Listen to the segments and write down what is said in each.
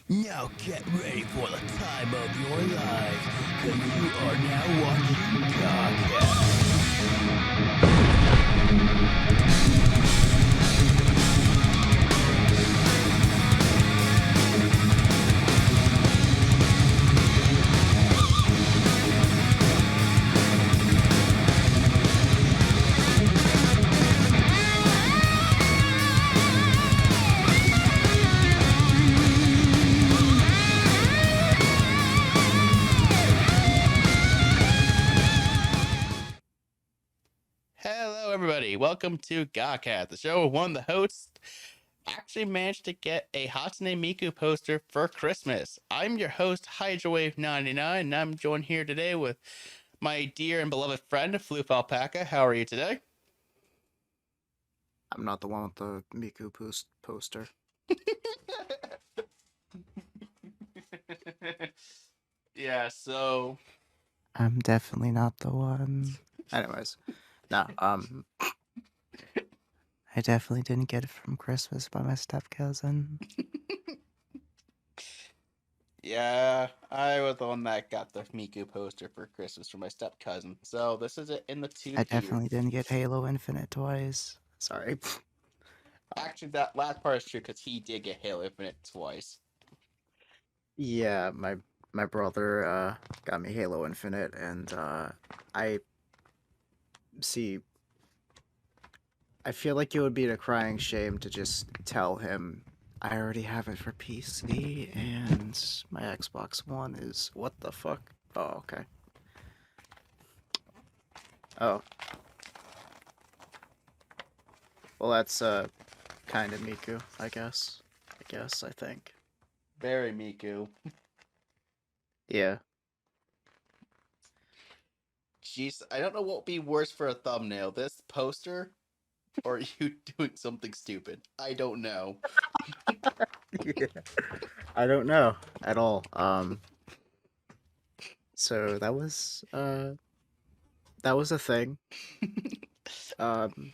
Now get ready for the time of your lives, because you are now watching GAHCast. Hello, everybody. Welcome to GAHCast, the show where one of the hosts actually managed to get a Hatsune Miku poster for Christmas. I'm your host, Hydrowave99, and I'm joined here today with my dear and beloved friend, FluufAlpaca. How are you today? I'm not the one with the Miku poster. Yeah, so I'm definitely not the one. Anyways, no, I definitely didn't get it from Christmas by my step cousin. yeah, I was the one that got the Miku poster for Christmas from my step cousin. So this is it in the I tooth here. definitely didn't get Halo Infinite twice. Sorry. Actually, that last part is true because he did get Halo Infinite twice. Yeah, my brother got me Halo Infinite, and I see. I feel like it would be a crying shame to just tell him I already have it for PC, and my Xbox One is what the fuck. Oh, okay. Oh, well, that's kind of Miku, I guess. I think. Very Miku. Yeah. Jeez, I don't know what would be worse for a thumbnail, this poster or you doing something stupid. I don't know. Yeah. I don't know at all. So that was a thing. Um,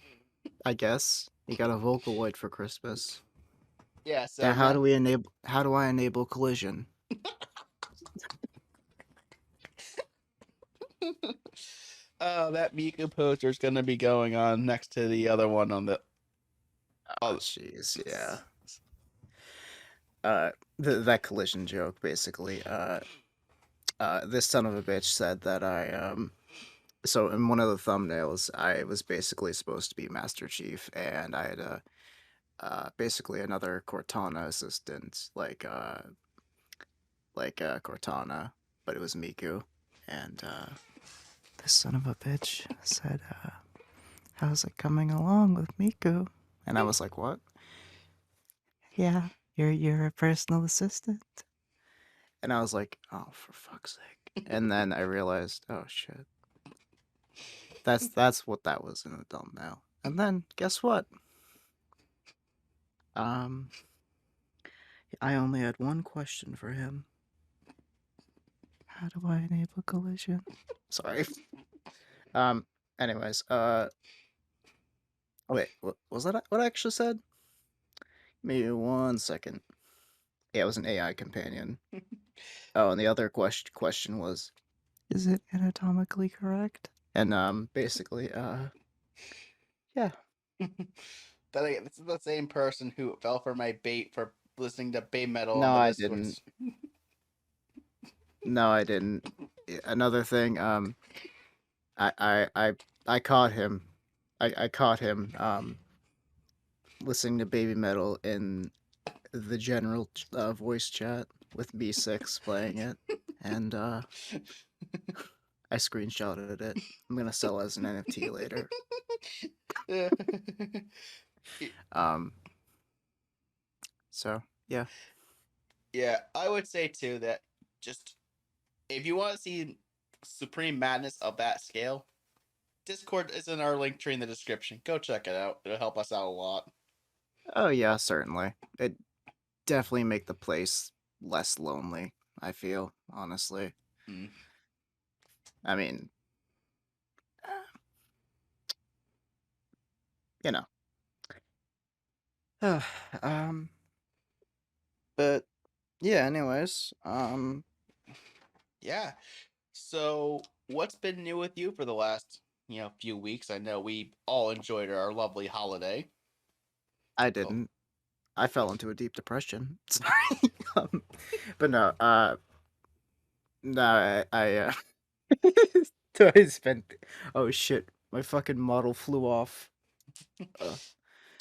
I guess you got a Vocaloid for Christmas. Yeah, so Now, yeah. How do I enable collision? That Miku poster is gonna be going on next to the other one on the. Oh, Oh, jeez, yeah. Uh, that collision joke basically. This son of a bitch said that So in one of the thumbnails, I was basically supposed to be Master Chief, and I had basically another Cortana assistant, Cortana, but it was Miku. And this son of a bitch said, "How's it coming along with Miku?" And I was like, "What?" Yeah, you're a personal assistant. And I was like, "Oh, for fuck's sake!" And then I realized, "Oh shit, that's what that was in the thumbnail." And then guess what? Um, I only had one question for him. How do I enable collision? Sorry. Um. Anyways. Wait. What was that? What I actually said? Maybe 1 second. Yeah, it was an AI companion. Oh, and the other question was, is it anatomically correct? And basically, yeah. this is the same person who fell for my bait for listening to Bay Metal on No, the I Discord. didn't. No, I didn't. Another thing. I I I I caught him. I caught him. Listening to Baby Metal in the general voice chat with B6 playing it, and I screenshotted it. I'm gonna sell it as an NFT later. Um, so yeah, Yeah, I would say too that just if you want to see supreme madness of that scale, Discord is in our link tree in the description. Go check it out. It'll help us out a lot. oh yeah, certainly. It definitely make the place less lonely. I feel honestly. Mm. I mean, you know. um, but Yeah. Anyways, Yeah. So, what's been new with you for the last, few weeks? I know we all enjoyed our lovely holiday. I Oh, didn't. I fell into a deep depression. Sorry. um, but no. No. So I spent. Oh shit! My fucking model flew off. Uh,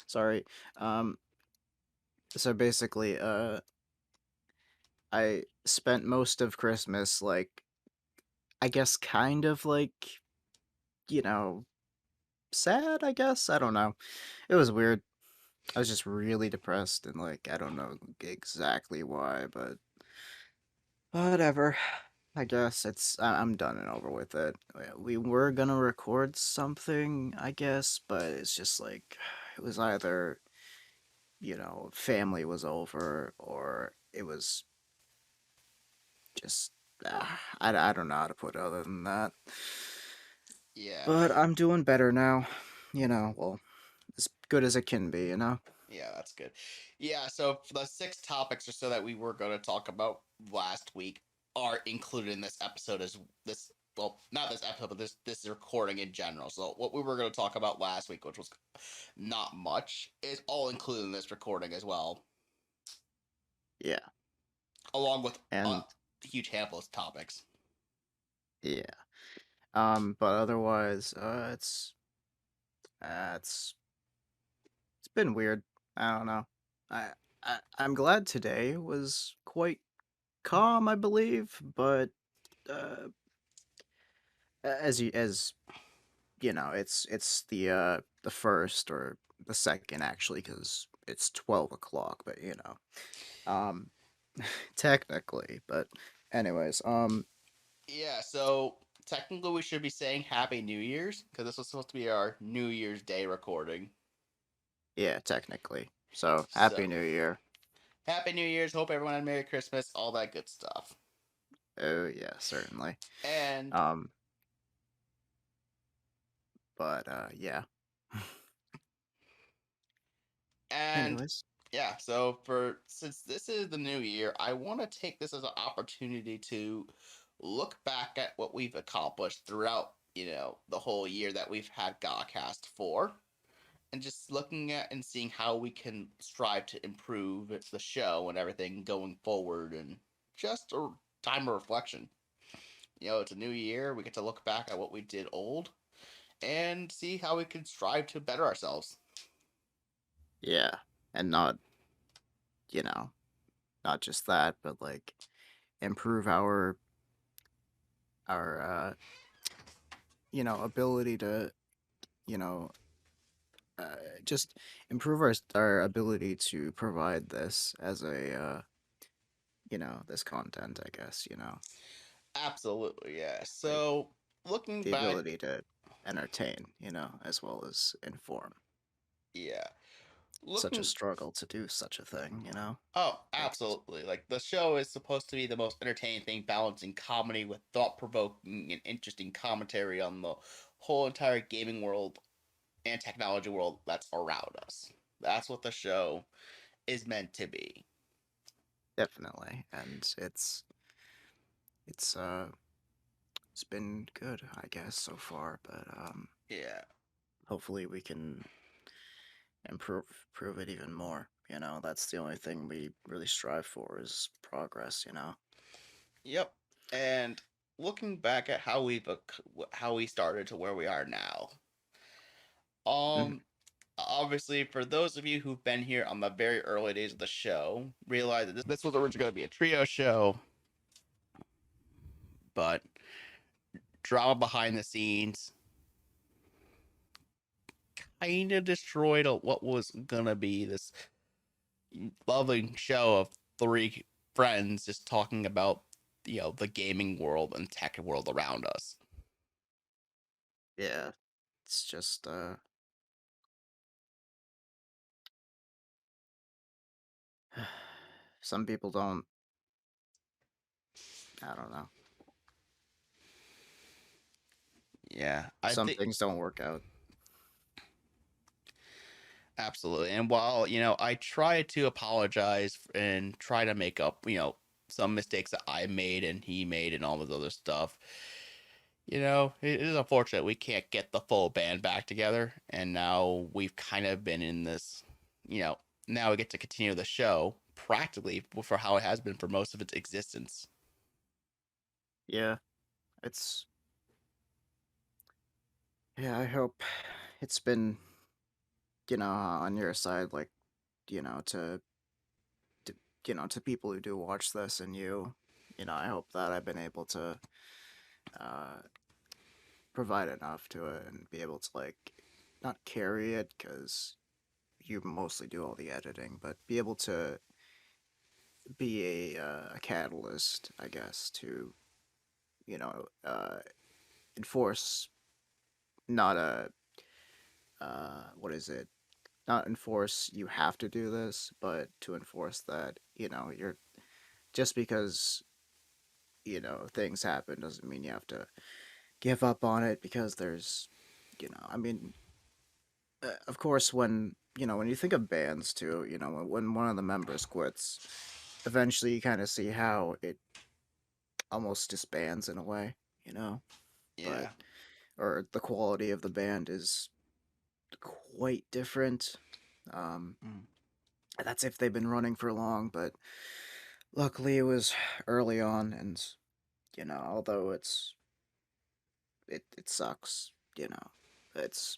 sorry. Um. So basically, I spent most of Christmas like, I guess, kind of like, you know, sad. I guess I don't know. It was weird. I was just really depressed and like I don't know exactly why, but whatever. I guess I'm done and over with it. We were gonna record something, I guess, but it's just like it was either, family was over or it was just I don't know how to put it other than that. yeah. But I'm doing better now. Well, as good as it can be. Yeah, that's good. Yeah, so the six topics or so that we were going to talk about last week are included in this episode as this. Well, not this episode, but this recording in general. So what we were going to talk about last week, which was not much, is all included in this recording as well, Yeah. along with a And huge handful of topics. yeah. But otherwise, it's it's been weird. I don't know. I'm glad today was quite calm, I believe, but uh it's the first or the second actually cuz it's 12 o'clock, but um technically, but anyways, Yeah, so technically we should be saying Happy New Year's because this was supposed to be our New Year's Day recording. yeah, technically. So, So happy new year. Happy New Year's. Hope everyone had a Merry Christmas. All that good stuff. Oh yeah, certainly. And Um but yeah. and Anyways, yeah, so for since this is the new year, I want to take this as an opportunity to look back at what we've accomplished throughout, the whole year that we've had GAHCast for, and just looking at and seeing how we can strive to improve the show and everything going forward, and just a time of reflection. It's a new year. We get to look back at what we did old and see how we can strive to better ourselves. yeah. And not, you know, not just that, but like improve our ability to, you know, just improve our ability to provide this as this content, I guess. Absolutely, yeah. Like So, looking the back, ability to entertain, as well as inform. yeah. Such a Looking, struggle to do such a thing. oh, Like, absolutely. Like, the show is supposed to be the most entertaining thing, balancing comedy with thought provoking and interesting commentary on the whole entire gaming world and technology world that's around us. That's what the show is meant to be. definitely. And it's it's been good, I guess, so far, but Yeah. hopefully we can improve it even more. That's the only thing we really strive for is progress. Yep. And looking back at how we started to where we are now. Mhm. Um, Obviously, for those of you who've been here on the very early days of the show, realize that this was originally going to be a trio show, but drama behind the scenes kind of destroyed what was going to be this lovely show of three friends just talking about, the gaming world and tech world around us. Yeah, it's just some people don't, I don't know. Yeah, I Some think things don't work out. Absolutely. And while, I try to apologize and try to make up, some mistakes that I made and he made and all this other stuff, it is unfortunate we can't get the full band back together. And now we've kind of been in this, you know, now we get to continue the show practically for how it has been for most of its existence. Yeah, it's yeah. I hope it's been on your side, like to to to people who do watch this and I hope that I've been able to uh provide enough to it and be able to like not carry it because you mostly do all the editing, but be able to be a catalyst, I guess, to you know enforce not a what is it? Not enforce you have to do this, but to enforce that you're just because things happen doesn't mean you have to give up on it because there's I mean of course when when you think of bands too, when one of the members quits, eventually you kind of see how it almost disbands in a way, you know, but Yeah. or the quality of the band is quite different. Um, Mm. that's if they've been running for long, but luckily it was early on, and although it sucks, it's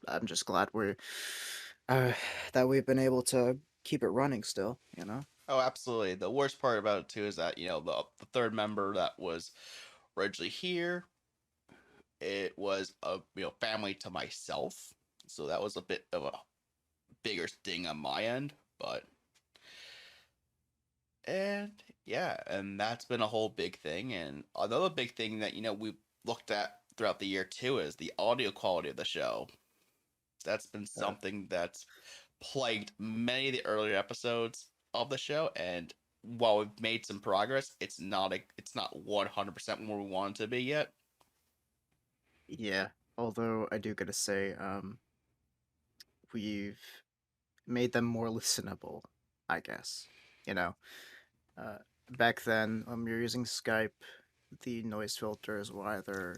I'm just glad we're uh, that we've been able to keep it running still, Oh, absolutely. The worst part about it too is that, the third member that was originally here, it was a family to myself. So that was a bit of a bigger sting on my end, but and yeah, and that's been a whole big thing. And another big thing that we looked at throughout the year too is the audio quality of the show. That's been uh, something that's plagued many of the earlier episodes of the show, and while we've made some progress, it's not 100% where we want it to be yet. yeah. Although I do gotta say, we've made them more listenable, I guess. You know, uh, back then, when we were using Skype, the noise filters were either,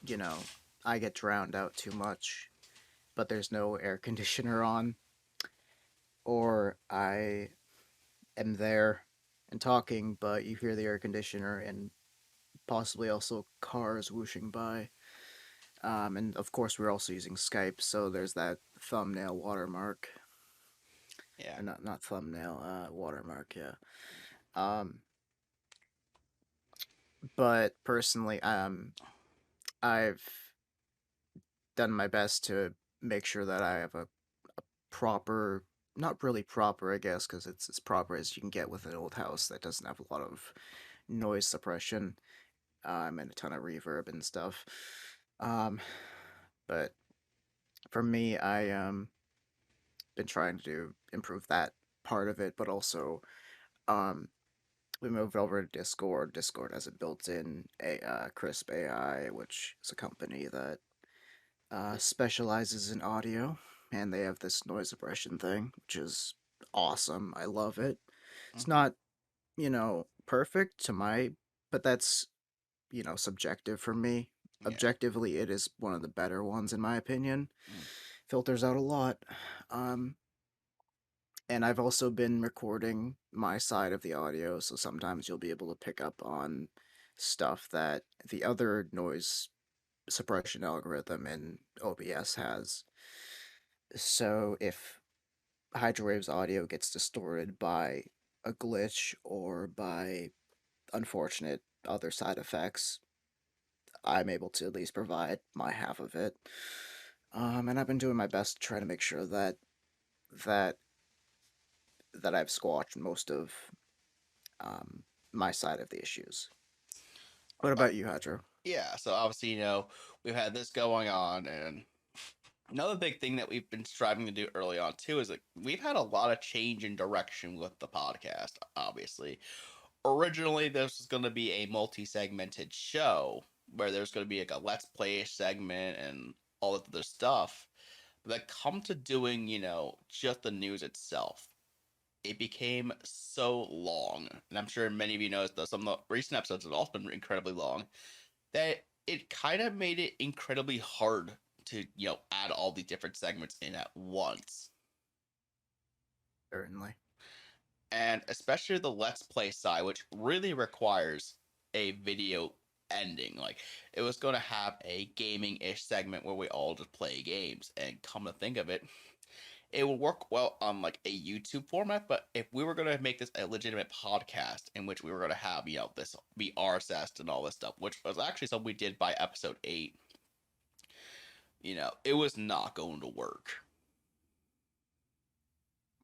you know, I get drowned out too much, but there's no air conditioner on, or I am there and talking, but you hear the air conditioner and possibly also cars whooshing by. And of course, we're also using Skype, so there's that thumbnail watermark, Yeah. or not thumbnail, watermark, yeah. Um, but personally, I've done my best to make sure that I have a proper, not really proper, I guess, because it's as proper as you can get with an old house that doesn't have a lot of noise suppression, and a ton of reverb and stuff. Um, but for me, I been trying to improve that part of it, but also um we moved over to Discord. Discord has a built-in Crisp AI, which is a company that specializes in audio, and they have this noise suppression thing, which is awesome. I love it. It's Hmm. not, perfect to my, but that's, subjective for me. Yeah. Objectively, it is one of the better ones in my opinion. Mm. Filters out a lot. Um, and I've also been recording my side of the audio, so sometimes you'll be able to pick up on stuff that the other noise suppression algorithm in OBS has. So if Hydrowave's audio gets distorted by a glitch or by unfortunate other side effects, I'm able to at least provide my half of it. And I've been doing my best to try to make sure that I've squashed most of um, my side of the issues. What Uh, about you, Hydro? yeah. So obviously, we've had this going on, and another big thing that we've been striving to do early on too is like we've had a lot of change in direction with the podcast. Obviously, originally this was going to be a multi-segmented show where there's going to be like a let's play segment and all of the stuff. But that come to doing, just the news itself, it became so long, and I'm sure many of you know that some of the recent episodes have also been incredibly long, that it kind of made it incredibly hard to, add all these different segments in at once. Certainly. And especially the Let's Play side, which really requires a video ending. Like, it was going to have a gaming-ish segment where we all just play games, and come to think of it, it would work well on like a YouTube format, but if we were going to make this a legitimate podcast in which we were going to have, this be RSS and all this stuff, which was actually something we did by episode 8, it was not going to work.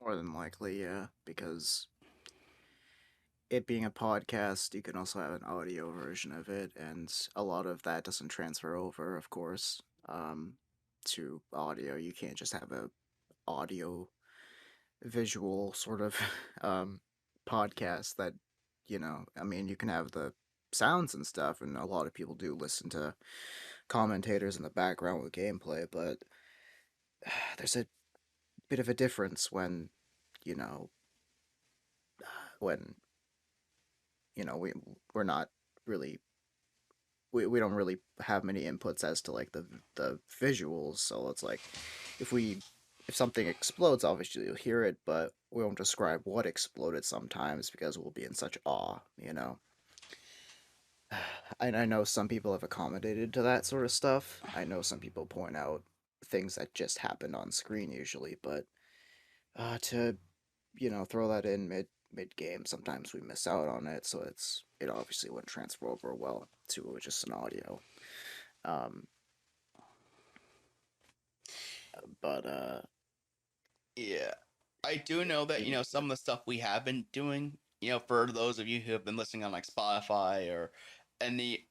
More than likely, yeah, because it being a podcast, you can also have an audio version of it, and a lot of that doesn't transfer over, of course, to audio. You can't just have a audio visual sort of podcast that, I mean, you can have the sounds and stuff, and a lot of people do listen to commentators in the background with gameplay, but there's a bit of a difference when, when we're not really we don't really have many inputs as to like the visuals, so it's like if something explodes, obviously you'll hear it, but we won't describe what exploded sometimes because we'll be in such awe. I know some people have accommodated to that sort of stuff. I know some people point out things that just happened on screen usually, but to throw that in mid game, sometimes we miss out on it, so it obviously wouldn't transfer over well to just an audio. But yeah, I do know that some of the stuff we have been doing, for those of you who have been listening on like Spotify or any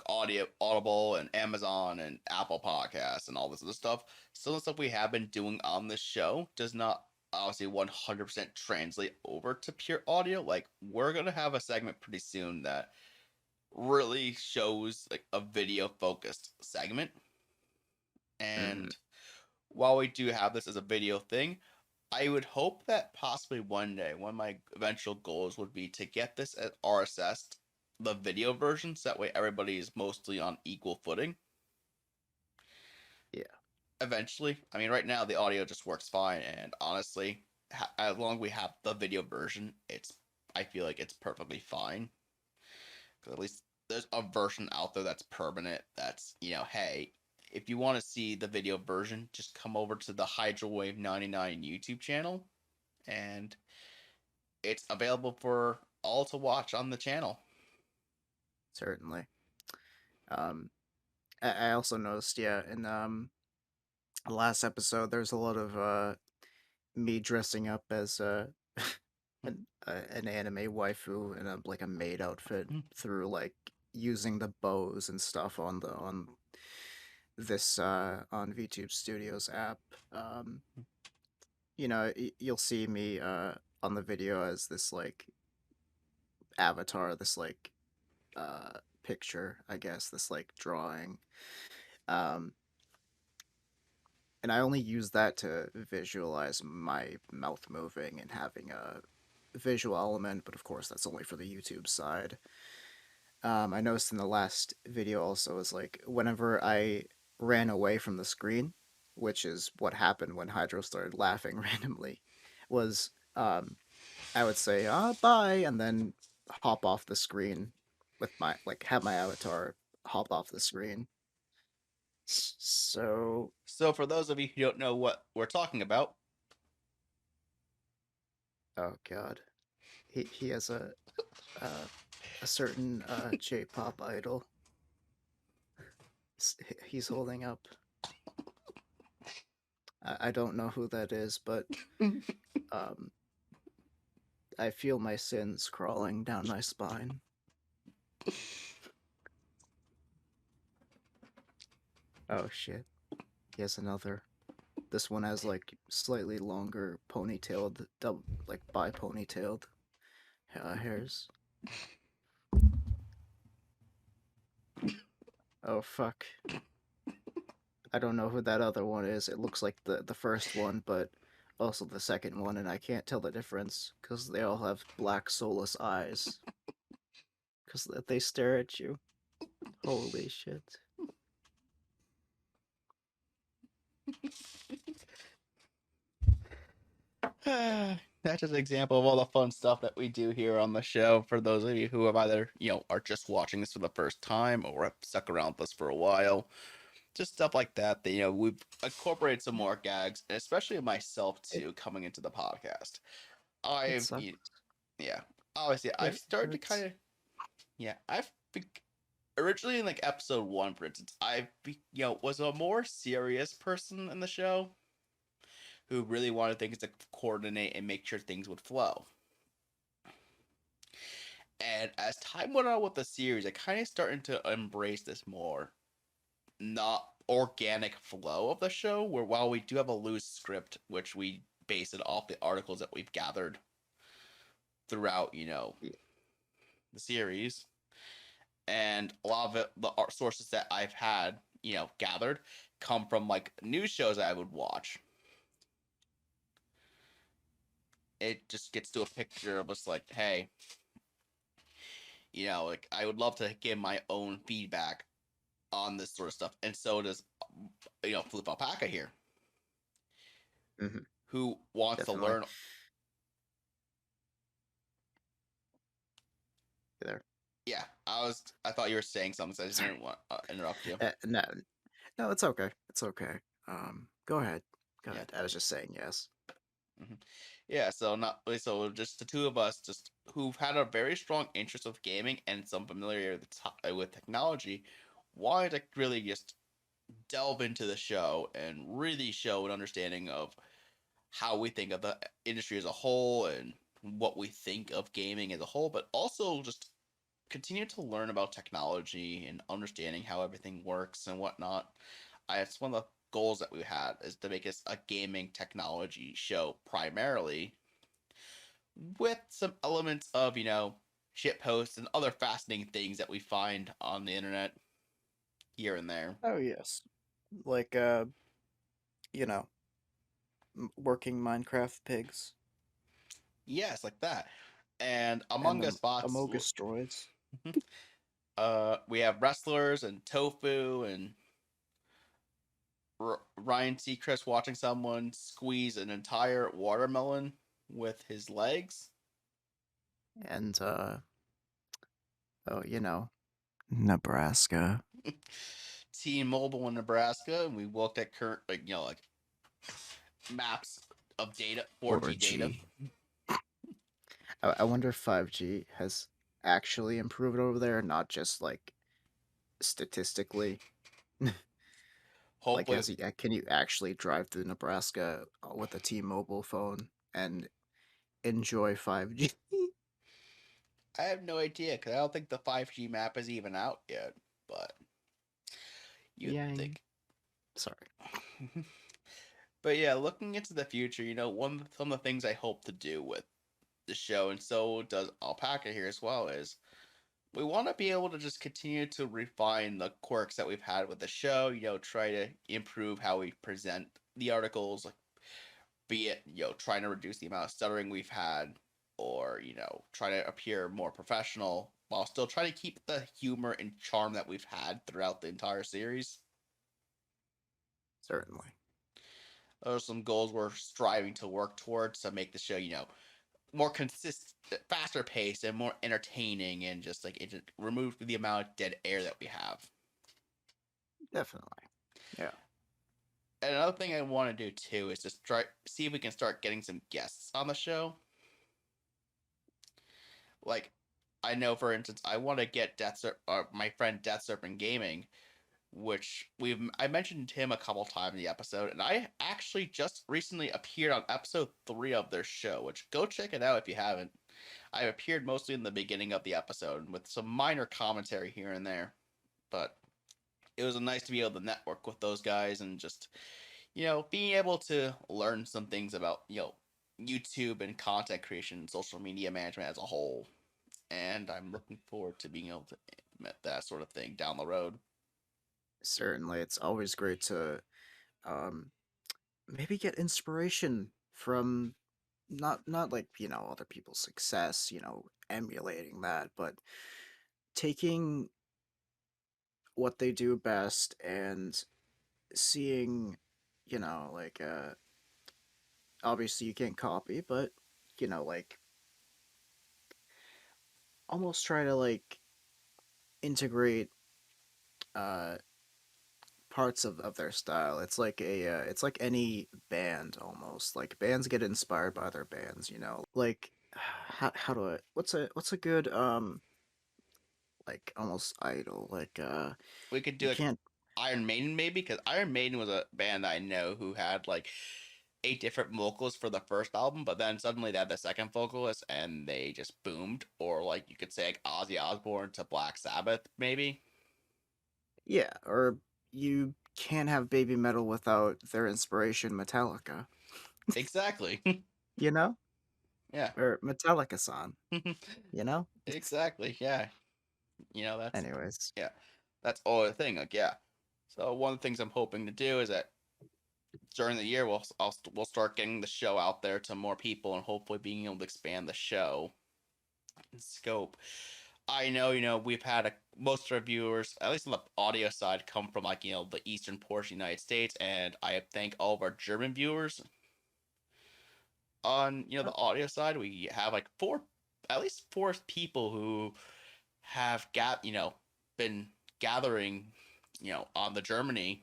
Audible and Amazon and Apple Podcasts and all this other stuff, some of the stuff we have been doing on the show does not obviously 100% translate over to pure audio. Like, we're gonna have a segment pretty soon that really shows like a video focused segment, and while we do have this as a video thing, I would hope that possibly one day, one of my eventual goals would be to get this at RSS, the video version, so that way everybody is mostly on equal footing. Yeah. Eventually. I mean, right now the audio just works fine, and honestly, as long as we have the video version, I feel like it's perfectly fine. Because at least there's a version out there that's permanent, that's, hey, if you want to see the video version, just come over to the Hydrowave99 YouTube channel, and it's available for all to watch on the channel. Certainly. I also noticed, yeah, in the last episode, there's a lot of me dressing up as an anime waifu in a maid outfit through like using the bows and stuff on this on VTube Studios app. You'll see me on the video as this like avatar, this like picture, I guess, this like drawing. And I only use that to visualize my mouth moving and having a visual element, but of course that's only for the YouTube side. I noticed in the last video also is like whenever I ran away from the screen, which is what happened when Hydro started laughing randomly, was I would say bye and then hop off the screen with my have my avatar hop off the screen. So for those of you who don't know what we're talking about, oh god, he has a certain J-pop idol. He's holding up. I don't know who that is, but I feel my sins crawling down my spine. Oh shit. He has another. This one has like slightly longer ponytailed, like bi-ponytailed hairs. Oh fuck. I don't know who that other one is. It looks like the first one, but also the second one, and I can't tell the difference because they all have black soulless eyes. Because they stare at you. Holy shit. That's just an example of all the fun stuff that we do here on the show. For those of you who have either, are just watching this for the first time or have stuck around with us for a while, just stuff like that. That we've incorporated some more gags, and especially myself It, too, coming into the podcast. it I've, sucks. yeah, obviously, I've It started to hurts. kind of, I've originally in like episode 1, for instance, was a more serious person in the show who really wanted things to coordinate and make sure things would flow. And as time went on with the series, I kind of started to embrace this more not organic flow of the show, where while we do have a loose script, which we base it off the articles that we've gathered throughout, the series, and a lot of it, the sources that I've had, gathered, come from like news shows that I would watch. It just gets to a picture of us like, hey, like I would love to give my own feedback on this sort of stuff, and so does FluufAlpaca here, Mm-hmm. who wants to Definitely. learn. There. Yeah, I thought you were saying something, so I just Sorry. didn't want to interrupt you. No, no, it's okay. It's okay. Go ahead. Go Yeah. ahead. I was just saying yes. Mm-hmm. Yeah, so just the two of us, just who've had a very strong interest of gaming and some familiarity with technology, wanted to really just delve into the show and really show an understanding of how we think of the industry as a whole and what we think of gaming as a whole, but also just continue to learn about technology and understanding how everything works and whatnot. It's one of the goals that we had is to make this a gaming technology show primarily, with some elements of shit posts and other fascinating things that we find on the internet here and there. Oh yes. Like you know, working Minecraft pigs Yes, like that. And and Among Us bots, Amogus droids. we have wrestlers and tofu and Ryan Seacrest watching someone squeeze an entire watermelon with his legs. And oh, Nebraska. T-Mobile in Nebraska, and we looked at current like maps of data, 4G data. 4G. I wonder if 5G has actually improved over there, not just like statistically. Like, Hopefully, can you actually drive through Nebraska with a T-Mobile phone and enjoy 5G? I have no idea because I don't think the 5G map is even out yet. But you'd Yeah. think. Sorry. But yeah, looking into the future, some of the things I hope to do with the show, and so does Alpaca here as well, is we want to be able to just continue to refine the quirks that we've had with the show. Try to improve how we present the articles, like be it trying to reduce the amount of stuttering we've had, or try to appear more professional while still trying to keep the humor and charm that we've had throughout the entire series. Certainly. Those are some goals we're striving to work towards to make the show, more consistent, faster paced, and more entertaining, and just like it remove the amount of dead air that we have. Definitely. Yeah. And another thing I want to do too is just see if we can start getting some guests on the show. Like, I know, for instance, I want to get my friend Death Serpent Gaming, which I mentioned him a couple times in the episode, and I actually just recently appeared on episode 3 of their show, which go check it out if you haven't. I appeared mostly in the beginning of the episode with some minor commentary here and there, but it was nice to be able to network with those guys and just being able to learn some things about YouTube and content creation, social media management as a whole. And I'm looking forward to being able to implement that sort of thing down the road. Certainly, it's always great to um, maybe get inspiration from not like other people's success, emulating that, but taking what they do best and seeing, like obviously you can't copy, but like almost try to like integrate uh parts of their style. It's like it's like any band almost. Like bands get inspired by other bands. Like how do I what's a good like almost idol like We could do you like can't Iron Maiden maybe, because Iron Maiden was a band I know who had like 8 different vocals for the first album, but then suddenly they had the second vocalist and they just boomed. Or like you could say like Ozzy Osbourne to Black Sabbath maybe. yeah, or you can't have baby metal without their inspiration Metallica, Exactly. you know? Yeah. Or Metallica-san, you know? Exactly. Yeah. That's Anyways, yeah. That's all the thing. Like yeah. So one of the things I'm hoping to do is that during the year we'll start getting the show out there to more people and hopefully being able to expand the show in scope. I know, we've had most of our viewers, at least on the audio side, come from like, the eastern portion of the United States, and I thank all of our German viewers. On, the audio side, we have like at least four people who have been gathering, on the Germany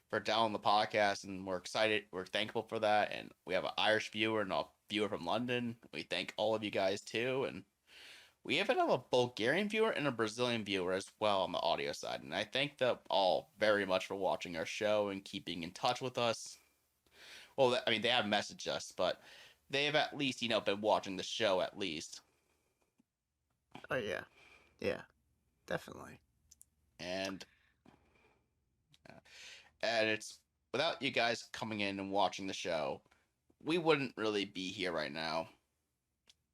for down the podcast, and we're excited. We're thankful for that, and we have an Irish viewer and a viewer from London. We thank all of you guys too, and we even have a Bulgarian viewer and a Brazilian viewer as well on the audio side, and I thank them all very much for watching our show and keeping in touch with us. Well, I mean, they have messaged us, but they've at least, been watching the show at least. oh yeah. Yeah, definitely. And and it's without you guys coming in and watching the show, we wouldn't really be here right now.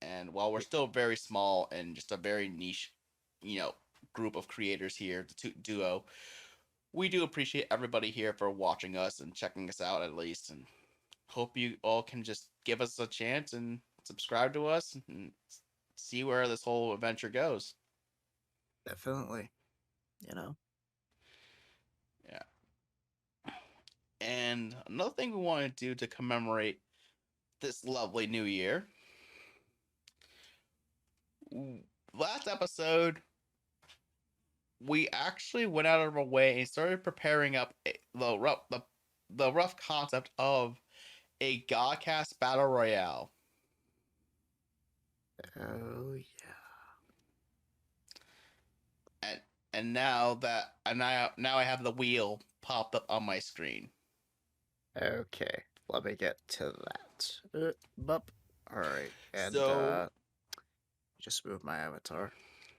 And while we're still very small and just a very niche, you know, group of creators here, the duo, we do appreciate everybody here for watching us and checking us out at least. And hope you all can just give us a chance and subscribe to us and see where this whole adventure goes. Definitely. You know? Yeah. And another thing we want to do to commemorate this lovely new year. Last episode, we actually went out of our way and started preparing up the rough concept of a GAHCast Battle Royale. Oh yeah. And now I have the wheel popped up on my screen. Okay. Let me get to that. Bup. Alright. And So just move my avatar.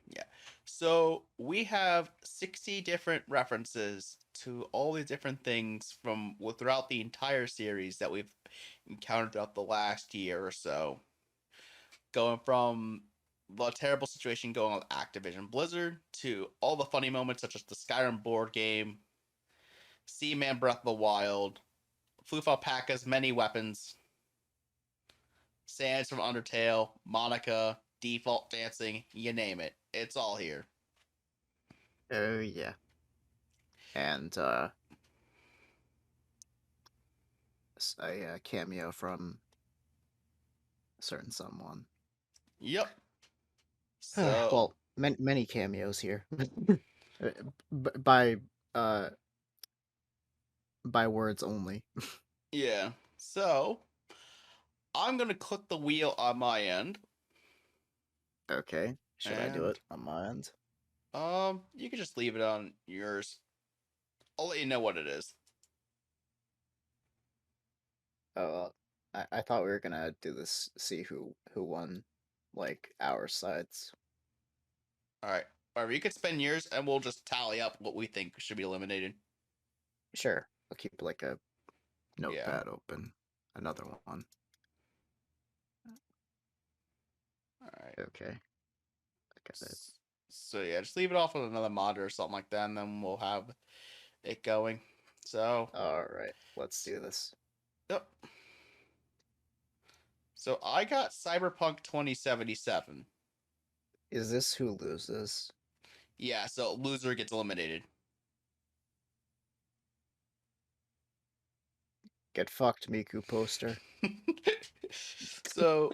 yeah. So we have 60 different references to all these different things from throughout the entire series that we've encountered throughout the last year or so. Going from the terrible situation going on with Activision Blizzard to all the funny moments such as the Skyrim board game, Seaman Breath of the Wild, FluufAlpaca's many weapons, Sans from Undertale, Monica, default dancing, you name it. It's all here. Oh yeah. And a cameo from a certain someone. Yep. So Well, many cameos here. By uh by words only. yeah. So I'm gonna click the wheel on my end. Okay. Should I do And it on my end? you can just leave it on yours. I'll let you know what it is. Oh, I thought we were gonna do this. See who won, like our sides. Alright. Whatever, you could spend yours and we'll just tally up what we think should be eliminated. Sure. I'll keep like a Yeah. notepad open. Another one. Alright. Okay. I got it. So yeah, just leave it off with another monitor or something like that, and then we'll have it going. So, All right, let's do this. yep. So I got Cyberpunk 2077. Is this who loses? Yeah, so loser gets eliminated. Get fucked, Miku poster. So,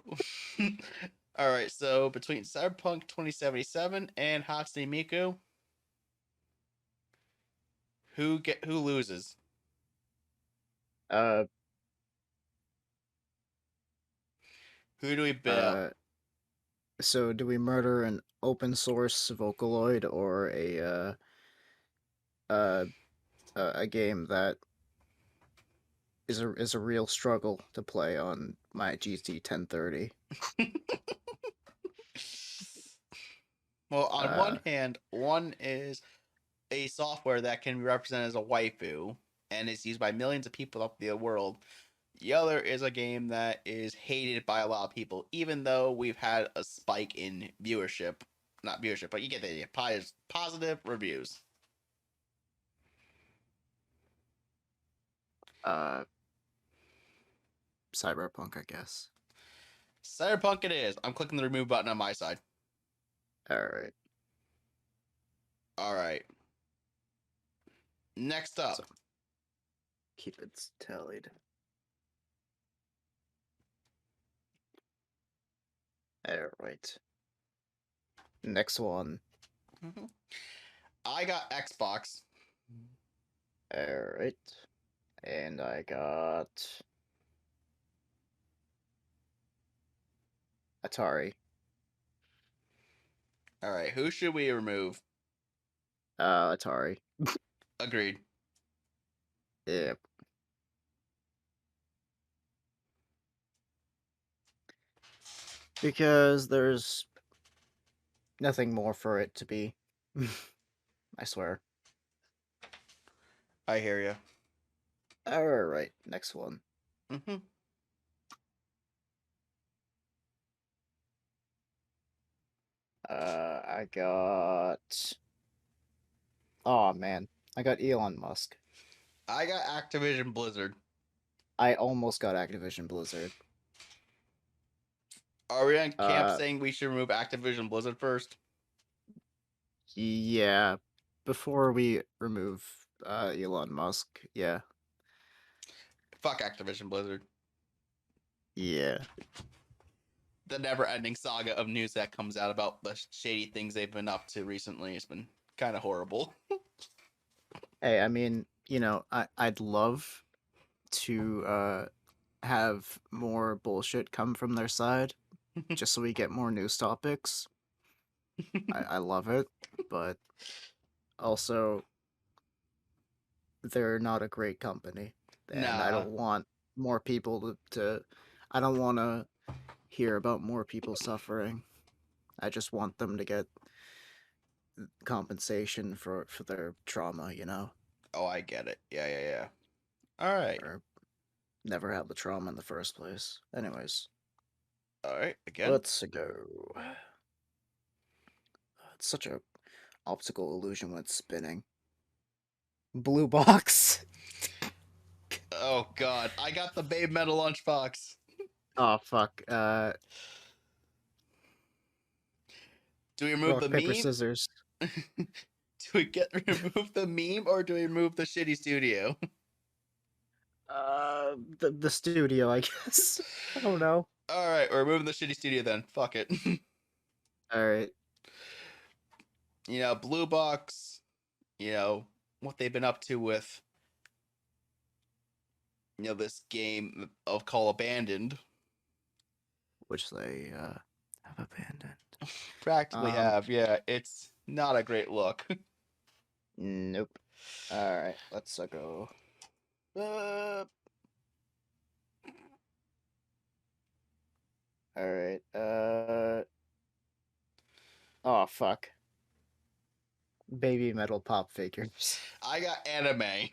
all right. So between Cyberpunk 2077 and Hatsune Miku, who loses? Uh, Who do we bid up? So do we murder an open source Vocaloid or a game that is a real struggle to play on my GT 1030? Well, on Uh, one hand, one is a software that can be represented as a waifu and is used by millions of people up the world. The other is a game that is hated by a lot of people, even though we've had a spike in viewership. Not viewership, but you get the idea. Positive reviews. uh, Cyberpunk, I guess. Cyberpunk it is. I'm clicking the remove button on my side. All right. All right. Next up. So, keep it tallied. All right. Next one. I got Xbox. All right. And I got Atari. All right. Who should we remove? Atari. Agreed. Yep. Because there's nothing more for it to be. I swear. I hear you. All right, next one. Mm-hmm. I got. Oh man, I got Elon Musk. I got Activision Blizzard. I almost got Activision Blizzard. Are we on camp saying we should remove Activision Blizzard first? Yeah, before we remove Elon Musk. Yeah. Fuck Activision Blizzard. Yeah. The never-ending saga of news that comes out about the shady things they've been up to recently has been kind of horrible. Hey, I mean, I'd love to have more bullshit come from their side, just so we get more news topics. I love it, but also they're not a great company, and I Nah. don't want more people to I don't want to hear about more people suffering. I just want them to get compensation for their trauma, Oh, I get it. Yeah. All right. or never have the trauma in the first place. Anyways, All right. Again. let's go. It's such a optical illusion when it's spinning. Blue box. Oh God, I got the Babe Metal lunchbox. Oh fuck. Do we remove Rock, the paper, meme? scissors. Do we remove the meme or do we remove the shitty studio? The studio, I guess. I don't know. All right, we're removing the shitty studio then. Fuck it. All right. Blue Box. What they've been up to with this game of called Abandoned. Which they have abandoned. Practically have, yeah. It's not a great look. Nope. All right, let's go. All right. Oh fuck. Baby metal pop figures. I got anime.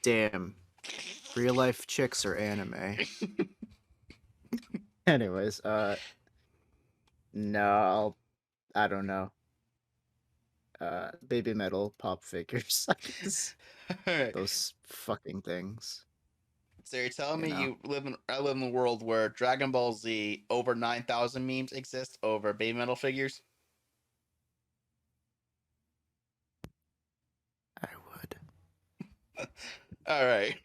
Damn. Real life chicks or anime. Anyways, No, I don't know. Baby metal pop figures. I guess. Alright. Those fucking things. So you're telling You me know. I live in a world where Dragon Ball Z over 9,000 memes exist over baby metal figures? I would. All right.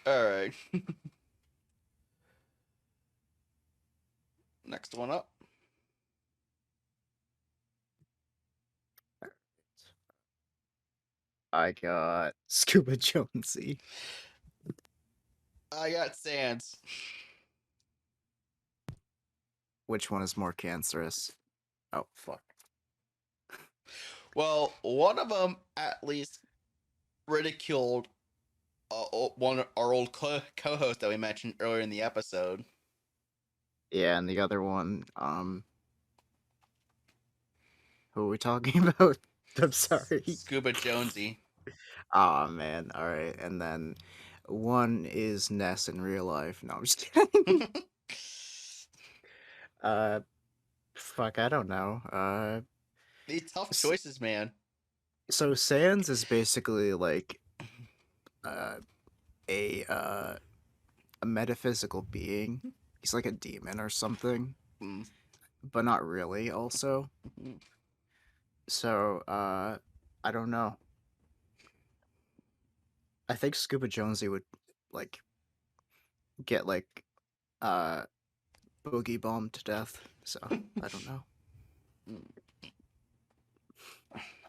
All right. Next one up. I got Scuba Jonesy. I got Sans. Which one is more cancerous? Oh, fuck. Well, one of them at least ridiculed our old co-host that we mentioned earlier in the episode. Yeah, and the other one, who are we talking about? I'm sorry. Scuba Jonesy. Aw, man. Alright, and then one is Ness in real life. No, I'm just kidding. Fuck, I don't know. These tough choices, man. So Sans is basically like a metaphysical being. He's like a demon or something, but not really. Also, so I don't know. I think Scuba Jonesy would like get like boogie bombed to death. So I don't know.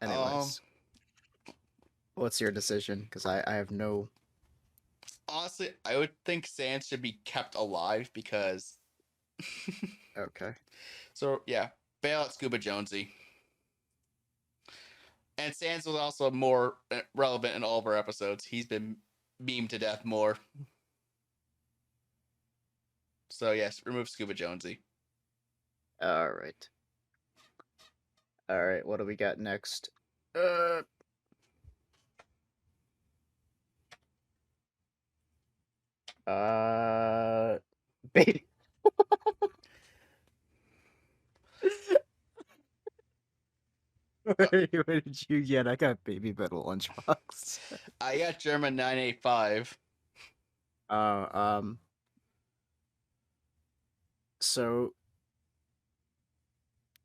Anyways, what's your decision? Because I have no. Honestly, I would think Sans should be kept alive because. Okay. So yeah, bail out Scuba Jonesy. And Sans was also more relevant in all of our episodes. He's been memed to death more. So yes, remove Scuba Jonesy. All right. All right. What do we got next? Baby. What did you get? I got Baby Metal Lunchbox. I got German 985. Uh, so,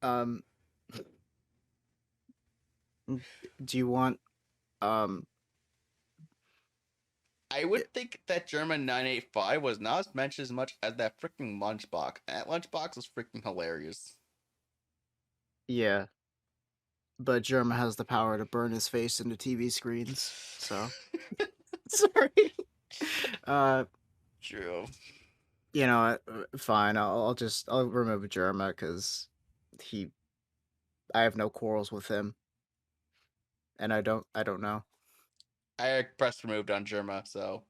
um, do you want, I would think that German 985 was not mentioned as much as that freaking lunchbox. That lunchbox was freaking hilarious. yeah, but Germa has the power to burn his face into TV screens, so. Sorry. True. You know what? Fine. I'll remove Germa because I have no quarrels with him, and I don't know. I pressed removed on Germa, so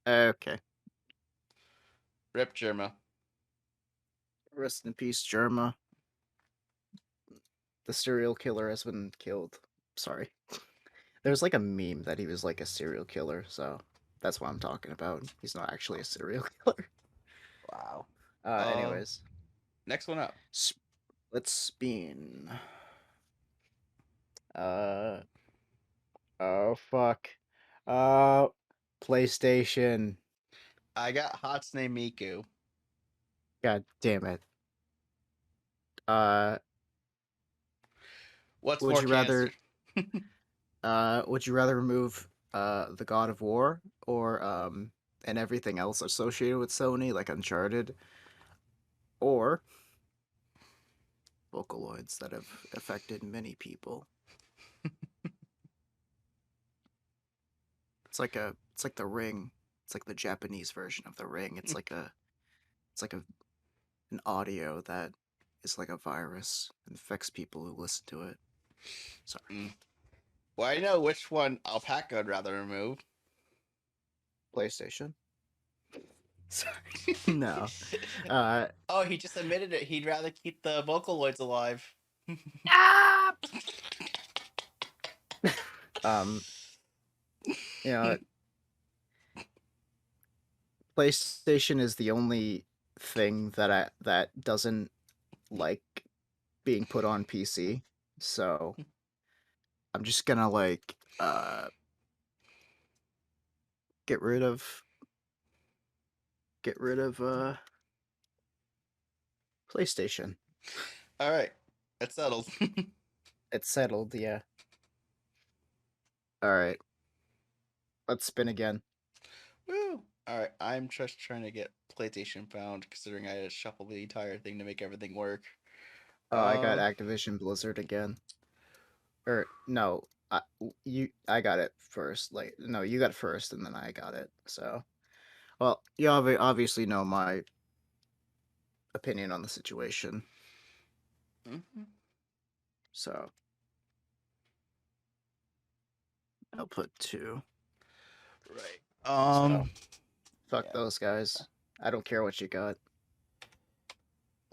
Okay. rip Germa. Rest in peace, Germa. The serial killer has been killed. Sorry. There's like a meme that he was like a serial killer, so that's what I'm talking about. He's not actually a serial killer. Wow. Anyways. Next one up. Let's spin. Oh fuck. PlayStation. I got Hatsune Miku. God damn it. What's would more you cancer? would you rather remove the God of War or and everything else associated with Sony, like Uncharted, or Vocaloids that have affected many people? It's like the Ring. It's like the Japanese version of the Ring. It's like an audio that is like a virus and affects people who listen to it. Sorry. Well, I know which one Alpaca would rather remove. PlayStation. Sorry. No. Oh, he just admitted it. He'd rather keep the Vocaloids alive. You know, PlayStation is the only thing that doesn't like being put on PC. So I'm just gonna like get rid of PlayStation. All right, it's settled. It's settled, yeah. All right, let's spin again. Woo! All right, I'm just trying to get PlayStation found, considering I had to shuffle the entire thing to make everything work. Oh, I got Activision Blizzard again. Or no, I got it first. Like no, you got it first, and then I got it. So, well, you obviously know my opinion on the situation. Mm-hmm. So, I'll put 2. Right. So, fuck yeah. those guys. I don't care what you got.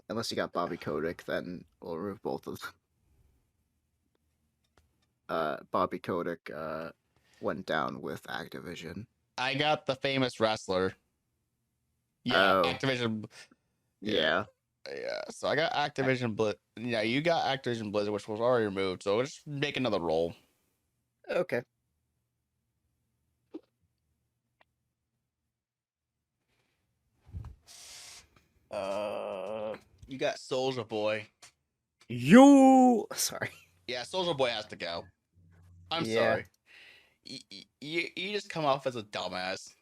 Unless you got Bobby Kotick, then we'll remove both of them. Bobby Kotick went down with Activision. I got the famous wrestler. Yeah, Oh, Activision. yeah. Yeah, so I got Activision Blizzard. Yeah, you got Activision Blizzard, which was already removed. So we'll just make another roll. Okay. You got Soldier Boy. You. Sorry. Yeah, Soldier Boy has to go. I'm Yeah. sorry. You just come off as a dumbass.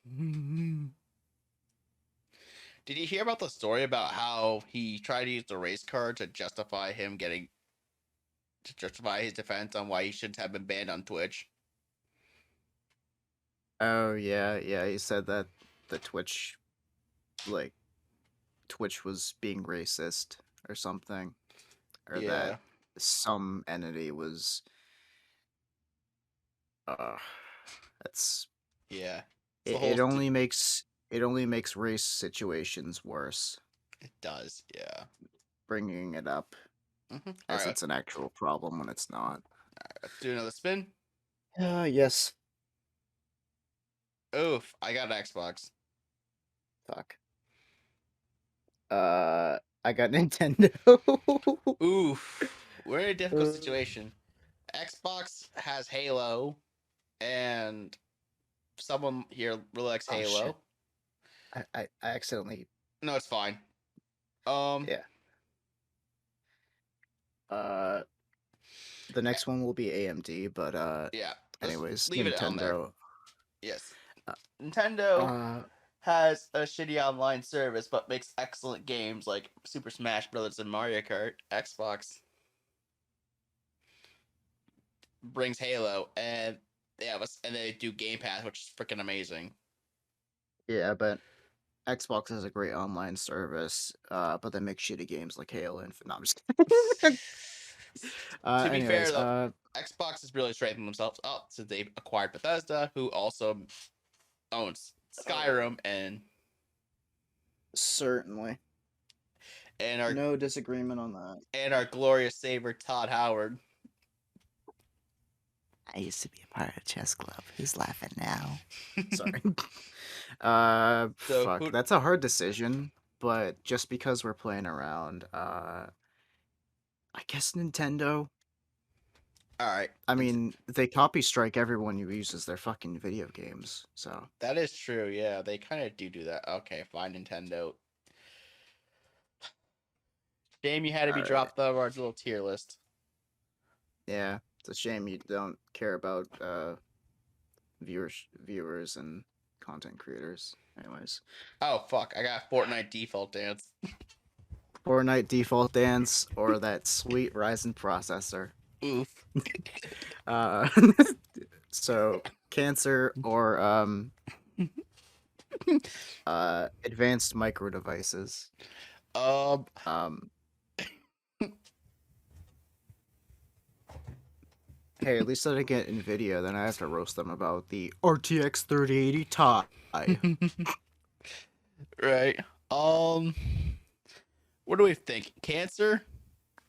Did you hear about the story about how he tried to use the race card to justify his defense on why he shouldn't have been banned on Twitch? Oh yeah, yeah. He said that the Twitch was being racist or something, or Yeah. that some entity was. That's Yeah. it only makes race situations worse. It does, yeah. Bringing it up as it's an actual problem when it's not. All right, let's do another spin. Yes. Oof, I got an Xbox. Fuck. I got Nintendo. Oof. We're in a difficult situation. Xbox has Halo, and someone here really likes Halo. Shit. I accidentally. No, it's fine. Yeah. The next one will be AMD, but yeah. Anyways, leave Nintendo. It on there. Yes. Nintendo has a shitty online service, but makes excellent games like Super Smash Bros. And Mario Kart. Xbox brings Halo, and they do Game Pass, which is freaking amazing. Yeah, but Xbox has a great online service, but they make shitty games like Halo Infinite. No, I'm just kidding. To be fair, though, Xbox has really strengthened themselves up since they acquired Bethesda, who also owns Skyrim and certainly. And no disagreement on that. And our glorious saber Todd Howard. I used to be a part of the chess club. He's laughing now. Sorry. Fuck. That's a hard decision, but just because we're playing around, I guess Nintendo. Alright. I mean, they copy strike everyone who uses their fucking video games, so. That is true, yeah. They kind of do that. Okay, fine, Nintendo. Shame you had to be dropped off our little tier list. Yeah, it's a shame you don't care about viewers and content creators. Anyways. Oh fuck! I got Fortnite default dance. Fortnite default dance or that sweet Ryzen processor. Oof. So cancer or advanced micro devices. Hey, at least I didn't get Nvidia. Then I have to roast them about the RTX 3080 Ti. Right. What do we think? Cancer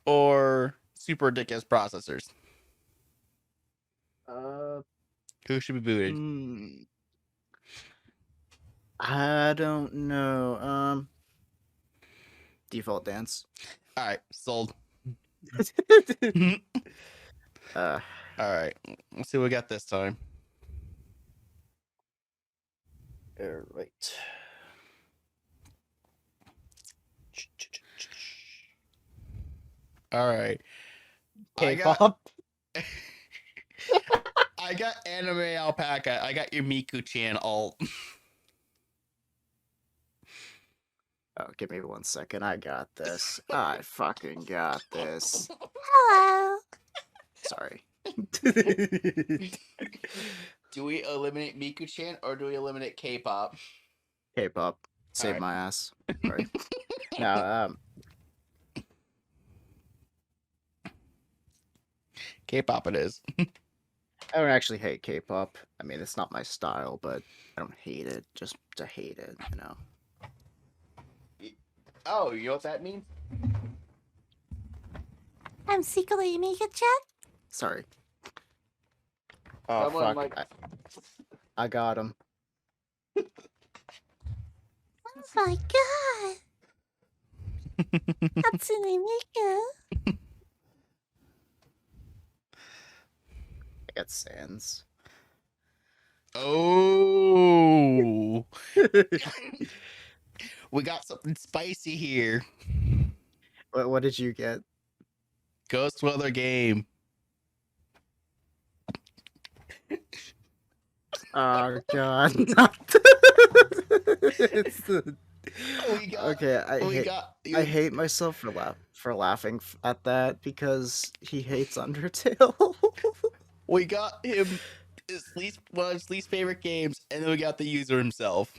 or super ridiculous processors? Who should be booted? I don't know. Default dance. All right, sold. uh, All right, let's see what we got this time. right. All right. K-pop. I got anime alpaca. I got your Miku-chan alt. Oh, give me 1 second. I got this. I fucking got this. Hello. Sorry. Do we eliminate Miku-chan or do we eliminate K-pop? K-pop. Save Alright. my ass. Sorry. Now, K-pop it is. I don't actually hate K-pop. I mean, it's not my style, but I don't hate it just to hate it, you know. Oh, you know what that means? I'm secretly Mika-chan. Sorry. Oh, Someone fuck. like- I got him. Oh my god. Hatsune Miku. I got Sans. Oh. We got something spicy here. What did you get? Ghost Weather Game. Oh, God. It's the... We got, Okay, I we hate myself for laughing at that because he hates Undertale. We got him one of his least favorite games, and then we got the user himself.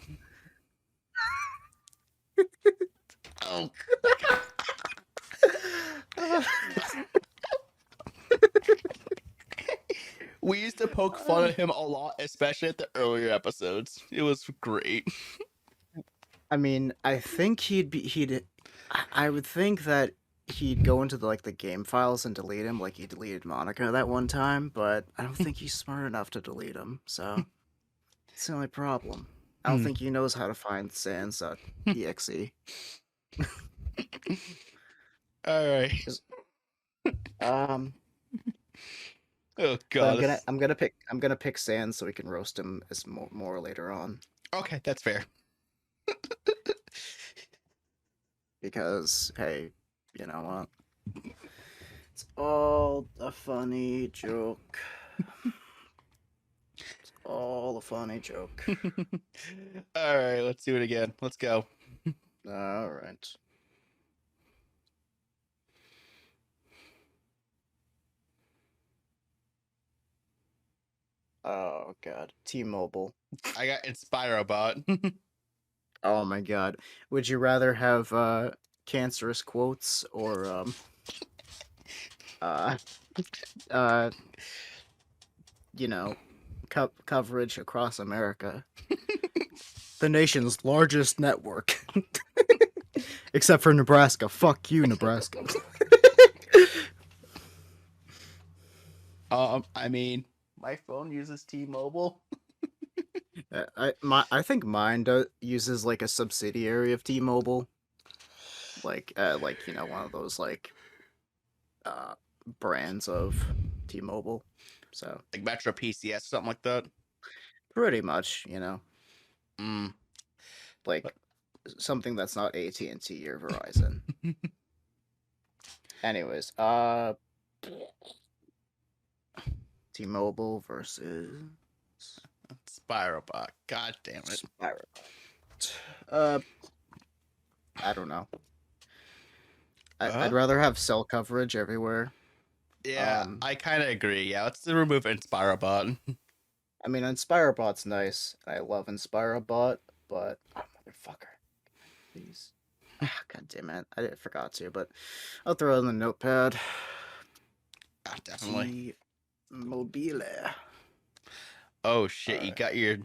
Oh. We used to poke fun at him a lot, especially at the earlier episodes. It was great. I mean, I think I would think that he'd go into the game files and delete him like he deleted Monica that one time, but I don't think he's smart enough to delete him, so it's the only problem. I don't think he knows how to find sans.exe. Alright. Oh god. I'm gonna pick Sans so we can roast him as more later on. Okay, that's fair. Because hey, you know what? It's all a funny joke. It's all a funny joke. Alright, let's do it again. Let's go. All right. Oh god, T-Mobile. I got InspiroBot. Oh my god. Would you rather have cancerous quotes or you know, coverage across America? The nation's largest network. Except for Nebraska. Fuck you, Nebraska. I mean, my phone uses T-Mobile. I think mine uses like a subsidiary of T-Mobile, like you know, one of those brands of T-Mobile. So Like Metro PCS, something like that. pretty much, you know, Mm. like something that's not AT&T or Verizon. Anyways, T-Mobile versus InspiroBot. God damn it. I don't know. I'd rather have cell coverage everywhere. Yeah, I kind of agree. Yeah, let's remove InspiroBot. I mean, InspiroBot's nice. I love InspiroBot, but motherfucker, please. God damn it! I forgot to, but I'll throw it in the notepad. Definitely. T-Mobile. Oh shit! You got your.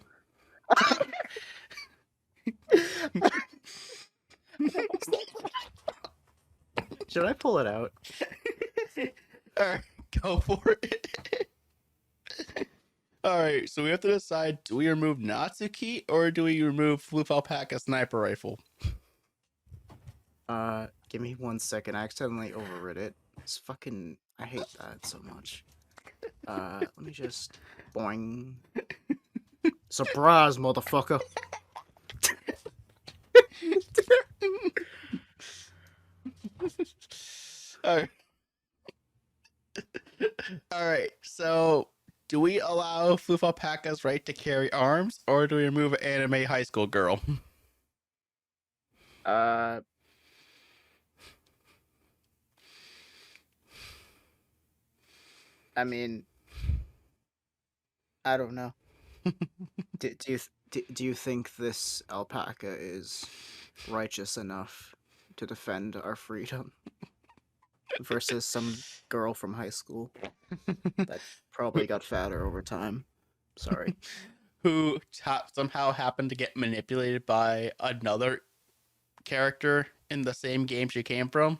Should I pull it out? Alright, go for it. All right, so we have to decide: do we remove Natsuki or do we remove FluufAlpaca sniper rifle? Give me 1 second. I accidentally overrid it. It's fucking. I hate that so much. Let me just. Boing. Surprise, motherfucker. All right. All right. So, do we allow FluufAlpaca's right to carry arms, or do we remove an anime high school girl? Uh. I mean, I don't know. Do you think this alpaca is righteous enough to defend our freedom versus some girl from high school that probably got fatter over time? Sorry. Who somehow happened to get manipulated by another character in the same game she came from?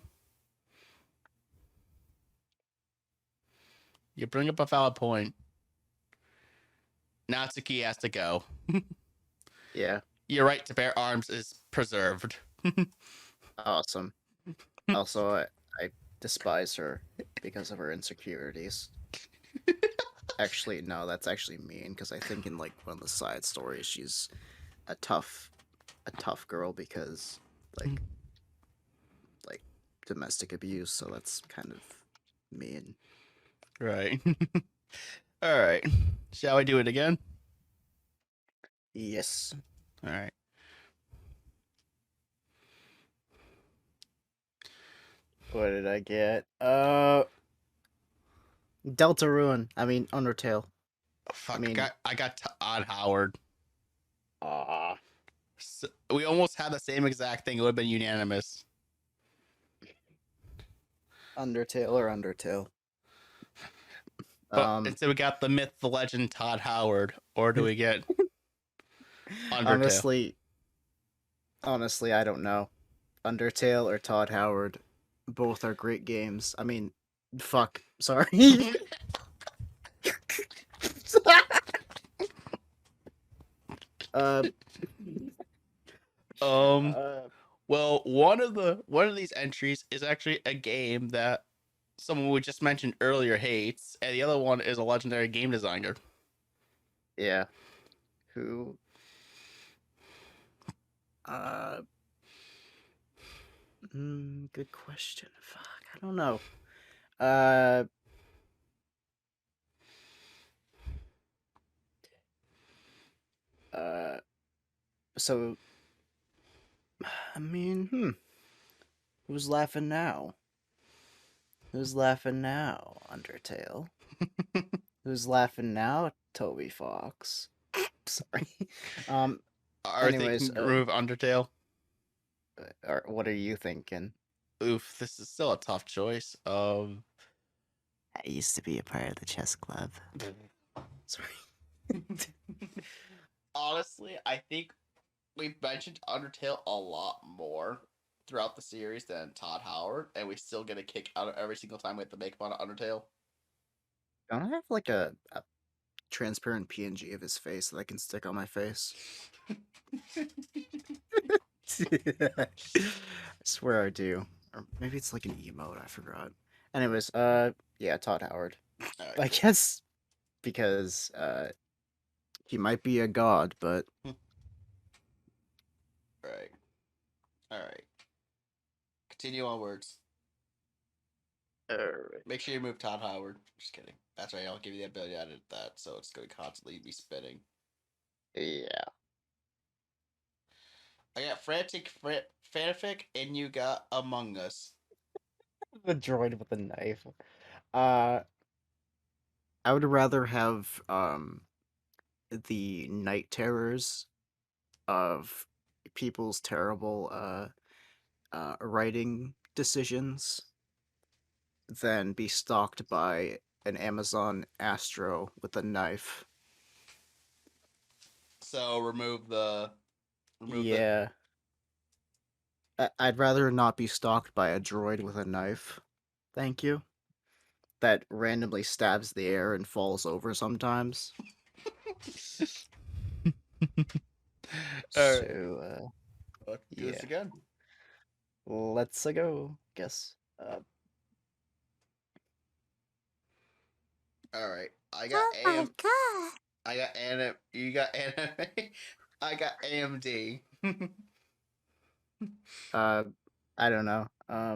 You bring up a valid point. Natsuki has to go. Yeah. Your right to bear arms is preserved. Awesome. Also, I despise her because of her insecurities. Actually, no, that's actually mean because I think in like one of the side stories she's a tough girl because like domestic abuse, so that's kind of mean. Right. All right. Shall we do it again? Yes. All right. What did I get? Delta Ruin. I mean Undertale. Fuck, I mean- I got Todd Howard. Ah. So, we almost had the same exact thing. It would have been unanimous. Undertale or Undertale. But instead we got the myth, the legend, Todd Howard. Or do we get Undertale? Honestly, I don't know. Undertale or Todd Howard. Both are great games. I mean, fuck. Sorry. uh, Well, one of these entries is actually a game that someone we just mentioned earlier hates, and the other one is a legendary game designer. yeah. Who? Good question. Fuck, I don't know. So, I mean, who's laughing now? Who's laughing now, Undertale? Who's laughing now, Toby Fox? Sorry. Are Anyways, thinking remove Undertale? or what are you thinking? Oof, this is still a tough choice. I used to be a part of the chess club. Sorry. Honestly, I think we've mentioned Undertale a lot more throughout the series than Todd Howard, and we still get a kick out of every single time we have to make fun of Undertale. Don't I have like a transparent PNG of his face that I can stick on my face? I swear I do. Or maybe it's like an emote, I forgot. Anyways, yeah, Todd Howard. Alright. I guess because he might be a god, but Alright. Alright. Continue onwards. alright. Make sure you move Todd Howard. Just kidding. That's right, I'll give you the ability to edit that, so it's going to constantly be spinning. Yeah. I got Frantic Fanfic, and you got Among Us. The droid with the knife. I would rather have the night terrors of people's terrible writing decisions than be stalked by an Amazon Astro with a knife. So remove the. Yeah. I'd rather not be stalked by a droid with a knife. Thank you. That randomly stabs the air and falls over sometimes. All right. So, Let's do this yeah. again. Let's go. Guess. All right. I got Oh my AM. god. I got anime. You got anime. I got AMD. I don't know. I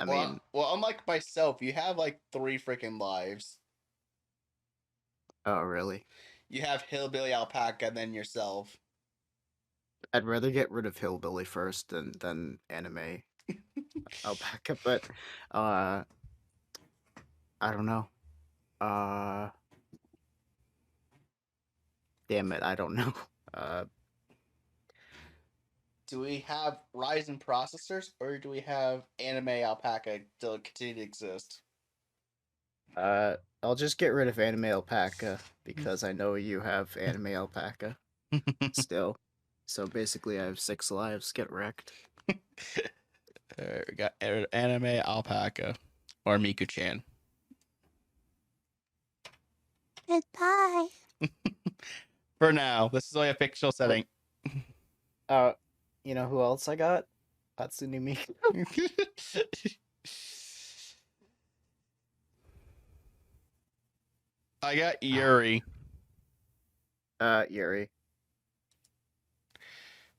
mean, well, unlike myself, you have like 3 freaking lives. oh really? You have Hillbilly Alpaca, then yourself. I'd rather get rid of Hillbilly first than anime alpaca, but I don't know. Uh, damn it, I don't know. Uh, Do we have Ryzen processors, or do we have Anime Alpaca still continue to exist? I'll just get rid of anime alpaca because I know you have anime alpaca still. So basically, I have 6 lives. Get wrecked. We got Anime Alpaca, or Miku-chan. Goodbye. For now, this is only a fictional setting. You know who else I got? Hatsune Miku. I got Yuri. Yuri.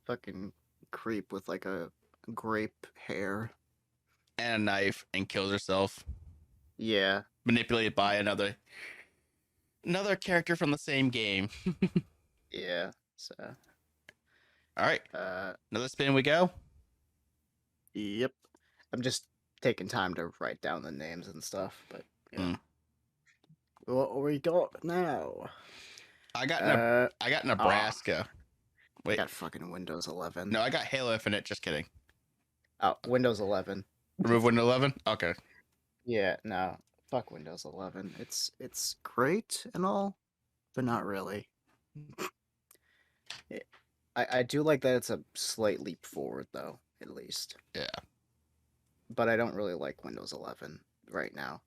Fucking creep with like a grape hair. And a knife, and kills herself. Yeah. Manipulated by another character from the same game. Yeah. So. All right. Another spin we go. Yep. I'm just taking time to write down the names and stuff, but yeah. What we got now? I got Nebraska. I got fucking Windows 11. No, I got Halo Infinite. Just kidding. Oh, Windows 11. Remove Windows 11? Okay. Yeah, no. Fuck Windows 11. It's great and all, but not really. I do like that it's a slight leap forward, though, at least. Yeah. But I don't really like Windows 11 right now.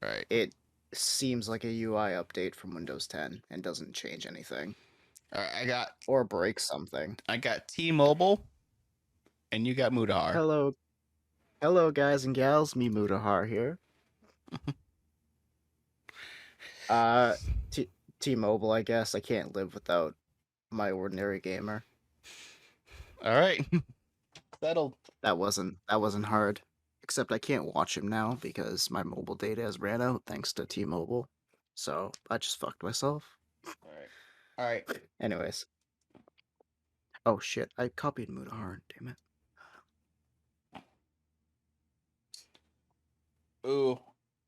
Right. It seems like a UI update from Windows 10 and doesn't change anything. All right, or break something. I got T-Mobile, and you got Mudahar. Hello, guys and gals. Me, Mudahar here. T-Mobile, I guess. I can't live without my ordinary gamer. All right. Settled. That wasn't hard. Except I can't watch him now because my mobile data has ran out thanks to T-Mobile. So I just fucked myself. All right. Anyways. Oh shit! I copied Mudahar. Damn it. Ooh,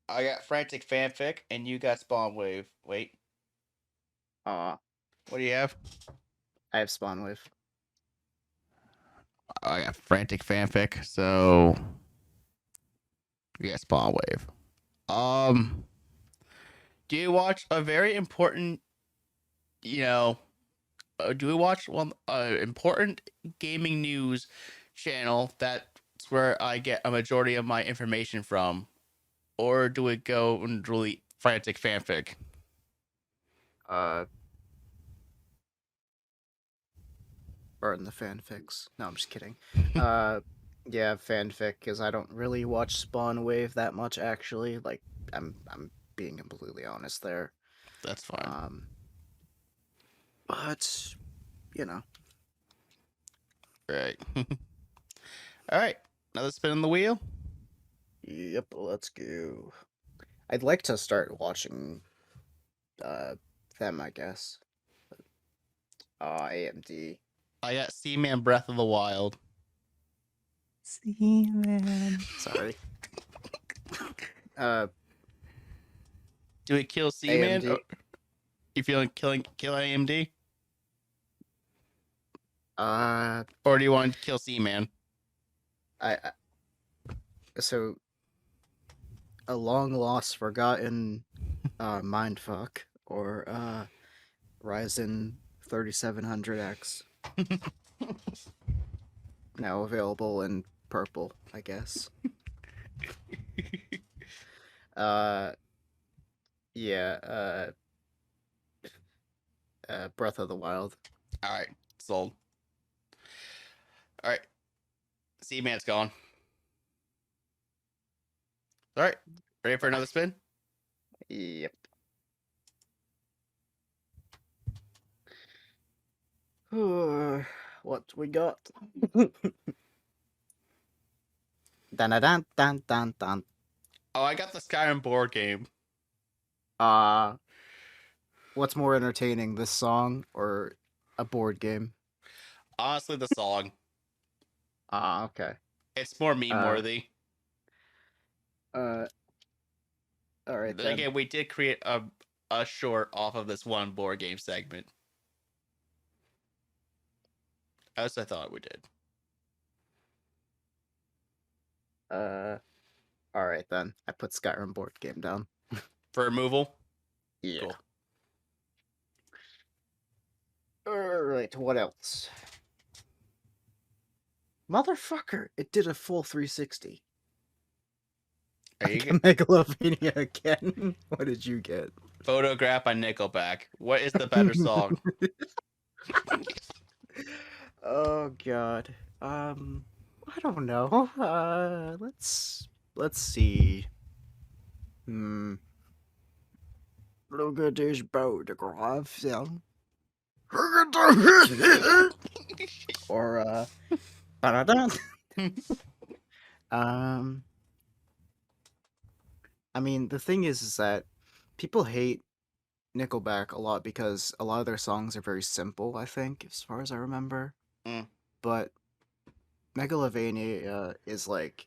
I got Frantic Fanfic, and you got Spawn Wave. Wait. What do you have? I have Spawn Wave. I got Frantic Fanfic, so you got Spawn Wave. Do you watch a very important, do we watch one important gaming news channel? That's where I get a majority of my information from, or do we go and really Frantic Fanfic? Burn the fanfics. No, I'm just kidding. Yeah, fanfic, because I don't really watch Spawn Wave that much, actually. Like, I'm being completely honest there. That's fine. But, you know. Right. All right. Another spin on the wheel. Yep, let's go. I'd like to start watching them, I guess. AMD. I got Seaman Breath of the Wild. Seaman. Sorry. Do we kill Seaman? AMD. You feeling kill AMD? Or do you want to kill Seaman? So a long lost forgotten mindfuck or Ryzen 3700X. Now available in purple, I guess. Yeah, Breath of the Wild. All right, sold. All right, Seaman's gone. All right, ready for another spin? Yep. What we got? Dun dun dun dun dun. Oh, I got the Skyrim board game. Uh, what's more entertaining, this song or a board game? Honestly, the song. Okay. It's more meme worthy. All right Then then. again, we did create a short off of this one board game segment. As I thought we did. All right then. I put Skyrim board game down. For removal? Yeah. Cool. All right. What else? Motherfucker! It did a full 360. Are you Megalovania again. What did you get? Photograph by Nickelback. What is the better song? Oh god. I don't know. Let's see. Look at this photograph. Yeah. Or ba-da-da. I mean, the thing is that people hate Nickelback a lot because a lot of their songs are very simple, I think, as far as I remember. Mm. But Megalovania is like,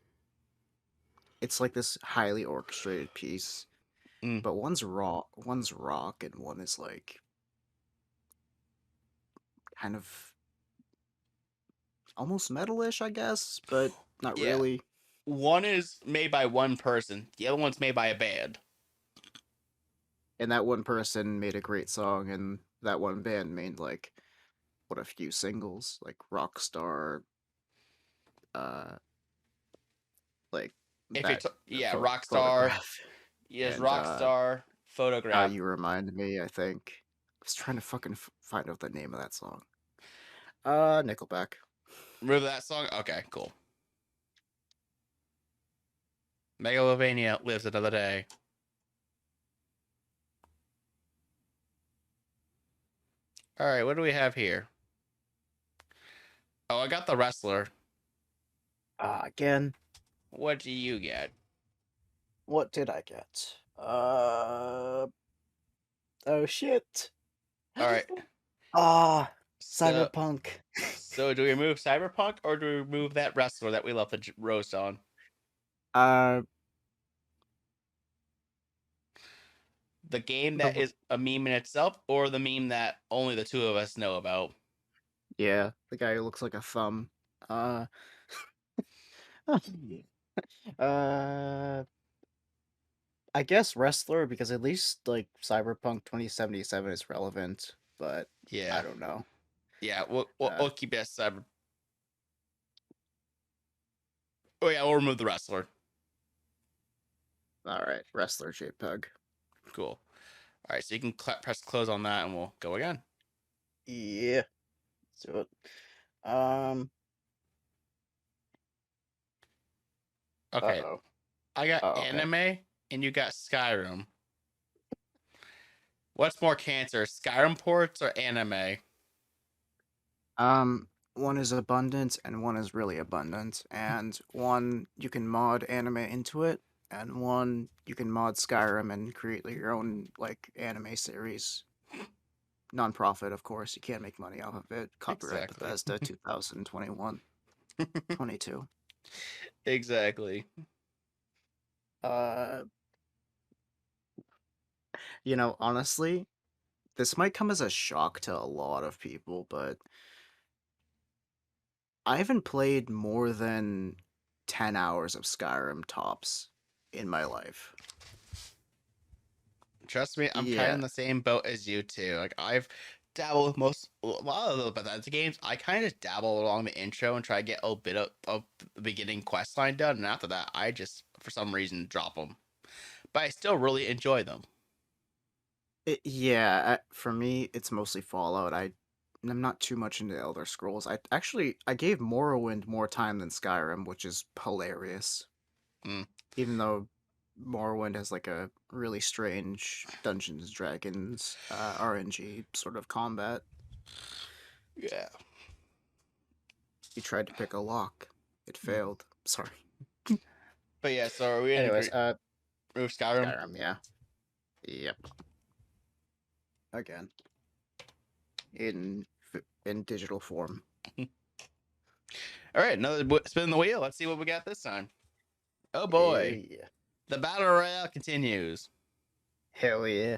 it's like this highly orchestrated piece. Mm. But one's rock, and one is like kind of almost metalish, I guess, but not Yeah. really. One is made by one person. The other one's made by a band. And that one person made a great song, and that one band made like a few singles, like Rockstar, like If that. Rockstar. Photograph. Yes, And, Rockstar. Photograph. You remind me, I think. I was trying to fucking find out the name of that song. Nickelback. Remember that song? Okay, cool. Megalovania lives another day. All right, what do we have here? Oh, I got the wrestler. Again. What do you get? What did I get? Oh shit. All right. Cyberpunk. So do we remove Cyberpunk or do we remove that wrestler that we love to roast on? The game that is a meme in itself, or the meme that only the two of us know about? Yeah, the guy who looks like a thumb. I guess wrestler, because at least like Cyberpunk 2077 is relevant, but Yeah, I don't know. Yeah, we'll keep that Cyber. Oh yeah, we'll remove the wrestler. All right, wrestler JPEG. Cool. All right, so you can press close on that, and we'll go again. Yeah. Let's do it. Okay. Uh-oh. I got anime, and you got Skyrim. What's more cancer, Skyrim ports or anime? One is abundant and one is really abundant, and one you can mod anime into it, and one you can mod Skyrim and create your own like anime series. Non-profit, of course. You can't make money off of it. Copyright Exactly. Bethesda 2021. 22. Exactly. You know, honestly, this might come as a shock to a lot of people, but I haven't played more than 10 hours of Skyrim tops in my life. Trust me, I'm kind of in the same boat as you too. Like I've dabbled with a lot of the Bethesda games. I kind of dabble along the intro and try to get a bit of the beginning quest line done, and after that, I just for some reason drop them. But I still really enjoy them. Yeah, for me, it's mostly Fallout. I'm not too much into Elder Scrolls. I gave Morrowind more time than Skyrim, which is hilarious. Mm. Even though Morrowind has like a really strange Dungeons and Dragons RNG sort of combat. Yeah. You tried to pick a lock, it failed. Sorry. But yeah, so are we in Anyways, Roof Skyrim? Skyrim, yeah. Yep. Again. In digital form. All right, another spin the wheel. Let's see what we got this time. Oh boy, Yeah. the battle royale continues. Hell yeah.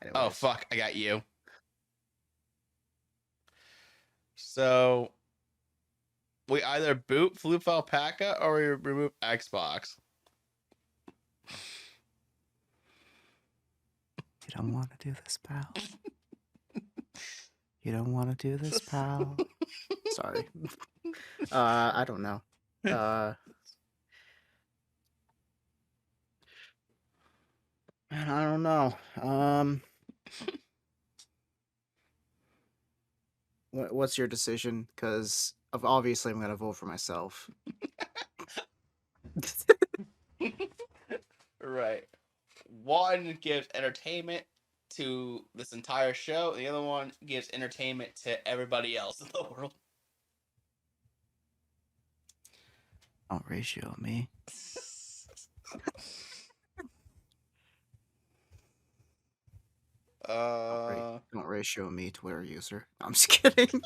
Oh Anyways. fuck, I got you. So we either boot FluufAlpaca or we remove Xbox. You don't want to do this, pal. You don't want to do this, pal. Sorry. I don't know. Man, I don't know. What's your decision? Because obviously I'm gonna vote for myself. Right. One gives entertainment to this entire show. The other one gives entertainment to everybody else in the world. Don't ratio me. Don't ratio me Twitter user. I'm just kidding.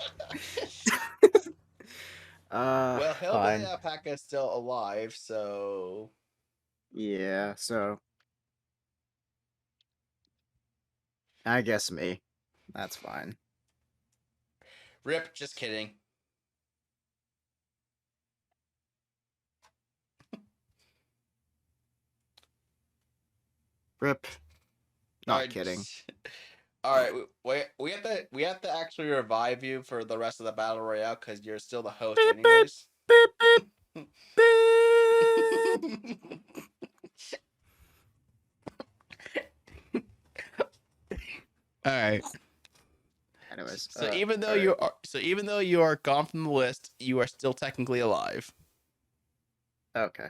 Well, Hillbilly Fine. Alpaca is still alive, so Yeah, so I guess me. That's fine. rip. Just kidding. Rip. Not Alright, kidding. All right, we have to actually revive you for the rest of the battle royale because you're still the host, Beep, beep, anyways. beep, beep, beep. All right. Anyways, So even though you are gone from the list, you are still technically alive. okay.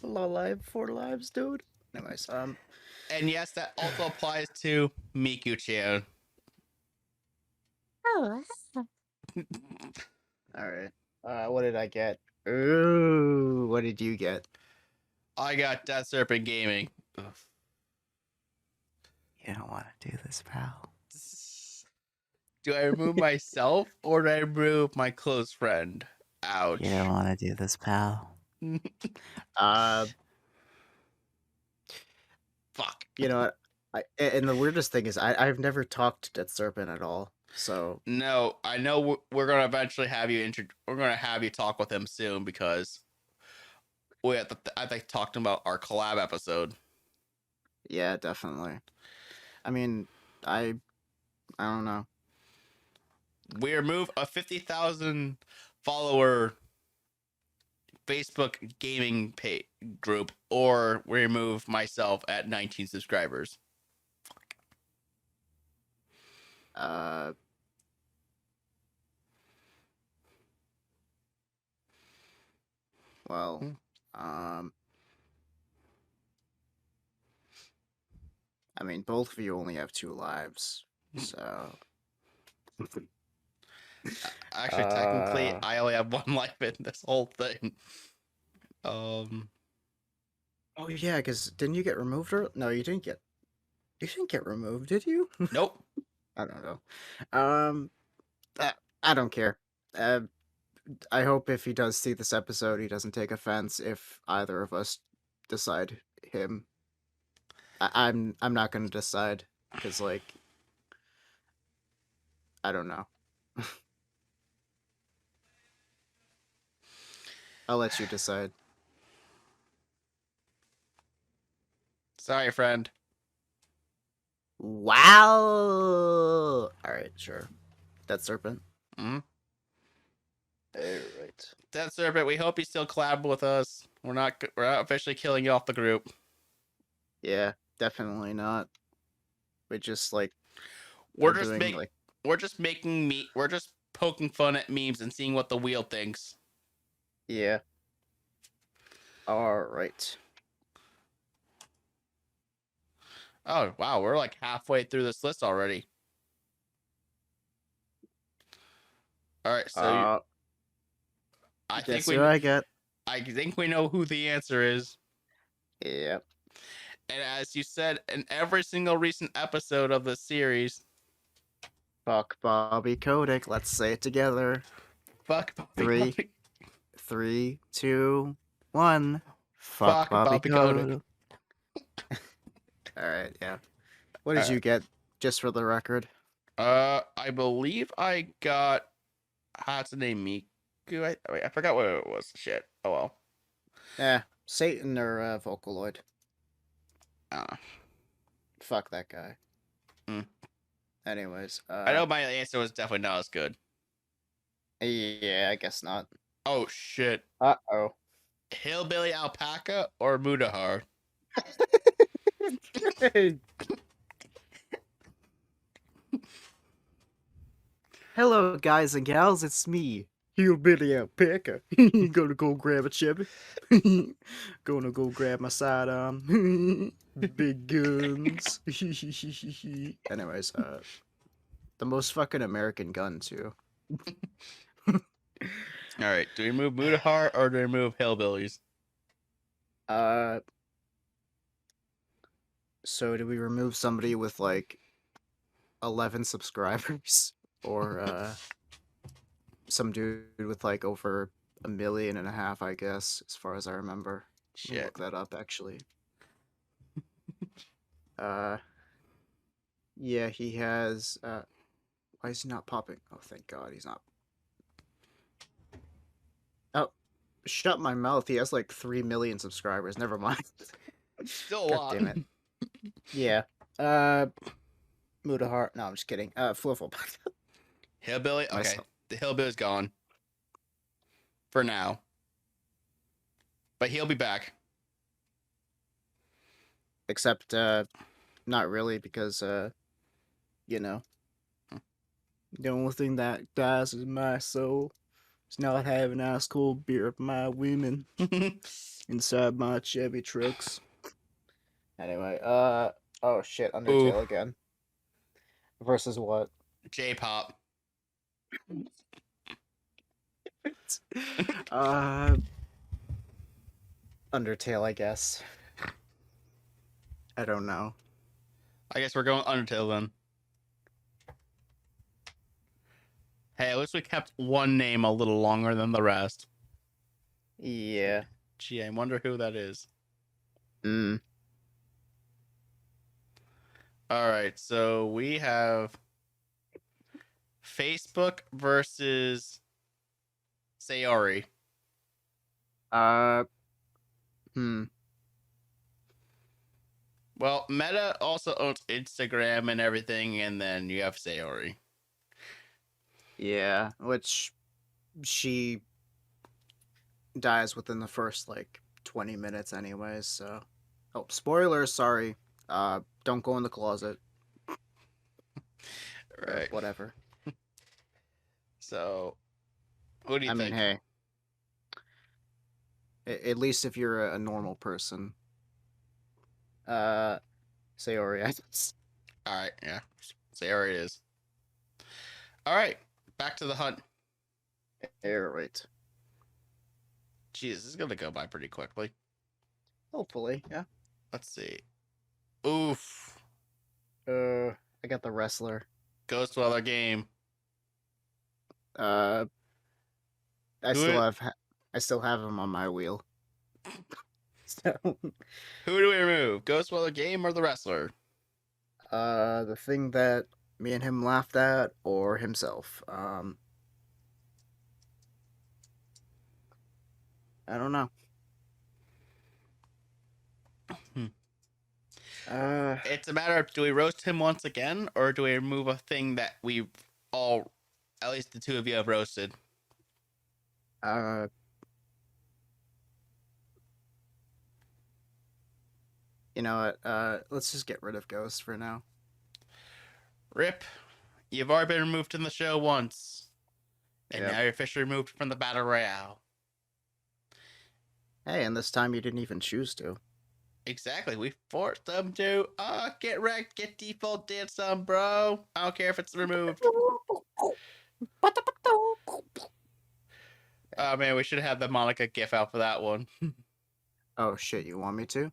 Alive, 4 lives, dude. Anyways, And yes, that also applies to Miku-chan. Oh, all right. What did I get? Ooh, what did you get? I got Death Serpent Gaming. Ugh. You don't want to do this, pal. Do I remove myself or do I remove my close friend? Ouch. You don't want to do this, pal. Fuck. You know what? And the weirdest thing is, I've never talked to Death Serpent at all. So No, I know we're gonna eventually have you we're gonna have you talk with him soon because we have to, I think talked about our collab episode. yeah, definitely. I mean, I don't know. We remove a 50,000 follower Facebook gaming group, or we remove myself at 19 subscribers. Well, I mean, both of you only have 2 lives, so. Actually, technically, I only have 1 life in this whole thing. Oh yeah, because didn't you get removed? No, you didn't get. You didn't get removed, did you? Nope. I don't know. I don't care. I hope if he does see this episode, he doesn't take offense if either of us decide him. I'm not gonna decide because like I don't know. I'll let you decide. Sorry, friend. Wow. All right, sure. Death Serpent. Mm-hmm. All right. Death Serpent, we hope you still collab with us. We're not officially killing you off the group. Yeah, definitely not. We just like We're are just doing make like we're just making me we're just poking fun at memes and seeing what the wheel thinks. yeah. All right. Oh wow, we're like halfway through this list already. All right, so I think Guess who I got? I think we know who the answer is. Yep. And as you said in every single recent episode of the series, Fuck Bobby Kotick. Let's say it together. fuck Bobby Three. Kotick. 3, 2, 1. Fuck Bobby Bobby Kotick. Kotick. All right. Yeah. What did All you right. get? Just for the record. I believe I got Hatsune Miku. I forgot what it was. Shit. Oh well. Satan or Vocaloid. Uh, Fuck that guy. Hmm. Anyways, I know my answer was definitely not as good. yeah, I guess not. Oh shit. Uh-oh. Hillbilly Alpaca or Mudahar? Hello, guys and gals, it's me, Hillbilly Alpaca. Gonna go grab a chubby. Gonna go grab my sidearm. Big guns. Anyways, the most fucking American gun, too. All right. Do we move Mudahar or do we move Hillbillies? So do we remove somebody with, like, 11 subscribers? Or, some dude with, like, over 1.5 million, I guess, as far as I remember. Let me Shit. look that up, actually. Yeah, he has, why is he not popping? Oh, thank God, he's not. Oh, shut my mouth, he has, like, 3 million subscribers, never mind. Still a God lot. damn it. Yeah, Mudahar, no, I'm just kidding. FluufAlpaca. Hillbilly? Okay. Myself. The Hillbilly's gone. For now. But he'll be back. Except, not really, because, you know, the only thing that dies is my soul. It's not having ice cold beer of my women inside my Chevy trucks. Anyway, oh shit, Undertale again. Versus what? J-pop. Undertale, I guess. I don't know. I guess we're going Undertale then. Hey, at least we kept one name a little longer than the rest. Yeah. Gee, I wonder who that is. Alright, so we have Facebook versus Sayori. Well, Meta also owns Instagram and everything, and then you have Sayori. Yeah, which she dies within the first, like, 20 minutes anyways, so... Oh, spoilers, sorry. Don't go in the closet. Right. Or whatever. So, who do you think? I mean, hey. At least if you're a normal person. Sayori, I guess. Alright, yeah. Sayori it is. Alright, back to the hunt. Right. Jeez, this is gonna go by pretty quickly. Hopefully, yeah. Let's see. Oof. I got the wrestler. Ghost Dweller game. I still have him on my wheel. So, Who do we remove? Ghost Dweller game or the wrestler? the thing that me and him laughed at, or himself. I don't know. It's a matter of, do we roast him once again, or do we remove a thing that we all, at least the two of you, have roasted? You know what? Let's just get rid of Ghost for now. Rip, you've already been removed from the show once, and Yep. now you're officially removed from the Battle Royale. Hey, and this time you didn't even choose to. Exactly, we forced them to get wrecked, get default dance on, bro. I don't care if it's removed. Oh man, we should have the Monica gif out for that one. Oh shit, you want me to?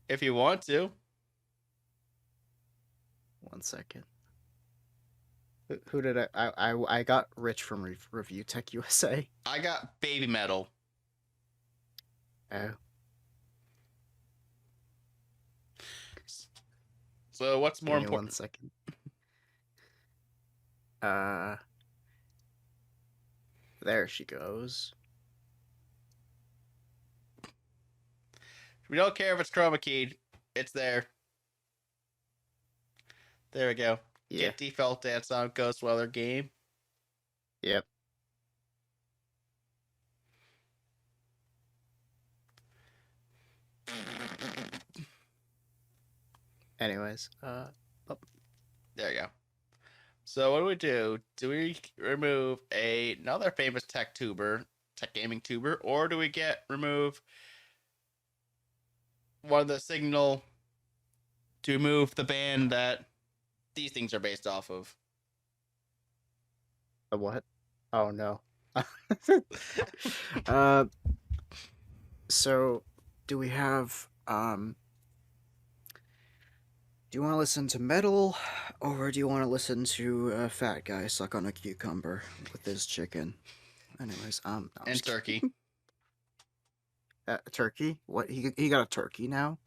If you want to. 1 second. Who did I got Rich from Review Tech USA. I got Baby Metal. Oh. So what's more Give me important? 1 second. There she goes. We don't care if it's chroma keyed. It's there. There we go. Yeah. Get default dance on Ghost Weather game. Yep. Anyways, There you go. So what do we do? Do we remove another famous tech gaming tuber, or do we remove one of the Signal to remove the band that these things are based off of? the what? Oh no. So do we have do you want to listen to metal, or do you want to listen to a fat guy suck on a cucumber with his chicken? Anyways, no, I'm And just kidding. turkey. Turkey? What? He got a turkey now?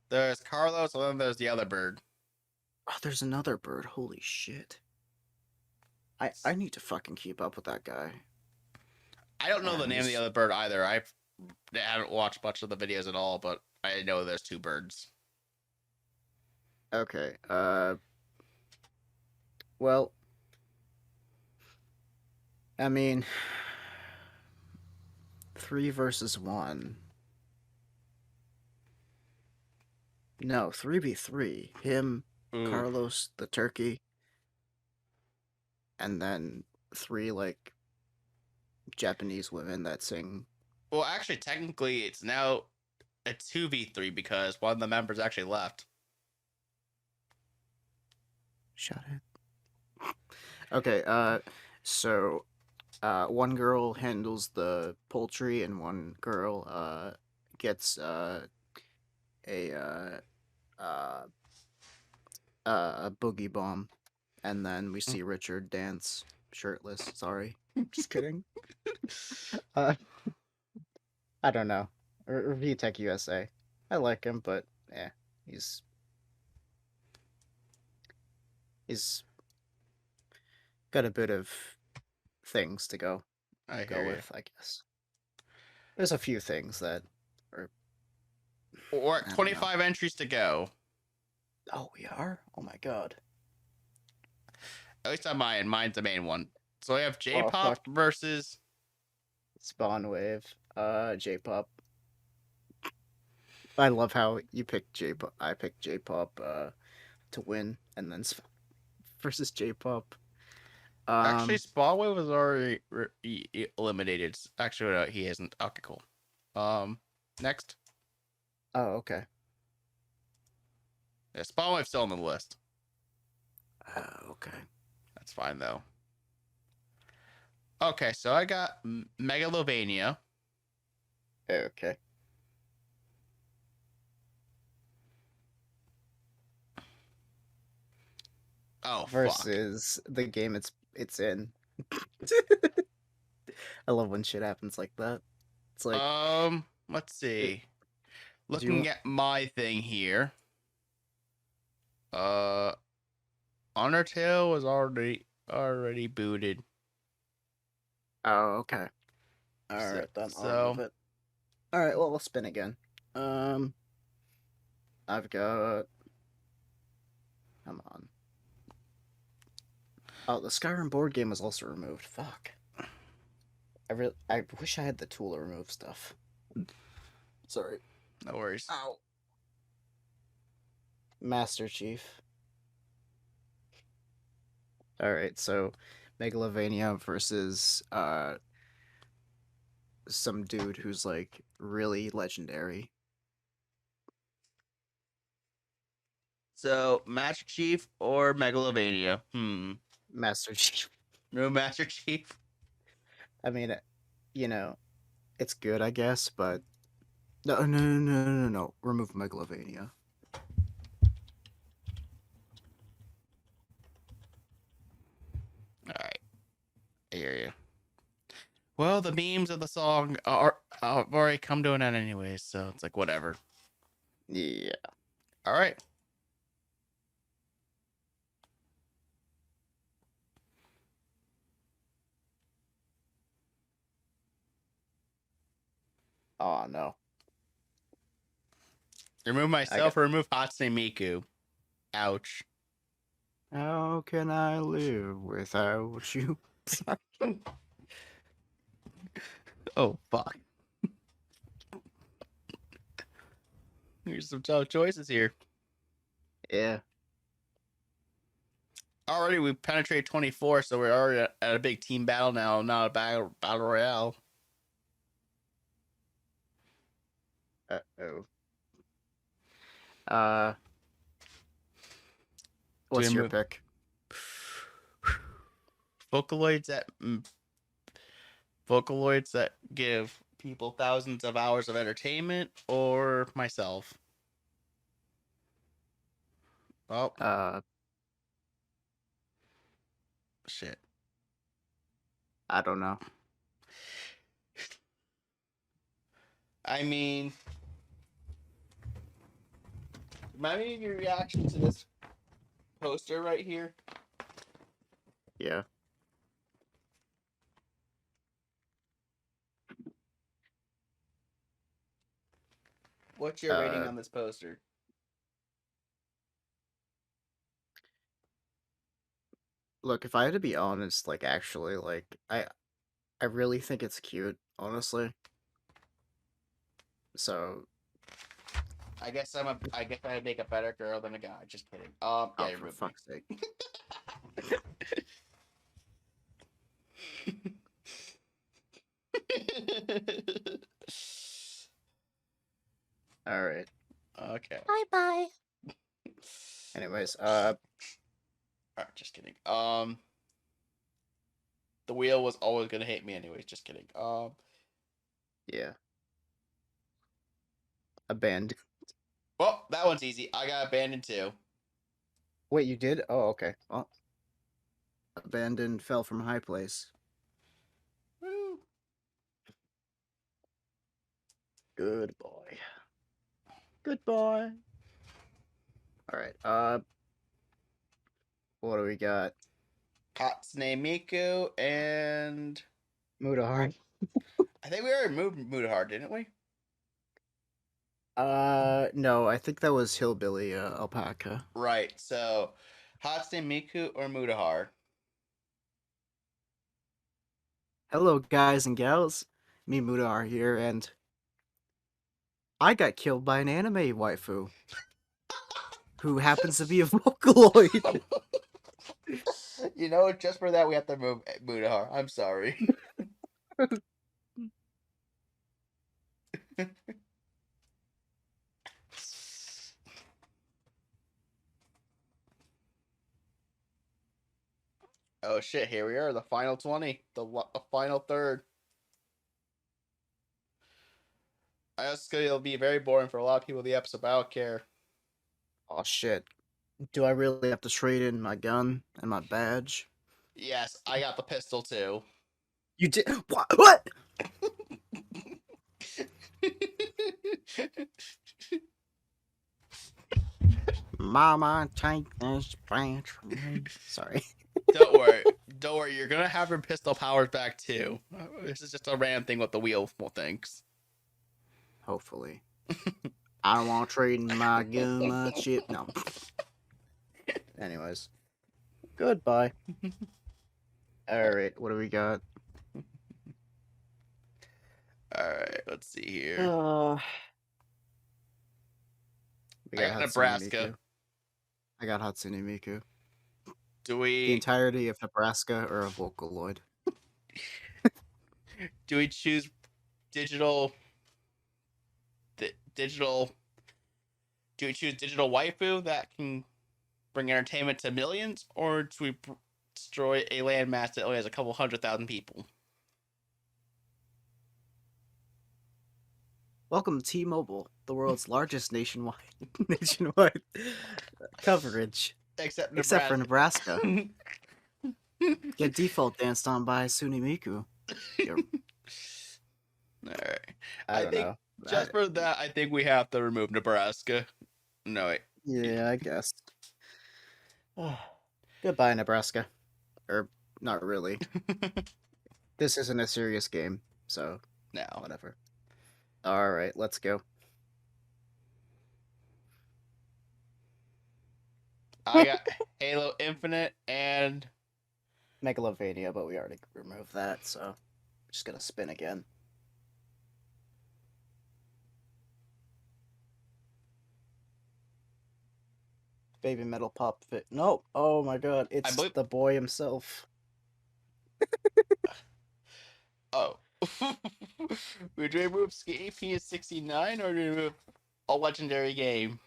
There's Carlos, and then there's the other bird. Oh, there's another bird. Holy shit. I need to fucking keep up with that guy. I don't know Yeah, the name of the he's- other bird either. I haven't watched much of the videos at all, but I know there's two birds. Okay. Well, I mean, 3 versus 1. No, 3v3. Him, Ooh. Carlos, the turkey, and then 3 like Japanese women that sing. Well, actually, technically, it's now a 2v3 because one of the members actually left. Shut it. Okay. So, one girl handles the poultry, and one girl gets a boogie bomb, and then we see Richard dance shirtless. Sorry, just kidding. I don't know. Review Tech USA. I like him, but yeah, he's got a bit of things to go I hear you. with, I guess. There's a few things that are. We're I at don't 25 entries to go. Oh, we are. Oh my god. At least on mine. Mine's the main one. So we have Oh, J-pop fuck. versus. Spawn Wave. J-pop. I love how you picked J-pop. I picked J-pop to win, and then versus J-pop. Actually, Spawway was already eliminated. Actually, no, he isn't. Okay, cool. Next. Oh, okay. Yeah, Spawway's still on the list. Okay. That's fine though. Okay, so I got Megalovania. Okay. Oh, fuck. Versus the game it's in. I love when shit happens like that. It's like Let's see. you Looking at my thing here. Undertale was already booted. Oh, okay. Alright, then I'll move it. Alright, well, we'll spin again. I've got... Come on. Oh, the Skyrim board game was also removed. Fuck. I wish I had the tool to remove stuff. Sorry. No worries. Ow. Master Chief. All right, so Megalovania versus some dude who's like really legendary. So, Master Chief or Megalovania? Master Chief. No Master Chief. I mean, you know, it's good, I guess, but no. Remove Megalovania. All right, I hear you. Well, the memes of the song are have already come to an end anyways, so it's like whatever. Yeah. All right. Oh no. Remove myself or remove Hatsune Miku. Ouch. How can I live without you? Oh fuck. Here's some tough choices here. Yeah. Already we penetrated 24, so we're already at a big team battle now, not a battle royale. Uh-oh. What's your pick? Vocaloids that give people thousands of hours of entertainment, or myself? Oh, shit. I don't know. I mean, remind me of your reaction to this poster right here. Yeah. What's your rating on this poster? Look, if I had to be honest, like actually, like I really think it's cute, honestly. So I guess I'd make a better girl than a guy. Just kidding. Yeah, oh, you're for rude. fuck's sake. All right. Okay. Bye-bye. Anyways, Alright, just kidding. The wheel was always gonna hate me anyways. Just kidding. yeah. Abandoned. Well, that one's easy. I got abandoned too. Wait, you did? Oh, okay. Well, abandoned fell from high place. Woo. Good boy. Good boy. All right. What do we got? Hatsune Miku and Mudahar. I think we already moved Mudahar, didn't we? No, I think that was Hillbilly Alpaca. Right. So, Hatsune Miku or Mudahar? Hello, guys and gals. Me, Mudahar here, and I got killed by an anime waifu who happens to be a Vocaloid. You know, just for that we have to move Mudahar. I'm sorry. Oh shit! Here we are, the final 20, the final third. I guess it'll be very boring for a lot of people. The episode, but I don't care. Oh shit. Do I really have to trade in my gun and my badge? Yes, I got the pistol too. You did what? Mama, take this badge from me. Sorry. Don't worry. Don't worry. You're gonna have your pistol powers back too. This is just a random thing what the wheel thinks. Hopefully. I don't want to trade my gun, my chip. No. Anyways. Goodbye. Alright, what do we got? Alright, let's see here. We got Nebraska. Miku. I got Hatsune Miku. Do The we entirety of Nebraska or a Vocaloid? choose digital digital do we choose digital waifu that can bring entertainment to millions, or do we destroy a landmass that only has a couple 100,000 people? Welcome to T-Mobile, the world's largest nationwide coverage, Except except Nebraska. for Nebraska. Get default danced on by Sunimiku. Alright. I don't think know. just for that, I think we have to remove Nebraska. No, wait. Yeah, I guess. Goodbye, Nebraska. Or not really. This isn't a serious game, so No. whatever. All right, let's go. I got Halo Infinite and Megalovania, but we already removed that, so I'm just gonna spin again. Baby Metal Pop Fit. No! Oh my god, it's the boy himself. Oh. Would we remove Escape 69 or do we remove a legendary game?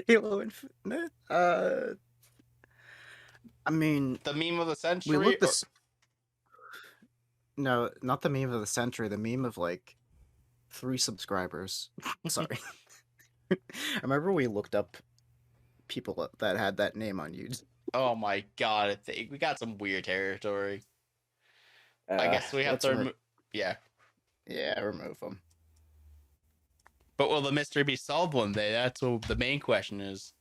Halo Infinite? I mean... The meme of the century? We looked this... No, not the meme of the century, the meme of, like, 3 subscribers. Sorry. I remember we looked up people that had that name on YouTube. Oh my god, I think we got some weird territory. I guess we have to remove... Yeah. Yeah, remove them. But will the mystery be solved one day? That's what the main question is.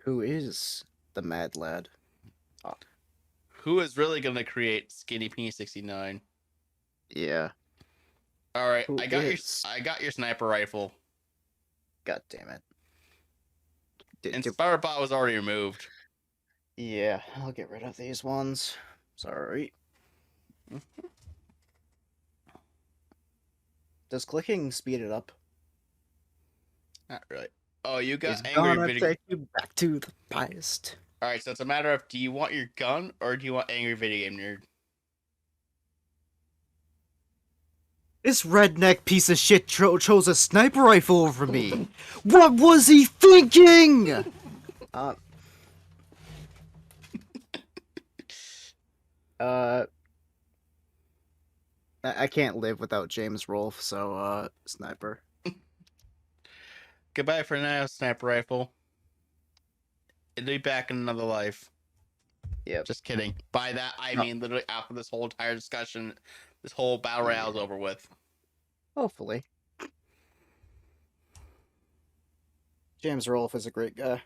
Who is the mad lad? Oh. Who is really going to create Skinny P69? Yeah. All right, I got your sniper rifle. God damn it. Inspire Bot was already removed. Yeah, I'll get rid of these ones. Sorry. Does clicking speed it up? Not really. Oh, you got it's angry gonna video. Take you back to the past. All right, so it's a matter of do you want your gun or do you want angry video game nerd? This redneck piece of shit chose a sniper rifle over me. What was he thinking? I can't live without James Rolfe, so sniper. Goodbye for now, sniper rifle. It'll be back in another life. Yep. Just kidding. By that I mean literally after this whole entire discussion, this whole battle royale is over with. Hopefully. James Rolfe is a great guy.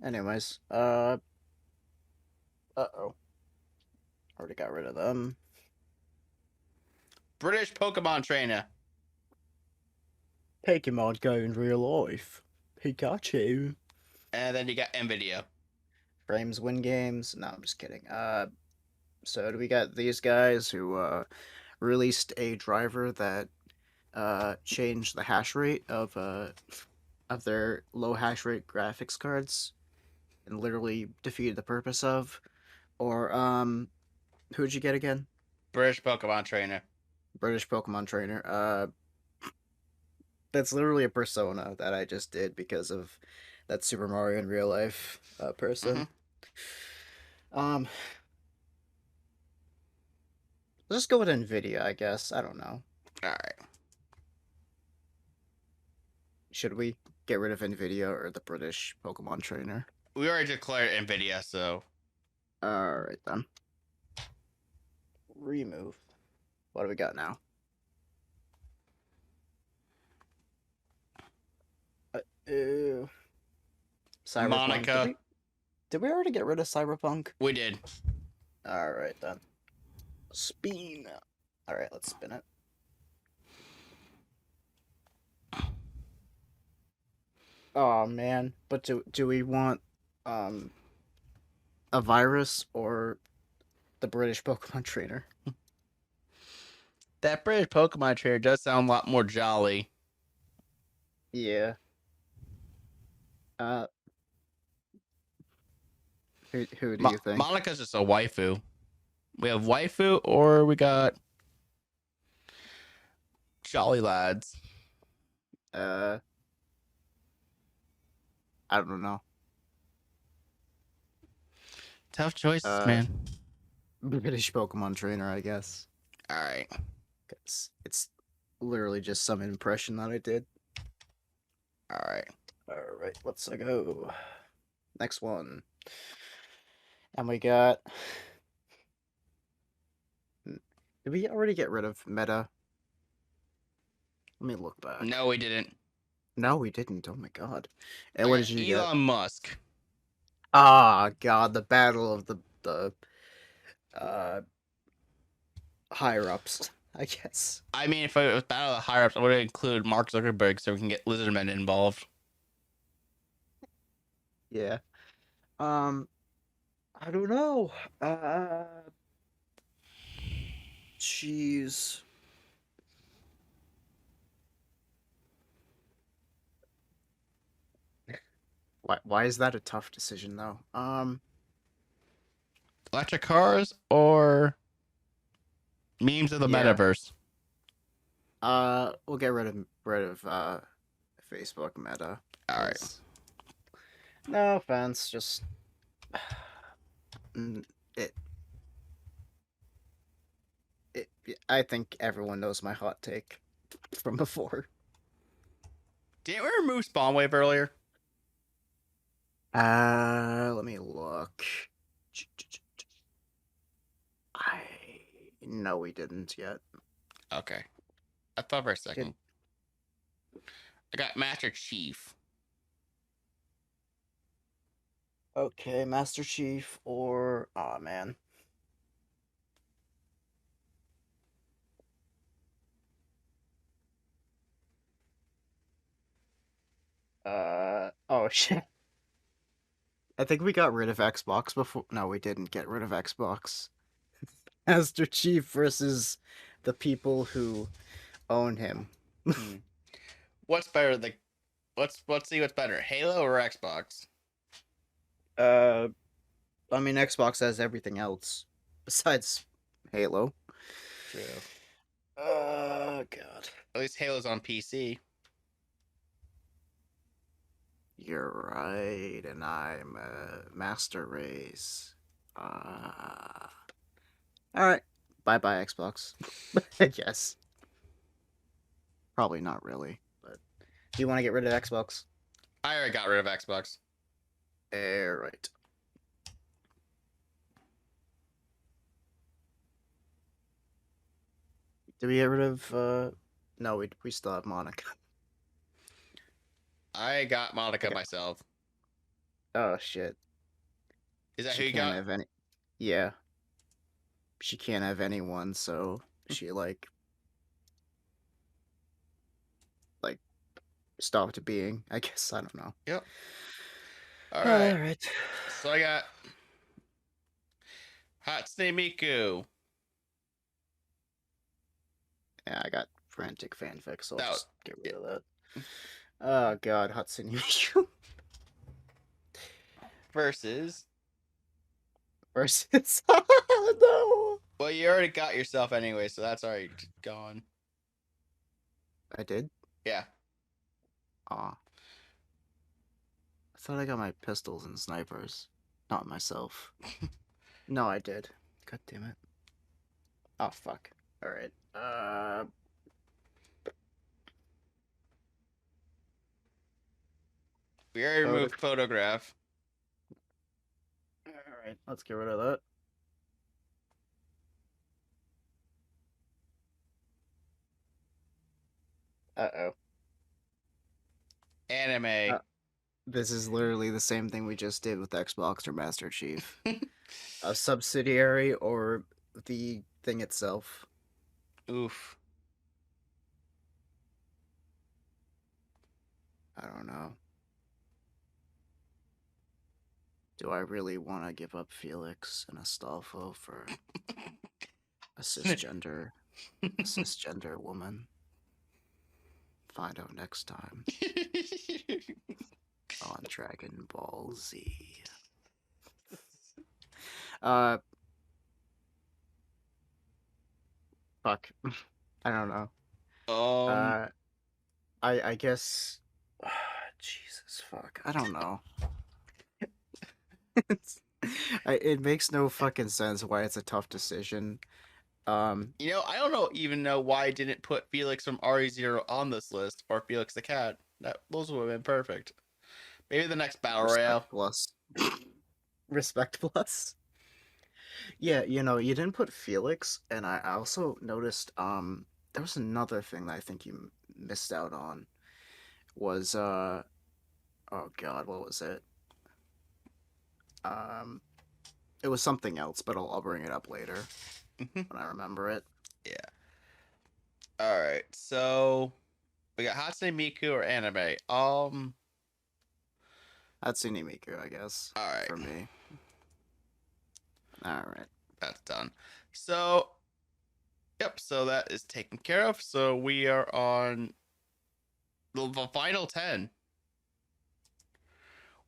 Anyways, uh-oh. Already got rid of them. British Pokemon trainer. Pokemon go in real life. Pikachu. And then you got Nvidia. Frames win games. No, I'm just kidding. So we got these guys who released a driver that changed the hash rate of their low hash rate graphics cards and literally defeated the purpose of. Or who'd you get again? British Pokemon trainer. British Pokemon trainer. That's literally a persona that I just did because of that Super Mario in real life person. Mm-hmm. Let's just go with Nvidia, I guess. I don't know. Alright. Should we get rid of Nvidia or the British Pokemon trainer? We already declared Nvidia, so... Alright then. Remove. What do we got now? Ew. Cyberpunk. Monica. Did we already get rid of Cyberpunk? We did. Alright then. Spin. Alright, let's spin it. Oh man, but do we want a virus or the British Pokemon trainer? That British Pokemon trainer does sound a lot more jolly. Yeah. Who do you think? Monica's just a waifu. We have waifu, or we got Jolly Lads. I don't know. Tough choices, man. British Pokemon trainer, I guess. All right. It's literally just some impression that I did. All right. All right, let's go. Next one. And we got. Did we already get rid of Meta? Let me look back. No, we didn't. No, we didn't. Oh my god. And what did you get? Elon Musk. Ah, god, the battle of the higher ups, I guess. I mean, if it was Battle of the Higher Ups, I would include Mark Zuckerberg so we can get Lizardmen involved. Yeah. I don't know. Jeez. Why is that a tough decision though? Electric cars or memes of the Yeah. metaverse? We'll get rid of Facebook Meta. All right. 'cause- No offense, just I think everyone knows my hot take from before. Didn't we remove Spawn Wave earlier? Let me look. No, we didn't yet. Okay. I thought for a second. I got Master Chief. Okay, Master Chief or man. Oh shit. I think we got rid of Xbox before. No, we didn't get rid of Xbox. Master Chief versus the people who own him. What's better? Let's see what's better, Halo or Xbox? I mean Xbox has everything else besides Halo. True. God. At least Halo's on PC. You're right, and I'm a master race. Alright. Bye-bye, Xbox. I guess. Probably not really, but do you want to get rid of Xbox? I already got rid of Xbox. Right. Did we get rid of no, we still have Monica. I got Monica Okay. myself. Oh shit. Is that She who you can't got? have any. Yeah. She can't have anyone, so she like stopped being, I guess. I don't know. Yep. All right. Alright. So I got Hatsune Miku. Yeah, I got frantic fanfic, so I'll That just get rid of that. Oh god, Hatsune Miku Versus. versus no. Well, you already got yourself anyway, so that's already gone. I did? Yeah. Aw. I thought I got my pistols and snipers. Not myself. No, I did. God damn it. Oh fuck. Alright. We already removed photograph. Alright, let's get rid of that. Uh-oh. Anime. This is literally the same thing we just did with Xbox or Master Chief. A subsidiary or the thing itself. Oof. I don't know. Do I really want to give up Felix and Astolfo for a cisgender woman? Find out next time on Dragon Ball Z. Uh, fuck. I don't know. Um, Uh, I guess. Jesus fuck. I don't know. It's, it makes no fucking sense why it's a tough decision. I don't even know why I didn't put Felix from RE0 on this list or Felix the cat. Those would have been perfect. Maybe the next battle royale. Respect plus. Respect plus. Yeah, you didn't put Felix, and I also noticed there was another thing that I think you missed out on. Was oh god, what was it? Um, it was something else, but I'll bring it up later when I remember it. Yeah. All right. So we got Hatsune Miku or anime. Hatsune Miku, I guess. All right. For me. All right. That's done. So, yep. So that is taken care of. So we are on the final 10.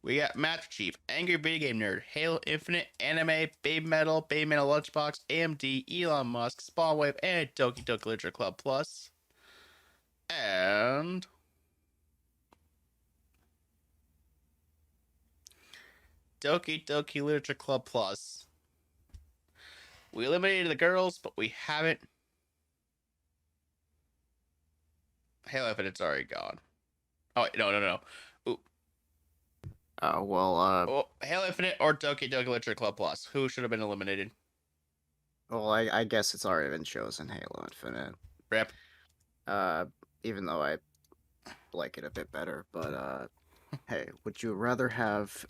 We got Master Chief, Angry Video Game Nerd, Halo Infinite, Anime, Baby Metal Lunchbox, AMD, Elon Musk, Spawnwave, and Doki Doki Literature Club Plus. And Doki Doki Literature Club Plus. We eliminated the girls, but we haven't. Halo Infinite's already gone. Oh, wait, no. Ooh. Well, Halo Infinite or Doki Doki Literature Club Plus. Who should have been eliminated? well, I guess it's already been chosen, Halo Infinite. Rip. Even though I like it a bit better, but hey, would you rather have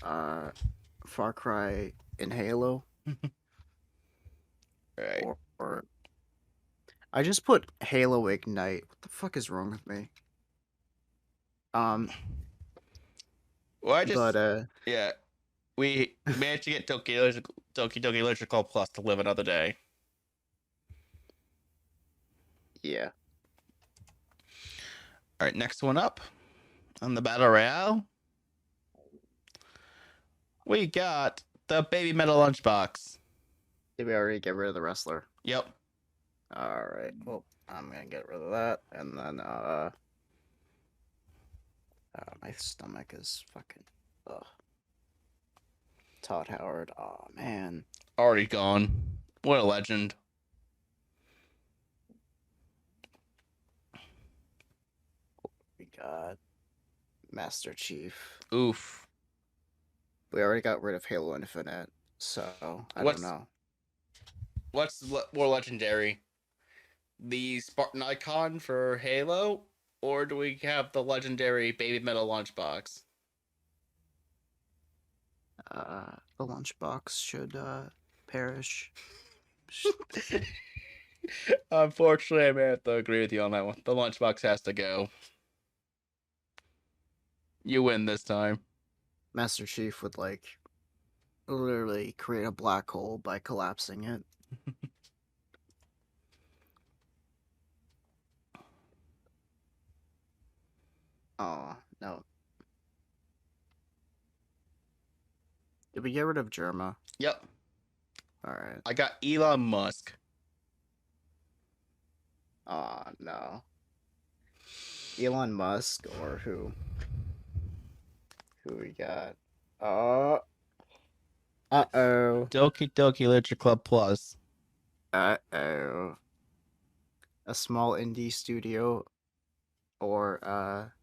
Far Cry in Halo? Right. Or I just put Halo Ignite. What the fuck is wrong with me? Yeah. We managed to get Doki Doki Literature Club Plus to live another day. Yeah. All right, next one up on the Battle Royale. We got the Baby Metal Lunchbox. Did we already get rid of the wrestler? Yep. Alright, well, I'm gonna get rid of that, and then, my stomach is fucking, ugh. Todd Howard, oh man. Already gone. What a legend. We got Master Chief. Oof. We already got rid of Halo Infinite, so I don't know. What's more legendary? The Spartan icon for Halo, or do we have the legendary Baby Metal Lunchbox? The lunchbox should perish. Unfortunately, I may have to agree with you on that one. The lunchbox has to go. You win this time. Master Chief would literally create a black hole by collapsing it. Oh, no. Did we get rid of Germa? Yep. Alright. I got Elon Musk. Oh, no. Elon Musk or who? Who we got? Uh-oh. Doki Doki Literature Club Plus. Uh-oh. A small indie studio or,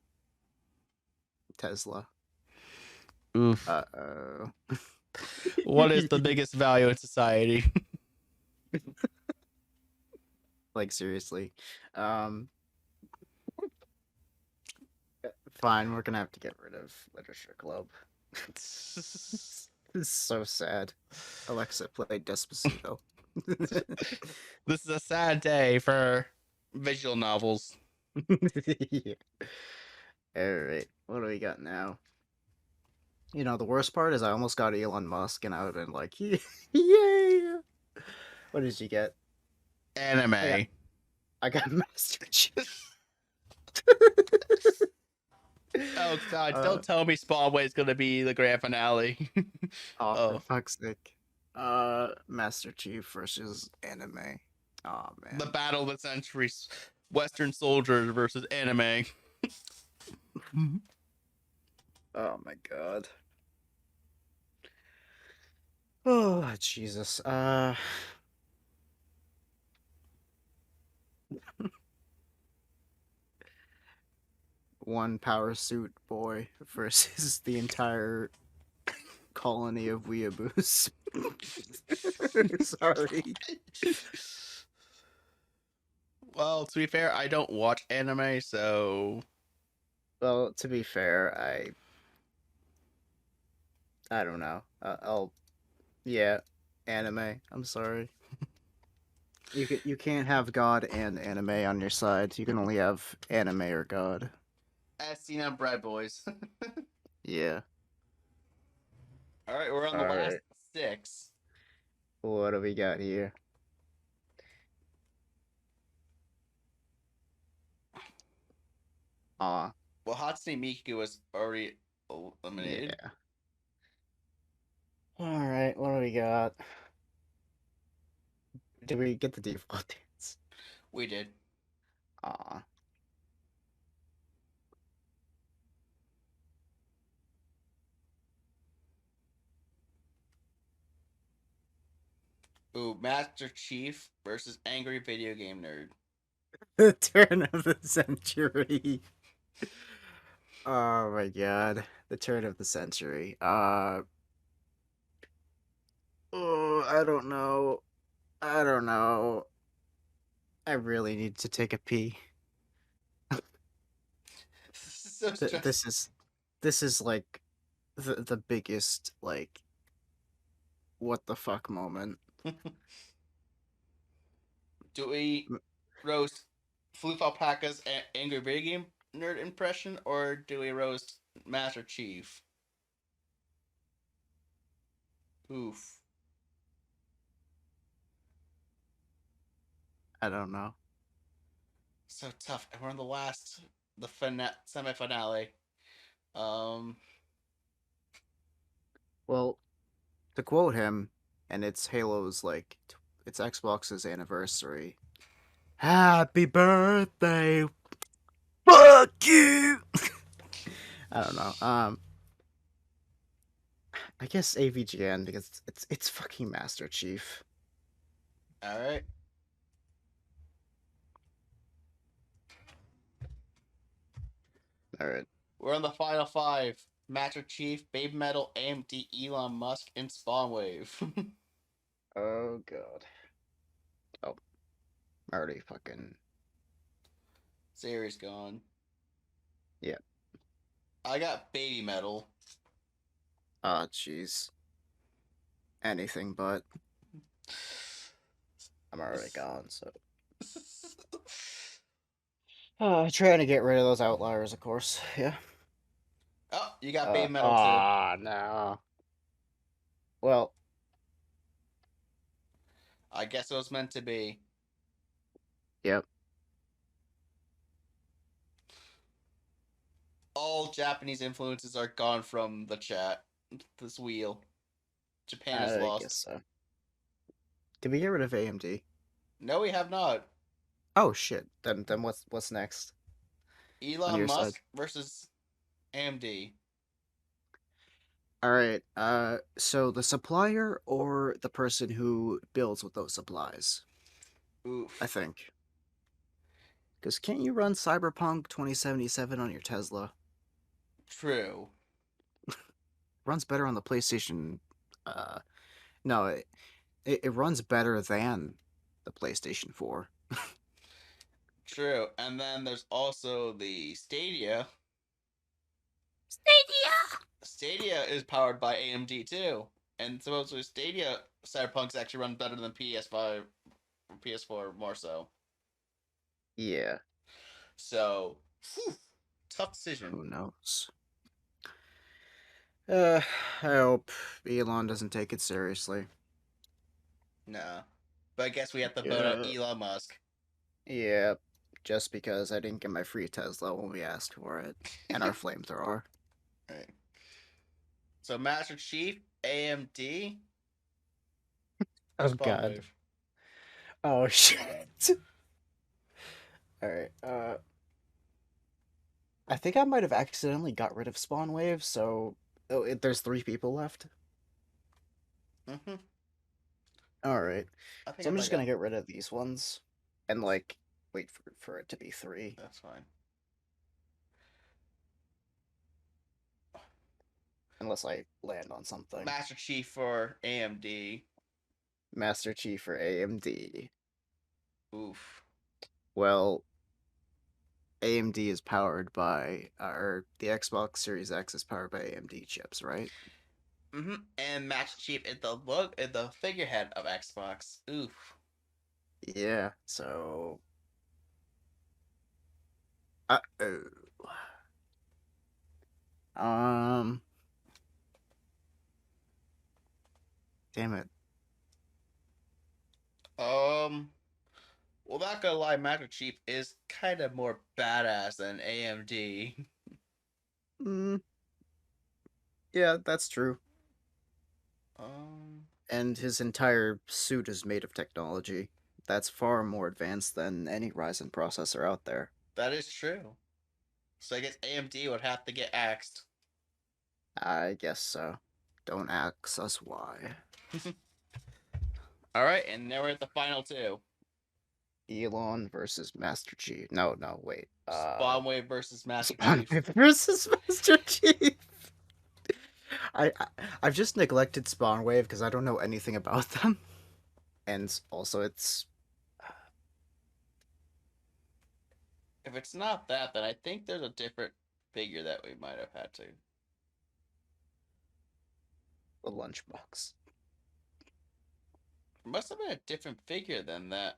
Tesla. Oof. Uh-oh. What is the biggest value in society? Seriously. Fine, we're gonna have to get rid of Literature Club. This is so sad. Alexa played Despacito. This is a sad day for visual novels. Yeah. Alright, what do we got now? The worst part is I almost got Elon Musk and I would have been like, yeah. What did you get? Anime. I got Master Chief. Oh god, don't tell me Spawnway is gonna be the grand finale. For fuck's sake. Master Chief versus anime. Oh man. The battle of the centuries, Western soldiers versus anime. Oh my god. Oh Jesus. One power suit boy versus the entire colony of weeaboos. Sorry. Well, to be fair, I don't watch anime, so Well, to be fair, I don't know. Yeah, anime. I'm sorry. You can't have God and anime on your side. You can only have anime or God. as seen on Bread Boys. Yeah. All right, we're on the All last right. 6. What do we got here? Aw, Well, Hatsune Miku was already eliminated. yeah. All right, what do we got? Did we get the default dance? We did. Aw. Ooh, Master Chief versus Angry Video Game Nerd. The turn of the century. Oh my god. The turn of the century. Oh, I don't know. I don't know. I really need to take a pee. So stressful. This is like the biggest like what the fuck moment. Do we roast FluufAlpaca's Angry Video Game Nerd impression, or do we roast Master Chief? Oof. I don't know. So tough. And we're on the last, the semi-finale. Well, to quote him, and it's Halo's like it's Xbox's anniversary. Happy birthday. Fuck you. I don't know. I guess AVGN because it's fucking Master Chief. All right. All right. We're on the final 5. Master Chief, Baby Metal, AMD, Elon Musk, and Spawnwave. Oh god. Oh, already fucking. Series gone. Yeah. I got Baby Metal. Oh jeez. Anything but. I'm already gone, so. Trying to get rid of those outliers, of course. Yeah. Oh, you got Baby Metal too. Ah, no. Well, I guess it was meant to be. yep. All Japanese influences are gone from the chat. This wheel. Japan is I lost. guess so. Did we get rid of AMD? No, we have not. Oh shit. Then what's next? On Elon your Musk side. versus AMD. All right. So the supplier or the person who builds with those supplies? Oof. I think. Because can't you run Cyberpunk 2077 on your Tesla? True. Runs better on the PlayStation. No, it runs better than the PlayStation 4. True. And then there's also the Stadia. Stadia is powered by AMD too. And supposedly Stadia Cyberpunks actually run better than PS5 or PS4 more so. Yeah. So, tough decision. Who knows? I hope Elon doesn't take it seriously. Nah. But I guess we have to vote out Elon Musk. Yeah, just because I didn't get my free Tesla when we asked for it. And our flamethrower. Right. So Master Chief, AMD. Oh Spawn God. Wave. Oh shit. All right. I think I might have accidentally got rid of Spawn Wave, so there's 3 people left. Mm-hmm. All right. I think So I'm I just got. gonna get rid of these ones, and like wait for it to be 3, That's fine. unless I land on something. Master Chief for AMD. Master Chief for AMD. Oof. Well, AMD is powered by, or the Xbox Series X is powered by AMD chips, right? Mm-hmm. And Master Chief is the figurehead of Xbox. Oof. Yeah. So. Oh. Um. Damn it. Well, not gonna lie, Master Chief is kind of more badass than AMD. Mm, yeah, that's true. Um, And his entire suit is made of technology that's far more advanced than any Ryzen processor out there. that is true. So I guess AMD would have to get axed. I guess so. Don't ask us why. All right, and now we're at the final 2. Elon versus Master Chief. No, wait. Spawn Wave versus Master Spawn Chief. versus Master Chief. I've just neglected Spawn Wave because I don't know anything about them, and also it's If it's not that, then I think there's a different figure that we might have had to. a lunchbox. It must have been a different figure than that.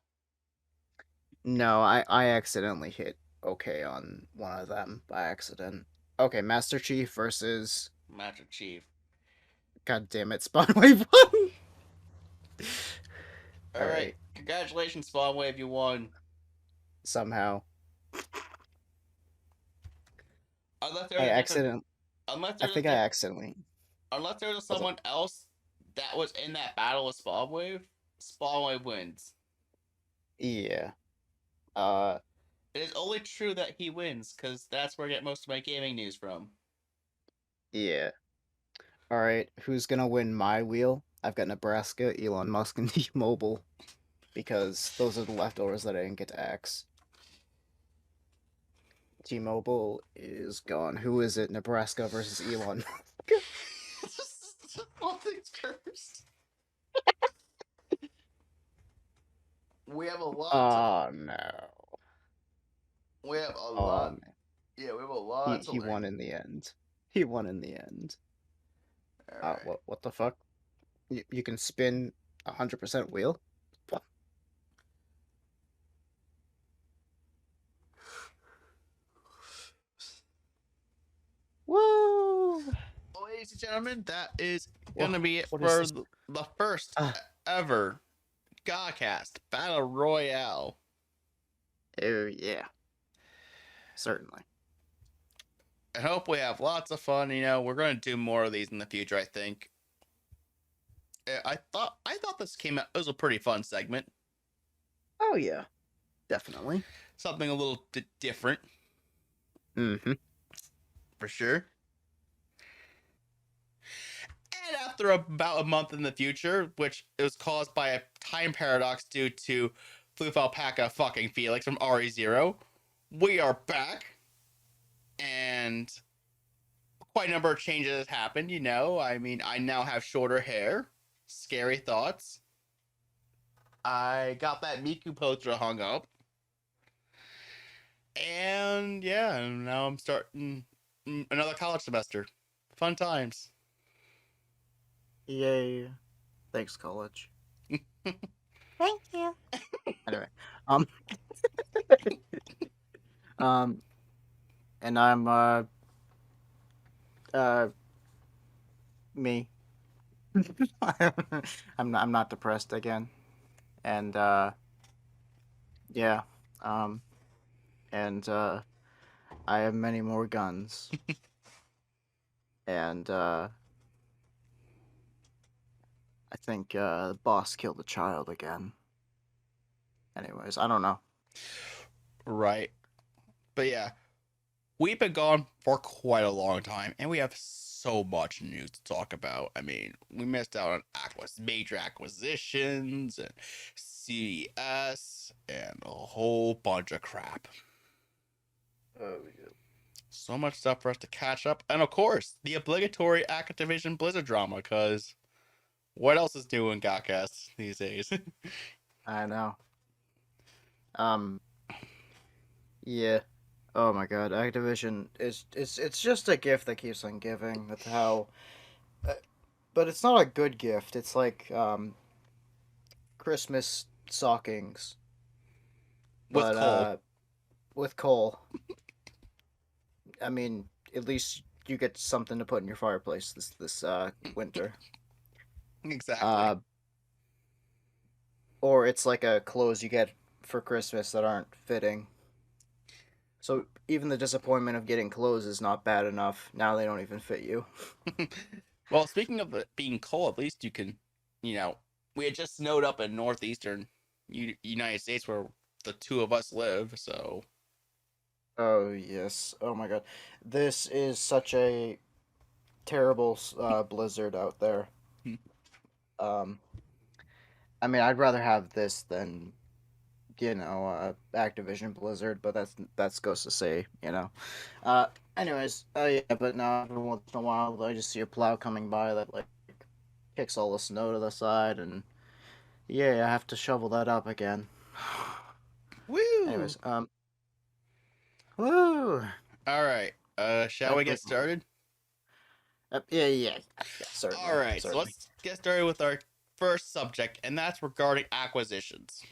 No, I accidentally hit OK on one of them by accident. Okay, Master Chief versus Master Chief. God damn it, Spawn Wave 1. All right, congratulations, Spawn Wave, you won. Somehow. Unless there I was a different, accident unless I there was a think I different, accidentally unless there was was someone else that was in that battle with Spawn Wave wins. yeah. It is only true that he wins because that's where I get most of my gaming news from. Yeah. Alright, who's gonna win my wheel? I've got Nebraska, Elon Musk, and T-Mobile. Because those are the leftovers that I didn't get to axe. T-Mobile is gone. Who is it? Nebraska versus Elon. All things cursed. We have a lot. Oh no. We have a Oh lot. man. Yeah, we have a lot to He learn. won in the end. He won in the end. All right. What the fuck? You can spin 100% wheel? Woo! Ladies and gentlemen, that is gonna be it What for is this? the first ever GAHCast Battle Royale. Oh yeah. Certainly. I hope we have lots of fun. You know, we're going to do more of these in the future, I think. I thought this came out. It was a pretty fun segment. Oh yeah. Definitely. Something a little bit different. Mm-hmm. For sure. And after about a month in the future, which it was caused by a time paradox due to FluufAlpaca fucking Felix from RE0, we are back. And quite a number of changes have happened, you know. I mean, I now have shorter hair. Scary thoughts. I got that Miku poster hung up. And yeah, now I'm starting another college semester. Fun times. Yay. Thanks, college. Thank you. Anyway. And I'm me. I'm not depressed again. And yeah. And I have many more guns. And I think the boss killed a child again. Anyways, I don't know. Right. But yeah, we've been gone for quite a long time, and we have so much news to talk about. I mean, we missed out on major acquisitions and CES and a whole bunch of crap. Oh, yeah. So much stuff for us to catch up, and of course, the obligatory Activision Blizzard drama. Because what else is new in GAHCast these days? I know. Yeah. Oh my God, Activision is it's just a gift that keeps on giving. With how, but it's not a good gift. It's like Christmas stockings, With but Cole, with coal. I mean, at least you get something to put in your fireplace this winter. exactly. Uh, or it's like a clothes you get for Christmas that aren't fitting. So even the disappointment of getting clothes is not bad enough. Now they don't even fit you. Well, speaking of it being cold, at least you can, you know, we had just snowed up in northeastern United States where the two of us live, so Oh yes. Oh my God. This is such a terrible blizzard out there. Um, I mean, I'd rather have this than Activision Blizzard, but that's goes to say, you know. Uh, anyways, yeah, but now every once in a while I just see a plow coming by that like kicks all the snow to the side, and yeah, I have to shovel that up again. woo! Anyways, woo. All right, shall Back we get with started? yeah, certainly, All right, so certainly. let's get started with our first subject, and that's regarding acquisitions.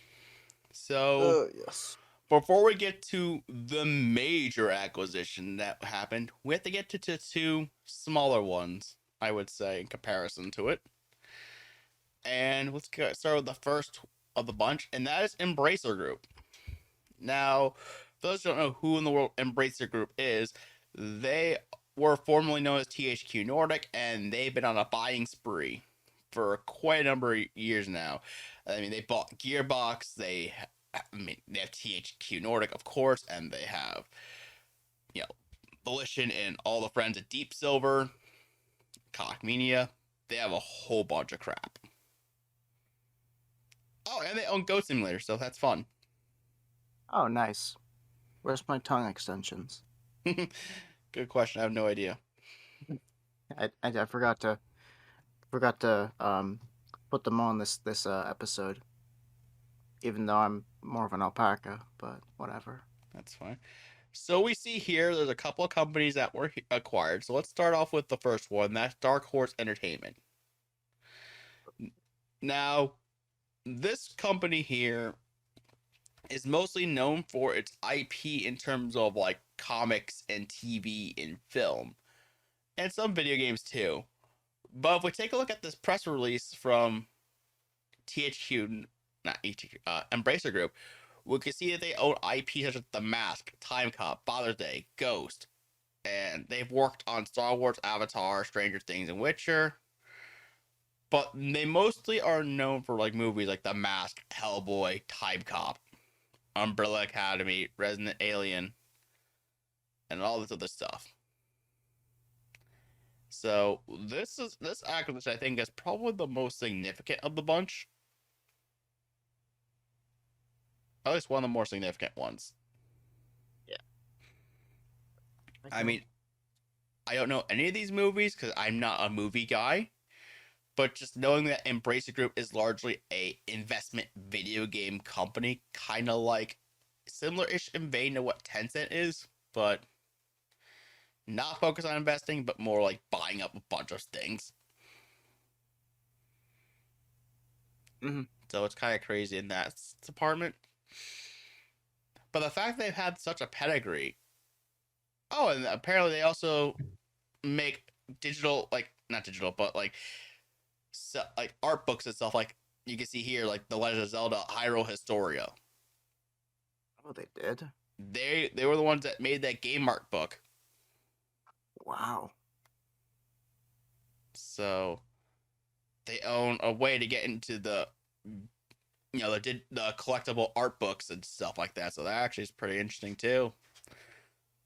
So, Oh yes. before we get to the major acquisition that happened, we have to get to two smaller ones, I would say, in comparison to it. And let's start with the first of the bunch, and that is Embracer Group. Now, for those who don't know who in the world Embracer Group is, they were formerly known as THQ Nordic, and they've been on a buying spree for quite a number of years now. I mean, they bought Gearbox, they have THQ Nordic, of course, and they have, you know, Volition and all the friends at Deep Silver, Koch Media. They have a whole bunch of crap. Oh, and they own Goat Simulator, so that's fun. Oh nice. Where's my tongue extensions? Good question. I have no idea. I forgot to put them on this episode. Even though I'm more of an alpaca, but whatever. That's fine. So we see here there's a couple of companies that were acquired. So let's start off with the first one. That's Dark Horse Entertainment. Now, this company here is mostly known for its IP in terms of like comics and TV and film, and some video games too. But if we take a look at this press release from THQ, not ETQ, Embracer Group, we can see that they own IP such as The Mask, Time Cop, Father's Day, Ghost, and they've worked on Star Wars, Avatar, Stranger Things, and Witcher. But they mostly are known for like movies like The Mask, Hellboy, Time Cop, Umbrella Academy, Resident Alien, and all this other stuff. So this acquisition I think is probably the most significant of the bunch. At least one of the more significant ones. Yeah. I mean, I don't know any of these movies because I'm not a movie guy. But just knowing that Embracer Group is largely a investment video game company, kind of like similar-ish in vein to what Tencent is, but not focused on investing, but more like buying up a bunch of things. Mm-hmm. So it's kind of crazy in that department. But the fact they've had such a pedigree. Oh, and apparently they also make digital, like not digital, but like art books and stuff. Like you can see here, like the Legend of Zelda Hyrule Historia. Oh, they did. They were the ones that made that game art book. Wow. So they own a way to get into the the collectible art books and stuff like that. So that actually is pretty interesting too.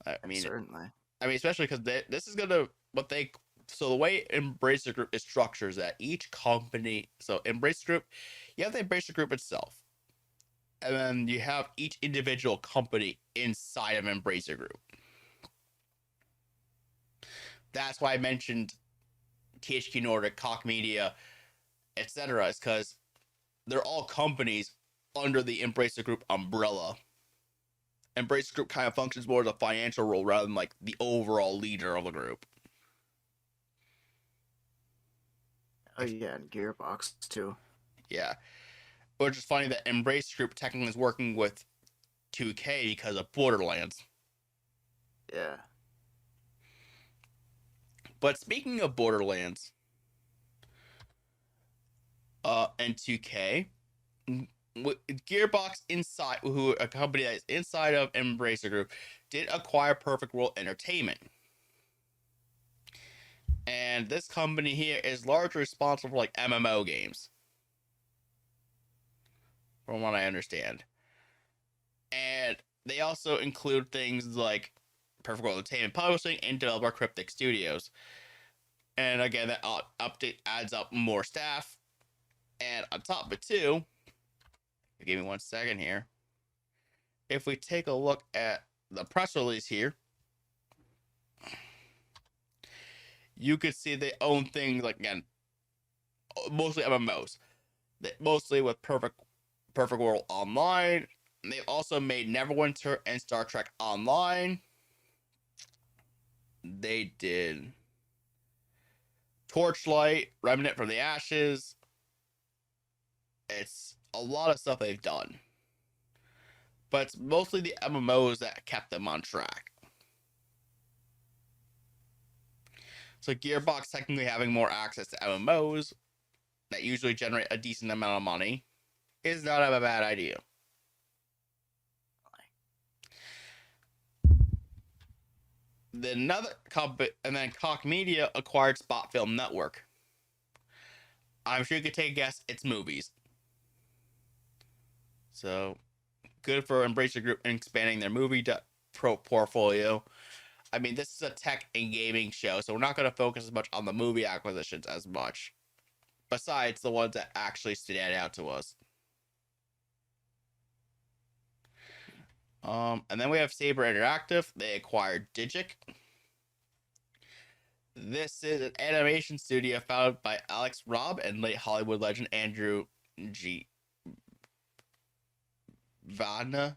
I mean, Certainly. especially because this is gonna what they so the way Embracer Group is structured is that each company. So Embracer Group, you have the Embracer Group itself, and then you have each individual company inside of Embracer Group. That's why I mentioned THQ Nordic, Koch Media, etc. Is because they're all companies under the Embracer Group umbrella. Embracer Group kind of functions more as a financial role rather than like the overall leader of the group. Oh yeah, and Gearbox too. Yeah. Which is funny that Embracer Group technically is working with 2K because of Borderlands. Yeah. But speaking of Borderlands, and 2K, Gearbox inside, who a company that is inside of Embracer Group, did acquire Perfect World Entertainment. And this company here is largely responsible for like MMO games, from what I understand. And they also include things like Perfect World Entertainment Publishing and developer Cryptic Studios. And again, that update adds up more staff. And on top of it too, give me 1 second here. If we take a look at the press release here, you could see they own things like, again, mostly MMOs. Mostly with Perfect World Online. They also made Neverwinter and Star Trek Online. They did Torchlight, Remnant from the Ashes. It's a lot of stuff they've done. But it's mostly the MMOs that kept them on track. So Gearbox technically having more access to MMOs that usually generate a decent amount of money is not a bad idea. Then another company, and then Koch Media acquired Spot Film Network. I'm sure you could take a guess. It's movies. So good for Embracer Group expanding their movie portfolio. I mean, this is a tech and gaming show, so we're not going to focus as much on the movie acquisitions as much. Besides the ones that actually stand out to us. And then we have Saber Interactive. They acquired Digic. This is an animation studio founded by Alex Robb and late Hollywood legend Andrew G. Vanna.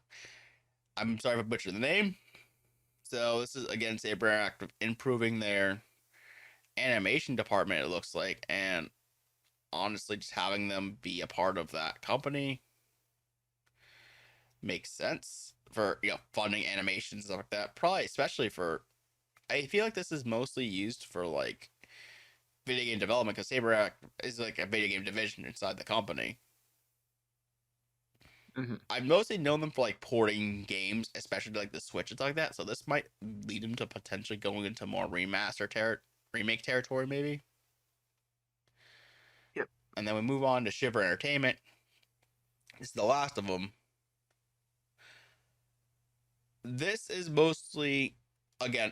I'm sorry if I butchered the name. So this is again Saber Interactive improving their animation department, it looks like, and honestly just having them be a part of that company makes sense for funding animations and stuff like that. Probably especially for, I feel like this is mostly used for like video game development because Saber Interactive is like a video game division inside the company. Mm-hmm. I've mostly known them for like porting games, especially like the Switch and stuff like that. So this might lead them to potentially going into more remake territory, maybe. Yep. And then we move on to Shiver Entertainment. This is the last of them. This is mostly, again,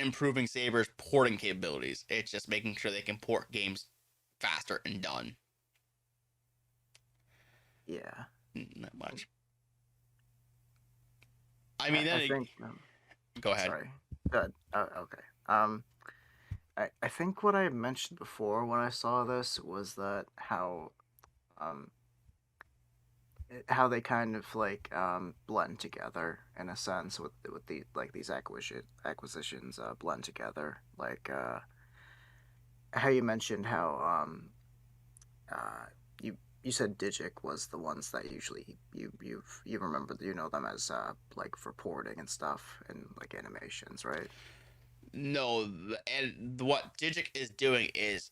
improving Saber's porting capabilities. It's just making sure they can port games faster and done. Yeah. Not much. I mean, I think. Go ahead. Sorry. Good. Okay. I think what I mentioned before when I saw this was that how they kind of like blend together in a sense with the like these acquisitions blend together, like how you mentioned how you said Digic was the ones that usually you remember, you know them as like for porting and stuff and like animations, right? No, and what Digic is doing is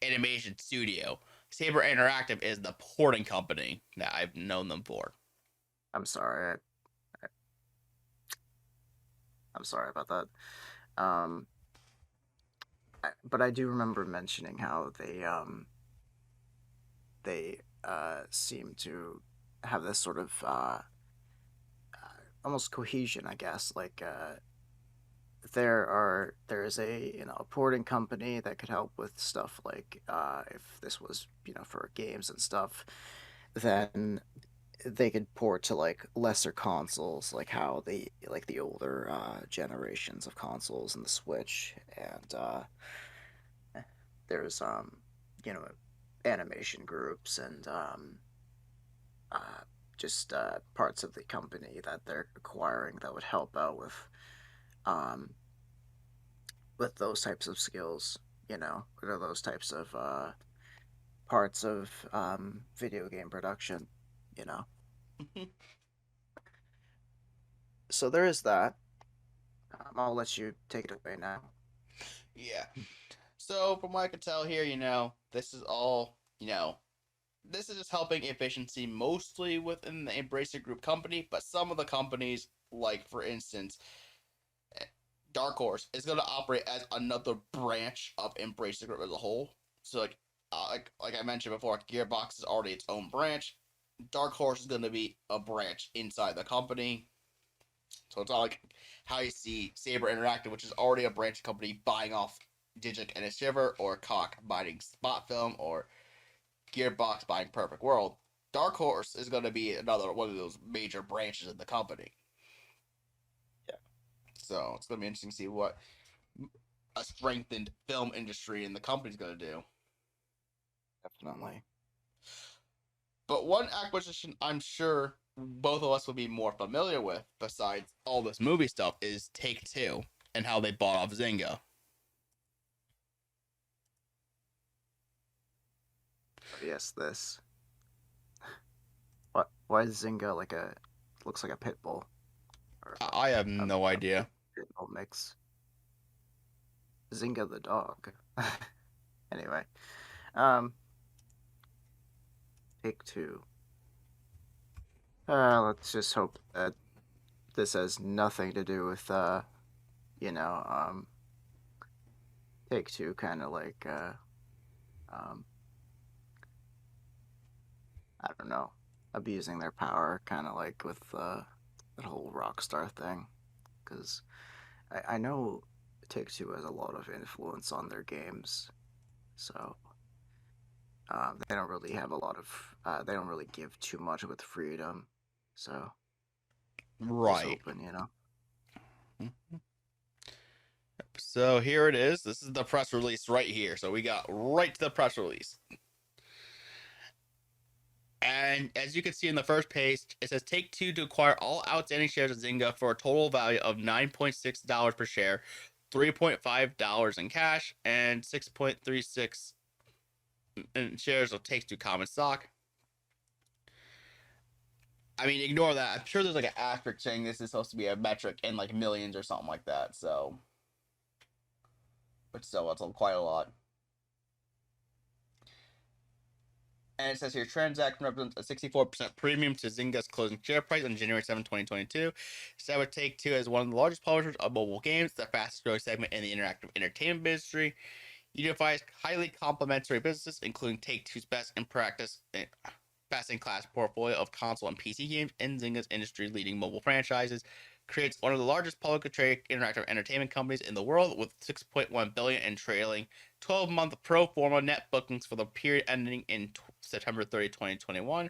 animation studio. Saber Interactive is the porting company that I've known them for. I'm sorry. I'm sorry about that. But I do remember mentioning how they they seem to have this sort of almost cohesion, I guess. Like there is a a porting company that could help with stuff like if this was for games and stuff, then they could port to like lesser consoles, like how the older generations of consoles and the Switch, and there's you know animation groups and uh, just parts of the company that they're acquiring that would help out um, with those types of skills, or those types of parts of video game production, you know. So there is that. I'll let you take it away now. Yeah. So from what I can tell here, this is all, this is just helping efficiency mostly within the Embracer Group company, but some of the companies, like for instance, Dark Horse is going to operate as another branch of Embracer Group as a whole. So like I mentioned before, Gearbox is already its own branch. Dark Horse is going to be a branch inside the company. So it's not like how you see Saber Interactive, which is already a branch company, buying off Digic and Shiver, or Koch buying Spot Film, or Gearbox buying Perfect World. Dark Horse is going to be another one of those major branches in the company. Yeah. So it's going to be interesting to see what a strengthened film industry in the company is going to do. Definitely. But one acquisition I'm sure both of us will be more familiar with, besides all this movie stuff, is Take-Two and how they bought off Zynga. Yes, this. What? Why is Zynga looks like a pit bull? Or I have no idea. Pit bull mix. Zynga the dog. Anyway, Take-Two. Let's just hope that this has nothing to do with Take-Two kind of like I don't know, abusing their power, kind of like with that whole Rockstar thing, because I know Take-Two has a lot of influence on their games, so they don't really have a lot of they don't really give too much with freedom, so Right. just open. So here it is. This is the press release right here. So we got right to the press release. And as you can see in the first page, it says Take-Two to acquire all outstanding shares of Zynga for a total value of $9.6 per share, $3.5 in cash, and 6.36 in shares of Take-Two common stock. I mean, ignore that. I'm sure there's like an asterisk saying this is supposed to be a metric in like millions or something like that. So, but still, that's quite a lot. And it says here, transaction represents a 64% premium to Zynga's closing share price on January 7, 2022. So would Take-Two as one of the largest publishers of mobile games, the fastest growing segment in the interactive entertainment industry, unifies highly complementary businesses, including Take-Two's best-in-class portfolio of console and PC games and Zynga's industry-leading mobile franchises, creates one of the largest publicly traded interactive entertainment companies in the world, with $6.1 billion in trailing 12-month pro forma net bookings for the period ending in September 30, 2021.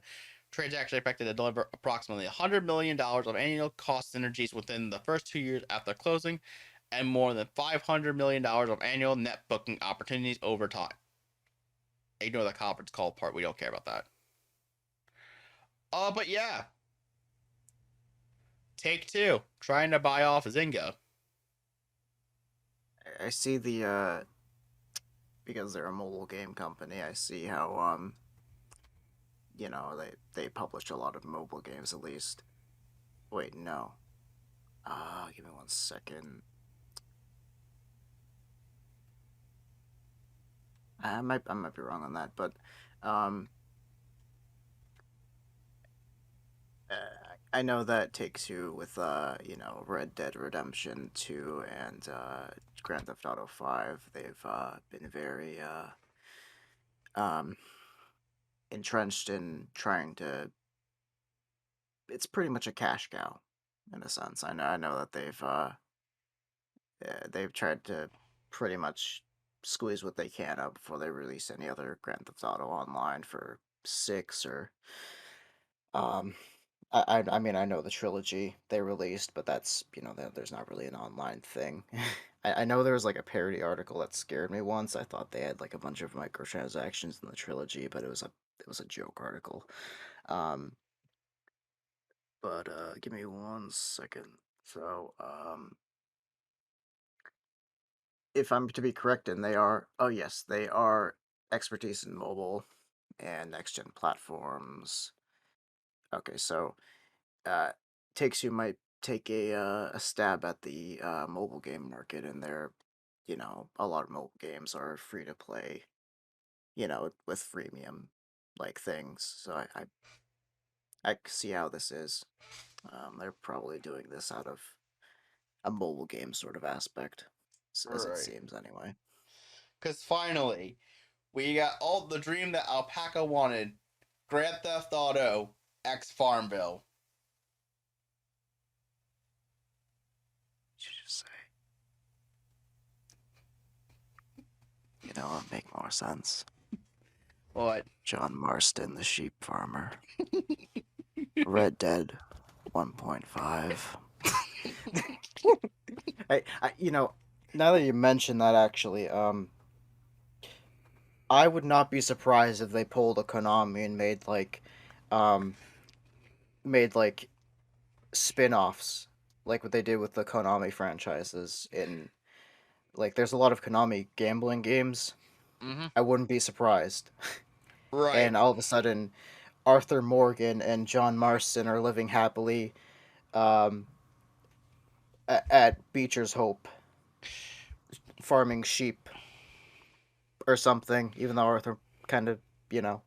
Transaction expected to deliver approximately $100 million of annual cost synergies within the first 2 years after closing, and more than $500 million of annual net booking opportunities over time. Ignore the conference call part. We don't care about that. But yeah. Take-Two trying to buy off Zynga. I see the because they're a mobile game company, I see how they publish a lot of mobile games at least. Wait, no. Give me 1 second. I might be wrong on that, but I know that Take-Two with Red Dead Redemption 2 and Grand Theft Auto 5, they've been very entrenched in trying to. It's pretty much a cash cow, in a sense. I know that they've tried to pretty much squeeze what they can out before they release any other Grand Theft Auto Online for 6 or um I mean I know the trilogy they released, but that's there's not really an online thing. I know there was like a parody article that scared me once. I thought they had like a bunch of microtransactions in the trilogy, but it was a joke article. Um but give me 1 second. So if I'm to be corrected, they are expertise in mobile and next gen platforms. Okay, so Takes Two might take a stab at the mobile game market, and a lot of mobile games are free to play, with freemium like things. So I see how this is. They're probably doing this out of a mobile game sort of aspect, as it Right. seems anyway. Because finally, we got all the dream that Alpaca wanted: Grand Theft Auto X Farmville. What did you just say? It'd make more sense. What? John Marston, the sheep farmer. Red Dead 1.5. Now that you mention that, actually, I would not be surprised if they pulled a Konami and made like spin-offs, like what they did with the Konami franchises. There's a lot of Konami gambling games. Mm-hmm. I wouldn't be surprised. Right. And all of a sudden, Arthur Morgan and John Marston are living happily um, at Beecher's Hope, farming sheep or something, even though Arthur kind of, isn't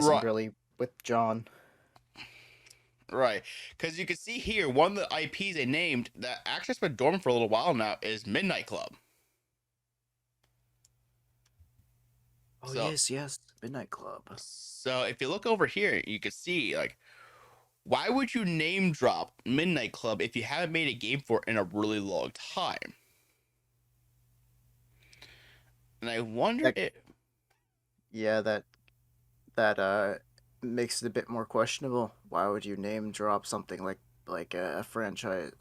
Right. really with John. Right. Because you can see here, one of the IPs they named that actually has been dormant for a little while now is Midnight Club. Oh, So, yes, Midnight Club. so if you look over here, you can see, like, why would you name drop Midnight Club if you haven't made a game for it in a really long time? And I wonder That, if. yeah, that makes it a bit more questionable. Why would you name drop something like a franchise?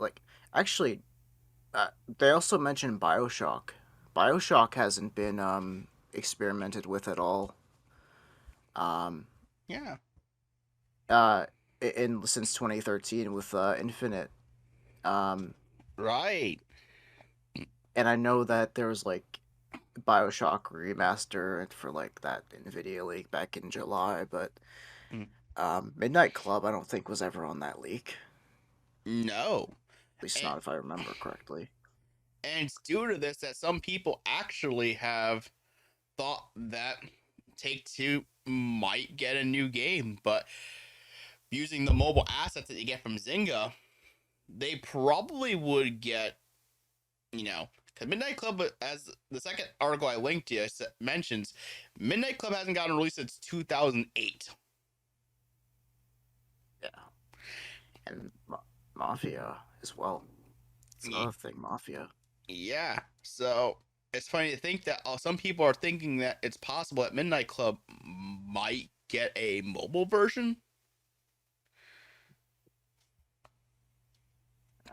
Actually, they also mentioned BioShock. BioShock hasn't been experimented with at all. Um, Yeah. since 2013 with Infinite. Um, Right. and I know that there was like BioShock remaster for like that Nvidia leak back in July, but Mm. Midnight Club I don't think was ever on that leak. No. At least And, not if I remember correctly. and it's due to this that some people actually have thought that Take Two might get a new game, but using the mobile assets that you get from Zynga, they probably would get, because Midnight Club, as the second article I linked to mentions, Midnight Club hasn't gotten released since 2008. Yeah, and Mafia as well. It's another thing, Mafia. Yeah, so it's funny to think that some people are thinking that it's possible that Midnight Club might get a mobile version.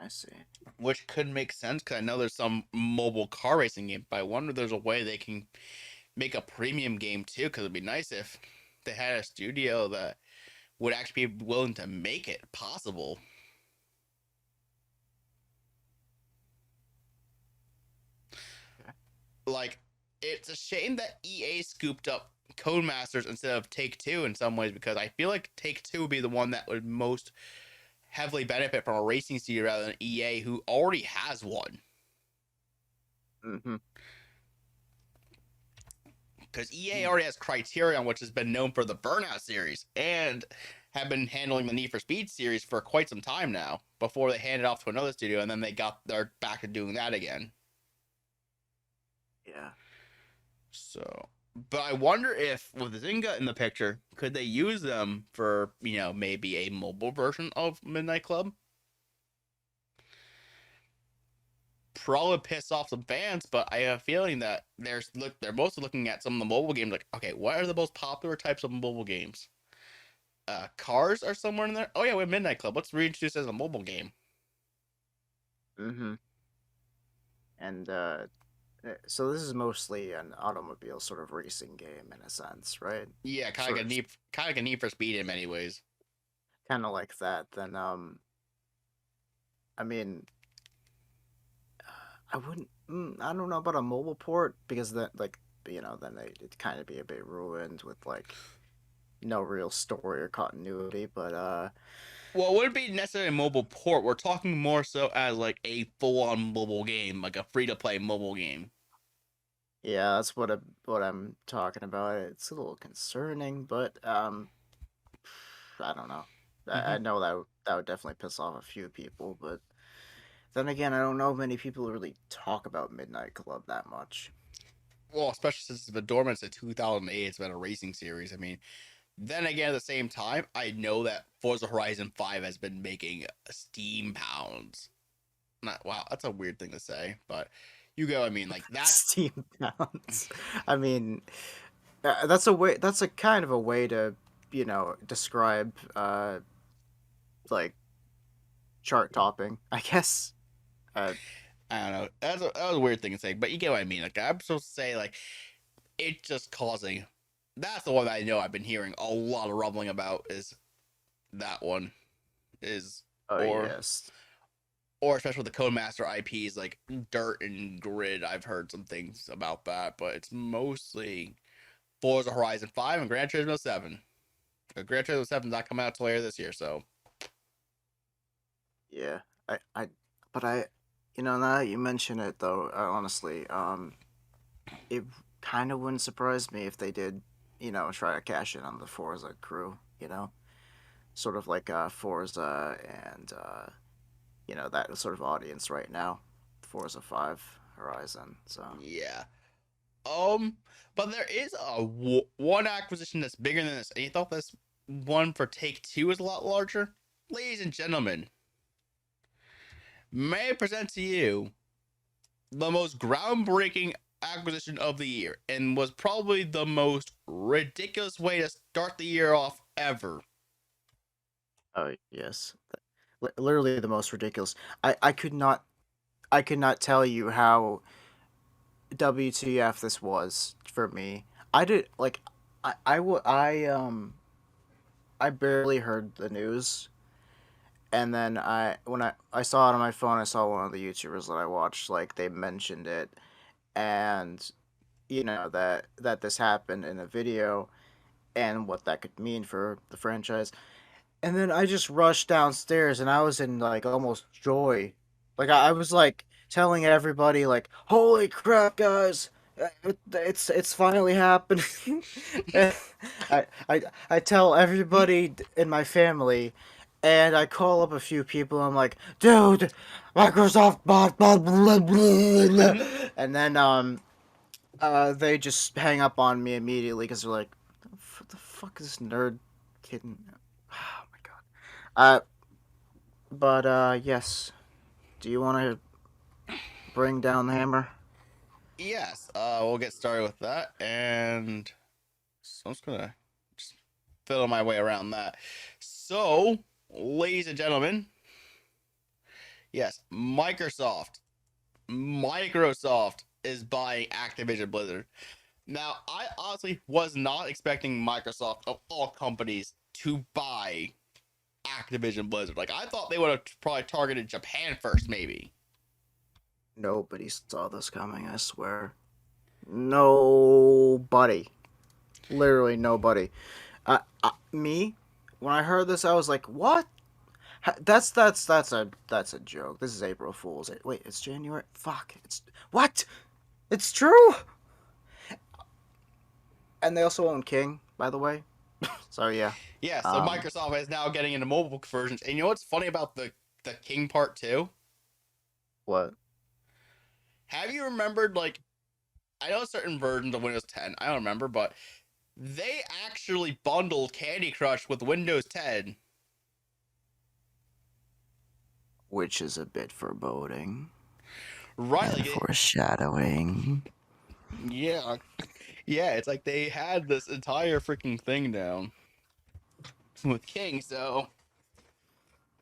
I see. Which could make sense because I know there's some mobile car racing game, but I wonder if there's a way they can make a premium game too. Because it'd be nice if they had a studio that would actually be willing to make it possible. Okay. Like, it's a shame that EA scooped up Codemasters instead of Take Two in some ways, because I feel like Take Two would be the one that would most heavily benefit from a racing studio rather than EA, who already has one. Mm-hmm. Because EA already has Criterion, which has been known for the Burnout series, and have been handling the Need for Speed series for quite some time now, before they handed off to another studio, and then they're back to doing that again. Yeah. So, But I wonder if with Zynga in the picture, could they use them for, maybe a mobile version of Midnight Club? Probably piss off some fans, but I have a feeling that they're mostly looking at some of the mobile games like, okay, what are the most popular types of mobile games? Cars are somewhere in there. Oh yeah, we have Midnight Club. Let's reintroduce it as a mobile game. Mm-hmm. And so this is mostly an automobile sort of racing game in a sense, right? Yeah, kind of a Need for Speed in many ways. Kind of like that. Then I mean, I wouldn't. I don't know about a mobile port because then then it'd kind of be a bit ruined with like no real story or continuity. But Well, it wouldn't be necessarily a mobile port. We're talking more so as like a full-on mobile game, like a free-to-play mobile game. yeah, that's what I'm talking about. It's a little concerning, but I don't know. I Mm-hmm. know that would definitely piss off a few people, but then again, I don't know many people who really talk about Midnight Club that much. Well, especially since it's been dormant since 2008, it's been a racing series. I mean, then again, at the same time, I know that Forza Horizon 5 has been making Steam pounds. Wow, that's a weird thing to say, but you go. I mean, like that's Steam pounds. I mean, that's a way. That's a kind of a way to, describe like chart topping, I guess. Uh, I don't know. That was a weird thing to say, but you get what I mean. Like I'm supposed to say, like it's just causing. That's the one that I know I've been hearing a lot of rumbling about. Is that one is oh or yes. or especially with the Codemaster IPs like Dirt and Grid. I've heard some things about that, but it's mostly Forza Horizon 5 and Gran Turismo 7. Gran Turismo 7 is not coming out till later this year, so Yeah. But now that you mention it, though, honestly, it kind of wouldn't surprise me if they did, try to cash in on the Forza crew, sort of like Forza and that sort of audience right now, Forza 5 Horizon. So yeah. But there is one acquisition that's bigger than this. And you thought this one for Take Two was a lot larger? Ladies and gentlemen, may I present to you the most groundbreaking acquisition of the year and was probably the most ridiculous way to start the year off ever. oh yes, literally the most ridiculous. I could not tell you how WTF this was for me. I did like I barely heard the news, and then I saw it on my phone, I saw one of the YouTubers that I watched, like they mentioned it, and that this happened in a video and what that could mean for the franchise. And then I just rushed downstairs and I was in like almost joy. Like I was like telling everybody like, "Holy crap, guys. It's finally happening." And I tell everybody in my family, and I call up a few people. I'm like, "Dude, Microsoft bought blah blah blah blah," Mm-hmm. and then they just hang up on me immediately because they're like, "What the fuck is this nerd kidding?" Oh my god. Uh, but yes. Do you want to bring down the hammer? Yes, we'll get started with that, and so I'm just gonna just fiddle my way around that. So, ladies and gentlemen, yes, Microsoft is buying Activision Blizzard. Now, I honestly was not expecting Microsoft of all companies to buy Activision Blizzard. Like I thought they would have probably targeted Japan first, maybe. Nobody saw this coming, I swear. Nobody. Literally nobody. Me, when I heard this, I was like, "What? That's a joke. This is April Fool's. Wait, it's January. Fuck. It's what? It's true." And they also own King, by the way. So yeah. Yeah, so Um, Microsoft is now getting into mobile versions. And you know what's funny about the King Part 2? what? Have you remembered like I know certain versions of Windows 10. I don't remember, but they actually bundled Candy Crush with Windows 10. Which is a bit foreboding. Right, And like foreshadowing. yeah, yeah. It's like they had this entire freaking thing down with King. So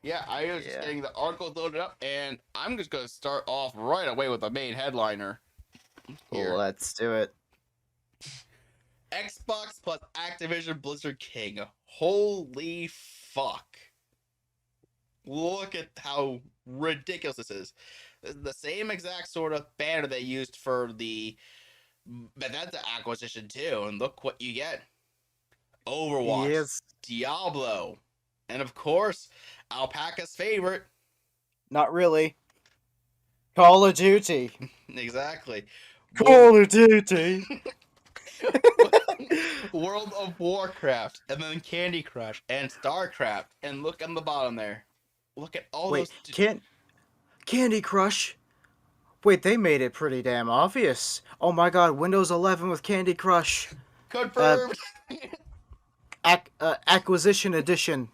yeah, I was just Yeah. getting the article loaded up, and I'm just gonna start off right away with the main headliner here. Let's do it. Xbox plus Activision Blizzard King. Holy fuck. Look at how ridiculous this is. This is the same exact sort of banner they used for the Bethesda acquisition too, and look what you get. Overwatch, Yes. Diablo, and of course, Alpaca's favorite. Not really. Call of Duty. Exactly. Call of Duty. World of Warcraft, and then Candy Crush, and StarCraft, and look on the bottom there. Look at all Wait, those. Candy Crush? Wait, they made it pretty damn obvious. Oh my god, Windows 11 with Candy Crush. Confirmed. Acquisition Edition.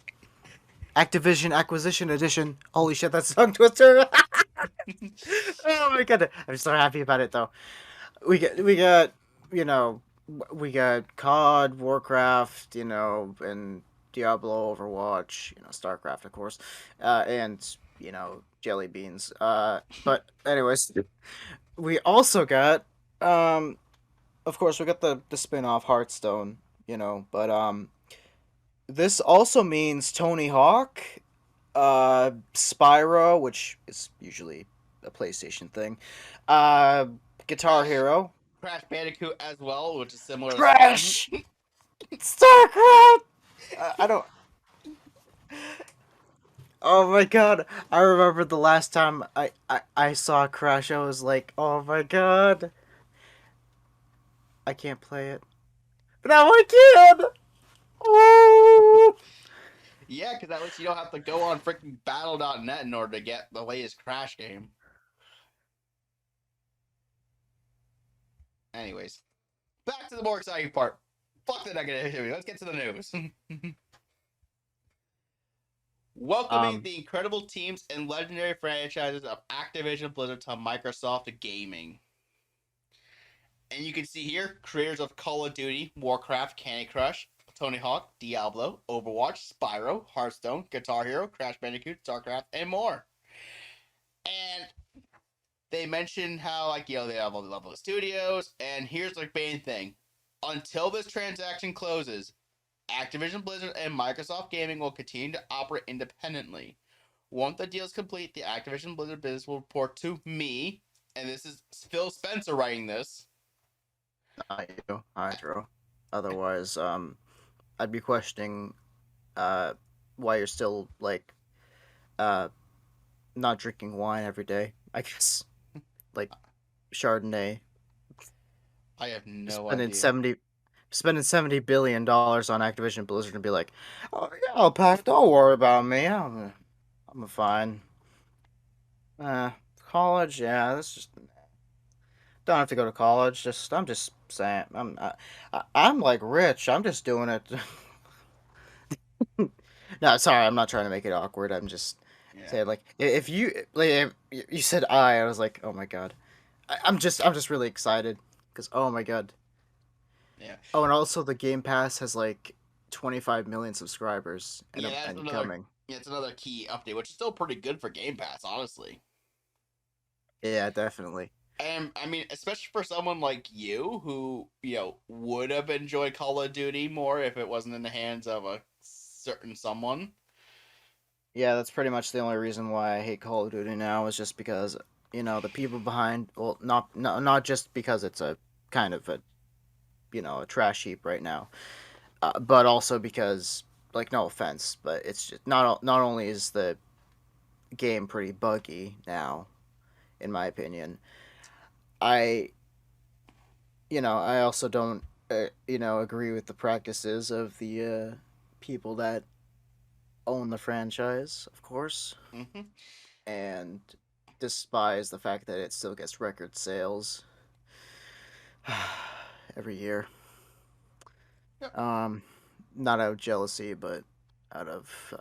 Activision Acquisition Edition. Holy shit, that's a tongue twister. Oh my god, I'm so happy about it though. We got, you know, we got COD, Warcraft, you know, and Diablo, Overwatch, you know, StarCraft, of course, and you know, jelly beans. But anyways, we also got, of course, we got the spin-off Hearthstone, you know, but this also means Tony Hawk, Spyro, which is usually a PlayStation thing, Guitar Hero, Crash Bandicoot as well, which is similar. Crash, StarCraft. I don't. Oh my god! I remember the last time I saw Crash, I was like, oh my god, I can't play it. Now I can. Oh. Yeah, because at least you don't have to go on freaking battle.net in order to get the latest Crash game. Anyways, back to the more exciting part. Fuck the negativity. Let's get to the news. Welcoming the incredible teams and legendary franchises of Activision Blizzard to Microsoft Gaming. And you can see here creators of Call of Duty, Warcraft, Candy Crush, Tony Hawk, Diablo, Overwatch, Spyro, Hearthstone, Guitar Hero, Crash Bandicoot, StarCraft, and more. And they mentioned how, like, you know, they have all the level of studios, and here's the main thing. Until this transaction closes, Activision Blizzard and Microsoft Gaming will continue to operate independently. Once the deal is complete, the Activision Blizzard business will report to me, and this is Phil Spencer writing this. Not you, Hydro. Otherwise, I'd be questioning, why you're still like, not drinking wine every day. I guess, like, Chardonnay. I have no spending idea. spending $70 billion on Activision Blizzard and be like, oh yeah, Pac, don't worry about me. I'm fine. College, yeah, that's just don't have to go to college. I'm just saying, I'm like rich. I'm just doing it. No, sorry, I'm not trying to make it awkward. I'm just saying, like, if you said I was like, oh my god, I'm just really excited because oh my god. Yeah. Oh, and also the Game Pass has like 25 million subscribers and coming. Yeah, it's another key update, which is still pretty good for Game Pass, honestly. Yeah, definitely. And I mean, especially for someone like you who, you know, would have enjoyed Call of Duty more if it wasn't in the hands of a certain someone. Yeah, that's pretty much the only reason why I hate Call of Duty now is just because, you know, the people behind, well, not just because it's a kind of a, you know, a trash heap right now, but also because, like, no offense, but it's just not only is the game pretty buggy now, in my opinion, I I also don't agree with the practices of the people that own the franchise, of course, Mm-hmm. and despise the fact that it still gets record sales. Every year. Yep. Not out of jealousy, but out of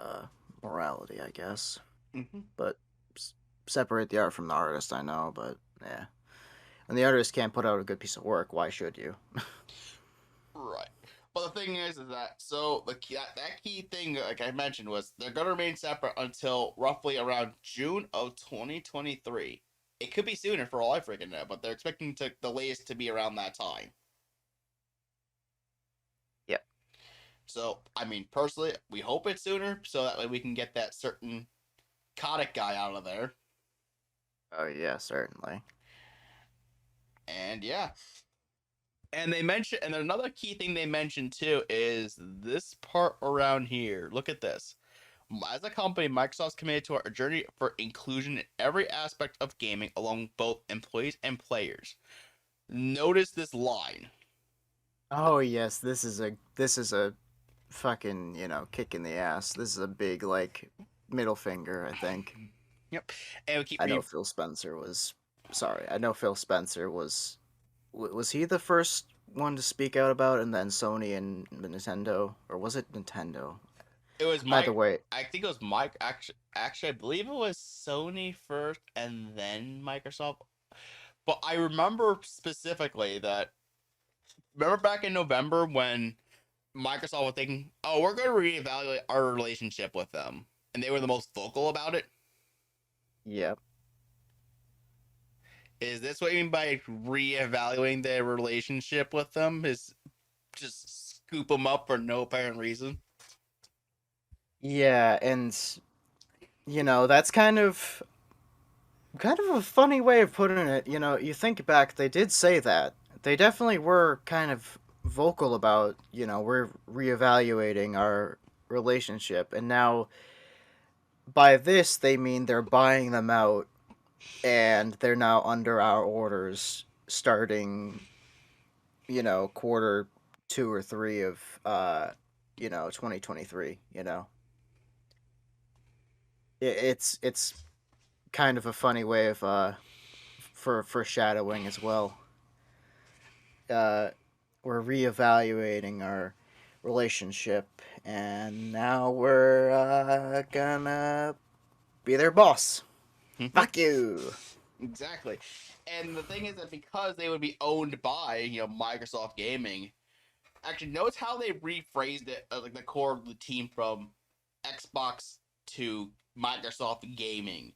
morality, I guess. Hmm. But separate the art from the artist, I know, but yeah. And the artist can't put out a good piece of work, why should you? Right. But the thing is that so that key thing, like I mentioned, was they're gonna remain separate until roughly around June of 2023. It could be sooner for all I freaking know, but they're expecting the latest to be around that time. Yep. So, I mean, personally, we hope it's sooner, so that way we can get that certain Kotick guy out of there. Oh, yeah, certainly. And yeah. And they mentioned, and another key thing they mentioned too is this part around here. Look at this. As a company, Microsoft's committed to our journey for inclusion in every aspect of gaming along both employees and players. Notice this line. Oh, yes, this is a fucking, kick in the ass. This is a big, middle finger, I think. Yep. And we keep I know Phil Spencer was... Sorry, I know Phil Spencer was... Was he the first one to speak out about it, and then Sony and Nintendo? Or was it Nintendo? It was Either way. I think it was Mike. Actually, I believe it was Sony first and then Microsoft. But I remember specifically that. Remember back in November when Microsoft was thinking, "Oh, we're going to reevaluate our relationship with them," and they were the most vocal about it. Yep. Is this what you mean by reevaluating their relationship with them? Is just scoop them up for no apparent reason? Yeah, and that's kind of a funny way of putting it. You think back, they did say that. They definitely were kind of vocal about, we're reevaluating our relationship, and now by this they mean they're buying them out and they're now under our orders starting, quarter 2 or 3 of 2023, it's kind of a funny way of for foreshadowing as well. We're reevaluating our relationship, and now we're gonna be their boss. Fuck you. Exactly. And the thing is that because they would be owned by, Microsoft Gaming, actually notice how they rephrased it, like the core of the team from Xbox to Microsoft Gaming.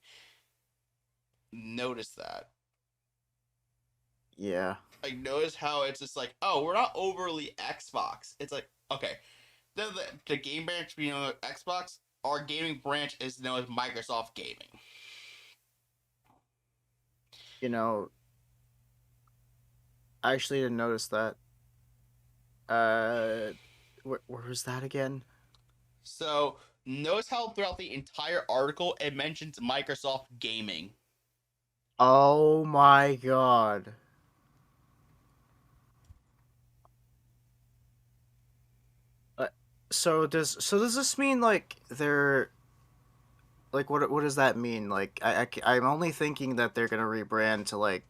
Notice that. Yeah. Like, notice how it's just like, oh, we're not overly Xbox. It's like, okay, the game branch being Xbox, our gaming branch is known as Microsoft Gaming. I actually didn't notice that. Where was that again? So, notice how throughout the entire article it mentions Microsoft Gaming. Oh my god. So does this mean they're what does that mean? I'm only thinking that they're gonna rebrand to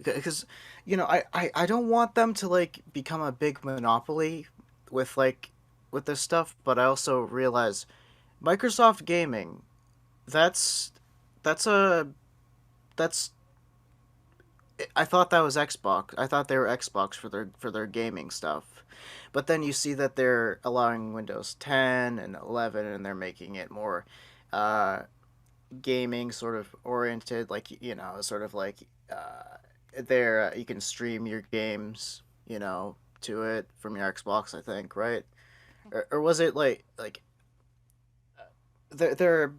because I don't want them to become a big monopoly with with this stuff, but I also realize Microsoft Gaming, that's that's a that's I thought that was Xbox. I thought they were Xbox for their gaming stuff. But then you see that they're allowing Windows 10 and 11, and they're making it more uh, gaming sort of oriented, sort of there you can stream your games, to it from your Xbox, I think, right? Or was it they're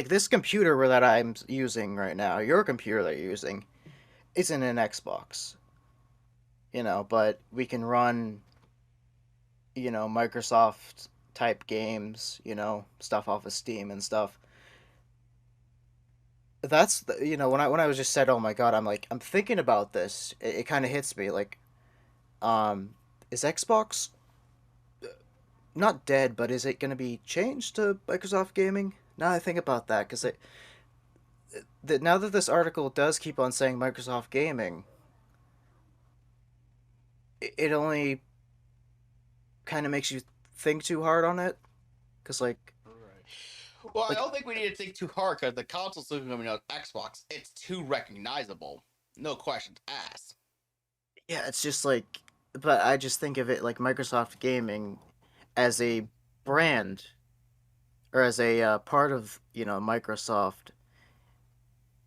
this computer that I'm using right now, your computer that you're using, isn't an Xbox, but we can run, Microsoft type games, stuff off of Steam and stuff. That's when I was just said, oh my god, I'm thinking about this. It kind of hits me um, is Xbox not dead, but is it going to be changed to Microsoft Gaming? Now I think about that, because now that this article does keep on saying Microsoft Gaming, it only kind of makes you think too hard on it, because like Well, I like don't think we need to think too hard because the console's looking coming out Xbox. It's too recognizable. No questions asked. yeah, it's just like, but I just think of it like Microsoft Gaming as a brand or as a part of Microsoft.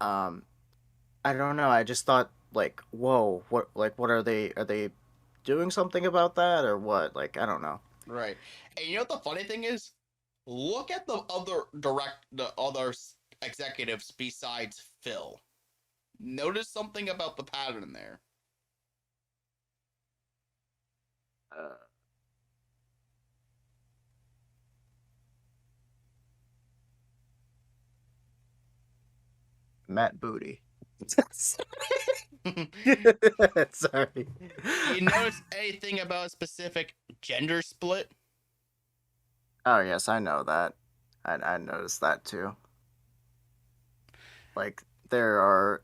Um, I don't know. I just thought like, whoa, what are they? Are they doing something about that or what? Like, I don't know. Right. And you know what the funny thing is? Look at the other executives besides Phil. Notice something about the pattern there. Uh, Matt Booty. Sorry. You notice anything about a specific gender split? Oh yes, I know that. I noticed that too. Like there are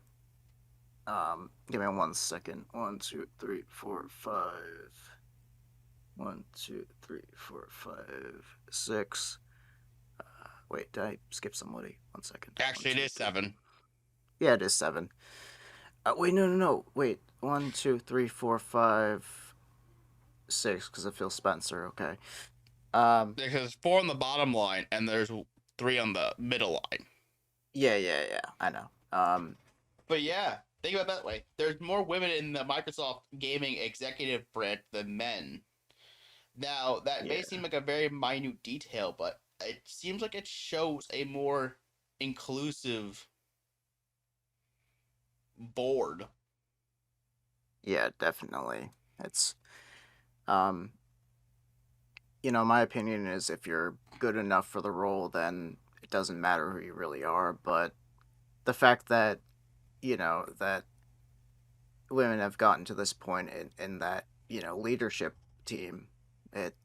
give me 1 second. 1, 2, 3, 4, 5. 1, 2, 3, 4, 5, 6. Wait, did I skip somebody? 1 second. Actually, it is 7. Yeah, it is 7. Wait, no. Wait, 1, 2, 3, 4, 5, 6. Because it feels Spencer. Okay. Because there's 4 on the bottom line and there's 3 on the middle line. Yeah. I know. But yeah, think about it that way. There's more women in the Microsoft gaming executive branch than men. Now, that may Yeah. seem like a very minute detail, but it seems like it shows a more inclusive board. Yeah, definitely. It's um, my opinion is if you're good enough for the role, then it doesn't matter who you really are. But the fact that that women have gotten to this point in that leadership team, it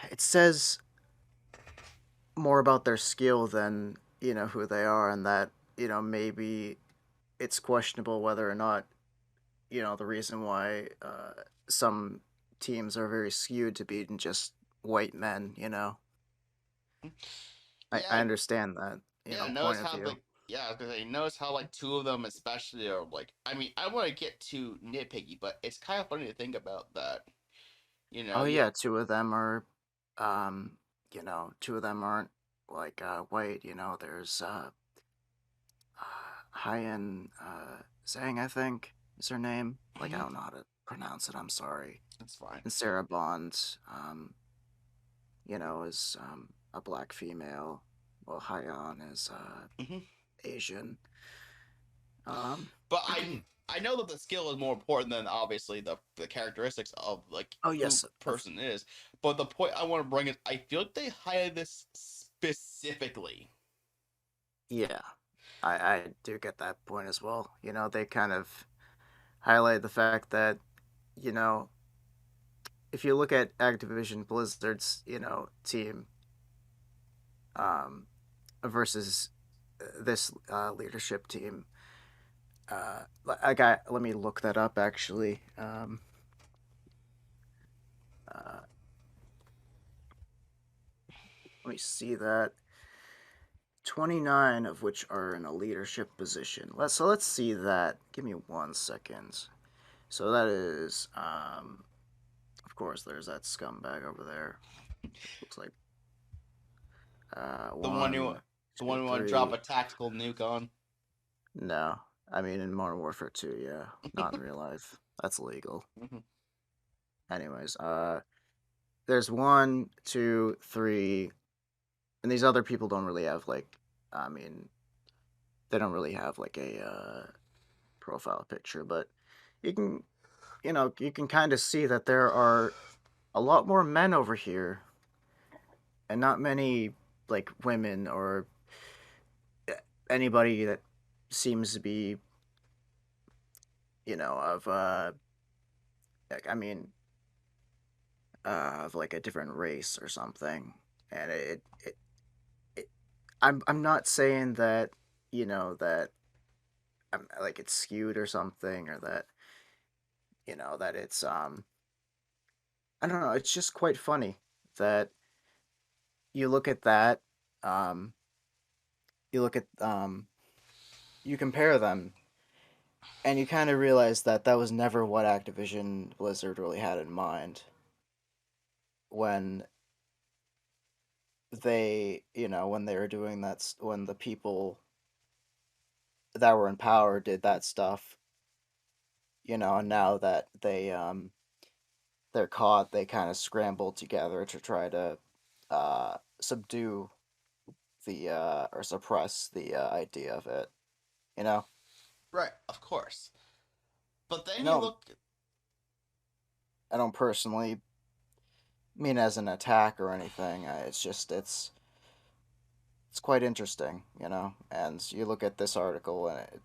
it says more about their skill than who they are, and that maybe it's questionable whether or not the reason why some teams are very skewed to being just white men. I Yeah, understand that notice point of how view. I was gonna say, notice how like 2 of them especially are like. I mean, I want to get too nitpicky, but it's kind of funny to think about that. Oh Yeah, yeah, two of them are, um, two of them aren't like white. There's Hyan Zhang, I think is her name. Like I don't know how to pronounce it. I'm sorry. it's fine. And Sarah Bond, is a black female. Well, Hyan is Hmm. Asian. Um, But I know that the skill is more important than obviously the characteristics of like oh who yes, person is. But the point I want to bring is I feel like they highlighted this specifically. yeah, I do get that point as well. They kind of highlight the fact that you know if you look at Activision Blizzard's team um, versus this leadership team. Let me look that up actually. Uh, Let me see that. 29 of which are in a leadership position. Let's see that. Give me 1 second. So that is, of course, there's that scumbag over there. Looks like The one who one, the two, one who want to drop a three. tactical nuke on. No, I mean in Modern Warfare 2, yeah, not in real life. That's illegal. Mm-hmm. Anyways, there's 1, 2, 3, and these other people don't really have like, I mean, they don't really have like a profile picture, but you can, you can kind of see that there are a lot more men over here, and not many like women or anybody that seems to be, of I mean, of like a different race or something. And it I'm not saying that that like it's skewed or something, or that that it's I don't know. It's just quite funny that you look at that, um, you look at you compare them, and you kind of realize that that was never what Activision Blizzard really had in mind when when they were doing that, when the people that were in power did that stuff, and now that they're caught, they kind of scramble together to try to subdue the or suppress the idea of it. You know, Right, of course. But I then you don't look. I don't personally mean as an attack or anything. It's quite interesting, And you look at this article, and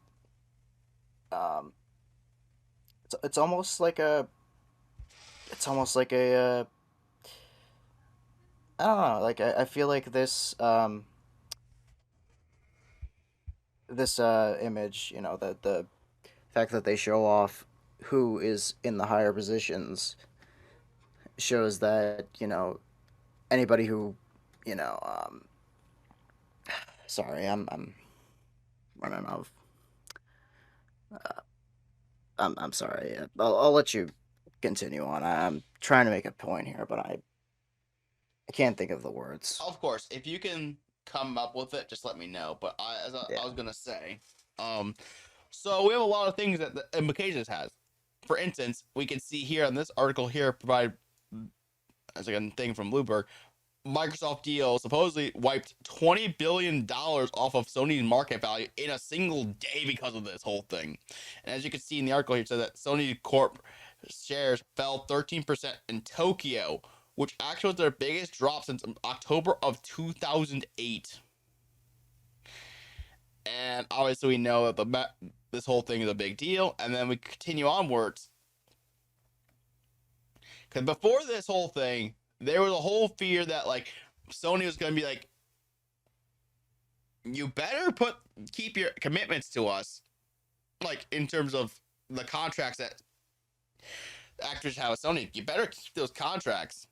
um, it's almost like a it's almost like a I don't know, like I feel like this image, the fact that they show off who is in the higher positions shows that anybody who you know sorry, I'm running out of I'm sorry. I'll let you continue on. I'm trying to make a point here, but I can't think of the words. Of course, if you can come up with it, just let me know. But as I Yeah. was gonna say, um, so we have a lot of things that the implications has. For instance, we can see here on this article here provide as like a thing from Bloomberg. Microsoft deal supposedly wiped $20 billion off of Sony's market value in a single day because of this whole thing. And as you can see in the article here, it says that Sony Corp shares fell 13% in Tokyo, which actually was their biggest drop since October of 2008. And obviously, we know that this whole thing is a big deal. And then we continue onwards. Because before this whole thing, there was a whole fear that like Sony was going to be like, you better keep your commitments to us, like in terms of the contracts that actors have with Sony. You better keep those contracts.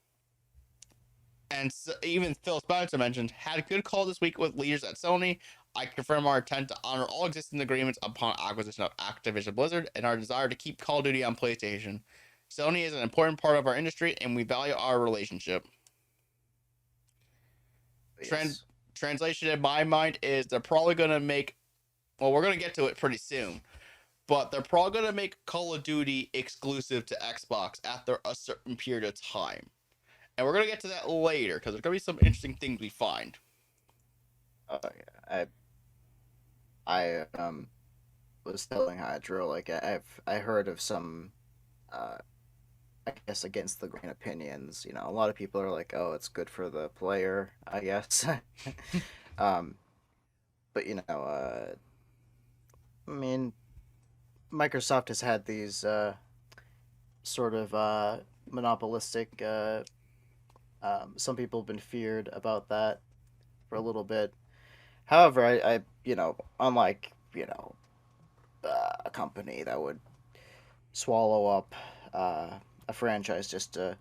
And so, even Phil Spencer mentioned, had a good call this week with leaders at Sony. I confirm our intent to honor all existing agreements upon acquisition of Activision Blizzard and our desire to keep Call of Duty on PlayStation. Sony is an important part of our industry, and we value our relationship. Yes. Translation in my mind is they're probably going to make. Well, we're going to get to it pretty soon, but they're probably going to make Call of Duty exclusive to Xbox after a certain period of time. And we're going to get to that later because there's going to be some interesting things we find. Oh yeah. I was telling Hydro, like I heard of some I guess against the grain opinions. A lot of people are like, "Oh, it's good for the player," I guess. um but I mean, Microsoft has had these sort of monopolistic. Some people have been feared about that for a little bit. However, unlike a company that would swallow up a franchise just to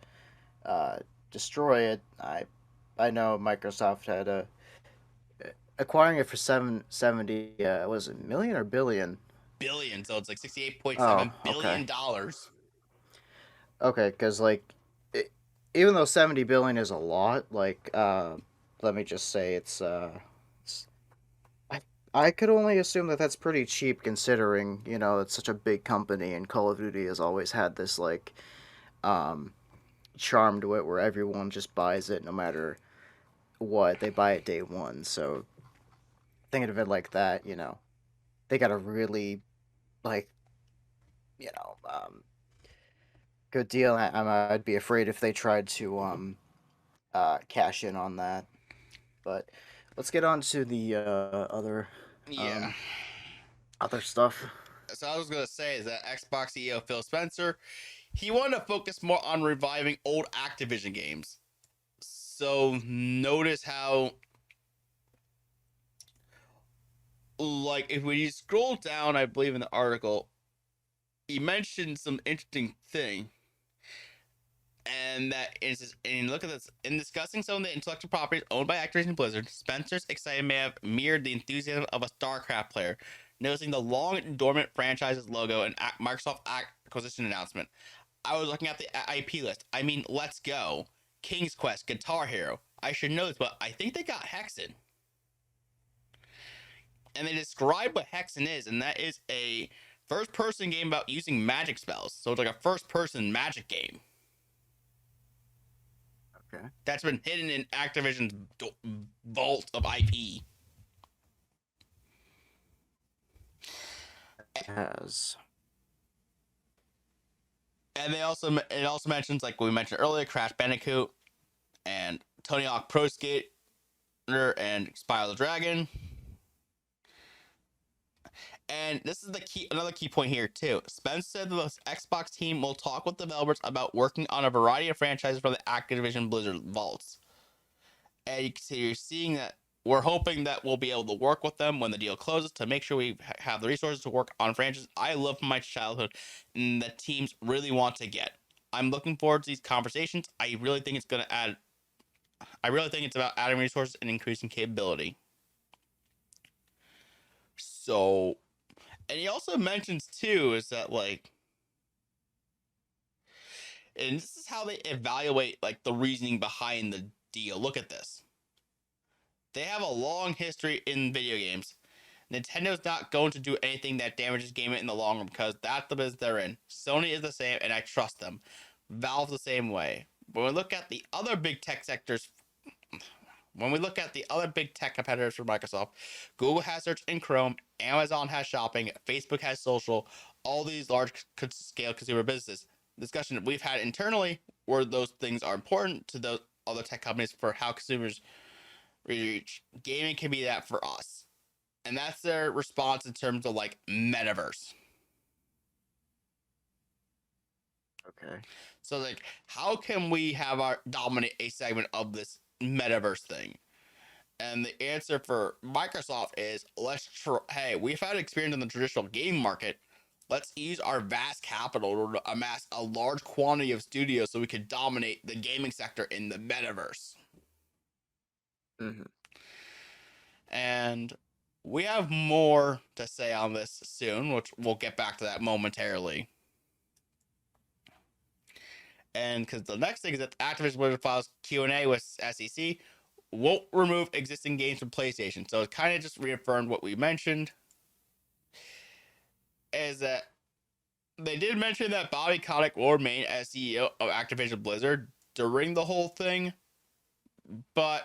destroy it, I know Microsoft had acquiring it for 770 was it million or billion? Billion, so it's like $68.7 Oh, billion okay. dollars. Okay, because even though 70 billion is a lot, let me just say it's I could only assume that that's pretty cheap considering it's such a big company, and Call of Duty has always had this um charm to it where everyone just buys it no matter what. They buy it day one. So thinking of it like that, they got a really like you know good deal. I'd be afraid if they tried to cash in on that. But let's get on to the Yeah. other stuff. So I was going to say is that Xbox CEO Phil Spencer, he wanted to focus more on reviving old Activision games. So notice how like if we scroll down, I believe in the article, he mentioned some interesting thing. And that is, and look at this. In discussing some of the intellectual properties owned by Activision Blizzard, Spencer's excitement may have mirrored the enthusiasm of a StarCraft player, noticing the long dormant franchise's logo and Microsoft acquisition announcement. I was looking at the IP list. I mean, let's go. King's Quest, Guitar Hero. I should know this, but I think they got Hexen. And they describe what Hexen is, and that is a first-person game about using magic spells. So it's like a first-person magic game. Okay. That's been hidden in Activision's vault of IP. Has. And it also mentions, like we mentioned earlier, Crash Bandicoot and Tony Hawk Pro Skater and Spyro the Dragon. And this is another key point here too. Spence said the Xbox team will talk with developers about working on a variety of franchises from the Activision Blizzard vaults. And you can see you're seeing that we're hoping that we'll be able to work with them when the deal closes to make sure we have the resources to work on franchises I love from my childhood and the teams really want to get. I'm looking forward to these conversations. I really think it's about adding resources and increasing capability. So, and he also mentions too is that like, and this is how they evaluate like the reasoning behind the deal. Look at this. They have a long history in video games. Nintendo's not going to do anything that damages gaming in the long run because that's the business they're in. Sony is the same, and I trust them. Valve's the same way. When we look at the other big tech sectors, when we look at the other big tech competitors for Microsoft, Google has search and Chrome, Amazon has shopping, Facebook has social, all these large-scale consumer businesses. Discussion that we've had internally where those things are important to those other tech companies for how consumers reach. Gaming can be that for us. And that's their response in terms of like Metaverse. Okay. So like, how can we have our dominate a segment of this Metaverse thing? And the answer for Microsoft is hey, we've had experience in the traditional game market. Let's use our vast capital to amass a large quantity of studios so we can dominate the gaming sector in the Metaverse. Mm-hmm. And we have more to say on this soon, which we'll get back to that momentarily. And because the next thing is that Activision Blizzard files Q&A with SEC won't remove existing games from PlayStation. So it kind of just reaffirmed what we mentioned. Is that they did mention that Bobby Kotick will remain as CEO of Activision Blizzard during the whole thing. But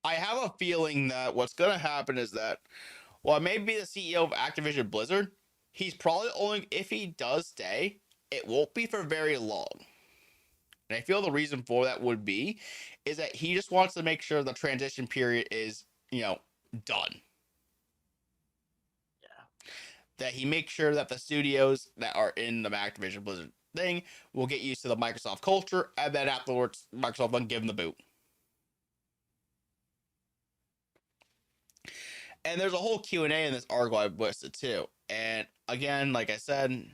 I have a feeling that what's going to happen is that, while I may be the CEO of Activision Blizzard, he's probably only, if he does stay, it won't be for very long. And I feel the reason for that would be, is that he just wants to make sure the transition period is, done. Yeah. That he makes sure that the studios that are in the Activision Blizzard thing will get used to the Microsoft culture, and then afterwards, Microsoft will give him the boot. And there's a whole Q&A in this article I've listed too. And again, like I said,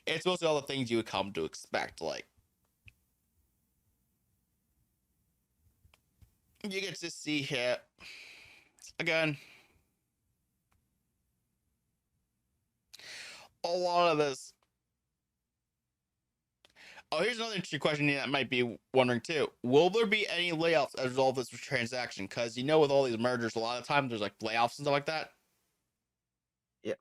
it's mostly all the things you would come to expect. Like, you get to see here, again, a lot of this. Oh, here's another interesting question that might be wondering too. Will there be any layoffs as a result of this transaction? Because with all these mergers, a lot of times there's like layoffs and stuff like that. Yep.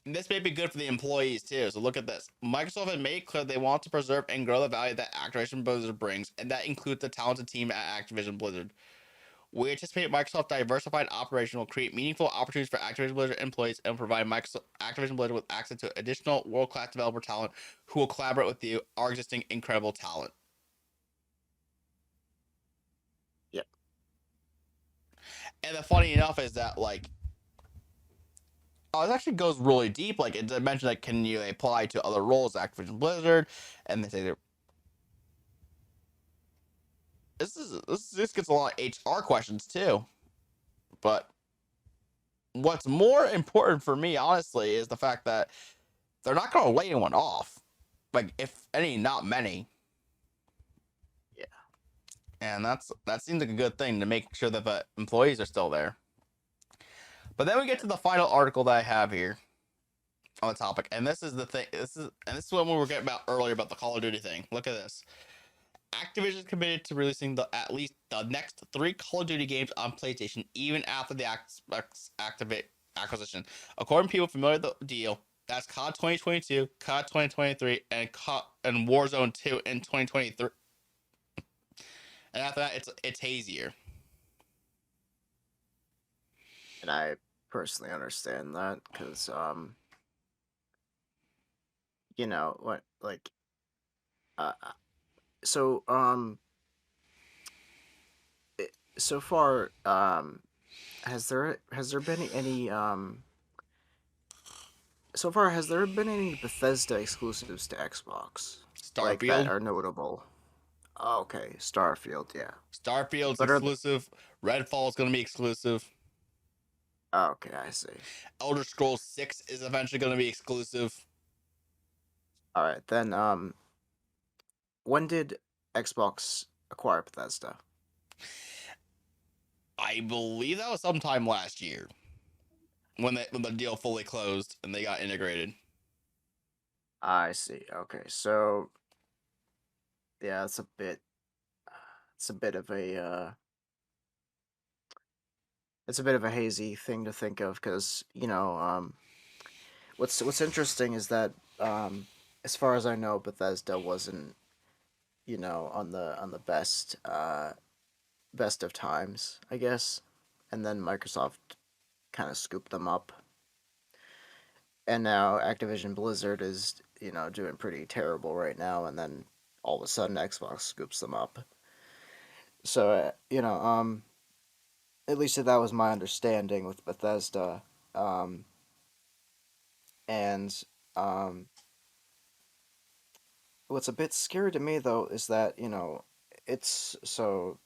And this may be good for the employees too. So look at this. Microsoft has made clear they want to preserve and grow the value that Activision Blizzard brings, and that includes the talented team at Activision Blizzard. We anticipate Microsoft's diversified operation will create meaningful opportunities for Activision Blizzard employees and provide Activision Blizzard with access to additional world-class developer talent who will collaborate with our existing incredible talent. Yep. And the funny enough is that, like, it actually goes really deep. Like, it mentioned, like, can you apply to other roles at Activision Blizzard? And they say this gets a lot of HR questions too. But what's more important for me, honestly, is the fact that they're not going to lay anyone off. Like, if any, not many. Yeah. And that seems like a good thing to make sure that the employees are still there. But then we get to the final article that I have here on the topic, and this is the thing. This is what we were getting about earlier about the Call of Duty thing. Look at this. Activision is committed to releasing at least the next 3 Call of Duty games on PlayStation, even after the acquisition. According to people familiar with the deal, that's COD 2022, COD 2023, and Warzone 2 in 2023. And after that, it's hazier. And I personally understand that because, you know what, like, so so far, has there been any so far has there been any Bethesda exclusives to Xbox like that Starfield. are notable? Oh, okay, Starfield, yeah. Starfield's But exclusive. Redfall is going to be exclusive. okay, I see. Elder Scrolls 6 is eventually going to be exclusive. All right, then. When did Xbox acquire Bethesda? I believe that was sometime last year when the deal fully closed and they got integrated. I see. Okay, so yeah, it's a bit of a it's a bit of a hazy thing to think of because what's interesting is that as far as I know, Bethesda wasn't on the best of times, I guess, and then Microsoft kind of scooped them up, and now Activision Blizzard is doing pretty terrible right now, and then all of a sudden Xbox scoops them up. So at least that was my understanding with Bethesda, and what's a bit scary to me though is that it's so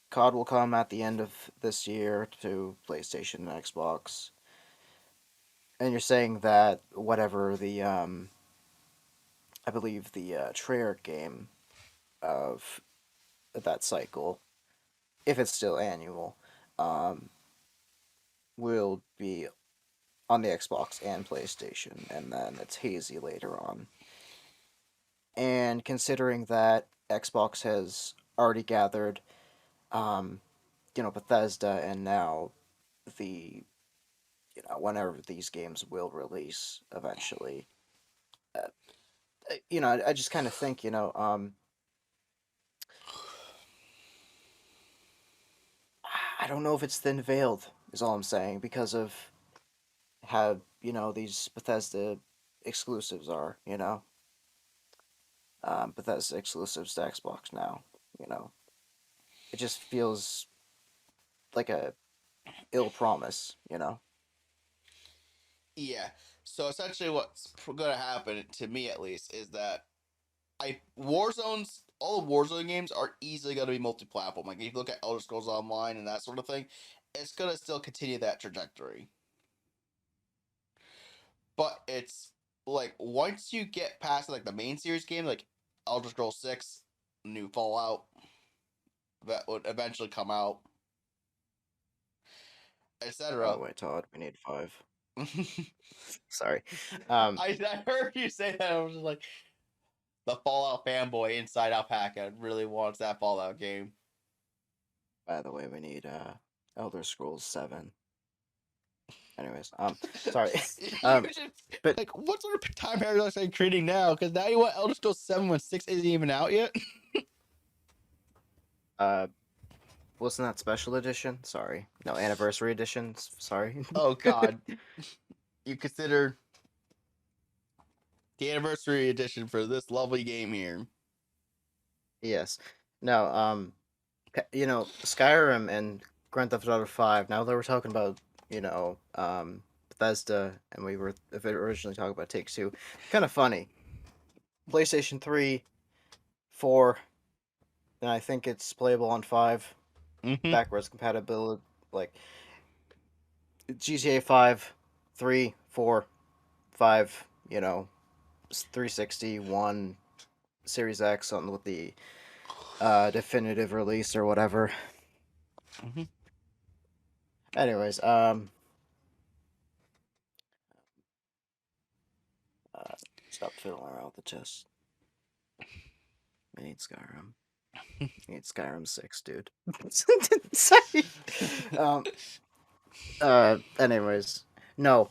COD will come at the end of this year to PlayStation and Xbox, and you're saying that whatever the I believe the Treyarch game of that cycle, if it's still annual, will be on the Xbox and PlayStation, and then it's hazy later on. And considering that Xbox has already gathered, Bethesda, and now the, whenever these games will release eventually, I just kind of think, I don't know if it's thin veiled, is all I'm saying, because of how, these Bethesda exclusives are, Bethesda exclusives to Xbox now, It just feels like a ill promise, Yeah. So essentially, what's going to happen to me, at least, is that all the Warzone games are easily going to be multi-platform. Like if you look at Elder Scrolls Online and that sort of thing, it's going to still continue that trajectory. But it's like once you get past like the main series game, like Elder Scrolls 6, new Fallout, that would eventually come out, etc. Oh wait, Todd, we need 5. Sorry. I heard you say that. I was just like, the Fallout fanboy inside Alpaca really wants that Fallout game. By the way, we need Elder Scrolls 7. Anyways, sorry. But like, what sort of time paradox are you creating now? Because now you want Elder Scrolls 7 when 6 isn't even out yet? wasn't that special edition? Sorry. No, anniversary edition. Sorry. Oh, God. You consider the anniversary edition for this lovely game here. Yes. No, Skyrim and Grand Theft Auto 5, now that we're talking about, Bethesda, and we were originally talking about Take-Two, kind of funny. PlayStation 3, 4, and I think it's playable on 5, Mm-hmm. backwards compatibility, like GTA 5, 3, 4, 5, 360, 1, Series X, something with the definitive release or whatever. Mm-hmm. Anyways, stop fiddling around with the chest. I need Skyrim. I need Skyrim 6, dude. Sorry. Anyways, no.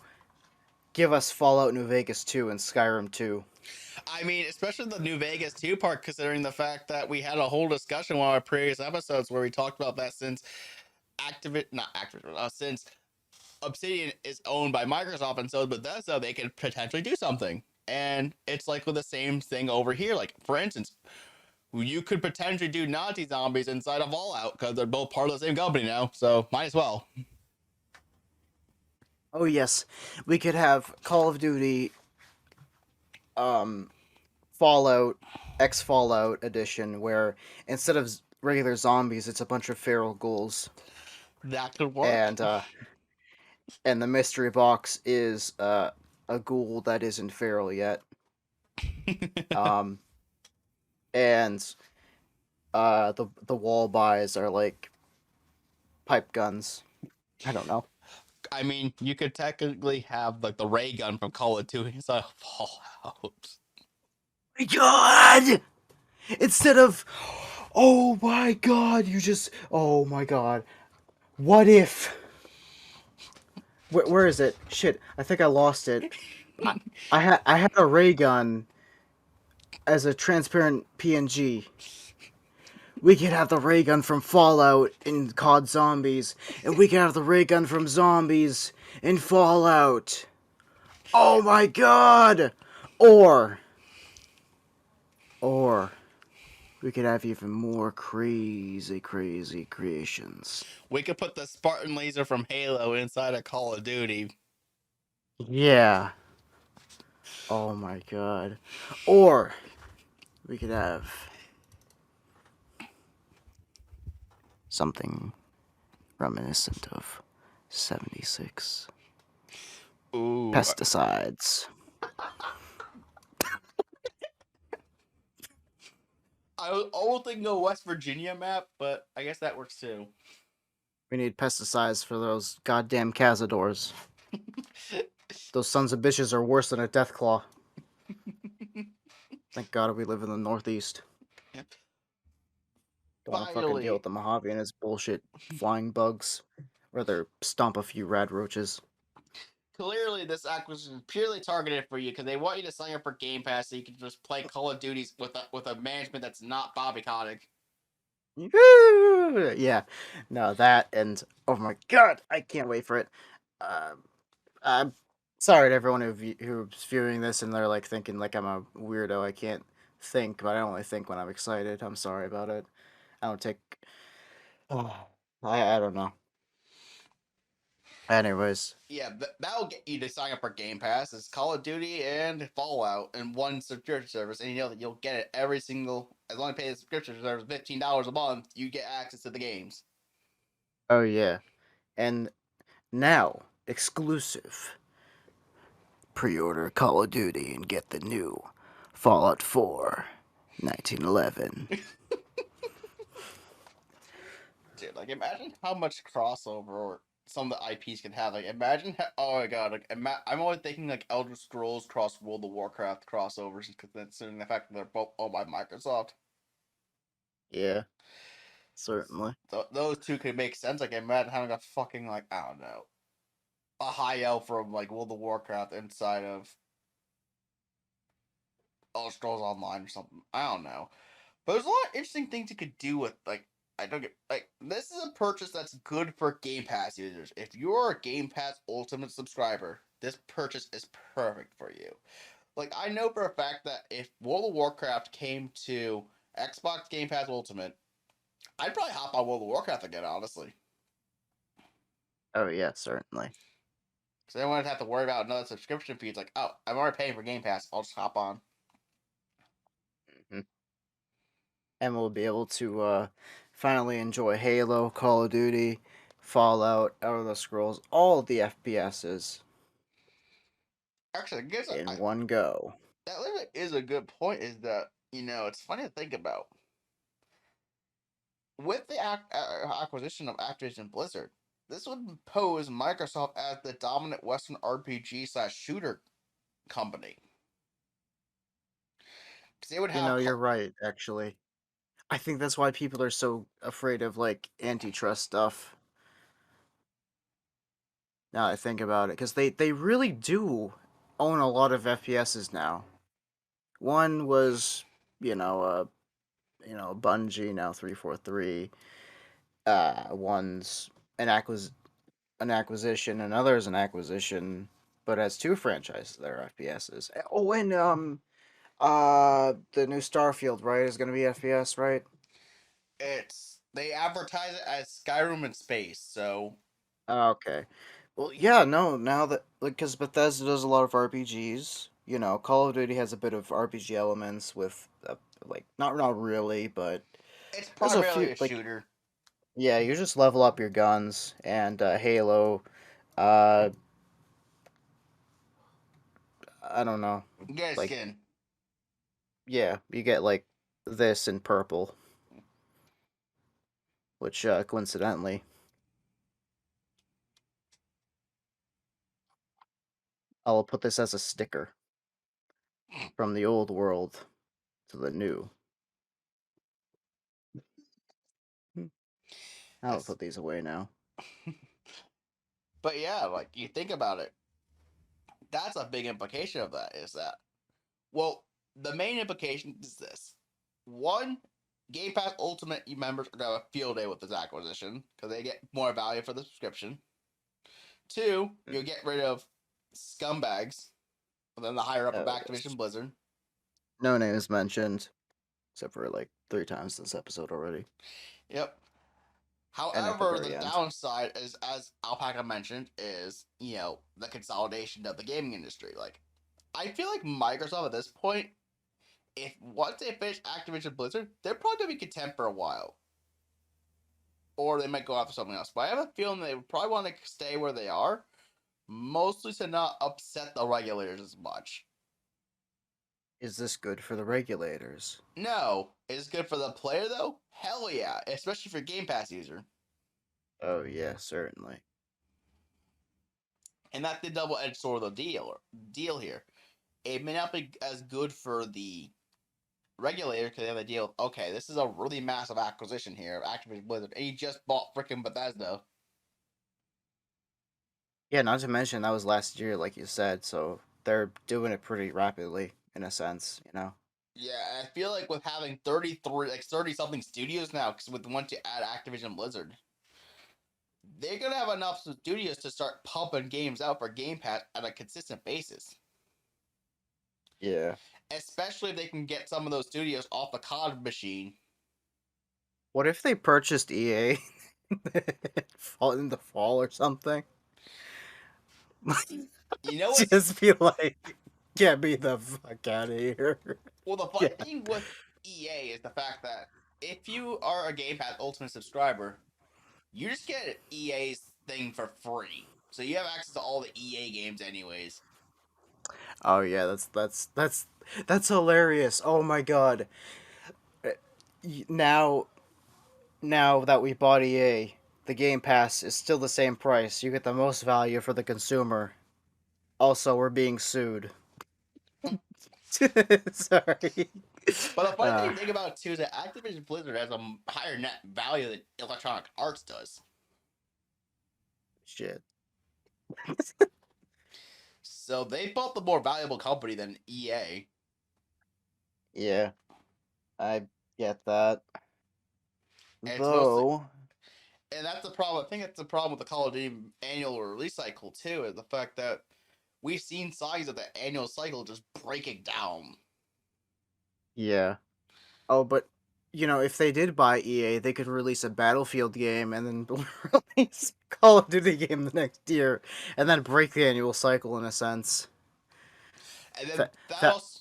Give us Fallout New Vegas 2 and Skyrim 2. I mean, especially the New Vegas 2 part, considering the fact that we had a whole discussion on our previous episodes where we talked about that since since Obsidian is owned by Microsoft and so is Bethesda, they could potentially do something. And it's like with the same thing over here. Like, for instance, you could potentially do Nazi zombies inside of Fallout because they're both part of the same company now, so might as well. Oh yes, we could have Call of Duty, Fallout, X Fallout edition, where instead of regular zombies, it's a bunch of feral ghouls, That could work. and the mystery box is a ghoul that isn't feral yet. And the wall buys are like pipe guns. I don't know. I mean, you could technically have like the ray gun from Call of Duty inside of Fallout. My God! Instead of, oh my God, oh my God. What if? Where is it? Shit, I think I lost it. I had a ray gun as a transparent PNG. We could have the ray gun from Fallout in COD Zombies, and we could have the ray gun from Zombies in Fallout. Oh my God! Or we could have even more crazy creations. We could put the Spartan laser from Halo inside of Call of Duty. Yeah. Oh my God. Or we could have something reminiscent of 76. Ooh. Pesticides. I was almost thinking a West Virginia map, but I guess that works too. We need pesticides for those goddamn cazadors. Those sons of bitches are worse than a deathclaw. Thank God we live in the Northeast. Don't want to fucking deal with the Mojave and his bullshit flying bugs. Rather stomp a few rad roaches. Clearly, this acquisition is purely targeted for you because they want you to sign up for Game Pass so you can just play Call of Duties with a management that's not Bobby Kotick. Yeah, no, that and oh my God, I can't wait for it. I'm sorry to everyone who's viewing this and they're like thinking like I'm a weirdo. I can't think, but I only think when I'm excited. I'm sorry about it. I don't take. I don't know. Anyways, Yeah, that'll get you to sign up for Game Pass. It's Call of Duty and Fallout in one subscription service, and you know that you'll get it every single. As long as you pay the subscription service $15 a month, you get access to the games. oh yeah, and now exclusive. Pre-order Call of Duty and get the new Fallout 4, 1911. Dude, like imagine how much crossover some of the IPs can have. Like imagine, oh my god, like I'm always thinking like Elder Scrolls cross World of Warcraft crossovers, considering the fact that they're both owned by Microsoft. Yeah, certainly. So those two could make sense. Like imagine having a fucking like I don't know, a high elf from like World of Warcraft inside of Elder Scrolls Online or something. I don't know. But there's a lot of interesting things you could do with like I don't get like this is a purchase that's good for Game Pass users. If you're a Game Pass Ultimate subscriber, this purchase is perfect for you. Like I know for a fact that if World of Warcraft came to Xbox Game Pass Ultimate, I'd probably hop on World of Warcraft again, honestly. Oh yeah, certainly. Because I wouldn't have to worry about another subscription fee. It's like, oh, I'm already paying for Game Pass. I'll just hop on. Mhm. and we'll be able to finally enjoy Halo, Call of Duty, Fallout, Elder Scrolls, all the FPSs Actually, I guess in one go. that really is a good point. Is that it's funny to think about with the acquisition of Activision Blizzard. This would pose Microsoft as the dominant Western RPG/shooter company because they would You have know, you're right, actually. I think that's why people are so afraid of, like, antitrust stuff. Now I think about it, because they really do own a lot of FPSs now. One was, you know, Bungie, now 343. One's an acquisition, another is an acquisition, but has two franchises that are FPSs. Oh, and the new Starfield, right, is gonna be FPS, right? they advertise it as Skyrim in space. So Okay. Well, yeah, no, now that, like, because Bethesda does a lot of RPGs, Call of Duty has a bit of RPG elements with, like, not really, but it's there's a primarily few, a like, shooter. yeah, you just level up your guns, and Halo, uh, I don't know, You get a like, skin. yeah, you get, like, this in purple, which, coincidentally, I'll put this as a sticker from the old world to the new. I'll That's put these away now. but yeah, like you think about it, that's a big implication of that. Is that well, the main implication is this: one, Game Pass Ultimate members are gonna have a field day with this acquisition because they get more value for the subscription. Two, you'll get rid of scumbags, and then the higher up of Oh, yes. Activision Blizzard. No name is mentioned, except for like 3 times this episode already, Yep. and at the However, the very end. downside is, as Alpaca mentioned, is the consolidation of the gaming industry. Like, I feel like Microsoft at this point, if once they finish Activision Blizzard, they're probably gonna be content for a while, or they might go after something else. But I have a feeling they would probably want to stay where they are, mostly to not upset the regulators as much. Is this good for the regulators? No, is it good for the player though? Hell yeah, especially for Game Pass user. Oh yeah, certainly. And that's the double-edged sword of the deal here. It may not be as good for the regulator because they have the deal of, okay, this is a really massive acquisition here of Activision Blizzard, and you just bought freaking Bethesda. Yeah, not to mention that was last year, like you said, so they're doing it pretty rapidly in a sense. Yeah, I feel like with having 33, like 30 something studios now, because with one to add Activision Blizzard, they're gonna have enough studios to start pumping games out for Game Pass on a consistent basis. Yeah. Especially if they can get some of those studios off the COD machine. What if they purchased EA fall in the fall or something? You know what's Just be like, get me the fuck out of here. well, the Yeah. funny thing with EA is the fact that if you are a Game Pass Ultimate subscriber, you just get EA's thing for free. So you have access to all the EA games anyways. Oh yeah, that's hilarious. Oh my god. Uh, Now now that we bought EA, the Game Pass is still the same price. You get the most value for the consumer. Also, we're being sued. Sorry. But the funny thing Uh, to think about too is that Activision Blizzard has a higher net value than Electronic Arts does. shit. So they bought the more valuable company than EA. Yeah, I get that. And it's mostly Though, and that's the problem. I think that's the problem with the Call of Duty annual release cycle too, is the fact that we've seen signs of the annual cycle just breaking down. yeah. Oh, but if they did buy EA, they could release a Battlefield game and then release a Call of Duty game the next year, and then break the annual cycle in a sense. And then That that that also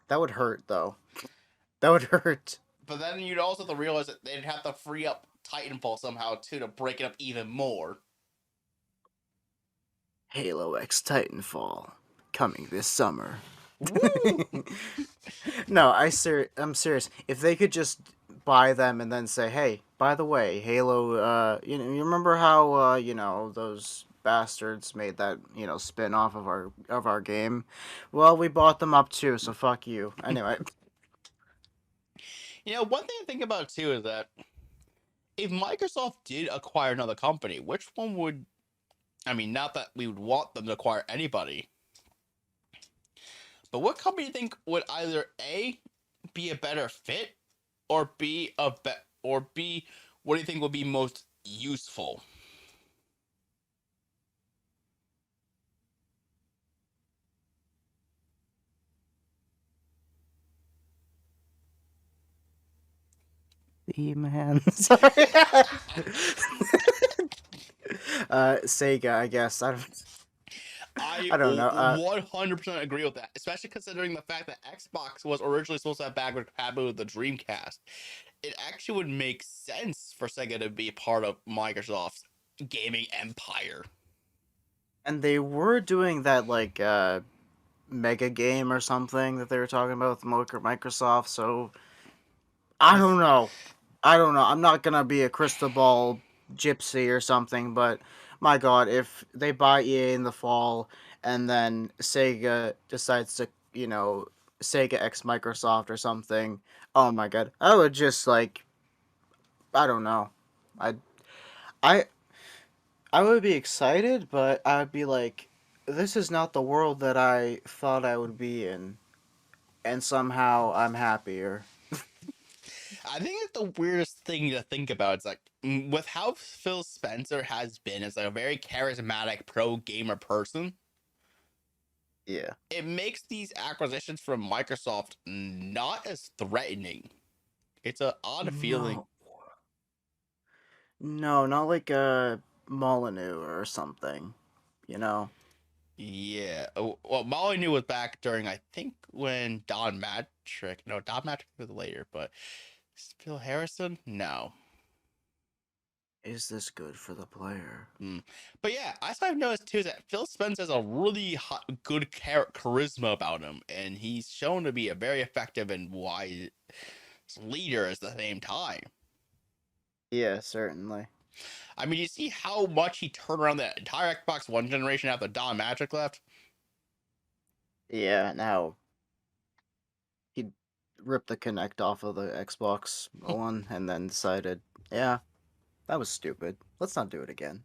that would hurt though. That would hurt. But then you'd also have to realize that they'd have to free up Titanfall somehow too to break it up even more. Halo X Titanfall coming this summer. Woo! No, I'm serious. If they could just buy them and then say, "Hey, by the way, Halo, you remember how those bastards made that, spin off of our game? Well, we bought them up too, so fuck you." Anyway, One thing to think about too is that if Microsoft did acquire another company, which one would? I mean, not that we would want them to acquire anybody, but what company do you think would either A, be a better fit, or B, what do you think would be most useful? man, sorry. Sega, I guess. I don't know. 100% agree with that, especially considering the fact that Xbox was originally supposed to have backward compatibility with the Dreamcast. It actually would make sense for Sega to be a part of Microsoft's gaming empire. And they were doing that mega game or something that they were talking about with Microsoft. So I don't know. I'm not gonna be a crystal ball gypsy or something, but my God, if they buy EA in the fall and then Sega decides to, Sega X Microsoft or something, oh my God, I would just I don't know, I I I would be excited, but I would be like, this is not the world that I thought I would be in, and somehow I'm happier. I think it's the weirdest thing to think about. It's like, with how Phil Spencer has been as a very charismatic pro gamer person, Yeah. it makes these acquisitions from Microsoft not as threatening. It's an odd feeling. No, not like a Molyneux or something, you know? Yeah. Well, Molyneux was back during, I think, when Don Matrick. No, Don Matrick was later, but Phil Harrison? No. Is this good for the player? But yeah, I've noticed too is that Phil Spencer has a really good charisma about him, and he's shown to be a very effective and wise leader at the same time. Yeah, certainly. I mean, you see how much he turned around the entire Xbox One generation after Don Matrick left? Yeah, now he ripped the Kinect off of the Xbox One and then decided, yeah, that was stupid. Let's not do it again.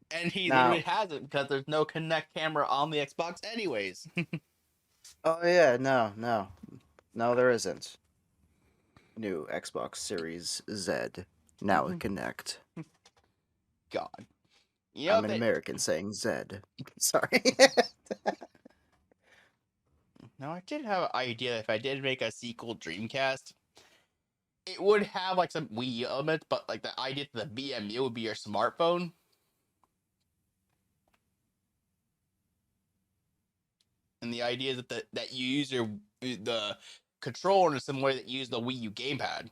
And he Now, literally has it because there's no Kinect camera on the Xbox anyways. oh yeah, no, there isn't. New Xbox Series Z, now with Kinect. God. I'm an American saying Z. Sorry. Now, I did have an idea if I did make a sequel Dreamcast, it would have like some Wii elements, but like the idea that the VMU would be your smartphone. And the idea is that you use the controller in the same way that you use the Wii U gamepad.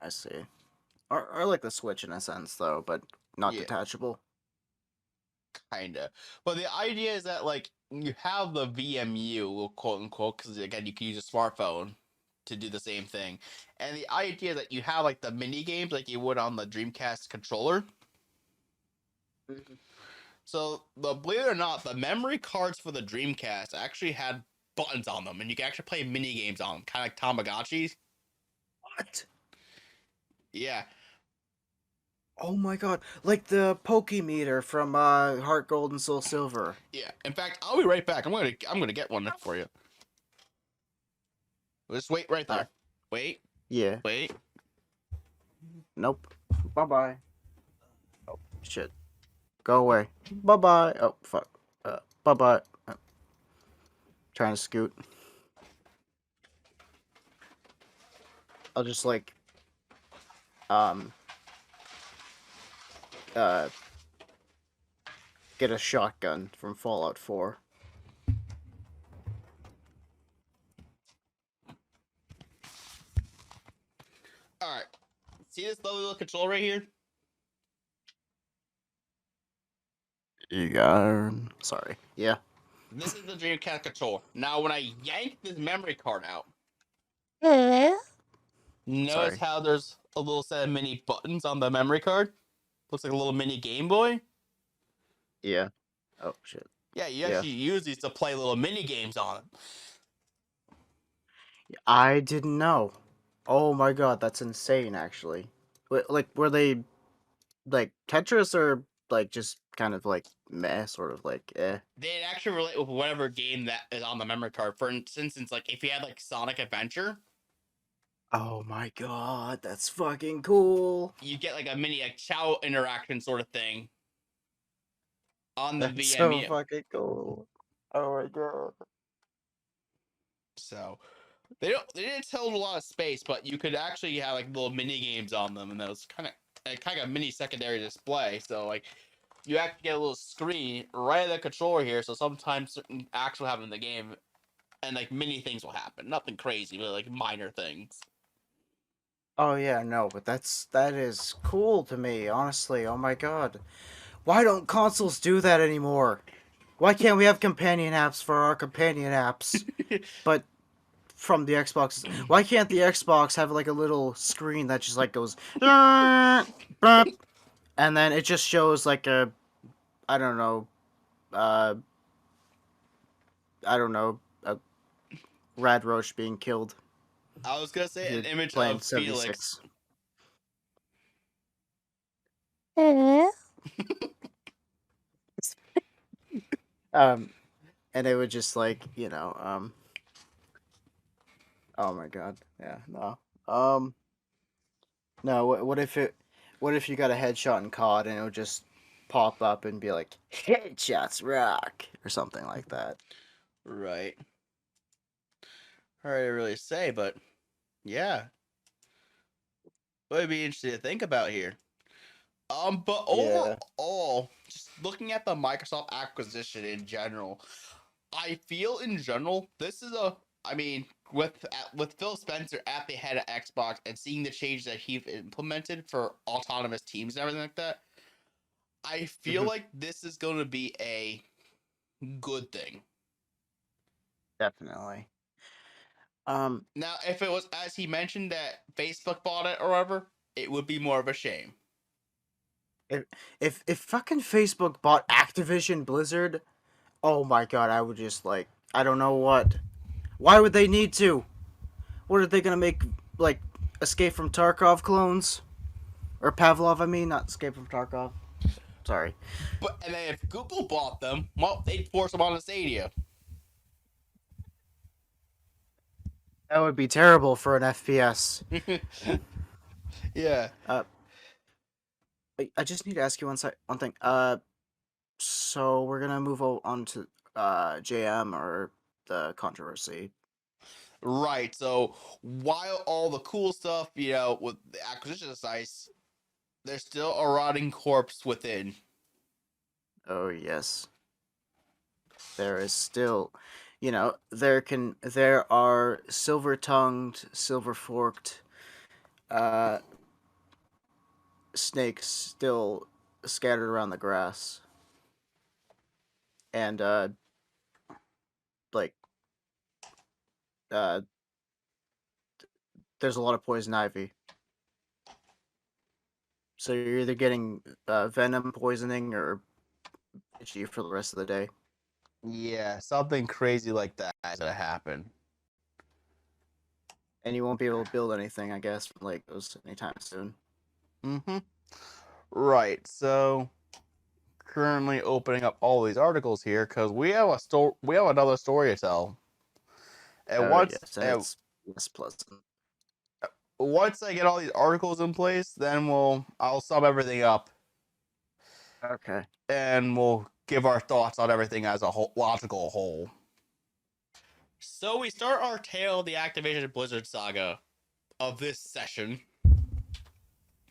I see. Or like the Switch in a sense, though, but not Yeah. detachable. Kinda. But the idea is that like you have the VMU, quote unquote, because again you can use a smartphone to do the same thing. And the idea is that you have like the mini games like you would on the Dreamcast controller. Mm-hmm. So believe it or not, the memory cards for the Dreamcast actually had buttons on them, and you can actually play mini games on them, kind of like Tamagotchis. What? Yeah. Oh my God! Like the Pokemeter from Heart Gold and Soul Silver. Yeah. In fact, I'll be right back. I'm gonna get one for you. Just wait right there. Wait. Yeah. Wait. Nope. Bye bye. Oh shit. Go away. Bye bye. Oh fuck. Bye bye. Trying to scoot. I'll just get a shotgun from Fallout 4. See this little control right here? You got. Sorry. Yeah. This is the Dreamcast controller. Now, when I yank this memory card out, Hello? notice Sorry. how there's a little set of mini buttons on the memory card? Looks like a little mini Game Boy. Yeah. Oh shit. Yeah, you Yeah. actually use these to play little mini games on them. I didn't know. Oh my god, that's insane. Actually, like were they like Tetris or like just kind of like meh, sort of like eh? They actually relate with whatever game that is on the memory card. For instance, like if you had like Sonic Adventure, Oh my god, that's fucking cool. you get like a mini like chow interaction sort of thing on the That's so VMU. fucking cool. Oh my god. So they didn't tell a lot of space, but you could actually have like little mini games on them, and that was kind of a mini secondary display. So like you actually get a little screen right at the controller here. So sometimes certain acts will happen in the game, and like mini things will happen. Nothing crazy, but like minor things. Oh yeah, no, but that is cool to me, honestly. Oh my god. Why don't consoles do that anymore? Why can't we have companion apps for our companion apps? But from the Xbox, why can't the Xbox have like a little screen that just like goes and then it just shows like a I don't know a rad roach being killed. I was gonna say an You're image playing of Felix. 76. Hello? And it would just like oh my god, yeah, no, no. What if you got a headshot in COD and it would just pop up and be like headshots rock or something like that? Right. Hard to really say, but yeah, it would be interesting to think about here. But Yeah. overall, just looking at the Microsoft acquisition in general, I feel in general this is I mean, with Phil Spencer at the head of Xbox and seeing the changes that he's implemented for autonomous teams and everything like that, I feel like this is going to be a good thing. Definitely. Now, if it was as he mentioned that Facebook bought it or whatever, it would be more of a shame. If fucking Facebook bought Activision Blizzard, oh my god, I would just like I don't know what. Why would they need to? What are they gonna make like Escape from Tarkov clones? Or Pavlov, I mean, not Escape from Tarkov. Sorry. But and then if Google bought them, well, they'd force them on the Stadia. That would be terrible for an FPS. Yeah. I just need to ask you one thing. So we're gonna move on to JM or the controversy. Right. So while all the cool stuff, with the acquisition of SICE, there's still a rotting corpse within. Oh yes. There is still, there are silver-tongued, silver-forked, snakes still scattered around the grass, and like, uh, there's a lot of poison ivy. So you're either getting venom poisoning or itchy for the rest of the day. Yeah, something crazy like that is gonna happen. And you won't be able to build anything, I guess, like those anytime soon. Mm-hmm. Right. So currently opening up all these articles here because we have another story to tell. And Yes, and it's less pleasant. once I get all these articles in place, then I'll sum everything up Okay. and we'll give our thoughts on everything as a logical whole. So we start our tale of the Activision Blizzard saga of this session.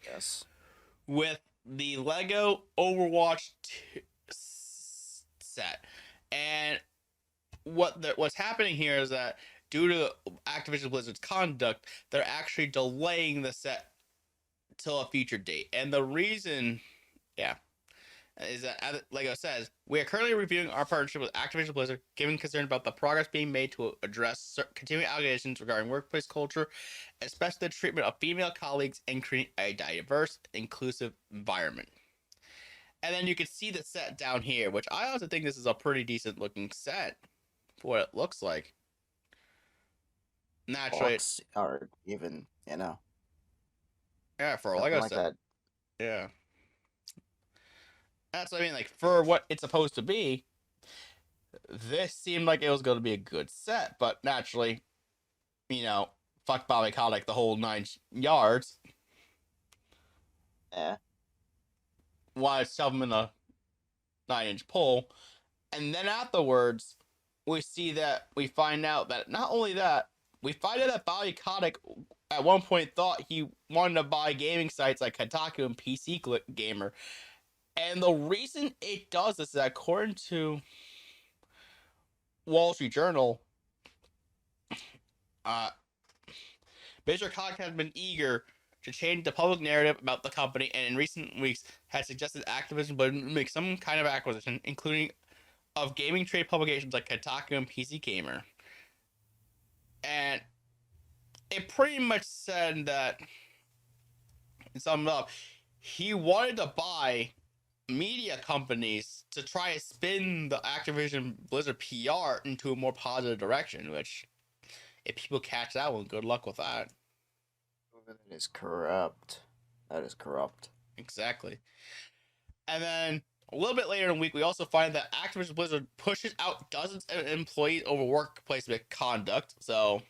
Yes. With the Lego Overwatch 2 set. And what's happening here is that due to Activision Blizzard's conduct, they're actually delaying the set till a future date. And the reason, is that, as Lego says, we are currently reviewing our partnership with Activision Blizzard, given concern about the progress being made to address continuing allegations regarding workplace culture, especially the treatment of female colleagues, and creating a diverse, inclusive environment. And then you can see the set down here, which I also think this is a pretty decent looking set for what it looks like. Naturally, Box art, even, yeah, for a something Lego like set, that. yeah. That's what I mean. Like, for what it's supposed to be, this seemed like it was going to be a good set, but naturally, fuck Bobby Kotick the whole 9 yards. Yeah. Wanted to shove him in a 9-inch pole, and then afterwards, we find out that not only that, we find out that Bobby Kotick at one point thought he wanted to buy gaming sites like Kotaku and PC Gamer. And the reason it does this is that according to Wall Street Journal, Mr. Kotick has been eager to change the public narrative about the company, and in recent weeks has suggested Activision Blizzard make some kind of acquisition, including of gaming trade publications like Kotaku and PC Gamer. And it pretty much said that, to sum it up, he wanted to buy media companies to try to spin the Activision Blizzard PR into a more positive direction, which, if people catch that one, good luck with that. That is corrupt. That is corrupt. Exactly. And then a little bit later in the week, we also find that Activision Blizzard pushes out dozens of employees over workplace misconduct. So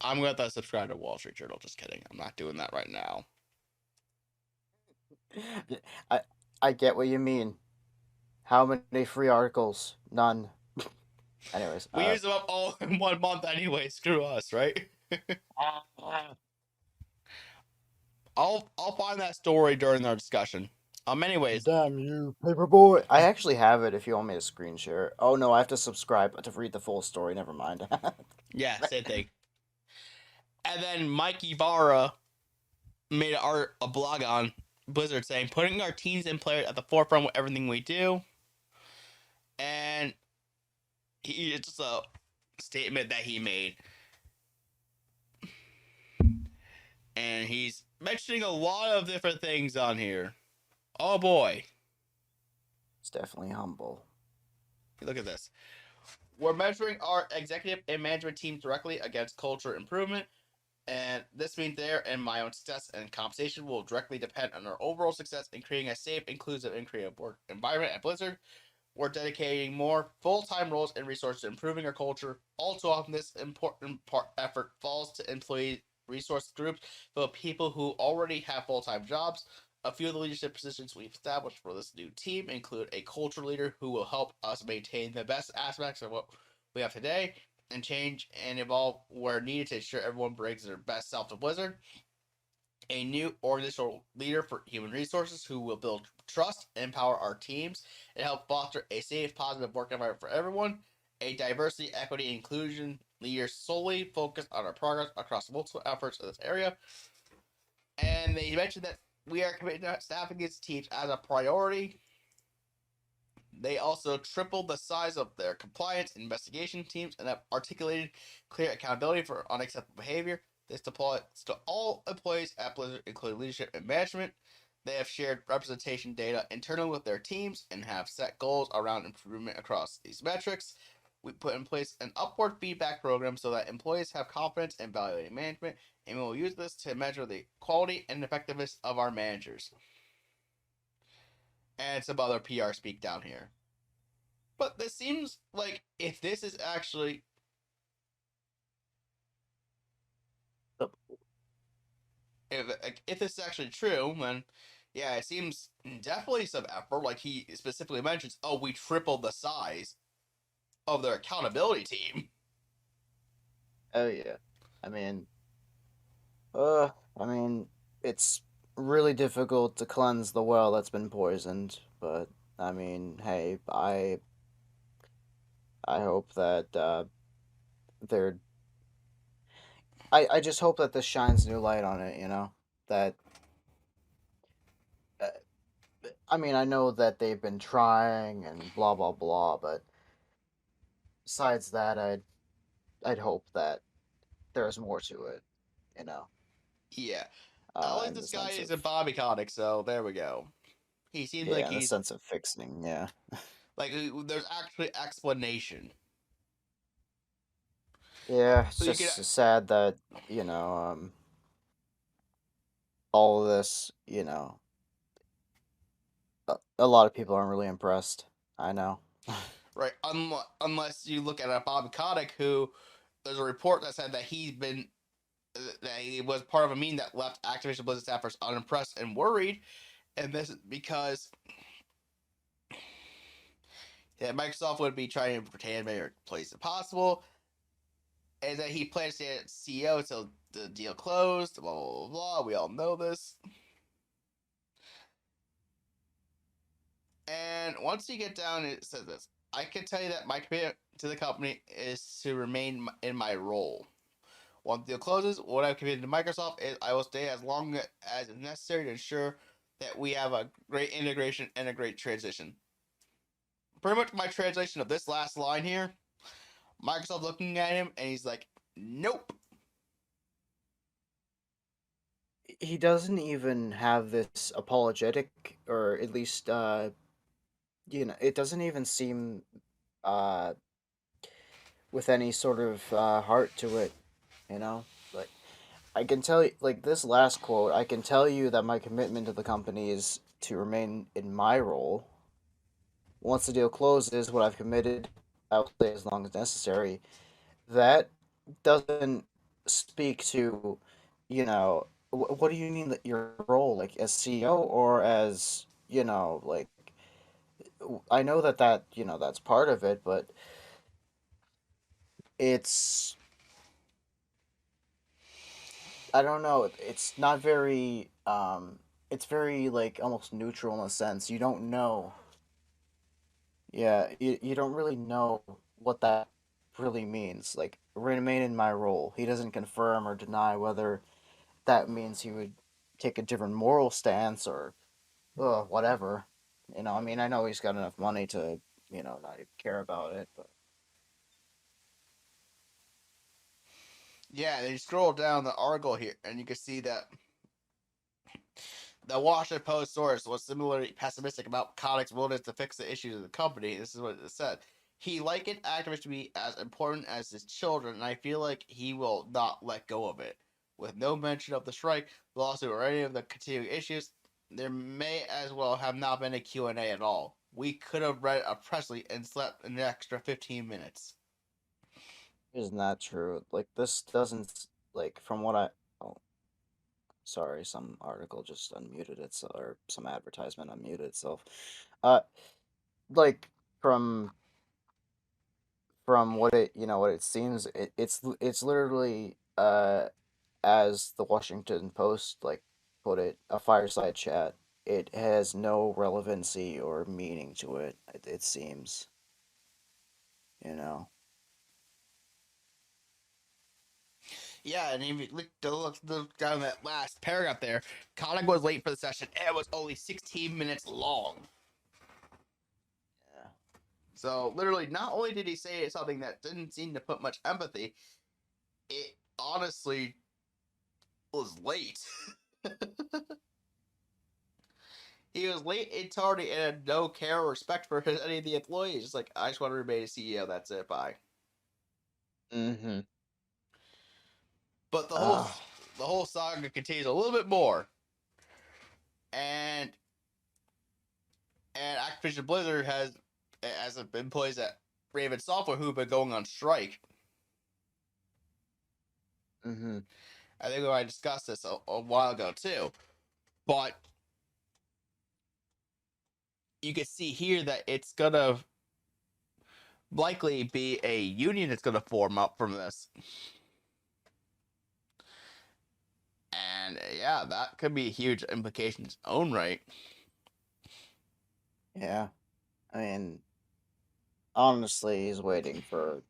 I'm going to have to subscribe to Wall Street Journal. Just kidding. I'm not doing that right now. I get what you mean. How many free articles? None. Anyways, we use them up all in 1 month anyway. Screw us, right? I'll find that story during our discussion. Anyways, damn you, paperboy. I actually have it if you want me to screen share. Oh no, I have to subscribe to read the full story. Never mind. yeah, same thing. And then Mike Ibarra made a blog on Blizzard saying, putting our teams and players at the forefront with everything we do. And it's just a statement that he made. And he's mentioning a lot of different things on here. Oh boy. It's definitely humble. Look at this. We're measuring our executive and management team directly against culture improvement. And this means their and my own success and compensation will directly depend on our overall success in creating a safe, inclusive, and creative work environment at Blizzard. We're dedicating more full-time roles and resources to improving our culture. All too often, this important effort falls to employee resource groups for people who already have full-time jobs. A few of the leadership positions we've established for this new team include a culture leader who will help us maintain the best aspects of what we have today and change and evolve where needed to ensure everyone brings their best self to Blizzard. A new organizational leader for human resources who will build trust, empower our teams, and help foster a safe, positive work environment for everyone. A diversity, equity, inclusion leader solely focused on our progress across multiple efforts in this area. And they mentioned that we are committed to staffing these teams as a priority. They also tripled the size of their compliance and investigation teams and have articulated clear accountability for unacceptable behavior. This applies to all employees at Blizzard, including leadership and management. They have shared representation data internally with their teams and have set goals around improvement across these metrics. We put in place an upward feedback program so that employees have confidence in evaluating management, and we will use this to measure the quality and effectiveness of our managers. And some other PR speak down here. But this seems like if this is actually if this is actually true, then yeah, it seems definitely some effort. Like he specifically mentions, oh, we tripled the size of their accountability team. Oh yeah. I mean, it's really difficult to cleanse the well that's been poisoned, but I mean, hey, I hope that they're I just hope that this shines new light on it. That uh, I mean, I know that they've been trying and blah blah blah, but besides that, I'd hope that there's more to it. You know, Yeah. At least in the this guy sense is of a Bobby Kotick, so there we go. He seems like in the he's sense of fixing. Yeah, like there's actually explanation. yeah. It's So you could just sad that all of this. A lot of people aren't really impressed. I know. right unless you look at a Bobby Kotick who there's a report that said that that he was part of a meeting that left Activision Blizzard staffers unimpressed and worried, and this is because Microsoft would be trying to retain as many employees as possible, and that he plans to stay as CEO until the deal closed. Blah blah blah. Blah. We all know this. And once you get down, it says this. I can tell you that my commitment to the company is to remain in my role. Once the deal closes, what I've committed to Microsoft is I will stay as long as is necessary to ensure that we have a great integration and a great transition. Pretty much my translation of this last line here, Microsoft looking at him and he's like, nope. He doesn't even have this apologetic, or at least it doesn't even seem uh with any sort of heart to it. Like, I can tell you, like, this last quote, I can tell you that my commitment to the company is to remain in my role. Once the deal closes, what I've committed, I'll stay as long as necessary. That doesn't speak to, what do you mean that your role, like as CEO or as, like, I know that's part of it, but it's, I don't know, it's not very, it's very, like, almost neutral in a sense. You don't know. Yeah, you don't really know what that really means. Like, remain in my role. He doesn't confirm or deny whether that means he would take a different moral stance or whatever. I mean, I know he's got enough money to, not even care about it, but Yeah, and you scroll down the article here and you can see that the Washington Post source was similarly pessimistic about Kotick's willingness to fix the issues of the company. This is what it said. He likened Activision to be as important as his children, and I feel like he will not let go of it. With no mention of the strike, the lawsuit, or any of the continuing issues, there may as well have not been a Q&A at all. We could have read a press release and slept an extra 15 minutes. isn't that true? Like, this doesn't, like, from what I. Oh, sorry, some article just unmuted itself, or some advertisement unmuted itself. Uh, like, from what it seems, it's literally as the Washington Post like put it, a fireside chat. It has no relevancy or meaning to it. It seems, you know. Yeah, and if you look down that last paragraph there, Kotick was late for the session. And it was only 16 minutes long. Yeah. So literally, not only did he say something that didn't seem to put much empathy, it honestly was late. He was late and tardy and had no care or respect for any of the employees. Just like, I just want to remain a CEO. That's it. Bye. Mm-hmm. But Uh. the whole saga contains a little bit more, and Activision Blizzard has employees at Raven Software who've been going on strike. Mm-hmm. I think I discussed this a while ago too, but you can see here that it's gonna likely be a union that's gonna form up from this, and yeah, that could be a huge implication in its own right. Yeah. I mean, honestly, he's waiting for,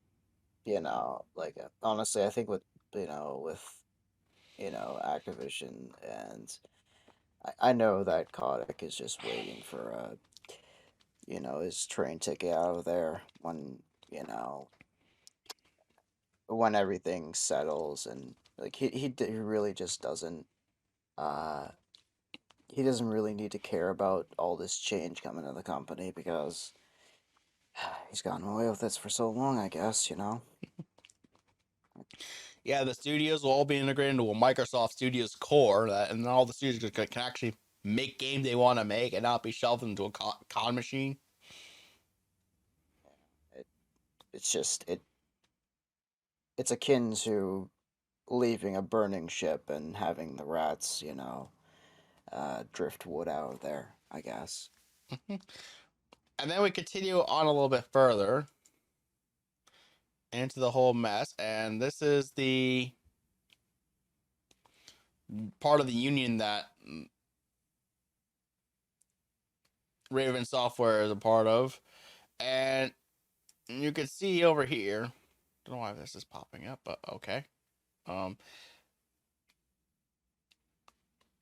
honestly, I think with with Activision, and I know that Kotick is just waiting for his train ticket out of there when you know when everything settles, and like he really just doesn't uh he doesn't really need to care about all this change coming to the company because he's gotten away with this for so long, I guess. Yeah, the studios will all be integrated into a Microsoft Studios core, and then all the studios can actually make games they want to make and not be shelved into a con machine. It, it's just it's akin to leaving a burning ship and having the rats, drift wood out of there, I guess. And then we continue on a little bit further into the whole mess, and this is the part of the union that Raven Software is a part of, and you can see over here. Don't know why this is popping up, but okay.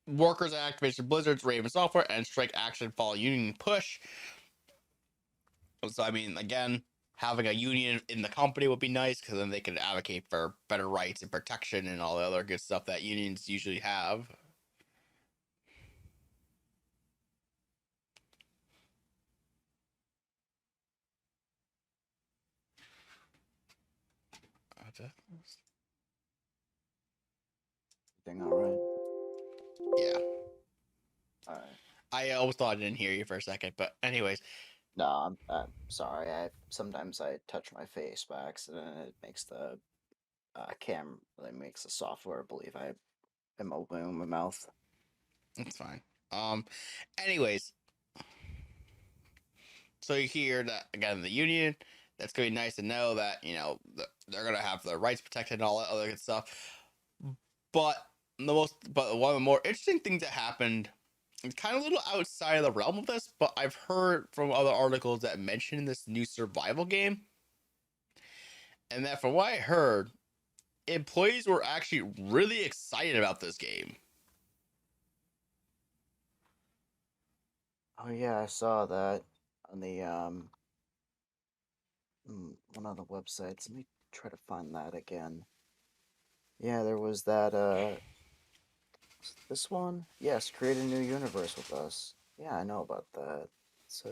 Workers at Activision Blizzard's Raven Software and strike action follow union push. So I mean, again, having a union in the company would be nice because then they could advocate for better rights and protection and all the other good stuff that unions usually have. Everything all right? Yeah. All right. I always thought I didn't hear you for a second, but anyways. No, I'm sorry. Sometimes I touch my face by accident, and it makes the it makes the software believe I am opening my mouth. It's fine. Anyways, so you hear that again, the union. That's gonna be nice to know that they're gonna have their rights protected and all that other good stuff. But one of the more interesting things that happened, it's kind of a little outside of the realm of this, but I've heard from other articles that mention this new survival game, and that from what I heard, employees were actually really excited about this game. Oh yeah, I saw that on the one of the websites. Let me try to find that again. Yeah, there was that this one. Yes, create a new universe with us. Yeah, I know about that. So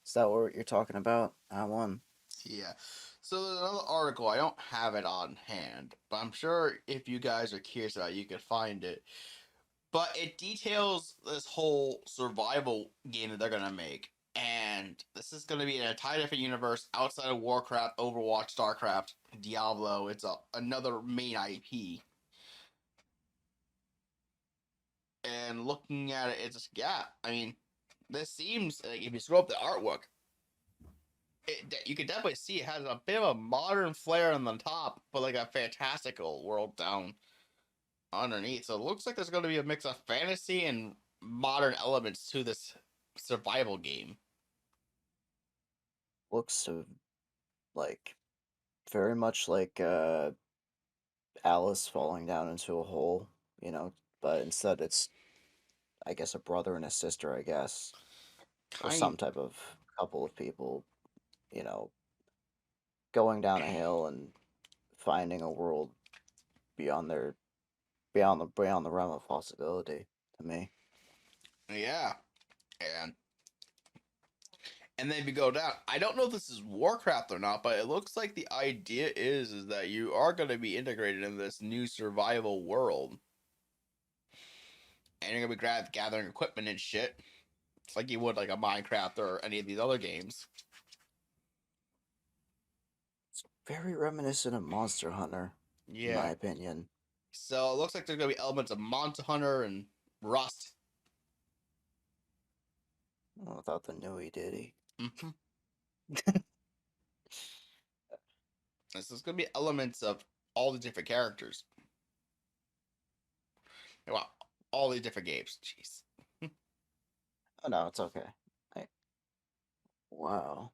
is that what you're talking about? I won. Yeah. So there's another article. I don't have it on hand, but I'm sure if you guys are curious about it, you could find it. But it details this whole survival game that they're gonna make, and this is gonna be an entirely different universe outside of Warcraft, Overwatch, Starcraft, Diablo. It's another main IP. And looking at it, it's just, yeah. I mean, this seems like if you scroll up the artwork, you can definitely see it has a bit of a modern flair on the top, but like a fantastical world down underneath. So it looks like there's going to be a mix of fantasy and modern elements to this survival game. Looks to like very much like Alice falling down into a hole, but instead it's I guess a brother and a sister, I guess, or some Kind, type of couple of people, you know, going down a hill and finding a world beyond their beyond the realm of possibility to me. yeah, and then if you go down, I don't know if this is Warcraft or not, but it looks like the idea is that you are going to be integrated in this new survival world, and you're going to be gathering equipment and shit. It's like you would like a Minecraft or any of these other games. It's very reminiscent of Monster Hunter, in my Yeah. opinion. So it looks like there's gonna be elements of Monster Hunter and Rust. Without the Nui Diddy. Mm-hmm. This is gonna be elements of all the different characters. Well, all these different games. Jeez. Oh no, it's okay. I, wow.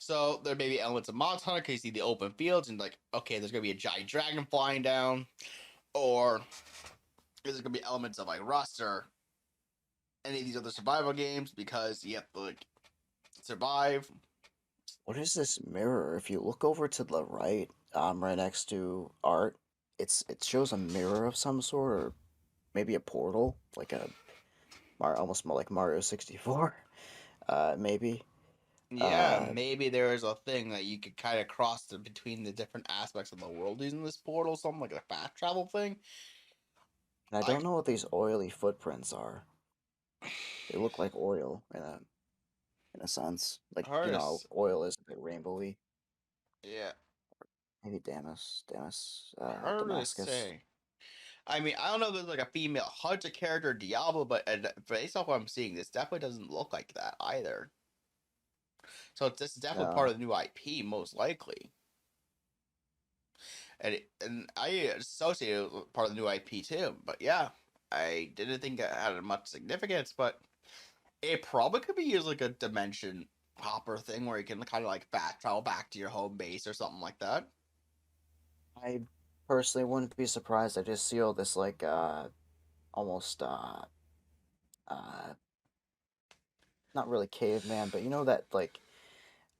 So there may be elements of Monster Hunter because you see the open fields and like, okay, there's gonna be a giant dragon flying down, or there's gonna be elements of like Rust or any of these other survival games because you have to like survive. What is this mirror? If you look over to the right, right next to art, it shows a mirror of some sort, or maybe a portal, like a almost more like Mario 64, maybe. Yeah, Uh, maybe there is a thing that you could kind of cross between the different aspects of the world using this portal, something like a fast travel thing. and I I don't know what these oily footprints are. They look like oil in a sense, like hard to, oil is a bit rainbowy. yeah, Maybe hard to Damascus. say. I mean, I don't know if there's like a female hunter character Diablo, but based off what I'm seeing, this definitely doesn't look like that either. So this is definitely part No, of the new IP, most likely. And I associate it with part of the new IP too. But yeah, I didn't think it had much significance, but it probably could be used like a dimension hopper thing where you can kind of like fast travel back to your home base or something like that. I personally wouldn't be surprised. I just see all this like almost uh not really caveman, but you know that like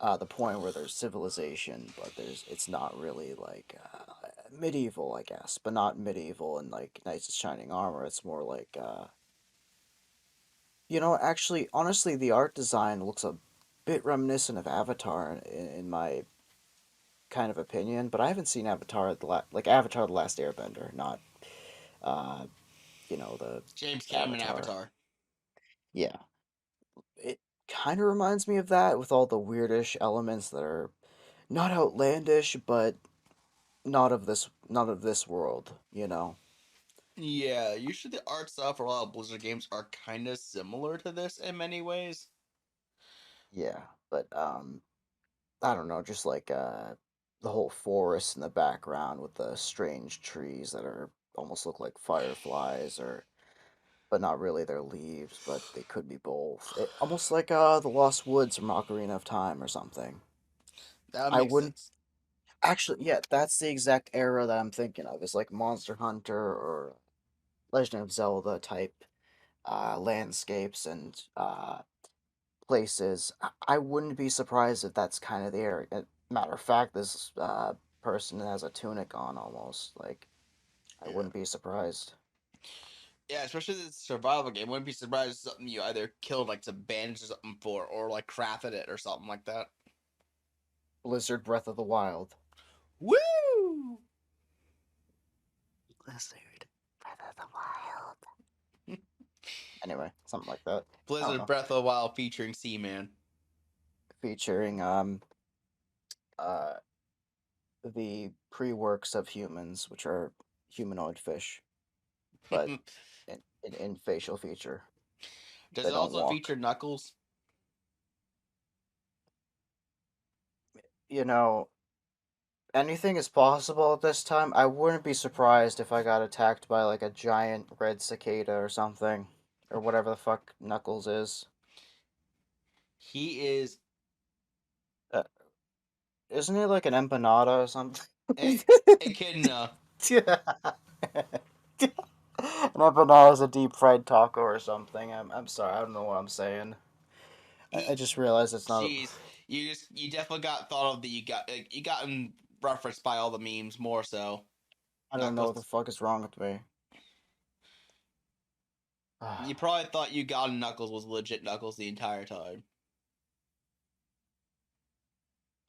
the point where there's civilization, but it's not really like medieval, I guess, but not medieval and like knights in shining armor. It's more like actually, honestly, the art design looks a bit reminiscent of Avatar in my kind of opinion, but I haven't seen Avatar: The Last Airbender, not uh, the James Cameron Avatar. Avatar. Yeah, it kind of reminds me of that with all the weirdish elements that are not outlandish, but not of this world. Yeah, usually the art style for a lot of Blizzard games are kind of similar to this in many ways. Yeah, but I don't know, just like the whole forest in the background with the strange trees that are almost look like fireflies or but not really their leaves, but they could be both. Almost like the Lost Woods from Ocarina of Time or something. That I makes wouldn't sense. actually, yeah, that's the exact era that I'm thinking of. Is like Monster Hunter or Legend of Zelda type landscapes and places. I wouldn't be surprised if that's kind of the area. Matter of fact, this person has a tunic on almost. Like, I Yeah. wouldn't be surprised. Yeah, especially this survival game. Wouldn't be surprised if something you either killed like some bandage or something for, or like crafted it or something like that. Blizzard Breath of the Wild. Woo! Blizzard Breath of the Wild. Anyway, something like that. I don't Blizzard know. Breath of the Wild featuring Seaman. Featuring uh the pre-works of humans, which are humanoid fish, but in facial feature. Does They it don't also walk. feature Knuckles? You know, anything is possible at this time. I wouldn't be surprised if I got attacked by like a giant red cicada or something, or whatever the fuck Knuckles is. He is Uh, isn't he like an empanada or something? an echidna. Yeah. An empanada is a deep fried taco or something. I'm sorry, I don't know what I'm saying. I just realized it's not. Jeez, you definitely got thought of that. You gotten referenced by all the memes more so. I don't know what the Knuckles. fuck is wrong with me. I You probably thought you got Knuckles was legit Knuckles the entire time.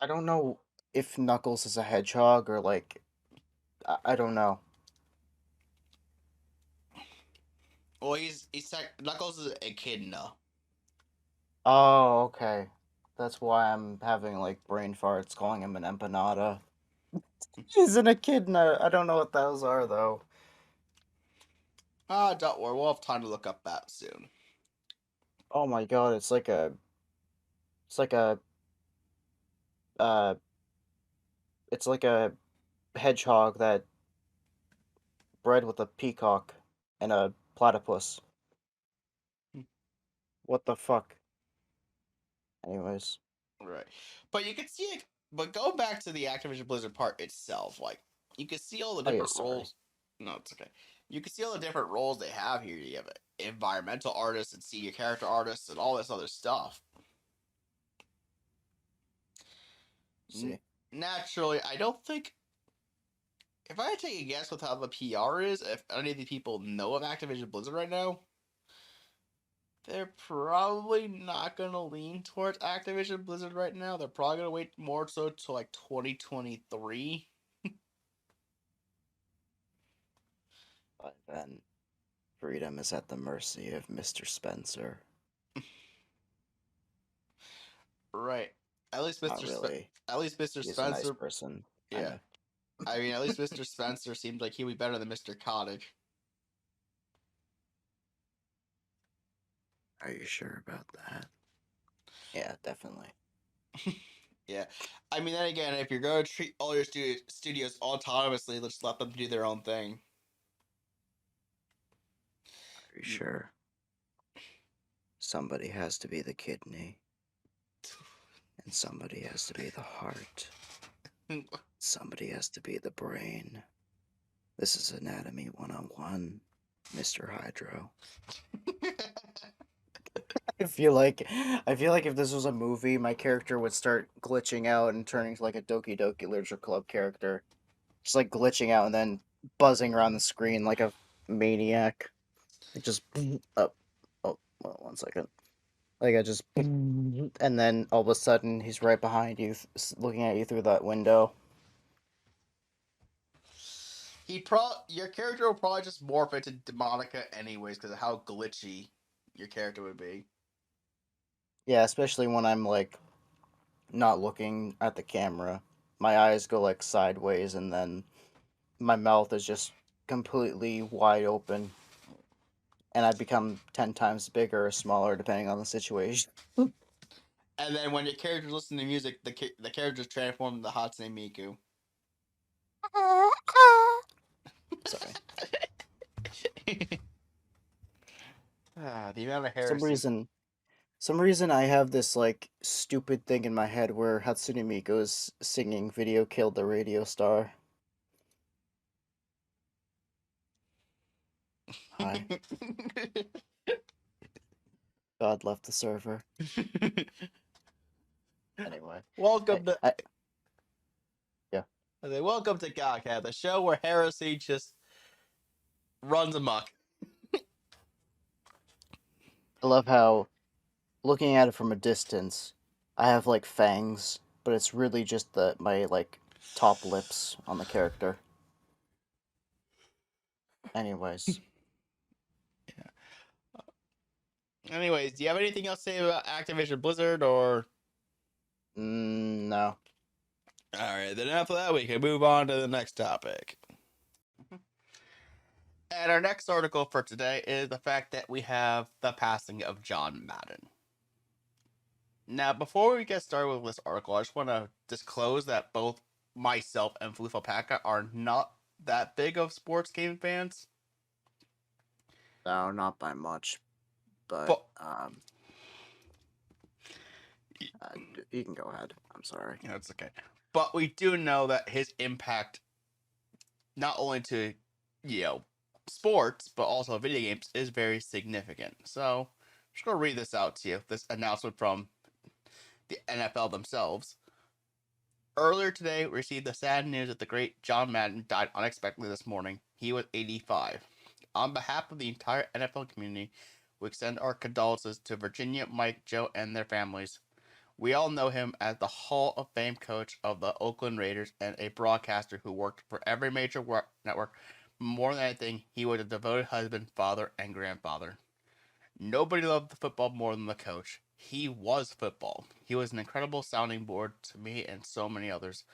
don't know if Knuckles is a hedgehog or like I don't know. Well, Knuckles is a echidna. Oh, okay. That's why I'm having like brain farts calling him an empanada. He's an echidna. I don't know what those are though. Ah, don't worry, we'll have time to look up that soon. Oh my god, it's like a uh it's like a hedgehog that bred with a peacock and a platypus. What the fuck? Anyways. Right. But you can see it. But going back to the Activision Blizzard part itself, like you can see all the Oh, yeah, different sorry. roles. No, it's okay. You can see all the different roles they have here. You have environmental artists and senior character artists and all this other stuff. See, Naturally, I don't think. If I had to take a guess with how the PR is, if any of the people know of Activision Blizzard right now, they're probably not going to lean towards Activision Blizzard right now. They're probably going to wait more so to like 2023. but then freedom is at the mercy of Mr. Spencer. Right. At least Not really. At least Mr. He's a nice Spencer. person. Yeah. Kinda. I mean, at least Mr. Spencer seemed like he'd be better than Mr. Cottage. Are you sure about that? Yeah, definitely. Yeah. I mean, then again, if you're going to treat all your studios autonomously, let's let them do their own thing. Are you sure? Somebody has to be the kidney. And somebody has to be the heart. Somebody has to be the brain. This is Anatomy 101, Mr. Hydro. I feel like if this was a movie, my character would start glitching out and turning to like a Doki Doki Literature Club character. Just like glitching out and then buzzing around the screen like a maniac. Like just oh, well, 1 second. Like I just and then all of a sudden he's right behind you, looking at you through that window. Your character will probably just morph into Demonica anyways because of how glitchy your character would be. Yeah, especially when I'm like not looking at the camera. My eyes go like sideways and then my mouth is just completely wide open. And I become 10 times bigger or smaller depending on the situation. And then when your characters listen to music, the characters transform into Hatsune Miku. Sorry. The amount of heresy. Some reason I have this like stupid thing in my head where Hatsune Miku is singing "Video Killed the Radio Star." Hi. God left the server. Anyway. Welcome to Yeah. Welcome to GAHCast, the show where heresy just runs amok. I love how, looking at it from a distance, I have like fangs, but it's really just my like top lips on the character. Anyways. Anyways, do you have anything else to say about Activision Blizzard or? No. Alright, then after that we can move on to the next topic. And our next article for today is the fact that we have the passing of John Madden. Now, before we get started with this article, I just want to disclose that both myself and FluufAlpaca are not that big of sports game fans. No, not by much. But you can go ahead. I'm sorry. Yeah, it's okay. But we do know that his impact, not only to, sports, but also video games, is very significant. So, I'm just going to read this out to you, this announcement from the NFL themselves. Earlier today, we received the sad news that the great John Madden died unexpectedly this morning. He was 85. On behalf of the entire NFL community, we extend our condolences to Virginia, Mike, Joe, and their families. We all know him as the Hall of Fame coach of the Oakland Raiders and a broadcaster who worked for every major network. More than anything, he was a devoted husband, father, and grandfather. Nobody loved the football more than the coach. He was football. He was an incredible sounding board to me and so many others.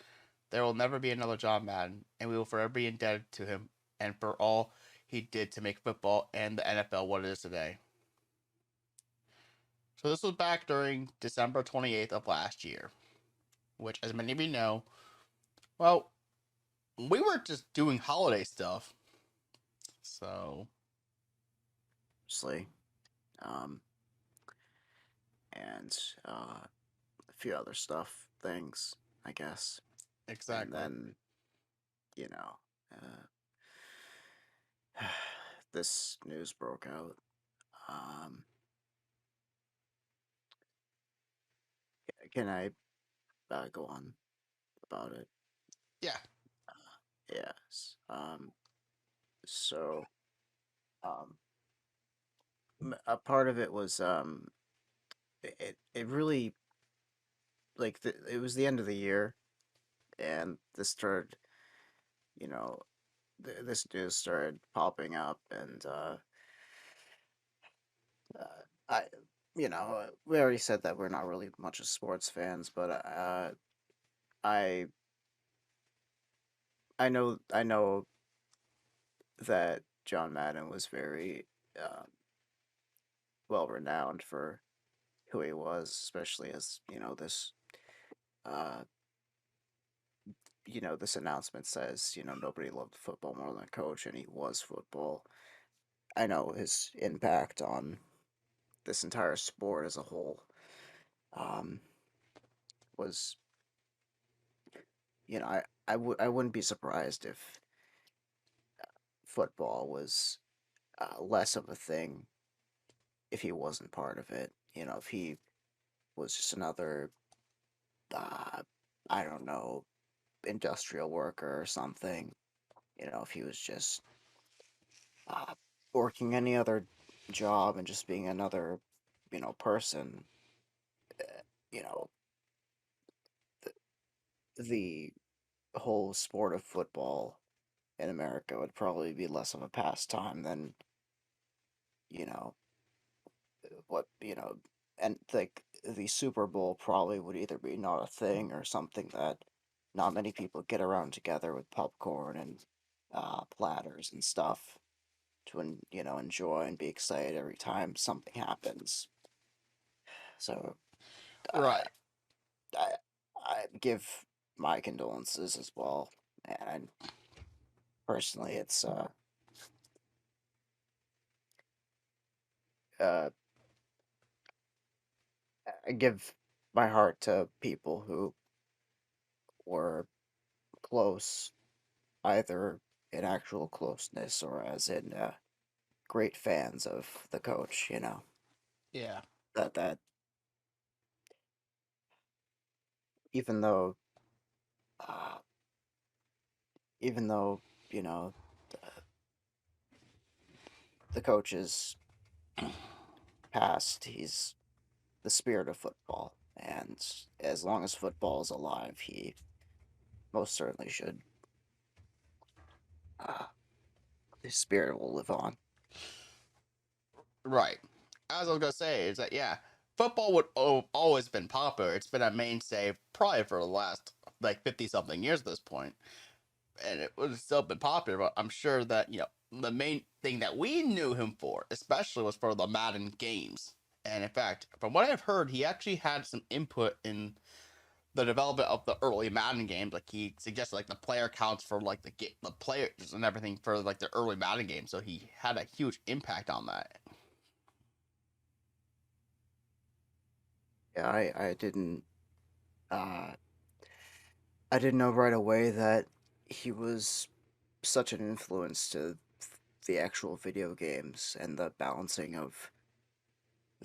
There will never be another John Madden, and we will forever be indebted to him and for all he did to make football and the NFL what it is today. So this was back during December 28th of last year, which, as many of you know, well, we were just doing holiday stuff. So, Obviously. And few other things, I guess. Exactly. And then, this news broke out. Can I go on about it? Yeah. Yes. So, um, a part of it was it really like it was the end of the year, and this started, you know, this news started popping up, and I, we already said that we're not really much of sports fans, but I I know that John Madden was very well renowned for who he was, especially as uh this announcement says nobody loved football more than a coach, and he was football. I know his impact on this entire sport as a whole um was I wouldn't be surprised if football was less of a thing if he wasn't part of it. If he was just another, uh, I don't know, industrial worker or something. If he was just uh, working any other job and just being another, person, you know, the whole sport of football in America would probably be less of a pastime than, you know, what, and like the Super Bowl probably would either be not a thing or something that not many people get around together with popcorn and platters and stuff to enjoy and be excited every time something happens. So uh, Right. I I give my condolences as well, and personally, it's uh I give my heart to people who were close, either in actual closeness or as in great fans of the coach. Yeah. That even though uh, even though you know the coach is past, he's the spirit of football, and as long as football is alive, he most certainly should. Uh, his spirit will live on. Right. As I was gonna say is that yeah, football would always been popular. It's been a mainstay probably for the last like 50 something years at this point, and it would still been popular. But I'm sure that the main thing that we knew him for, especially, was for the Madden games. And in fact, from what I've heard, he actually had some input in the development of the early Madden games. Like he suggested, like the player counts for like the players and everything for like the early Madden games. So he had a huge impact on that. Yeah, uh, I didn't know right away that he was such an influence to the actual video games and the balancing of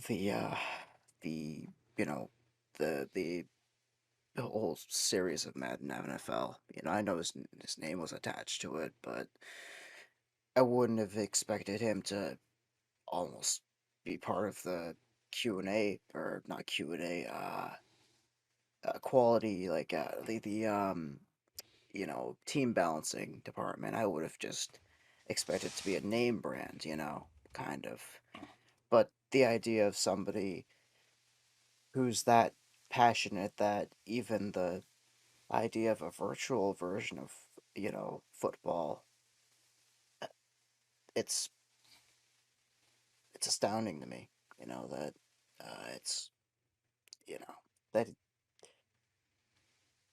the the you know the whole series of Madden NFL. I know his name was attached to it, but I wouldn't have expected him to almost be part of the Q&A, or not Q&A, quality, like the team balancing department. I would have just expected to be a name brand, kind of. But the idea of somebody who's that passionate that even the idea of a virtual version of, football, it's it's astounding to me, that it's you know that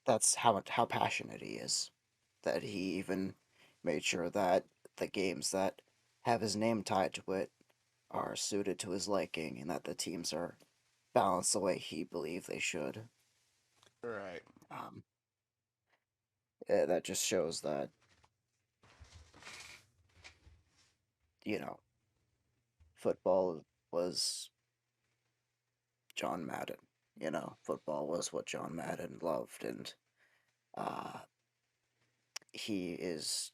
that's how passionate he is, that he even made sure that the games that have his name tied to it are suited to his liking, and that the teams are balanced the way he believed they should. Right. Um, that just shows that, you know, football was John Madden. You know, football was what John Madden loved, and uh, he is.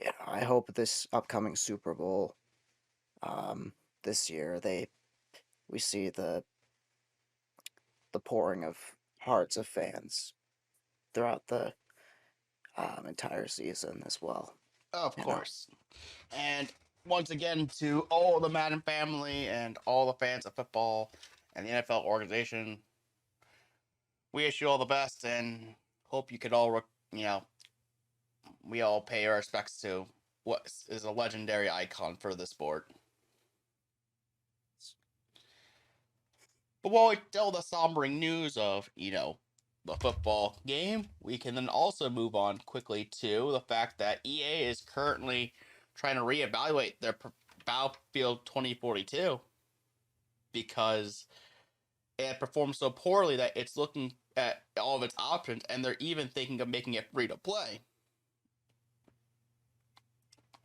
You know, I hope this upcoming Super Bowl, this year, we see the pouring of hearts of fans throughout the entire season as well. Of You know, course. And once again, to all the Madden family and all the fans of football and the NFL organization, we wish you all the best and hope you could all, we all pay our respects to what is a legendary icon for the sport. But while we tell the sombering news of, the football game, we can then also move on quickly to the fact that EA is currently trying to reevaluate their Battlefield 2042 because it performed so poorly that it's looking at all of its options and they're even thinking of making it free to play.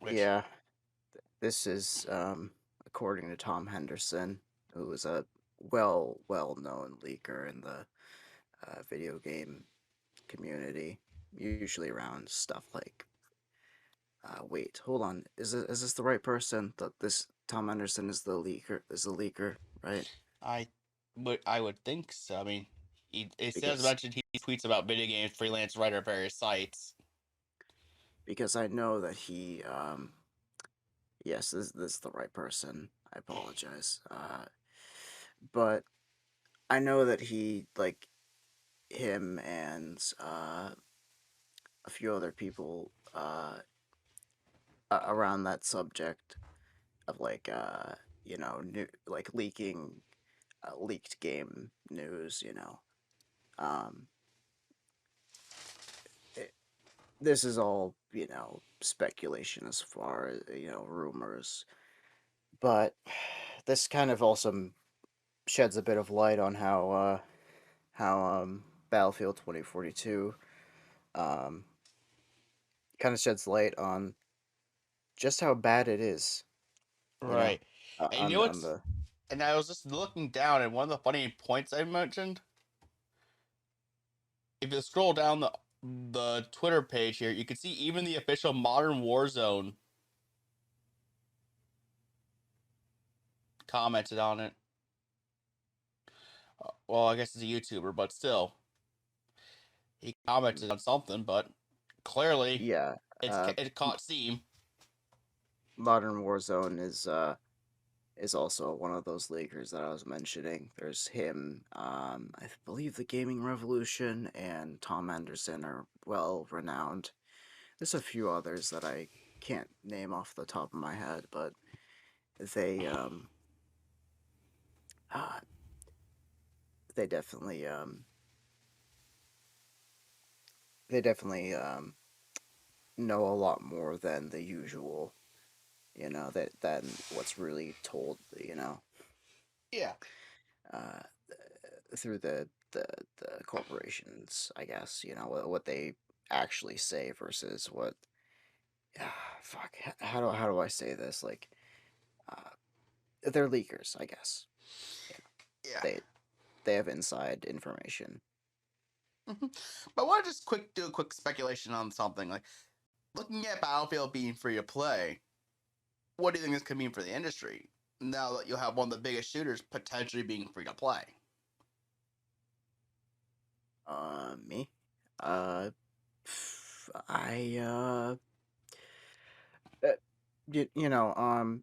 Which, yeah, this is according to Tom Henderson, who is a well-known leaker in the video game community, usually around stuff like. Wait, hold on. Is this the right person? This Tom Henderson is the leaker. Is the leaker, right? I would think so. I mean, it says Because mentioned he tweets about video games, freelance writer at various sites. because I know that he yes, this is the right person. I apologize. But I know that he, like, him and a few other people around that subject of, like, new, like, leaked game news, um it, this is all, speculation as far as, rumors, but this kind of also sheds a bit of light on how Battlefield 2042 um kind of sheds light on just how bad it is, you know, Right. And you know on what's the and I was just looking down and one of the funny points I mentioned, if you scroll down the Twitter page here, you can see even the official Modern Warzone commented on it. Well, I guess it's a YouTuber, but still, he commented on something. But clearly, yeah, uh it caught steam. Modern Warzone is also one of those leaguers that I was mentioning. There's him, I believe the Gaming Revolution and Tom Anderson are well renowned. There's a few others that I can't name off the top of my head, but they uh, they definitely they definitely know a lot more than the usual, that than what's really told, Yeah. uh, through the corporations, I guess, what they actually say versus what. Fuck. How do I say this? Like, they're leakers, I guess. You know, Yeah. they have inside information. But I want to just do a quick speculation on something. Like, looking at Battlefield being free to play, what do you think this could mean for the industry? Now that you'll have one of the biggest shooters potentially being free to play. Me. Uh, I you know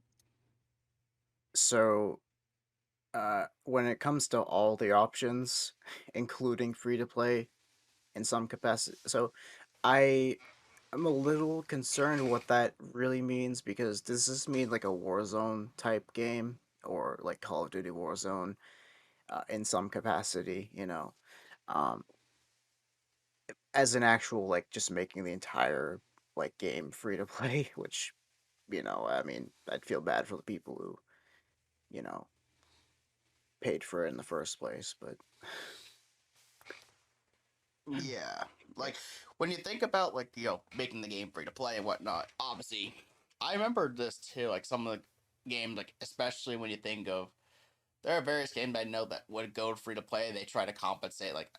so when it comes to all the options, including free to play in some capacity, so I I'm a little concerned what that really means, because does this mean like a Warzone type game, or like Call of Duty Warzone in some capacity, um, as an actual, like, just making the entire, like, game free to play, which, I mean, I'd feel bad for the people who, you know, paid for it in the first place, but Yeah, like when you think about like making the game free to play and whatnot. Obviously, I remember this too. Like some of the games, like especially when you think of there are various games I know that would go free to play. They try to compensate. Like,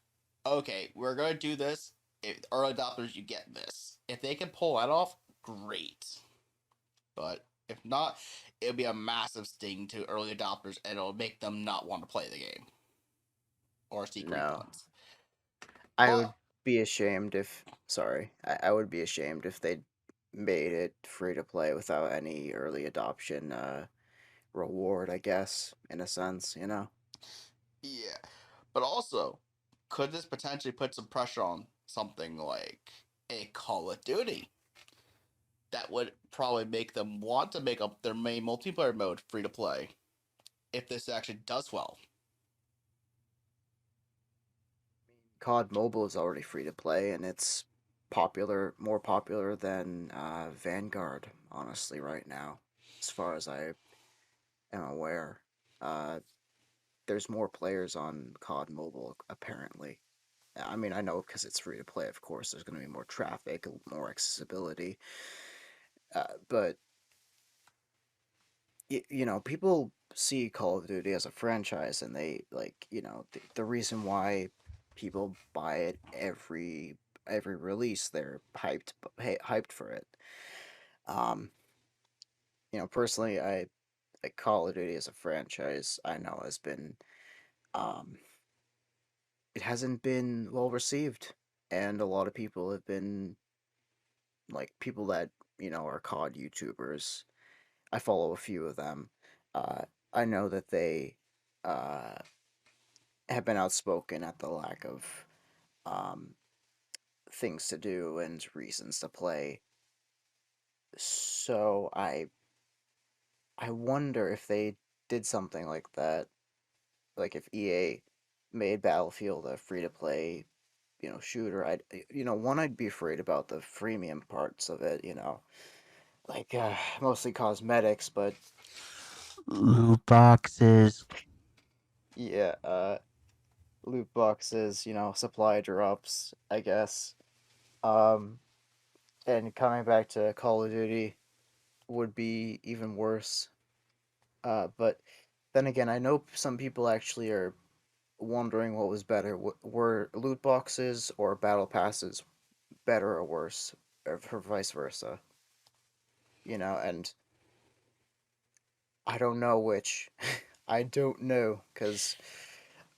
okay, we're gonna do this. If early adopters, you get this. If they can pull that off, great. But if not, it'll be a massive sting to early adopters, and it'll make them not want to play the game or seek No, refunds. I would But be ashamed if. Sorry, I would be ashamed if they made it free to play without any early adoption reward. I guess in a sense, you know. yeah, but also, could this potentially put some pressure on something like a Call of Duty? That would probably make them want to make up their main multiplayer mode free to play if this actually does well. COD Mobile is already free to play, and it's more popular than Vanguard. Honestly, right now, as far as I am aware, uh, there's more players on COD Mobile apparently. I mean, I know because it's free to play. Of course, there's going to be more traffic, more accessibility, but people see Call of Duty as a franchise, and they like, the reason why people buy it every release, they're hyped for it. Um, personally, I like Call of Duty as a franchise. I know has been, um, it hasn't been well received, and a lot of people have been like people that are COD YouTubers. I follow a few of them. Uh, I know that they uh, have been outspoken at the lack of um, things to do and reasons to play. So I wonder if they did something like that, like if EA made Battlefield a free to play, shooter. I'd be afraid about the freemium parts of it, like mostly cosmetics, but Loot boxes. yeah, loot boxes, supply drops, I guess. Um, and coming back to Call of Duty would be even worse. But then again, I know some people actually are wondering what was better. Were loot boxes or battle passes better or worse, or vice versa? And I don't know which. I don't know, because,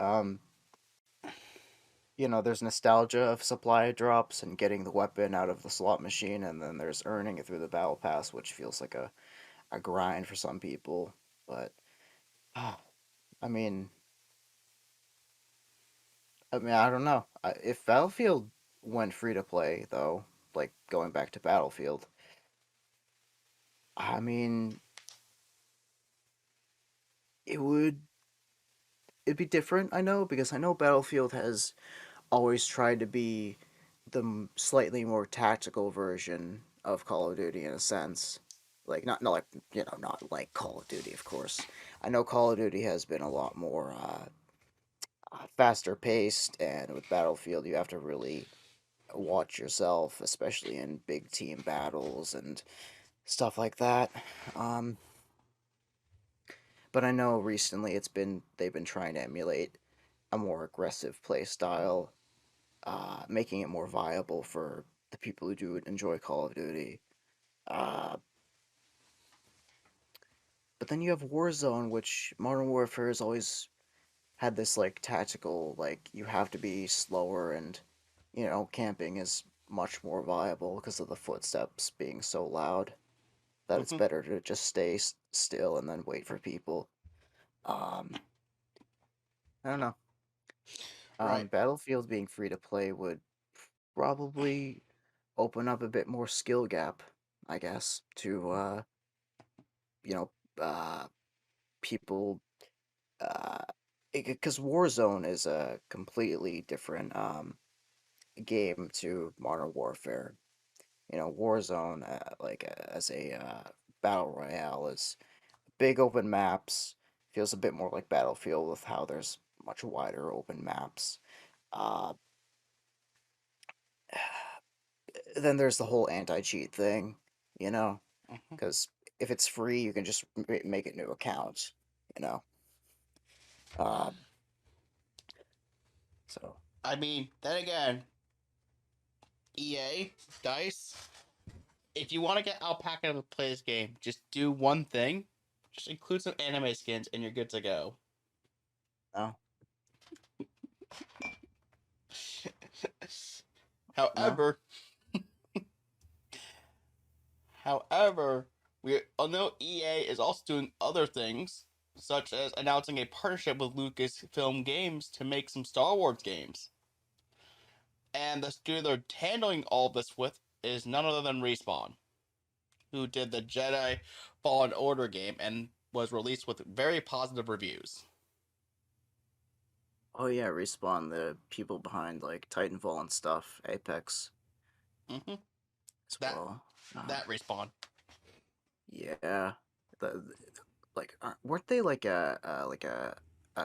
um, there's nostalgia of supply drops and getting the weapon out of the slot machine, and then there's earning it through the battle pass, which feels like a grind for some people. But I mean, I don't know. If Battlefield went free to play, though, like going back to Battlefield, I mean, it would it'd be different. I know, because I know Battlefield has always tried to be the slightly more tactical version of Call of Duty in a sense. Like not like not like Call of Duty, of course. I know Call of Duty has been a lot more faster paced, and with Battlefield, you have to really watch yourself, especially in big team battles and stuff like that. Um, but I know recently they've been trying to emulate a more aggressive play style, making it more viable for the people who do enjoy Call of Duty. Uh, but then you have Warzone, which Modern Warfare has always had this like tactical, like you have to be slower, and camping is much more viable because of the footsteps being so loud that it's Mm-hmm. better to just stay still and then wait for people. Um, I don't know. Right. Battlefield being free to play would probably open up a bit more skill gap, I guess, to you know, uh, people. Uh, because Warzone is a completely different game to Modern Warfare. Warzone, as a battle royale, is big open maps. Feels a bit more like Battlefield with how there's much wider open maps. Uh, then there's the whole anti-cheat thing, you know, Mhm. because if it's free, you can just make a new account, you know. So I mean, then again, EA, DICE, if you want to get Alpaca to play this game, just do one thing. Just include some anime skins and you're good to go. no, However, however, we know EA is also doing other things, such as announcing a partnership with LucasFilm Games to make some Star Wars games. And the studio they're handling all this with is none other than Respawn, who did the Jedi Fallen Order game and was released with very positive reviews. oh yeah, Respawn, the people behind like Titanfall and stuff, Apex Mm-hmm. as That well. that Respawn. Yeah, like weren't they like a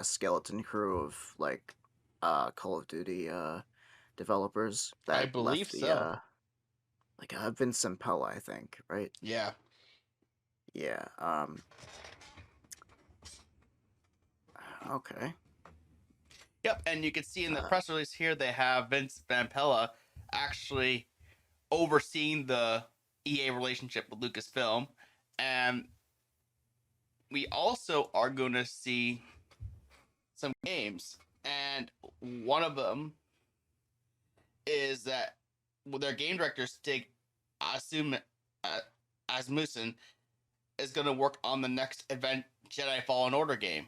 skeleton crew of like Call of Duty developers I that believe left the so. like Vincent Pella, I think, right? Yeah. Yeah. Okay. Yep, and you can see in the Uh, press release here they have Vince Van Pella actually overseeing the EA relationship with Lucasfilm, and we also are going to see some games, and one of them is that their game director Stig Asmussen is going to work on the next event Jedi Fallen Order game,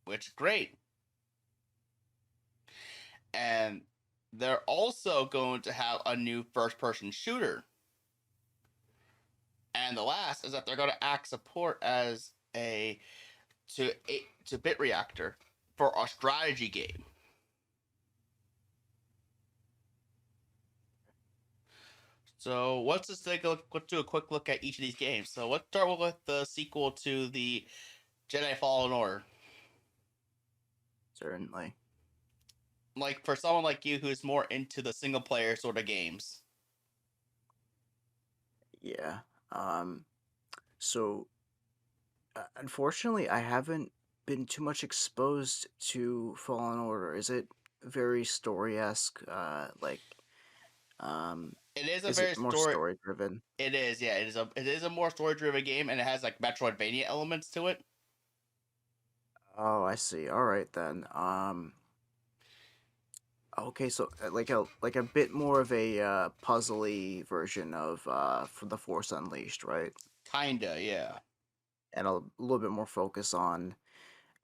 which is great. And they're also going to have a new first-person shooter. And the last is that they're going to act support as a to bit reactor for a strategy game. So let's just let's do a quick look at each of these games. So let's start with the sequel to the Jedi Fallen Order. certainly. Like for someone like you who's more into the single player sort of games. Yeah. So unfortunately, I haven't been too much exposed to Fallen Order. Is it very story-esque? Um, It is a is it very more story. story-driven? It is, yeah. It is a more story driven game, and it has like Metroidvania elements to it. Oh, I see. All right then. Okay, so like a bit more of a puzzly version of for the Force Unleashed, right? Kinda, yeah. And a little bit more focus on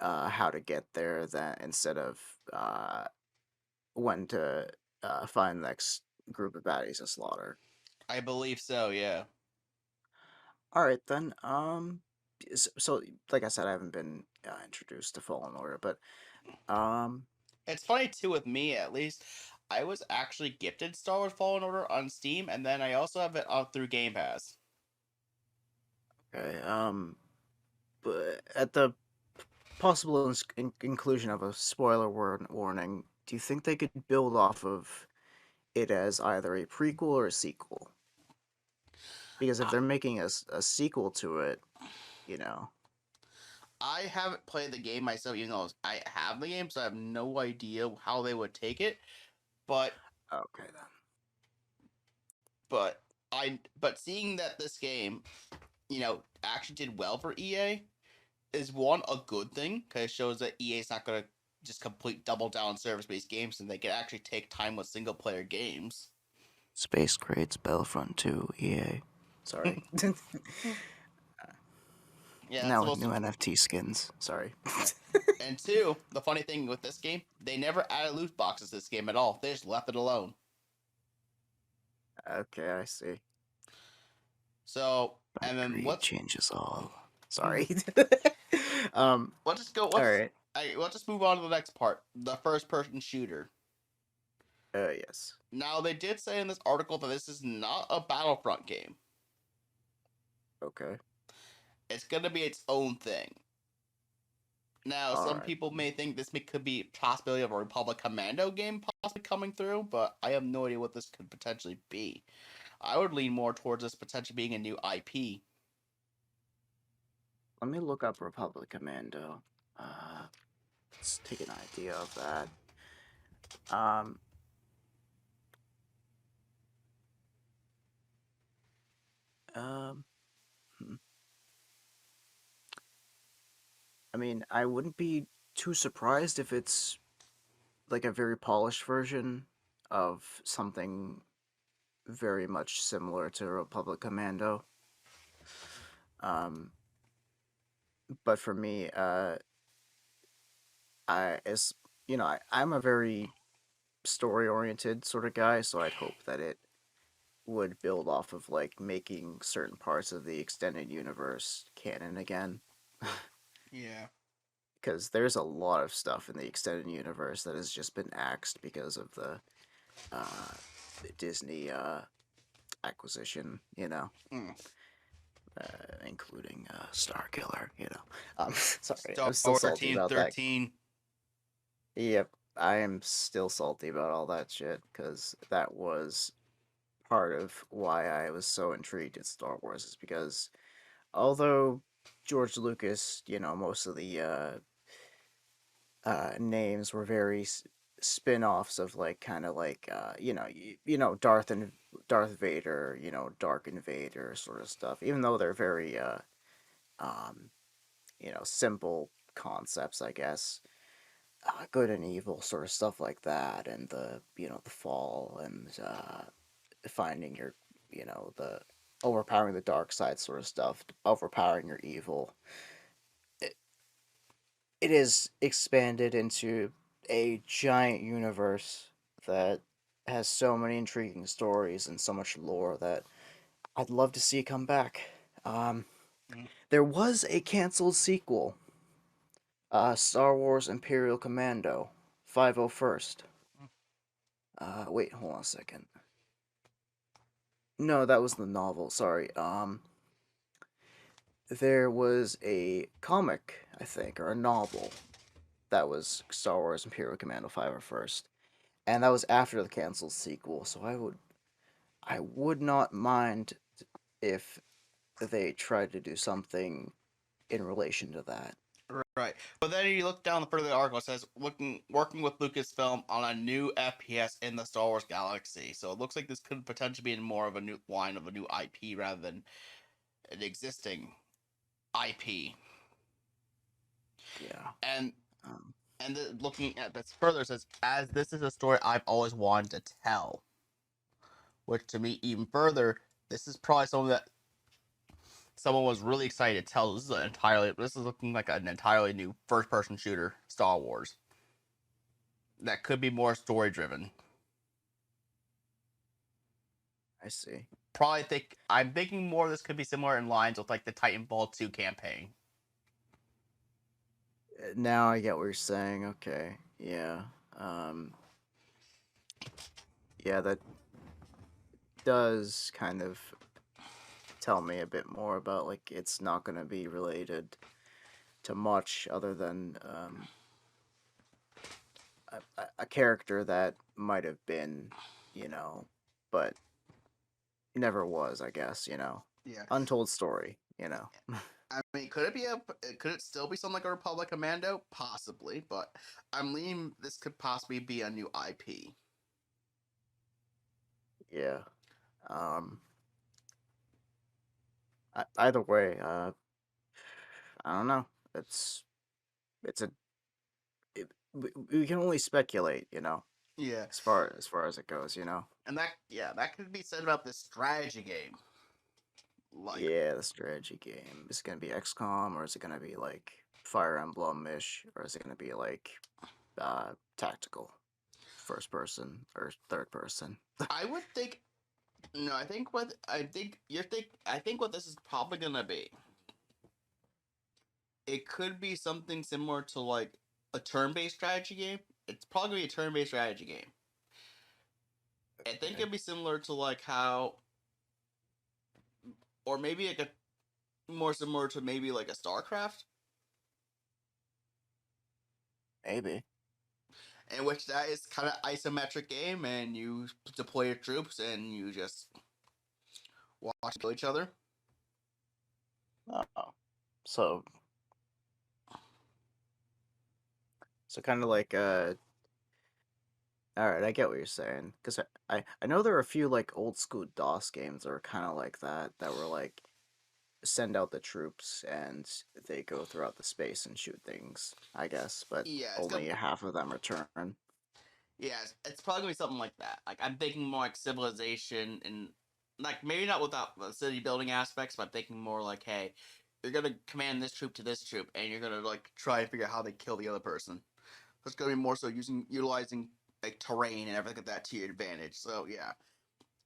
how to get there than instead of when to find the next group of baddies to slaughter. I believe so, yeah. All right then. So like I said, I haven't been introduced to Fallen Order, but um, It's funny too with me at least. I was actually gifted Star Wars Fallen Order on Steam, and then I also have it through Game Pass. okay. But at the possible inclusion of a spoiler warning, do you think they could build off of it as either a prequel or a sequel? Because if I, they're making a sequel to it, you know. I haven't played the game myself, even though I have the game, so I have no idea how they would take it. But Okay then. but seeing that this game, actually did well for EA is one a good thing because it shows that EA is not gonna just complete double down service based games and they can actually take time with single player games. Space Crates Battlefront 2 EA. Sorry. Yeah, that's Now with supposed new to. NFT skins. Sorry. And two, the funny thing with this game, they never added loot boxes this game at all. They just left it alone. Okay, I see. So, But and then greed changes all. Sorry. let's just go. All right. Let's just move on to the next part, the first person shooter. Yes. Now, they did say in this article that this is not a Battlefront game. Okay. It's going to be its own thing. Now, All some right. people may think this could be a possibility of a Republic Commando game possibly coming through, but I have no idea what this could potentially be. I would lean more towards this potentially being a new IP. Let me look up Republic Commando. Let's take an idea of that. Um, um, hmm. I mean, I wouldn't be too surprised if it's like a very polished version of something very much similar to Republic Commando. Um, but for me, as you know, I'm a very story-oriented sort of guy, so I'd hope that it would build off of like making certain parts of the extended universe canon again. Yeah. Because there's a lot of stuff in the extended universe that has just been axed because of the Disney acquisition, Mm. including Star Killer. Sorry, Star I'm still Wars salty Team about that. 13. Yep, I am still salty about all that shit because that was part of why I was so intrigued in Star Wars, is because although George Lucas, most of the names were very spin-offs of like kind of like Darth Vader, Dark Invader sort of stuff, even though they're very um simple concepts, I guess. Good and evil sort of stuff like that, and the fall, and finding your the overpowering the dark side sort of stuff, overpowering your evil. It is expanded into a giant universe that has so many intriguing stories and so much lore that I'd love to see come back. Um, Mm. there was a canceled sequel, Star Wars Imperial Commando 501st. Wait, hold on a second. No, that was the novel. Sorry. There was a comic, I think, or a novel that was Star Wars Imperial Commando 501st, and that was after the canceled sequel. So I would not mind if they tried to do something in relation to that. Right. But then you look down the further of the article, it says working with Lucasfilm on a new FPS in the Star Wars galaxy. So it looks like this could potentially be more of a new line of a new IP rather than an existing IP. Yeah. And Um, looking at this further, it says, as this is a story I've always wanted to tell. Which to me, even further, this is probably something that someone was really excited to tell. This is looking like an entirely new first person shooter Star Wars. That could be more story driven. I see. I'm thinking more of this could be similar in lines with like the Titanfall 2 campaign. Now I get what you're saying. Okay. Yeah. Um, yeah, that does kind of tell me a bit more about like it's not going to be related to much other than a character that might have been, but never was, I guess, Yeah. untold story. I mean, could it still be something like a Republic Commando? Possibly, but I'm leaning this could possibly be a new IP. Yeah. Um, either way, I don't know. It's a we can only speculate, Yeah. as far as it goes. And that could be said about this strategy game. Like, Yeah, the strategy game. Is it gonna be XCOM, or is it gonna be like Fire Emblem-ish, or is it gonna be like tactical, first person or third person? I would think no, I think what this is probably gonna be. It could be something similar to like a turn-based strategy game. It's probably gonna be a turn-based strategy game. I think Okay. it'd be similar to like how, or maybe like a more similar to maybe like a StarCraft. Maybe. in which that is kind of isometric game, and you deploy your troops and you just watch kill each other. Oh. So kind of like all right, I get what you're saying, because I know there are a few like old school DOS games that are kind of like that were like send out the troops and they go throughout the space and shoot things, I guess, but Yeah, only half of them return. Yeah, it's probably gonna be something like that. Like I'm thinking more like Civilization, and like maybe not without the city building aspects, but I'm thinking more like, hey, you're gonna command this troop to this troop, and you're gonna like try and figure out how they kill the other person. So it's gonna be more so utilizing like terrain and everything like that to your advantage. So yeah,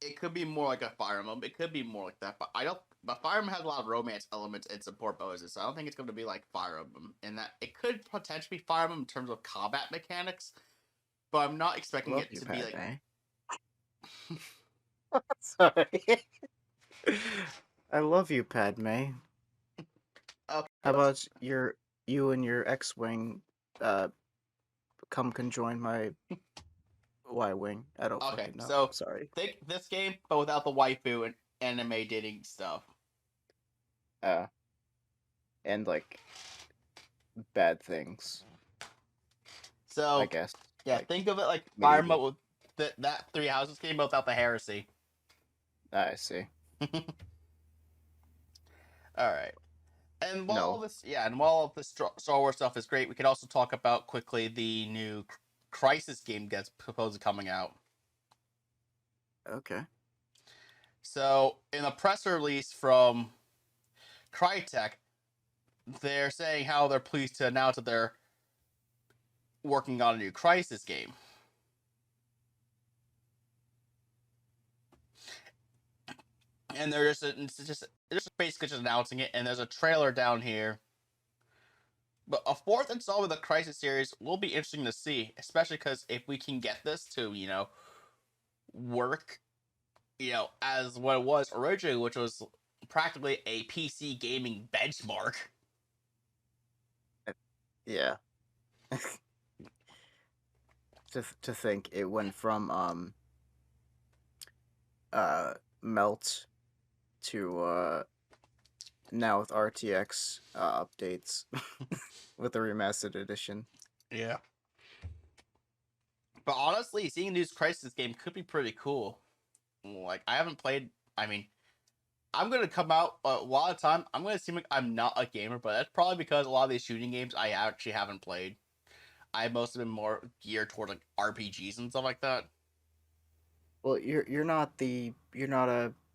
it could be more like a Fire Emblem. It could be more like that, but I don't. But Fire Emblem has a lot of romance elements and support bonuses, so I don't think it's going to be like Fire Emblem. And that it could potentially be Fire Emblem in terms of combat mechanics, but I'm not expecting Love it you, to be like. Padme. Sorry. I love you, Padme. Okay, How about you and your X-wing come conjoin my Y-wing? I don't okay? fucking know. So Sorry. think this game, but without the waifu and anime dating stuff. And like bad things, So I guess. yeah, like, think of it like medieval. Fire Emblem with that Three Houses game, but without the heresy. I see. All right. And while No. all this Star Wars stuff is great, we could also talk about quickly the new Crysis game that's supposedly coming out. Okay. So, in a press release from Crytek, they're saying how they're pleased to announce that they're working on a new Crysis game. And they're just basically just announcing it, and there's a trailer down here. But a fourth installment of the Crysis series will be interesting to see, especially because if we can get this to, work, as what it was originally, which was practically a PC gaming benchmark. Yeah. to think it went from melt to now with RTX updates with the remastered edition. Yeah. But honestly, seeing a new Crysis game could be pretty cool. Like, I haven't played. I mean, I'm gonna come out a lot of time. I'm gonna seem like I'm not a gamer, but that's probably because a lot of these shooting games I actually haven't played. I most have been more geared toward like RPGs and stuff like that. Well, you're not a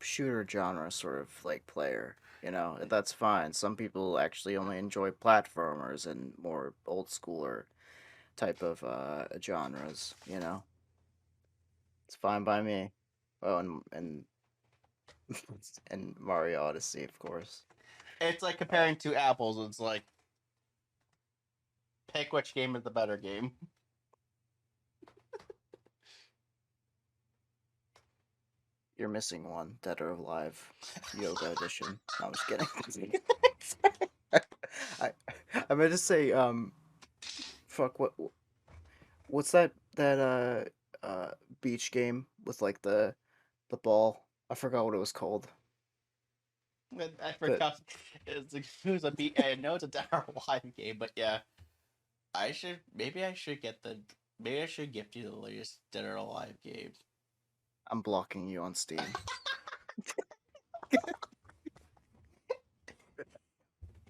shooter genre sort of like player, That's fine. Some people actually only enjoy platformers and more old schooler type of genres, It's fine by me. Oh, and and Mario Odyssey, of course. It's like comparing two apples. It's like pick which game is the better game. You're missing one, Dead or Alive, Yoga Edition. No, I'm just kidding. I meant to say, fuck, what's that beach game with like the ball? I forgot what it was called. I forgot. It was a beat. I know it's a Dead or Alive game, but yeah, maybe I should gift you the latest Dead or Alive game. I'm blocking you on Steam.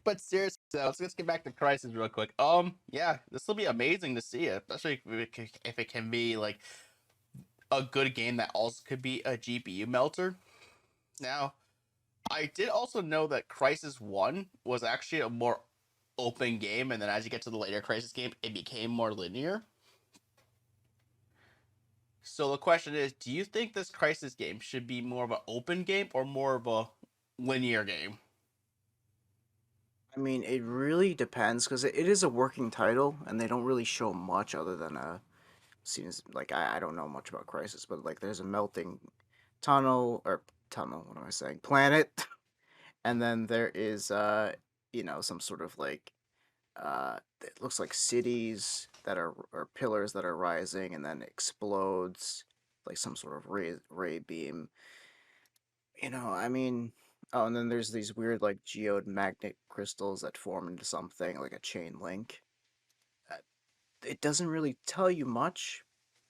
But seriously, so let's get back to Crysis real quick. Yeah, this will be amazing to see, especially if it can be like a good game that also could be a GPU melter. Now, I did also know that Crysis 1 was actually a more open game, and then as you get to the later Crysis game, it became more linear. So the question is, do you think this Crysis game should be more of an open game or more of a linear game? I mean, it really depends because it is a working title, and they don't really show much other than seems like I don't know much about Crysis, but like there's a melting tunnel. What am I saying? Planet, and then there is some sort of like it looks like cities. that are or pillars that are rising and then explodes like some sort of ray beam. I mean, oh, and then there's these weird like geomagnetic crystals that form into something like a chain link. Uh, It doesn't really tell you much,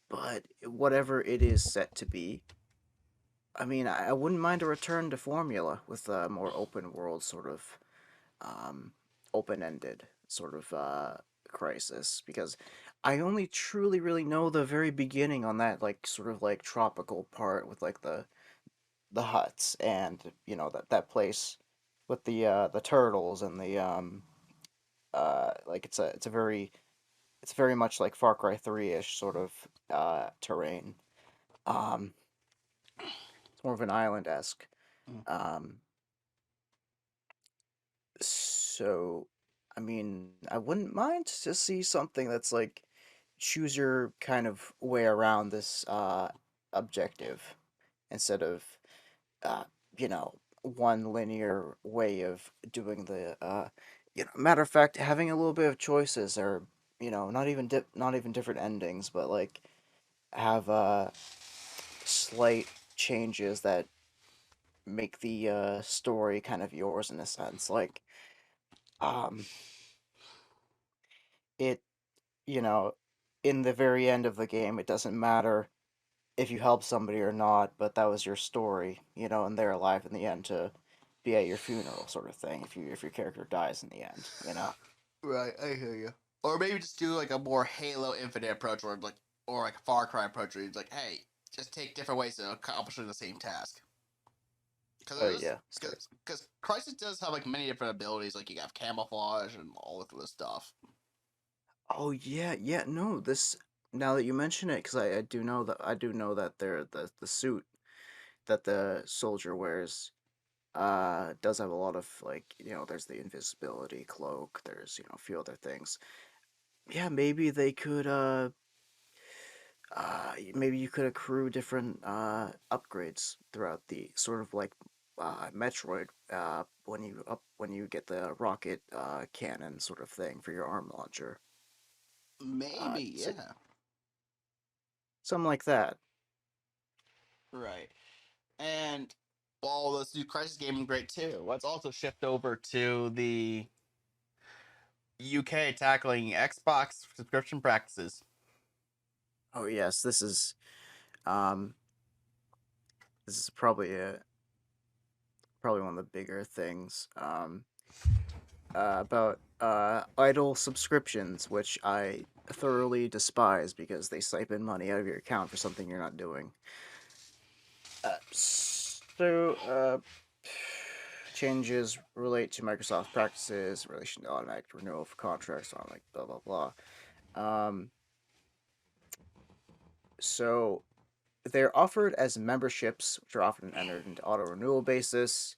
but whatever it is set to be, I mean, I wouldn't mind a return to formula with a more open world sort of um, open-ended sort of crisis, because I only truly really know the very beginning on that like sort of like tropical part with like the huts and that place with the turtles and the like it's very much like Far Cry 3-ish sort of terrain. Um it's more of an island-esque. Mm. Um so I mean, I wouldn't mind to see something that's like choose your kind of way around this objective instead of uh, one linear way of doing the matter of fact, having a little bit of choices, or not even different endings, but like have slight changes that make the story kind of yours in a sense. Like um it you know in the very end of the game, it doesn't matter if you help somebody or not, but that was your story, and they're alive in the end to be at your funeral, sort of thing. If your character dies in the end. Right, I hear you. Or maybe just do like a more Halo Infinite approach, or like a Far Cry approach, where it's like, hey, just take different ways to accomplish the same task. Oh yeah, sorry. Because Crysis does have like many different abilities, like you have camouflage and all of this stuff. Oh yeah, yeah. No, this now that you mention it, because I do know that the suit that the soldier wears does have a lot of like there's the invisibility cloak. There's a few other things. Yeah, maybe they could maybe you could accrue different upgrades throughout the sort of like Metroid when you get the rocket cannon sort of thing for your arm launcher. Maybe, So, yeah. something like that. Right. And while let's do Crisis Gaming great too, let's also shift over to the UK tackling Xbox subscription practices. Oh yes, um this is probably one of the bigger things about idle subscriptions, which I thoroughly despise because they siphon money out of your account for something you're not doing. Changes relate to Microsoft practices in relation to automatic renewal for contracts on like blah blah blah. Um, so they're offered as memberships, which are often entered into auto renewal basis.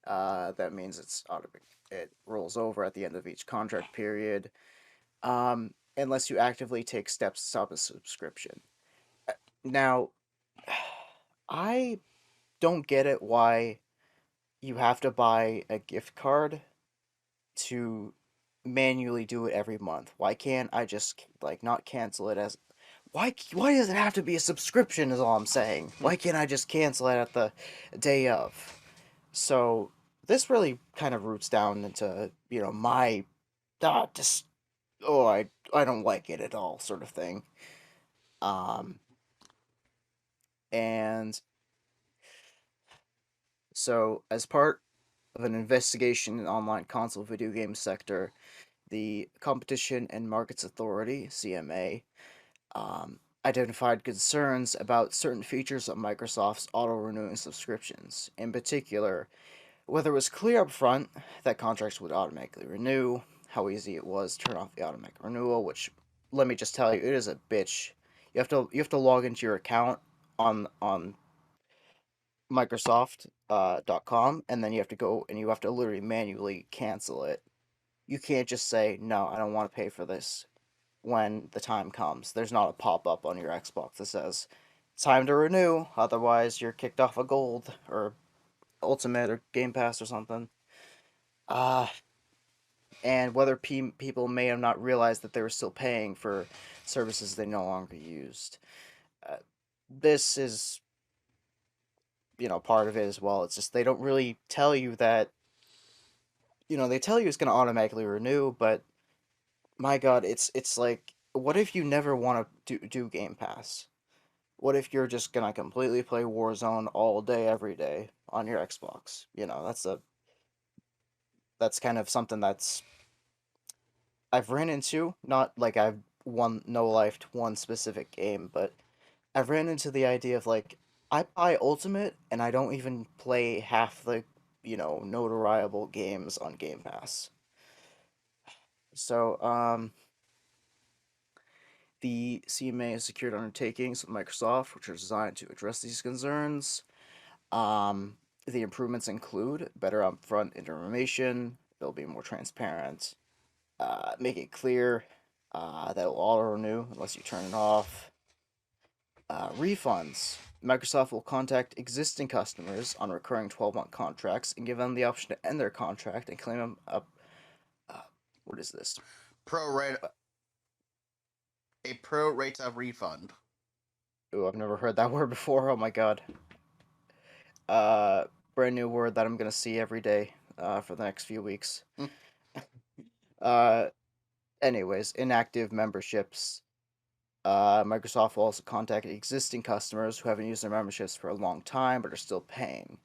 That means it rolls over at the end of each contract period, unless you actively take steps to stop a subscription. Now, I don't get it why you have to buy a gift card to manually do it every month. Why can't I just like not cancel it as why does it have to be a subscription is all I'm saying. Why can't I just cancel it at the day of? So this really kind of roots down into, my just I don't like it at all sort of thing. Um and so as part of an investigation in the online console video game sector, the Competition and Markets Authority, CMA, identified concerns about certain features of Microsoft's auto-renewing subscriptions. In particular, whether it was clear up front that contracts would automatically renew, how easy it was to turn off the automatic renewal, which, let me just tell you, it is a bitch. You have to log into your account on Microsoft .com, and then you have to go and you have to literally manually cancel it. You can't just say, no, I don't want to pay for this when the time comes. There's not a pop up on your Xbox that says, it's time to renew, otherwise you're kicked off of Gold or Ultimate or Game Pass or something. Uh, and whether people may have not realized that they were still paying for services they no longer used. This is, part of it as well. It's just they don't really tell you that, they tell you it's going to automatically renew, but my God, it's like, what if you never want to do Game Pass? What if you're just gonna completely play Warzone all day, every day on your Xbox? That's kind of something that's I've ran into. Not like I've no lifed one specific game, but I've ran into the idea of like I buy Ultimate and I don't even play half the notariable games on Game Pass. So the CMA has secured undertakings with Microsoft, which are designed to address these concerns. The improvements include better upfront information. They'll be more transparent. Make it clear that it'll auto renew unless you turn it off. Refunds. Microsoft will contact existing customers on recurring 12-month contracts and give them the option to end their contract and claim them up. What is this? A pro rata refund. Ooh, I've never heard that word before. Oh my God. Brand new word that I'm gonna see every day for the next few weeks. Anyways, inactive memberships. Microsoft will also contact existing customers who haven't used their memberships for a long time but are still paying.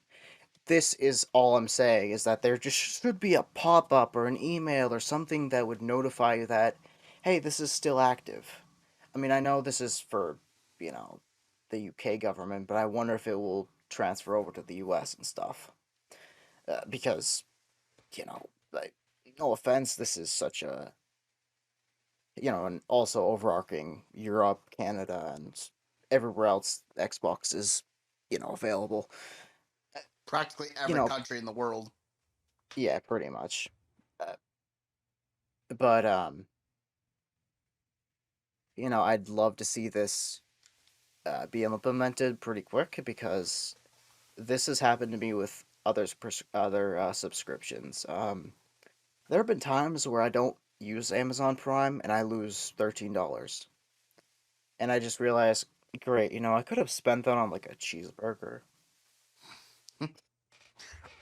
This is all I'm saying, is that there just should be a pop-up or an email or something that would notify you that, hey, this is still active. I mean, I know this is for, the UK government, but I wonder if it will transfer over to the US and stuff. Because, like, no offense, this is such a, and also overarching Europe, Canada, and everywhere else Xbox is, available. Practically every country in the world. Yeah, pretty much. But I'd love to see this be implemented pretty quick, because this has happened to me with other subscriptions. There have been times where I don't use Amazon Prime and I lose $13, and I just realized, great, I could have spent that on like a cheeseburger.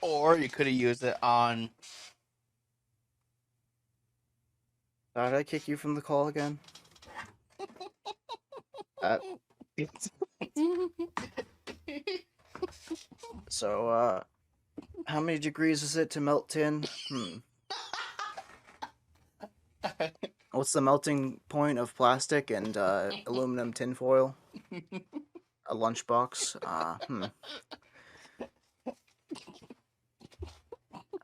Or you could have used it on. Did I kick you from the call again? So, how many degrees is it to melt tin? What's the melting point of plastic and aluminum tinfoil? A lunchbox?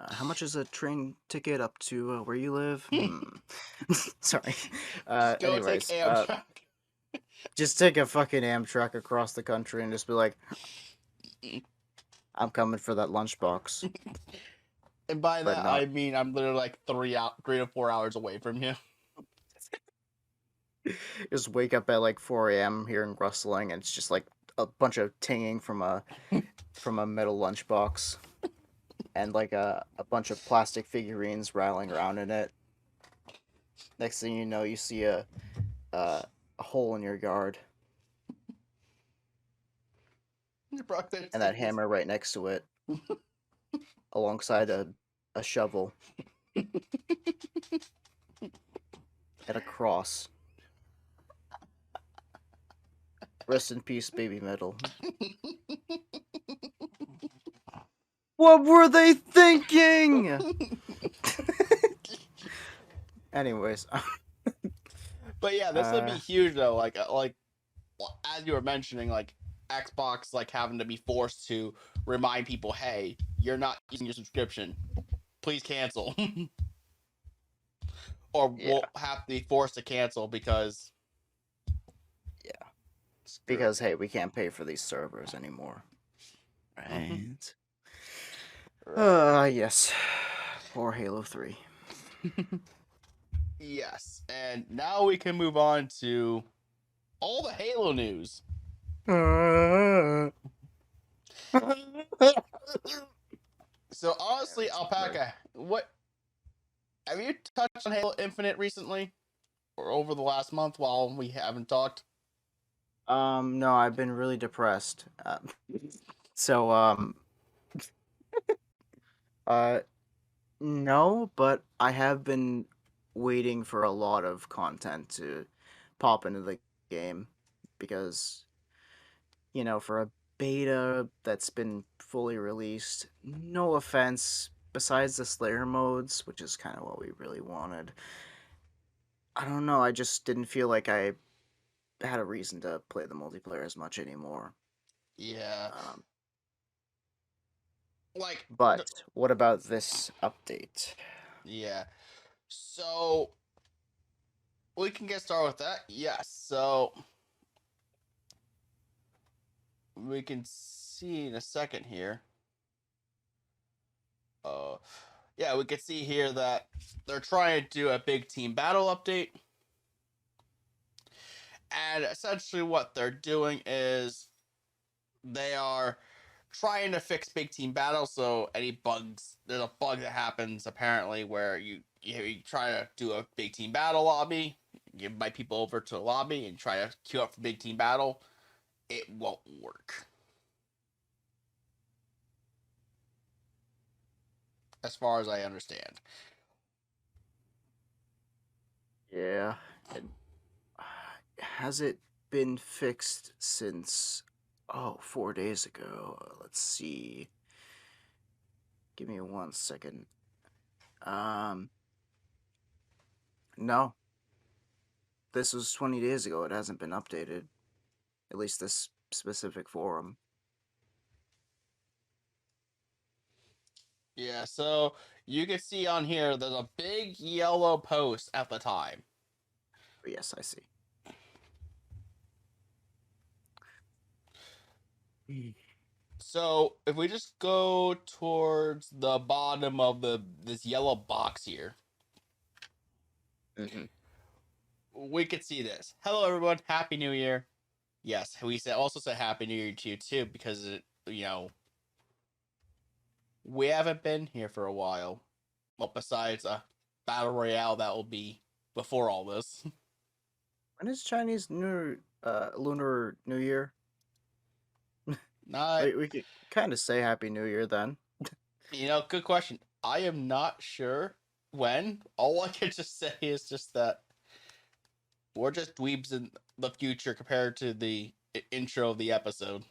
How much is a train ticket up to where you live? Sorry. Anyways, take Amtrak. Just take a fucking Amtrak across the country and just be like, I'm coming for that lunchbox. And by that, I mean I'm literally like 3 to 4 hours away from you. Just wake up at like 4 a.m. hearing rustling, and it's just like a bunch of tinging from a metal lunchbox, and like a bunch of plastic figurines rattling around in it. Next thing you know, you see a hole in your yard, and that hammer right next to it, alongside a shovel and a cross. Rest in peace, baby metal. What were they thinking? Anyways. But yeah, this would be huge though. Like as you were mentioning, like Xbox like having to be forced to remind people, hey, you're not using your subscription. Please cancel. Or we'll have to be forced to cancel because because hey, we can't pay for these servers anymore. Right. Yes. Or Halo 3. Yes. And now we can move on to all the Halo news. So honestly, Alpaca, what Have you touched on Halo Infinite recently? Or over the last month while we haven't talked? No, I've been really depressed. So, uh, no, but I have been waiting for a lot of content to pop into the game because, for a beta that's been fully released, no offense, besides the Slayer modes, which is kind of what we really wanted, I don't know, I just didn't feel like I had a reason to play the multiplayer as much anymore. Yeah. Um, Like, but what about this update? yeah. So, we can get started with that. Yes. So, we can see in a second here. Yeah, we can see here that they're trying to do a big team battle update. And essentially what they're doing is they are trying to fix big team battles. So any bugs, there's a bug that happens apparently where you try to do a big team battle lobby, you invite people over to a lobby and try to queue up for big team battle. It won't work. As far as I understand. Yeah, and has it been fixed since 4 days ago? Let's see. Give me 1 second. No. This was 20 days ago. It hasn't been updated. At least this specific forum. Yeah, so you can see on here there's a big yellow post at the time. But yes, I see. So if we just go towards the bottom of this yellow box here, Mm-hmm. we could see this. Hello everyone, Happy New Year. Yes, we also say Happy New Year to you too because we haven't been here for a while. Well, besides a battle royale that will be before all this. When is Chinese Lunar New Year? Not, We could kind of say Happy New Year then. good question. I am not sure when. All I can just say is just that we're just dweebs in the future compared to the intro of the episode.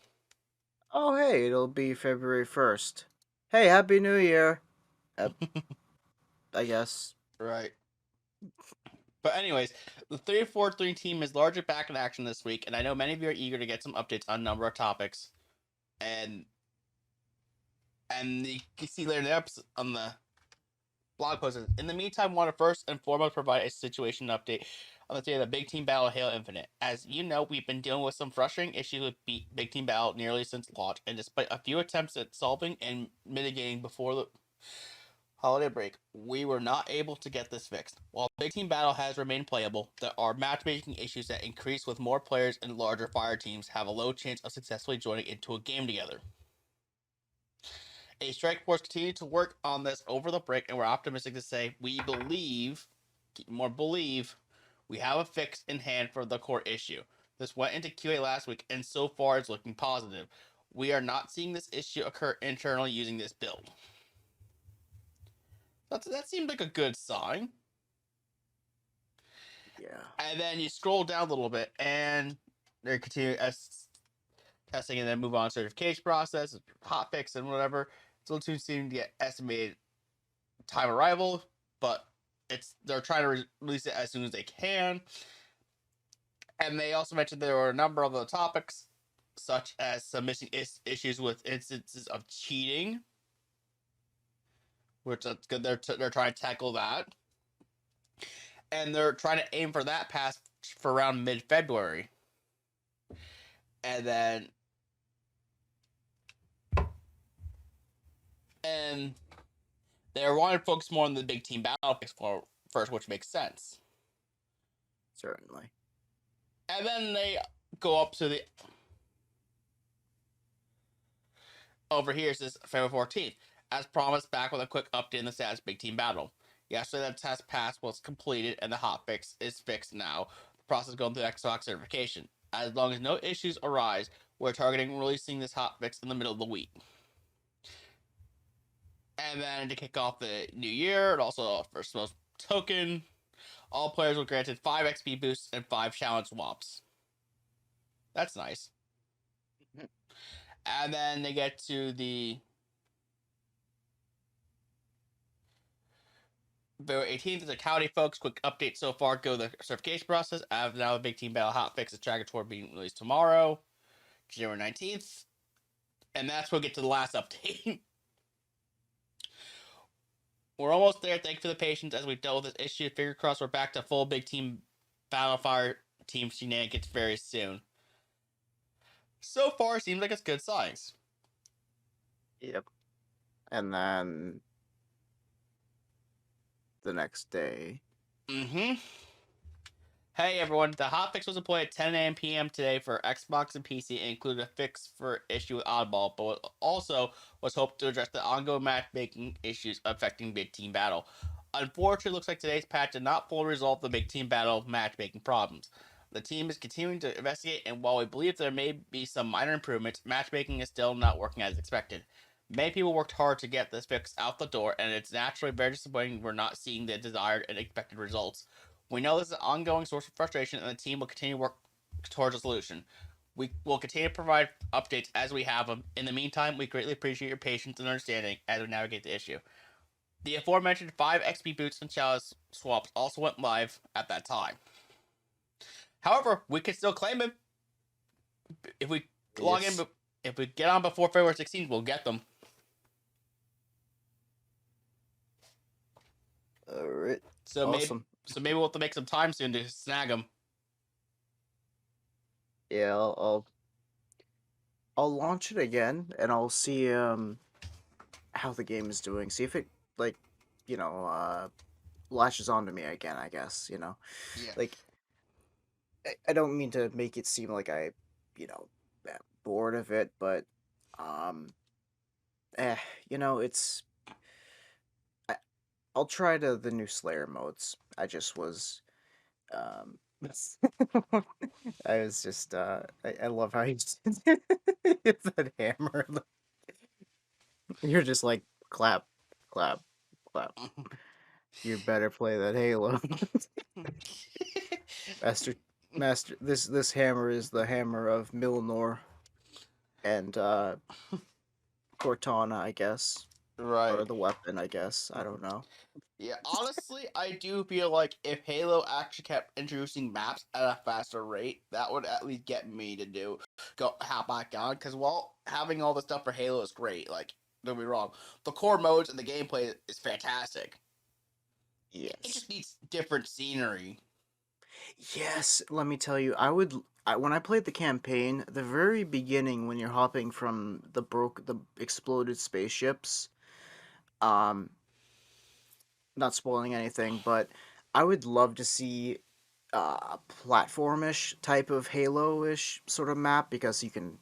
Oh, hey, it'll be February 1st. Hey, Happy New Year. I guess. Right. But anyways, the 343 team is largely back in action this week, and I know many of you are eager to get some updates on a number of topics. And you can see later in the episode on the blog post. In the meantime, I want to first and foremost provide a situation update on the state of the Big Team Battle Halo Infinite. As you know, we've been dealing with some frustrating issues with Big Team Battle nearly since launch, and despite a few attempts at solving and mitigating before the holiday break, we were not able to get this fixed. While Big Team Battle has remained playable, there are matchmaking issues that increase with more players and larger fire teams have a low chance of successfully joining into a game together. A strike force continued to work on this over the break, and we're optimistic to say we believe we have a fix in hand for the core issue. This went into QA last week, and so far it's looking positive. We are not seeing this issue occur internally using this build. That seemed like a good sign. Yeah. And then you scroll down a little bit, and they continue testing, and then move on to certification process, hotfix, and whatever. Still too soon to get estimated time arrival, but they're trying to release it as soon as they can. And they also mentioned there were a number of other topics, such as some missing issues with instances of cheating, which that's good. They're trying to tackle that, and they're trying to aim for that pass for around mid-February, and then they wanted to focus more on the big team battle first, which makes sense. Certainly. And then they go up to the over here. It says February 14th. As promised, back with a quick update in the status big team battle. Yesterday, that test pass was completed and the hotfix is fixed now. The process is going through Xbox certification. As long as no issues arise, we're targeting releasing this hotfix in the middle of the week. And then to kick off the new year, and also first most token, all players were granted 5 XP boosts and 5 challenge swaps. That's nice. And then they get to the February 18th is a howdy, folks. Quick update so far. Go the certification process. Now the Big Team Battle hotfix is tracking toward being released tomorrow, January 19th. And that's when we get to the last update. We're almost there. Thank you for the patience as we've dealt with this issue. Fingers crossed we're back to full Big Team Battlefire team shenanigans very soon. So far, seems like it's good signs. Yep. And then the next day. Hey everyone, the hotfix was deployed at 10 p.m. today for Xbox and PC and included a fix for issue with Oddball, but also was hoped to address the ongoing matchmaking issues affecting Big Team Battle. Unfortunately, it looks like today's patch did not fully resolve the Big Team Battle matchmaking problems. The team is continuing to investigate, and while we believe there may be some minor improvements, matchmaking is still not working as expected. Many people worked hard to get this fix out the door, and it's naturally very disappointing we're not seeing the desired and expected results. We know this is an ongoing source of frustration, and the team will continue to work towards a solution. We will continue to provide updates as we have them. In the meantime, we greatly appreciate your patience and understanding as we navigate the issue. The aforementioned 5 XP boots and chalice swaps also went live at that time. However, we can still claim them. If we log in, if we get on before February 16th, we'll get them. Alright. So Awesome. maybe we'll have to make some time soon to snag them. Yeah, I'll launch it again and I'll see how the game is doing. See if it latches onto me again, I guess, Yeah. Like I don't mean to make it seem like I, am bored of it, but it's I'll try the new Slayer modes. I just was I was just I love how you it's that hammer. You're just like clap, clap, clap. You better play that Halo. Master, this hammer is the hammer of Milnor and Cortana, I guess. Right. Or the weapon, I guess. I don't know. Yeah, honestly, I do feel like if Halo actually kept introducing maps at a faster rate, that would at least get me to go hop back on. Because while having all the stuff for Halo is great, like, don't be wrong, the core modes and the gameplay is fantastic. Yes. It just needs different scenery. Yes, let me tell you, when I played the campaign, the very beginning when you're hopping from the exploded spaceships, not spoiling anything, but I would love to see a platformish type of Halo-ish sort of map because you can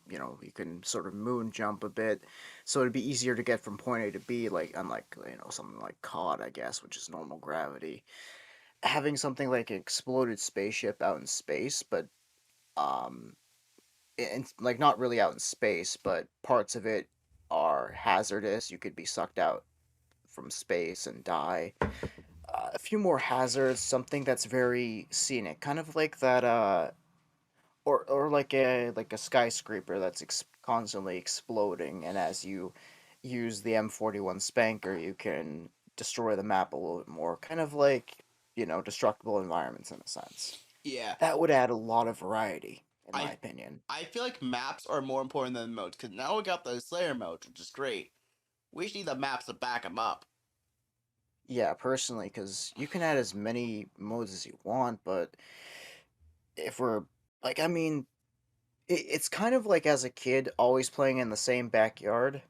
sort of moon jump a bit, so it'd be easier to get from point A to B, like unlike something like COD, I guess, which is normal gravity. Having something like an exploded spaceship out in space, but like not really out in space, but parts of it are hazardous. You could be sucked out from space and die. A few more hazards, something that's very scenic, kind of like that, or like a skyscraper that's constantly exploding, and as you use the M41 Spanker, you can destroy the map a little bit more, kind of like destructible environments in a sense. Yeah. That would add a lot of variety, in my opinion. I feel like maps are more important than modes, because now we got the Slayer modes, which is great. We just need the maps to back them up. Yeah, personally, because you can add as many modes as you want, but if we're like, I mean, it's kind of like as a kid always playing in the same backyard,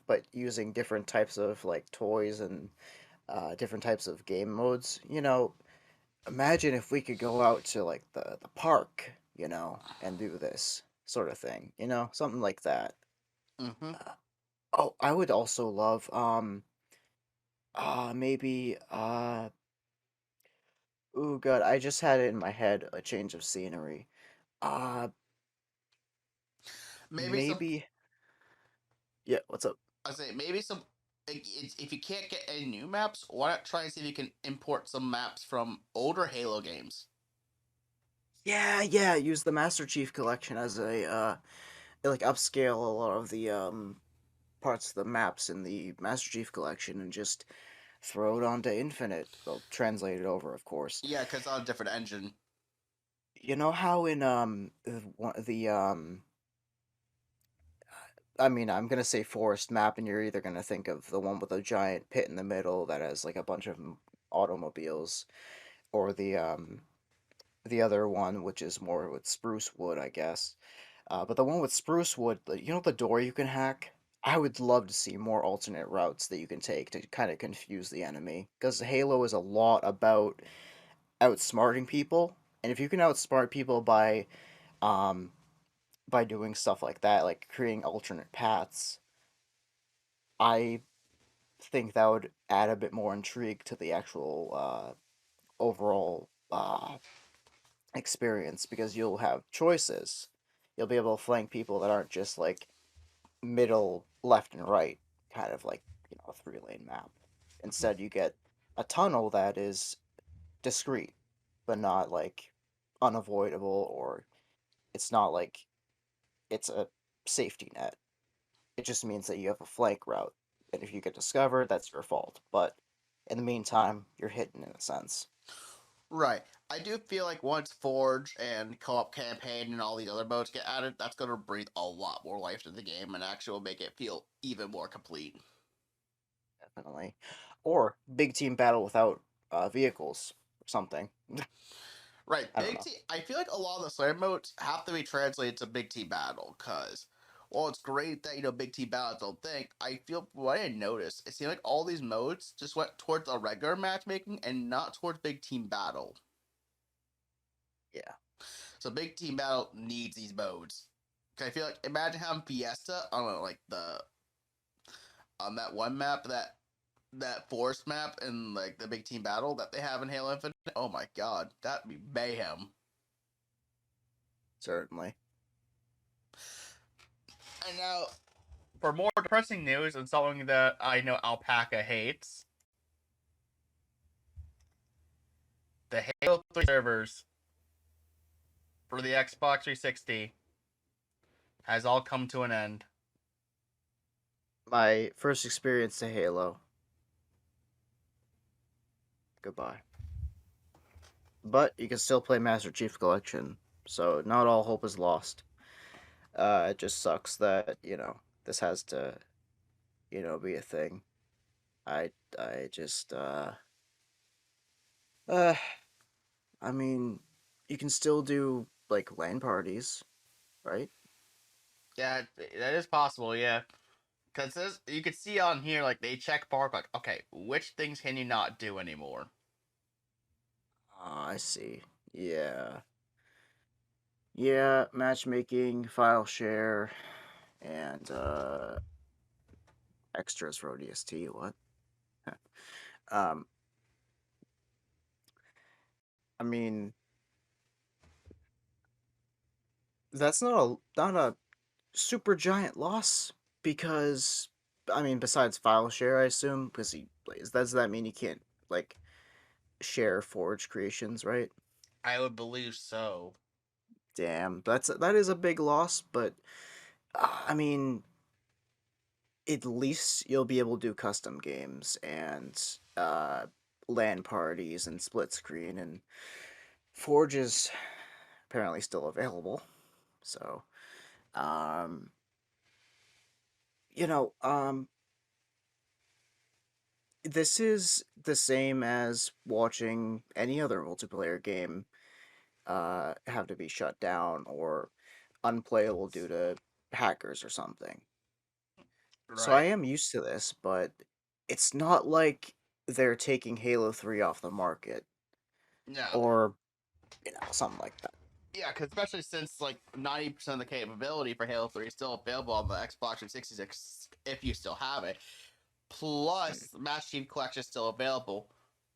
but using different types of like toys and different types of game modes. Imagine if we could go out to like the park, and do this sort of thing, something like that. Mm-hmm. Oh, I would also love Maybe. Ooh, God, I just had it in my head. A change of scenery. Uh, Maybe some. maybe. Yeah. What's up? I say maybe some. If you can't get any new maps, why not try and see if you can import some maps from older Halo games? Yeah, yeah. Use the Master Chief Collection as a like upscale a lot of the parts of the maps in the Master Chief Collection and just throw it onto Infinite. They'll translate it over, of course. Yeah, because on a different engine. You know how in I mean, I'm gonna say forest map, and you're either gonna think of the one with a giant pit in the middle that has like a bunch of automobiles, or the other one which is more with spruce wood, I guess. But the one with spruce wood, you know the door you can hack? I would love to see more alternate routes that you can take to kind of confuse the enemy. Because Halo is a lot about outsmarting people, and if you can outsmart people um by doing stuff like that, like creating alternate paths, I think that would add a bit more intrigue to the actual overall experience because you'll have choices. You'll be able to flank people that aren't just like middle, left, and right, kind of like, a 3-lane map. Instead, you get a tunnel that is discrete, but not like unavoidable, or it's not like it's a safety net. It just means that you have a flank route. And if you get discovered, that's your fault. But in the meantime, you're hidden in a sense. Right. I do feel like once Forge and Co-op Campaign and all these other modes get added, that's going to breathe a lot more life to the game and actually will make it feel even more complete. Definitely. Or big team battle without vehicles or something. Right. I don't know. I feel like a lot of the story modes have to be translated to Big Team Battle because, well, it's great that, Big Team Battle don't think. I feel, what I noticed, it seemed like all these modes just went towards a regular matchmaking and not towards Big Team Battle. Yeah. So Big Team Battle needs these modes. Cause I feel like, imagine having Fiesta on like on that one map, that forest map and like the Big Team Battle that they have in Halo Infinite. Oh my god, that'd be mayhem. Certainly. And now, for more depressing news and something that I know Alpaca hates, the Halo 3 servers for the Xbox 360 has all come to an end. My first experience to Halo. Goodbye. But you can still play Master Chief Collection, so not all hope is lost. It just sucks that, this has to, be a thing. I just, uh, I mean, you can still do, like, LAN parties, right? Yeah, that is possible, yeah. Because you can see on here, like, they check mark, like, okay, which things can you not do anymore? I see. Yeah. Yeah, matchmaking, file share, and, extras for ODST, what? um, I mean, that's not a super giant loss because I mean, besides file share, I assume, because does that mean you can't like share Forge creations, right? I would believe so. Damn, that is a big loss, but I mean, at least you'll be able to do custom games and LAN parties and split screen, and Forge is apparently still available. So, um, you know, um, this is the same as watching any other multiplayer game have to be shut down or unplayable due to hackers or something. So I Right. am used to this, but it's not like they're taking Halo 3 off the market No. or something like that. Yeah, because especially since like 90% of the capability for Halo 3 is still available on the Xbox 360 if you still have it. Plus, the Master Chief Collection is still available.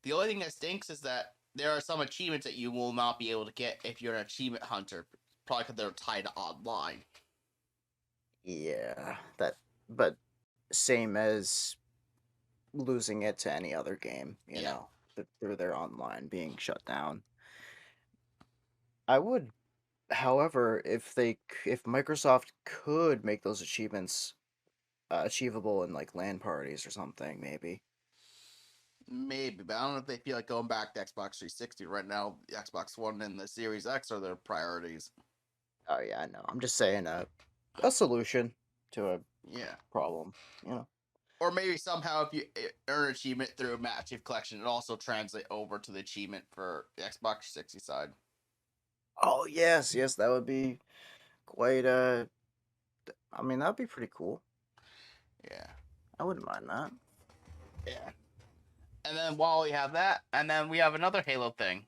The only thing that stinks is that there are some achievements that you will not be able to get if you're an achievement hunter, probably because they're tied to online. Yeah, but same as losing it to any other game, you know, through their online being shut down. I would, however, if Microsoft could make those achievements achievable in like LAN parties or something, maybe. Maybe, but I don't know if they feel like going back to Xbox 360 right now. The Xbox One and the Series X are their priorities. Oh yeah, I know. I'm just saying a solution to a problem, you know. Or maybe somehow if you earn achievement through a Master Chief Collection, it also translate over to the achievement for the Xbox 360 side. Oh yes, that would be quite I mean, that'd be pretty cool. Yeah. I wouldn't mind that. Yeah. And then while we have that, and then we have another Halo thing.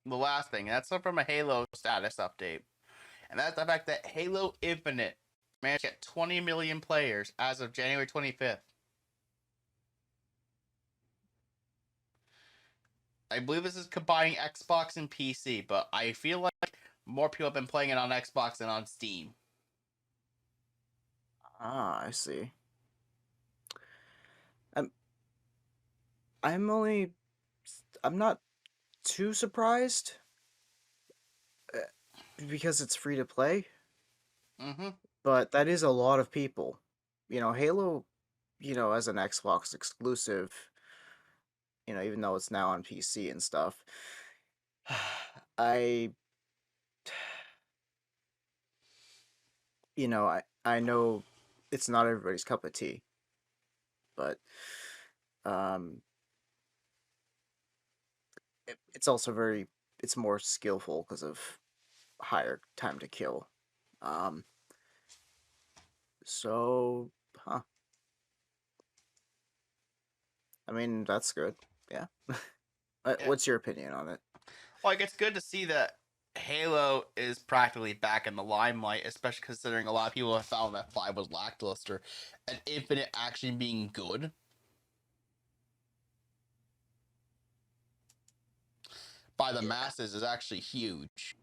The last thing, and that's from a Halo status update. And that's the fact that Halo Infinite managed to get 20 million players as of January 25th. I believe this is combining Xbox and PC, but I feel like more people have been playing it on Xbox than on Steam. Ah, I see. I'm not too surprised because it's free to play. Mm-hmm. But that is a lot of people. You know, Halo, you know, as an Xbox exclusive, you know, even though it's now on PC and stuff, I I know it's not everybody's cup of tea, but it's also it's more skillful because of higher time to kill. So, huh. I mean, that's good. Yeah. What's your opinion on it? Like, it's good to see that Halo is practically back in the limelight, especially considering a lot of people have found that 5 was lackluster, and Infinite actually being good. By the masses is actually huge.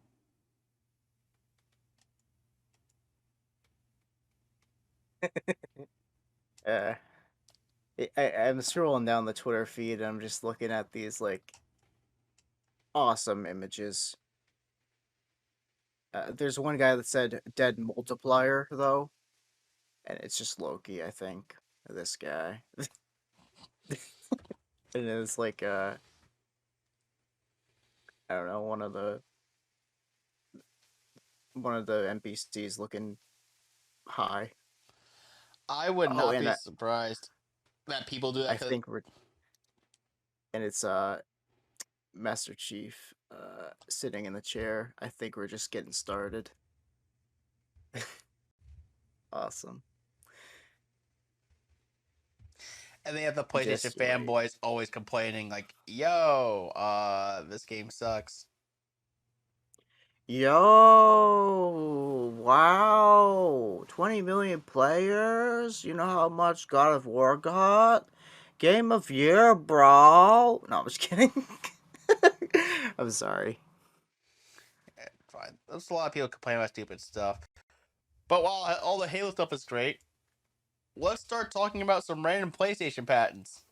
I'm scrolling down the Twitter feed and I'm just looking at these like awesome images. There's one guy that said dead multiplier though, and it's just Loki, I think. This guy. And it's like I don't know, one of the NPCs looking high. I would not be surprised that people do that. I think and it's Master Chief sitting in the chair. I think we're just getting started. Awesome. And they have the PlayStation fanboys always complaining like, yo, this game sucks. Yo, wow, 20 million players? You know how much God of War got? Game of Year, bro. No, I'm just kidding. I'm sorry. Yeah, fine. There's a lot of people complaining about stupid stuff. But while all the Halo stuff is great, let's start talking about some random PlayStation patents.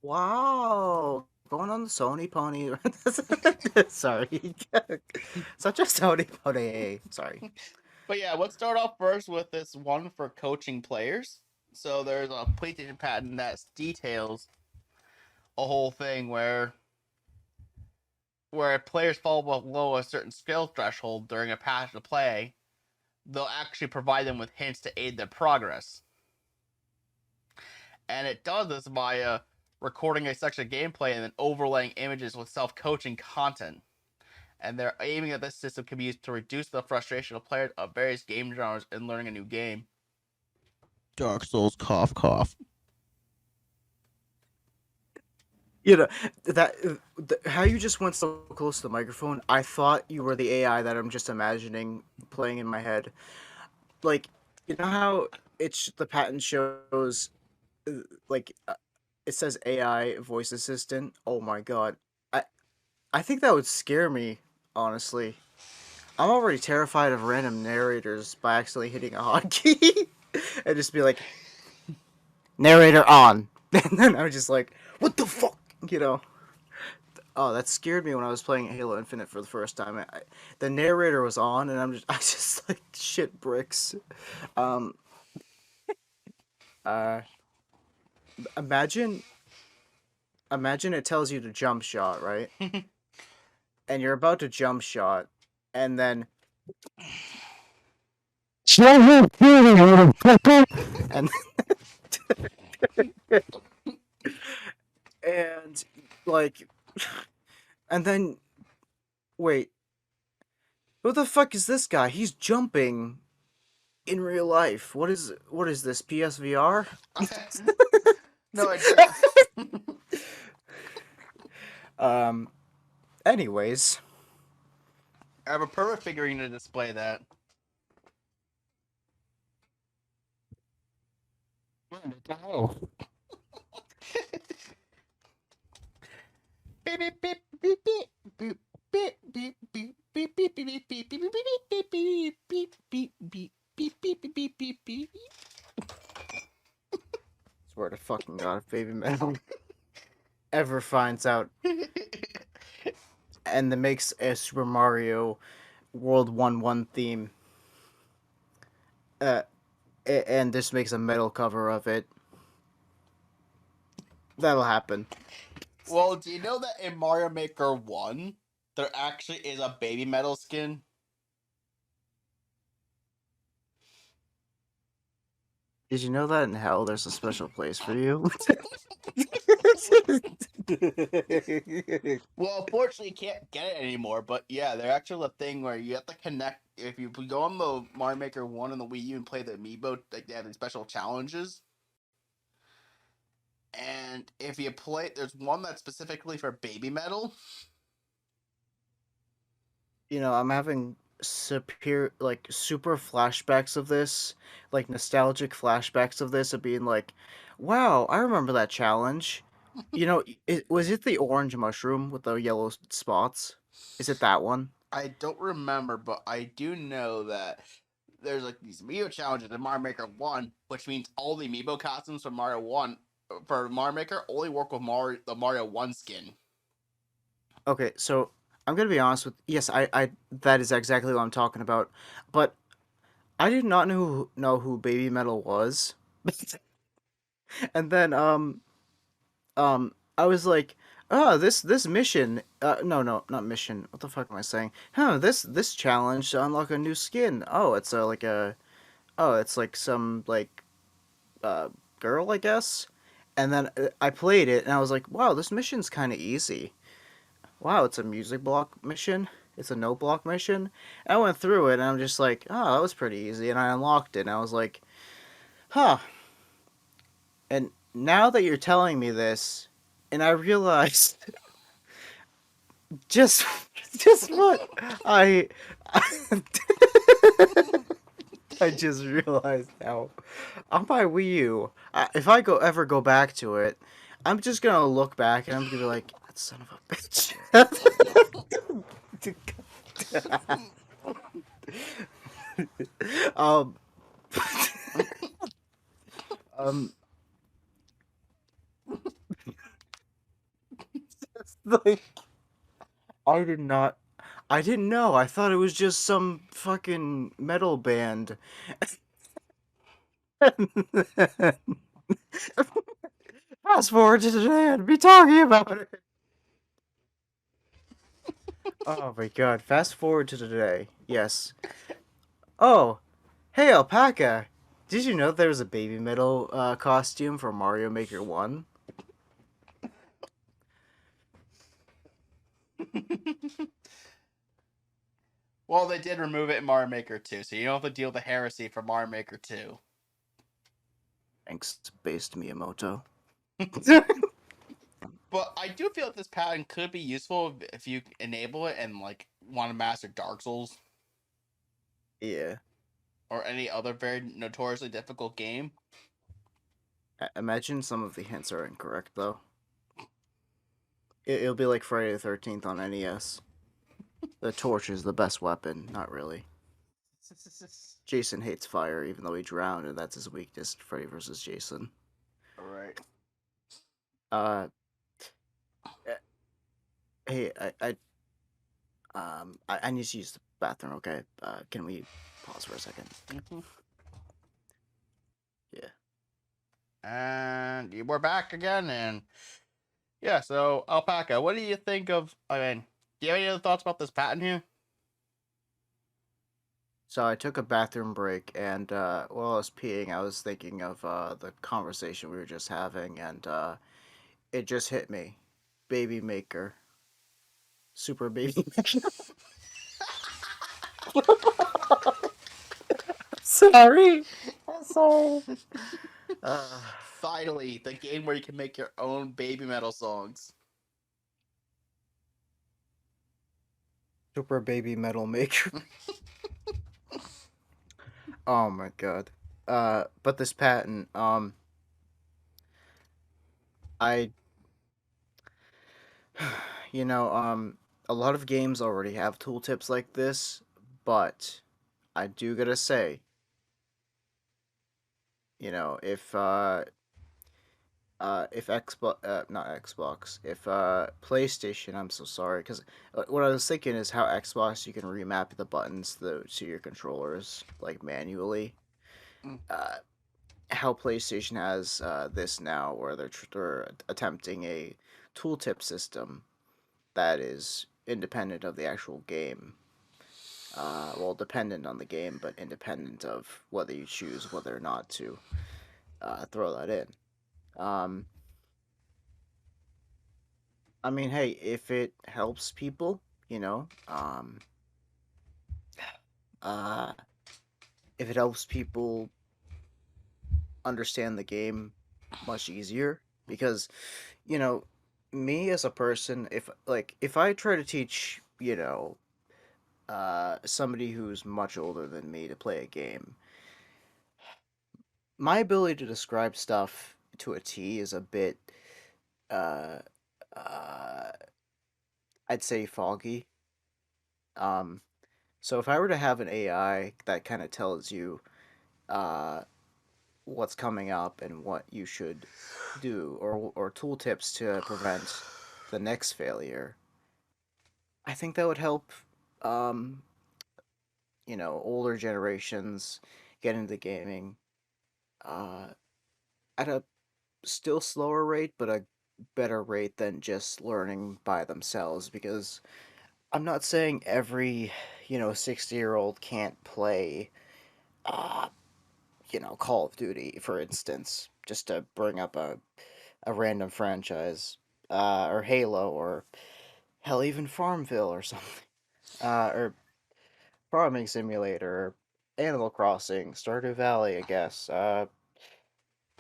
Wow. Going on the Sony pony. Sorry. Such a Sony pony. Sorry. But yeah, let's start off first with this one for coaching players. So there's a PlayStation patent that details a whole thing where players fall below a certain skill threshold during a patch of play, they'll actually provide them with hints to aid their progress. And it does this by recording a section of gameplay and then overlaying images with self-coaching content. And they're aiming at this system can be used to reduce the frustration of players of various game genres in learning a new game. Dark Souls, cough, cough. You know, how you just went so close to the microphone, I thought you were the AI that I'm just imagining playing in my head. Like, you know how the patent shows like it says AI voice assistant. Oh my god, I think that would scare me. Honestly, I'm already terrified of random narrators by accidentally hitting a hotkey and just be like, narrator on, and then I'm just like, what the fuck, you know? Oh, that scared me when I was playing Halo Infinite for the first time. The narrator was on, and I just like shit bricks. Um, uh, imagine, imagine it tells you to jump shot, right? And you're about to jump shot, and then and and like, and then wait, who the fuck is this guy? He's jumping in real life. What is this PSVR? No, I don't. Anyways, I have a perfect figurine to display that. swear to fucking god, if Baby Metal ever finds out and then makes a Super Mario World 1-1 theme, uh, and this makes a metal cover of it, that'll happen. Well, do you know that in Mario Maker 1, there actually is a baby metal skin? Did you know that in hell there's a special place for you? Well, unfortunately, you can't get it anymore, but yeah, they're actually a thing where you have to connect. If you go on the Mario Maker 1 and the Wii U and play the amiibo, like they have these special challenges. And if you play, there's one that's specifically for baby metal. You know, I'm having super flashbacks of this, like nostalgic flashbacks of this, of being like, wow, I remember that challenge. You know, was it the orange mushroom with the yellow spots? Is it that one? I don't remember, but I do know that there's like these amiibo challenges in Mario Maker 1, which means all the amiibo costumes from Mario 1 for Mario Maker only work with the Mario 1 skin. Okay, so I'm gonna be honest with yes, I that is exactly what I'm talking about, but I did not know who Baby Metal was, and then I was like, oh, this mission, no, not mission. What the fuck am I saying? Huh, this challenge to unlock a new skin. Oh, it's like some like uh girl, I guess. And then I played it, and I was like, wow, this mission's kind of easy. Wow, it's a music block mission. It's a no block mission. And I went through it, and I'm just like, oh, that was pretty easy. And I unlocked it, and I was like, huh. And now that you're telling me this, and I realized just just what I I just realized now on my Wii U, if I ever go back to it, I'm just gonna look back and I'm gonna be like, that son of a bitch. um, um, it's like I did not. I didn't know. I thought it was just some fucking metal band. Fast forward to today, I'd be talking about it. Oh my god! Fast forward to today. Yes. Oh, hey Alpaca. Did you know there was a baby metal costume for Mario Maker 1? Well, they did remove it in Mario Maker 2, so you don't have to deal with the heresy for Mario Maker 2. Thanks, based Miyamoto. But I do feel that this pattern could be useful if you enable it and like want to master Dark Souls. Yeah. or any other very notoriously difficult game. Imagine some of the hints are incorrect though. It'll be like Friday the 13th on NES. The torch is the best weapon. Not really. Jason hates fire, even though he drowned, and that's his weakness. Freddy vs. Jason. Right. Uh, hey, I need to use the bathroom. Okay. Can we pause for a second? Mm-hmm. Yeah. And we're back again, and yeah. So Alpaca, what do you think of? I mean, do you have any other thoughts about this patent here? So I took a bathroom break, and while I was peeing, I was thinking of the conversation we were just having, and it just hit me. Baby maker. Super baby maker. Sorry. I'm sorry. Finally, the game where you can make your own baby metal songs. Super baby metal maker. Oh my god. But this patent, I, a lot of games already have tooltips like this, but I do gotta say, if Xbox, not Xbox, if PlayStation, I'm so sorry, because what I was thinking is how Xbox you can remap the buttons to your controllers like manually. Mm. How PlayStation has this now, where they're attempting a tooltip system that is independent of the actual game. Well, dependent on the game, but independent of whether you choose whether or not to throw that in. I mean, hey, if it helps people, uh, if it helps people understand the game much easier, because, you know, me as a person, if I try to teach, somebody who's much older than me to play a game, my ability to describe stuff to a T is a bit, uh, uh, I'd say foggy. Um, so if I were to have an AI that kind of tells you, uh, what's coming up and what you should do, or tooltips to prevent the next failure, I think that would help, um, older generations get into gaming, uh, at a still slower rate, but a better rate than just learning by themselves. Because I'm not saying every, 60-year-old can't play, uh, Call of Duty, for instance, just to bring up a random franchise, or Halo, or hell, even Farmville or something, or Farming Simulator, or Animal Crossing, Stardew Valley, I guess. I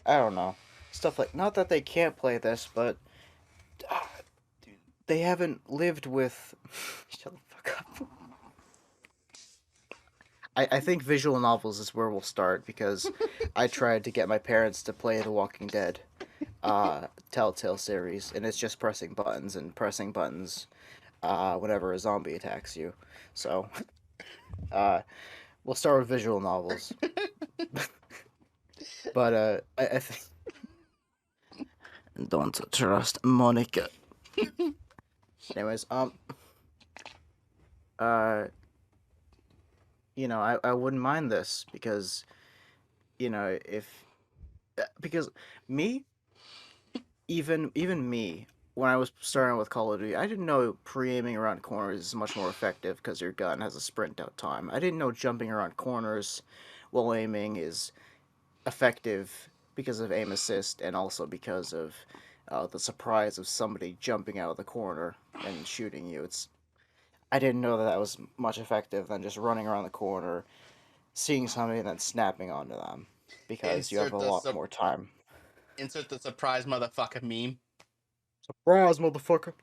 don't know, stuff like, not that they can't play this, but uh, they haven't lived with. Shut the fuck up. I think visual novels is where we'll start, because I tried to get my parents to play The Walking Dead Telltale series, and it's just pressing buttons and pressing buttons whenever a zombie attacks you. So, we'll start with visual novels. But I think don't trust Monica. Anyways, uh, I wouldn't mind this, because if because me, even me, when I was starting with Call of Duty, I didn't know pre-aiming around corners is much more effective because your gun has a sprint out time. I didn't know jumping around corners while aiming is effective because of aim assist, and also because of the surprise of somebody jumping out of the corner and shooting you. I didn't know that was much effective than just running around the corner, seeing somebody and then snapping onto them, because you have a lot more time. Insert the surprise motherfucker meme. Surprise, motherfucker.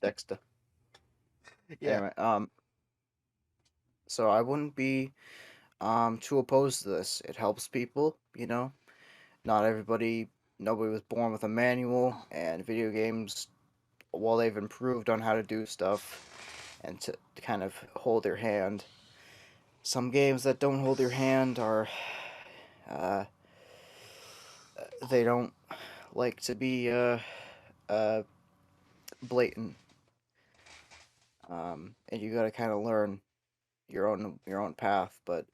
Dexter. Yeah. Anyway, So I wouldn't be too opposed to this. It helps people, Not nobody was born with a manual, and video games, while they've improved on how to do stuff and to kind of hold their hand, some games that don't hold your hand are, uh, they don't like to be blatant, and you got to kind of learn your own path. But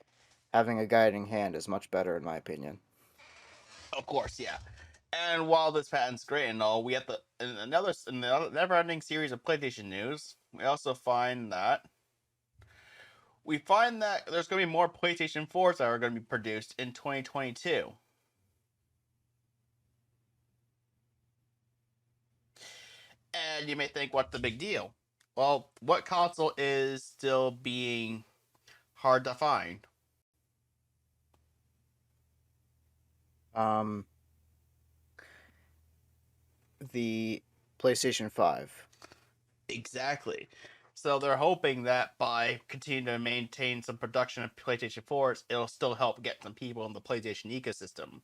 having a guiding hand is much better, in my opinion. Of course, yeah. And while this patent's great and all, we have in the never-ending series of PlayStation news, we find that there's going to be more PlayStation 4s that are going to be produced in 2022. And you may think, what's the big deal? Well, what console is still being hard to find? The PlayStation 5. Exactly. So they're hoping that by continuing to maintain some production of PlayStation 4s, it'll still help get some people in the PlayStation ecosystem.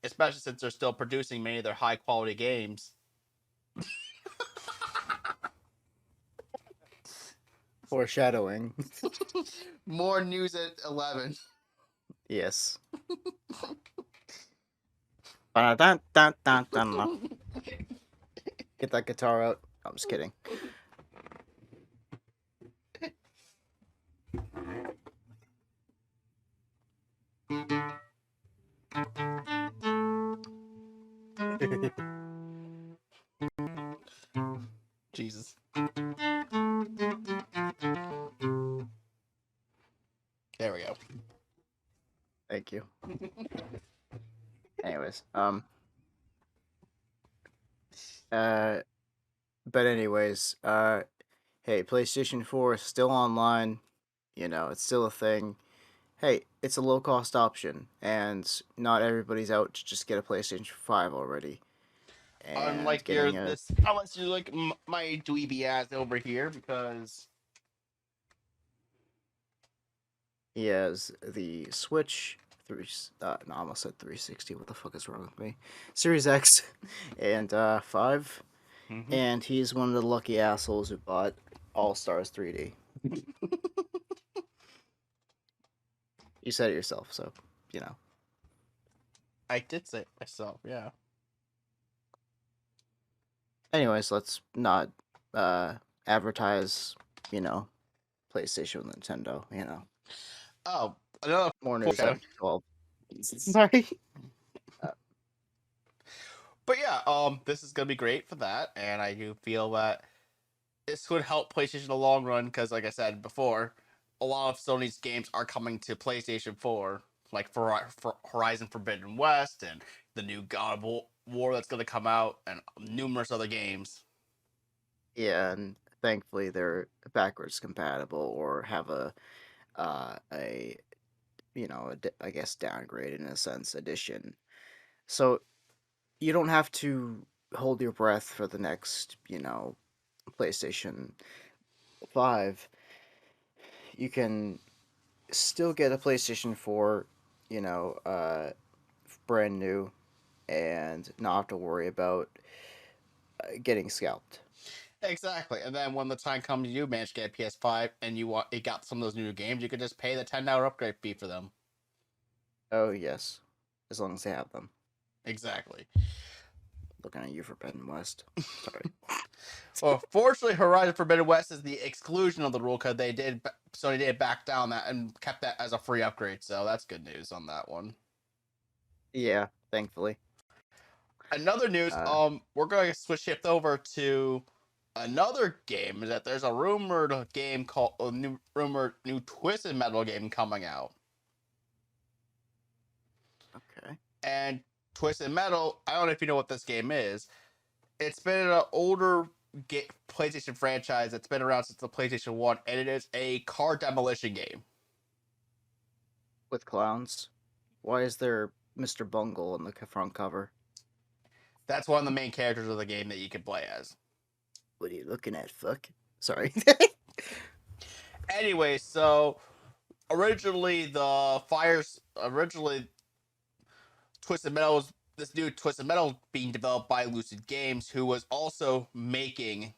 Especially since they're still producing many of their high quality games. Foreshadowing. More news at 11. Yes. Get that guitar out. I'm just kidding. Jesus. There we go. Thank you. Anyways, but anyways, hey, PlayStation 4 is still online. It's still a thing. Hey, it's a low-cost option, and not everybody's out to just get a PlayStation 5 already. And Unless you're like my dweeby ass over here, because he has the Switch, I almost said 360. What the fuck is wrong with me? Series X, and 5. Mm-hmm. And he's one of the lucky assholes who bought All Stars 3D. You said it yourself, so I did say it myself, yeah. Anyways, let's not advertise, PlayStation with Nintendo, Oh, another More news foreshadowing. after 12. Sorry. But yeah, this is gonna be great for that, and I do feel that this would help PlayStation in the long run because, like I said before, a lot of Sony's games are coming to PlayStation 4, like for Horizon Forbidden West and the new God of War that's gonna come out, and numerous other games. Yeah, and thankfully they're backwards compatible or have I guess downgrade in a sense edition. So you don't have to hold your breath for the next, PlayStation 5. You can still get a PlayStation 4, brand new, and not have to worry about getting scalped. Exactly, and then when the time comes, you manage to get a PS5, and it got some of those new games, you could just pay the $10 upgrade fee for them. Oh yes, as long as they have them. Exactly. Looking at you, Forbidden West. Sorry. Well, fortunately, Horizon Forbidden West is the exclusion of the rule because Sony did back down that and kept that as a free upgrade. So that's good news on that one. Yeah, thankfully. Another news, we're going to shift over to another game. Is that there's a rumored game called new Twisted Metal game coming out. Okay. And Twisted Metal, I don't know if you know what this game is. It's been an older PlayStation franchise that's been around since the PlayStation 1, and it is a car demolition game. With clowns? Why is there Mr. Bungle on the front cover? That's one of the main characters of the game that you can play as. What are you looking at, fuck? Sorry. Anyway, so originally Twisted Metal was this new Twisted Metal being developed by Lucid Games, who made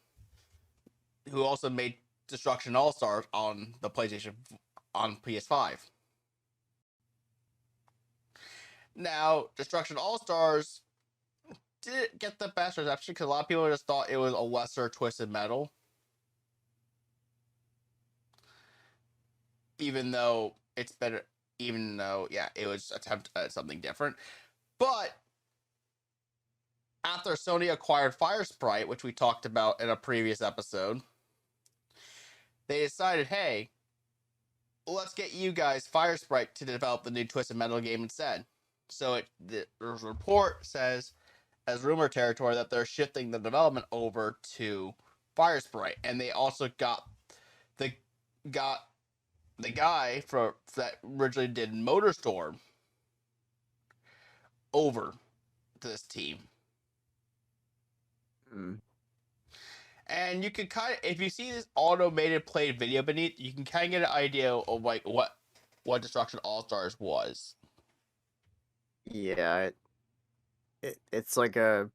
Destruction All Stars on the PlayStation on PS5. Now, Destruction All Stars didn't get the best reception because a lot of people just thought it was a lesser Twisted Metal, even though it's better. Even though, yeah, it was attempt at something different, but after Sony acquired Firesprite, which we talked about in a previous episode, they decided, hey, let's get you guys Firesprite to develop the new Twisted Metal game instead. So the report says, as rumor territory, that they're shifting the development over to Firesprite, and they also got the guy that originally did MotorStorm over to this team. And you can kind of, if you see this automated played video beneath, you can kind of get an idea of like what Destruction All Stars was. Yeah, it's like a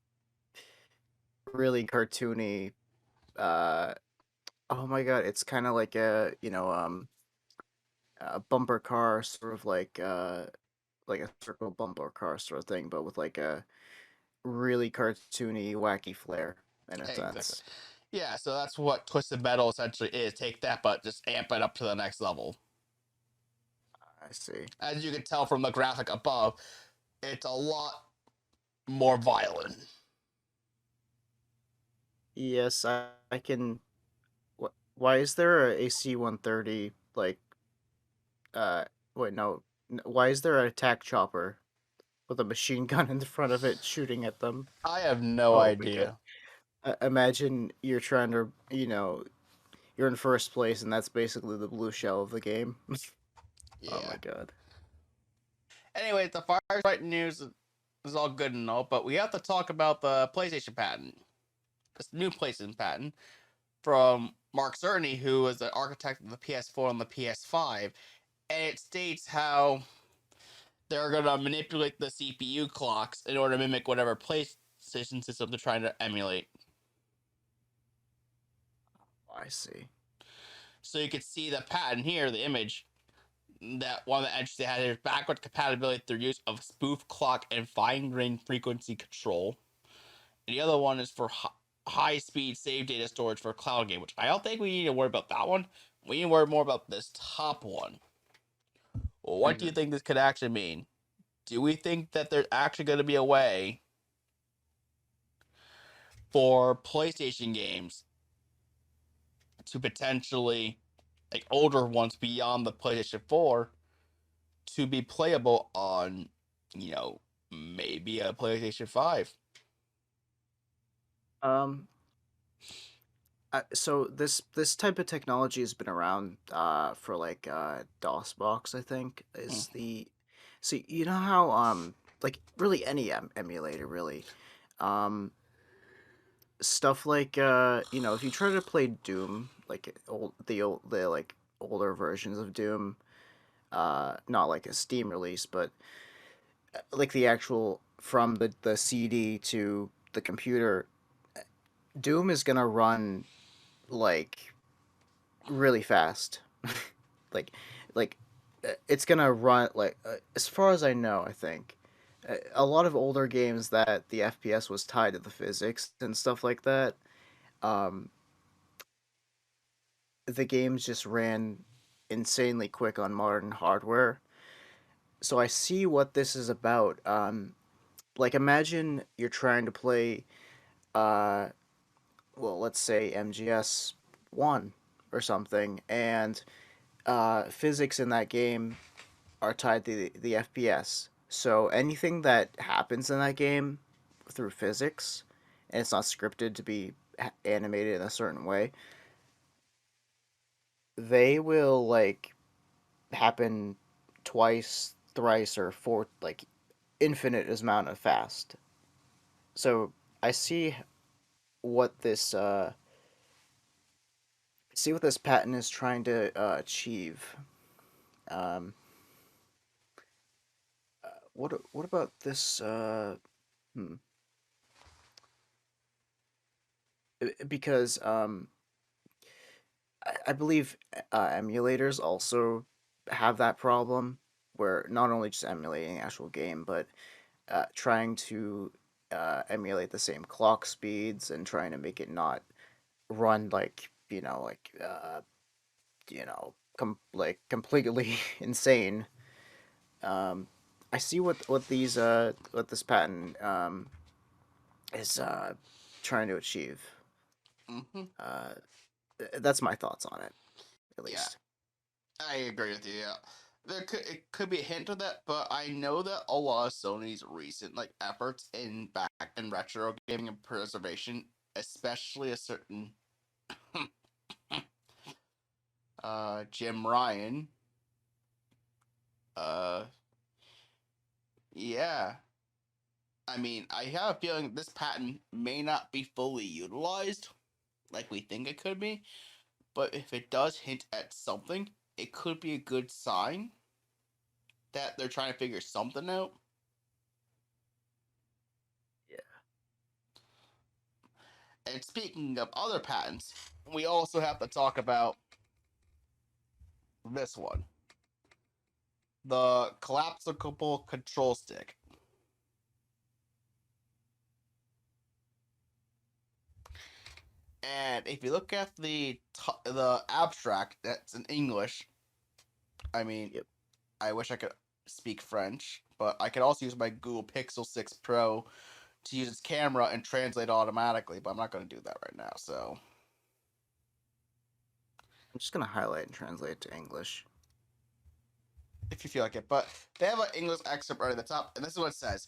really cartoony. Oh my god, it's kind of like a a bumper car, sort of like a circle bumper car sort of thing, but with like a really cartoony, wacky flair in a Exactly. sense. Yeah, so that's what Twisted Metal essentially is. Take that, but just amp it up to the next level. I see. As you can tell from the graphic above, it's a lot more violent. Yes, I can. Why is there a C-130 like? Wait, no. Why is there an attack chopper with a machine gun in the front of it shooting at them? I have no Oh my god. idea. Imagine you're trying to, you're in first place, and that's basically the blue shell of the game. Yeah. Oh my god. Anyway, the Firesprite news is all good and all, but we have to talk about the PlayStation patent. This new PlayStation patent from Mark Cerny, who was the architect of the PS4 and the PS5, and it states how they're going to manipulate the CPU clocks in order to mimic whatever PlayStation system they're trying to emulate. I see. So you can see the patent here, the image, that one of the entries they had is backward compatibility through use of spoof clock and fine-grained frequency control. And the other one is for high-speed save data storage for a cloud game, which I don't think we need to worry about that one. We need to worry more about this top one. What do you think this could actually mean? Do we think that there's actually going to be a way for PlayStation games to potentially, like older ones beyond the PlayStation 4, to be playable on, maybe a PlayStation 5? So this type of technology has been around for like DOSBox, I think is the. See, you know how like really any emulator really, um stuff like if you try to play Doom, like the like older versions of Doom, not like a Steam release, but like the actual from the CD to the computer, Doom is gonna run like really fast. like like it's gonna run like as far as I know, I think a lot of older games that the FPS was tied to the physics and stuff like that, um the games just ran insanely quick on modern hardware. So I see what this is about. Like imagine you're trying to play uh well, let's say MGS 1 or something, and physics in that game are tied to the FPS. So anything that happens in that game through physics, and it's not scripted to be animated in a certain way, they will like happen twice, thrice, or four, like infinite amount of fast. So I what this see what this patent is trying to achieve. Um, what about this? Because I believe emulators also have that problem where not only just emulating the actual game, but trying to emulate the same clock speeds and trying to make it not run like like completely insane. Um, I see what this patent is trying to achieve. Mm-hmm. Uh, that's my thoughts on it, at Yeah, least. I agree with you. Yeah, it could be a hint of that, but I know that a lot of Sony's recent like efforts in back and retro gaming and preservation, especially a certain Jim Ryan. Uh, yeah. I mean, I have a feeling this patent may not be fully utilized like we think it could be, but if it does hint at something, it could be a good sign that they're trying to figure something out. Yeah. And speaking of other patents, we also have to talk about this one, the collapsible control stick. And if you look at the abstract that's in English, I mean, Yep. I wish I could speak French, but I could also use my Google Pixel 6 Pro to use its camera and translate automatically, but I'm not going to do that right now. So, I'm just gonna highlight and translate to English. if you feel like it, but they have an English excerpt right at the top, and this is what it says: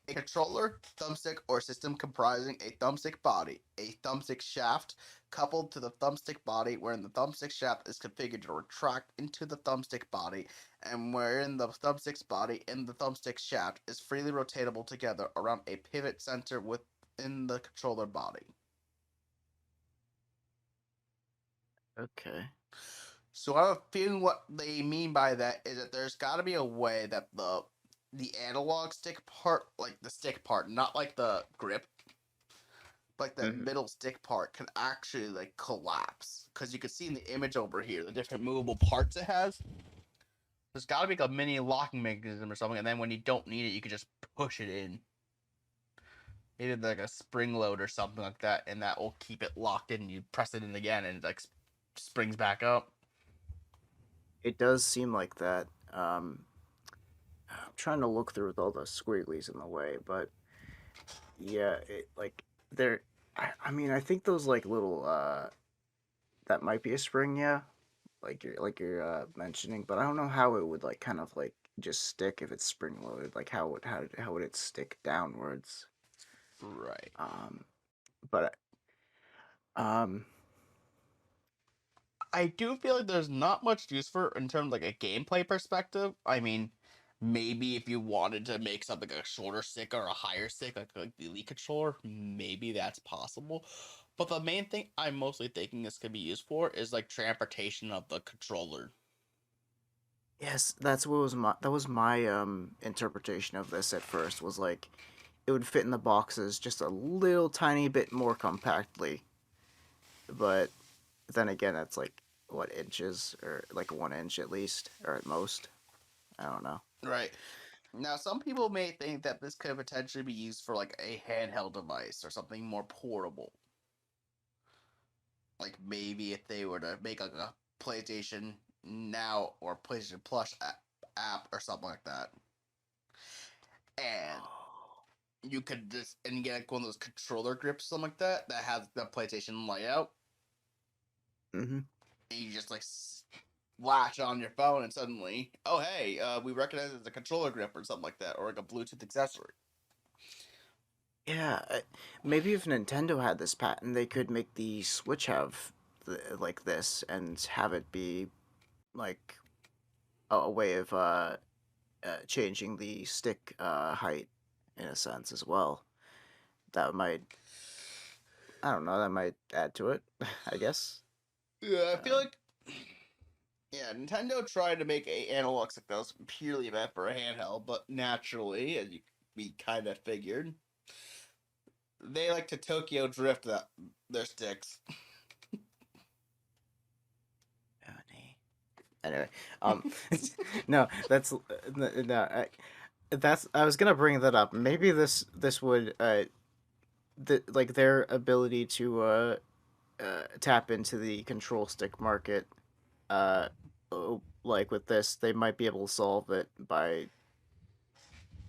a controller, thumbstick, or system comprising a thumbstick body, a thumbstick shaft coupled to the thumbstick body, wherein the thumbstick shaft is configured to retract into the thumbstick body, and wherein the thumbstick's body and the thumbstick shaft is freely rotatable together around a pivot center within the controller body. Okay. So I have a feeling what they mean by that is that there's got to be a way that the analog stick part, like the stick part, not like the grip, like that Mm-hmm. middle stick part, can actually like collapse. Because you can see in the image over here the different movable parts it has. There's got to be like a mini locking mechanism or something, and then when you don't need it, you can just push it in. Maybe like a spring load or something like that, and that will keep it locked in. You press it in again, and it like springs back up. It does seem like that. I'm trying to look through with all the squigglies in the way, but yeah, it like they're. I mean, I think those like little that might be a spring, yeah, like you're mentioning, but I don't know how it would like kind of like just stick if it's spring loaded. Like how would it stick downwards? Right. But um, I do feel like there's not much use for it in terms of like a gameplay perspective. I mean, maybe if you wanted to make something a shorter stick or a higher stick, like the Elite controller, maybe that's possible. But the main thing I'm mostly thinking this could be used for is like transportation of the controller. yes, that was my interpretation of this at first was like it would fit in the boxes just a little tiny bit more compactly, but then again, that's like what inches or like 1 inch at least or at most. I don't know. Right. Now, some people may think that this could potentially be used for like a handheld device or something more portable. Like maybe if they were to make like a PlayStation Now or PlayStation Plus app or something like that, and you could just and get like one of those controller grips, something like that, that has the PlayStation layout, Mm-hmm. and you just like latch on your phone, and suddenly, oh hey, we recognize it as a controller grip or something like that, or like a Bluetooth accessory. Yeah, maybe if Nintendo had this patent, they could make the Switch have like this and have it be like a way of changing the stick height in a sense as well. That might, I don't know, that might add to it, I guess. Yeah, I feel Um, like Yeah, Nintendo tried to make a analog stick that was purely meant for a handheld, but naturally, as we kind of figured, they like to Tokyo drift their sticks. Anyway, no, I was gonna bring that up. Maybe this would like their ability to tap into the control stick market. Like with this, they might be able to solve it by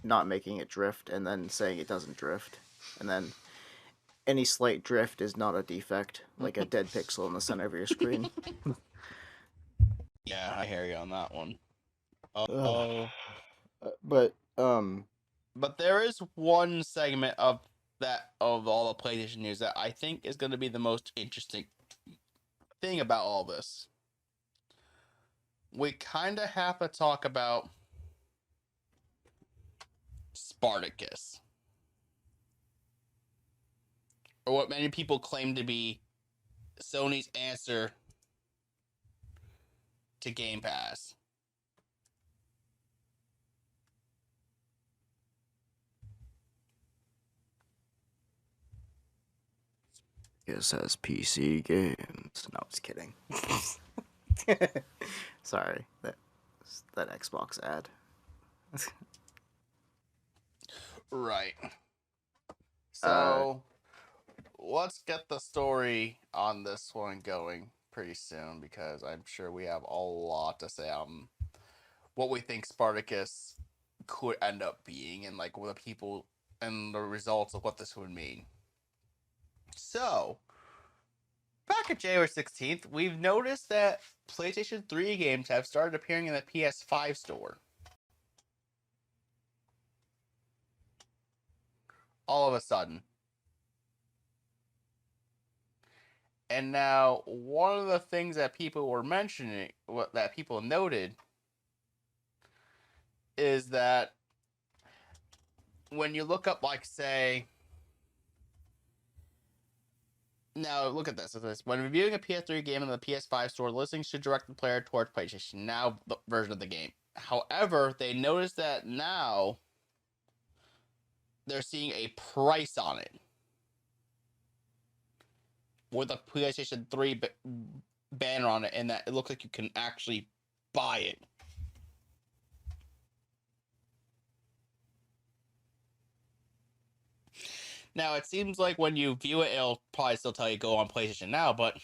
not making it drift and then saying it doesn't drift, and then any slight drift is not a defect, like a dead pixel in the center of your screen. Yeah, I hear you on that one. But But there is one segment of all the PlayStation news that I think is going to be the most interesting thing about all this. We kind of have to talk about Sparticus, or what many people claim to be Sony's answer to Game Pass. It says PC games. No, just kidding. Sorry, that Xbox ad. Right. So, let's get the story on this one going pretty soon, because I'm sure we have a lot to say on what we think Spartacus could end up being, and like what the people and the results of what this would mean. So, back at January 16th, we've noticed that PlayStation 3 games have started appearing in the PS5 store. All of a sudden. And now, one of the things that people were mentioning, that people noted, is that when you look up, like, say, now look at this. When reviewing a PS3 game in the PS5 store, listings should direct the player towards PlayStation Now version of the game. However, they noticed that now they're seeing a price on it, with a PlayStation 3 banner on it, and that it looks like you can actually buy it. Now, it seems like when you view it, it'll probably still tell you go on PlayStation Now, but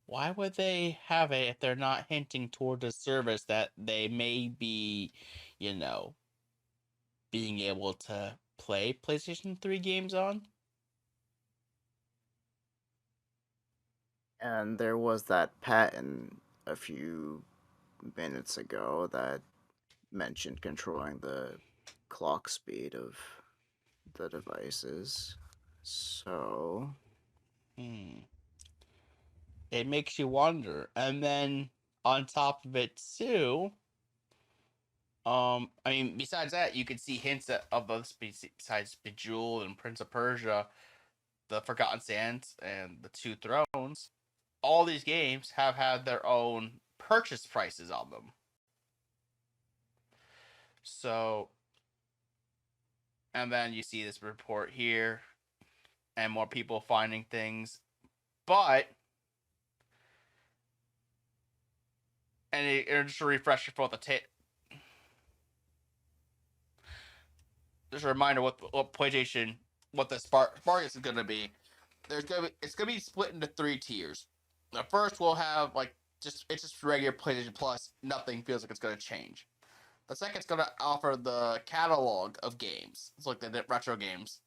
why would they have it if they're not hinting toward a service that they may be, being able to play PlayStation 3 games on? And there was that patent a few minutes ago that mentioned controlling the clock speed of the devices. So, it makes you wonder. And then on top of it too, besides that, you could see hints of other species besides Bejeweled and Prince of Persia, The Forgotten Sands, and The Two Thrones. All these games have had their own purchase prices on them. So, and then you see this report here, and more people finding things. But, and just a refresher for the just a reminder what PlayStation, what the Spartacus is going to be. It's going to be split into 3 tiers. The first will have it's just regular PlayStation Plus. Nothing feels like it's going to change. The second's going to offer the catalog of games. It's like the retro games,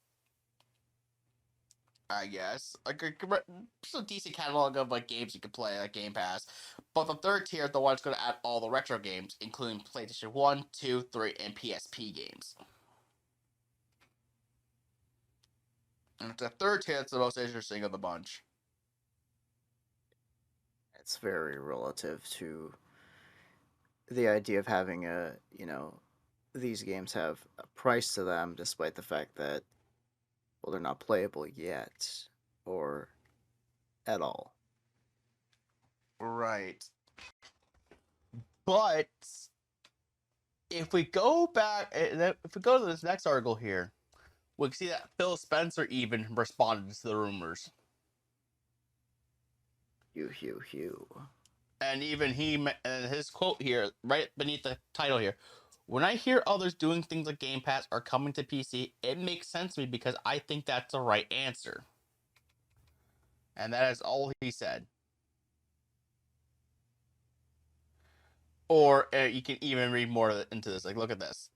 I guess. Like a decent catalog of games you can play, like Game Pass. But the third tier is the one that's going to add all the retro games, including PlayStation 1, 2, 3, and PSP games. And the third tier that's the most interesting of the bunch. it's very relative to the idea of having these games have a price to them, despite the fact that, well, they're not playable yet, or at all. Right. But if we go back, if we go to this next article here, we can see that Phil Spencer even responded to the rumors. Hew. And even his quote here, right beneath the title here, when I hear others doing things like Game Pass or coming to PC, it makes sense to me because I think that's the right answer. And that is all he said. Or you can even read more into this. Like, look at this.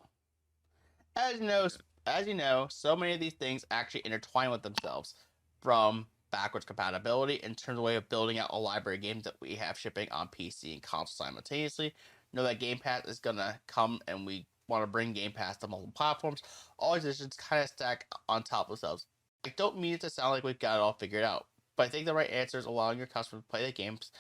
As you know, so many of these things actually intertwine with themselves, from backwards compatibility in terms of the way of building out a library of games that we have shipping on PC and console simultaneously. Know that Game Pass is gonna come, and we want to bring Game Pass to multiple platforms. All these issues kind of stack on top of themselves. I don't mean it to sound like we've got it all figured out, but I think the right answer is allowing your customers to play the games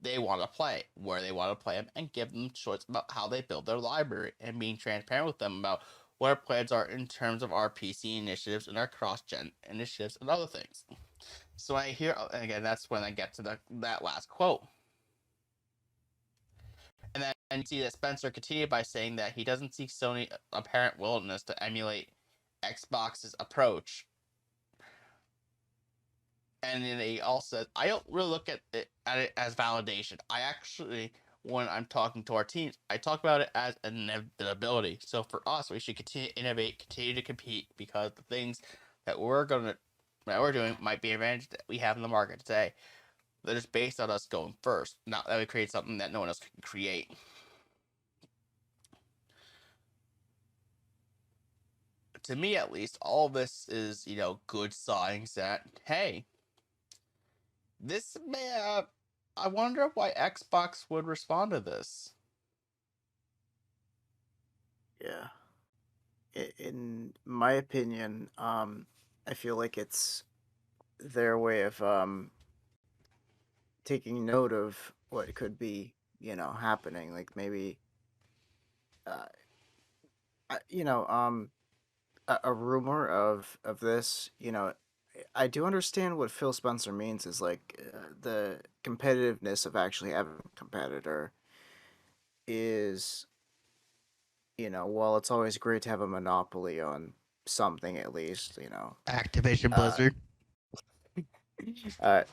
they want to play, where they want to play them, and give them choice about how they build their library, and being transparent with them about what our plans are in terms of our PC initiatives and our cross-gen initiatives and other things. So I hear, and again, that's when I get to that last quote. And then you see that Spencer continued by saying that he doesn't see Sony's apparent willingness to emulate Xbox's approach. And then he also said, I don't really look at it as validation. I actually, when I'm talking to our teams, I talk about it as an inevitability. So for us, we should continue to innovate, continue to compete, because the things that we're doing might be an advantage that we have in the market today. That is based on us going first, not that we create something that no one else can create. To me, at least, all of this is, good signs that, hey, this may, I wonder why Xbox would respond to this. Yeah. In my opinion, I feel like it's their way of taking note of what could be, happening. Like maybe, a rumor of this. I do understand what Phil Spencer means is like the competitiveness of actually having a competitor is, while it's always great to have a monopoly on something at least, Activision uh, Blizzard. uh,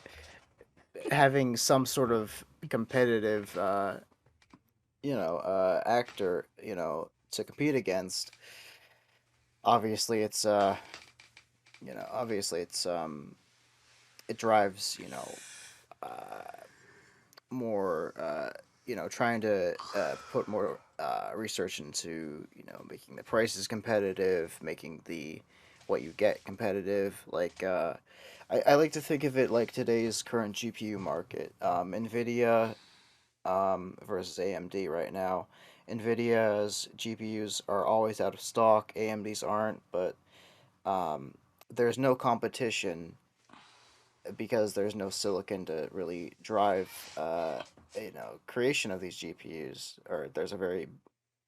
having some sort of competitive, actor, to compete against. Obviously, it drives, more, trying to put more research into, making the prices competitive, making the what you get competitive. Like, I like to think of it like today's current GPU market. Nvidia versus AMD right now. Nvidia's GPUs are always out of stock. AMD's aren't, but there's no competition because there's no silicon to really drive, creation of these GPUs. Or there's a very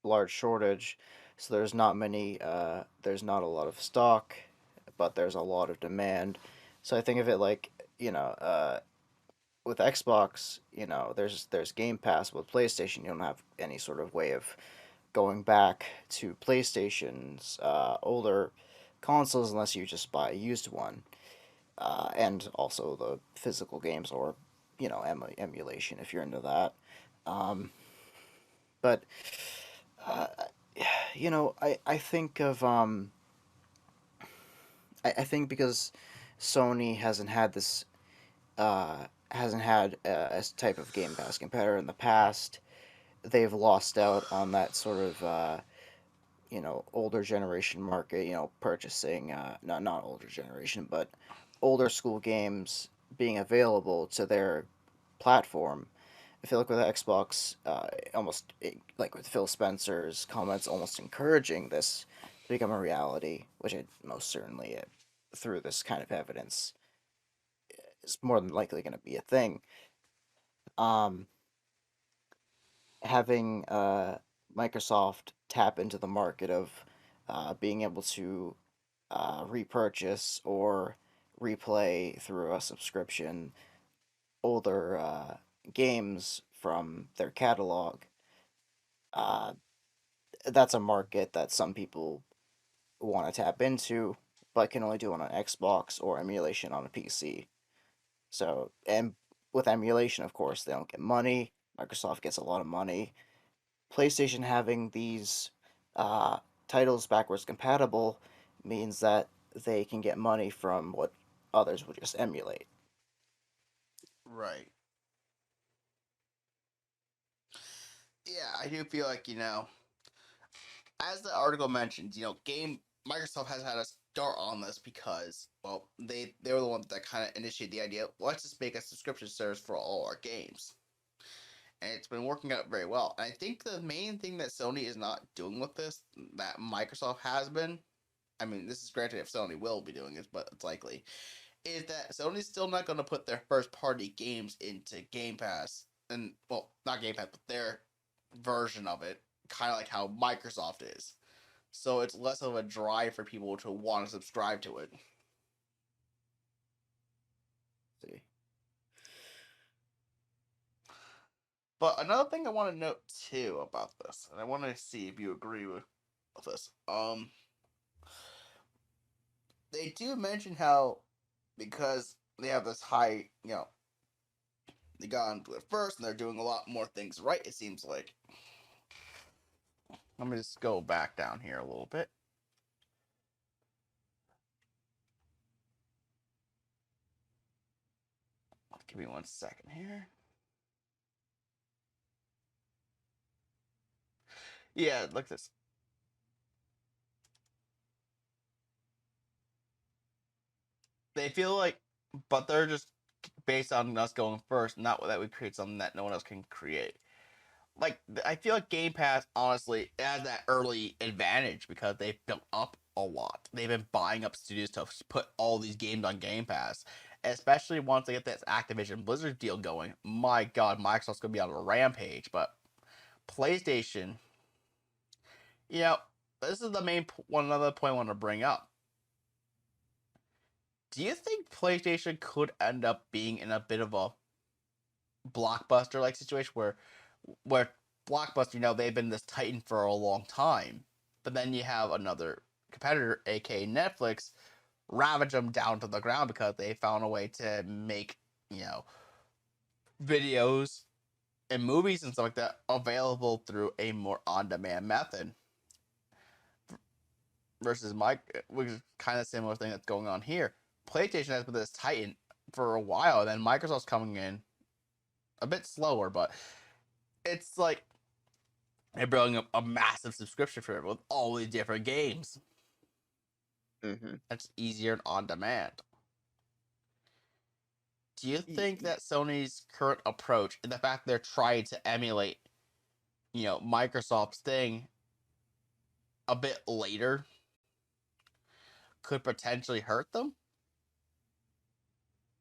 large shortage, so there's not many. There's not a lot of stock, but there's a lot of demand. So I think of it like, with Xbox, there's Game Pass. With PlayStation, you don't have any sort of way of going back to PlayStation's older consoles unless you just buy a used one, and also the physical games or emulation if you're into that. But uh, I think of I think because Sony hasn't had a type of Game Pass competitor in the past. They've lost out on that sort of older generation market. Purchasing not older generation, but older school games being available to their platform. I feel like with Xbox, like with Phil Spencer's comments, almost encouraging this to become a reality, which it most certainly, through this kind of evidence, is more than likely going to be a thing. Um, Having Microsoft tap into the market of being able to repurchase or replay through a subscription older games from their catalog, uh, that's a market that some people want to tap into, but can only do it on an Xbox or emulation on a PC. So, and with emulation, of course, they don't get money. Microsoft gets a lot of money. PlayStation having these uh, titles backwards compatible means that they can get money from what others would just emulate. Right. Yeah, I do feel like, as the article mentioned, Microsoft has had a start on this because, well, they were the ones that kind of initiated the idea. Let's just make a subscription service for all our games, and it's been working out very well. And I think the main thing that Sony is not doing with this, that Microsoft has been, I mean, this is granted if Sony will be doing it, but it's likely, is that Sony's still not going to put their first party games into Game Pass, and well, not Game Pass, but their version of it, kind of like how Microsoft is. So it's less of a drive for people to want to subscribe to it. See. But another thing I want to note too about this, and I want to see if you agree with this. They do mention how because they have this high, they got into it first, and they're doing a lot more things right. It seems like. Let me just go back down here a little bit. Give me 1 second here. Yeah, look at this. They feel like, but they're just based on us going first, not that we create something that no one else can create. Like, I feel like Game Pass, honestly, has that early advantage because they've built up a lot. They've been buying up studios to put all these games on Game Pass, especially once they get this Activision Blizzard deal going. My God, Microsoft's going to be on a rampage, but PlayStation, this is the main another point I want to bring up. Do you think PlayStation could end up being in a bit of a Blockbuster like situation where Blockbuster, they've been this titan for a long time, but then you have another competitor, aka Netflix, ravage them down to the ground because they found a way to make, videos and movies and stuff like that available through a more on-demand method. Versus which is kind of similar thing that's going on here. PlayStation has been this titan for a while, and then Microsoft's coming in a bit slower, but it's like they're building up a massive subscription for it with all these different games. Mm-hmm. That's easier and on demand. Do you think that Sony's current approach and the fact they're trying to emulate, Microsoft's thing a bit later could potentially hurt them?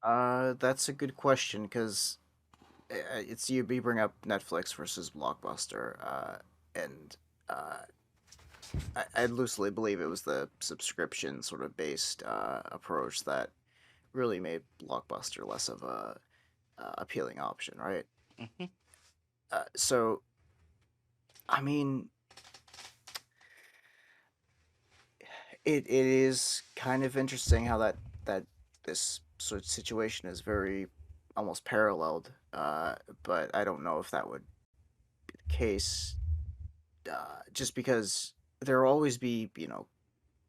That's a good question because it's you bring up Netflix versus Blockbuster, and I loosely believe it was the subscription sort of based approach that really made Blockbuster less of a appealing option, right? Mm-hmm. So, I mean, it is kind of interesting how that this sort of situation is very almost paralleled, but I don't know if that would be the case. Just because there will always be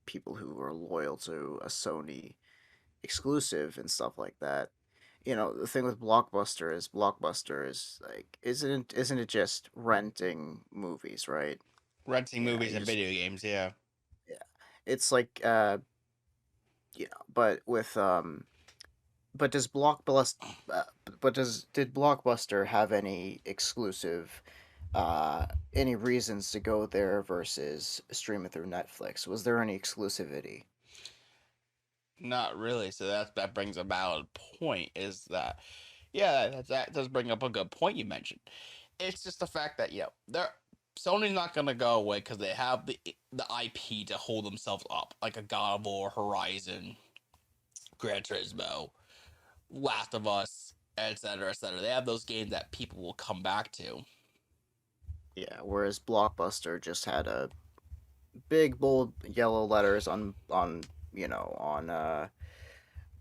people who are loyal to a Sony exclusive and stuff like that. The thing with Blockbuster is like isn't it just renting movies, right? Renting Yeah, movies you and just video games, yeah. yeah. It's like but with but does Blockbuster did Blockbuster have any exclusive any reasons to go there versus stream it through Netflix? Was there any exclusivity? Not really. So that brings a valid point. Is that yeah, that does bring up a good point you mentioned. It's just the fact that they're Sony's not gonna go away because they have the IP to hold themselves up, like a God of War, Horizon, Gran Turismo, Last of Us. etc., etc. They have those games that people will come back to. Yeah, whereas Blockbuster just had a big bold yellow letters on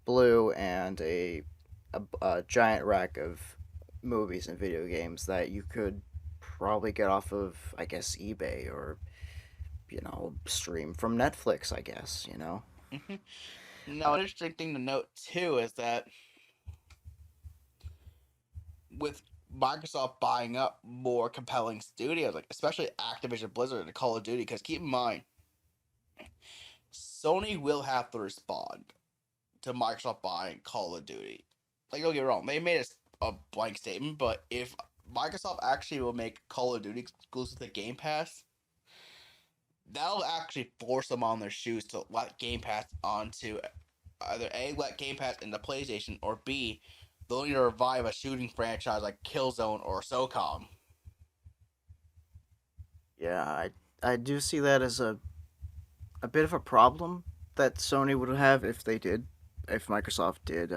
blue and a giant rack of movies and video games that you could probably get off of, I guess, eBay or stream from Netflix, I guess. Now, an interesting thing to note too is that with Microsoft buying up more compelling studios, like especially Activision Blizzard and Call of Duty, because keep in mind, Sony will have to respond to Microsoft buying Call of Duty. Like, don't get me wrong, they made a blank statement, but if Microsoft actually will make Call of Duty exclusive to Game Pass, that'll actually force them on their shoes to let Game Pass onto either A, let Game Pass into PlayStation, or B, they'll need to revive a shooting franchise like Killzone or SOCOM. Yeah, I do see that as a bit of a problem that Sony would have if Microsoft did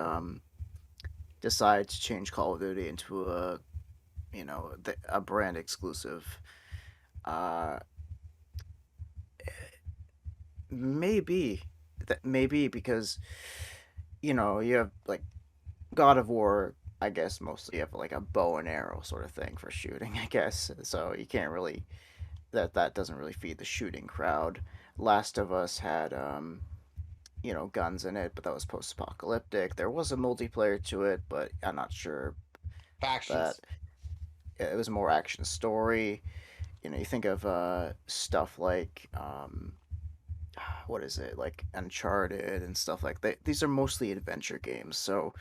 decide to change Call of Duty into a brand exclusive. Uh, maybe because you have like God of War. I guess mostly you have like a bow and arrow sort of thing for shooting. I guess so you can't really that doesn't really feed the shooting crowd. Last of Us had guns in it, but that was post-apocalyptic. There was a multiplayer to it, but I'm not sure that Factions. it was more action story. You think of stuff like what is it, like Uncharted and stuff like that. These are mostly adventure games, so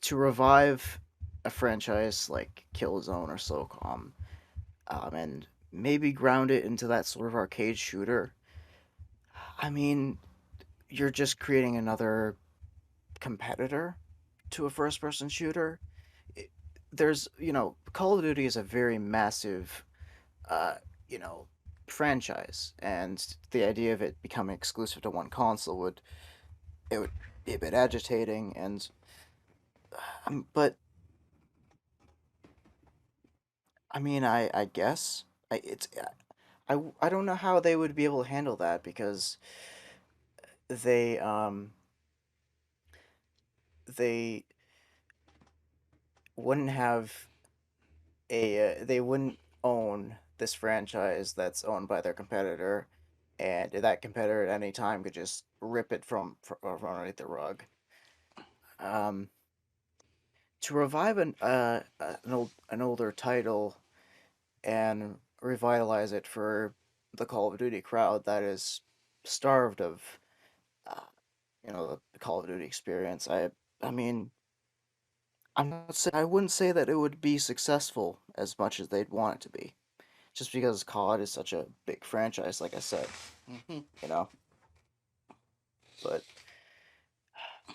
to revive a franchise like Killzone or SOCOM, and maybe ground it into that sort of arcade shooter. I mean, you're just creating another competitor to a first person shooter. It, Call of Duty is a very massive, uh, you know, franchise, and the idea of it becoming exclusive to one console would be a bit agitating, and but I mean, I guess I don't know how they would be able to handle that because they um they wouldn't have they wouldn't own this franchise that's owned by their competitor, and that competitor at any time could just rip it from underneath the rug. Um, to revive an older title and revitalize it for the Call of Duty crowd that is starved of uh, the Call of Duty experience. I mean, I wouldn't say that it would be successful as much as they'd want it to be, just because COD is such a big franchise, like I said, Mm-hmm. you know. But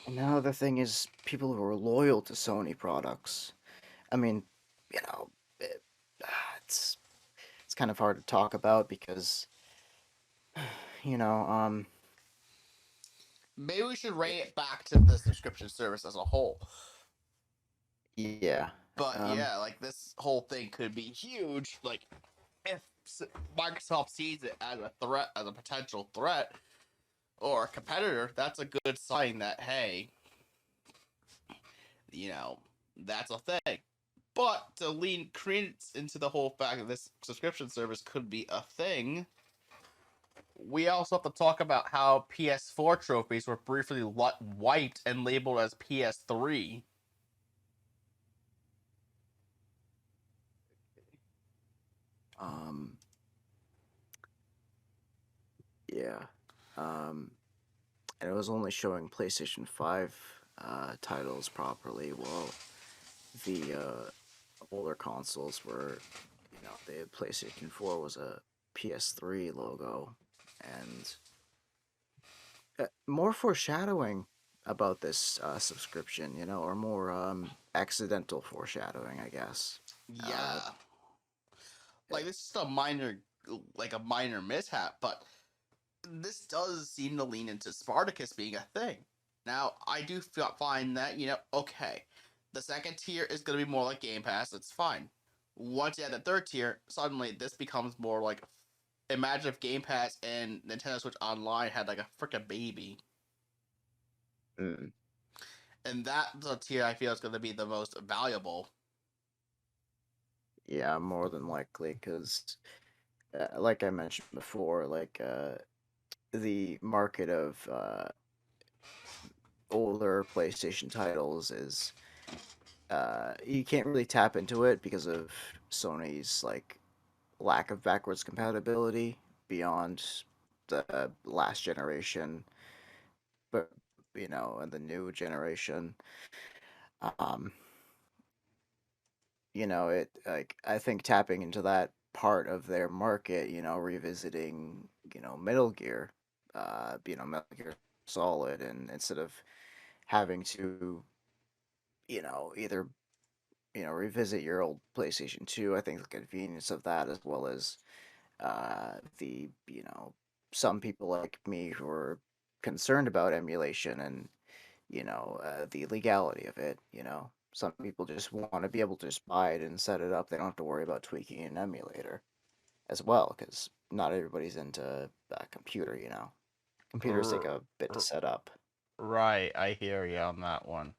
another thing is people who are loyal to Sony products. I mean, you know, it, it's it's kind of hard to talk about because you know, Maybe we should rate it back to the subscription service as a whole. yeah, But um, yeah, like this whole thing could be huge. Like if Microsoft sees it as a threat, as a potential threat or a competitor, that's a good sign that hey, you know, that's a thing. But to lean credence into the whole fact that this subscription service could be a thing, we also have to talk about how PS4 trophies were briefly wiped and labeled as PS3. um, yeah, um, and it was only showing PlayStation 5 titles properly. Well, the older consoles were, the PlayStation 4 was a PS3 logo, and more foreshadowing about this subscription, or more accidental foreshadowing, I guess. Uh, Yeah, like this is a minor, like a minor mishap, but this does seem to lean into Sparticus being a thing. Now, I do find that, okay, The second tier is going to be more like Game Pass. It's fine. Once you add the third tier, suddenly this becomes more like, imagine if Game Pass and Nintendo Switch Online had like a freaking baby. Mm. And that's a tier I feel is going to be the most valuable. Yeah, more than likely, because like I mentioned before, like the market of older PlayStation titles is you can't really tap into it because of Sony's like lack of backwards compatibility beyond the last generation, but and the new generation. Um, it like I think tapping into that part of their market, revisiting, Metal Gear, Metal Gear Solid, and instead of having to, either revisit your old PlayStation 2, I think the convenience of that, as well as the some people like me who are concerned about emulation and the legality of it. Some people just want to be able to just buy it and set it up. They don't have to worry about tweaking an emulator as well, because not everybody's into a computer. Computers take a bit to set up. Right, I hear you on that one.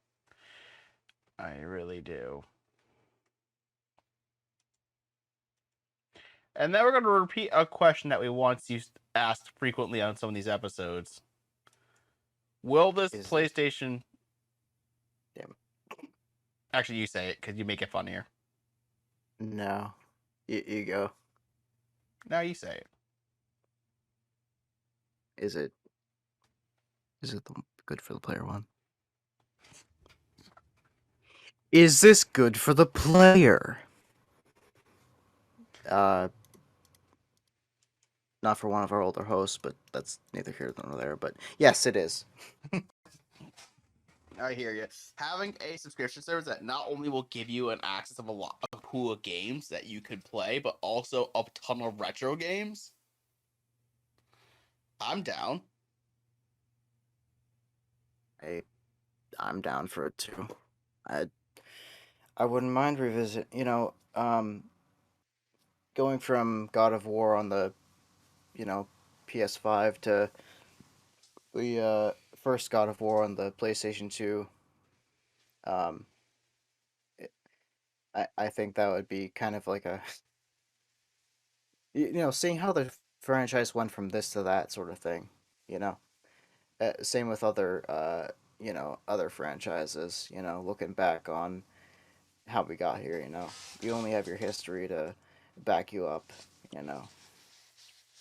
I really do. And then we're going to repeat a question that we once used asked frequently on some of these episodes. Will this Is it- PlayStation... Damn. Actually, you say it, because you make it funnier. No, you go. Now you say it. Is it good for the player one? Is this good for the player? Not for one of our older hosts, but that's neither here nor there. But yes, it is. I hear you. Having a subscription service that not only will give you an access of a lot of cool games that you could play, but also a ton of retro games, I'm down. I'm down for it too. I wouldn't mind revisit. Going from God of War on the PS5 to the first God of War on the PlayStation 2. Um, I think that would be kind of like a seeing how the franchise went from this to that sort of thing. You know, same with other other franchises. Looking back on how we got here. You only have your history to back you up. You know.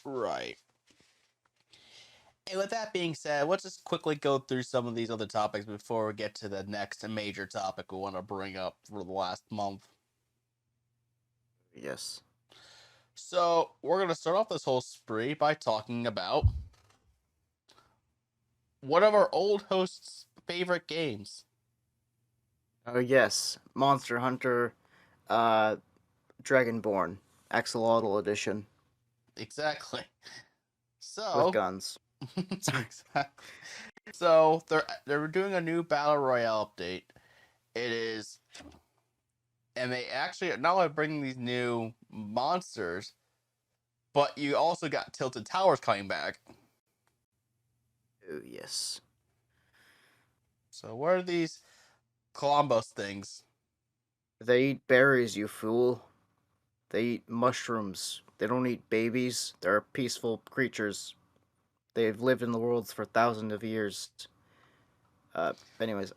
Right. And with that being said, let's just quickly go through some of these other topics before we get to the next major topic we want to bring up for the last month. Yes. So, we're going to start off this whole spree by talking about one of our old hosts' favorite games. Oh yes, Monster Hunter, uh, Dragonborn, Axolotl Edition Exactly. with So, guns. exactly. So they're doing a new battle royale update. It is, and they actually are not only bringing these new monsters, but you also got Tilted Towers coming back. Oh yes. So what are these Columbus things? They eat berries, you fool. They eat mushrooms. They don't eat babies. They're peaceful creatures. They've lived in the world for thousands of years. Anyways,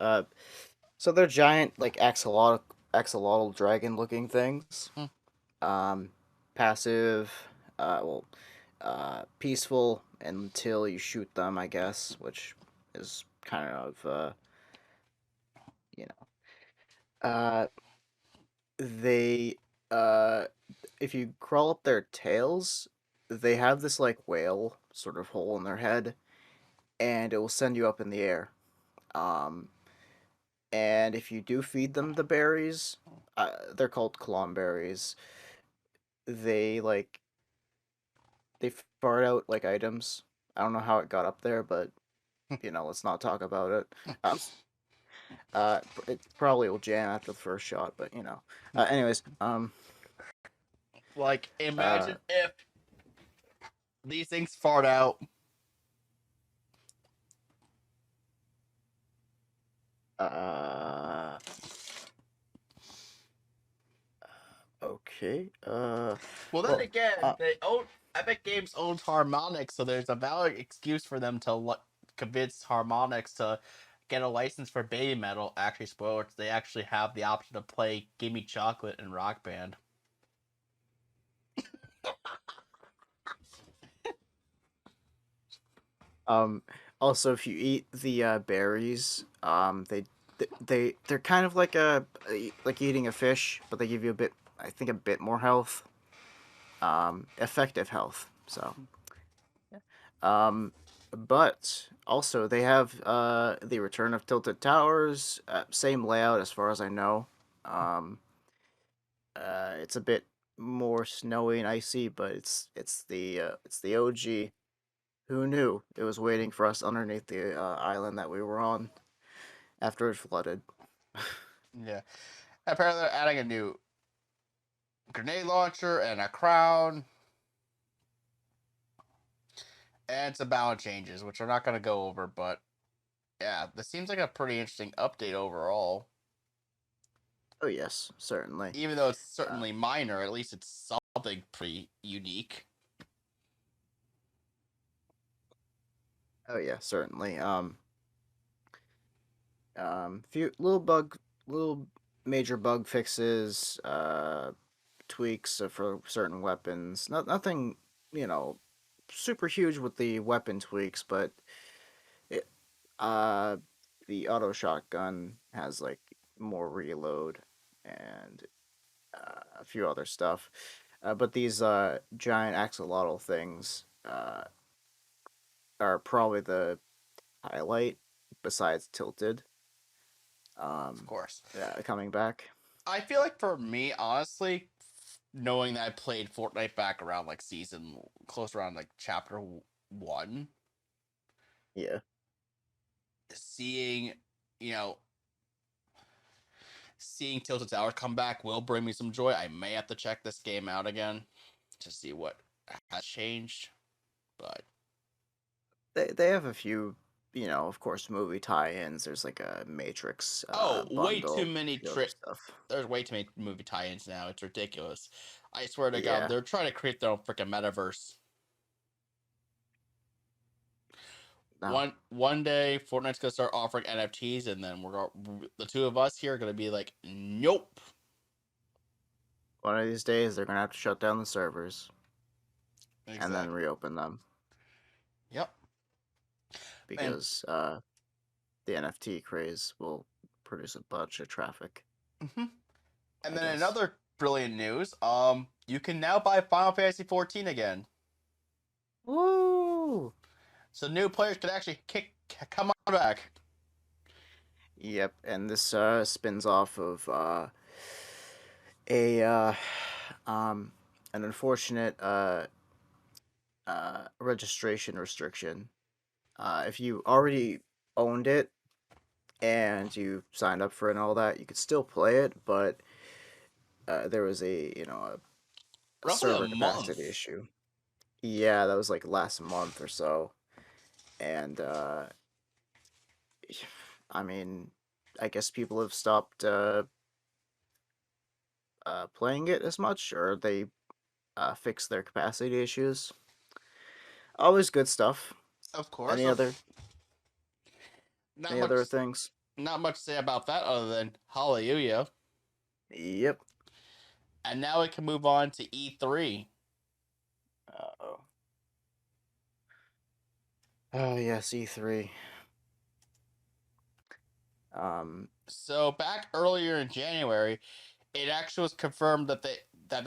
so they're giant, like axolotl dragon-looking things. Hmm. Passive, peaceful until you shoot them, I guess, which is kind of, you know, they, uh, if you crawl up their tails, they have this like whale sort of hole in their head, and it will send you up in the air. Um, and if you do feed them the berries, they're called clomberries. They like they fart out like items. I don't know how it got up there, but let's not talk about it. It probably will jam after the first shot, but anyways, Like, imagine if these things fart out. Okay. Well, then again, Epic Games owns Harmonix, so there's a valid excuse for them to convince Harmonix to get a license for Baby Metal. Actually, spoilers, they actually have the option to play Gimme Chocolate and Rock Band. Also, if you eat the berries, they're kind of like like eating a fish, but they give you I think a bit more health. Effective health. So, but also they have the Return of Tilted Towers, same layout as far as I know. It's a bit more snowy and icy, but it's the OG. Who knew it was waiting for us underneath the island that we were on after it flooded? Yeah. Apparently, they're adding a new grenade launcher and a crown. And some balance changes, which we're not going to go over, but yeah, this seems like a pretty interesting update overall. Oh yes, certainly. Even though it's certainly minor, at least it's something pretty unique. Oh yeah, certainly. Few little major bug fixes, tweaks for certain weapons. Nothing, super huge with the weapon tweaks, but it, the auto shotgun has like more reload and a few other stuff. But these giant axolotl things are probably the highlight besides Tilted. Of course. Coming back. I feel like for me, honestly, knowing that I played Fortnite back around like close around like chapter 1, Yeah. seeing, seeing Tilted Towers come back will bring me some joy. I may have to check this game out again to see what has changed, but They have a few, of course, movie tie-ins. There's like a Matrix way too bundle, many stuff. There's way too many movie tie-ins now. It's ridiculous. I swear to Yeah. God, they're trying to create their own freaking metaverse. No. One day, Fortnite's gonna start offering NFTs, and then the two of us here are gonna be like, nope. One of these days, they're gonna have to shut down the servers and then Exactly. reopen them Yep. because the NFT craze will produce a bunch of traffic. Mm-hmm. And I then guess. another brilliant news: you can now buy Final Fantasy 14 again. Woo! So new players can actually come on back. Yep, and this spins off of an unfortunate registration restriction. If you already owned it and you signed up for it and all that, you could still play it, but there was a Roughly server a capacity month. issue. Yeah, that was like last month or so, and I mean, I guess people have stopped playing it as much, or they fixed their capacity issues. Always good stuff. Of course. Any other Not much. things? Not much to say about that other than hallelujah. Yep. And now we can move on to E3. Oh. Oh yes, E3. So back earlier in January, it actually was confirmed that that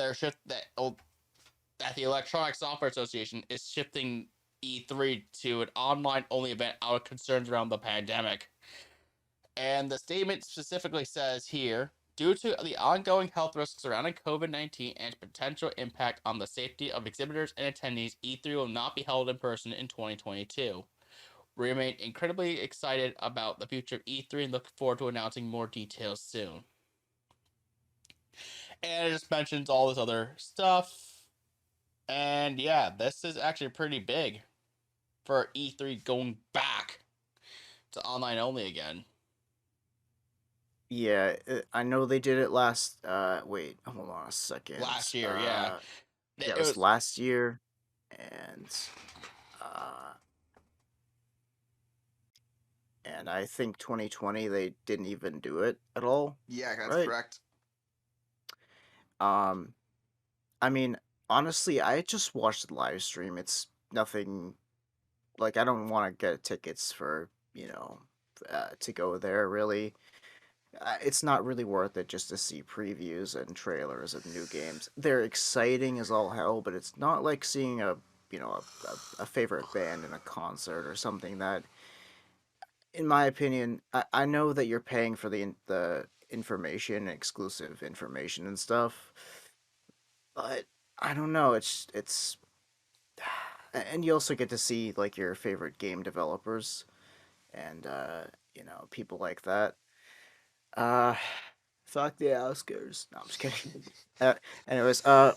the Electronic Software Association is shifting E3 to an online only event out of concerns around the pandemic. And the statement specifically says here, due to the ongoing health risks surrounding COVID-19 and its potential impact on the safety of exhibitors and attendees, E3 will not be held in person in 2022. We remain incredibly excited about the future of E3 and look forward to announcing more details soon. And it just mentions all this other stuff. And yeah, this is actually pretty big for E3 going back to online only again. Yeah, I know they did it last. Wait, hold on a second. Last year, yeah. Yeah, it was last year, uh, and I think 2020 they didn't even do it at all. Yeah, that's right? correct. I mean, honestly, I just watched the live stream. It's nothing. Like, I don't want to get tickets for to go there. Really, it's not really worth it just to see previews and trailers of new games. They're exciting as all hell, but it's not like seeing a favorite band in a concert or something that, in my opinion, I know that you're paying for the information, exclusive information and stuff, but I don't know. It's and you also get to see like your favorite game developers and people like that. Uh, Fuck the Oscars. No, I'm just kidding. Anyways, But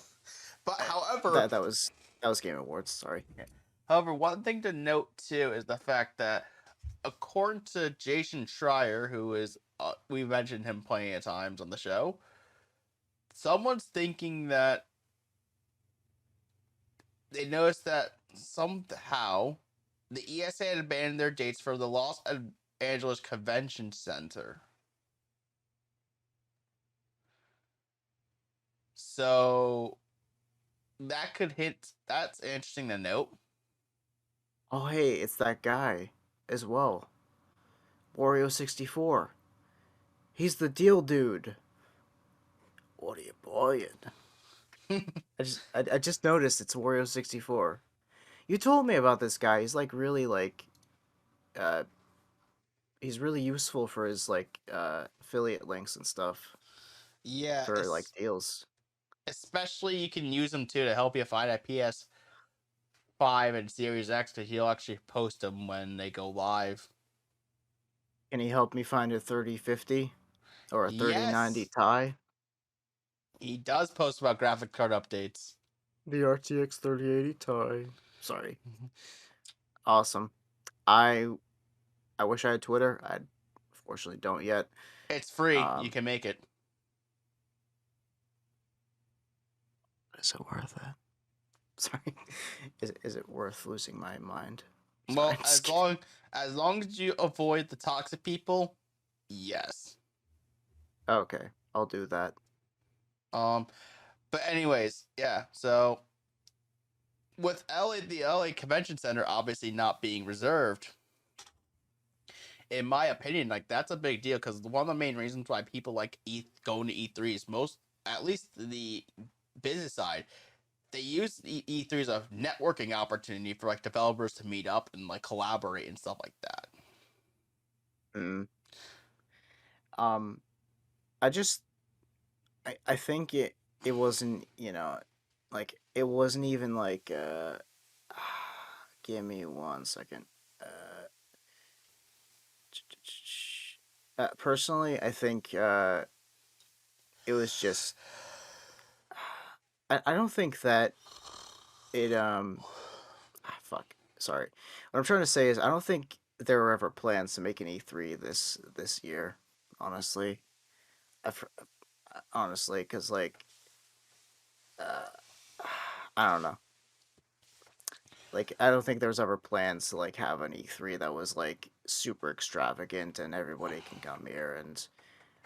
however, that was Game Awards. Sorry. however, one thing to note too is the fact that according to Jason Schreier, who is we mentioned him plenty of times on the show, someone's thinking that they noticed that somehow the ESA had abandoned their dates for the Los Angeles Convention Center. So that could hint. That's interesting to note. Oh, hey, it's that guy as well. Wario64. He's the deal dude. What are you buying? I just noticed it's Wario64. You told me about this guy. He's like really uh he's really useful for his affiliate links and stuff Yeah, for like deals. especially you can use them too to help you find a PS5 and Series X because he'll actually post them when they go live. Can he help me find a 3050 or a 3090 Ti? He does post about graphic card updates. The RTX 3080 Ti. Sorry. Awesome. I wish I had Twitter. I fortunately don't yet. It's free. You can make it. Is it worth it? Sorry. Is it worth losing my mind? Well, Sorry, as long as you avoid the toxic people, yes. Okay, I'll do that. But anyways, yeah. So with the LA Convention Center obviously not being reserved, in my opinion, like that's a big deal because one of the main reasons why people like going to E3 is at least the business side, they use E3 as a networking opportunity for like developers to meet up and like collaborate and stuff like that. I think it wasn't it wasn't even give me 1 second. Personally, I think it was just I don't think that it fuck, sorry. What I'm trying to say is I don't think there were ever plans to make an E3 this year, honestly. Honestly, because uh, I don't know. Like, I don't think there was ever plans to have an E3 that was super extravagant and everybody can come here and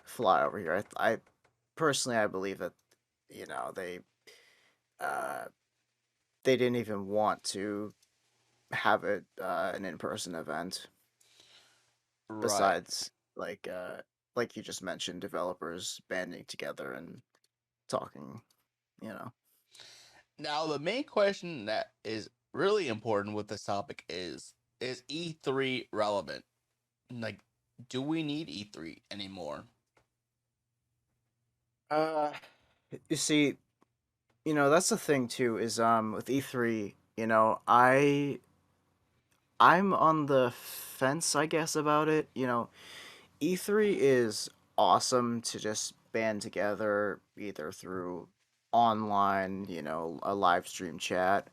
fly over here. I personally I believe that uh they didn't even want to have it an in-person event. Right. Besides like you just mentioned, developers banding together and talking, you know. Now the main question that is really important with this topic is E3 relevant? Like, do we need E3 anymore? You see, that's the thing too is with E3, I'm on the fence, I guess, about it. E3 is awesome to just band together either through online, a live stream chat,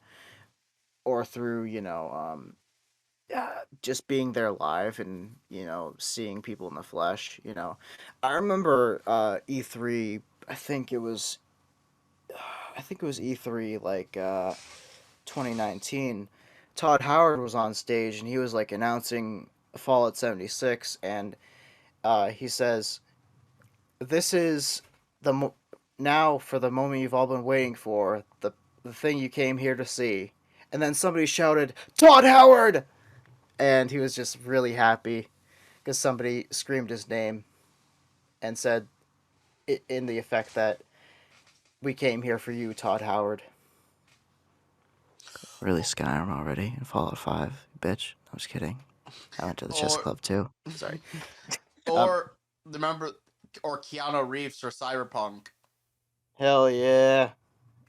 or through, just being there live and, seeing people in the flesh. I remember E3, I think it was E3 like 2019. Todd Howard was on stage and he was like announcing Fallout 76, and he says, "This is now for the moment you've all been waiting for, the thing you came here to see." And then somebody shouted, "Todd Howard!" And he was just really happy because somebody screamed his name and said, in the effect that, "We came here for you, Todd Howard." Really, Skyrim already in Fallout 5, bitch. I was kidding. I went to the chess Or club too. Sorry. or remember, or Keanu Reeves for Cyberpunk. Hell yeah.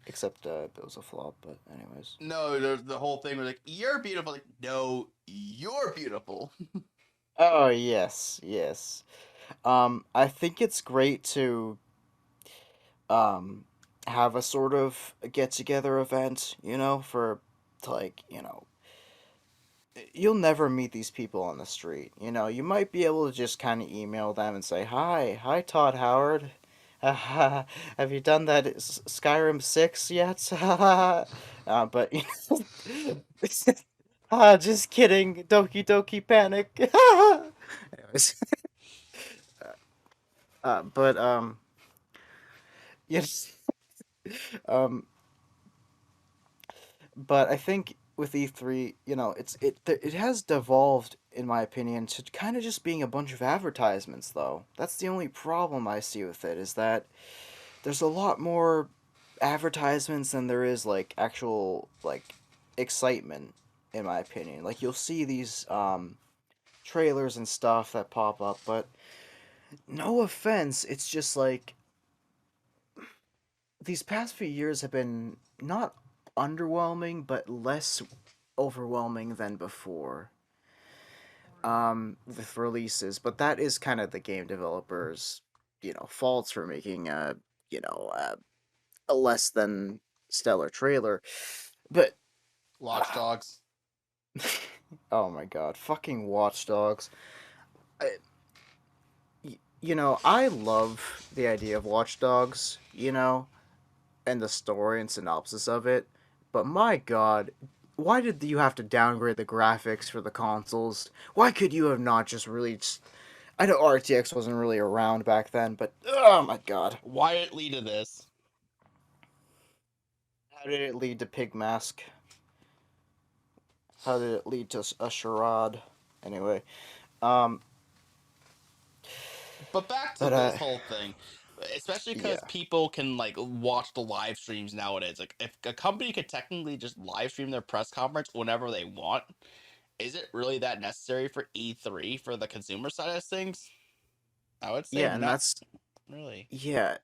Except it was a flop, but anyways. No, there's the whole thing was like, "You're beautiful." Like, no, you're beautiful. Oh yes, yes. I think it's great to um have a sort of get together event, for like, you'll never meet these people on the street. You might be able to just kind of email them and say, "Hi, Todd Howard. Have you done that Skyrim 6 yet?" But just kidding. Doki Doki Panic. Anyways, but yes. Um, but I think with E3, it has devolved, in my opinion, to kind of just being a bunch of advertisements. Though that's the only problem I see with it, is that there's a lot more advertisements than there is like actual like excitement, in my opinion. Like, you'll see these trailers and stuff that pop up, but no offense, it's just like these past few years have been not underwhelming, but less overwhelming than before. With releases, but that is kind of the game developers, faults for making a less than stellar trailer. But Watch Dogs. oh my god, fucking Watch Dogs. I, I love the idea of Watch Dogs, and the story and synopsis of it, but my god, why did you have to downgrade the graphics for the consoles? Why could you have not just released? I know RTX wasn't really around back then, but oh my god. Why did it lead to this? How did it lead to Pig Mask? How did it lead to a charade? Anyway, um, But back to but this whole thing, especially because yeah, people can like watch the live streams nowadays. Like, if a company could technically just live stream their press conference whenever they want, is it really that necessary for E3 for the consumer side of things? I would say yeah, and not that's really. yeah.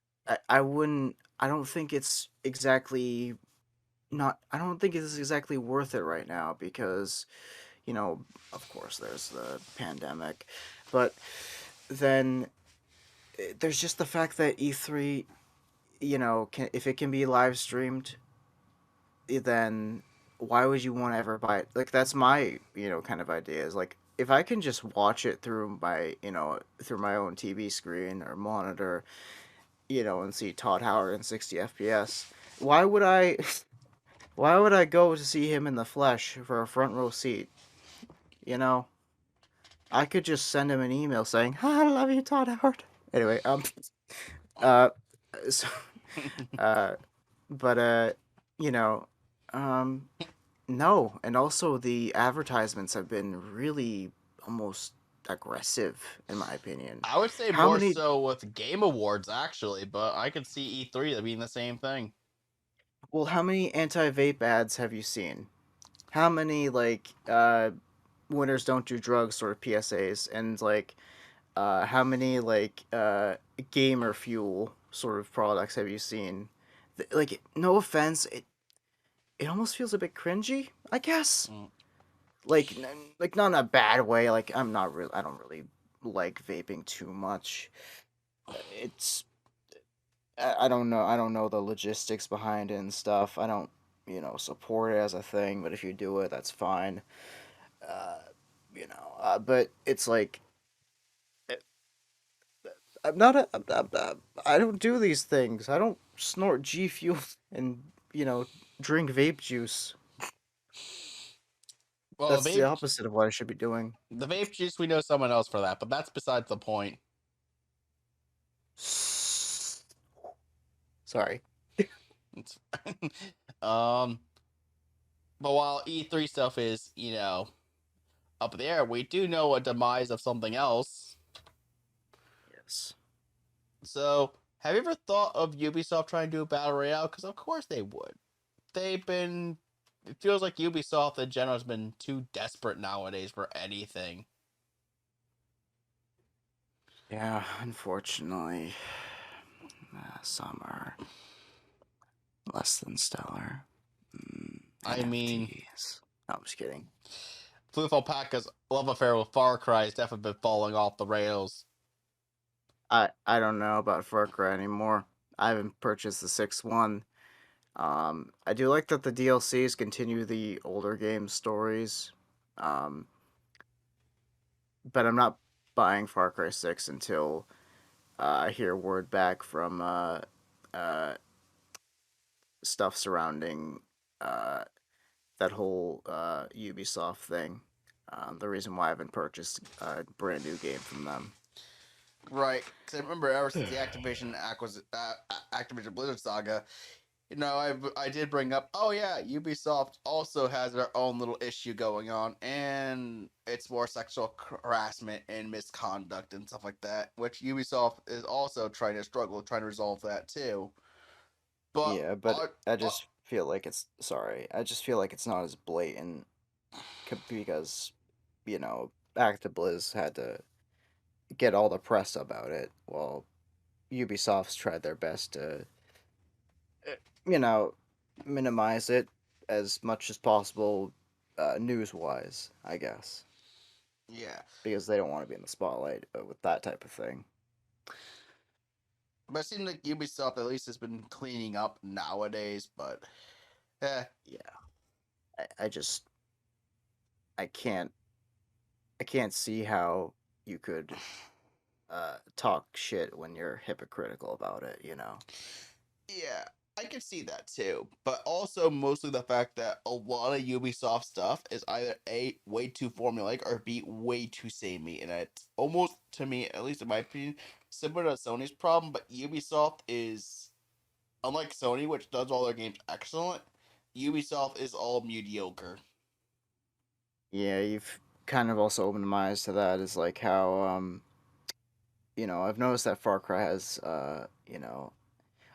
I wouldn't. I don't think it's exactly not. I don't think it's exactly worth it right now because, of course, there's the pandemic, but then there's just the fact that E3, if it can be live streamed, then why would you want to ever buy it? Like, that's my, kind of idea, is like, if I can just watch it through my own TV screen or monitor, and see Todd Howard in 60 FPS, why would I why would I go to see him in the flesh for a front row seat? You know, I could just send him an email saying, "I love you, Todd Howard." Anyway, uh, so, uh, but you know, um, no, and also the advertisements have been really almost aggressive, in my opinion. I would say How more many? so with Game Awards actually, but I could see E3 being the same thing. Well, how many anti-vape ads have you seen? How many like winners don't do drugs sort of PSAs, and like how many like gamer fuel sort of products have you seen? Like, no offense, it almost feels a bit cringy, I guess. Mm. like not in a bad way. Like I don't really like vaping too much. It's I don't know. I don't know the logistics behind it and stuff. I don't, support it as a thing. But if you do it, that's fine. Uh, but it's like eh, I'm not a. I don't do these things. I don't snort G Fuel and drink vape juice. Well, That's the opposite of what I should be doing. the vape juice, we know someone else for that, but that's besides the point. Sorry. It's um, but while E3 stuff is, up there, we do know a demise of something else. Yes. So, have you ever thought of Ubisoft trying to do a battle royale? Because of course they would. They've been. It feels like Ubisoft in general has been too desperate nowadays for anything. Yeah, unfortunately, some are less than stellar. I mean, NFTs. No, I'm just kidding. FluufAlpaca's love affair with Far Cry has definitely been falling off the rails. I don't know about Far Cry anymore. I haven't purchased the sixth one. I do like that the DLCs continue the older game stories. Um, but I'm not buying Far Cry 6 until I hear word back from uh, stuff surrounding uh, that whole Ubisoft thing. The reason why I haven't purchased a brand new game from them. Right, because I remember ever since the Activision Blizzard saga, I did bring up, oh yeah, Ubisoft also has their own little issue going on, and it's more sexual harassment and misconduct and stuff like that, which Ubisoft is also trying to resolve that too. But Yeah, but I just feel like it's sorry. I just feel like it's not as blatant because Actiblizz had to get all the press about it, while Ubisoft's tried their best to you know minimize it as much as possible, news wise, I guess, yeah, because they don't want to be in the spotlight with that type of thing. but it seems like Ubisoft at least has been cleaning up nowadays. But Yeah, I just I can't I can't see how you could talk shit when you're hypocritical about it. yeah, I can see that too. But also mostly the fact that a lot of Ubisoft stuff is either A, way too formulaic, or B, way too samey. And it's almost, to me, at least in my opinion, similar to Sony's problem. But Ubisoft is, unlike Sony, which does all their games excellent, Ubisoft is all mediocre. Yeah, you've kind of also opened my eyes to that. Is like how I've noticed that Far Cry has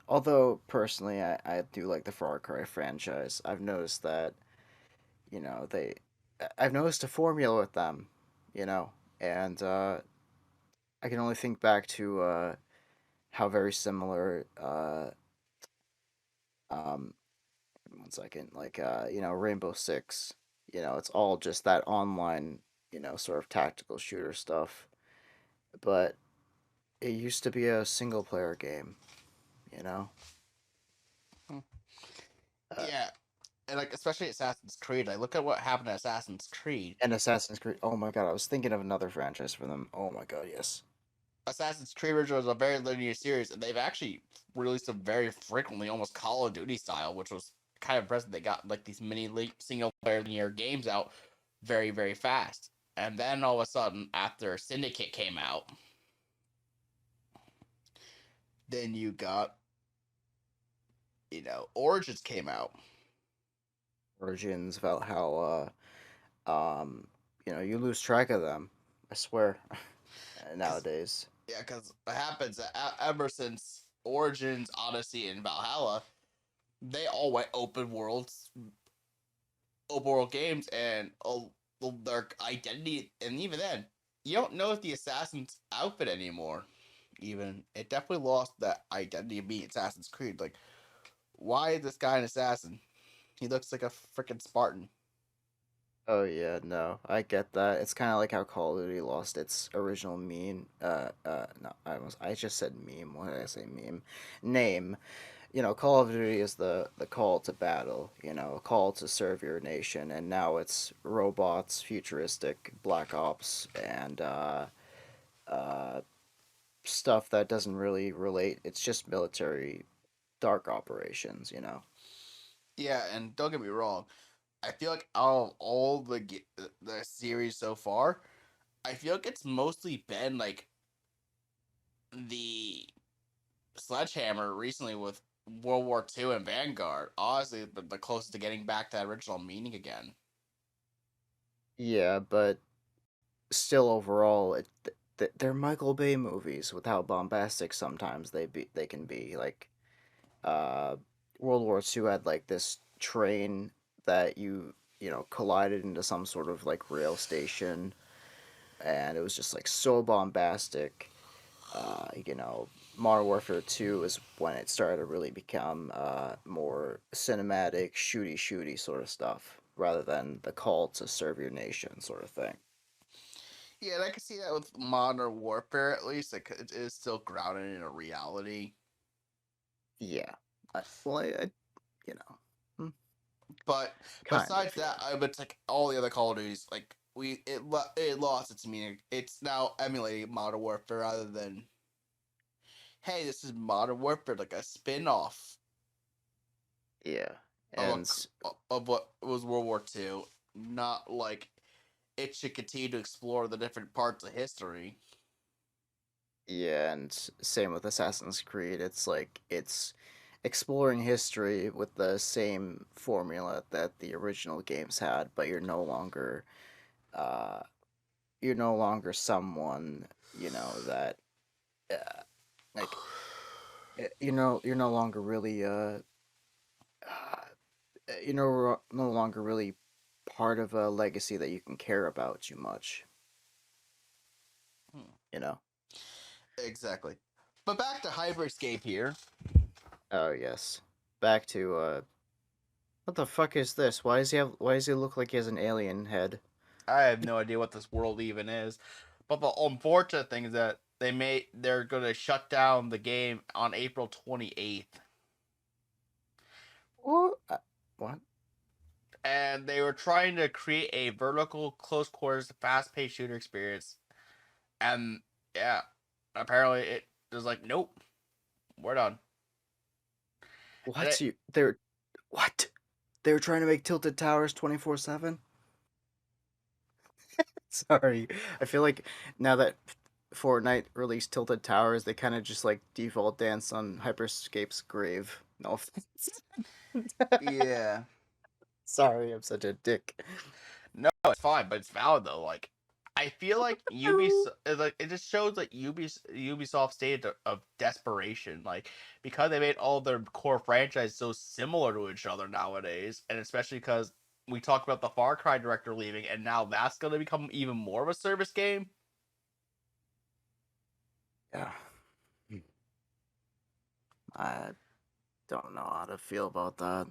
although personally I do like the Far Cry franchise. I've noticed that they I've noticed a formula with them, and I can only think back to how very similar um one second, like Rainbow Six, it's all just that online, sort of tactical shooter stuff, but it used to be a single player game, you know Hmm. uh, Yeah, and like especially Assassin's Creed. Like, look at what happened to Assassin's Creed. and Assassin's Creed. Oh my god, I was thinking of another franchise for them. Oh my god, yes. Assassin's Creed original was a very linear series, and they've actually released them very frequently, almost Call of Duty style, which was kind of impressive. They got like these mini single player linear games out very, very fast. And then all of a sudden, after Syndicate came out, then you got, Origins came out. Origins, Valhalla, you lose track of them, I swear. Nowadays. Yeah, because it happens that ever since Origins, Odyssey, and Valhalla, they all went open world games, and their identity, and even then, you don't know if the assassin's outfit anymore. Even it definitely lost that identity of being Assassin's Creed. Like, why is this guy an assassin? He looks like a freaking Spartan. Oh yeah, no, I get that. It's kind of like how Call of Duty lost its original no, I just said meme. Why did I say meme? Name. Call of Duty is the call to battle. A call to serve your nation, and now it's robots, futuristic, Black Ops, and uh, stuff that doesn't really relate. It's just military dark operations. Yeah, and don't get me wrong, I feel like out of all the series so far, I feel like it's mostly been like the Sledgehammer recently with World War II and Vanguard. Honestly, the closest to getting back to that original meaning again. Yeah, but still overall, they're Michael Bay movies with how bombastic sometimes they can be. Like, uh, World War II had like this train that collided into some sort of like rail station, and it was just like so bombastic. Modern Warfare 2 is when it started to really become more cinematic, shooty sort of stuff, rather than the call to serve your nation sort of thing. Yeah, and I can see that with Modern Warfare at least. Like, it is still grounded in a reality. Yeah. I you know, hmm, But kind besides of, that, yeah. it's like all the other Call of Duties, like it lost its meaning. It's now emulating Modern Warfare rather than, hey, this is Modern Warfare, like a spin-off Yeah. of And of what was World War II. Not like it should continue to explore the different parts of history. yeah, and same with Assassin's Creed. It's like it's exploring history with the same formula that the original games had, but uh you're no longer someone, that uh, like you're no longer really uh no longer really part of a legacy that you can care about too much, Hmm. you know. Exactly. But back to Hyperscape here. Oh yes. Back to what the fuck is this? Why does he look like he has an alien head? I have no idea what this world even is. But the unfortunate thing is that they're gonna shut down the game on April 28th. What? What? And they were trying to create a vertical, close quarters, fast paced shooter experience. And yeah, apparently it was like, nope, we're done. And What? They're what? They were trying to make Tilted Towers 24/7? Sorry. I feel like now that Fortnite released Tilted Towers, they kind of just like default dance on Hyperscape's grave. No offense. yeah, Sorry, I'm such a dick. no, it's fine, but it's valid though. Like, I feel like Ubisoft, like it just shows like Ubisoft state of desperation, like because they made all their core franchises so similar to each other nowadays, and especially because we talked about the Far Cry director leaving, and now that's gonna become even more of a service game. Yeah. I don't know how to feel about that.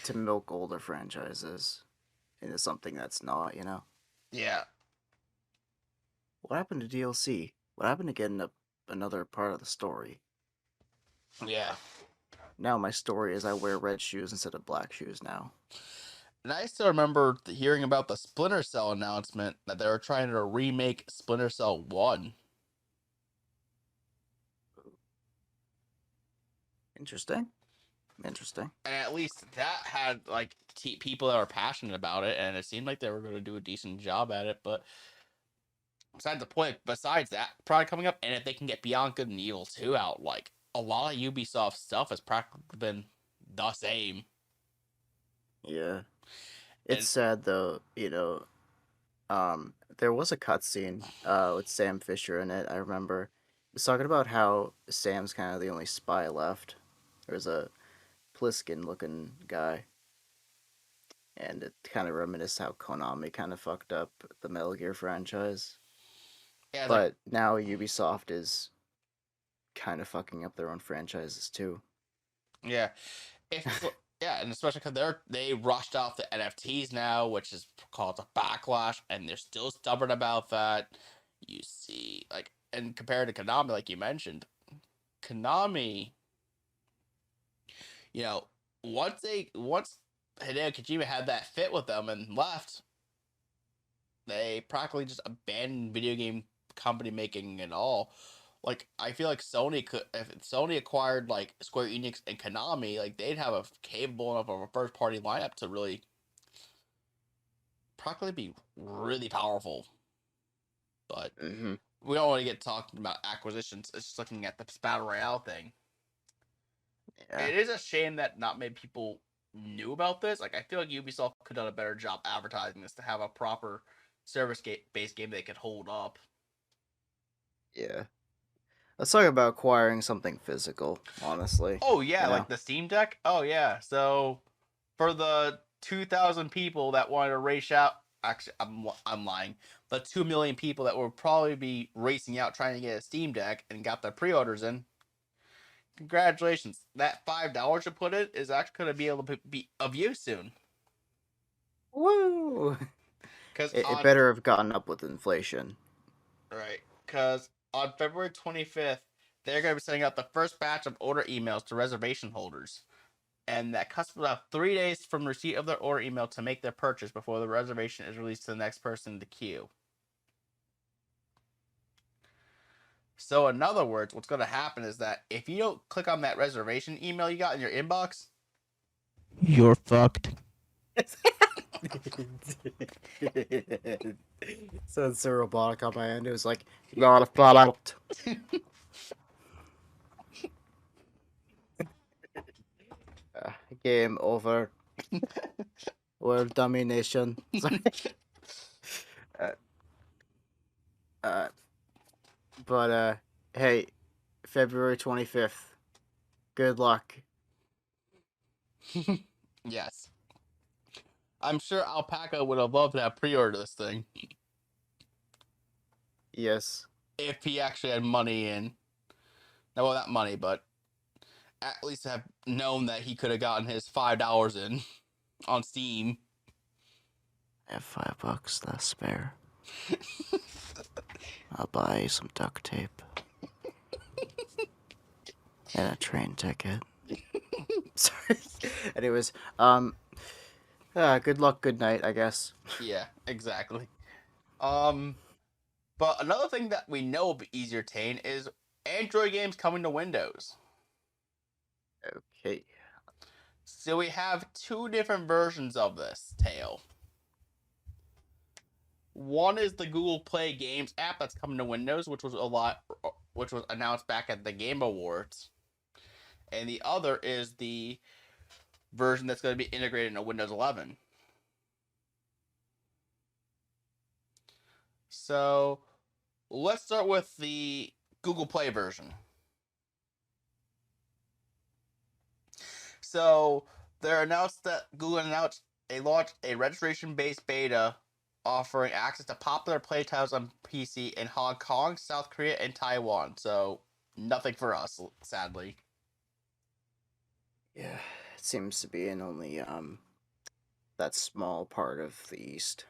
To milk older franchises into something that's not. Yeah, What happened to DLC? What happened to getting another part of the story? yeah. Now my story is I wear red shoes instead of black shoes now. And I still remember hearing about the Splinter Cell announcement that they were trying to remake Splinter Cell 1. Interesting. Interesting. And at least that had like people that were passionate about it, and it seemed like they were going to do a decent job at it. But besides that, probably coming up, and if they can get Beyond Good and Evil 2 out, like a lot of Ubisoft stuff has practically been the same. Yeah. It's And sad though. There was a cutscene with Sam Fisher in it. I remember. It was talking about how Sam's kind of the only spy left. There's a Pliskin looking guy, and it kind of reminisced how Konami kind of fucked up the Metal Gear franchise. yeah, it's like But now Ubisoft is kind of fucking up their own franchises too. yeah, if Yeah, and especially because they rushed off the NFTs now, which is called a backlash, and they're still stubborn about that. You see, like, and compared to Konami, like you mentioned, Konami, you know, once Hideo Kojima had that fit with them and left, they practically just abandoned video game company making and all. Like, I feel like Sony could, if Sony acquired like Square Enix and Konami, like they'd have a capable enough of a first party lineup to really practically be really powerful. But we don't want to get talking about acquisitions. It's just looking at the Battle Royale thing. Yeah. It is a shame that not many people knew about this. Like, I feel like Ubisoft could have done a better job advertising this to have a proper service-based game they could hold up. Yeah. Let's talk about acquiring something physical, honestly. Oh, yeah, You know? like the Steam Deck? Oh, yeah. So, for the 2,000 people that wanted to race out, actually, I'm lying. The 2 million people that will probably be racing out trying to get a Steam Deck and got their pre-orders in, congratulations. That $5 you put in is actually going to be able to be of use soon. Woo! Because It better have gotten up with inflation. Right. Because on February 25th, they're going to be sending out the first batch of order emails to reservation holders. And that customers have 3 days from receipt of their order email to make their purchase before the reservation is released to the next person in the queue. So, in other words, what's going to happen is that if you don't click on that reservation email you got in your inbox, You're fucked. So it's a robotic on my end. It was like, gotta flat out. Game over. World domination. Sorry. But hey, February 25th. Good luck. yes. I'm sure Alpaca would have loved to have pre-ordered this thing. Yes. If he actually had money in. No, well, not money, but at least have known that he could have gotten his $5 in on Steam. I have $5 to spare. I'll buy some duct tape. And a train ticket. Sorry. Anyways, good luck, good night, I guess. Yeah, exactly. But another thing that we know will be easier to attain is Android games coming to Windows. Okay. So we have two different versions of this tale. One is the Google Play Games app that's coming to Windows, which was announced back at the Game Awards. And the other is the version that's going to be integrated into Windows 11. So let's start with the Google Play version. So Google announced launched a registration-based beta offering access to popular play titles on PC in Hong Kong, South Korea, and Taiwan. So nothing for us, sadly. Yeah, it seems to be in only that small part of the East.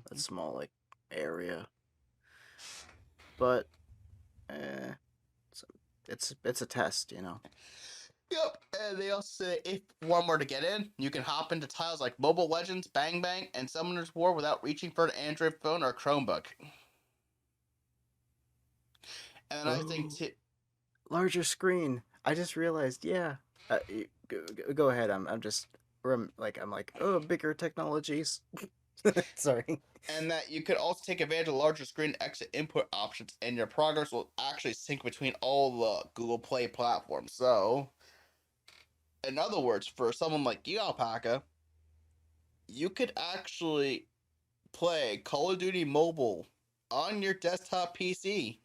That small area. But it's a test, you know. Yep, and they also say if one were to get in, you can hop into titles like Mobile Legends, Bang Bang, and Summoner's War without reaching for an Android phone or Chromebook. And the nice thing too, larger screen. I just realized, yeah. Go ahead. I'm like, oh, bigger technologies. Sorry. and that you could also take advantage of larger screen exit input options, and your progress will actually sync between all the Google Play platforms. So, in other words, for someone like you, Alpaca, you could actually play Call of Duty Mobile on your desktop PC.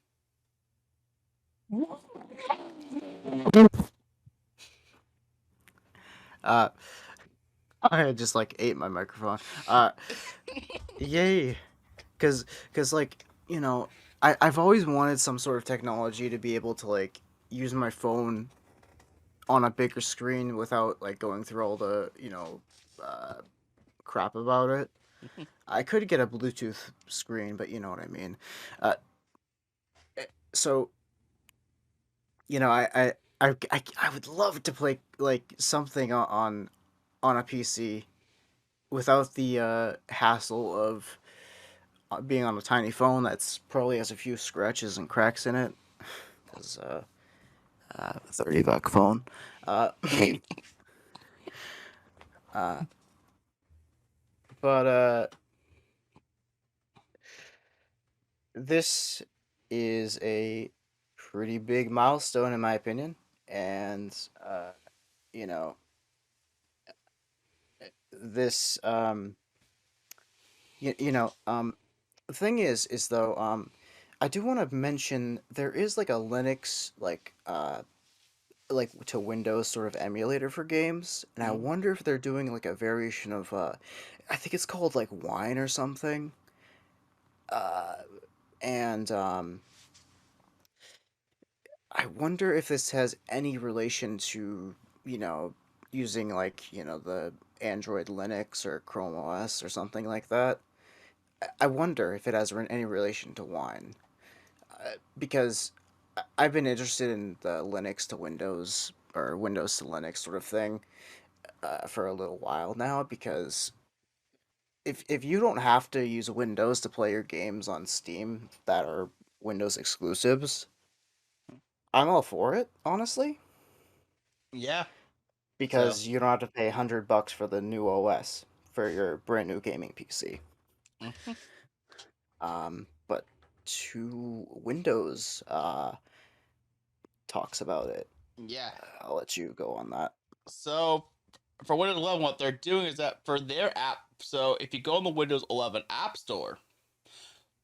I just ate my microphone. Yay. Cause you know, I've always wanted some sort of technology to be able to use my phone on a bigger screen without like going through all the crap about it. I could get a Bluetooth screen, but you know what I mean. So I would love to play like something on a PC without the hassle of being on a tiny phone that's probably has a few scratches and cracks in it. Because $30 phone. Uh, but this is a pretty big milestone in my opinion, and you know this the thing is though I do want to mention there is like a Linux like to Windows sort of emulator for games, and I wonder if they're doing like a variation of I think it's called like Wine or something. Uh and I wonder if this has any relation to, you know, using like, the Android Linux or Chrome OS or something like that. I wonder if it has any relation to Wine. Because I've been interested in the Linux to Windows or Windows to Linux sort of thing for a little while now, because if you don't have to use Windows to play your games on Steam that are Windows exclusives, I'm all for it, honestly, Yeah. because you don't have to pay $100 for the new OS for your brand new gaming PC. Mhm. But two Windows talks about it. Yeah. I'll let you go on that. So for Windows 11, what they're doing is that for their app, so if you go on the Windows 11 App Store,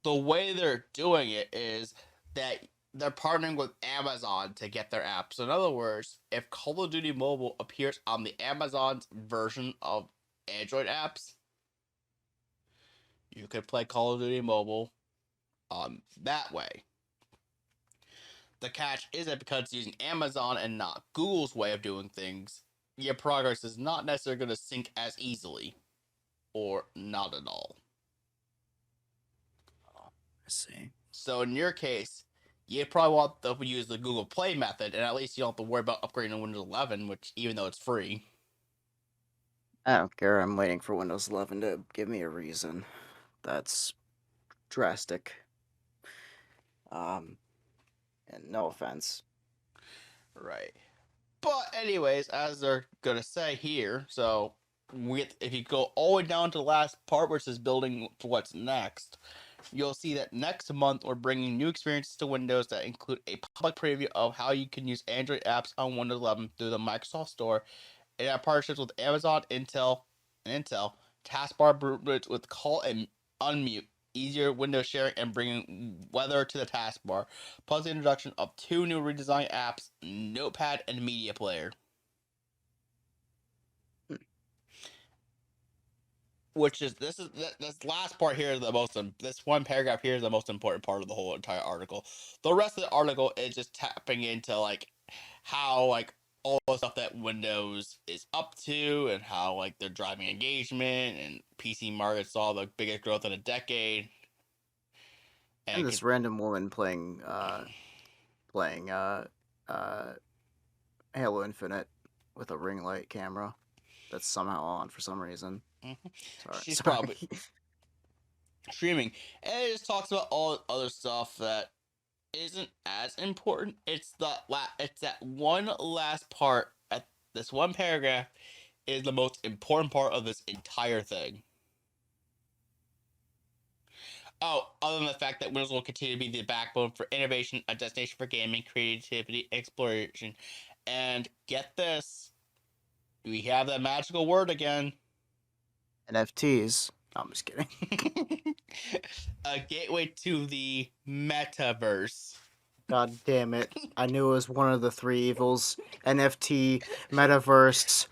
the way they're doing it is that they're partnering with Amazon to get their app. So in other words, if Call of Duty Mobile appears on the Amazon's version of Android apps, you could play Call of Duty Mobile that way. The catch is that because it's using Amazon and not Google's way of doing things, your progress is not necessarily going to sync as easily, or not at all. I see. So in your case, you probably want to use the Google Play method, and at least you don't have to worry about upgrading to Windows 11, which even though it's free. I don't care. I'm waiting for Windows 11 to give me a reason. That's drastic. And no offense. Right. But anyways, as they're gonna say here, so if you go all the way down to the last part, which is building for what's next, you'll see that next month we're bringing new experiences to Windows that include a public preview of how you can use Android apps on Windows 11 through the Microsoft Store, and our partnerships with Amazon, Intel, taskbar improvements with call and unmute, easier window sharing, and bringing weather to the taskbar, plus the introduction of two new redesigned apps, Notepad and Media Player. Which is this last part here is the most, this one paragraph here is the most important part of the whole entire article. The rest of the article is just tapping into like how like all the stuff that Windows is up to, and how like they're driving engagement, and PC market saw the biggest growth in a decade. And this random woman playing Halo Infinite with a ring light camera that's somehow on for some reason. She's probably streaming, and it just talks about all other stuff that isn't as important. It's that one last part at this one paragraph is the most important part of this entire thing. Oh, other than the fact that Windows will continue to be the backbone for innovation, a destination for gaming, creativity, exploration, and get this, we have that magical word again. NFTs. No, I'm just kidding. A gateway to the Metaverse. God damn it. I knew it was one of the three evils. NFT, Metaverse,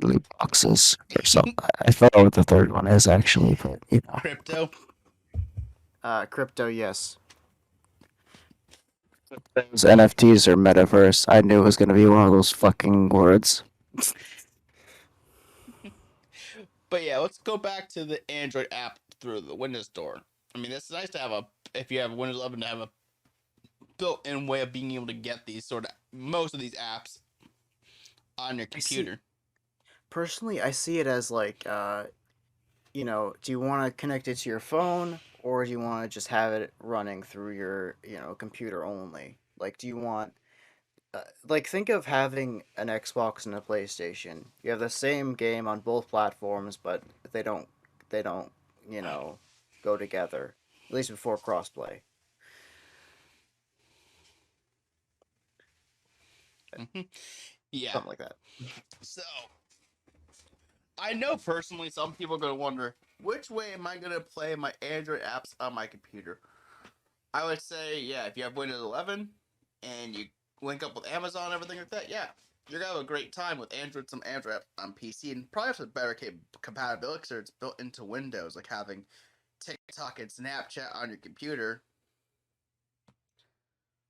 loot boxes, or something. I forgot what the third one is, actually, but, Crypto. Crypto, yes. Those NFTs or Metaverse, I knew it was going to be one of those fucking words. But yeah, let's go back to the Android app through the Windows Store. I mean, it's nice to have if you have Windows 11, to have a built-in way of being able to get most of these apps on your computer. Personally, I see it as like, do you want to connect it to your phone, or do you want to just have it running through your, computer only? Like, do you want, think of having an Xbox and a PlayStation. You have the same game on both platforms, but they don't, go together. At least before crossplay. Yeah. Something like that. So, I know personally some people are going to wonder, which way am I going to play my Android apps on my computer? I would say, yeah, if you have Windows 11 and you link up with Amazon and everything like that, yeah, you're going to have a great time with some Android apps on PC, and probably have some better compatibility because it's built into Windows, like having TikTok and Snapchat on your computer.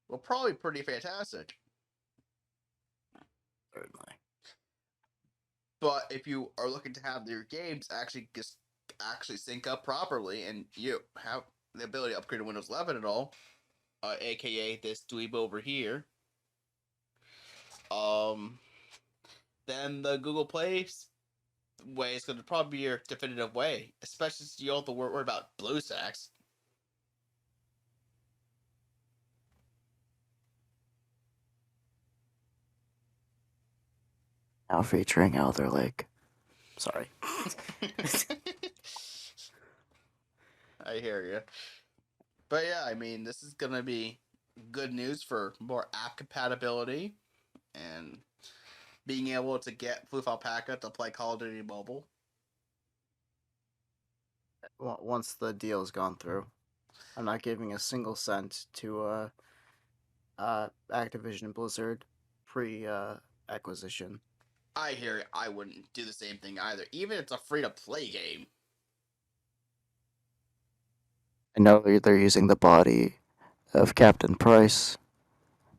Well, probably pretty fantastic. Certainly. But if you are looking to have your games actually sync up properly, and you have the ability to upgrade to Windows 11 at all, aka this dweeb over here, then the Google Play way is going to probably be your definitive way, especially since you don't have to worry about BlueStacks. Now featuring Elder Lake. Sorry. I hear you. But yeah, I mean, this is going to be good news for more app compatibility and being able to get FluufAlpaca to play Call of Duty Mobile. Once the deal's gone through, I'm not giving a single cent to Activision Blizzard pre-acquisition. I hear it. I wouldn't do the same thing either, even if it's a free-to-play game. I know they're using the body of Captain Price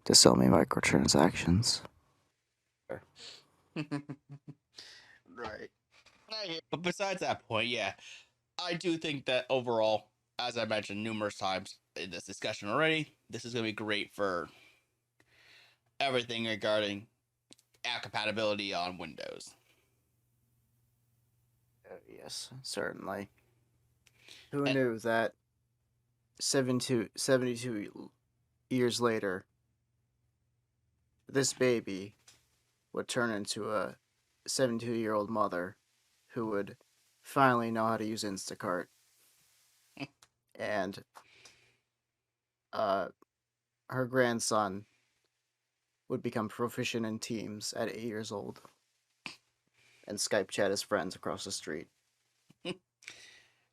to sell me microtransactions. Right. But besides that point, yeah, I do think that overall, as I mentioned numerous times in this discussion already, this is going to be great for everything regarding app compatibility on Windows. Yes, certainly. Who knew that 72 years later, this baby would turn into a 72-year-old mother who would finally know how to use Instacart. And her grandson would become proficient in Teams at 8 years old and Skype chat his friends across the street.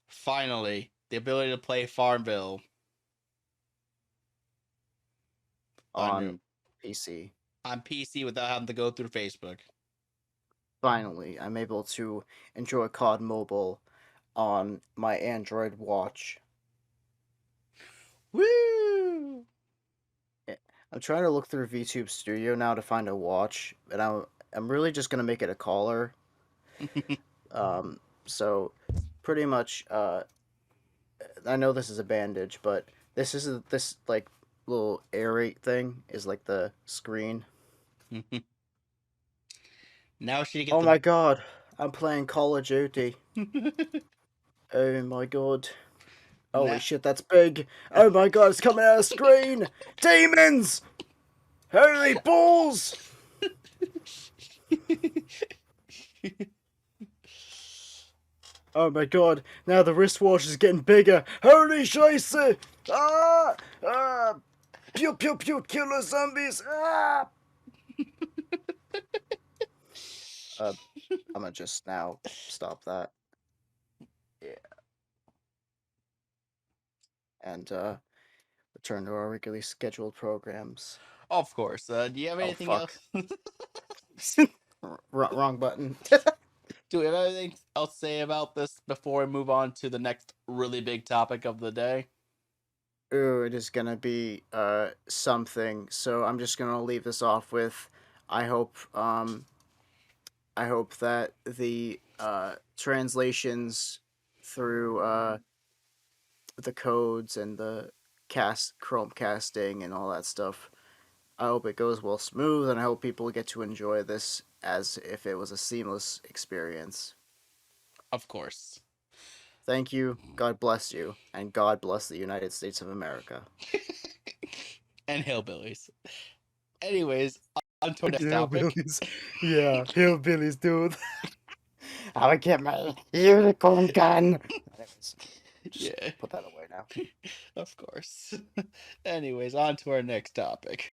Finally, the ability to play Farmville on PC. On PC without having to go through Facebook. Finally, I'm able to enjoy COD Mobile on my Android watch. Woo! I'm trying to look through VTube Studio now to find a watch, and I'm really just gonna make it a collar. So pretty much, I know this is a bandage, but this like little aerate thing is like the screen. Now she gets. Oh my god, I'm playing Call of Duty. Oh my god. Holy shit, that's big. Oh my god, it's coming out of the screen. Demons! Holy balls! Oh my god, now the wristwatch is getting bigger. Holy scheisse! Ah! Ah! Pew pew pew, kill the zombies! Ah! I'm gonna just now stop that. Yeah. And return to our regularly scheduled programs. Of course. Do you have anything else? Wrong button. Do we have anything else to say about this before we move on to the next really big topic of the day? Ooh, it is gonna be something. So I'm just gonna leave this off with I hope that the translations through the codes and the Chromecasting and all that stuff. I hope it goes well smooth, and I hope people get to enjoy this as if it was a seamless experience. Of course. Thank you, God bless you, and God bless the United States of America. And hillbillies. Anyways, on to our next topic. Hillbillies. Yeah, hillbillies, dude. I would get my unicorn gun. Anyways, just Yeah, put that away now. of course. Anyways, on to our next topic.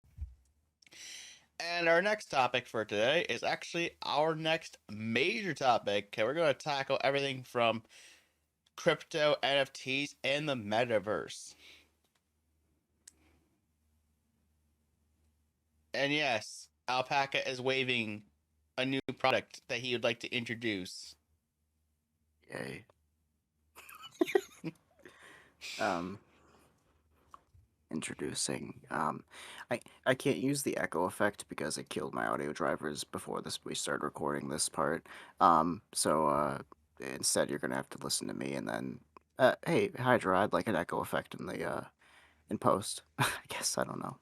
And our next topic for today is actually our next major topic. Okay, we're going to tackle everything from crypto, NFTs, and the metaverse. And yes, Alpaca is waving a new product that he would like to introduce. Yay. Introducing. I can't use the echo effect because it killed my audio drivers before we started recording this part. So instead you're gonna have to listen to me and then hey Hydra, I'd like an echo effect in the in post. I guess I don't know.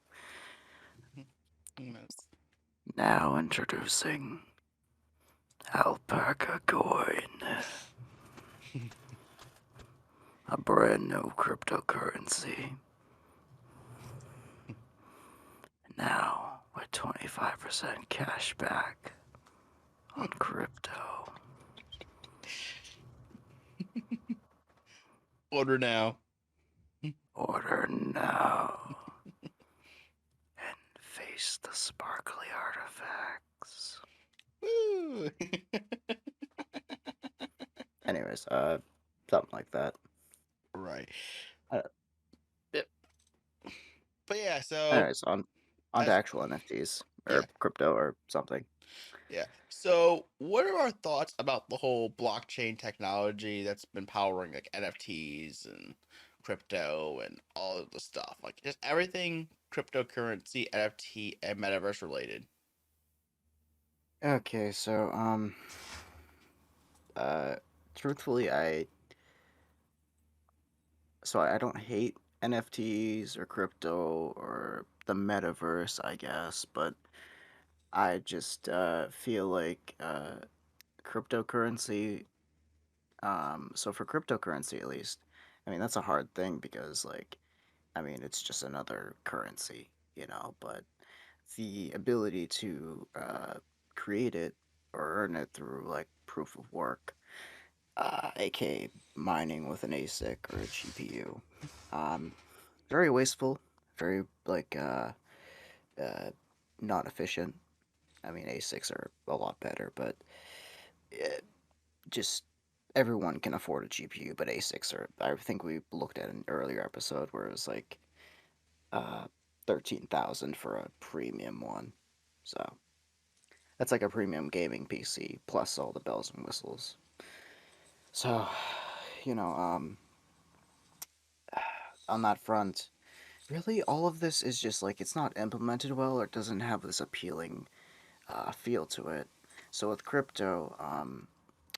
Yes. Now introducing Alpaca Coin. A brand new cryptocurrency. Now with 25% cash back on crypto. Order now. Order now. And face the sparkly artifacts. Woo! Anyways, something like that. Right. Uh, Yep. But yeah, so Anyways, on to as actual NFTs yeah, or crypto or something. yeah. So what are our thoughts about the whole blockchain technology that's been powering like NFTs and crypto and all of the stuff? Like just everything cryptocurrency, NFT, and metaverse related. Okay, so uh, truthfully, I don't hate NFTs or crypto or the metaverse, I guess, but I just feel like cryptocurrency. So for cryptocurrency, at least, I mean that's a hard thing because I mean it's just another currency, But the ability to create it or earn it through like proof of work, aka mining with an ASIC or a GPU, um, very wasteful, very uh, not efficient. I mean ASICs are a lot better, but uh, just everyone can afford a GPU, but ASICs are. I think we looked at an earlier episode where it was like uh 13,000 for a premium one. So that's like a premium gaming PC plus all the bells and whistles. So, you know, on that front, really all of this is just like it's not implemented well or it doesn't have this appealing feel to it. So with crypto,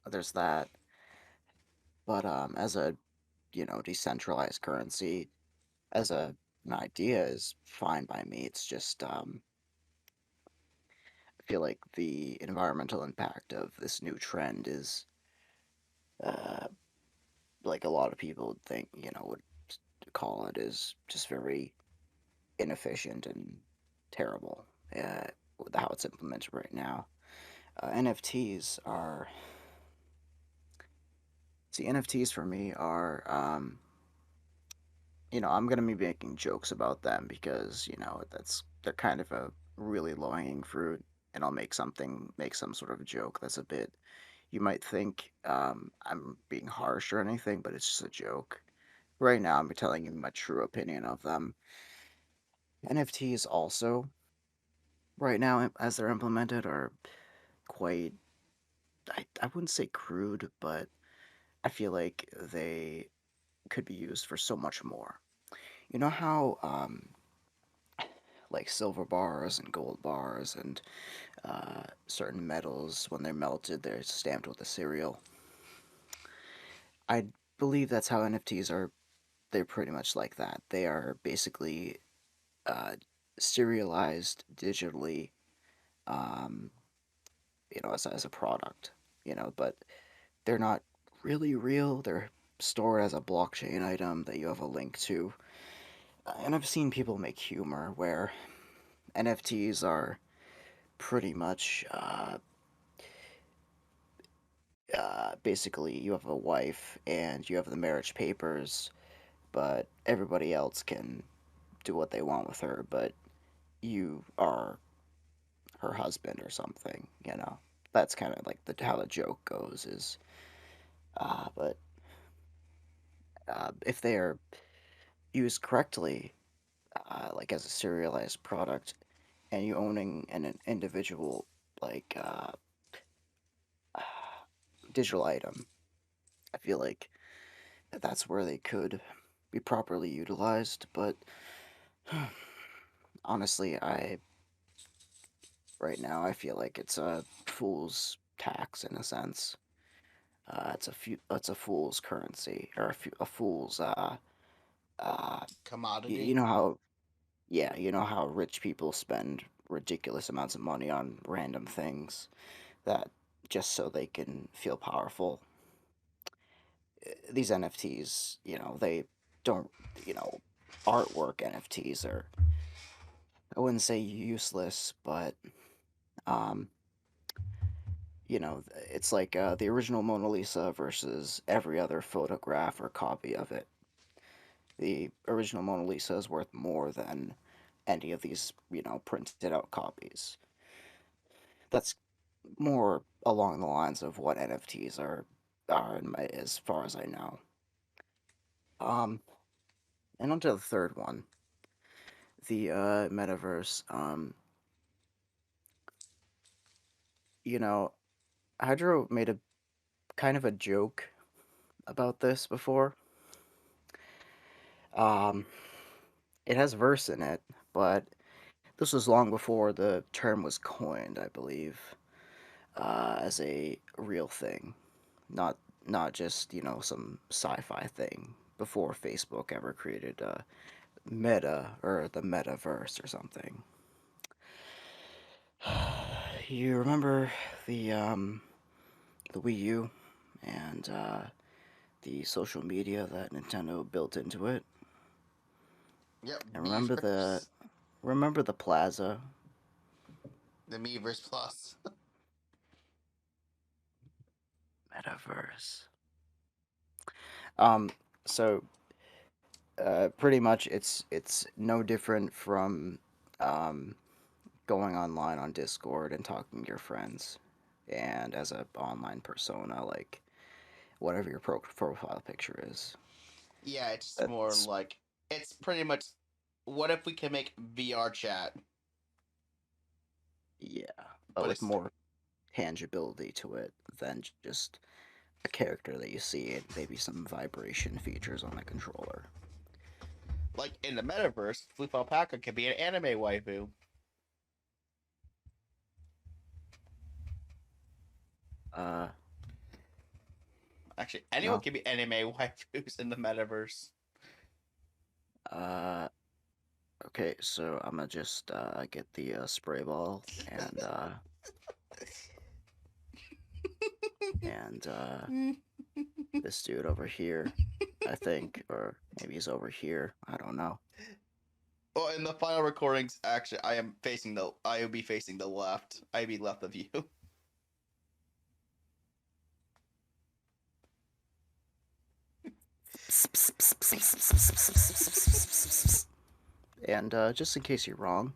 there's that. But as a decentralized currency, as an idea is fine by me. It's just I feel like the environmental impact of this new trend is uh, like a lot of people would think, would call it is just very inefficient and terrible with how it's implemented right now. NFTs are see NFTs for me are I'm gonna be making jokes about them because they're kind of a really low hanging fruit, and I'll make some sort of joke that's a bit. You might think I'm being harsh or anything, but it's just a joke. Right now, I'm telling you my true opinion of them. NFTs also, right now, as they're implemented, are quite. I wouldn't say crude, but I feel like they could be used for so much more. You know how like silver bars and gold bars and certain metals, when they're melted, they're stamped with a serial. I believe that's how NFTs are. They're pretty much like that. They are basically uh, serialized digitally, um, as a product, but they're not really real. They're stored as a blockchain item that you have a link to. And I've seen people make humor where NFTs are pretty much basically you have a wife and you have the marriage papers, but everybody else can do what they want with her, but you are her husband or something. That's kind of like how the joke goes is, but if they are used correctly, like as a serialized product, and you owning an individual like digital item, I feel like that's where they could be properly utilized. But honestly, I right now I feel like it's a fool's tax in a sense. It's a fool's currency or a fool's uh Commodity. you know how yeah, you know how rich people spend ridiculous amounts of money on random things that just so they can feel powerful. These NFTs, they don't, you know, artwork NFTs are, I wouldn't say useless, but um, it's like the original Mona Lisa versus every other photograph or copy of it. The original Mona Lisa is worth more than any of these, printed out copies. That's more along the lines of what NFTs are as far as I know. Um, and on to the third one, the metaverse. You know, Hydro made a kind of a joke about this before. Um, it has verse in it, but this was long before the term was coined, I believe, as a real thing, not not just some sci-fi thing. Before Facebook ever created Meta or the Metaverse or something. You remember the Wii U and the social media that Nintendo built into it? Yep, And Miiverse. remember the Plaza? The Miiverse Plus. Metaverse. Um, so pretty much it's no different from um, going online on Discord and talking to your friends, and as a online persona, like whatever your profile picture is. Yeah, it's more That's like it's pretty much. What if we can make VR chat, yeah, but but with it's more tangibility to it than just a character that you see and maybe some vibration features on the controller. like in the metaverse? FluufAlpaca could be an anime waifu. Uh, Actually, anyone no. can be anime waifus in the metaverse. Uh, okay, so I'm gonna just get the spray ball and this dude over here, I think, or maybe he's over here. I don't know. Well, in the final recordings, actually, I will be facing the left. I'll be left of you. And just in case you're wrong,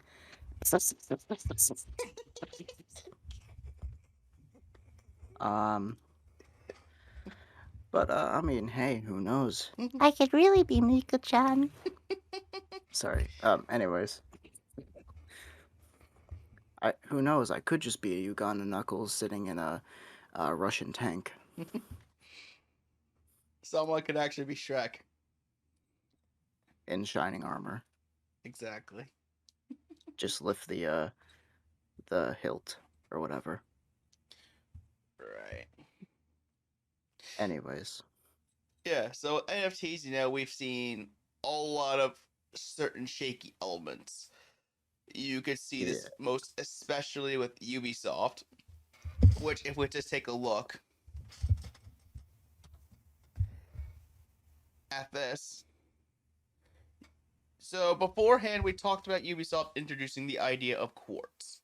um, but I mean, hey, who knows? I could really be Mika-chan. Sorry. Anyways, who knows? I could just be a Uganda Knuckles sitting in a Russian tank. Someone could actually be Shrek. in shining armor. Exactly. Just lift the hilt or whatever. Right. Anyways, Yeah, so NFTs, we've seen a lot of certain shaky elements. You could see this most especially with Ubisoft, which if we just take a look at this. So beforehand, we talked about Ubisoft introducing the idea of quartz.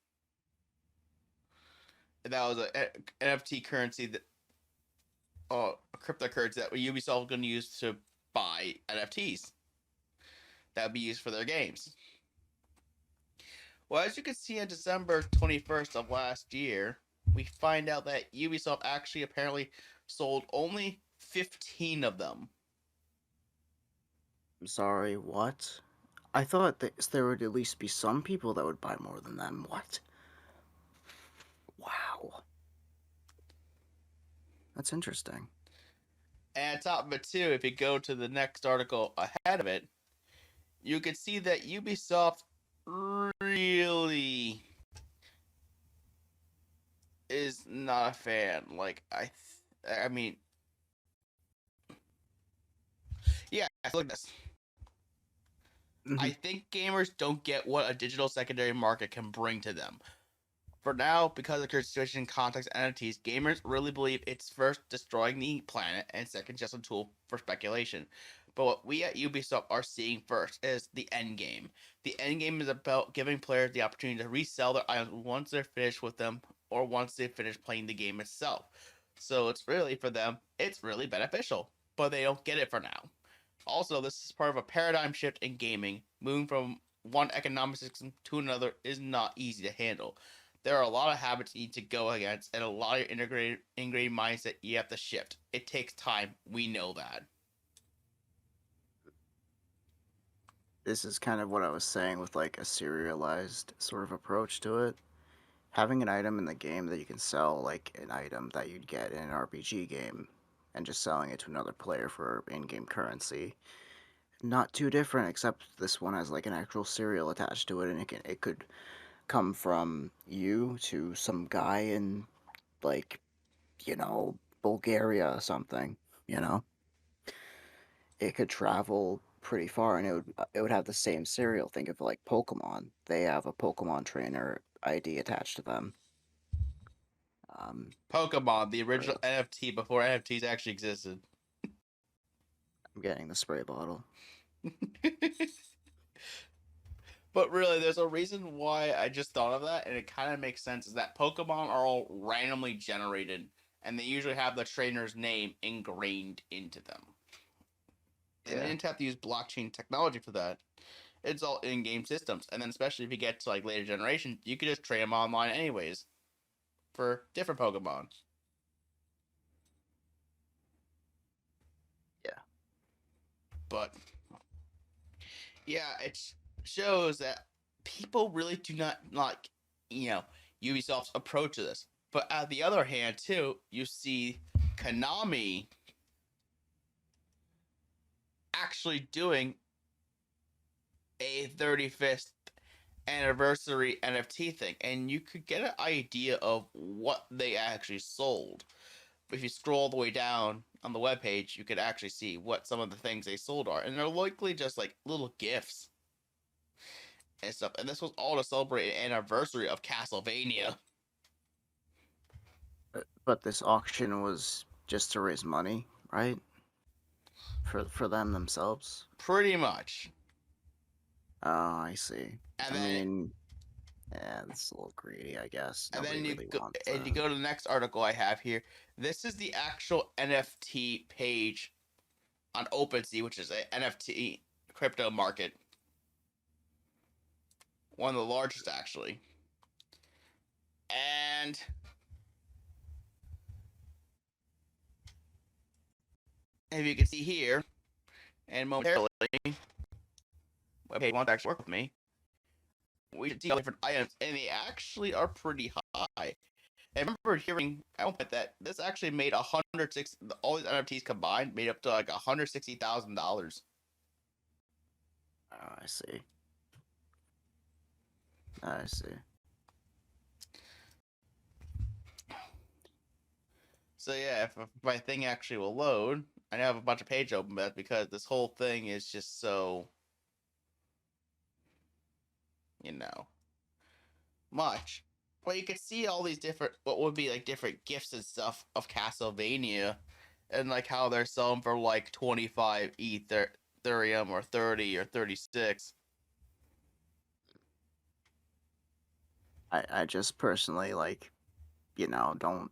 That was an NFT currency that, a cryptocurrency that Ubisoft was going to use to buy NFTs that would be used for their games. Well, as you can see on December 21st of last year, we find out that Ubisoft actually apparently sold only 15 of them. I'm sorry, what? I thought that there would at least be some people that would buy more than them. What? Wow. That's interesting. And on top of it, too, if you go to the next article ahead of it, you can see that Ubisoft really is not a fan. Like, I mean, yeah, look at this. I think gamers don't get what a digital secondary market can bring to them. For now, because of current situation, context, and NFTs, gamers really believe it's first destroying the planet and second just a tool for speculation. But what we at Ubisoft are seeing first is the end game. The end game is about giving players the opportunity to resell their items once they're finished with them or once they finish playing the game itself. So it's really, for them, it's really beneficial. But they don't get it for now. Also, this is part of a paradigm shift in gaming. Moving from one economic system to another is not easy to handle. There are a lot of habits you need to go against, and a lot of ingrained mindset you have to shift. It takes time. We know that. This is kind of what I was saying with like a serialized sort of approach to it. Having an item in the game that you can sell, like an item that you'd get in an RPG game, and just selling it to another player for in-game currency. Not too different, except this one has like an actual serial attached to it, and it could come from you to some guy in like, Bulgaria or something. You know, it could travel pretty far, and it would have the same serial. Think of like Pokemon; they have a Pokemon trainer ID attached to them. Pokemon, the original NFT before NFTs actually existed. I'm getting the spray bottle. But really, there's a reason why I just thought of that, and it kind of makes sense, is that Pokemon are all randomly generated, and they usually have the trainer's name ingrained into them. And they didn't have to use blockchain technology for that. It's all in-game systems. And then especially if you get to like later generations, you could just trade them online anyways for different Pokemon. Yeah. But yeah, it shows that people really do not like, Ubisoft's approach to this. But on the other hand, too, you see Konami actually doing a 35th anniversary NFT thing, and you could get an idea of what they actually sold. If you scroll all the way down on the webpage, you could actually see what some of the things they sold are, and they're likely just like little gifts and stuff. And this was all to celebrate an anniversary of Castlevania. But this auction was just to raise money, right? For them themselves. Pretty much. Oh, I see. And I then, mean, yeah, that's a little greedy, I guess. and Nobody then really wants and you go to the next article I have here. This is the actual NFT page on OpenSea, which is an NFT crypto market. One of the largest, actually. And if you can see here, and momentarily, webpage won't actually work with me. We see different items, and they actually are pretty high. I remember hearing at one point that this actually made all these NFTs combined made up to like $160,000. Oh, I see. I see. So yeah, if my thing actually will load, I now have a bunch of pages open, but that's because this whole thing is just so, you know, much. Well, you can see all these different, what would be like different gifts and stuff of Castlevania, and like how they're selling for like 25 Ethereum or 30 or 36. I just personally like, don't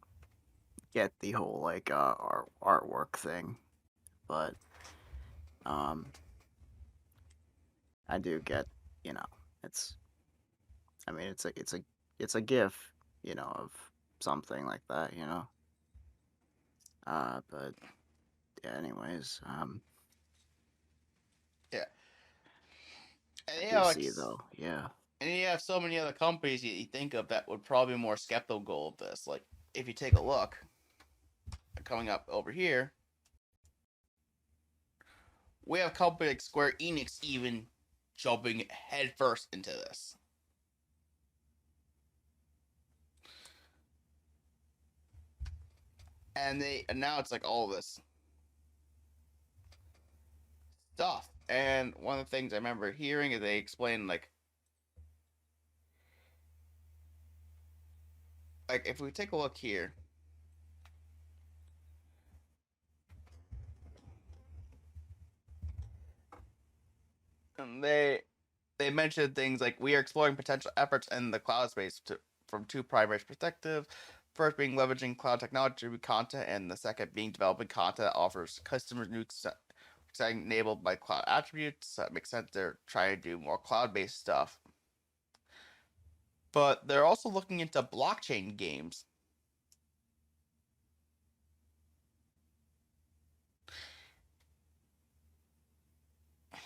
get the whole like artwork thing, but I do get, you know, it's I mean it's a gif, of something like that, but yeah, anyways, Yeah. And I yeah, do like, see though, yeah. and you have so many other companies you think of that would probably be more skeptical of this. Like, if you take a look, coming up over here, we have companies like Square Enix even jumping headfirst into this. And now it's like all this stuff. And one of the things I remember hearing is they explain like if we take a look here, and they mentioned things like we are exploring potential efforts in the cloud space from two primary perspectives. First being leveraging cloud technology with content, and the second being developing content that offers customers new exciting enabled by cloud attributes. That makes sense. They're trying to do more cloud-based stuff, but they're also looking into blockchain games.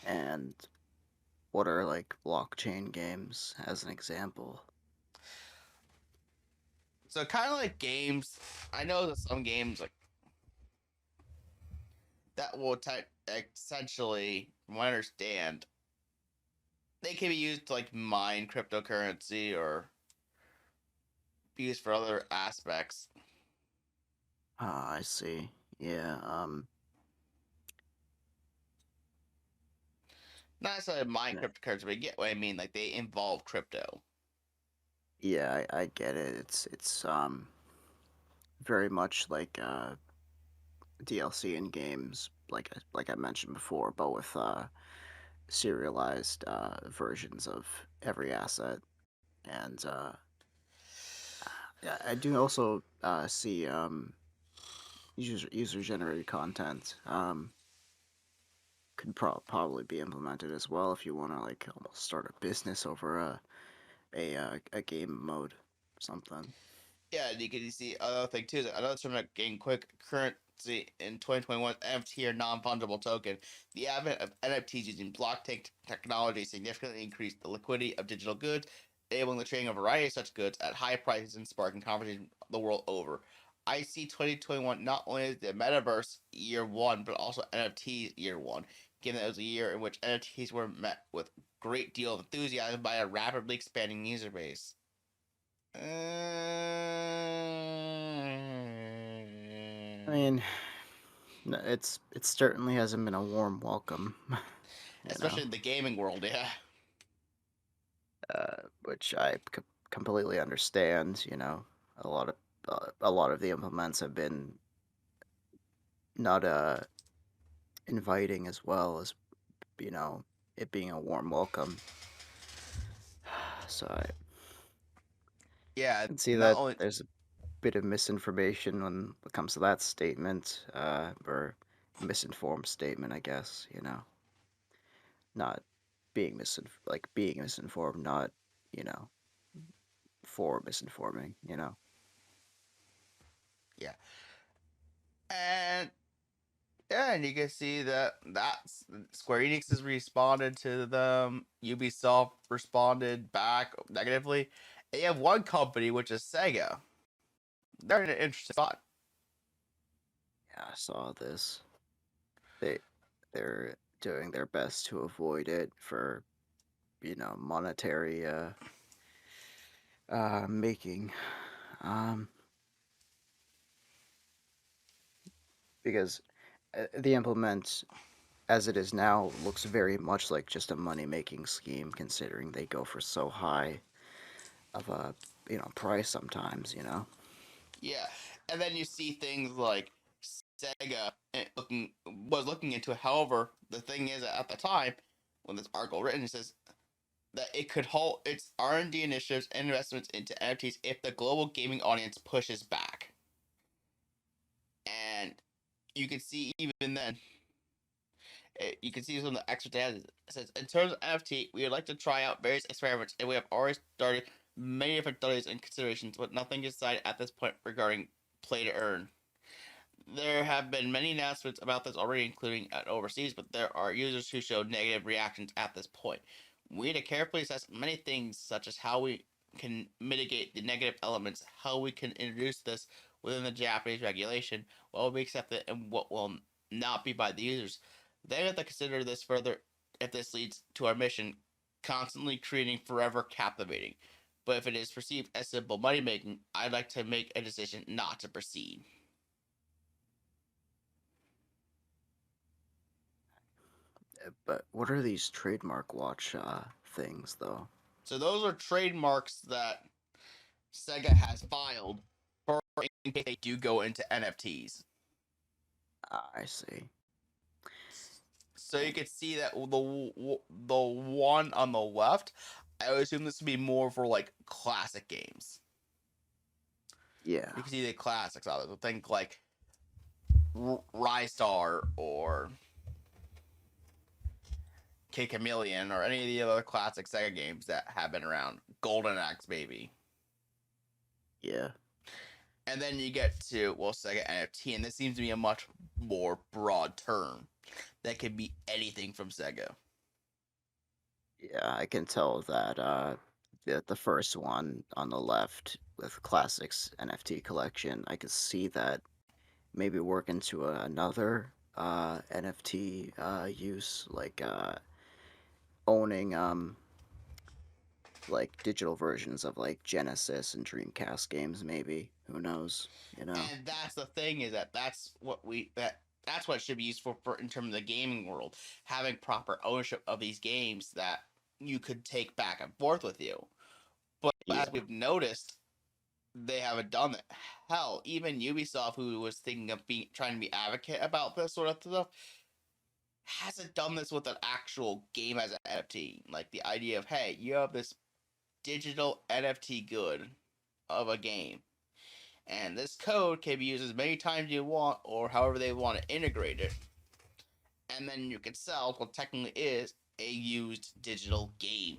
And what are like blockchain games as an example? So kind of like games. I know that some games like that will essentially, from what I understand, they can be used to like mine cryptocurrency or be used for other aspects. Ah, I see. Yeah, Not necessarily mine yeah, cryptocurrency, but you get what I mean. Like they involve crypto. yeah, I get it. It's very much like DLC in games, like I mentioned before, but with serialized versions of every asset. And yeah, I do also see user generated content could probably be implemented as well if you want to like almost start a business over a game mode or something. Yeah, and you can see another thing too. Another term that gained quick currency in 2021, NFT or non-fungible token. The advent of NFTs using blockchain technology significantly increased the liquidity of digital goods, enabling the trading of a variety of such goods at high prices and sparking conversation the world over. I see 2021 not only as the Metaverse year one, but also NFT year one, given that it was a year in which NFTs were met with great deal of enthusiasm by a rapidly expanding user base. I mean, it certainly hasn't been a warm welcome, Especially in the gaming world, yeah. which I completely understand. A lot of a lot of the implements have been not inviting as well as it being a warm welcome. So I Yeah, can see not that only there's a bit of misinformation when it comes to that statement, or misinformed statement, I guess. Not being misinformed, not you know for misinforming. yeah, and yeah, and you can see that's Square Enix has responded to them. Ubisoft responded back negatively. And you have one company, which is Sega. They're in an interesting spot. Yeah, I saw this. They they're doing their best to avoid it for, monetary making. Um, because the implement as it is now looks very much like just a money making scheme, considering they go for so high of a price sometimes. Yeah, and then you see things like Sega was looking into it. However, the thing is, at the time when this article written, it says that it could halt its R&D initiatives and investments into NFTs if the global gaming audience pushes back. And you can see even then, you can see some of the extra data. It says, in terms of NFT, we would like to try out various experiments, and we have already started many different studies and considerations, but nothing is decided at this point regarding play to earn. There have been many announcements about this already, including at overseas, but there are users who show negative reactions at this point. We need to carefully assess many things, such as how we can mitigate the negative elements, how we can introduce this within the Japanese regulation, what will be accepted, and what will not be by the users. They have to consider this further if this leads to our mission, constantly creating forever captivating. But if it is perceived as simple money making, I'd like to make a decision not to proceed. But what are these trademark watch things, though? So those are trademarks that Sega has filed for in case they do go into NFTs. I see. So you can see that the one on the left, I would assume this would be more for like classic games. Yeah. You can see the classics of it. So think like Rystar or K Chameleon or any of the other classic Sega games that have been around. Golden Axe, baby. Yeah. And then you get to, well, Sega NFT, and this seems to be a much more broad term. That could be anything from Sega. Yeah, I can tell that the first one on the left with Classics NFT collection, I could see that maybe work into another NFT use, like owning like digital versions of like Genesis and Dreamcast games, maybe. Who knows? And that's the thing, is that that's what it should be used for in terms of the gaming world, having proper ownership of these games that you could take back and forth with you. But Yeah. as we've noticed, they haven't done that. Hell, even Ubisoft, who was thinking of trying to be advocate about this sort of stuff, hasn't done this with an actual game as an NFT. Like the idea of, hey, you have this digital NFT good of a game, and this code can be used as many times as you want, or however they want to integrate it, and then you can sell what technically is a used digital game.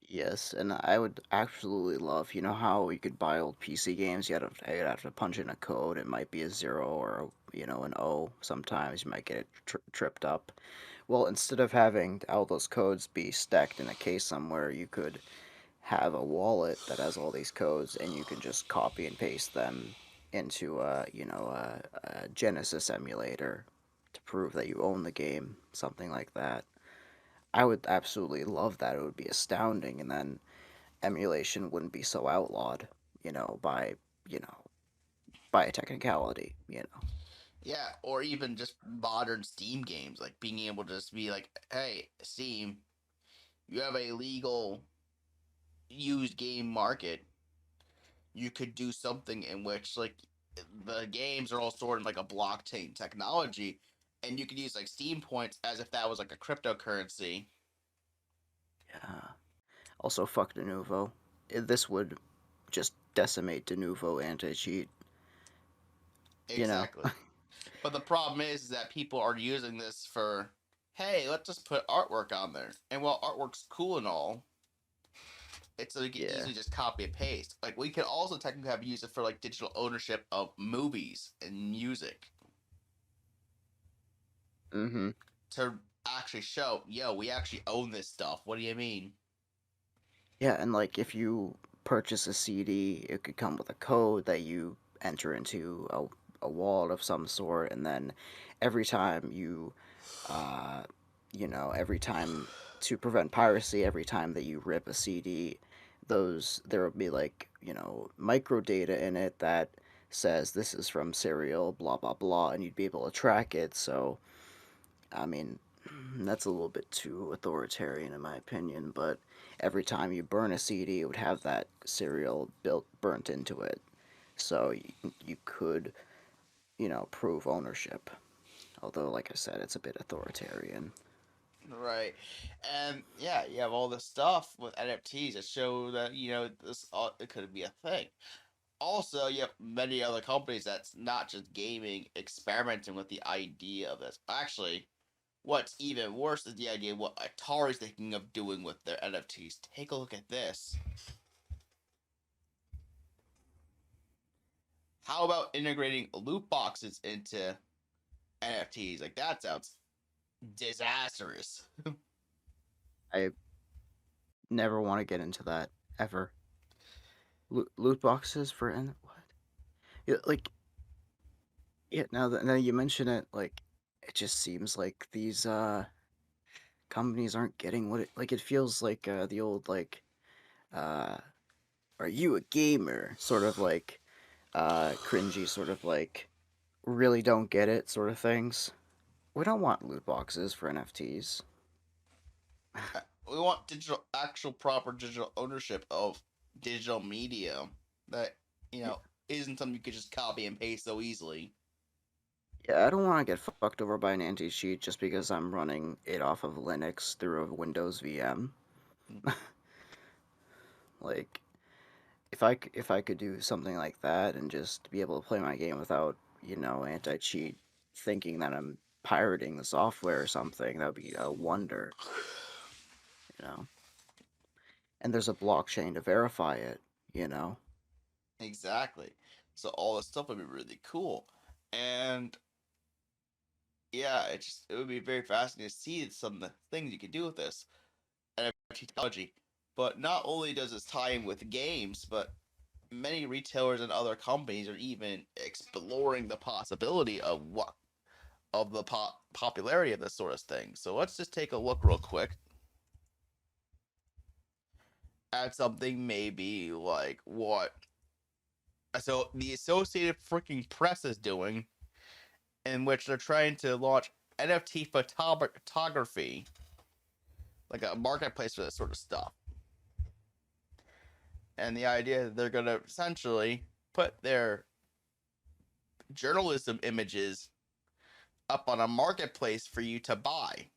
Yes, and I would absolutely love, how you could buy old PC games. You'd have to punch in a code. It might be a zero or an O. Sometimes you might get it tripped up. Well, instead of having all those codes be stacked in a case somewhere, you could have a wallet that has all these codes, and you can just copy and paste them into a Genesis emulator to prove that you own the game, something like that. I would absolutely love that. It would be astounding, and then emulation wouldn't be so outlawed, by you know by a technicality. Yeah, or even just modern Steam games, like being able to just be like, hey, Steam, you have a legal used game market. You could do something in which, like, the games are all stored in like a blockchain technology, and you could use like Steam points as if that was like a cryptocurrency. Yeah. Also, fuck Denuvo. This would just decimate Denuvo anti-cheat. You know. Exactly. But the problem is that people are using this for, hey, let's just put artwork on there. And while artwork's cool and all, it's like you can Yeah. easily just copy and paste. Like we could also technically have used it for like digital ownership of movies and music Mm-hmm. to actually show, yo, we actually own this stuff. What do you mean? Yeah, and like if you purchase a CD, it could come with a code that you enter into a wallet of some sort, and then every time you every time to prevent piracy, every time that you rip a CD, there will be like, micro data in it that says this is from serial, blah blah blah, and you'd be able to track it. So, I mean, that's a little bit too authoritarian in my opinion, but every time you burn a CD, it would have that serial burnt into it. So you could, prove ownership. Although, like I said, it's a bit authoritarian. Right. And yeah, you have all this stuff with NFTs that show that, this it could be a thing. Also, you have many other companies that's not just gaming experimenting with the idea of this. Actually, what's even worse is the idea of what Atari's thinking of doing with their NFTs. Take a look at this. How about integrating loot boxes into NFTs? Like, that sounds disastrous. I never want to get into that ever. Loot boxes for what? Yeah, like yeah. Now you mention it, like it just seems like these companies aren't getting what it feels like the old uh are you a gamer sort of like cringy sort of like really don't get it sort of things. We don't want loot boxes for NFTs. We want actual proper digital ownership of digital media that, isn't something you could just copy and paste so easily. Yeah, I don't want to get fucked over by an anti-cheat just because I'm running it off of Linux through a Windows VM. Like, if I could do something like that and just be able to play my game without, anti-cheat thinking that I'm pirating the software or something, that would be a wonder, you know. And there's a blockchain to verify it, you know. Exactly. So all this stuff would be really cool. And yeah, it would be very fascinating to see some of the things you can do with this NFT technology. But not only does this tie in with games, but many retailers and other companies are even exploring the possibility of the popularity of this sort of thing. So let's just take a look real quick at something maybe like what the Associated freaking Press is doing, in which they're trying to launch NFT photography, like a marketplace for this sort of stuff. And the idea that they're going to essentially put their journalism images up on a marketplace for you to buy.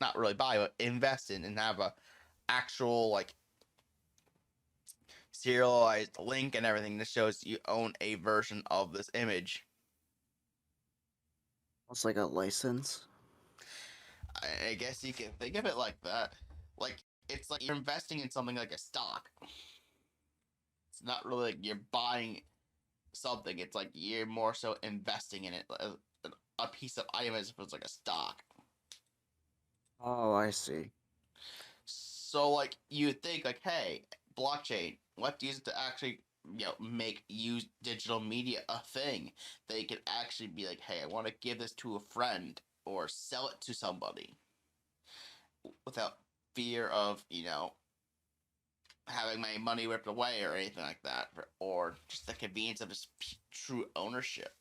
Not really buy, but invest in and have a actual like serialized link and everything that shows you own a version of this image. It's like a license. I guess you can think of it like that. Like, it's like you're investing in something like a stock. It's not really like you're buying something. It's like you're more so investing in it, a piece of item as if it's like a stock. Oh, I see. So like you think like, hey, blockchain, let's use it to actually make use digital media a thing. They could actually be like, hey, I want to give this to a friend or sell it to somebody without fear of having my money ripped away or anything like that, or just the convenience of just true ownership.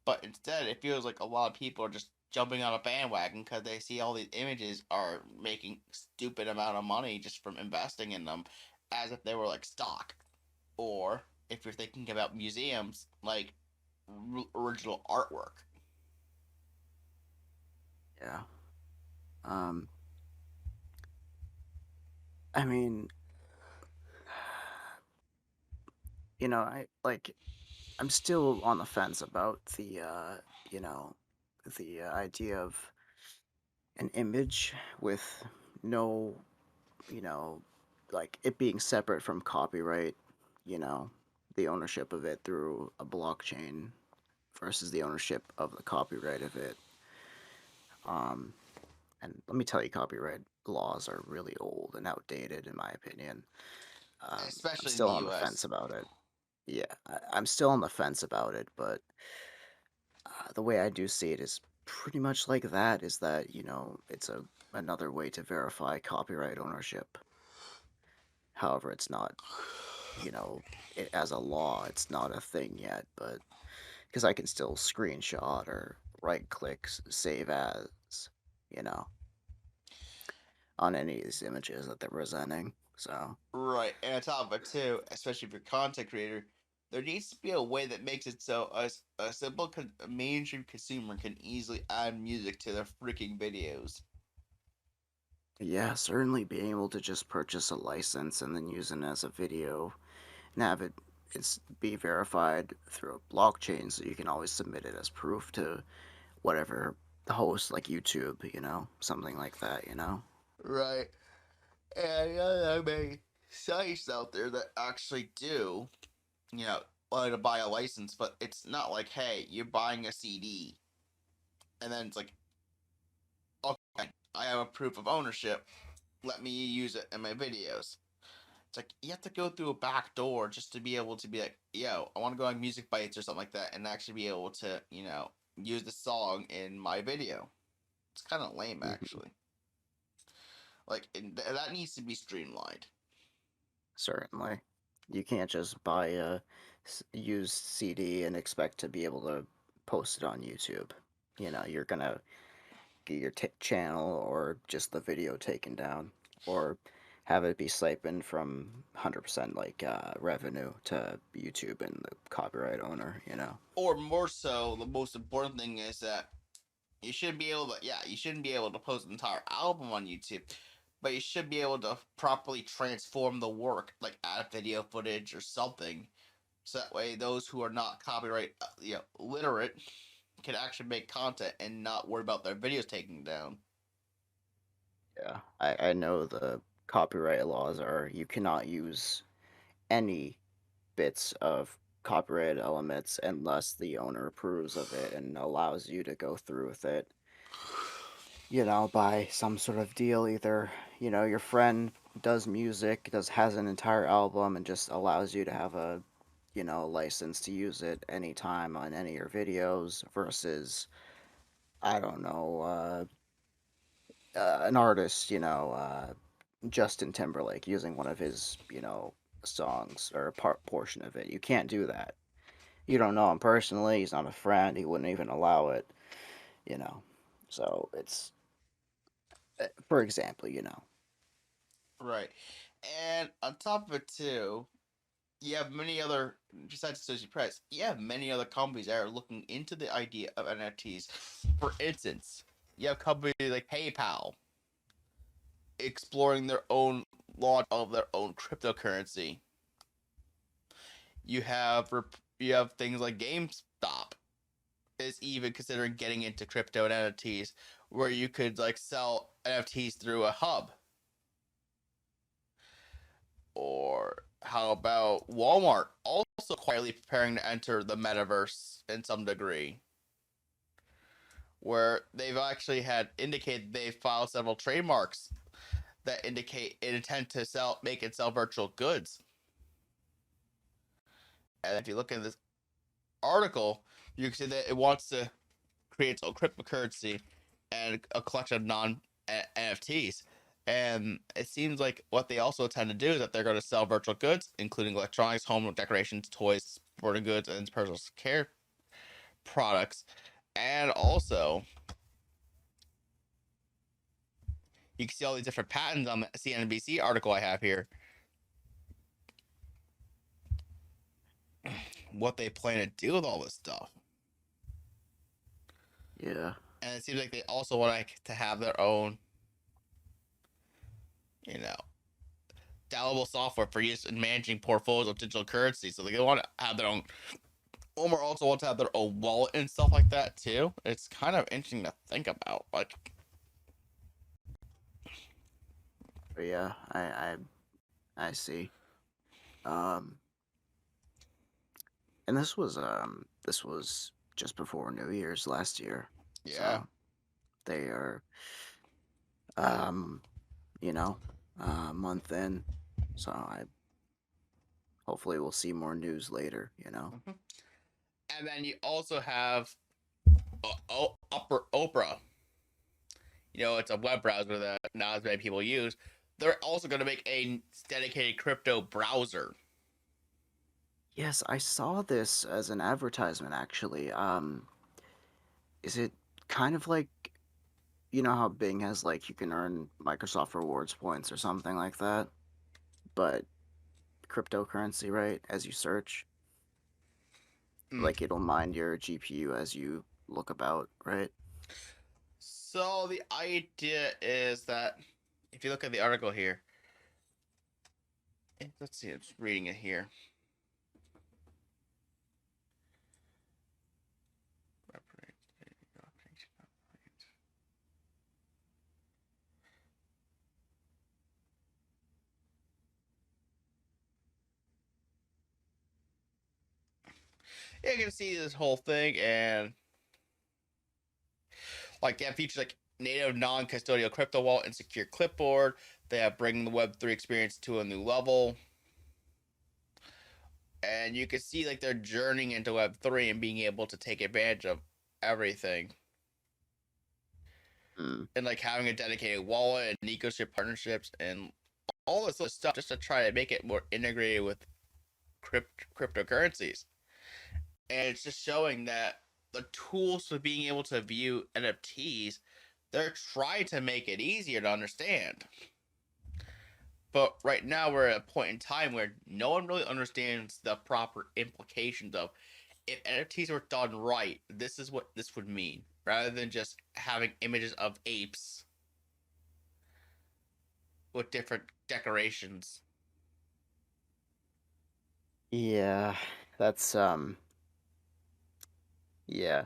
But instead, it feels like a lot of people are just jumping on a bandwagon because they see all these images are making stupid amount of money just from investing in them, as if they were like stock. Or if you're thinking about museums, like original artwork. Yeah. Um. I mean, I'm still on the fence about you know, the idea of an image with no, you know, like it being separate from copyright, you know, the ownership of it through a blockchain versus the ownership of the copyright of it. Um, and let me tell you, copyright laws are really old and outdated, in my opinion. I'm Especially in still the on the fence US. about it. Yeah, I'm still on the fence about it, but the way I do see it is pretty much like that is that, it's another way to verify copyright ownership. However, it's not, as a law, it's not a thing yet, but because I can still screenshot or right click save as, you know, on any of these images that they're presenting. So, Right, and on top of it too, especially if you're a content creator, there needs to be a way that makes it so a simple mainstream consumer can easily add music to their freaking videos. yeah, certainly being able to just purchase a license and then use it as a video and have it's be verified through a blockchain so you can always submit it as proof to whatever the host like YouTube, something like that. Right, and there are many sites out there that actually do, want to buy a license, but it's not like, hey, you're buying a CD, and then it's like, okay, I have a proof of ownership. Let me use it in my videos. It's like you have to go through a back door just to be able to be like, yo, I want to go on Music Bytes or something like that, and actually be able to, use the song in my video. It's kind of lame, actually. Like, that needs to be streamlined. Certainly. You can't just buy a used CD and expect to be able to post it on YouTube. You're gonna get your channel or just the video taken down, or have it be siphoned from 100% like revenue to YouTube and the copyright owner. Or more so, the most important thing is that you shouldn't be able to, you shouldn't be able to post an entire album on YouTube, but you should be able to properly transform the work, like add video footage or something, so that way those who are not copyright, literate, can actually make content and not worry about their videos taking down. Yeah, I know the copyright laws are you cannot use any bits of copyright elements unless the owner approves of it and allows you to go through with it, by some sort of deal. Either, your friend does music, has an entire album and just allows you to have a, license to use it anytime on any of your videos versus, I don't know, an artist, Justin Timberlake using one of his, songs or a portion of it. You can't do that. You don't know him personally. He's not a friend. He wouldn't even allow it. You know. So it's, for example. Right. And on top of it, too, you have many other, besides Associated Press, you have many other companies that are looking into the idea of NFTs. For instance, you have companies like PayPal exploring their own launch of their own cryptocurrency. You have things like GameStop is even considering getting into crypto and NFTs, where you could like sell NFTs through a hub. Or how about Walmart also quietly preparing to enter the metaverse in some degree, where they've actually had indicated they've filed several trademarks that indicate an intent to make and sell virtual goods. And if you look at this article, you can see that it wants to create its own cryptocurrency and a collection of non-NFTs. And it seems like what they also intend to do is that they're going to sell virtual goods, including electronics, home decorations, toys, sporting goods, and personal care products. And also, you can see all these different patents on the CNBC article I have here. What they plan to do with all this stuff. Yeah. And it seems like they also want to have their own, downloadable software for use in managing portfolios of digital currency. So they want to have their own. Omar also wants to have their own wallet and stuff like that too. It's kind of interesting to think about. Like, Yeah, I see. And this was just before New Year's last year. yeah. So they are, um, a month in. So hopefully we'll see more news later. And then you also have Upper Opera. It's a web browser that not as many people use. They're also going to make a dedicated crypto browser. Yes, I saw this as an advertisement actually. Is it kind of like you know how Bing has like you can earn Microsoft rewards points or something like that, but cryptocurrency, right? As you search, Mm. like it'll mine your GPU as you look about, right? So the idea is that if you look at the article here, let's see, I'm just reading it here. Yeah, you can see this whole thing, and like they have features like native non-custodial crypto wallet and secure clipboard. They have bringing the Web3 experience to a new level. And you can see like they're journeying into Web3 and being able to take advantage of everything. Mm. And like having a dedicated wallet and ecosystem partnerships and all this other stuff just to try to make it more integrated with cryptocurrencies. And it's just showing that the tools for being able to view NFTs, they're trying to make it easier to understand. But right now we're at a point in time where no one really understands the proper implications of if NFTs were done right, this is what this would mean, rather than just having images of apes with different decorations. Yeah, that's yeah.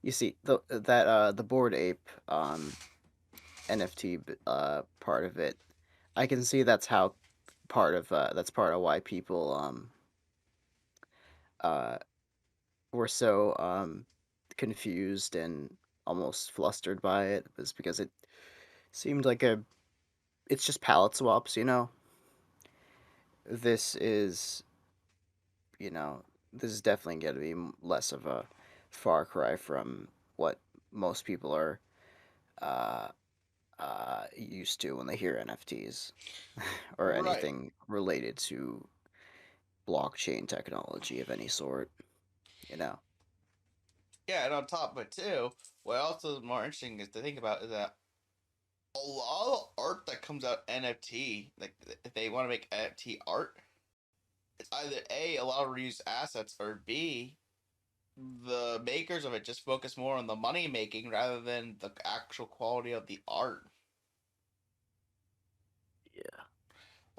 You see the Bored Ape NFT part of it. I can see that's part of why people uh were so confused and almost flustered by it was because it seemed like it's just palette swaps, you know. This is, you know, this is definitely going to be less of a far cry from what most people are uh used to when they hear NFTs or Right. anything related to blockchain technology of any sort, you know. Yeah, and on top of it too, what else is more interesting is to think about is that a lot of art that comes out NFT, like if they want to make NFT art, it's either A, a lot of reused assets, or B, the makers of it just focus more on the money making rather than the actual quality of the art. Yeah.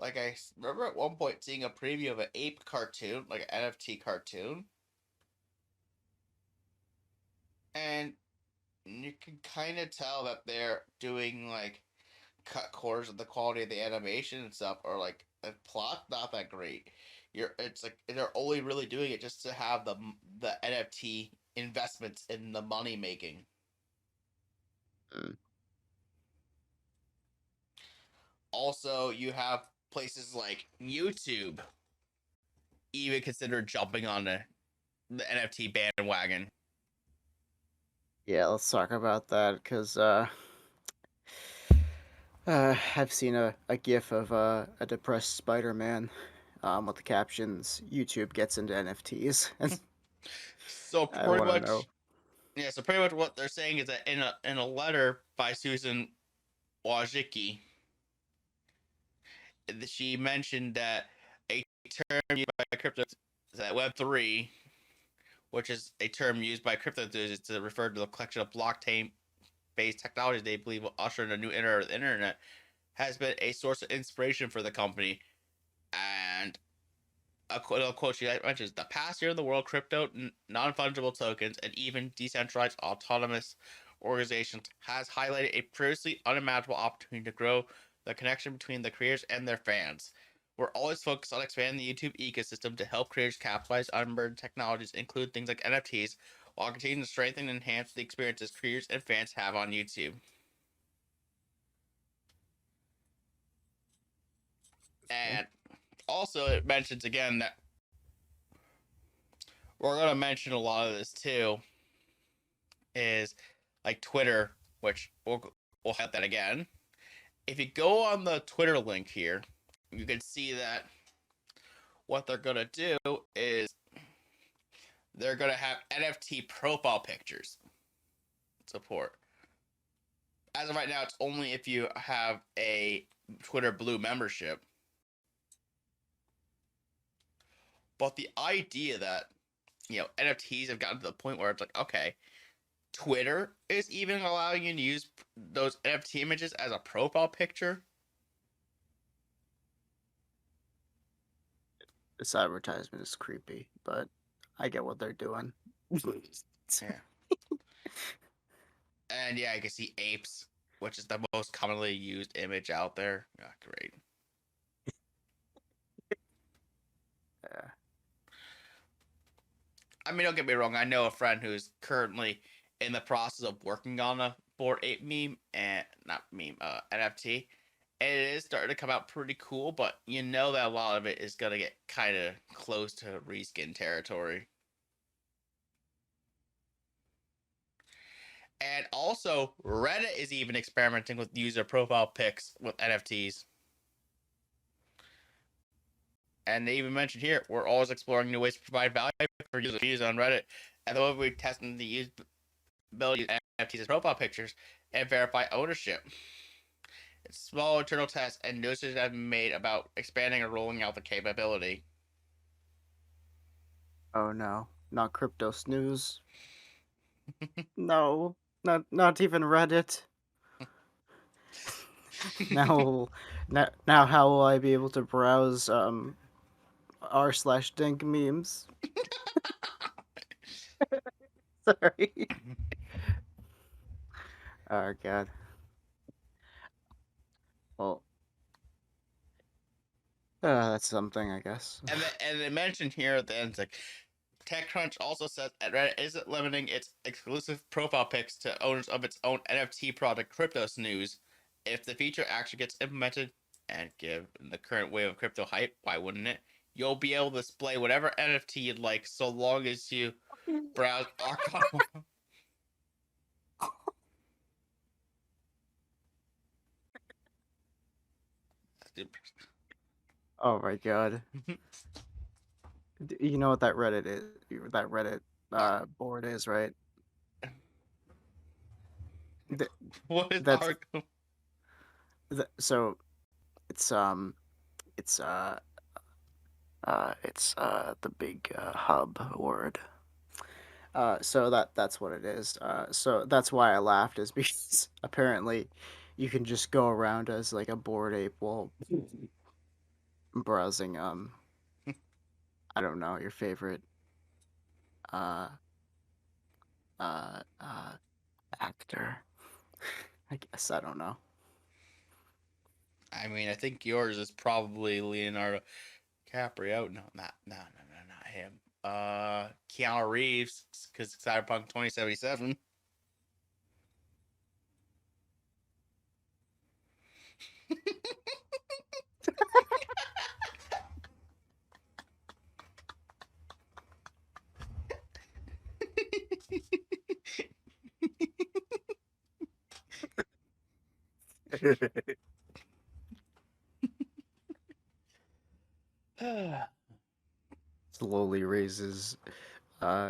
Like I remember at one point seeing a preview of an ape cartoon, like an NFT cartoon, and you can kind of tell that they're doing like cut corners of the quality of the animation and stuff, or like the plot not that great. It's like they're only really doing it just to have the NFT investments in the money making. Mm. Also, you have places like YouTube even consider jumping on the NFT bandwagon. Yeah, let's talk about that because I've seen a gif of a depressed Spider-Man with the captions YouTube gets into NFTs and So I pretty want to know. much, yeah. So pretty much what they're saying is that in a letter by Susan Wojcicki, she mentioned that a term used by crypto that Web3, which is a term used by crypto enthusiasts to refer to the collection of blockchain-based technologies they believe will usher in a new era of the internet, has been a source of inspiration for the company. And a quote she mentions: "The past year in the world, crypto, non-fungible tokens, and even decentralized autonomous organizations has highlighted a previously unimaginable opportunity to grow the connection between the creators and their fans. We're always focused on expanding the YouTube ecosystem to help creators capitalize on emerging technologies, include things like NFTs, while continuing to strengthen and enhance the experiences creators and fans have on YouTube." And also, it mentions again that we're going to mention a lot of this too. is like Twitter, which we'll have that again. If you go on the Twitter link here, you can see that what they're gonna do is they're gonna have NFT profile pictures support. As of right now, it's only if you have a Twitter Blue membership. But the idea that, NFTs have gotten to the point where it's like, okay, Twitter is even allowing you to use those NFT images as a profile picture. This advertisement is creepy, but I get what they're doing. Yeah. And yeah, you can see apes, which is the most commonly used image out there. Oh, great. Yeah. I mean, don't get me wrong. I know a friend who's currently in the process of working on a Bored Ape meme and NFT. And it is starting to come out pretty cool, but you know that a lot of it is gonna get kind of close to reskin territory. And also, Reddit is even experimenting with user profile pics with NFTs. And they even mentioned here, we're always exploring new ways to provide value for users on Reddit. And the way we're testing the ability of NFTs as profile pictures and verify ownership. It's small internal tests and notices have been made about expanding and rolling out the capability. Oh no, not crypto snooze. No, not even Reddit. now, how will I be able to browse r/dink memes? Sorry. Oh god. Well, that's something, I guess. And they mentioned here at the end, it's like TechCrunch also says that Reddit isn't limiting its exclusive profile pics to owners of its own NFT product, Crypto Snooze. If the feature actually gets implemented, and given the current wave of crypto hype, why wouldn't it? You'll be able to display whatever NFT you'd like, so long as you browse archive. Oh my god. You know what that Reddit is? That Reddit board is, right? What is That's archive? so it's it's the big hub word. So that's what it is. So that's why I laughed, is because apparently you can just go around as like a bored ape while browsing I don't know, your favorite uh uh uh actor. I guess, I don't know. I mean, I think yours is probably Leonardo DiCaprio. No, not him. Keanu Reeves, because Cyberpunk 2077. Slowly raises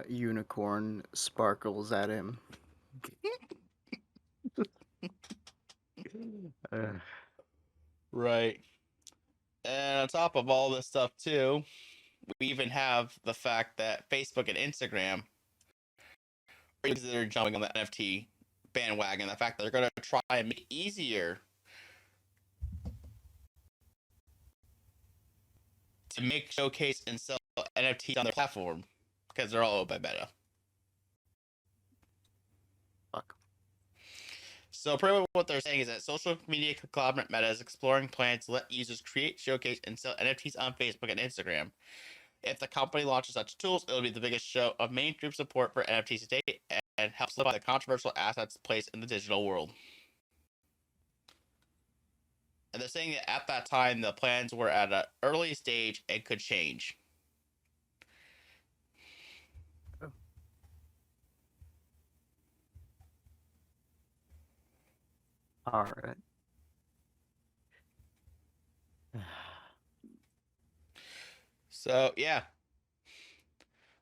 unicorn sparkles at him. Right. And on top of all this stuff, too, we even have the fact that Facebook and Instagram are jumping on the NFT bandwagon. The fact that they're going to try and make it easier to make, showcase, and sell NFTs on their platform because they're all owned by Meta. Fuck. So pretty much what they're saying is that social media conglomerate Meta is exploring plans to let users create, showcase, and sell NFTs on Facebook and Instagram. If the company launches such tools, it'll be the biggest show of mainstream support for NFTs to date and help solidify the controversial assets placed in the digital world. And they're saying that at that time, the plans were at an early stage and could change. All right. So yeah,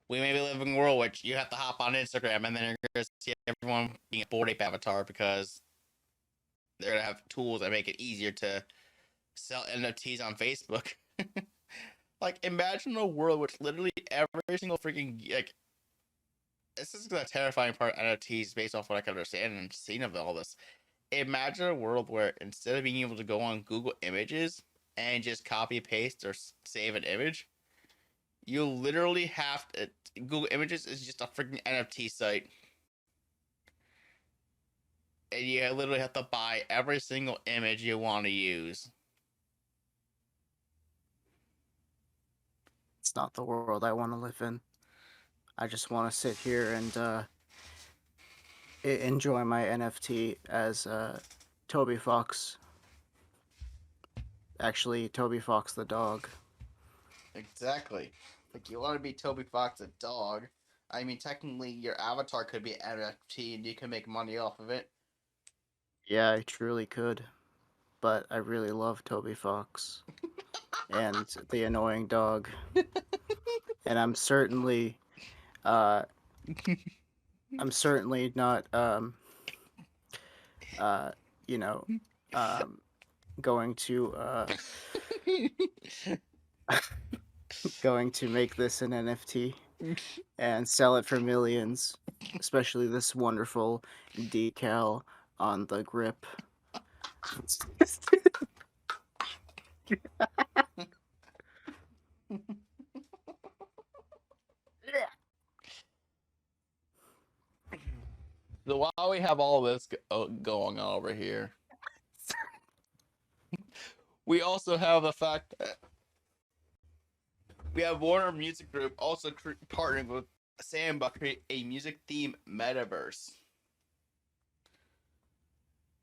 we may be living in a world which you have to hop on Instagram and then you're gonna see everyone being a Bored Ape avatar because they're gonna have tools that make it easier to sell NFTs on Facebook. Like, imagine a world which literally every single freaking like. This is the terrifying part of NFTs based off what I can understand and seen of all this. Imagine a world where instead of being able to go on Google Images and just copy paste or save an image, you literally have to. Google Images is just a freaking NFT site, and you literally have to buy every single image you want to use. It's not the world I want to live in. I just want to sit here and enjoy my NFT as Toby Fox. Actually, Toby Fox the dog. Exactly. Like, you want to be Toby Fox the dog. I mean, technically, your avatar could be an NFT and you can make money off of it. Yeah, I truly could. But I really love Toby Fox. And the annoying dog. And I'm certainly not you know, going to make this an NFT and sell it for millions, especially this wonderful decal on the grip. So while we have all this going on over here, we also have the fact that we have Warner Music Group also partnering with Samba to create a music-themed metaverse.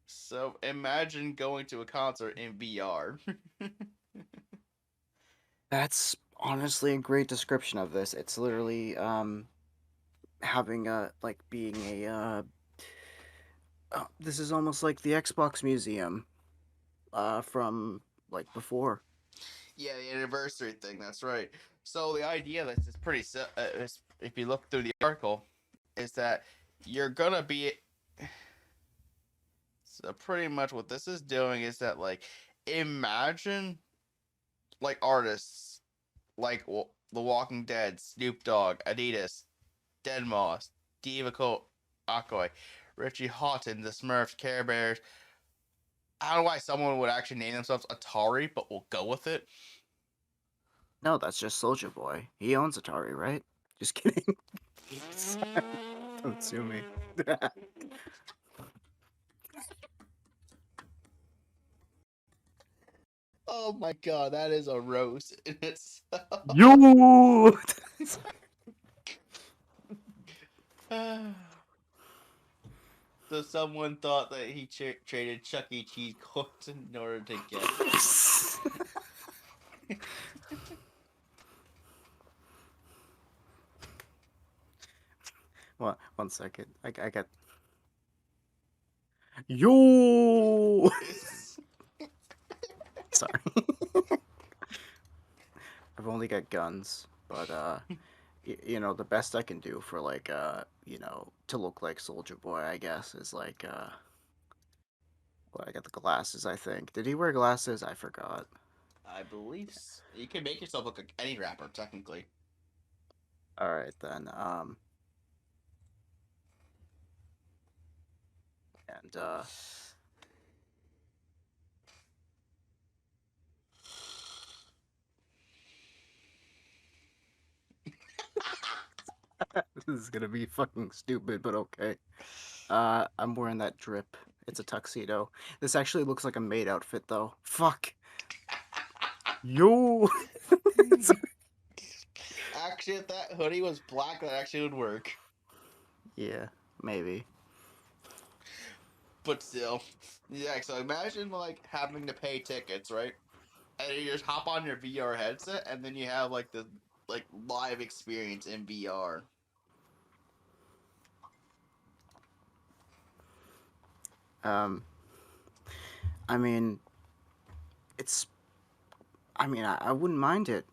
So imagine going to a concert in VR. That's honestly a great description of this. It's literally having being a this is almost like the Xbox Museum from like before. Yeah, the anniversary thing. That's right. So the idea that's just pretty if you look through the article, is that you're gonna be. So pretty much what this is doing is that, like, imagine like artists like The Walking Dead, Snoop Dogg, Adidas, Deadmau5, Diva Akoi, Richie Houghton, the Smurfs, Care Bears. I don't know why someone would actually name themselves Atari, but we'll go with it. No, that's just Soldier Boy. He owns Atari, right? Just kidding. Don't sue me. Oh my god, that is a roast in itself. You. So someone thought that he traded Chuck E. Cheese cooked in order to get. One second. I got. You. Sorry. I've only got guns, but you know, the best I can do for like you know, to look like Soldier Boy, I guess, is like well, I got the glasses, I think. Did he wear glasses? I forgot. I believe you can make yourself look like any rapper, technically. All right then. And this is gonna be fucking stupid, but okay. I'm wearing that drip. It's a tuxedo. This actually looks like a maid outfit, though. Fuck. Yo. Actually, if that hoodie was black, that actually would work. Yeah, maybe. But still, yeah. So imagine like having to pay tickets, right? And you just hop on your VR headset, and then you have like the live experience in VR. Um, I mean, it's. I mean, I wouldn't mind it.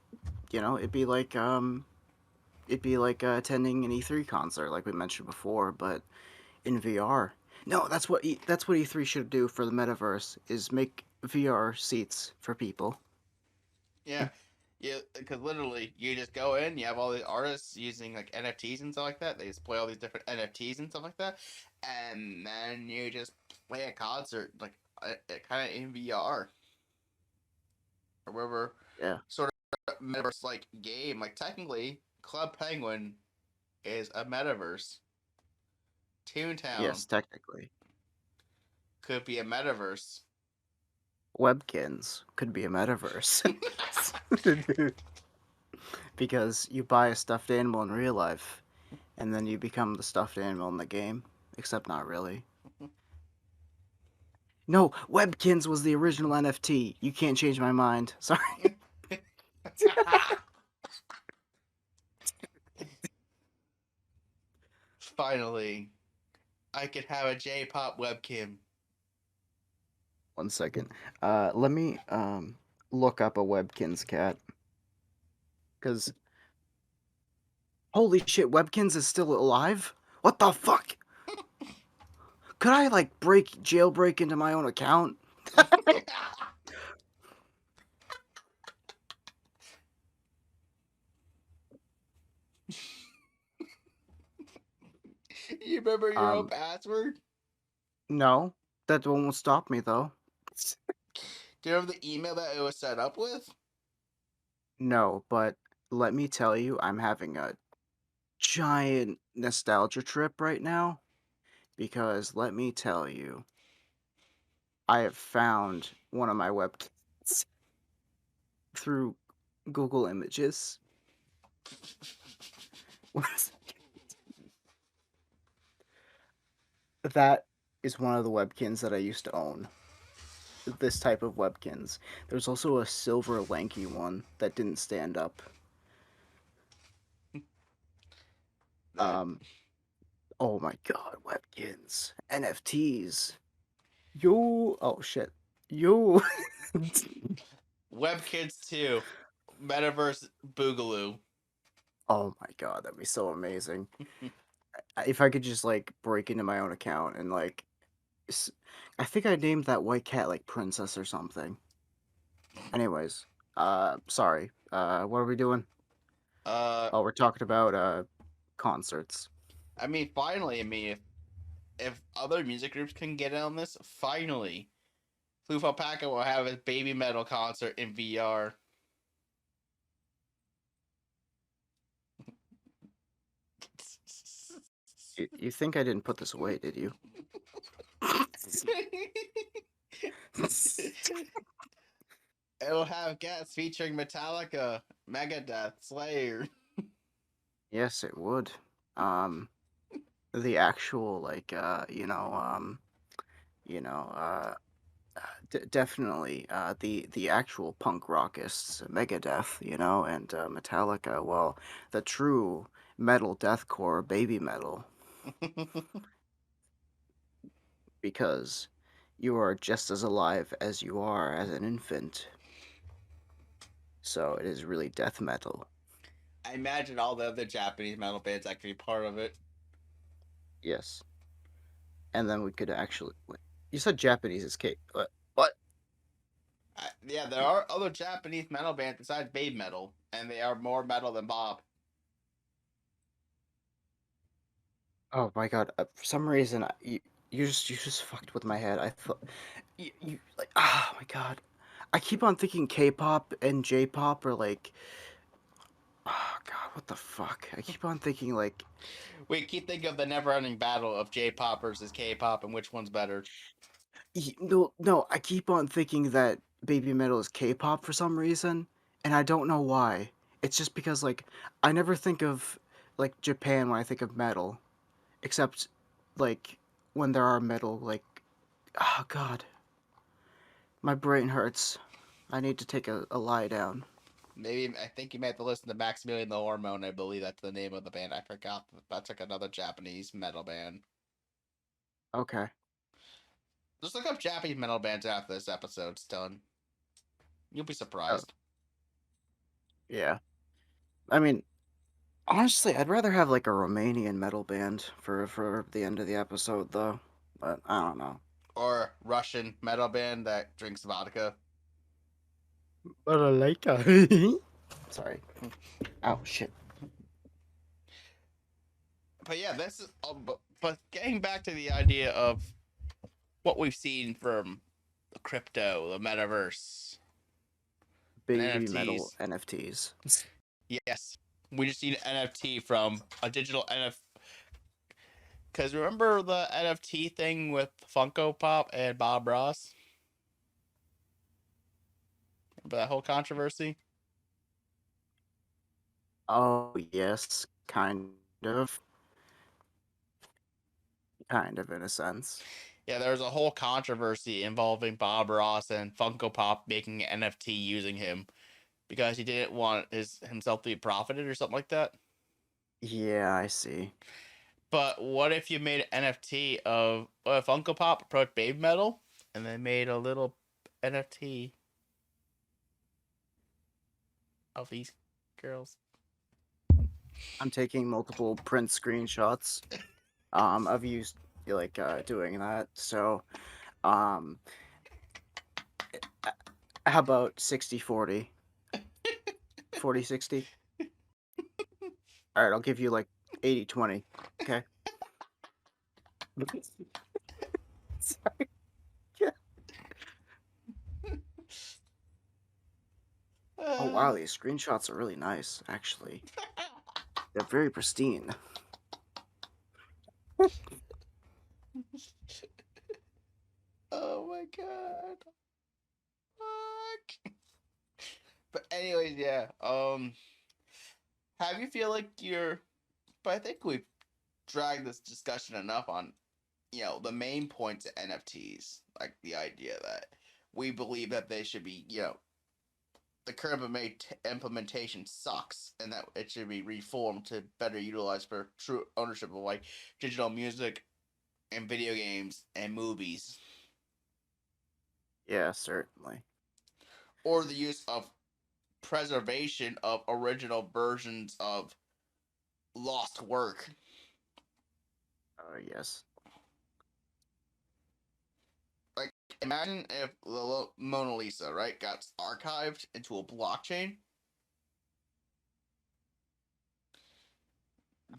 You know, it'd be like attending an E3 concert, like we mentioned before, but in VR. No, that's what E3 should do for the metaverse is make VR seats for people. Yeah, yeah, because literally you just go in, you have all the artists using like NFTs and stuff like that. They display all these different NFTs and stuff like that, and then you just play a concert like kind of in VR or whatever Yeah. sort of metaverse like game. Like technically, Club Penguin is a metaverse. Toontown Yes, technically. could be a metaverse. Webkins could be a metaverse. Because you buy a stuffed animal in real life, and then you become the stuffed animal in the game. Except not really. No, Webkins was the original NFT. You can't change my mind. Sorry. Finally, I could have a J-pop webcam. 1 second. Let me look up a Webkins cat. Cause holy shit, Webkins is still alive? What the fuck? Could I like jailbreak into my own account? You remember your own Um, password? no, that won't stop me though. Do you remember the email that it was set up with? No, but let me tell you, I'm having a giant nostalgia trip right now because let me tell you, I have found one of my webkits through Google Images. That is one of the webkins that I used to own. This type of webkins. There's also a silver lanky one that didn't stand up. That Oh my god, webkins, NFTs. Yo, oh shit, yo. WebKids 2, Metaverse Boogaloo. Oh my god, that'd be so amazing. If I could just like break into my own account and like, I think I named that white cat like Princess or something. Anyways, sorry. What are we doing? Uh, Oh, we're talking about concerts. I mean, finally, if other music groups can get in on this, finally, FluufAlpaca will have his baby metal concert in VR. You think I didn't put this away, did you? It'll have guests featuring Metallica, Megadeth, Slayer. Yes, it would. The actual like you know definitely the actual punk rockists, Megadeth, and Metallica. Well, the true metal deathcore baby metal, because you are just as alive as you are as an infant. So it is really death metal. I imagine all the other Japanese metal bands that could be part of it. Yes. And then we could actually. Wait, you said Japanese escape. What? Yeah, there are other Japanese metal bands besides Babe Metal, and they are more metal than Bob. Oh my god! For some reason, you just fucked with my head. I thought you like. Oh my god! I keep on thinking K-pop and J-pop are like. Oh god! What the fuck? I keep on thinking like. We keep thinking of the never-ending battle of J-pop versus K-pop, and which one's better. No, no. I keep on thinking that baby metal is K-pop for some reason, and I don't know why. It's just because like I never think of like Japan when I think of metal, except like when there are metal like. Oh god. My brain hurts. I need to take a lie down. Maybe I think you might have to listen to Maximilian the Hormone. I believe that's the name of the band. I forgot. That's like another Japanese metal band. Okay. Just look up Japanese metal bands after this episode's done. You'll be surprised. Yeah. I mean, honestly, I'd rather have like a Romanian metal band for the end of the episode, though. But I don't know. Or Russian metal band that drinks vodka. But I like Sorry. Oh shit. But yeah, this is. But getting back to the idea of what we've seen from the crypto, the metaverse, and Baby NFTs. metal NFTs. Yes, we just need an NFT from a digital NFT. Because remember the NFT thing with Funko Pop and Bob Ross? Remember that whole controversy? Oh yes, kind of. Kind of in a sense. Yeah, there was a whole controversy involving Bob Ross and Funko Pop making an NFT using him because he didn't want himself to be profited or something like that. Yeah, I see. But what if you made an NFT of Funko Pop approached Baby Metal and they made a little NFT of these girls? I'm taking multiple print screenshots of you like doing that. So how about 60-40? 40-60? All right, I'll give you like 80-20. Okay. Sorry. Yeah. Oh wow, these screenshots are really nice, actually. They're very pristine. Oh my god. Fuck. But anyways, yeah. Have you feel like you're but I think we've dragged this discussion enough on, the main points of NFTs. Like the idea that we believe that they should be, the current implementation sucks and that it should be reformed to better utilize for true ownership of like digital music and video games and movies. Yeah, certainly. Or the use of preservation of original versions of lost work. Yes. Like, imagine if the Mona Lisa, right, got archived into a blockchain.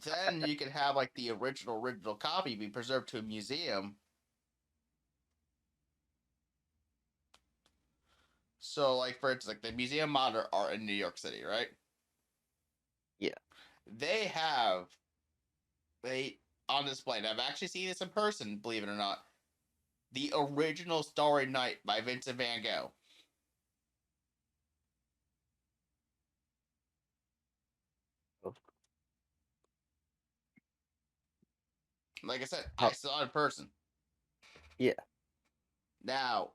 Then you could have like the original copy be preserved to a museum. So, like for instance, like the Museum of Modern Art in New York City, right? Yeah. They on display. And I've actually seen this in person, believe it or not. The original Starry Night by Vincent van Gogh. Like I said, I saw it in person. Yeah. Now,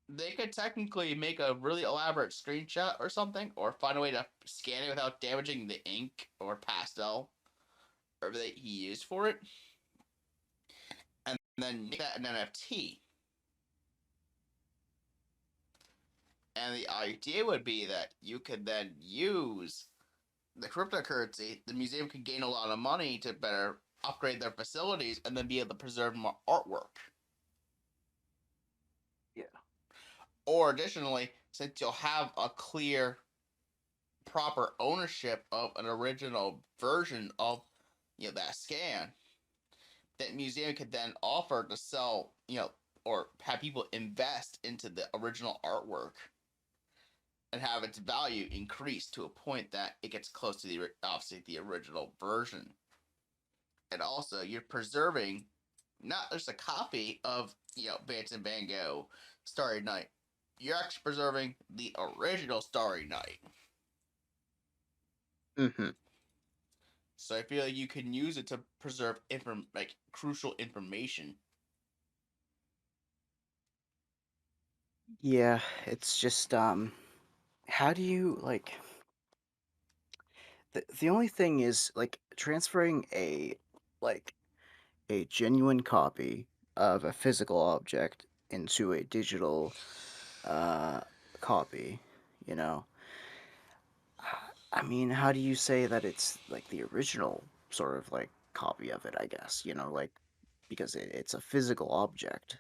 they could technically make a really elaborate screenshot or something, or find a way to scan it without damaging the ink or pastel or that he used for it, and then make that an NFT. And the idea would be that you could then use the cryptocurrency. The museum could gain a lot of money to better upgrade their facilities and then be able to preserve more artwork. Yeah. Or additionally, since you'll have a clear, proper ownership of an original version of that scan, that museum could then offer to sell, or have people invest into the original artwork and have its value increase to a point that it gets close to the original version. And also, you're preserving not just a copy of Vincent van Gogh Starry Night. You're actually preserving the original Starry Night. Mm-hmm. So I feel like you can use it to preserve crucial information. Yeah, it's just how do you like the only thing is like transferring a genuine copy of a physical object into a digital copy, you know. I mean, how do you say that it's like the original sort of like copy of it, I guess, like because it's a physical object.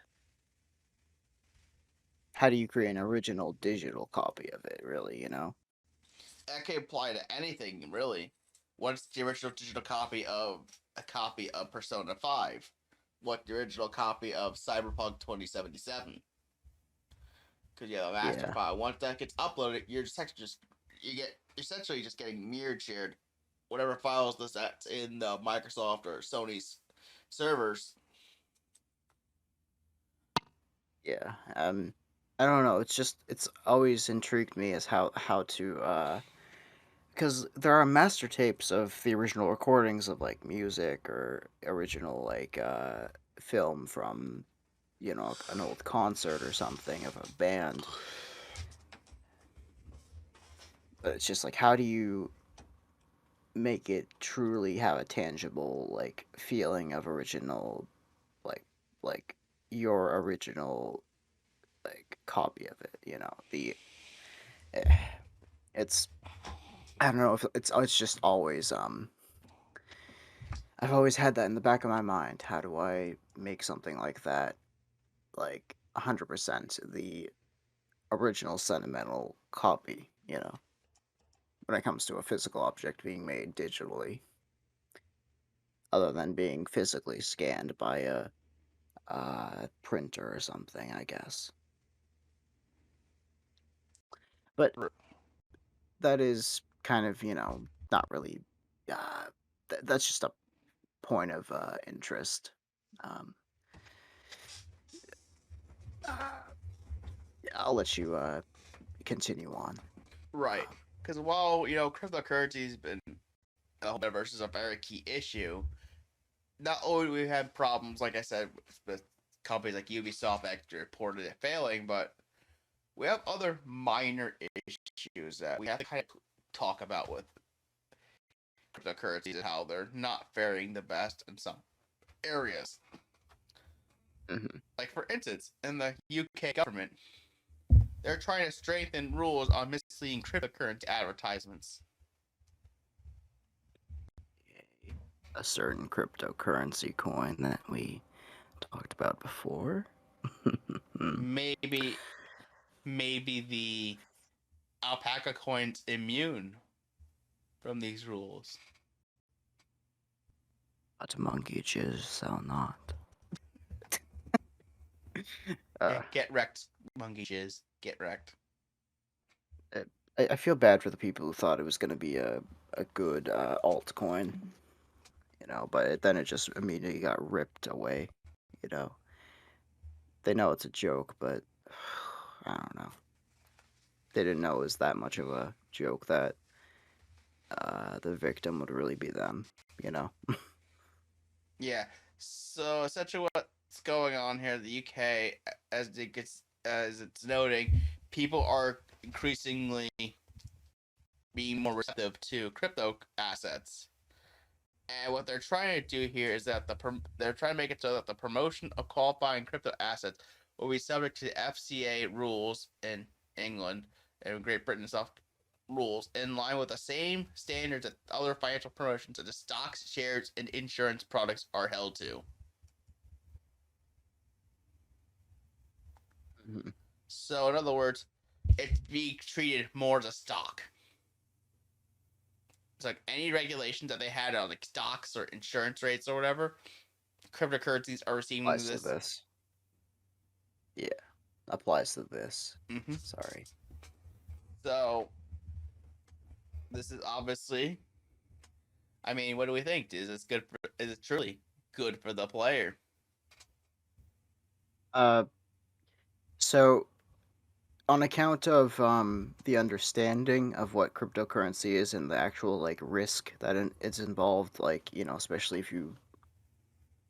How do you create an original digital copy of it, really? That can apply to anything, really. What's the original digital copy of Persona 5? What's the original copy of Cyberpunk 2077? Because you have a master Yeah. file. Once that gets uploaded, you're essentially just getting mirrored shared whatever files that's in the Microsoft or Sony's servers. Yeah. I don't know. It's always intrigued me as how to because there are master tapes of the original recordings of like music or original like film from an old concert or something of a band. But it's just like, how do you make it truly have a tangible like feeling of original, like your original like copy of it? Eh, it's I don't know if it's just always I've always had that in the back of my mind. How do I make something like that like 100% the original sentimental copy, when it comes to a physical object being made digitally, other than being physically scanned by a printer or something, I guess. But that is kind of, not really. Uh, that's just a point of interest. Um, uh, I'll let you continue on. Right. Because while, cryptocurrency's been the whole metaverse is a very key issue, not only we had problems, like I said, with companies like Ubisoft actually reported it failing, but we have other minor issues that we have to kind of talk about with cryptocurrencies and how they're not faring the best in some areas. Mm-hmm. Like, for instance, in the UK government, they're trying to strengthen rules on misleading cryptocurrency advertisements. A certain cryptocurrency coin that we talked about before. maybe the alpaca coin's immune from these rules. But monkey jizz shall not. Yeah, get wrecked, monkey jizz. Get wrecked. I feel bad for the people who thought it was going to be a good altcoin, but then it just immediately got ripped away, you know. They know it's a joke, but I don't know. They didn't know it was that much of a joke that the victim would really be them. Yeah. So essentially, what's going on here? The UK, as it's noting, people are increasingly being more receptive to crypto assets. And what they're trying to do here is that they're trying to make it so that the promotion of qualifying crypto assets will be subject to FCA rules in England and Great Britain and stuff rules in line with the same standards that other financial promotions such as stocks, shares, and insurance products are held to. Mm-hmm. So, in other words, it's being treated more as a stock. It's like any regulations that they had on like stocks or insurance rates or whatever, cryptocurrencies are receiving Applies this. to this. Yeah, applies to this. Mm-hmm. Sorry. So, this is obviously. I mean, what do we think? Is it truly good for the player? So on account of the understanding of what cryptocurrency is and the actual like risk that it's involved, like especially if you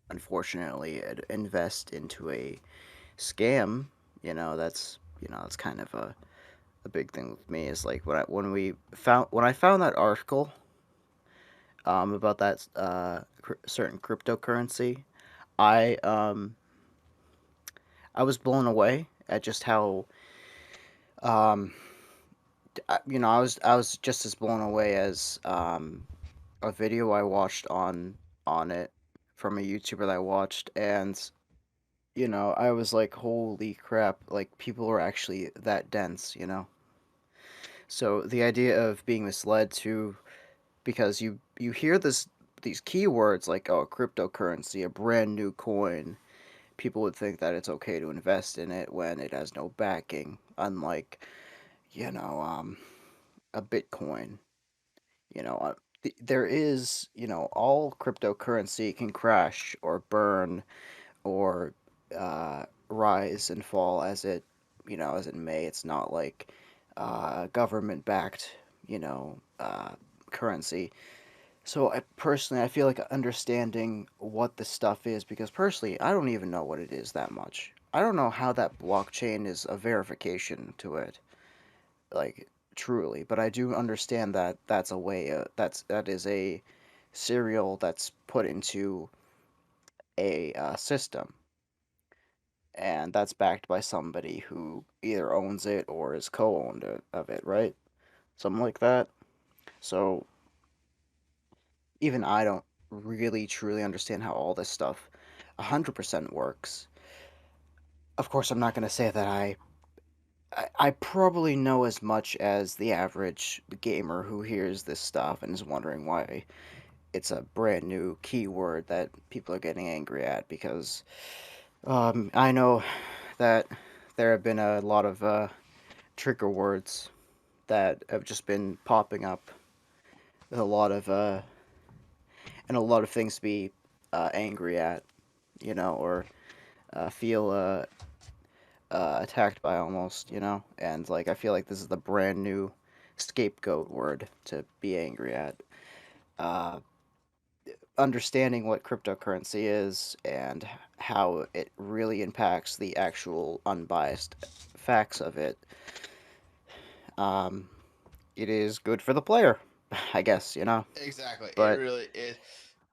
unfortunately invest into a scam, that's kind of a big thing with me is like when I found that article about that certain cryptocurrency, I I was blown away at just how um I was just as blown away as a video I watched on it from a YouTuber that I watched, and I was like, holy crap, like people are actually that dense. So the idea of being misled to because you hear these keywords like, oh, cryptocurrency, a brand new coin, people would think that it's okay to invest in it when it has no backing, unlike you know um a Bitcoin. There is, all cryptocurrency can crash or burn or rise and fall as it may. It's not like government backed, currency. So I feel like understanding what the stuff is, because personally, I don't even know what it is that much. I don't know how that blockchain is a verification to it, like truly, but I do understand that that's a way. That is a serial that's put into a system, and that's backed by somebody who either owns it or is co-owned of it, right? Something like that. So even I don't really truly understand how all this stuff 100% works. Of course, I'm not going to say that I probably know as much as the average gamer who hears this stuff and is wondering why it's a brand new keyword that people are getting angry at, because I know that there have been a lot of trigger words that have just been popping up with a lot of and a lot of things to be angry at, or feel attacked by almost, and like I feel like this is the brand new scapegoat word to be angry at. Uh, Understanding what cryptocurrency is and how it really impacts the actual unbiased facts of it, um, it is good for the player, I guess. Exactly. It But really is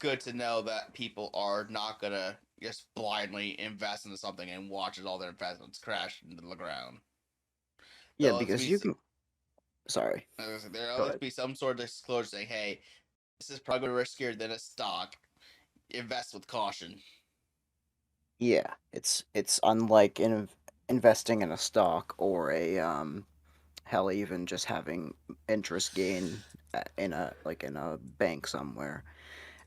good to know that people are not gonna just blindly invest into something and watch as all their investments crash into the ground. yeah, There'll at least because be you can. Sorry, there'll at go least ahead. be some sort of disclosure saying, "Hey, this is probably riskier than a stock. Invest with caution." Yeah, it's unlike investing in a stock or a hell, even just having interest gain in a bank somewhere.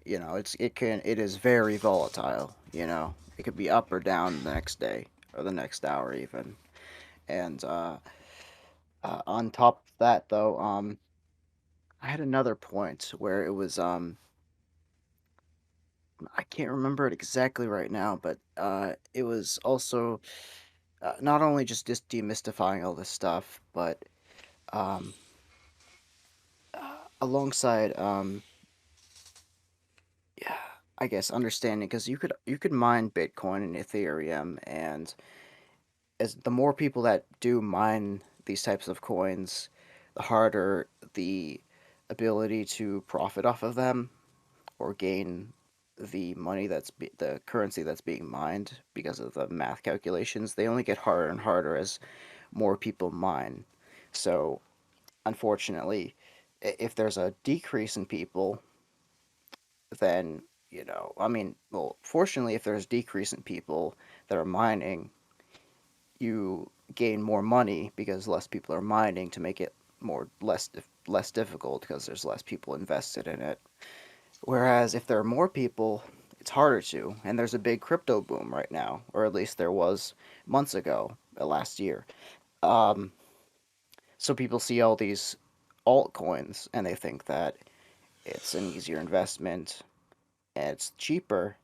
It is very volatile. It could be up or down the next day or the next hour even. And on top of that, though, I had another point where it was I can't remember it exactly right now, but it was also not only just demystifying all this stuff, but um, alongside yeah, I guess understanding, because you could mine Bitcoin and Ethereum, and as the more people that do mine these types of coins, the harder the ability to profit off of them or gain the money the currency that's being mined because of the math calculations. They only get harder and harder as more people mine. So, unfortunately, if there's a decrease in people, then, well, fortunately, if there's a decrease in people that are mining, you gain more money because less people are mining to make it less difficult because there's less people invested in it. Whereas if there are more people, it's harder to, and there's a big crypto boom right now, or at least there was months ago, last year. Um, so people see all these altcoins and they think that it's an easier investment and it's cheaper,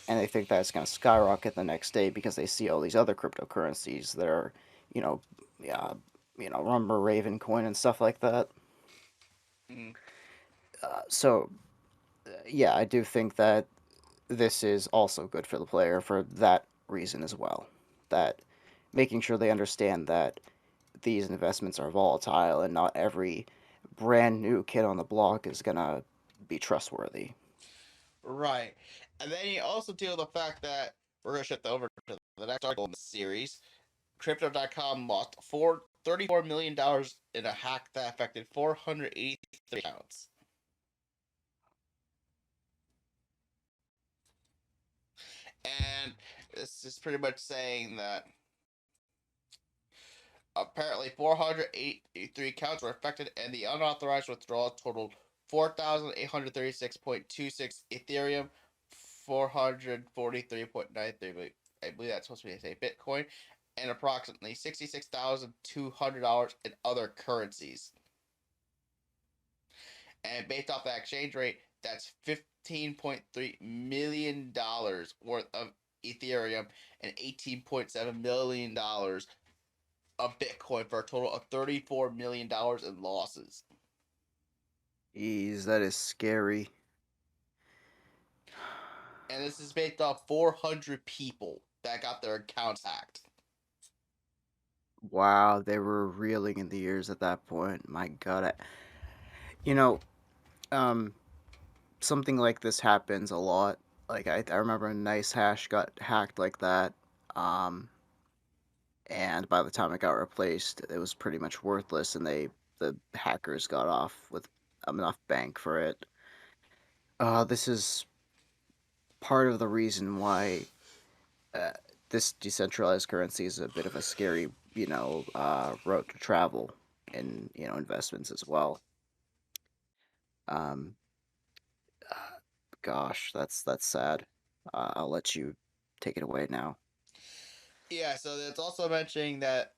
and they think that it's going to skyrocket the next day because they see all these other cryptocurrencies that are, you know, yeah, Rumber Raven coin and stuff like that. Mm. So yeah, I do think that this is also good for the player for that reason as well. That making sure they understand that these investments are volatile and not every brand new kid on the block is gonna be trustworthy. Right. And then you also deal with the fact that we're gonna shift over to the next article in the series. Crypto.com lost $34 million in a hack that affected 483 accounts. And this is pretty much saying that apparently 483 accounts were affected, and the unauthorized withdrawal totaled 4,836.26 Ethereum, 443.93. I believe that's supposed to be say Bitcoin, and approximately $66,200 in other currencies. And based off that exchange rate, that's $15.3 million worth of Ethereum and $18.7 million of Bitcoin for a total of $34 million in losses. Jeez, that is scary. And this is based off 400 people that got their accounts hacked. Wow, they were reeling in the ears at that point. My God, you know, something like this happens a lot. Like I remember Nice Hash got hacked like that. And by the time it got replaced, it was pretty much worthless, and the hackers got off with enough bank for it. This is part of the reason why uh, this decentralized currency is a bit of a scary, road to travel in, investments as well. Um, Gosh, that's sad. I'll let you take it away now. Yeah, so it's also mentioning that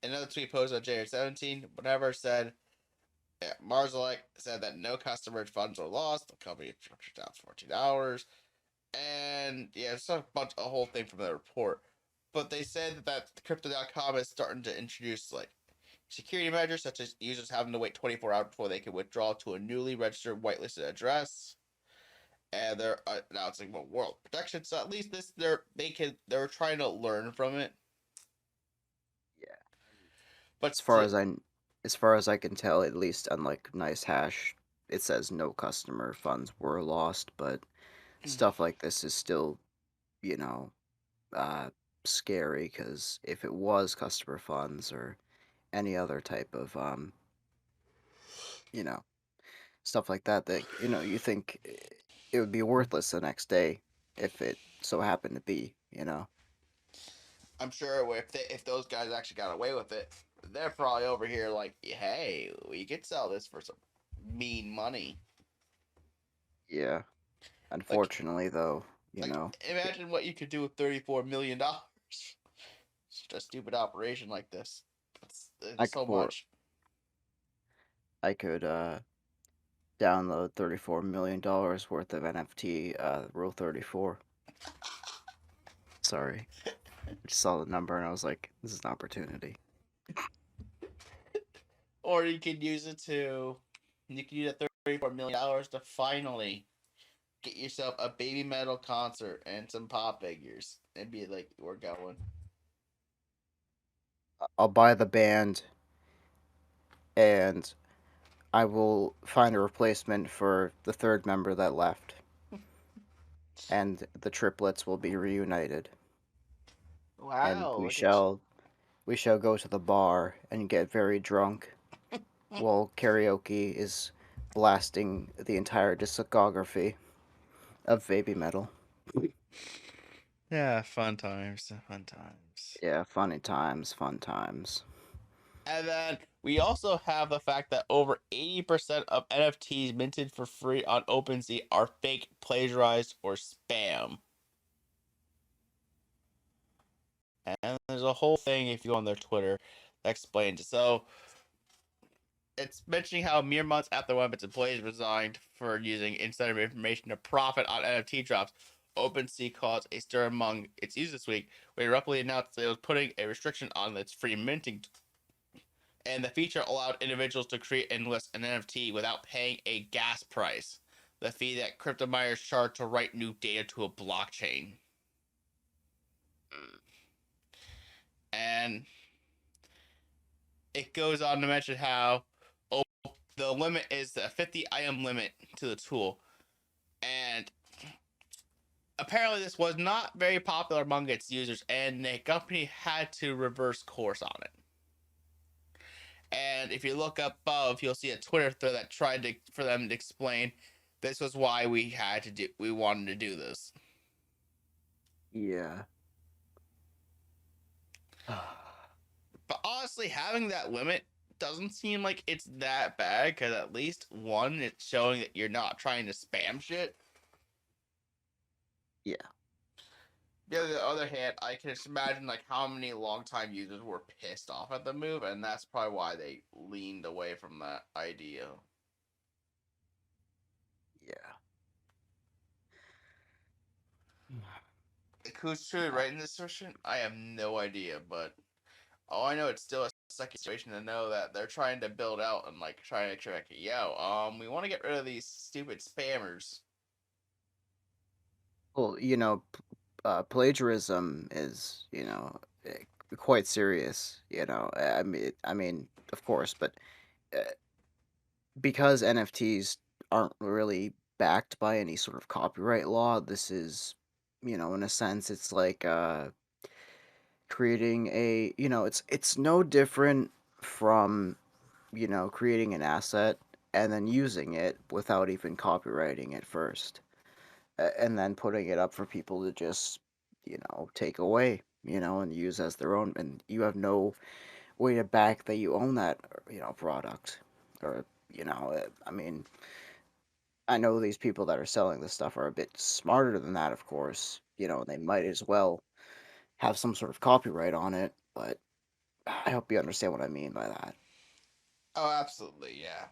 another tweet posted on January 17, whatever said, Marzalek said that no customer funds were lost. The company structured down 14 hours. And yeah, it's a whole thing from the report. But they said that Crypto.com is starting to introduce like security measures, such as users having to wait 24 hours before they can withdraw to a newly registered whitelisted address. And they're announcing more world protection. So at least they're trying to learn from it. Yeah. But As far as I can tell, at least unlike Nice Hash, it says no customer funds were lost, but stuff like this is still, you know, uh, scary because if it was customer funds or any other type of, you know, stuff like that, that, you think it would be worthless the next day if it so happened to be, I'm sure if those guys actually got away with it, they're probably over here like, hey, we could sell this for some mean money. Yeah. Like, Unfortunately, though, imagine what you could do with $34 million. It's just a stupid operation like this. I It's could so much. I could download $34 million worth of NFT, Rule 34. Sorry. I just saw the number and I was like, this is an opportunity. Or you could use that $34 million to finally get yourself a baby metal concert and some pop figures and be like, we're going. I'll buy the band and I will find a replacement for the third member that left. And the triplets will be reunited. And Wow, we look at you. shall go to the bar and get very drunk while karaoke is blasting the entire discography of baby metal. Yeah, fun times, fun times. Yeah, funny times, fun times. And then we also have the fact that over 80% of NFTs minted for free on OpenSea are fake, plagiarized, or spam. And there's a whole thing, if you go on their Twitter, that explains it. So it's mentioning how mere months after one of its employees resigned for using insider information to profit on NFT drops, OpenSea caused a stir among its users this week, where it abruptly announced that it was putting a restriction on its free minting, and the feature allowed individuals to create and list an NFT without paying a gas price, the fee that crypto miners charge to write new data to a blockchain. And it goes on to mention how the limit is a 50 item limit to the tool, and apparently this was not very popular among its users, and the company had to reverse course on it. And if you look up above, you'll see a Twitter thread that tried to for them to explain this was why we wanted to do this. Yeah. But honestly, having that limit doesn't seem like it's that bad, because at least one, it's showing that you're not trying to spam shit. Yeah. On the other hand, I can just imagine like how many longtime users were pissed off at the move, and that's probably why they leaned away from that idea. Yeah. Like, who's truly right in this situation? I have no idea, but all I know, it's still a sucky situation to know that they're trying to build out and like trying to make sure, like, we want to get rid of these stupid spammers. Well, plagiarism is, quite serious. I mean, of course, but uh, because NFTs aren't really backed by any sort of copyright law, this is, in a sense, it's like creating it's no different from, creating an asset and then using it without even copywriting it first, and then putting it up for people to just, take away, and use as their own, and you have no way to back that you own that, product, or, I mean, I know these people that are selling this stuff are a bit smarter than that, of course. They might as well have some sort of copyright on it, but I hope you understand what I mean by that. Oh, absolutely, yeah.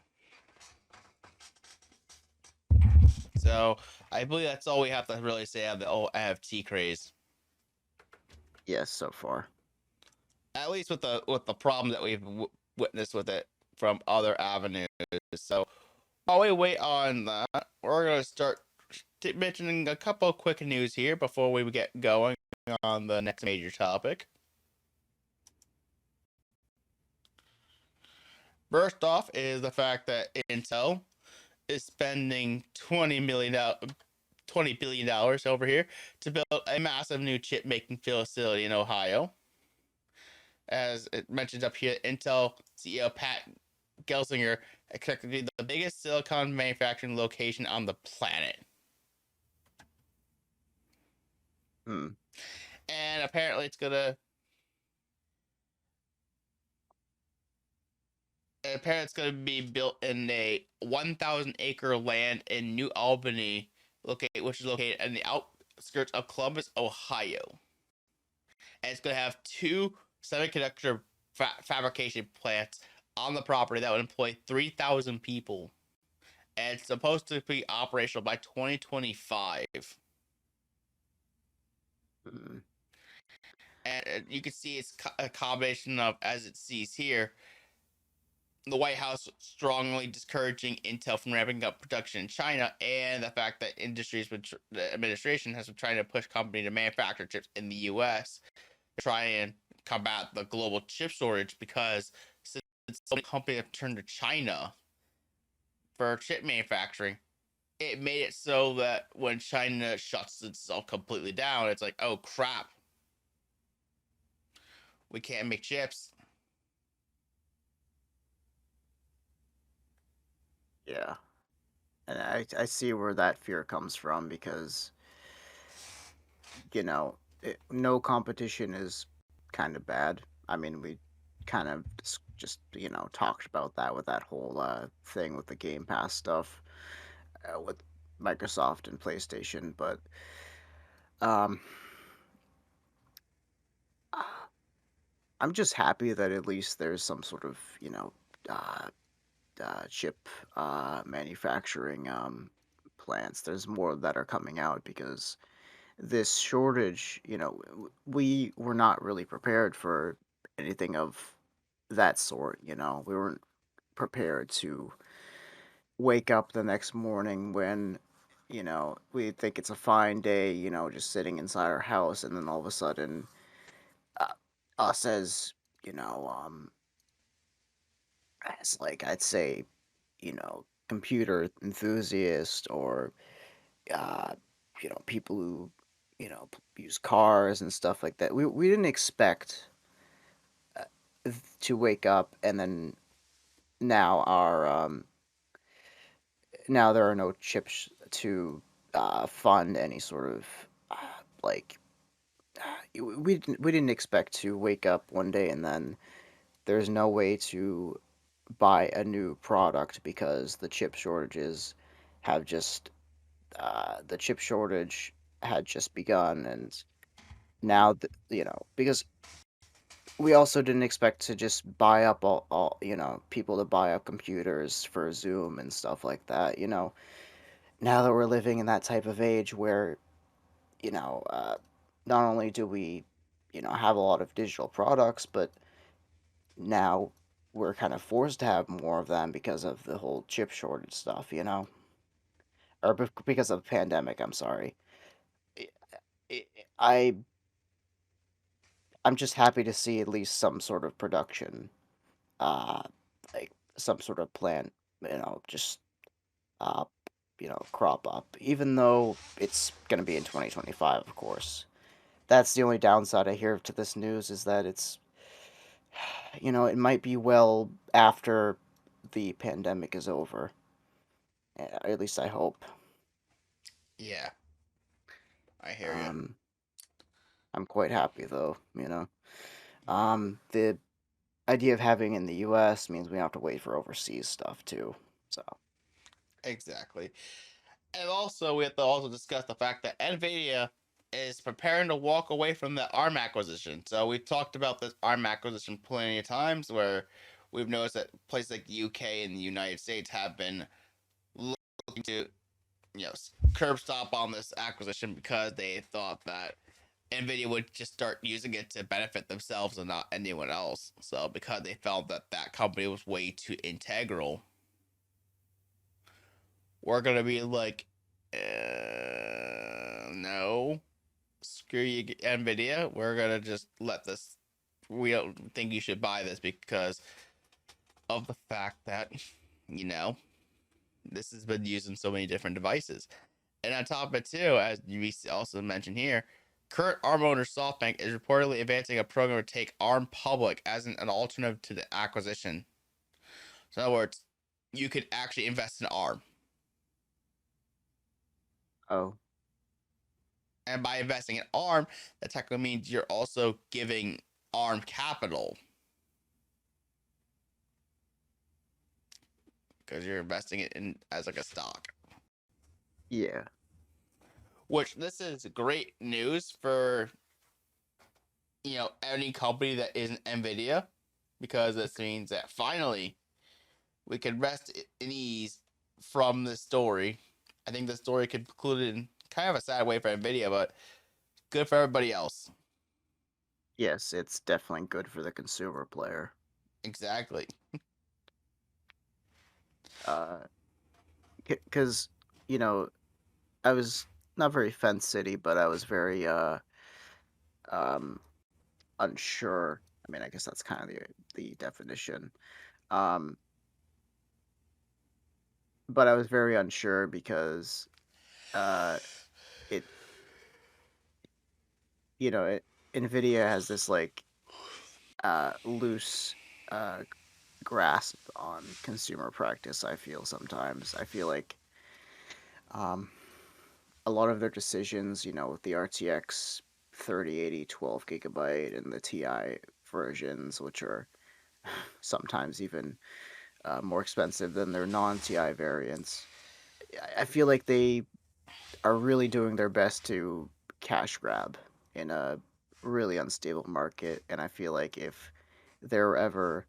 So I believe that's all we have to really say on the old NFT craze. Yes, so far. At least with the problem that we've witnessed with it from other avenues. So while we wait on that, we're gonna start mentioning a couple of quick news here before we get going on the next major topic. First off is the fact that Intel is spending $20 billion over here to build a massive new chip making facility in Ohio. As it mentions up here, Intel CEO Pat Gelsinger expected to be the biggest silicon manufacturing location on the planet. Hmm. And apparently it's gonna be built in a 1,000 acre land in New Albany, which is located in the outskirts of Columbus, Ohio. And it's gonna have two semiconductor fabrication plants on the property that would employ 3,000 people. And it's supposed to be operational by 2025. Hmm. And you can see it's a combination of, as it sees here, the White House strongly discouraging Intel from ramping up production in China, and the fact that the administration has been trying to push companies to manufacture chips in the U.S. to try and combat the global chip shortage, because since so many companies have turned to China for chip manufacturing, it made it so that when China shuts itself completely down, it's like, oh crap, we can't make chips. Yeah. And I see where that fear comes from, because, no competition is kind of bad. I mean, we kind of just, talked about that with that whole thing with the Game Pass stuff, with Microsoft and PlayStation, but um, I'm just happy that at least there's some sort of, uh, chip manufacturing plants. There's more that are coming out, because this shortage, we were not really prepared for anything of that sort. We weren't prepared to wake up the next morning when, we think it's a fine day, just sitting inside our house, and then all of a sudden, uh, us as, you know, um, as like I'd say, computer enthusiast, or uh, people who use cars and stuff like that. We didn't expect to wake up and then now now there are no chips to fund any sort of uh, like we didn't expect to wake up one day and then there's no way to buy a new product because the chip shortage had just begun, and now because we also didn't expect to just buy up all people to buy up computers for Zoom and stuff like that. Now that we're living in that type of age where you know uh, not only do we have a lot of digital products, but now we're kind of forced to have more of them because of the whole chip shortage stuff, or because of the pandemic. I'm sorry. I, I I'm just happy to see at least some sort of production, uh, like some sort of plant, just uh, crop up. Even though it's gonna be in 2025, of course. That's the only downside I hear to this news is that it might be well after the pandemic is over. At least I hope. Yeah, I hear you. Um, I'm quite happy though. The idea of having in the U.S. means we don't have to wait for overseas stuff too. So Exactly. And also, we have to also discuss the fact that Nvidia is preparing to walk away from the ARM acquisition. So we've talked about this ARM acquisition plenty of times, where we've noticed that places like the UK and the United States have been looking to, curb stop on this acquisition because they thought that Nvidia would just start using it to benefit themselves and not anyone else. So because they felt that that company was way too integral, we're gonna be like, no, screw you, Nvidia. We're gonna just let this. We don't think you should buy this because of the fact that, you know, this has been used in so many different devices. And on top of it, too, as we also mentioned here, current ARM owner SoftBank is reportedly advancing a program to take ARM public as an alternative to the acquisition. So, in other words, you could actually invest in ARM. oh And by investing in ARM, that technically means you're also giving ARM capital because you're investing it in as like a stock. yeah, Which this is great news for any company that isn't Nvidia, because this means that finally we can rest in ease from this story. I think the story concluded in kind of a sad way for Nvidia, but good for everybody else. yes, it's definitely good for the consumer player. Exactly. Because I was not very fence city, but I was very um unsure. I mean, I guess that's kind of the definition. Um, but I was very unsure because uh, it Nvidia has this like loose uh grasp on consumer practice. I feel like um a lot of their decisions, with the RTX 3080 12 GB and the TI versions, which are sometimes even more expensive than their non-TI variants. I feel like they are really doing their best to cash grab in a really unstable market, and I feel like there ever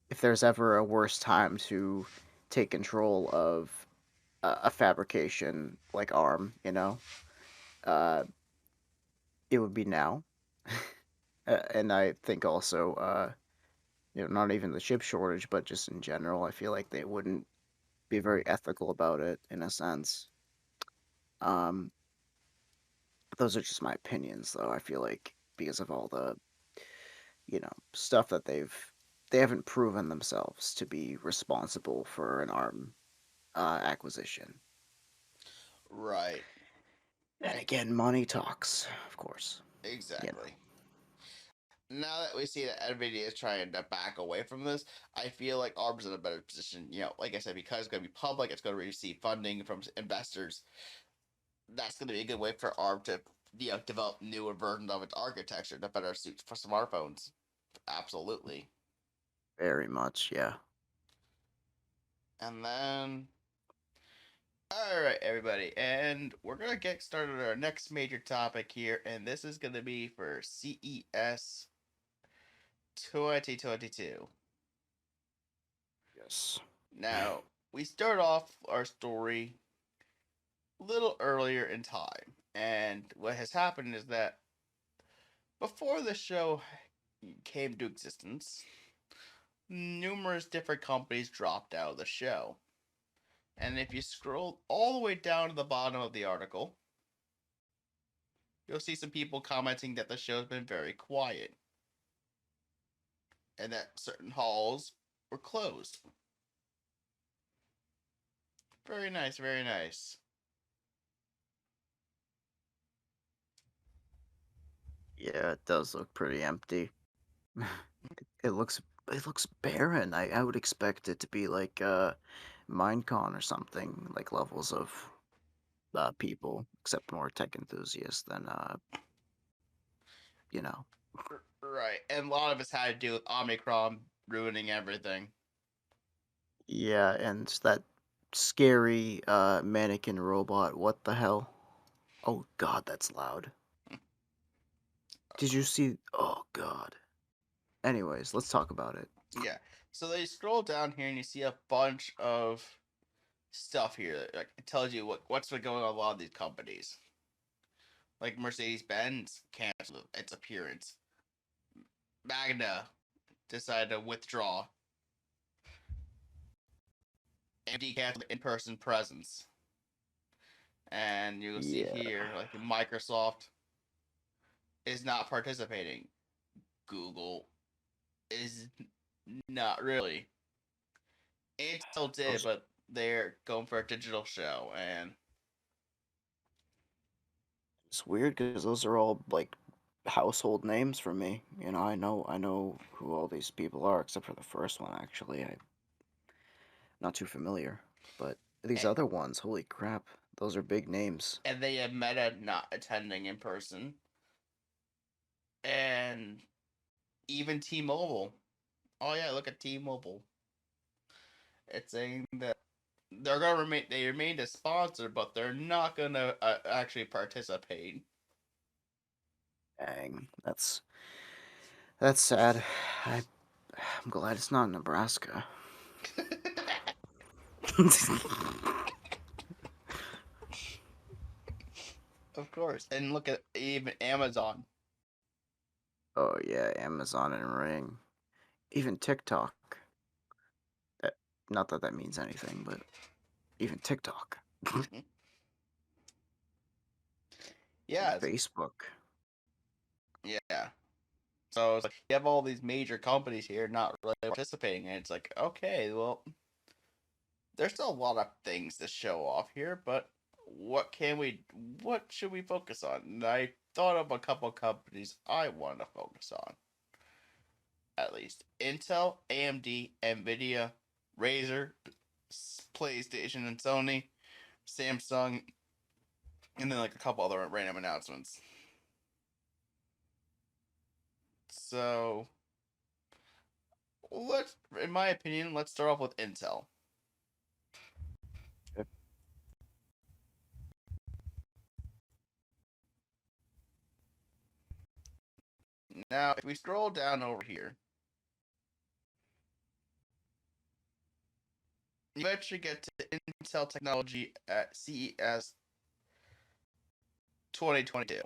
if there's ever a worse time to take control of a fabrication like ARM, uh, it would be now. And I think also, not even the chip shortage, but just in general, I feel like they wouldn't be very ethical about it in a sense. Um, those are just my opinions, though. I feel like because of all the, stuff that they haven't proven themselves to be responsible for an ARM acquisition. Right. And Again, money talks, of course. Exactly. Now that we see that Nvidia is trying to back away from this, I feel like ARB's in a better position. Like I said, because it's going to be public, it's going to receive funding from investors. That's going to be a good way for ARB to, develop newer versions of its architecture to better suit for smartphones. Absolutely. Very much, yeah. And then, all right, everybody, and we're going to get started on our next major topic here, and this is going to be for CES 2022. Yes. Now, we start off our story a little earlier in time, and what has happened is that before the show came to existence, numerous different companies dropped out of the show. And if you scroll all the way down to the bottom of the article, you'll see some people commenting that the show's been very quiet and that certain halls were closed. Very nice, very nice. Yeah, it does look pretty empty. It looks barren. I would expect it to be like Minecon or something, like levels of people, except more tech enthusiasts than you know. Right, and a lot of it's had to do with Omicron ruining everything. Yeah, and that scary mannequin robot. What the hell? Oh God, that's loud. Did you see? Oh God. Anyways, let's talk about it. Yeah. So they scroll down here and you see a bunch of stuff here that it tells you what's been going on with a lot of these companies. Like Mercedes-Benz canceled its appearance. Magna decided to withdraw. AMD canceled in-person presence. And you'll see Yeah. here, like Microsoft is not participating. Google is not really. Intel did, but they're going for a digital show, and It's weird because those are all like household names for me. I know who all these people are, except for the first one. Actually, I'm not too familiar. But these and, other ones, holy crap, those are big names. and they have Meta not attending in person, and even T-Mobile. Oh yeah, look at T-Mobile. It's saying that they're gonna remain. They remained a sponsor, but they're not gonna actually participate. Dang, that's sad. I'm glad it's not Nebraska. Of course, and look at even Amazon. Oh yeah, Amazon and Ring, even TikTok. Not that that means anything, but even TikTok, Yeah, Facebook. yeah. So it's like you have all these major companies here not really participating, and it's like, okay, well, there's still a lot of things to show off here, but what should we focus on? And I thought of a couple companies I want to focus on. At least Intel, AMD, Nvidia, Razer, PlayStation and Sony, Samsung, and then like a couple other random announcements. So in my opinion, let's start off with Intel. Now, if we scroll down over here, you eventually get to Intel technology at CES 2022.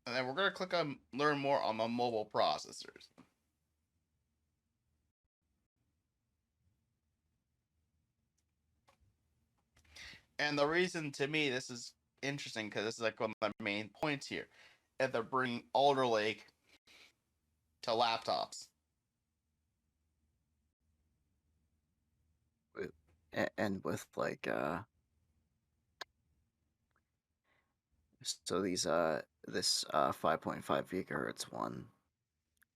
And then we're going to click on learn more on the mobile processors. And the reason to me this is interesting because this is like one of the main points here. If they're bringing Alder Lake to laptops. and with like so these this 5.5 gigahertz one,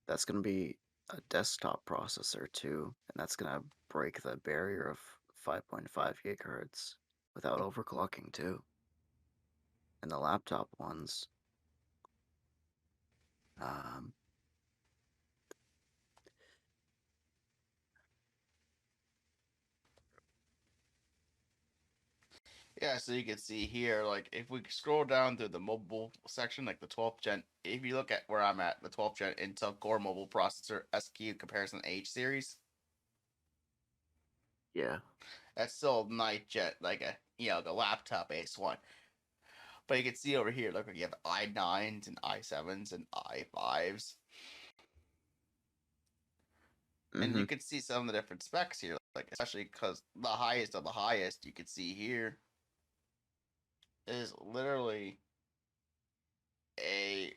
that's gonna be a desktop processor too, and that's gonna break the barrier of 5.5 gigahertz without overclocking too. And the laptop ones, um, Yeah, so you can see here, like if we scroll down through the mobile section, like the 12th gen, if you look at where I'm at, the 12th gen Intel Core mobile processor SQ comparison H series, yeah, that's still 9th gen, like the laptop base one. But you can see over here, look, you have i9s and i7s and i5s, and mm-hmm, you can see some of the different specs here, like especially because the highest of the highest you can see here is literally a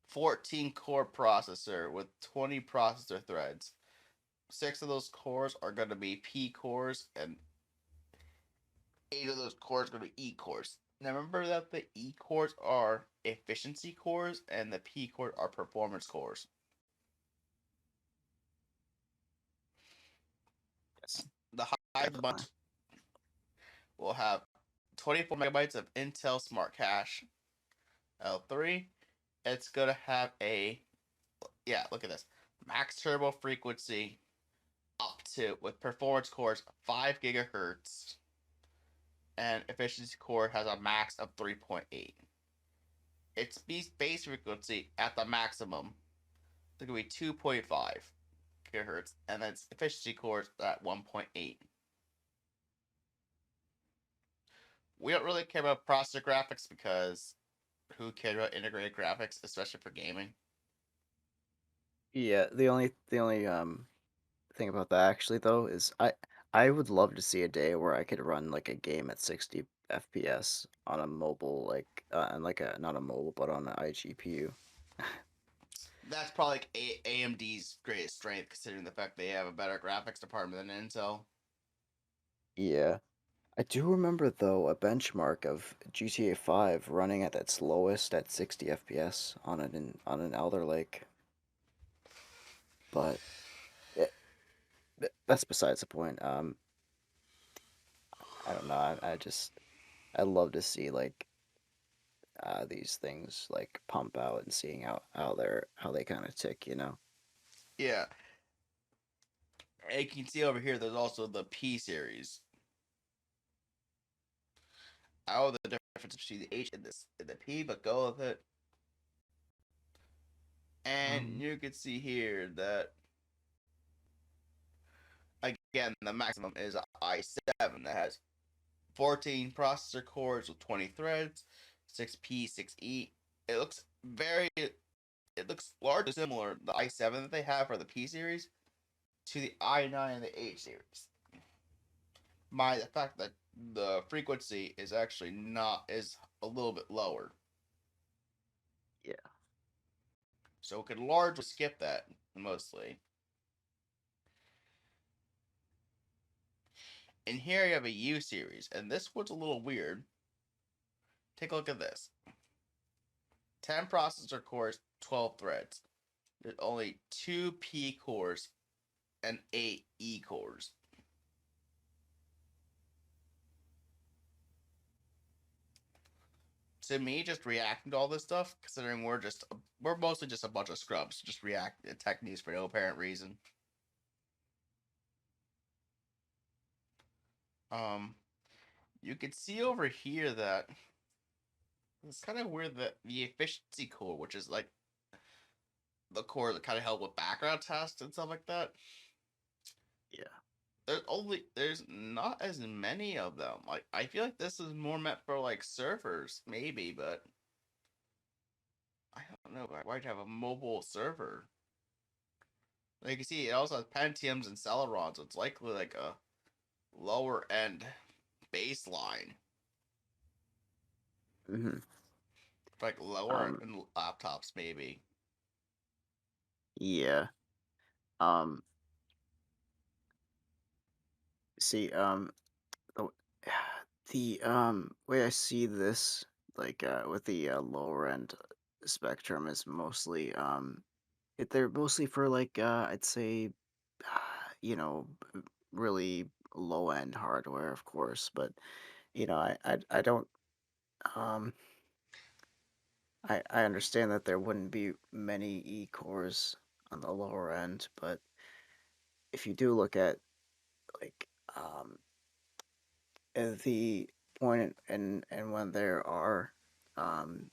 14 core processor with 20 processor threads. 6 of those cores are going to be P cores, and 8 of those cores are going to be E cores. Now remember that the E cores are efficiency cores and the P cores are performance cores. yes, The highest definitely. bunch will have 24 megabytes of Intel Smart Cache L3. It's going to have look at this, max turbo frequency up to, with performance cores, 5 gigahertz, and efficiency core has a max of 3.8. Its base frequency at the maximum is going to be 2.5 gigahertz, and then its efficiency core is at 1.8. We don't really care about processor graphics because who cares about integrated graphics, especially for gaming? Yeah, the only thing about that actually though is I would love to see a day where I could run like a game at 60 FPS on a mobile like on like a not a mobile but on an iGPU. That's probably like AMD's greatest strength, considering the fact they have a better graphics department than Intel. Yeah. I do remember though a benchmark of GTA 5 running at its lowest at 60 FPS on an Elder Lake, but it, that's besides the point. I don't know. I just I love to see like these things like pump out and seeing how they kind of tick, you know. Yeah, and you can see over here. There's also the P series. I know the difference between the H and the P, but go with it. And Um, you can see here that again the maximum is i7 that has 14 processor cores with 20 threads, 6P, 6E. It looks very, it looks largely similar, the i7 that they have for the P series, to the i9 and the H series. The fact that the frequency is actually not, is a little bit lower. yeah. So it could largely skip that, mostly. And here you have a U series, and this one's a little weird. Take a look at this. 10 processor cores, 12 threads. There's only 2 P cores and 8 E cores. To me, just reacting to all this stuff, considering we're mostly just a bunch of scrubs, just react to tech news for no apparent reason. Um, you can see over here that it's kind of weird that the efficiency core, which is like the core that kind of help with background tests and stuff like that, Yeah. there's not as many of them. Like I feel like this is more meant for like servers, maybe, but I don't know. Why'd you have a mobile server? Like you can see, it also has Pentiums and Celerons, so it's likely like a lower end baseline, Hmm. like lower Um, end laptops, maybe. yeah. Um, See, the, the way I see this, like with the lower end spectrum, is mostly they're mostly for like I'd say, you know, really low end hardware, of course, but I don't um I understand that there wouldn't be many E-cores on the lower end, but if you do look at like the point and when there are um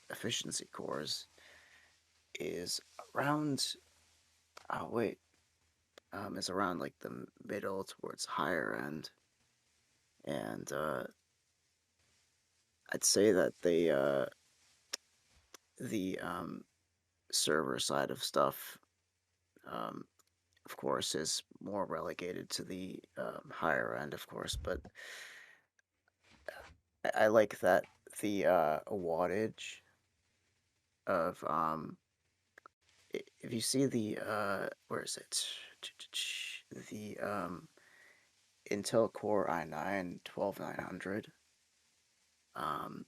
efficiency cores is around oh wait is around like the middle towards higher end, and I'd say that the server side of stuff, um, of course, is more relegated to the higher end, of course. But I like that the wattage of if you see the where is it, the Intel Core i9 12900 um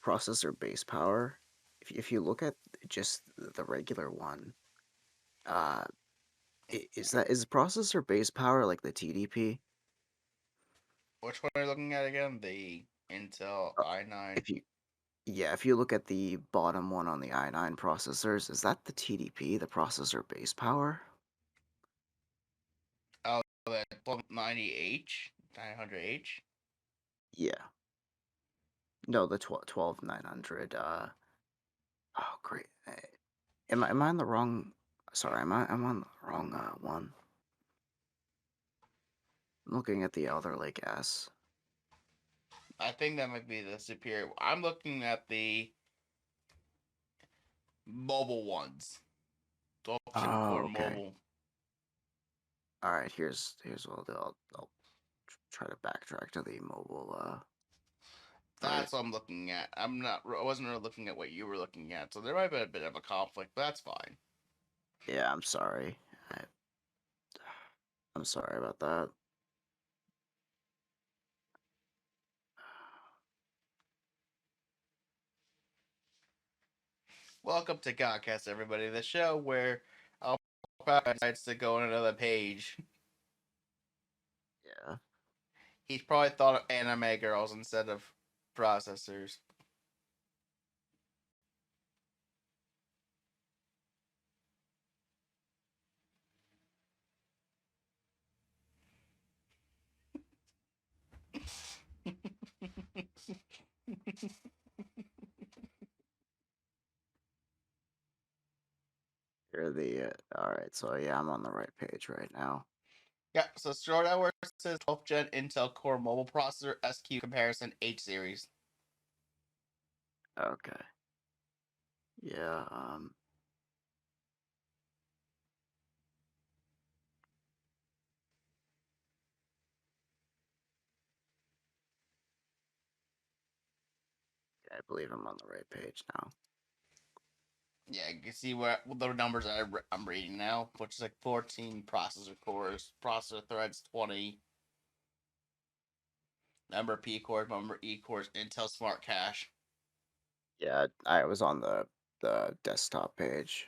processor base power. If you look at just the regular one, uh, is processor base power like the TDP? Which one are you looking at again? The Intel Uh, i9. If you Yeah, if you look at the bottom one on the i9 processors, is that the TDP, the processor base power? Oh, the 1290H, 900H. Yeah. No, the 12900. Oh, great. Am I on the wrong? Sorry, I'm on the wrong one. I'm looking at the other Lake S. I think that might be the superior. I'm looking at the mobile ones. 12 chip Oh, core okay. mobile. All right. Here's what I'll do. I'll try to backtrack to the mobile part. That's what I'm looking at. I wasn't really looking at what you were looking at, so there might be a bit of a conflict, but that's fine. Yeah, I'm sorry. I'm sorry about that. Welcome to GAHCast, everybody, the show where Alpaca decides to go on another page. Yeah. He's probably thought of anime girls instead of processors. You're the all right. So yeah, I'm on the right page right now. Yeah, so short hour says 12th gen Intel Core mobile processor SQ comparison H series. Okay. Yeah. I believe I'm on the right page now. Yeah, you can see what the numbers I'm reading now, which is like 14 processor cores, processor threads 20, number of P cores, number of E cores, Intel Smart Cache. Yeah, I was on the desktop page.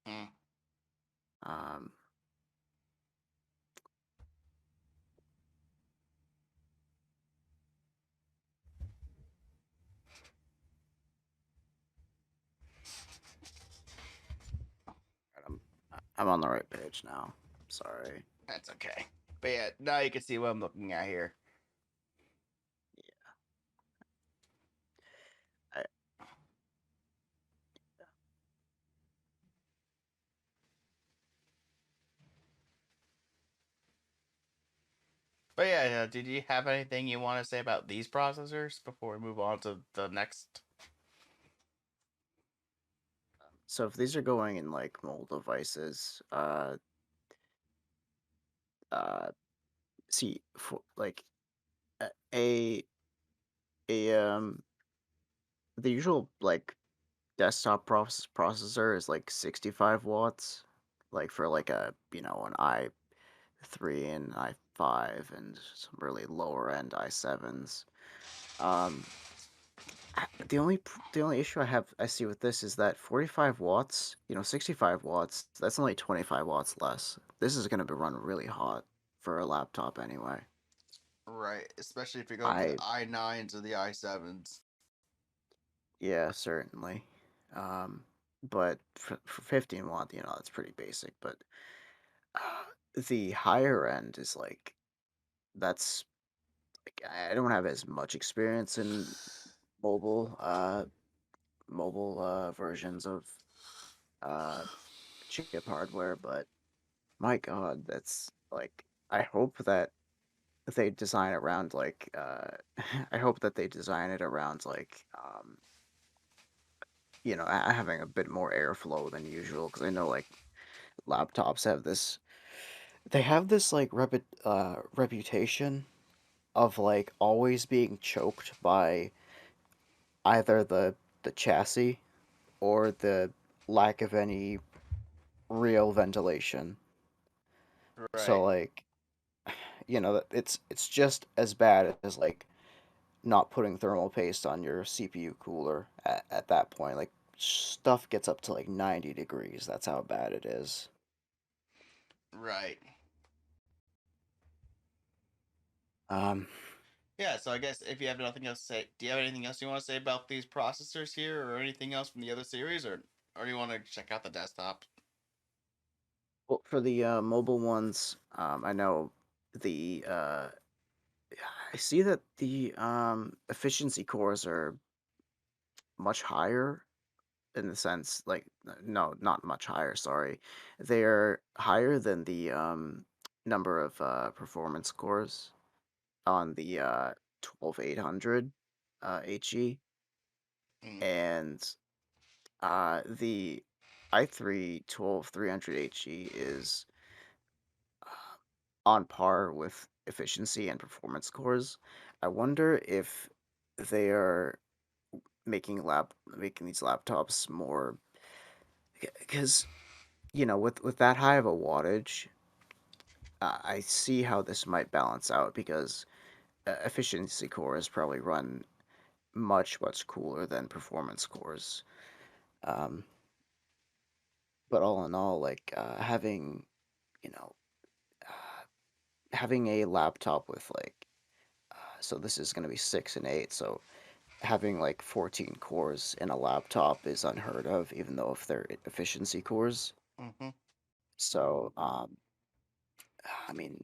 Hmm. Um. I'm I'm on the right page now. Sorry. That's okay. But yeah, now you can see what I'm looking at here. I, But yeah, did you have anything you want to say about these processors before we move on to the next? so if these are going in like mobile devices, uh, see for like a a the usual like desktop processor is like 65 watts, like for like a an i3 and i5 and some really lower end i7s. Um, the only issue I see with this is that 45 watts, 65 watts, that's only 25 watts less. This is going to be run really hot for a laptop anyway. Right, especially if you're going for the I i9s or the i7s. Yeah, certainly. Um, but for 15 watt, that's pretty basic. But the higher end is like that's like, I don't have as much experience in mobile versions of uh chip hardware, but my God, that's like I hope that they design around like I hope that they design it around like having a bit more airflow than usual because I know like laptops have this like reputation of like always being choked by either the chassis or the lack of any real ventilation. So Right, like it's just as bad as like not putting thermal paste on your CPU cooler at that point. Like stuff gets up to like 90 degrees. That's how bad it is. right. Um, Yeah, so I guess if you have nothing else to say, do you have anything else you want to say about these processors here, or anything else from the other series, or do you want to check out the desktop? well, for the mobile ones, I know the I see that the efficiency cores are much higher in the sense like no, not much higher, sorry. They're higher than the number of performance cores on the 12800 HE, Mm, and the i3 12300 HE is on par with efficiency and performance cores. I wonder if they are making these laptops more because with that high of a wattage, I see how this might balance out because efficiency cores probably run much cooler than performance cores. Um, but all in all, like you know having a laptop with like so this is going to be 6 and 8, so having like 14 cores in a laptop is unheard of, even though if they're efficiency cores. mm-hmm. So, I mean,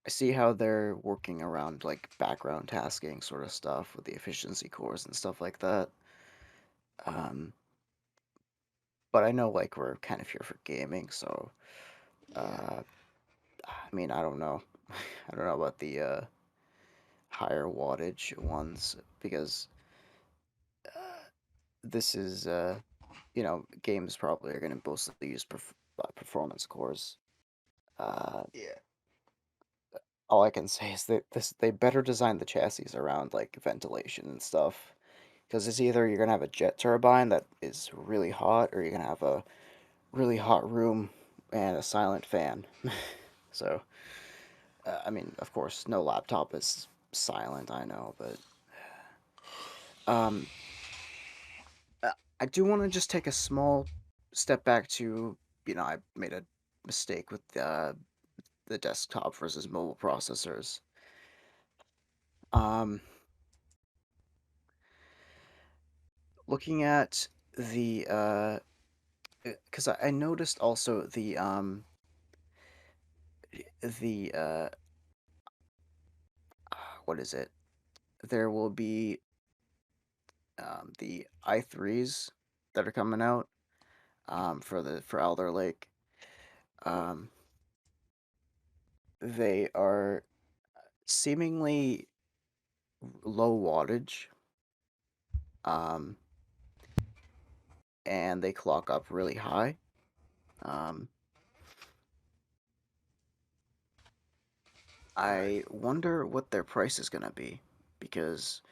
I see how they're working around like background tasking sort of stuff with the efficiency cores and stuff like that. Um, but I know like we're kind of here for gaming, so Yeah. uh, I mean, I don't know. I don't know about the higher wattage ones because this is games probably are going to mostly use performance cores. Uh, Yeah. all I can say is that they better design the chassis around like ventilation and stuff, because it's either you're gonna have a jet turbine that is really hot, or you're gonna have a really hot room and a silent fan. So, I mean, of course, no laptop is silent. I know, but um, I do want to just take a small step back to I made a mistake with the desktop versus mobile processors. Um, looking at the because I noticed also the what is it? There will be the i3s that are coming out for Alder Lake. Um, they are seemingly low wattage, um, and they clock up really high. Um, Right. I wonder what their price is gonna be because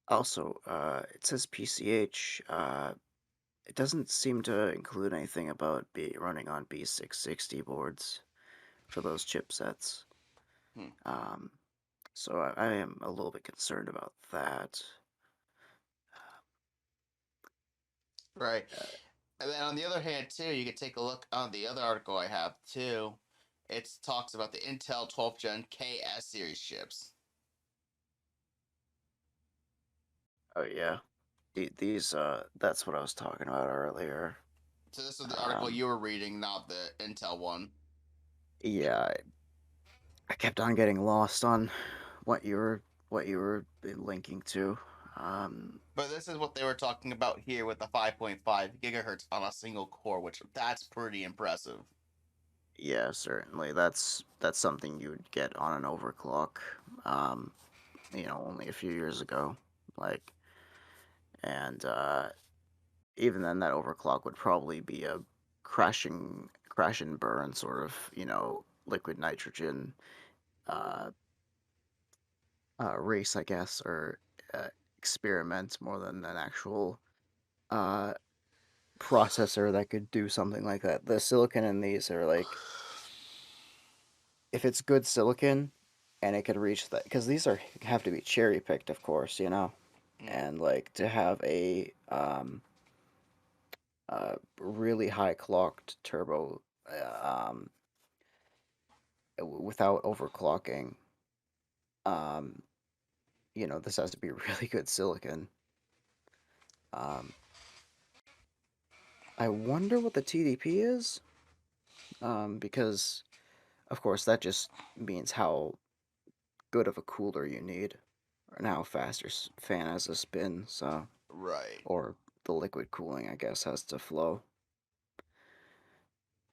also it says PCH. it doesn't seem to include anything about running on B660 boards for those chipsets. Hmm. So I am a little bit concerned about that. Right. Uh, And then on the other hand, too, you can take a look on the other article I have, too. It talks about the Intel 12th Gen KS series chips. oh yeah, these that's what I was talking about earlier. So this is the article Um, you were reading, not the Intel one. yeah, I kept on getting lost on what you were linking to. Um, But this is what they were talking about here with the 5.5 gigahertz on a single core, which that's pretty impressive. yeah, certainly that's something you'd get on an overclock. Um, only a few years ago, like, and even then, that overclock would probably be a crash and burn sort of, liquid nitrogen uh, race, I guess, or uh, experiment more than an actual uh, processor that could do something like that. The silicon in these are like, if it's good silicon and it could reach that, because these have to be cherry picked, of course, Mm. and like to have a really high clocked turbo without overclocking. Um, this has to be really good silicon. Um, I wonder what the TDP is, because of course that just means how good of a cooler you need, and how fast your fan has to spin. So, Right. or the liquid cooling, I guess, has to flow.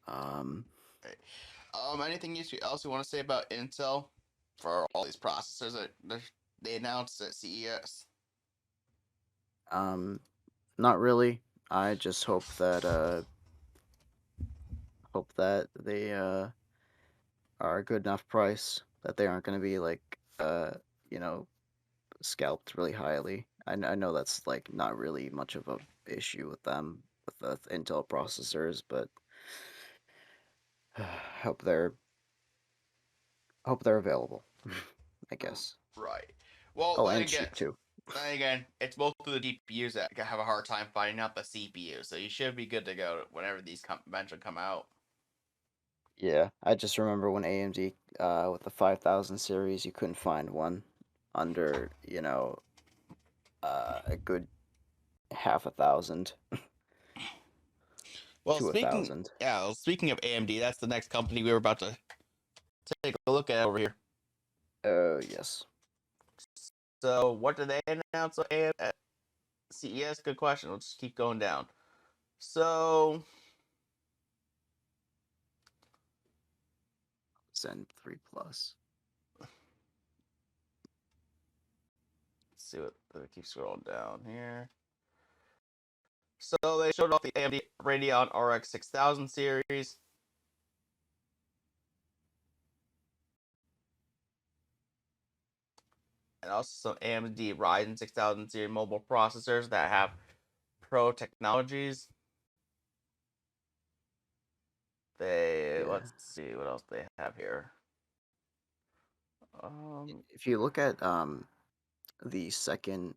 Um, Right. Anything else you want to say about Intel for all these processors that they announced at CES? um, Not really. I just hope that they are a good enough price that they aren't going to be like you know scalped really highly. I know that's like not really much of a issue with them with the Intel processors, but hope they're hope they're available. I guess. Right. Well, Oh, and cheap too. then again, it's both of the GPUs that have a hard time finding out the CPU, so you should be good to go whenever these eventually come out. Yeah, I just remember when AMD with the 5000 series, you couldn't find one under a good half a thousand Well, to a thousand. speaking of AMD, that's the next company we were about to take a look at over here. Oh yes. So, what did they announce at CES? Good question. Let's just keep going down. So, Zen 3 Plus. let's see what. Keep scrolling down here. So they showed off the AMD Radeon RX 6000 series. And also some AMD Ryzen 6000 series mobile processors that have pro technologies. Yeah. Let's see what else they have here. If you look at the second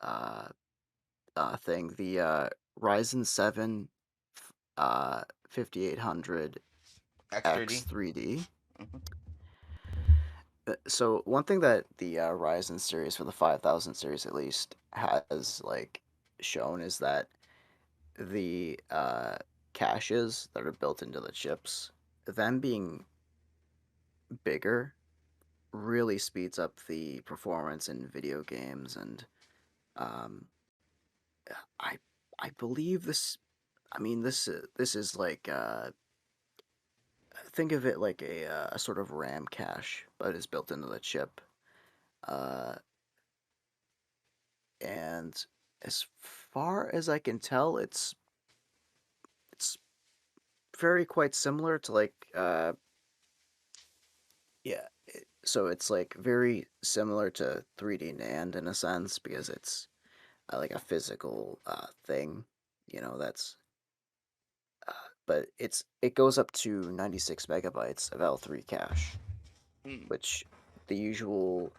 uh thing, the Ryzen 7 5800 X3D. X3D. Mm-hmm. So one thing that the Ryzen series, for the 5000 series at least, has like shown is that the caches that are built into the chips, them being bigger, really speeds up the performance in video games. And um, I I believe this. I mean, this is like think of it like a sort of RAM cache, but is built into the chip. Uh, and as far as I can tell, it's very quite similar to like yeah. So it's like very similar to 3D NAND in a sense, because it's like a physical thing. That's but it goes up to 96 megabytes of L3 cache, which the usual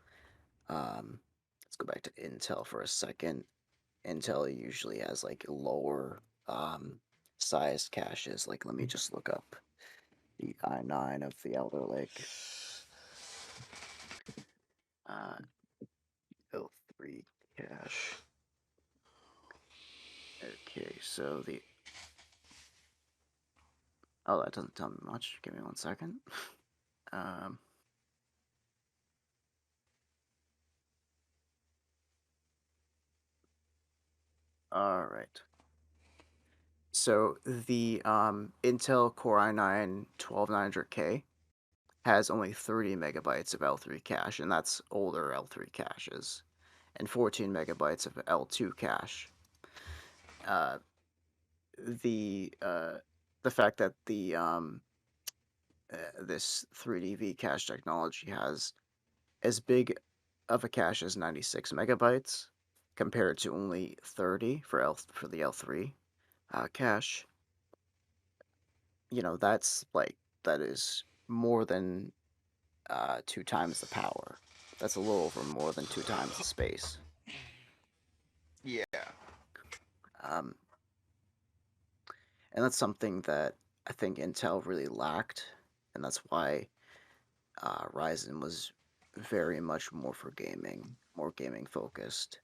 let's go back to Intel for a second. Intel usually has like lower sized caches. Like let me just look up the i9 of the Elder Lake. L3 cache. Okay, so oh, that doesn't tell me much. Give me 1 second. All right. So the Intel Core i9-12900K has only 30 megabytes of L3 cache, and that's older L3 caches, and 14 megabytes of L2 cache. The fact that this 3D cache technology has as big of a cache as 96 megabytes compared to only 30 for the L3 cache. That is more than 2 times the power. That's a little over more than 2 times the space. Yeah. And that's something that I think Intel really lacked, and that's why Ryzen was very much more for gaming, more gaming focused.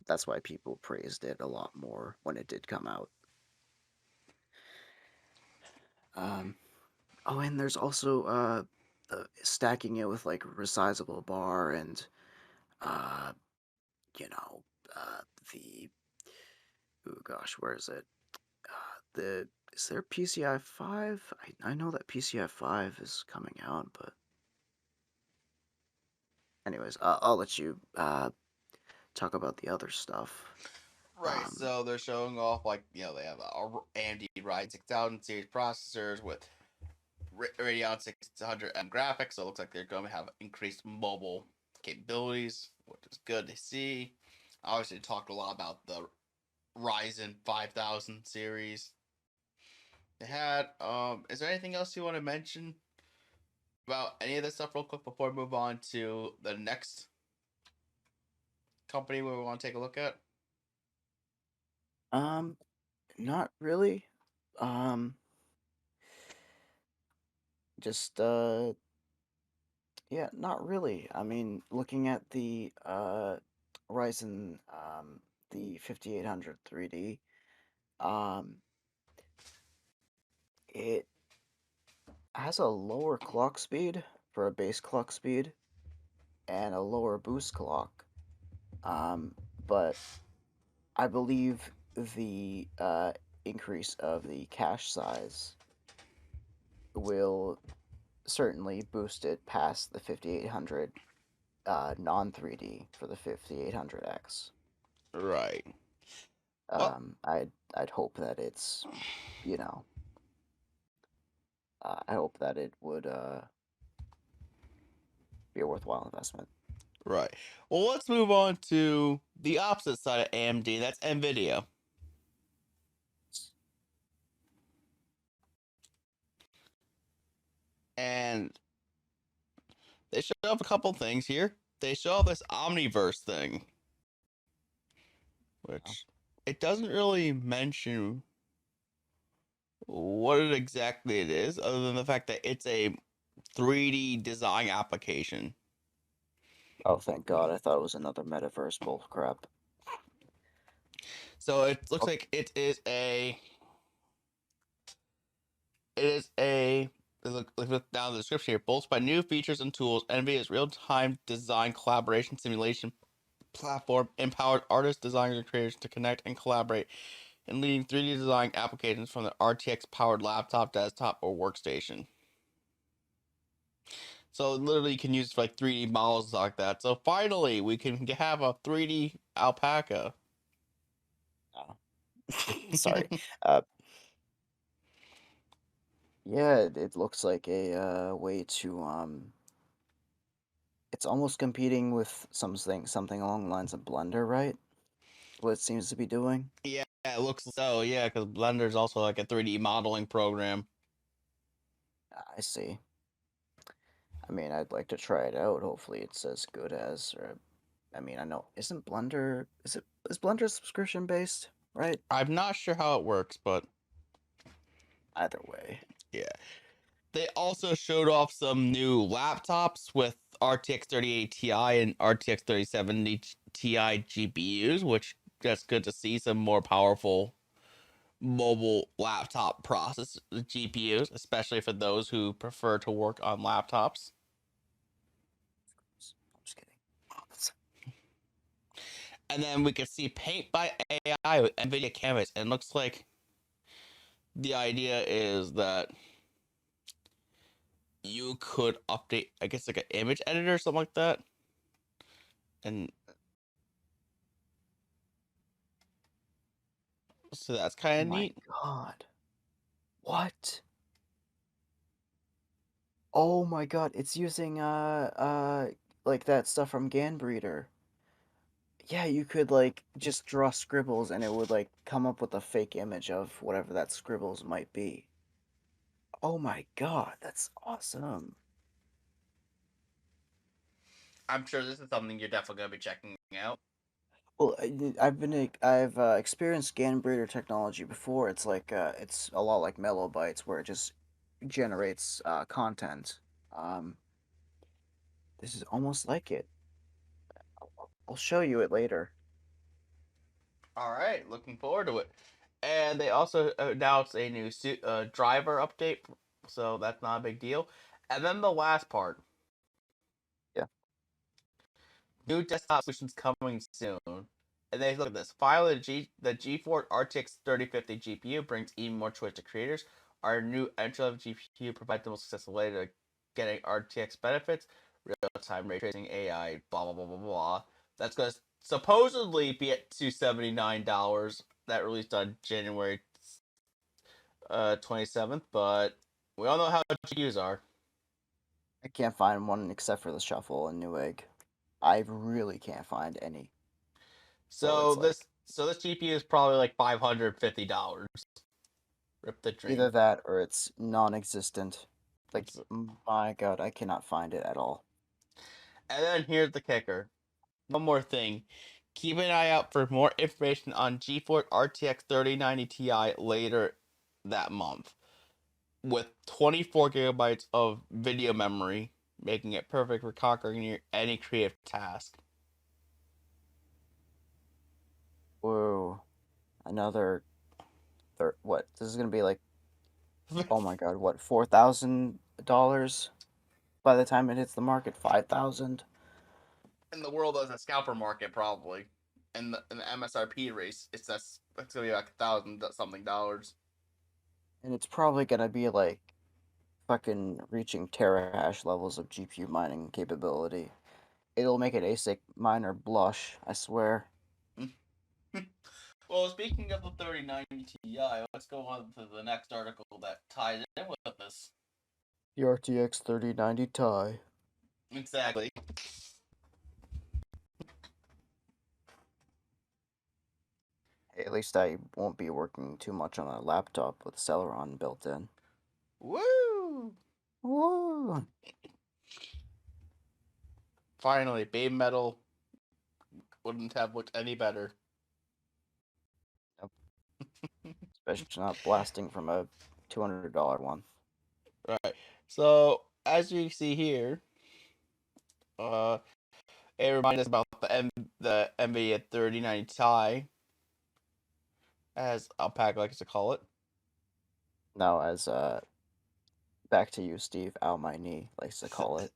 That's why people praised it a lot more when it did come out. Oh, and there's also stacking it with like resizable bar and you know the oh gosh, where is it? Is there PCI 5? I know that PCI 5 is coming out, but anyways, I'll let you talk about the other stuff. Right, so they're showing off, like, they have AMD Ryzen 6000 series processors with Radeon 600 graphics, so it looks like they're going to have increased mobile capabilities, which is good to see. Obviously, they talked a lot about the Ryzen 5000 series. They had, is there anything else you want to mention about any of this stuff real quick before we move on to the next company we want to take a look at? Not really. Just yeah, not really. I mean, looking at the Ryzen the 5800 3D, it has a lower clock speed for a base clock speed and a lower boost clock. But I believe the increase of the cache size will certainly boost it past the 5800 non 3D for the 5800X. Right. I'd hope that it's, I hope that it would be a worthwhile investment. Right. Well, let's move on to the opposite side of AMD. That's Nvidia. And they show off a couple things here. They show off this Omniverse thing, which it doesn't really mention what exactly it is, other than the fact that it's a 3D design application. Oh, thank God. I thought it was another Metaverse bullcrap. So it looks like it is a. Look down the description here. Bolstered by new features and tools, NVIDIA's real-time design collaboration simulation platform empowered artists, designers, and creators to connect and collaborate in leading 3D design applications from the RTX-powered laptop, desktop, or workstation. So literally, you can use like 3D models like that. So finally, we can have a 3D alpaca. Oh. Sorry. Yeah, it looks like a way to it's almost competing with something along the lines of Blender, right? what it seems to be doing. Yeah, it looks so. Yeah, because Blender is also like a 3D modeling program. I see. I mean, I'd like to try it out. Hopefully, it's as good as. Or, I mean, I know isn't Blender is Blender subscription based, right? I'm not sure how it works, but Either way. yeah. They also showed off some new laptops with RTX 3080 Ti and RTX 3070 Ti GPUs, which that's good to see some more powerful mobile laptop process GPUs, especially for those who prefer to work on laptops. I'm just kidding. And then we can see Paint by AI with Nvidia Canvas, and it looks like the idea is that you could update, I guess, like an image editor or something like that. And so that's kind Oh of my neat. god. What? Oh my god, it's using like that stuff from Ganbreeder. Yeah, you could like just draw scribbles and it would like come up with a fake image of whatever that scribbles might be. Oh my god, that's awesome. I'm sure this is something you're definitely going to be checking out. Well, I've experienced Ganbreeder technology before. It's like it's a lot like Melobytes where it just generates content. Um, this is almost like it. I'll show you it later. All right, looking forward to it. And they also announced a new driver update, so that's not a big deal. And then the last part, Yeah. new desktop solutions coming soon. And they look at this. Finally, the GeForce RTX 3050 GPU brings even more choice to creators. Our new entry-level GPU provides the most successful way to getting RTX benefits, real-time ray tracing, AI, blah blah blah blah blah. That's going to supposedly be at $279. That released on January 27th, but we all know how GPUs are. I can't find one except for the Shuffle and Newegg. I really can't find any. So it's this GPU is probably like $550. Rip the dream. either that or it's non-existent. Like, my god, I cannot find it at all. And then here's the kicker. One more thing. Keep an eye out for more information on GeForce RTX 3090 Ti later that month. With 24 gigabytes of video memory, making it perfect for conquering any creative task. Whoa. Another... what? This is gonna be like... Oh my god, what? $4,000 by the time it hits the market? 5,000? In the world as a scalper market, probably. In the MSRP race, that's gonna be like $1,000 something dollars. And it's probably gonna be like fucking reaching terahash levels of GPU mining capability. It'll make an ASIC miner blush, I swear. Well, speaking of the 3090 Ti, let's go on to the next article that ties in with this. The RTX 3090 Ti. Exactly. Hey, at least I won't be working too much on a laptop with Celeron built in. Woo! Woo! Finally, Baby Metal wouldn't have looked any better. Nope. Especially not blasting from a $200 one. Right. So, as you see here, it reminds us about the Nvidia 3090 Ti, as Alpaca likes to call it. Now, as back to you, Steve, Ow My Knee likes to call it.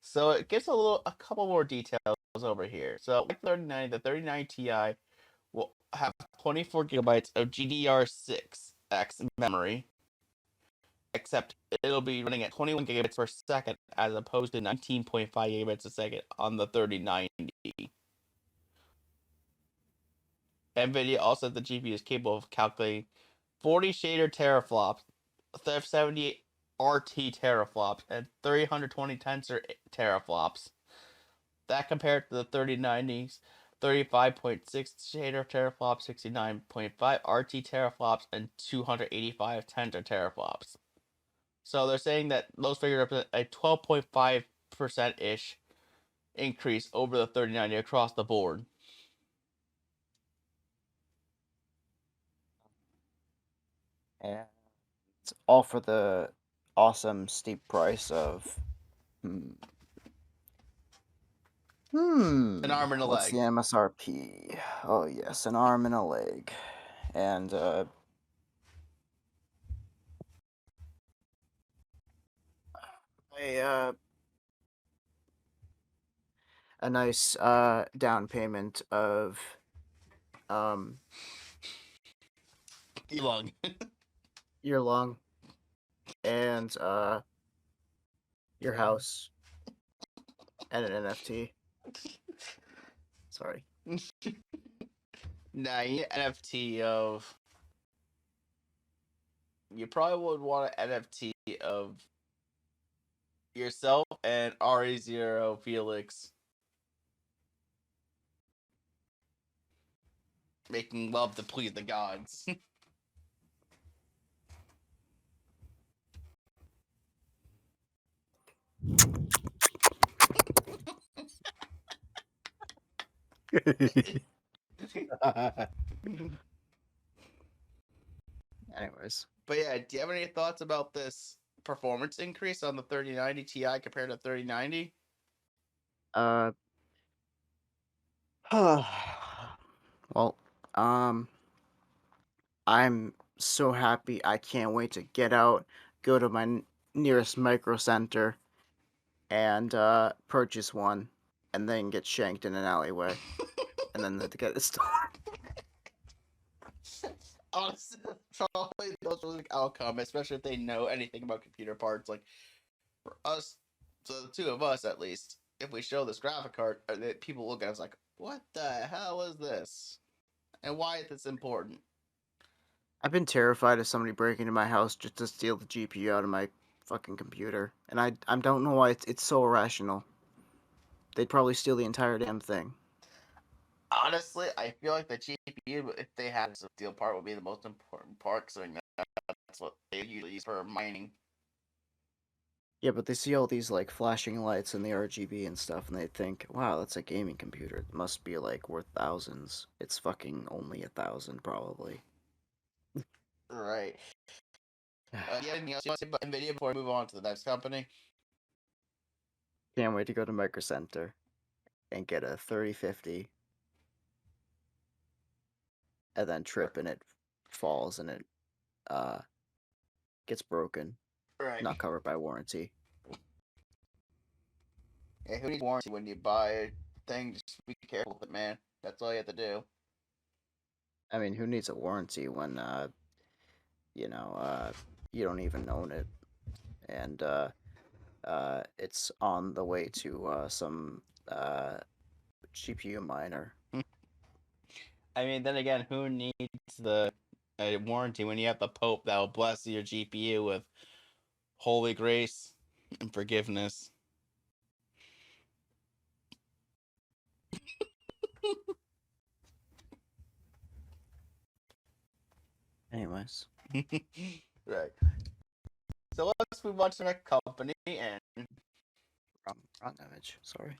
So it gives a couple more details over here. So with the 3090 Ti will have 24 gigabytes of GDR6X memory, except it'll be running at 21 gigabits per second as opposed to 19.5 gigabits a second on the 3090. Nvidia also said the GPU is capable of calculating 40 shader teraflops, 78 RT teraflops, and 320 tensor teraflops. That compared to the 3090's 35.6 shader teraflops, 69.5 RT teraflops, and 285 tensor teraflops. So they're saying that those figures represent a 12.5% ish increase over the 3090 across the board. And it's all for the awesome steep price of An arm and a what's leg. the MSRP? Oh yes, an arm and a leg. And a nice down payment of Long. Year long, and your house, and an NFT. Sorry. Nah, you need an NFT of. You probably would want an NFT of yourself and RE0 Felix making love to please the gods. Anyways, But yeah, do you have any thoughts about this performance increase on the 3090 Ti compared to 3090? well, I'm so happy. I can't wait to get out, go to my nearest micro center, and purchase one, and then get shanked in an alleyway, and then to get it stolen. Honestly, probably the most realistic outcome, especially if they know anything about computer parts. Like for us, so the two of us at least, if we show this graphic card, people look at us like, "What the hell is this? And why is this important?" I've been terrified of somebody breaking into my house just to steal the GPU out of my fucking computer, and I don't know why it's so irrational. They'd probably steal the entire damn thing. Honestly, I feel like the GPU, if they had a steel part, would be the most important part, because that's what they usually use for mining. Yeah, but they see all these like flashing lights and the RGB and stuff, and they think, "Wow, that's a gaming computer. It must be like worth thousands." It's fucking only 1,000 probably. Right. Yeah, anything else you want to say about Nvidia before we move on to the next company? Can't wait to go to Micro Center and get a 3050, and then trip and it falls and it uh gets broken, Right. not covered by warranty. Yeah, who needs warranty when you buy a thing? Just be careful with it, man. That's all you have to do. I mean, who needs a warranty when you know you don't even own it, and it's on the way to some GPU miner. I mean, then again, who needs the warranty when you have the Pope that will bless your GPU with holy grace and forgiveness? Anyways, Right. So let's move on to the next company, and wrong image. Sorry.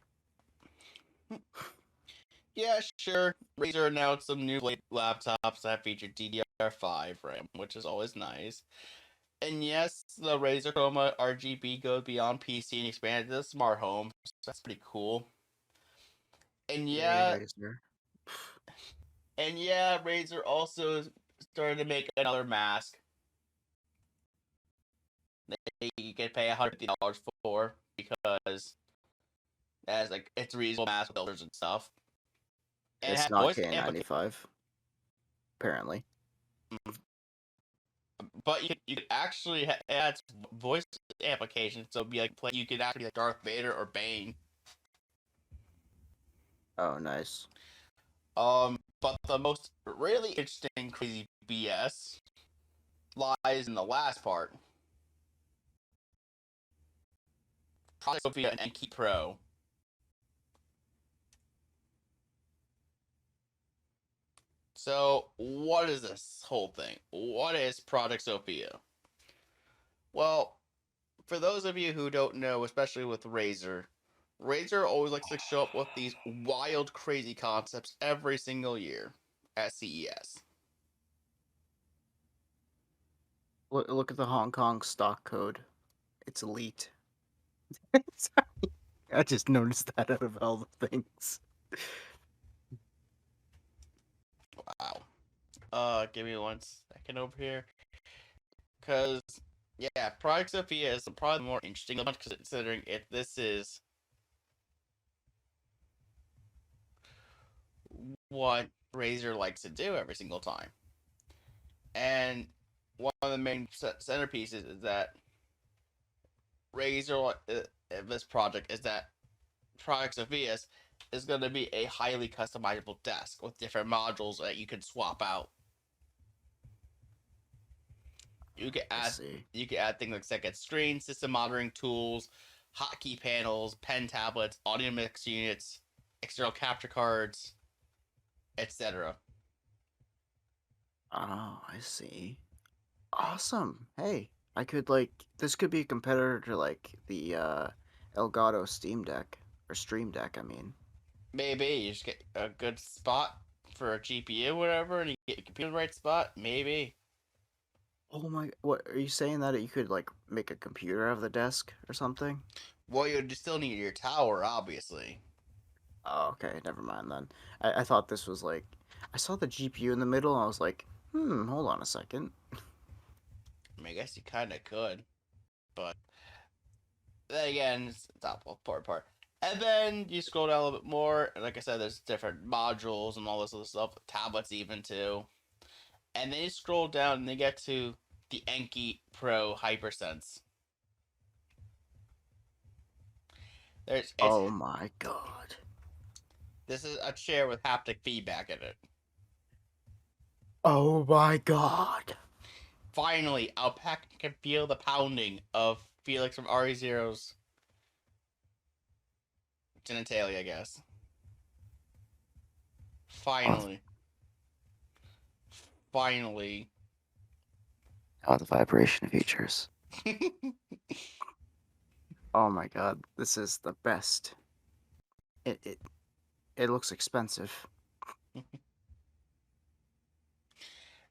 yeah, sure. Razer announced some new laptops that feature DDR5 RAM, which is always nice. And yes, the Razer Chroma RGB goes beyond PC and expanded to the smart home. So that's pretty cool. And Yay, yeah, Razer. Razer also started to make another mask that you can pay $150 for because as like it's a reasonable mask with filters and stuff. And it It's has not voice amplification. K95. Apparently. But you could actually add voice amplification, so it'd be like you could actually be like Darth Vader or Bane. Oh, nice. But the most really interesting crazy BS lies in the last part. Probably Sophia and Key Pro. So, what is this whole thing? What is Project Sophia? Well, for those of you who don't know, especially with Razer always likes to show up with these wild, crazy concepts every single year at CES. Look at the Hong Kong stock code. It's elite. I just noticed that out of all the things. Wow. Give me 1 second over here. Because, yeah, Project Sophia is probably more interesting, considering this is what Razer likes to do every single time. And one of the main centerpieces is that Razer, this project, is that Project Sophia is going to be a highly customizable desk with different modules that you can swap out. You can add things like second screen, system monitoring tools, hotkey panels, pen tablets, audio mix units, external capture cards, etc. Oh, I see. Awesome. Hey, I could this could be a competitor to the Elgato Steam Deck or Stream Deck. I mean, Maybe you just get a good spot for a GPU, whatever, and you get your computer in the right spot. Maybe. oh my, what are you saying that you could make a computer out of the desk or something? Well, you still need your tower, obviously. Oh, okay, never mind then. I thought this was I saw the GPU in the middle and I was like, hold on a second. I mean, I guess you kind of could, but then again, it's not the important part. And then you scroll down a little bit more, and like I said, there's different modules and all this other stuff, tablets even too. And then you scroll down and they get to the Enki Pro Hypersense. Oh my god. This is a chair with haptic feedback in it. Oh my god. Finally, Alpaca can feel the pounding of Felix from RE0's genitalia, I guess. Finally. Finally. Oh, the vibration features. Oh my god, this is the best. It looks expensive.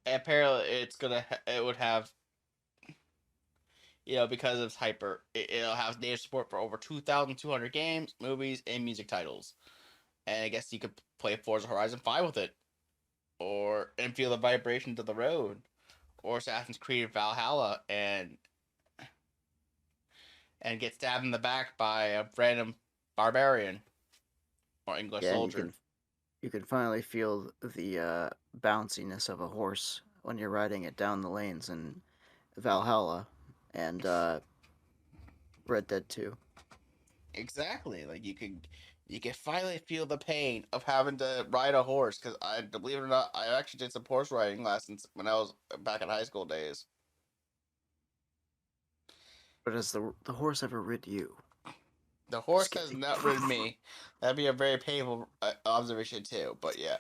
Apparently, it would have, because it's hyper, it'll have native support for over 2,200 games, movies, and music titles. And I guess you could play Forza Horizon 5 with it, and feel the vibrations of the road, or Assassin's Creed Valhalla, and get stabbed in the back by a random barbarian or English soldier. You can finally feel the bounciness of a horse when you're riding it down the lanes in Valhalla and Red Dead 2. Exactly. Like you can finally feel the pain of having to ride a horse. Because I believe it or not, I actually did some horse riding lessons when I was back in high school days. But has the horse ever rid you? The horse has not ridden me. That'd be a very painful observation too. But yeah,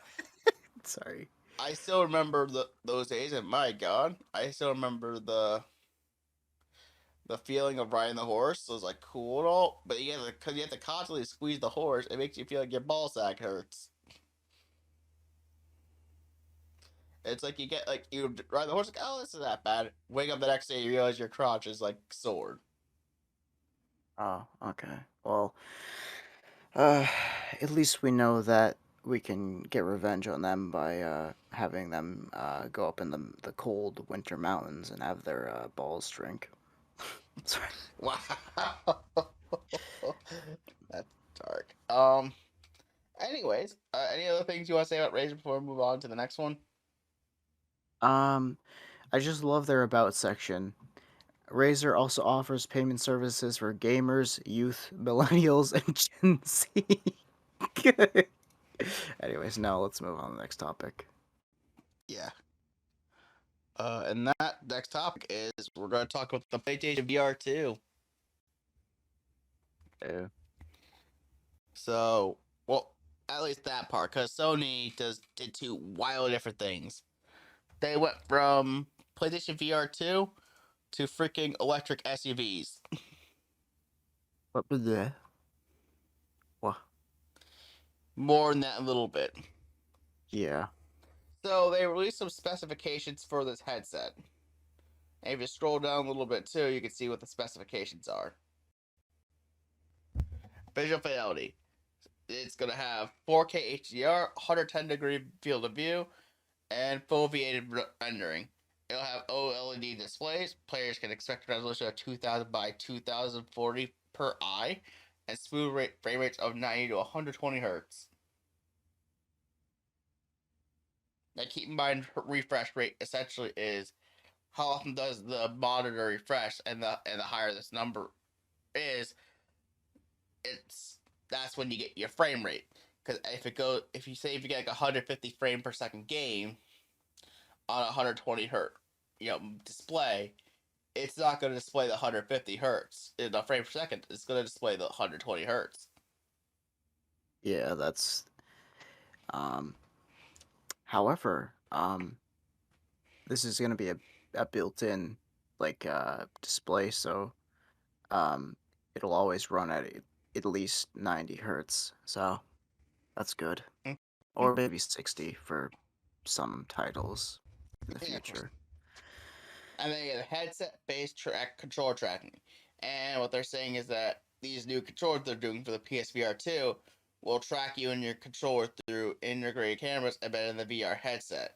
sorry. I still remember those days, and my God, I still remember the feeling of riding the horse. It was like cool and all, but because you have to constantly squeeze the horse, it makes you feel like your ball sack hurts. It's like you ride the horse, like, oh, this is that bad. Wake up the next day, you realize your crotch is sored. Oh, okay. Well, at least we know that we can get revenge on them by having them go up in the cold winter mountains and have their balls shrink. Sorry. Wow, that's dark. Anyways, any other things you want to say about Razer before we move on to the next one? I just love their about section. Razer also offers payment services for gamers, youth, millennials, and Gen Z. Anyways, now let's move on to the next topic. Yeah. And that next topic is we're going to talk about the PlayStation VR 2. Yeah. So, well, At least that part, because Sony did two wildly different things. They went from PlayStation VR 2 to freaking electric SUVs. What was that? What? More than that a little bit. Yeah. So they released some specifications for this headset. And if you scroll down a little bit too, you can see what the specifications are. Visual fidelity. It's going to have 4K HDR, 110 degree field of view, and full V8 rendering. It'll have OLED displays. Players can expect a resolution of 2000 by 2040 per eye, and smooth frame rates of 90 to 120 hertz. Now, keep in mind, refresh rate essentially is how often does the monitor refresh, and the higher this number is, that's when you get your frame rate. Because if you get like 150 frame per second game on a 120 hertz, display, it's not going to display the 150 hertz in the frame per second. It's going to display the 120 hertz. Yeah, that's. However, this is going to be a built-in display, so it'll always run at least 90 hertz. So that's good, or maybe 60 for some titles in the future. And then you get a headset-based controller tracking. And what they're saying is that these new controllers they're doing for the PSVR 2 will track you and your controller through integrated cameras embedded in the VR headset.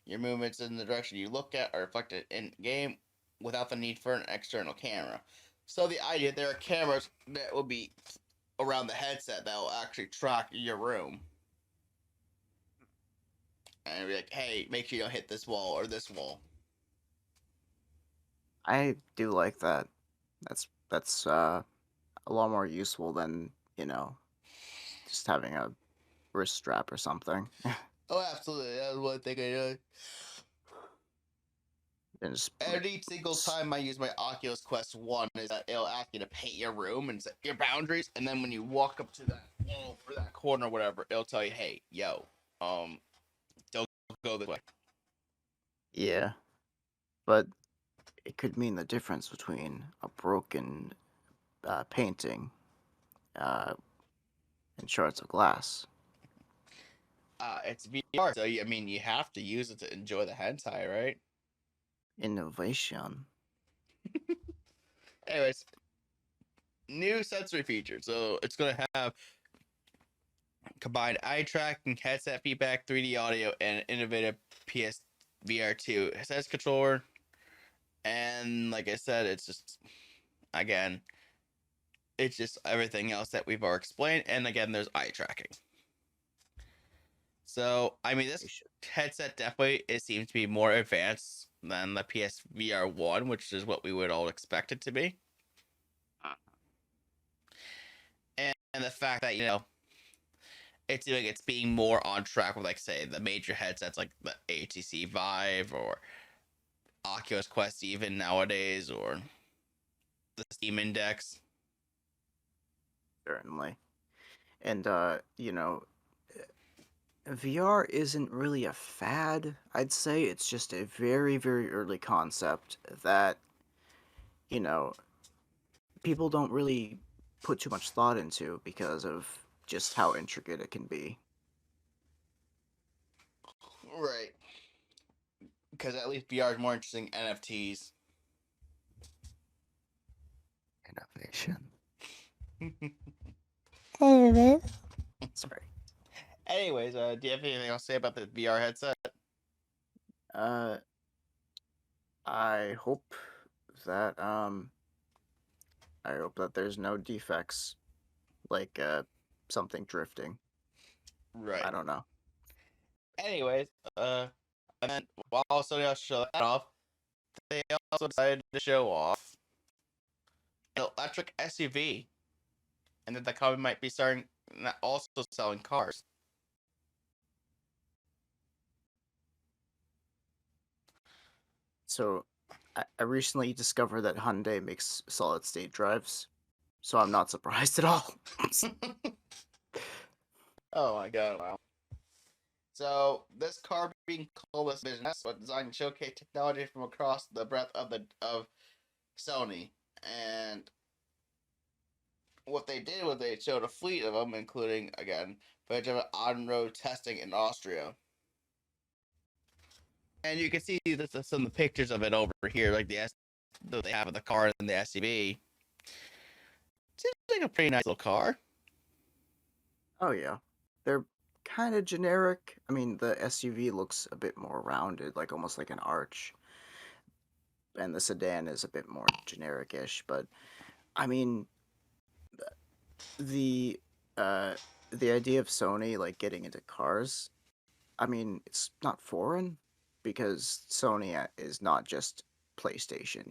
Your movements in the direction you look at are reflected in game without the need for an external camera. So the idea, there are cameras that will be around the headset that will actually track your room. And be like, hey, make sure you don't hit this wall or this wall. I do like that. That's a lot more useful than, just having a wrist strap or something. Oh, absolutely. That's one thing I do. And just Every single time I use my Oculus Quest 1 is that it'll ask you to paint your room and set your boundaries, and then when you walk up to that wall or that corner or whatever, it'll tell you, hey, yo, don't go this way. Yeah. But it could mean the difference between a broken painting and shards of glass. It's VR, so you have to use it to enjoy the hentai, right? Innovation. Anyways, new sensory feature. So it's going to have combined eye tracking, headset feedback, 3D audio, and innovative PSVR 2 headset controller. And like I said, it's just, again, it's just everything else that we've already explained. And again, there's eye tracking. So, this headset definitely, it seems to be more advanced than the PSVR 1, which is what we would all expect it to be. And the fact that, it's being more on track with, like, say, the major headsets like the HTC Vive or Oculus Quest even nowadays, or the Steam Index. Certainly. And, VR isn't really a fad, I'd say. It's just a very, very early concept that, people don't really put too much thought into because of just how intricate it can be. Right. Because at least VR is more interesting NFTs. Innovation. Anyways, Sorry. Anyways, do you have anything else to say about the VR headset? I hope that there's no defects, like something drifting. Right. I don't know. Anyways, and then while Sony showed that off, they also decided to show off an electric SUV, and that the company might be also selling cars. So, I recently discovered that Hyundai makes solid-state drives, so I'm not surprised at all. Oh my god! Wow. So this car being called the Vision S was designed to showcase technology from across the breadth of Sony, and what they did was they showed a fleet of them, including again footage of on-road testing in Austria. And you can see this, some of the pictures of it over here, like that they have of the car and the SUV. Seems like a pretty nice little car. Oh yeah, they're kind of generic. I mean, the SUV looks a bit more rounded, like almost like an arch, and the sedan is a bit more generic-ish. But I mean, the uh, the idea of Sony like getting into cars, I mean, it's not foreign because Sony is not just PlayStation.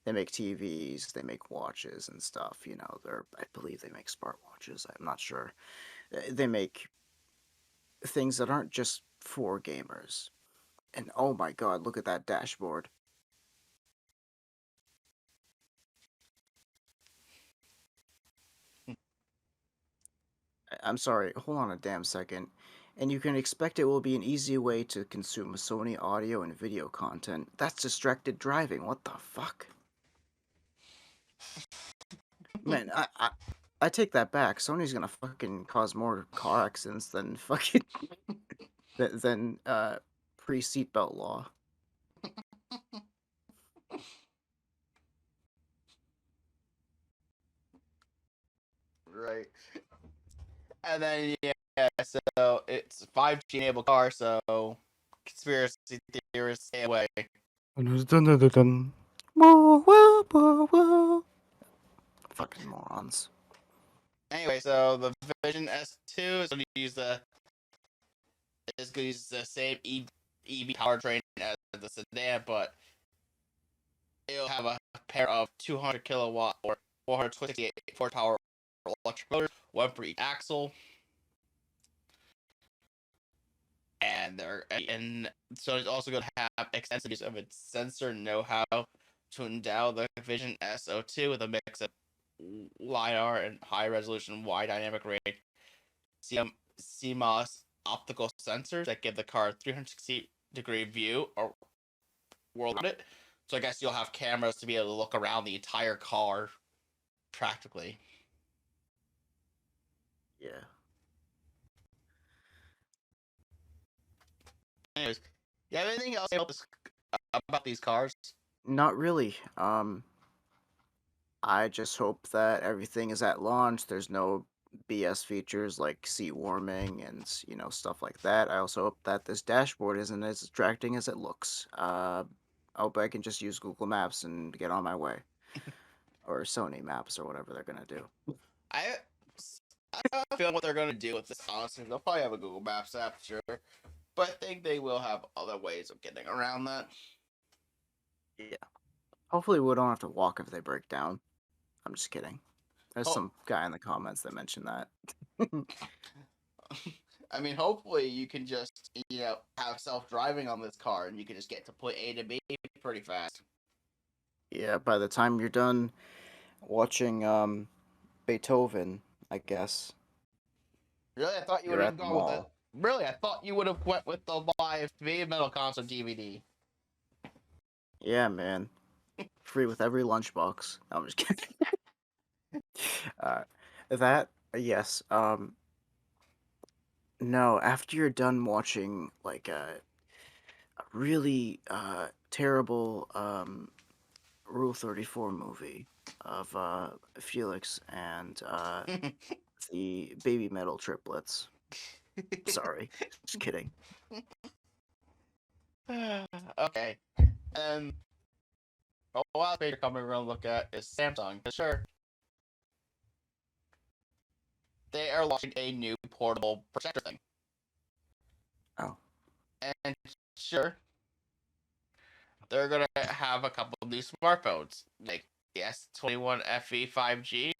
They make TVs, they make watches and stuff. I believe they make smart watches. I'm not sure. They make things that aren't just for gamers. And oh my god, look at that dashboard. I'm sorry, hold on a damn second. And you can expect it will be an easy way to consume Sony audio and video content. That's distracted driving. What the fuck? Man, I take that back. Sony's gonna fucking cause more car accidents than fucking than pre seatbelt law. Right. And then yeah, so it's a 5G enabled car, so conspiracy theorists stay away. Dun. Whoa, whoa, whoa, whoa. Fucking morons. Anyway, so the Vision S2 is going to use the same EV powertrain as the sedan, but it'll have a pair of 200 kilowatt or 428 horsepower electric motors, one for each axle. And so it's also going to have extensive use of its sensor know-how to endow the Vision SO2 with a mix of LiDAR and high-resolution wide dynamic range CMOS optical sensors that give the car a 360-degree view or world around it. So I guess you'll have cameras to be able to look around the entire car practically. Yeah. Anyways, you have anything else about these cars? Not really. I just hope that everything is at launch. There's no BS features like seat warming and stuff like that. I also hope that this dashboard isn't as distracting as it looks. I hope I can just use Google Maps and get on my way, or Sony Maps or whatever they're gonna do. I have a feeling what they're going to do with this, honestly. They'll probably have a Google Maps app, sure. But I think they will have other ways of getting around that. Yeah. Hopefully we don't have to walk if they break down. I'm just kidding. There's some guy in the comments that mentioned that. I mean, hopefully you can just, have self-driving on this car and you can just get to point A to B pretty fast. Yeah, by the time you're done watching Beethoven, I guess. Really? I thought you would You're have at the gone with it. mall. Really? I thought you would have went with the live Metal Concert DVD. Yeah, man. Free with every lunchbox. No, I'm just kidding. That yes. No, after you're done watching like a really terrible Rule 34 movie of Felix and the Baby Metal triplets. Sorry, just kidding. Okay. And the last major company we're going to look at is Samsung. Sure, they are launching a new portable projector thing. Oh. And sure, they're going to have a couple of new smartphones, like the S21 FE 5G.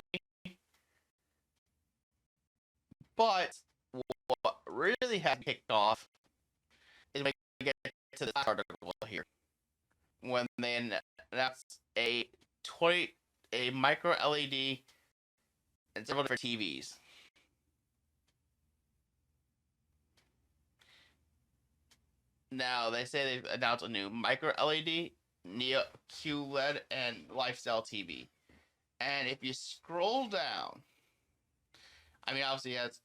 But what really has kicked off is when we get to this article here, when they announced a micro LED and several different TVs. Now they say they've announced a new micro LED, Neo QLED, and lifestyle TV. And if you scroll down, I mean, obviously it has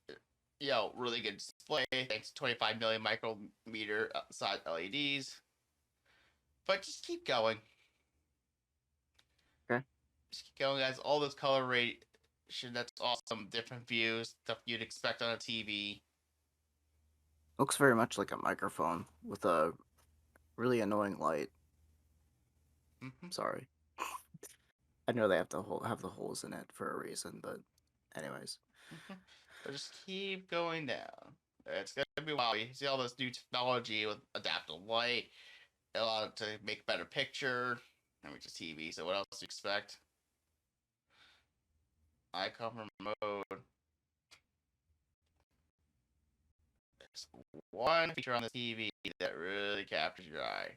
really good display thanks to 25 million micrometer size LEDs. But just keep going. Okay. Just keep going, guys. All this color radiation, that's awesome. Different views, stuff you'd expect on a TV. Looks very much like a microphone with a really annoying light. Mm-hmm. Sorry. I know they have to have the holes in it for a reason, but anyways. Mm-hmm. But just keep going down. It's gonna be wild. You see all this new technology with adaptive light, allowed it to make better picture. I mean, just TV. So what else do you expect? Icon mode. There's one feature on the TV that really captures your eye.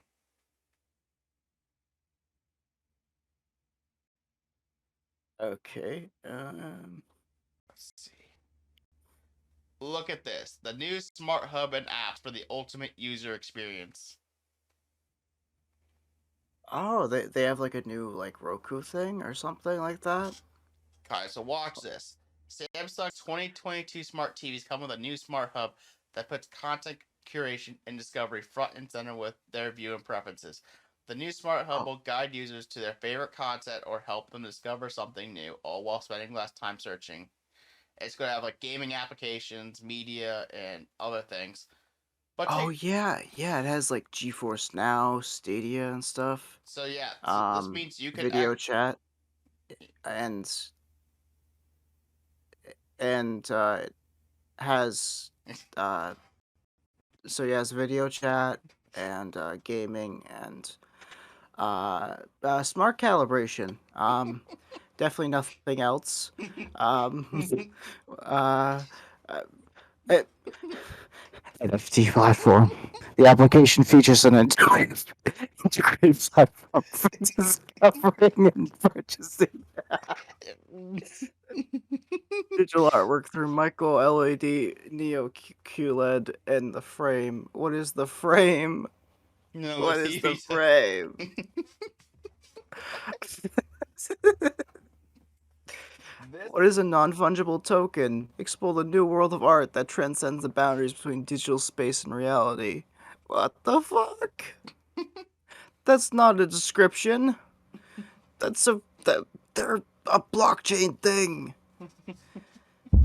Okay. Let's see. Look at this. The new smart hub and apps for the ultimate user experience. Oh, they have like a new like Roku thing or something like that. Okay, so watch this. Samsung's 2022 smart TVs come with a new smart hub that puts content curation and discovery front and center with their viewing preferences. The new smart hub will guide users to their favorite content or help them discover something new, all while spending less time searching. It's going to have like gaming applications, media, and other things. But Oh yeah, yeah. It has like GeForce Now, Stadia, and stuff. so this means you can Video chat, and it has so yeah, it's video chat and gaming and smart calibration. Definitely nothing else. Um, uh, uh, it, NFT platform. The application features an integrated platform for discovering and purchasing digital artwork through micro LED, Neo QLED, and the frame. What is the frame? no, What the is the TV. frame? What is a non-fungible token? Explore the new world of art that transcends the boundaries between digital space and reality. What the fuck? That's not a description. They're a blockchain thing.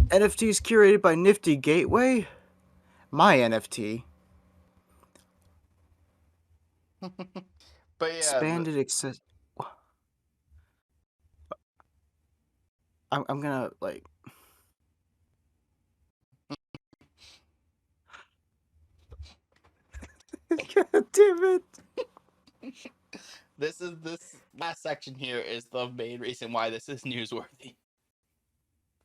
NFTs curated by Nifty Gateway? My NFT. But Expanded access. I'm gonna like. God damn it! this last section here is the main reason why this is newsworthy.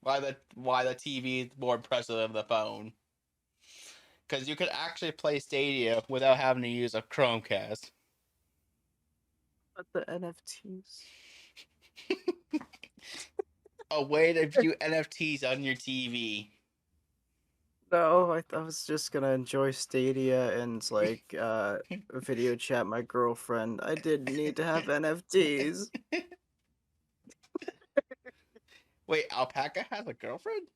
Why the TV is more impressive than the phone. Because you could actually play Stadia without having to use a Chromecast. But the NFTs. A way to view NFTs on your TV. No, I was just gonna enjoy Stadia and like video chat my girlfriend. I didn't need to have NFTs. Wait, Alpaca has a girlfriend?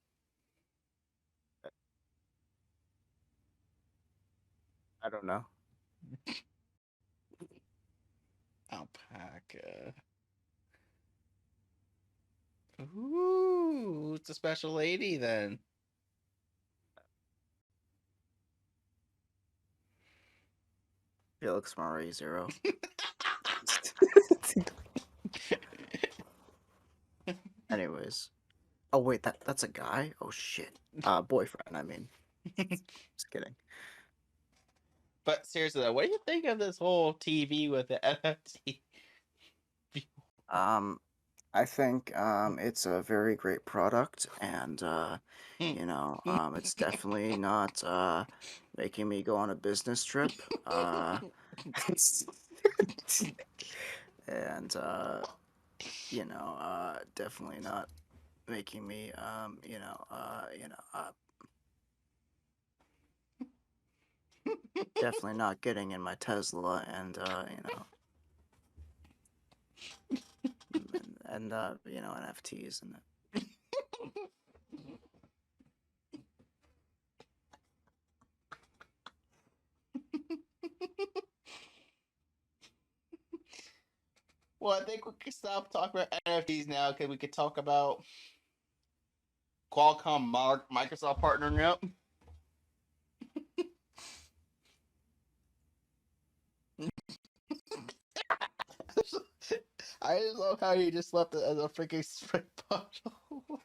I don't know. Alpaca. Ooh, it's a special lady then. Felix Murray 0. Anyways. Oh wait, that's a guy? Oh shit. Boyfriend, I mean. Just kidding. But seriously though, what do you think of this whole TV with the NFT? I think it's a very great product, and it's definitely not making me go on a business trip. And definitely not making me Definitely not getting in my Tesla and NFTs and that. Well, I think we can stop talking about NFTs now because we could talk about Qualcomm Microsoft partnering up. I just love how you just left it as a freaking spring bottle.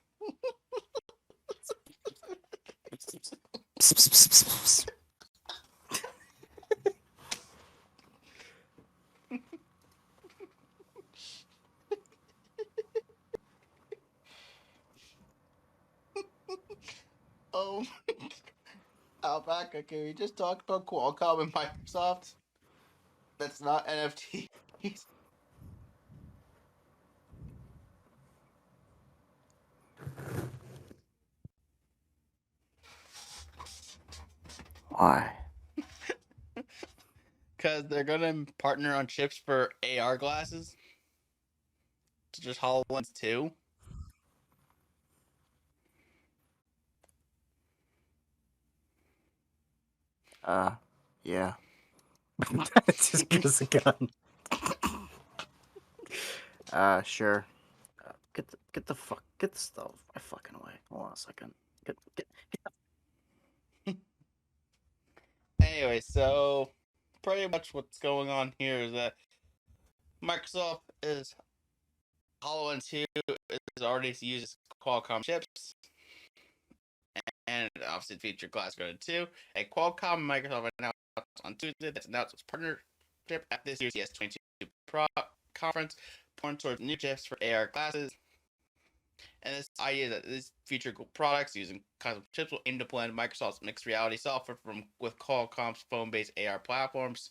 Oh, Alpaca, can we just talk about Qualcomm and Microsoft? That's not NFTs. Why? Because they're gonna partner on chips for AR glasses. So just HoloLens 2. Yeah. Just gives a gun. Sure. Get the stuff I fucking away. Hold on a second. Get. Anyway, so pretty much what's going on here is that Microsoft is HoloLens 2 is already uses Qualcomm chips, and obviously featured Glass Go 2. And Qualcomm and Microsoft announced on Tuesday that's announced its partnership at this year's CES 22 Pro conference, pointing towards new chips for AR glasses. And this idea that these future products using custom chips will aim to blend Microsoft's mixed reality software with Qualcomm's phone-based AR platforms.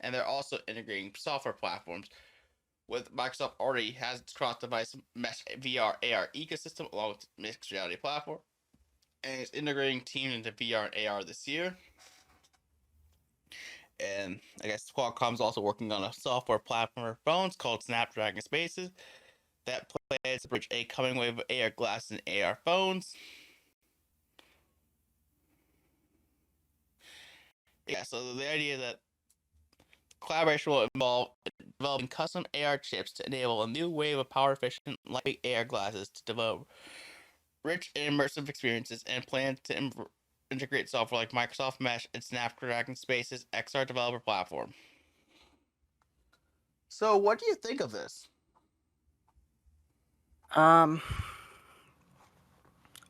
And they're also integrating software platforms. With Microsoft already has its cross-device mesh VR AR ecosystem along with mixed reality platform, and it's integrating Teams into VR and AR this year. And I guess Qualcomm's also working on a software platform for phones called Snapdragon Spaces that plans to bridge a coming wave of AR glasses and AR phones. Yeah, so the idea that collaboration will involve developing custom AR chips to enable a new wave of power-efficient, lightweight AR glasses to develop rich and immersive experiences, and plans to integrate software like Microsoft Mesh and Snapdragon Spaces XR developer platform. So, what do you think of this? Well,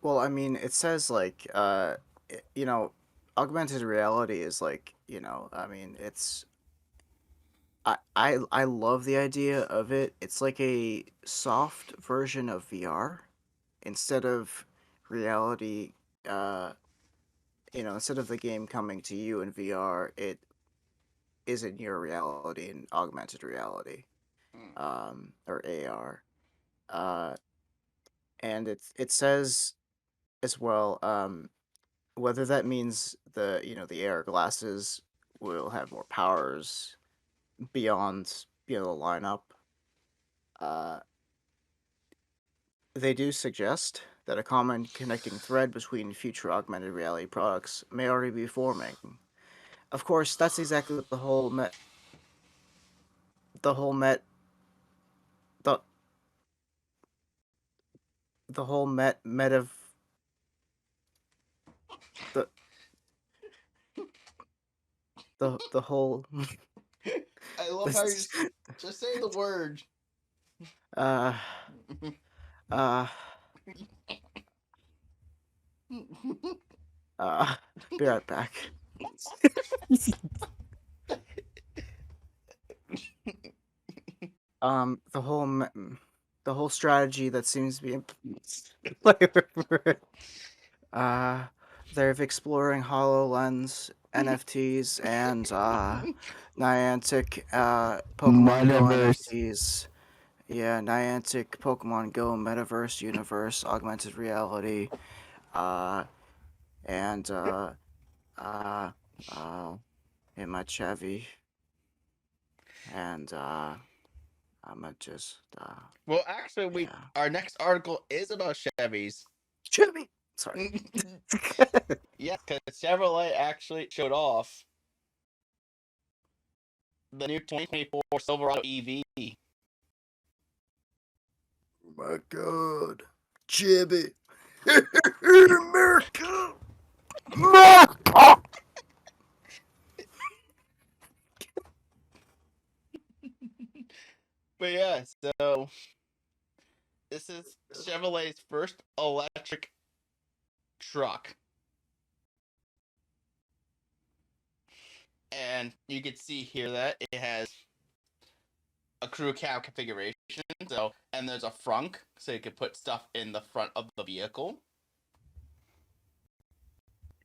I mean, it says like augmented reality is like, I mean, it's I love the idea of it. It's like a soft version of VR instead of reality. Instead of the game coming to you in VR, it is in your reality in augmented reality, or AR. And it says as well, whether that means the AR glasses will have more powers beyond the lineup. They do suggest that a common connecting thread between future augmented reality products may already be forming. Of course, that's exactly what the whole met the whole met the the whole met of the the whole I love how you just say the word. uh uh be right back. The whole strategy that seems to be in they're exploring HoloLens, NFTs, and Niantic Pokemon Go Metaverse. NFTs. Yeah, Niantic Pokemon Go Metaverse Universe Augmented Reality, and in my Chevy, and I'ma just Well, actually, yeah. our next article is about Chevys. Chevy. Sorry. Yes, because Chevrolet actually showed off the new 2024 Silverado EV. Oh my God, Chevy, America, America. But yeah, so this is Chevrolet's first electric truck. And you can see here that it has a crew cab configuration. So, and there's a frunk, so you can put stuff in the front of the vehicle.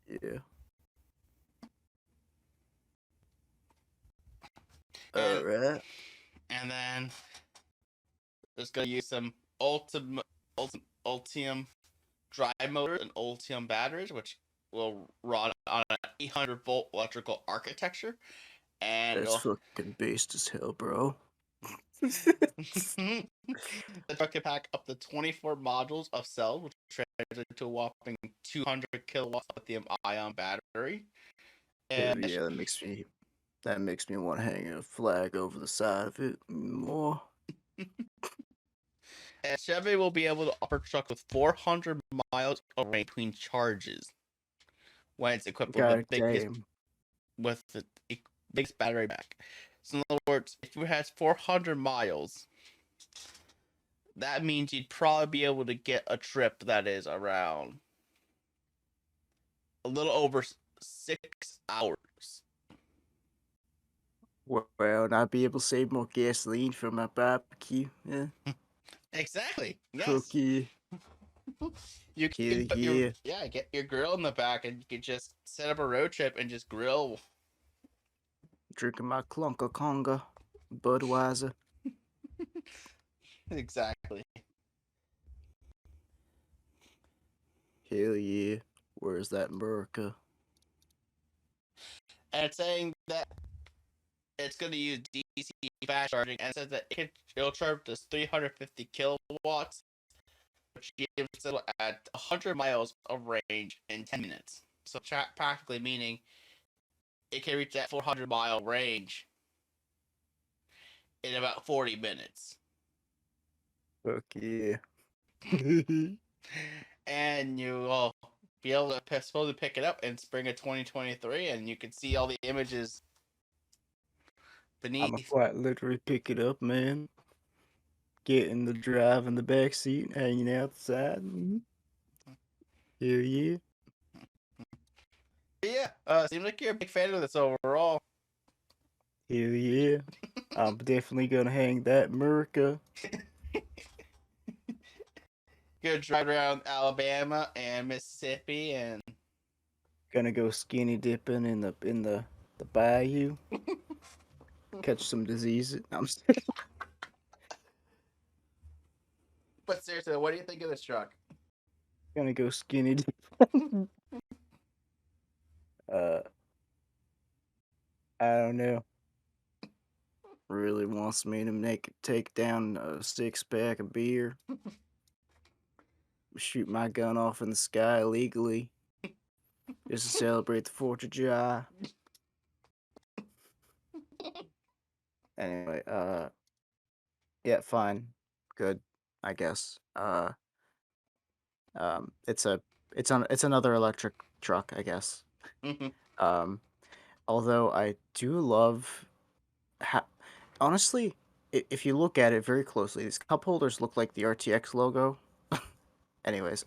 Yeah. And, All right. and then it's going to use some Ultium drive motor and Ultium batteries, which will run on an 800-volt electrical architecture. And That's fucking based as hell, bro. the truck can pack up to 24 modules of cells, which translates to a whopping 200 kilowatts lithium-ion battery. And Yeah, that makes me want to hang a flag over the side of it more. And Chevy will be able to offer trucks with 400 miles of range between charges when it's equipped with the biggest battery pack. So in other words, if it has 400 miles, that means you'd probably be able to get a trip that is around a little over 6 hours. Well, and I'd be able to save more gasoline for my barbecue. Yeah. Exactly. Yes. Cookie. You can put get your grill in the back, and you can just set up a road trip and just grill. Drinking my Clunker Conga, Budweiser. Exactly. Hell yeah. Where's that America? And it's saying that it's going to use DC fast charging, and it says that it'll charge this 350 kilowatts, which gives it at 100 miles of range in 10 minutes. So practically meaning it can reach that 400-mile range in about 40 minutes. Fuck yeah. And you will be able to supposedly pick it up in spring of 2023, and you can see all the images beneath. I'ma quite literally pick it up, man. Get in the drive in the back seat, hanging outside. Hell yeah. Yeah, seems like you're a big fan of this overall. Hell yeah. I'm definitely gonna hang that America. Gonna drive around Alabama and Mississippi and Gonna go skinny dipping in the bayou. Catch some diseases. I'm But seriously, what do you think of this truck? gonna go skinny dipping. I don't know. Really wants me to take down a 6-pack of beer. Shoot my gun off in the sky illegally. Just to celebrate the 4th of July. Anyway, yeah, fine. Good, I guess. It's another electric truck, I guess. Although I do love honestly, if you look at it very closely, these cup holders look like the RTX logo. Anyways,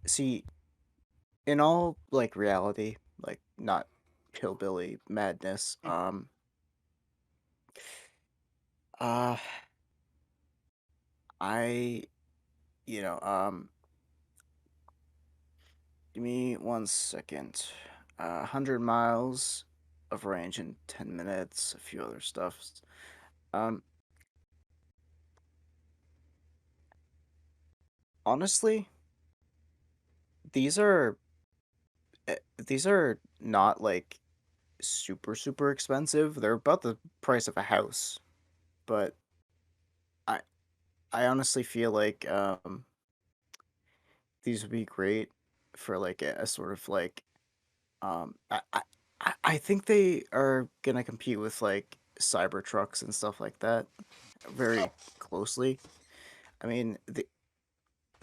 see, in all like reality, like not hillbilly madness, I, give me 1 second. 100 miles of range in 10 minutes, a few other stuff. Honestly, these are these are not like super expensive. They're about the price of a house, but I I honestly feel like these would be great for like a sort of like um I I, I think they are gonna compete with like cyber trucks and stuff like that Oh, very closely. I mean,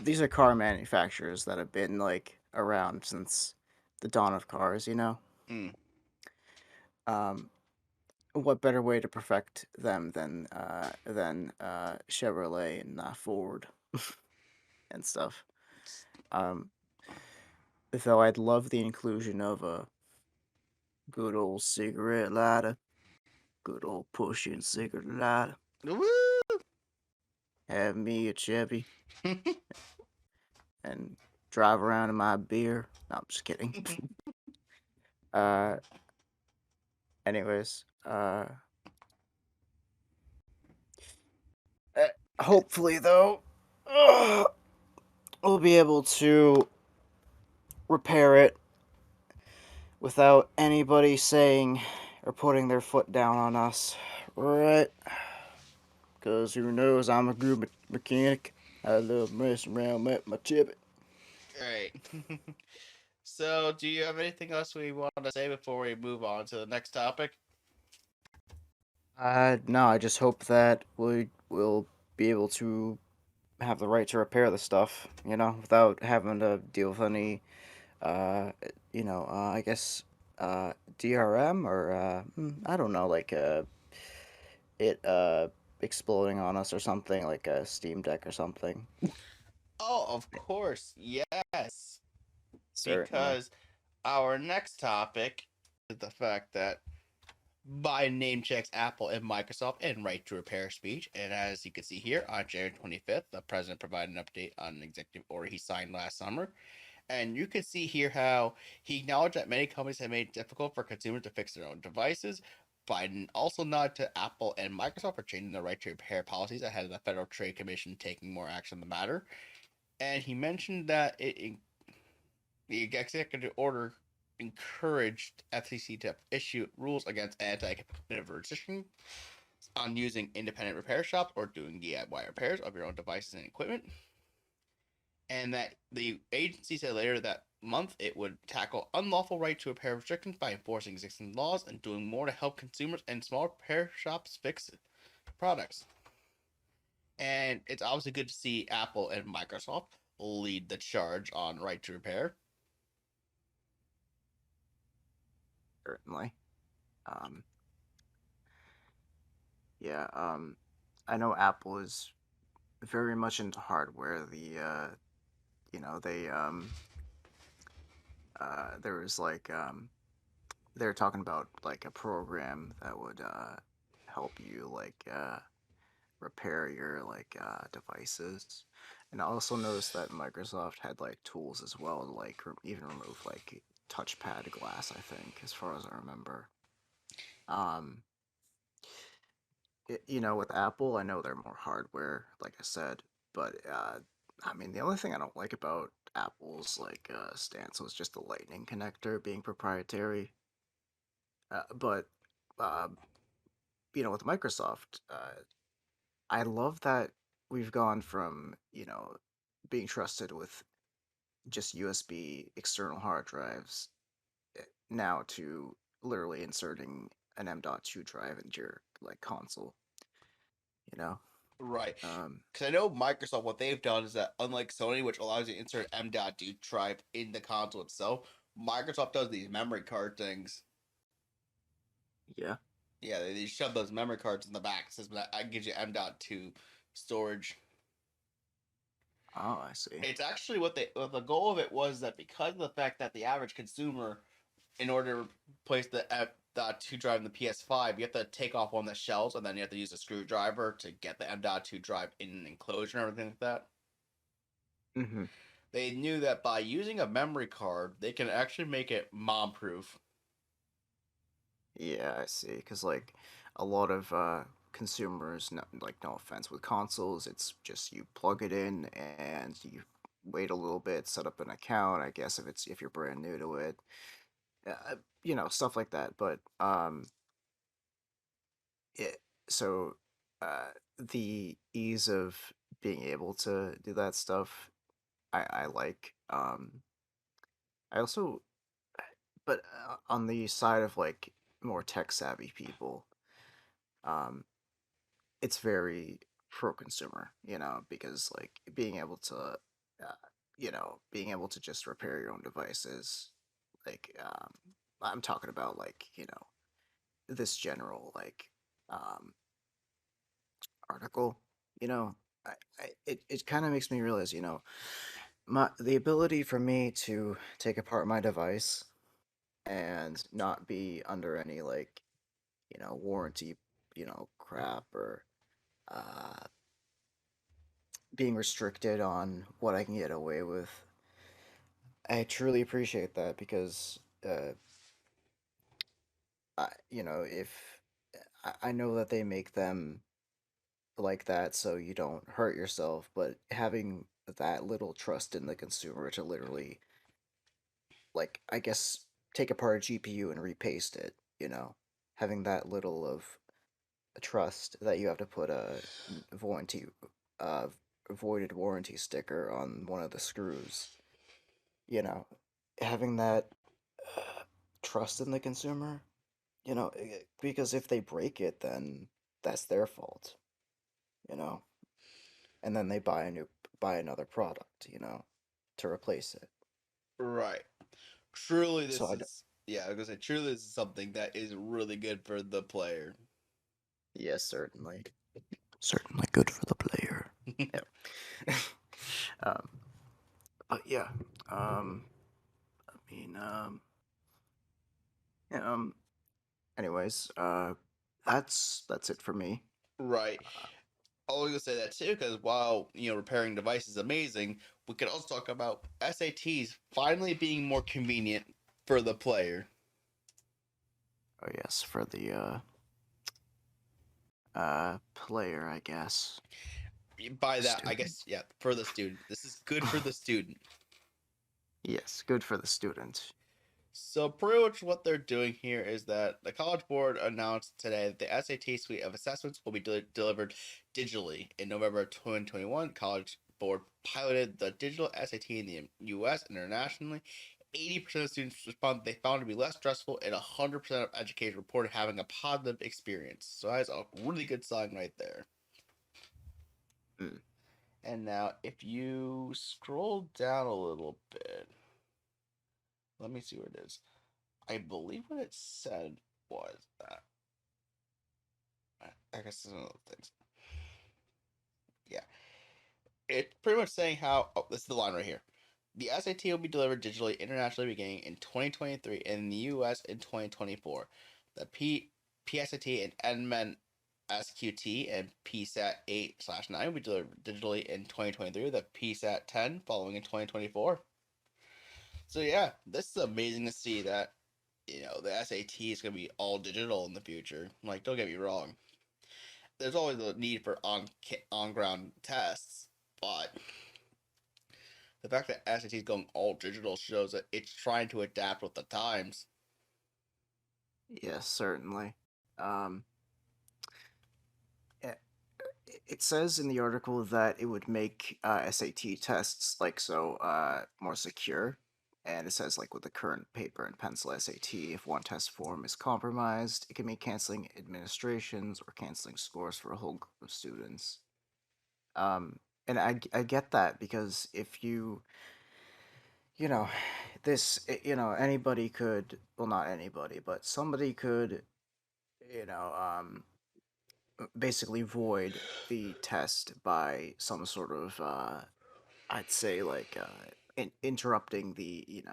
these are car manufacturers that have been like around since the dawn of cars, you know? mm. Um, what better way to perfect them than Chevrolet and Ford and stuff. Um, though I'd love the inclusion of a good old cigarette lighter, good old pushing cigarette lighter. Woo! Have me a Chevy and drive around in my beer. No, I'm just kidding. uh, anyways, hopefully though, we'll be able to repair it without anybody saying or putting their foot down on us, right? Because who knows, I'm a good mechanic. I love messing around with my chibbit. Right. So, do you have anything else we want to say before we move on to the next topic? No, I just hope that we will be able to have the right to repair the stuff, without having to deal with any, uh, I guess, DRM or, I don't know, like, it, exploding on us or something, like a Steam Deck or something. Oh, of course, yes. Certainly. Because our next topic is the fact that Biden name checks Apple and Microsoft in right to repair speech. And as you can see here, on January 25th, the president provided an update on an executive order he signed last summer. And you can see here how he acknowledged that many companies have made it difficult for consumers to fix their own devices. Biden also nodded to Apple and Microsoft for changing their right to repair policies ahead of the Federal Trade Commission taking more action on the matter. And he mentioned that the executive order encouraged FCC to issue rules against anti-competitive restrictions on using independent repair shops or doing DIY repairs of your own devices and equipment. And that the agency said later that month it would tackle unlawful right to repair restrictions by enforcing existing laws and doing more to help consumers and small repair shops fix products. And it's obviously good to see Apple and Microsoft lead the charge on right to repair. Certainly. Um, yeah, I know Apple is very much into hardware. There was like, they were talking about like a program that would, help you like, repair your like, devices. And I also noticed that Microsoft had like tools as well to like even remove like touchpad glass, I think, as far as I remember. Um, with Apple, I know they're more hardware, like I said, but I mean, the only thing I don't like about Apple's like stance was just the Lightning connector being proprietary. But uh, with Microsoft, I love that we've gone from being trusted with just USB external hard drives now to literally inserting an M.2 drive into your like console. You know. Right. Um, Because I know Microsoft, what they've done is that unlike Sony, which allows you to insert M.2 drive in the console itself, Microsoft does these memory card things. yeah. Yeah, they shove those memory cards in the back. It says that gives you M.2 storage. Oh, I see. It's actually what the goal of it was that because of the fact that the average consumer, in order to place the M.2 drive in the PS5, you have to take off one of the shells and then you have to use a screwdriver to get the M.2 drive in an enclosure and everything like that. Mm-hmm. They knew that by using a memory card, they can actually make it mom proof. Yeah, I see. Because like a lot of consumers, no, like no offense, with consoles, it's just you plug it in and you wait a little bit, set up an account. I guess if you're brand new to it, stuff like that. But it, so the ease of being able to do that stuff, I like. I also, but on the side of like more tech savvy people, um, it's very pro consumer, because like being able to just repair your own devices, like I'm talking about like this general like um article, you know, it kind of makes me realize, the ability for me to take apart my device and not be under any like warranty crap or uh being restricted on what I can get away with. I truly appreciate that because if I know that they make them like that so you don't hurt yourself, but having that little trust in the consumer to literally, like, I guess, take apart a GPU and repaste it, having that little of trust that you have to put a warranty, uh, voided warranty sticker on one of the screws, you know, having that uh, trust in the consumer, because if they break it, then that's their fault, you know, and then they buy another product, to replace it. Right. Truly, So this is yeah. I was gonna say, truly, this is something that is really good for the player. yes, certainly good for the player. Yeah. um, but yeah, I mean, yeah, anyways, that's it for me. Right. Uh, I was gonna say that too, because while repairing devices is amazing, we could also talk about SATs finally being more convenient for the player. oh yes, for the player, I guess. By that, I Student. guess, yeah, for the student. This is good for the student. Yes, good for the student. So pretty much what they're doing here is that the College Board announced today that the SAT suite of assessments will be delivered digitally. In November 2021, College Board piloted the digital SAT in the U.S. and internationally. 80% of students responded they found it to be less stressful, and 100% of educators reported having a positive experience. So that's a really good sign right there. Mm. And now, if you scroll down a little bit, let me see where it is. I believe what it said was that. I guess this is one of the things. Yeah. It's pretty much saying how. Oh, this is the line right here. The SAT will be delivered digitally internationally beginning in 2023 and in the US in 2024. The PSAT and NMEN SQT and PSAT 8/9 will be delivered digitally in 2023, the PSAT 10 following in 2024. So, yeah, this is amazing to see that, the SAT is going to be all digital in the future. Like, don't get me wrong. There's always a need for on ground tests, but the fact that SAT is going all digital shows that it's trying to adapt with the times. Yes, certainly. Um, it, it says in the article that it would make SAT tests more secure, and it says like with the current paper and pencil SAT, if one test form is compromised, it can mean canceling administrations or canceling scores for a whole group of students. And I get that because if you know, anybody could, well, not anybody, but somebody could, you know, basically void the test by some sort of, I'd say, like, interrupting the,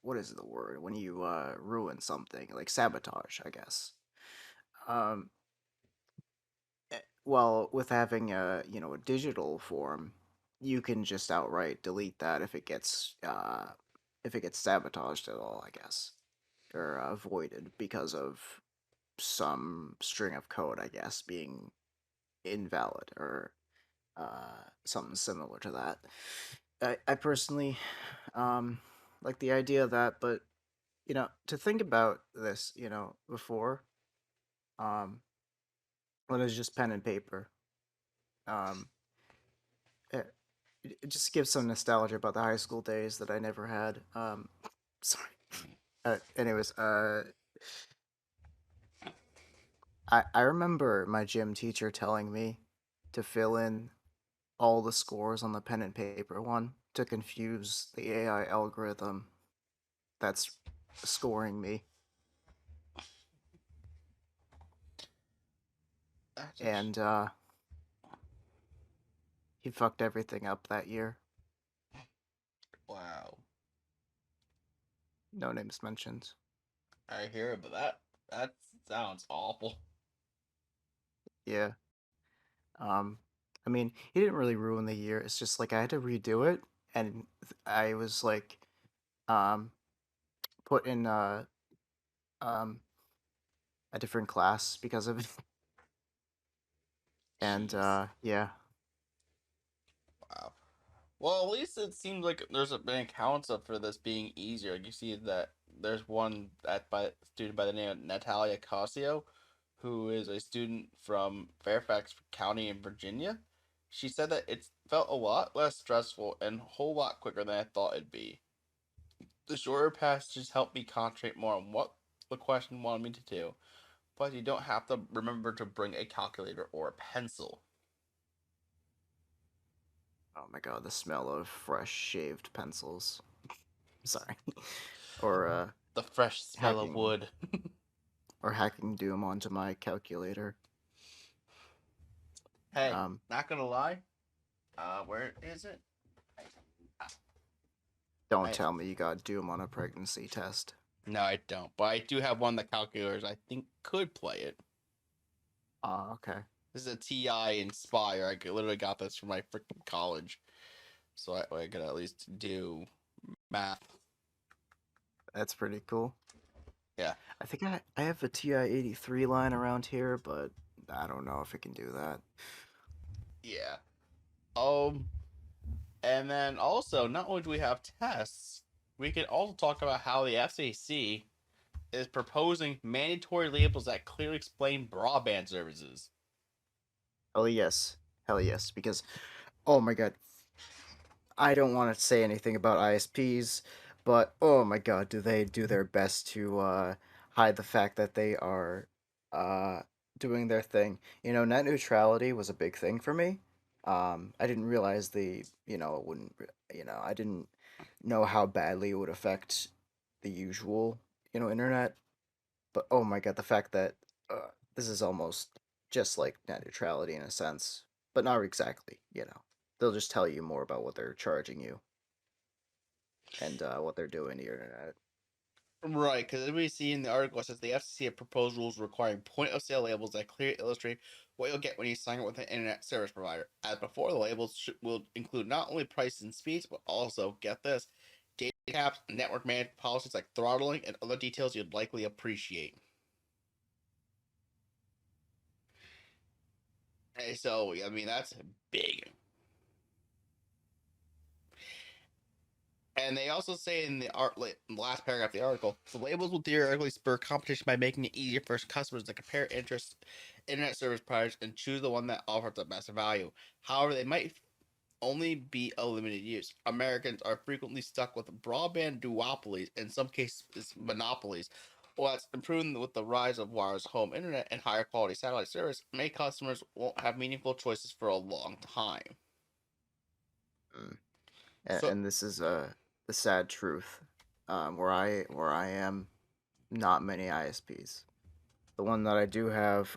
what is the word? When you, ruin something, like sabotage, I guess. Um, well, with having a digital form, you can just outright delete that if it gets sabotaged at all, I guess, or voided because of some string of code, I guess, being invalid or something similar to that. I personally like the idea of that, but to think about this, before, um, when it was just pen and paper, um, it, it just gives some nostalgia about the high school days that I never had. Sorry. Anyways, I remember my gym teacher telling me to fill in all the scores on the pen and paper one to confuse the AI algorithm that's scoring me. And he fucked everything up that year. Wow. No names mentioned. I hear it, but that sounds awful. Yeah. Um, I mean, he didn't really ruin the year. It's just like I had to redo it, and I was like, um, put in um a different class because of it. And Jeez. yeah. Wow. Well, at least it seems like there's been accounts of for this being easier. Like you see that there's one by student by the name of Natalia Casio, who is a student from Fairfax County in Virginia. She said that it felt a lot less stressful and a whole lot quicker than I thought it'd be. The shorter passages helped me concentrate more on what the question wanted me to do, but you don't have to remember to bring a calculator or a pencil. Oh my god, the smell of fresh shaved pencils. Sorry. Or The fresh smell of hacking wood. hacking Doom onto my calculator. Hey, Um, not gonna lie. Where is it? don't I tell me you got Doom on a pregnancy test. No, I don't. But I do have one that calculators I think could play it. Okay. This is a TI Inspire. I literally got this from my freaking college, so I could at least do math. That's pretty cool. Yeah. I think I have a TI-83 line around here, but I don't know if it can do that. Yeah. Um, and then also, not only do we have tests, we could also talk about how the FCC is proposing mandatory labels that clearly explain broadband services. Hell yes. Hell yes. Because, oh my god, I don't want to say anything about ISPs, but oh my god, do they do their best to hide the fact that they are uh, doing their thing. Net neutrality was a big thing for me. I didn't realize it wouldn't, I didn't know how badly it would affect the usual, internet. But oh my god, the fact that this is almost just like net neutrality in a sense, but not exactly. They'll just tell you more about what they're charging you and what they're doing to your internet. Right, because as we see in the article, it says the FCC have proposed rules requiring point of sale labels that clearly illustrate what you'll get when you sign up with an internet service provider. As before, the labels will include not only prices and speeds, but also, get this, data caps, network management policies like throttling, and other details you'd likely appreciate. So, I mean, that's big. And they also say in the last paragraph of the article, the labels will theoretically spur competition by making it easier for customers to compare internet service providers and choose the one that offers the best value. However, they might only be a limited use. Americans are frequently stuck with broadband duopolies, in some cases monopolies. While that's improving with the rise of wireless home internet and higher quality satellite service, many customers won't have meaningful choices for a long time. Mm. So, And this is the sad truth. Where I am, not many ISPs. The one that I do have,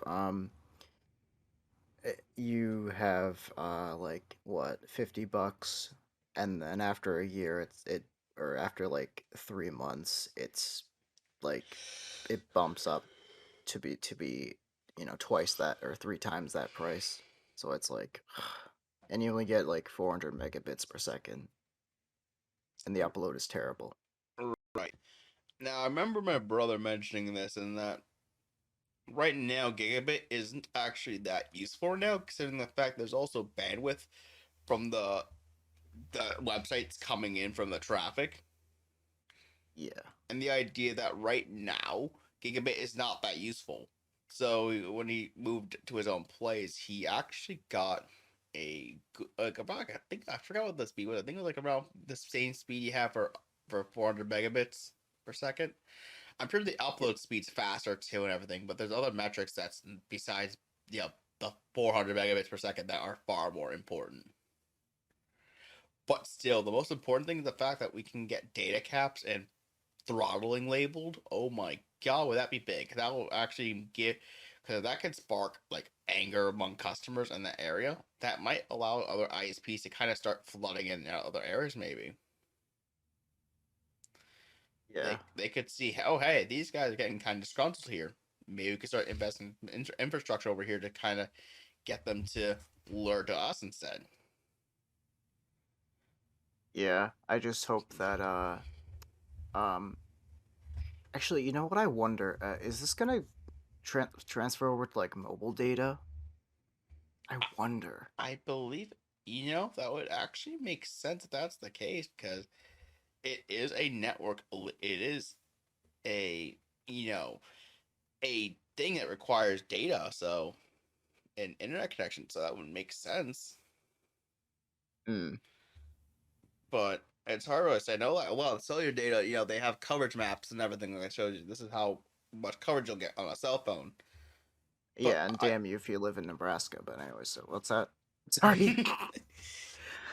you have like what, $50, and then after a year, or after like 3 months, it's like it bumps up to be twice that or three times that price. So it's like, and you only get like 400 megabits per second, and the upload is terrible. right. Now, I remember my brother mentioning this, and that right now gigabit isn't actually that useful now, considering the fact there's also bandwidth from the the websites coming in from the traffic. Yeah. And the idea that right now gigabit is not that useful. So when he moved to his own place, he actually got I think I forgot what the speed was. I think it was like around the same speed you have for 400 megabits per second. I'm sure the upload speed's faster too and everything, but there's other metrics that's besides the 400 megabits per second that are far more important. But still, the most important thing is the fact that we can get data caps and throttling labeled. Oh my god, would that be big? That will actually give, because that could spark like anger among customers in that area. That might allow other ISPs to kind of start flooding in other areas. Maybe Yeah. they could see, oh hey, these guys are getting kind of disgruntled here. Maybe we could start investing in infrastructure over here to kind of get them to lure to us instead. Yeah. I just hope that um actually, you know what I wonder? Is this gonna transfer over to like mobile data? I wonder. I believe, that would actually make sense if that's the case, because it is a network. It is a, you know, a thing that requires data, so an internet connection, so that would make sense. Hmm. But it's hard to say. No, like, well, cellular data, they have coverage maps and everything that shows you this is how much coverage you'll get on a cell phone. But Yeah, and damn you if you live in Nebraska. But anyway, so what's that? Sorry.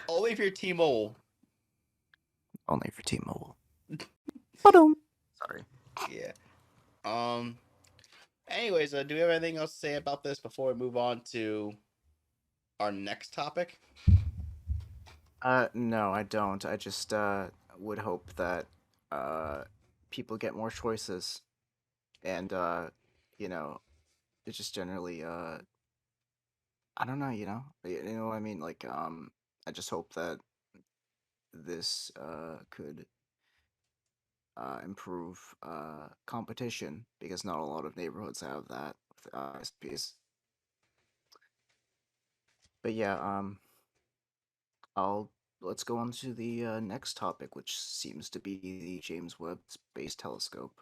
only if you're T-Mobile. Only for T-Mobile. Sorry. Yeah. Anyways, do we have anything else to say about this before we move on to our next topic? No, I don't. I just would hope that people get more choices, and you know, it just generally I don't know, you know what I mean. Like I just hope that this could improve competition because not a lot of neighborhoods have that with ISPs. But yeah, I'll let's go on to the next topic, which seems to be the James-Webb Space Telescope.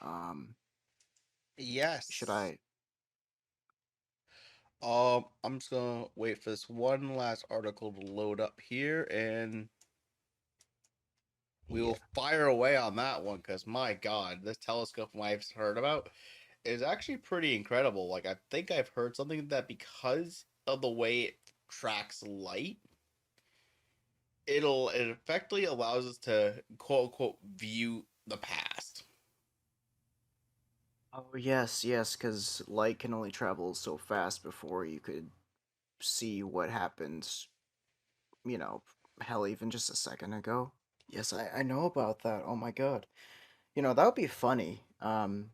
Um, should Yes. I? I'm just gonna wait for this one last article to load up here, and we Yeah. will fire away on that one. Because my God, this telescope I've heard about is actually pretty incredible. Like I think I've heard something that because of the way it tracks light, it effectively allows us to quote unquote view the past. Oh yes, yes, because light can only travel so fast before you could see what happened. You know, hell, even just a second ago. Yes, I know about that. Oh my god. That would be funny. Do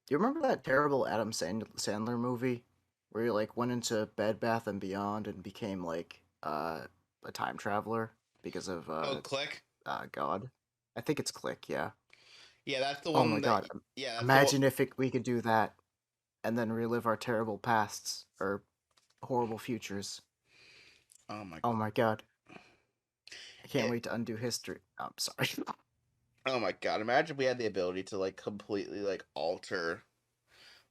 you remember that terrible Adam Sandler movie where he like went into Bed Bath and Beyond and became like a time traveler because of Oh, click. God? I think it's Click, yeah. Yeah, that's the Oh my one that. god. Yeah, that's the one. Imagine if we could do that and then relive our terrible pasts or horrible futures. Oh my. Oh my god. I can't It, wait to undo history. Oh, I'm sorry. oh my God! Imagine we had the ability to like completely like alter.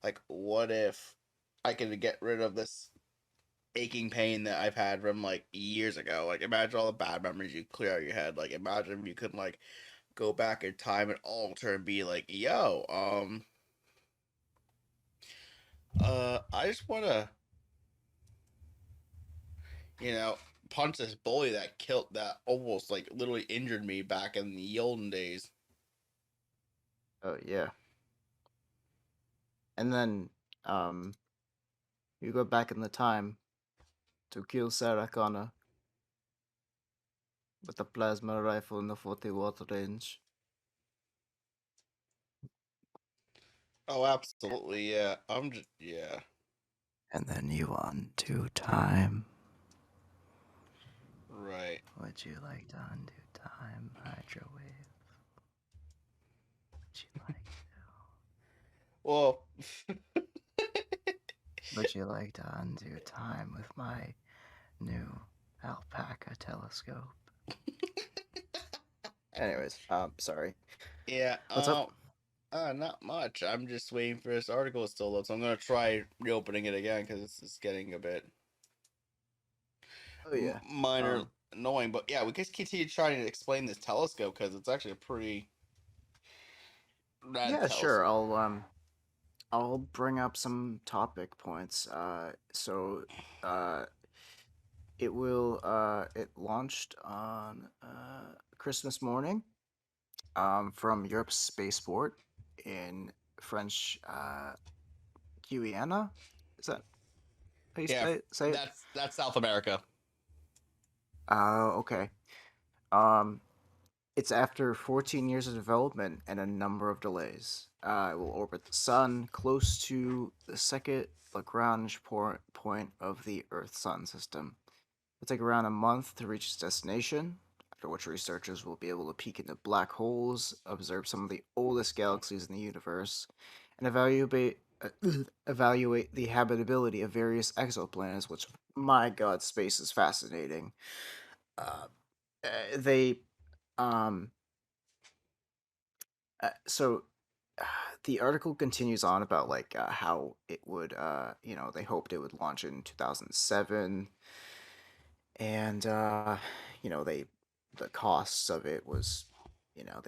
Like, what if I could get rid of this aching pain that I've had from like years ago? Like, imagine all the bad memories you clear out of your head. Like, imagine if you could like go back in time and alter and be like, yo, I just wanna, you know, punch this bully that almost like literally injured me back in the olden days. Oh yeah. And then um you go back in the time to kill Sarah Connor with a plasma rifle in the 40-watt range. Oh, absolutely, yeah. Yeah. And then you undo time. Right. Would you like to undo time, Hydrowave? Would you like Well, Would you like to undo time with my new alpaca telescope? Anyways, sorry. Yeah. What's up? Not much. I'm just waiting for this article to still load, so I'm gonna try reopening it again because it's getting a bit Oh yeah. minor annoying. But yeah, we just continue trying to explain this telescope because it's actually a pretty rad Yeah, sure. telescope. I'll bring up some topic points. It launched on Christmas morning from Europe's spaceport in French Guyana. Is that how you Yeah, say it? that's South America. Okay. Um, it's after 14 years of development and a number of delays. It will orbit the sun close to the second Lagrange point of the Earth-Sun system. It'll take around a month to reach its destination, after which researchers will be able to peek into black holes, observe some of the oldest galaxies in the universe, and evaluate the habitability of various exoplanets, which, my god, space is fascinating. Uh, they um so the article continues on about like how it would they hoped it would launch in 2007, and they the costs of it was, they had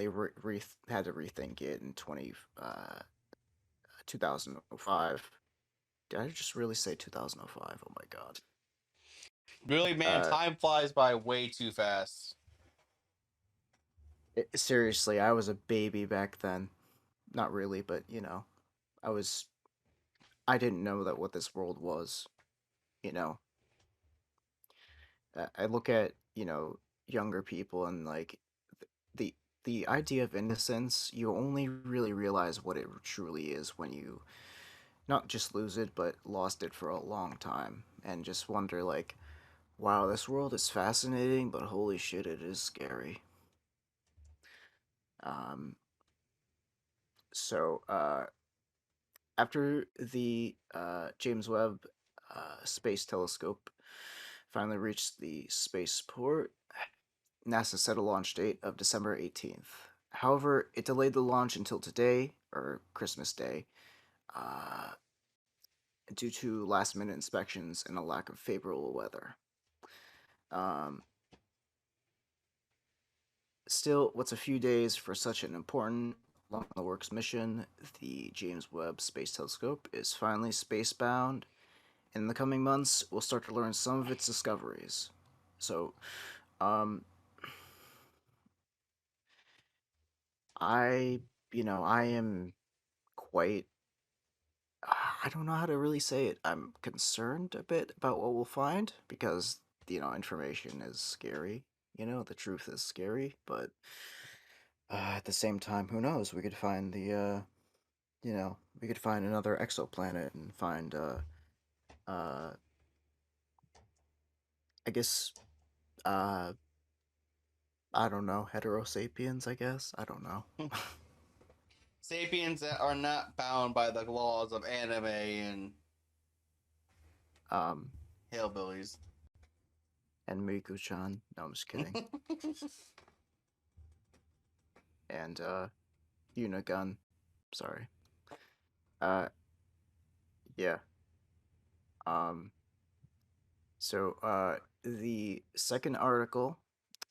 to rethink it in 2005. Did I just really say 2005? Oh my god. Really, man, uh time flies by way too fast. Seriously, I was a baby back then. Not really, but I was I didn't know that what this world was, you know. I look at, younger people, and like the the idea of innocence, you only really realize what it truly is when you not just lose it, but lost it for a long time, and just wonder like, wow, this world is fascinating, but holy shit, it is scary. Um, so after the James-Webb Space Telescope finally reached the spaceport, NASA set a launch date of December 18th. However, it delayed the launch until today, or Christmas Day, uh, due to last minute inspections and a lack of favorable weather. Um, Still, what's a few days for such an important long the works mission? The James Webb Space Telescope is finally spacebound. In the coming months, we'll start to learn some of its discoveries. So, um, I, I am quite. I don't know how to really say it. I'm concerned a bit about what we'll find because, information is scary. The truth is scary, but at the same time, who knows? We could find we could find another exoplanet and find, uh, I guess, uh, I don't know, heterosapiens, I guess? I don't know. Sapiens that are not bound by the laws of anime and um, hillbillies. and Miku-chan. No, I'm just kidding. And, Unigun. Sorry. Uh, yeah. Um, the second article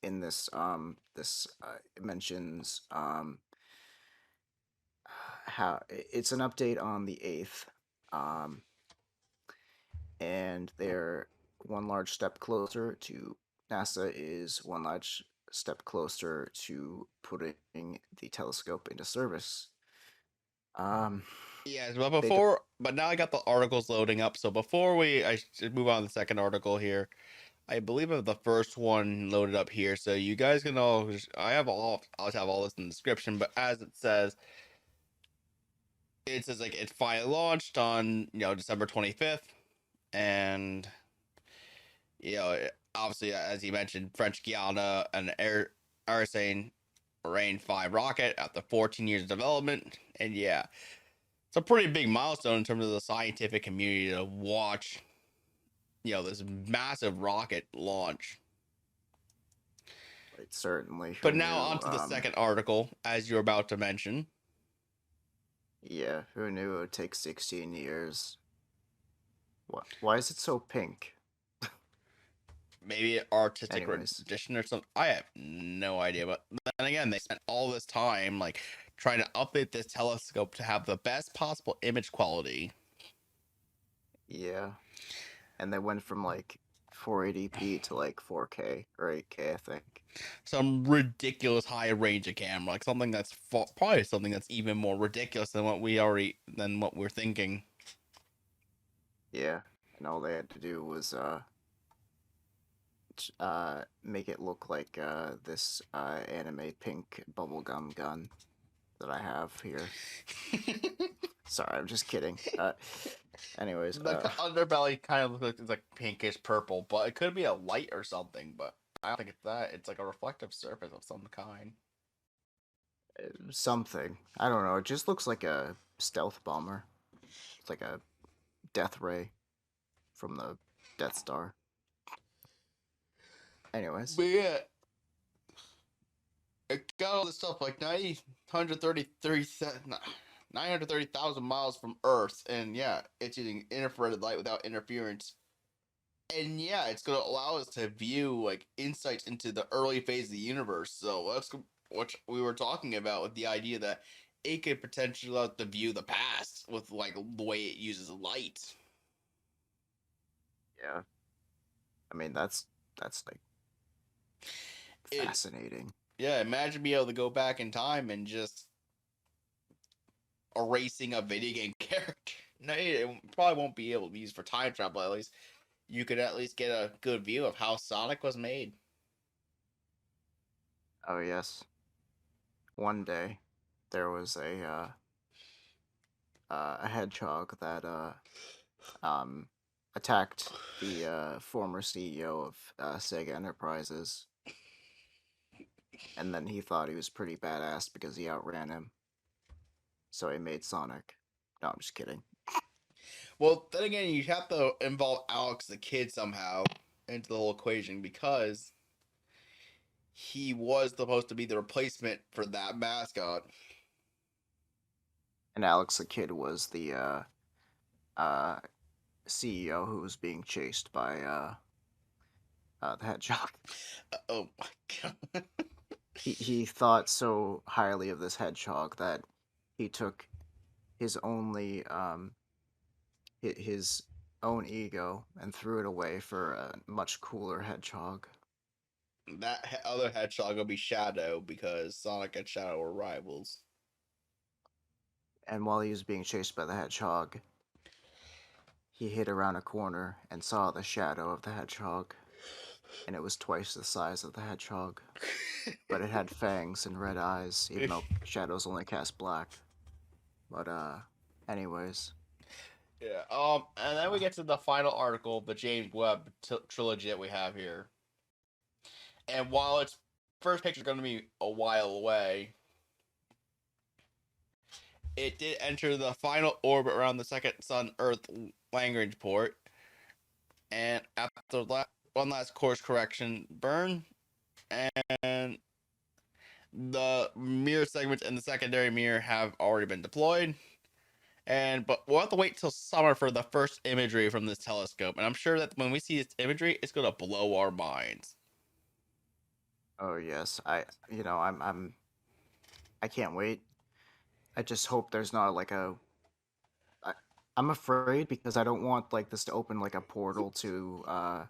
in this it mentions how it's an update on the 8th, um, and they're one large step closer to NASA is one large step closer to putting the telescope into service. Um, Yes, but they de- but now I got the articles loading up. So before I should move on to the second article here. I believe I have the first one loaded up here, so you guys can all. I'll have all this in the description, but as it says like it finally launched on December 25th, and obviously as you mentioned, French Guiana and Arsane Rain 5 rocket after 14 years of development, and yeah, it's a pretty big milestone in terms of the scientific community to watch this massive rocket launch. Right, certainly. But Who now knew, on to the second article, as you're about to mention. Yeah, who knew it would take 16 years? What? Why is it so pink? Maybe an artistic Anyways. rendition or something. I have no idea. But then again, they spent all this time like trying to update this telescope to have the best possible image quality. Yeah. And they went from like 480p to like 4K or 8K, I think. Some ridiculous high range of camera, like something that's probably something that's even more ridiculous than what we're thinking. Yeah, and all they had to do was make it look like this anime pink bubblegum gun that I have here. Sorry, I'm just kidding. Anyways, The underbelly kind of looks like it's like pinkish purple, but it could be a light or something. But I don't think it's that. It's like a reflective surface of some kind. something. I don't know. It just looks like a stealth bomber. It's like a death ray from the Death Star. Anyways. But yeah, it got all this stuff like 930,000 miles from Earth, and yeah, it's using infrared light without interference. And yeah, it's going to allow us to view like insights into the early phase of the universe. So that's what we were talking about with the idea that it could potentially allow us to view the past with like the way it uses light. Yeah. I mean, that's like fascinating. Yeah, imagine being able to go back in time and just erasing a video game character. No, it probably won't be able to be used for time travel. At least you could at least get a good view of how Sonic was made. Oh yes. One day, there was a hedgehog that attacked the former CEO of Sega Enterprises, and then he thought he was pretty badass because he outran him. So he made Sonic. No, I'm just kidding. Well, then again, you have to involve Alex the kid somehow into the whole equation because he was supposed to be the replacement for that mascot. And Alex the Kid was the CEO who was being chased by the hedgehog. Oh my god. He thought so highly of this hedgehog that he took his his own ego and threw it away for a much cooler hedgehog. That other hedgehog will be Shadow because Sonic and Shadow were rivals. And while he was being chased by the hedgehog, he hid around a corner and saw the shadow of the hedgehog. And it was twice the size of the hedgehog. But it had fangs and red eyes, even though shadows only cast black. But, anyways. Yeah, and then we get to the final article, the James-Webb trilogy that we have here. And while its first picture is going to be a while away, it did enter the final orbit around the second Sun-Earth Lagrange port. And after one last course correction burn, and the mirror segments in the secondary mirror have already been deployed. But we'll have to wait till summer for the first imagery from this telescope. And I'm sure that when we see this imagery, it's going to blow our minds. Oh yes, I can't wait. I just hope there's not like I'm afraid because I don't want like this to open like a portal to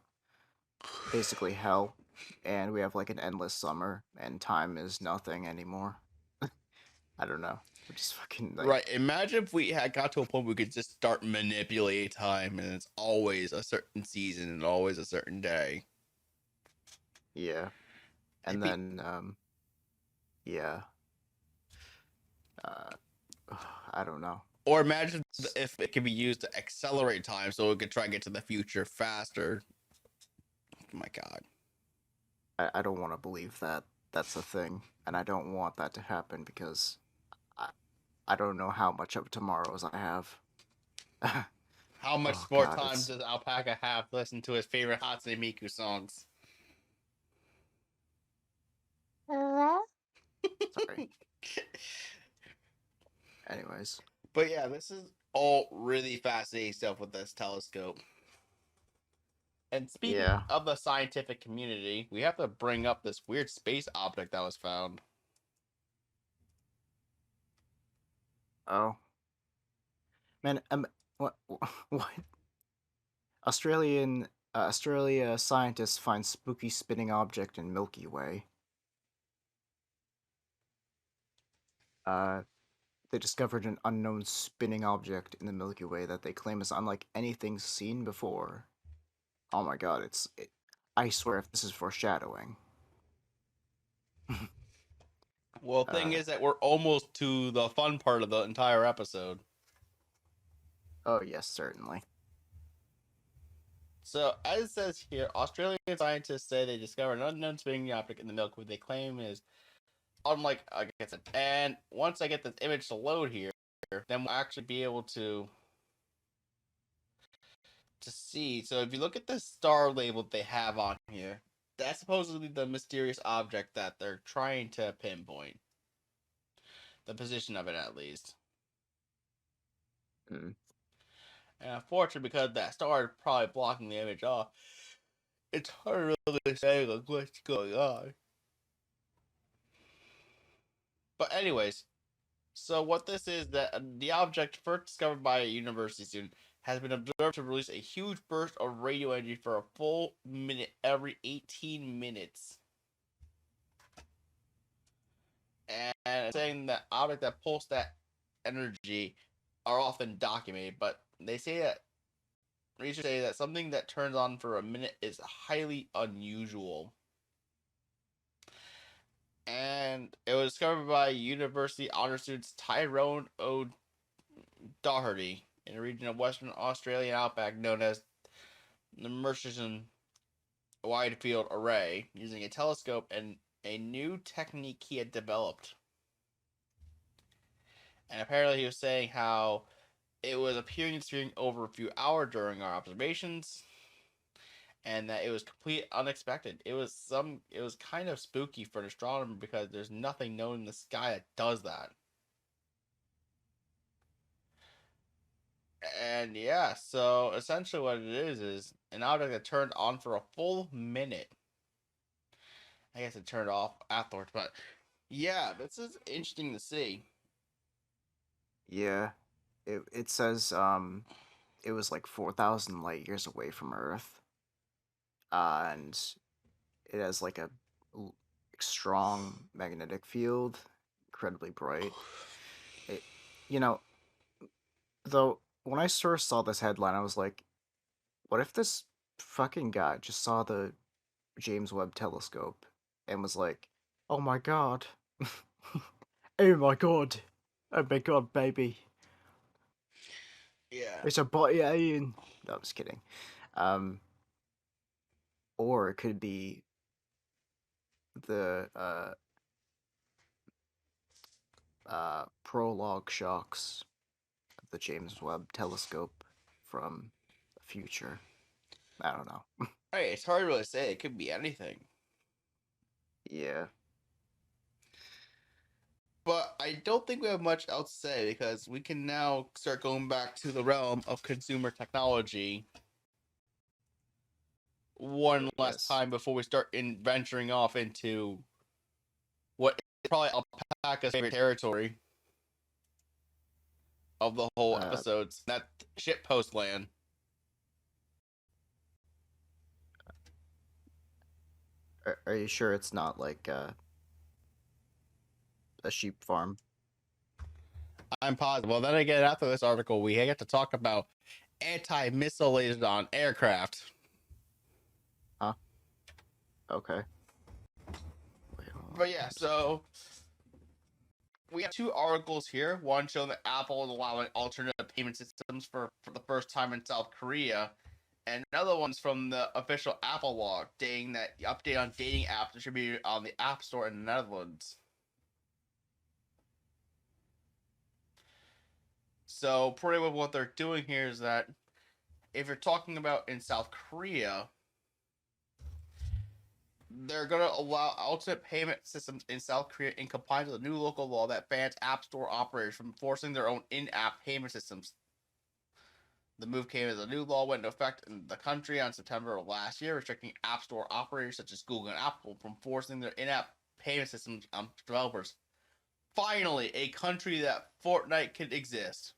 basically hell, and we have like an endless summer and time is nothing anymore. I don't know. We're just fucking like... Right. Imagine if we had got to a point where we could just start manipulating time and it's always a certain season and always a certain day. Yeah. And then yeah. I don't know. Or imagine if it could be used to accelerate time so we could try and get to the future faster. Oh my god. I don't want to believe that that's a thing, and I don't want that to happen because I don't know how much of tomorrows I have. How much more time does Alpaca have to listen to his favorite Hatsune Miku songs? Sorry. Anyways. But yeah, this is all really fascinating stuff with this telescope. And speaking Yeah. of the scientific community, we have to bring up this weird space object that was found. Oh. Man, what? What? Australia scientists find spooky spinning object in Milky Way. They discovered an unknown spinning object in the Milky Way that they claim is unlike anything seen before. Oh my god, I swear if this is foreshadowing. Well, thing is that we're almost to the fun part of the entire episode. Oh yes, certainly. So, as it says here, Australian scientists say they discovered an unknown spinning object in the Milky Way they claim is unlike, I guess, and once I get this image to load here, then we'll actually be able to see. So, if you look at the star label they have on here, that's supposedly the mysterious object that they're trying to pinpoint. The position of it, at least. Mm. And unfortunately, because that star is probably blocking the image off, it's hard to really say like, what's going on. But anyways, so what this is that the object first discovered by a university student has been observed to release a huge burst of radio energy for a full minute every 18 minutes. And it's saying that objects that pulse that energy are often documented, but they say that researchers say that something that turns on for a minute is highly unusual. And it was discovered by university honor students Tyrone O'Doherty in a region of Western Australian outback known as the Murchison Wide Field Array, using a telescope and a new technique he had developed. And apparently he was saying how it was appearing and sphering over a few hours during our observations, and that it was completely unexpected. It was kind of spooky for an astronomer because there's nothing known in the sky that does that. And yeah, so essentially what it is an object that turned on for a full minute. I guess it turned off afterwards, but yeah, this is interesting to see. Yeah. It says it was like 4,000 light years away from Earth. And it has like a strong magnetic field, incredibly bright. You know, though, when I first saw this headline, I was like, what if this fucking guy just saw the James-Webb Telescope and was like, oh my god. Oh my god. Oh my god, baby. Yeah. It's a body alien. No, I'm just kidding. Or it could be the prologue shocks of the James-Webb Telescope from the future. I don't know. Hey, it's hard to really say. It could be anything. Yeah. But I don't think we have much else to say because we can now start going back to the realm of consumer technology one last time before we start venturing off into what is probably Alpaca's favorite territory of the whole episodes. That shitpost land. Are you sure it's not like a sheep farm? I'm positive. Well, then again, after this article, we get to talk about anti-missile on aircraft. Huh? Okay. But yeah, so we have two articles here. One showing that Apple is allowing alternate payment systems for the first time in South Korea. And another one's from the official Apple log, stating that the update on dating apps distributed on the App Store in the Netherlands. So pretty much what they're doing here is that if you're talking about in South Korea, they're going to allow alternate payment systems in South Korea in compliance with a new local law that bans App Store operators from forcing their own in-app payment systems. The move came as a new law went into effect in the country on September of last year, restricting App Store operators such as Google and Apple from forcing their in-app payment systems on developers. Finally, a country that Fortnite can exist.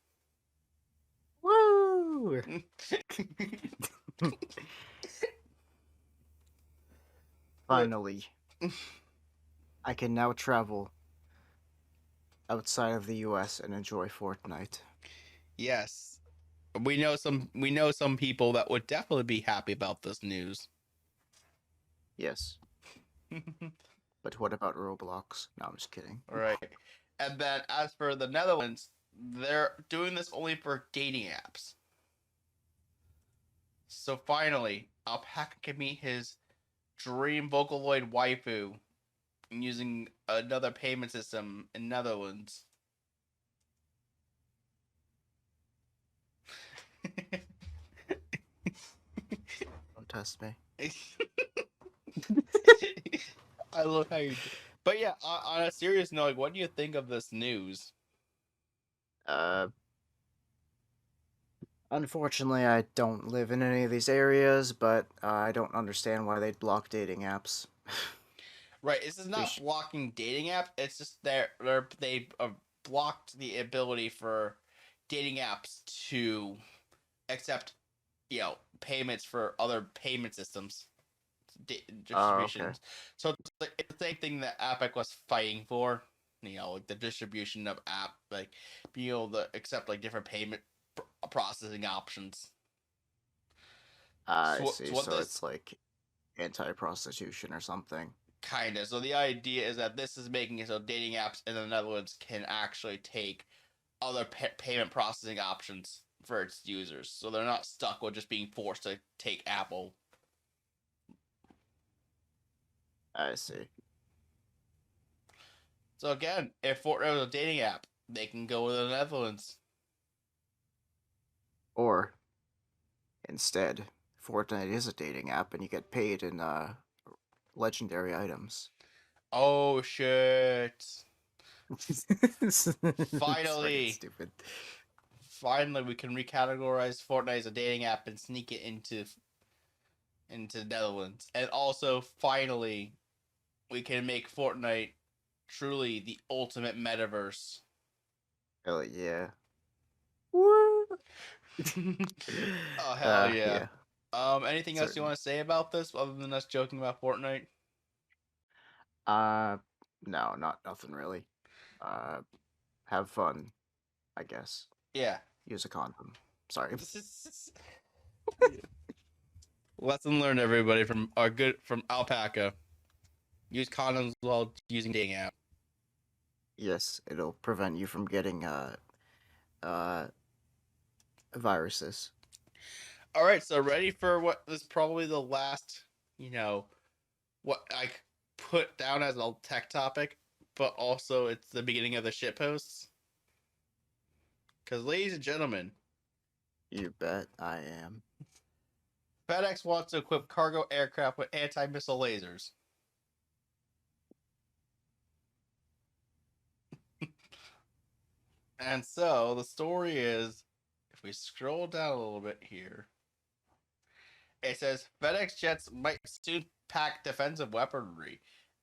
Woo! Finally, I can now travel outside of the U.S. and enjoy Fortnite. Yes. We know some people that would definitely be happy about this news. Yes. But what about Roblox? No, I'm just kidding. Right. And then as for the Netherlands, they're doing this only for dating apps. So finally, Alpaca can meet his dream Vocaloid waifu using another payment system in Netherlands. Don't test me. I love how you do. But yeah, on a serious note, like, what do you think of this news? Unfortunately, I don't live in any of these areas, but I don't understand why they'd block dating apps. Right, this is not blocking dating apps. It's just they blocked the ability for dating apps to accept, payments for other payment systems, distributions. So it's the same thing that Epic was fighting for. Like the distribution of app, like being able to accept like different payment processing options. I see. So it's like anti-prostitution or something. Kind of. So the idea is that this is making it so dating apps in the Netherlands can actually take other payment processing options for its users. So they're not stuck with just being forced to take Apple. I see. So again, if Fortnite was a dating app, they can go to the Netherlands. Or, instead, Fortnite is a dating app and you get paid in legendary items. Oh shit! Finally, stupid. Finally, we can recategorize Fortnite as a dating app and sneak it into the Netherlands. And also, finally, we can make Fortnite truly the ultimate metaverse. Hell yeah! Oh hell yeah! Anything else you want to say about this other than us joking about Fortnite? No, nothing really. Have fun, I guess. Yeah. Use a condom. Sorry. Lesson learned, everybody, from Alpaca. Use condoms while using dating app. Yes, it'll prevent you from getting viruses. All right, so ready for what is probably the last, what I put down as a tech topic, but also it's the beginning of the shitposts. Because, ladies and gentlemen, you bet I am. FedEx wants to equip cargo aircraft with anti-missile lasers. And so the story is, if we scroll down a little bit here, it says FedEx jets might soon pack defensive weaponry.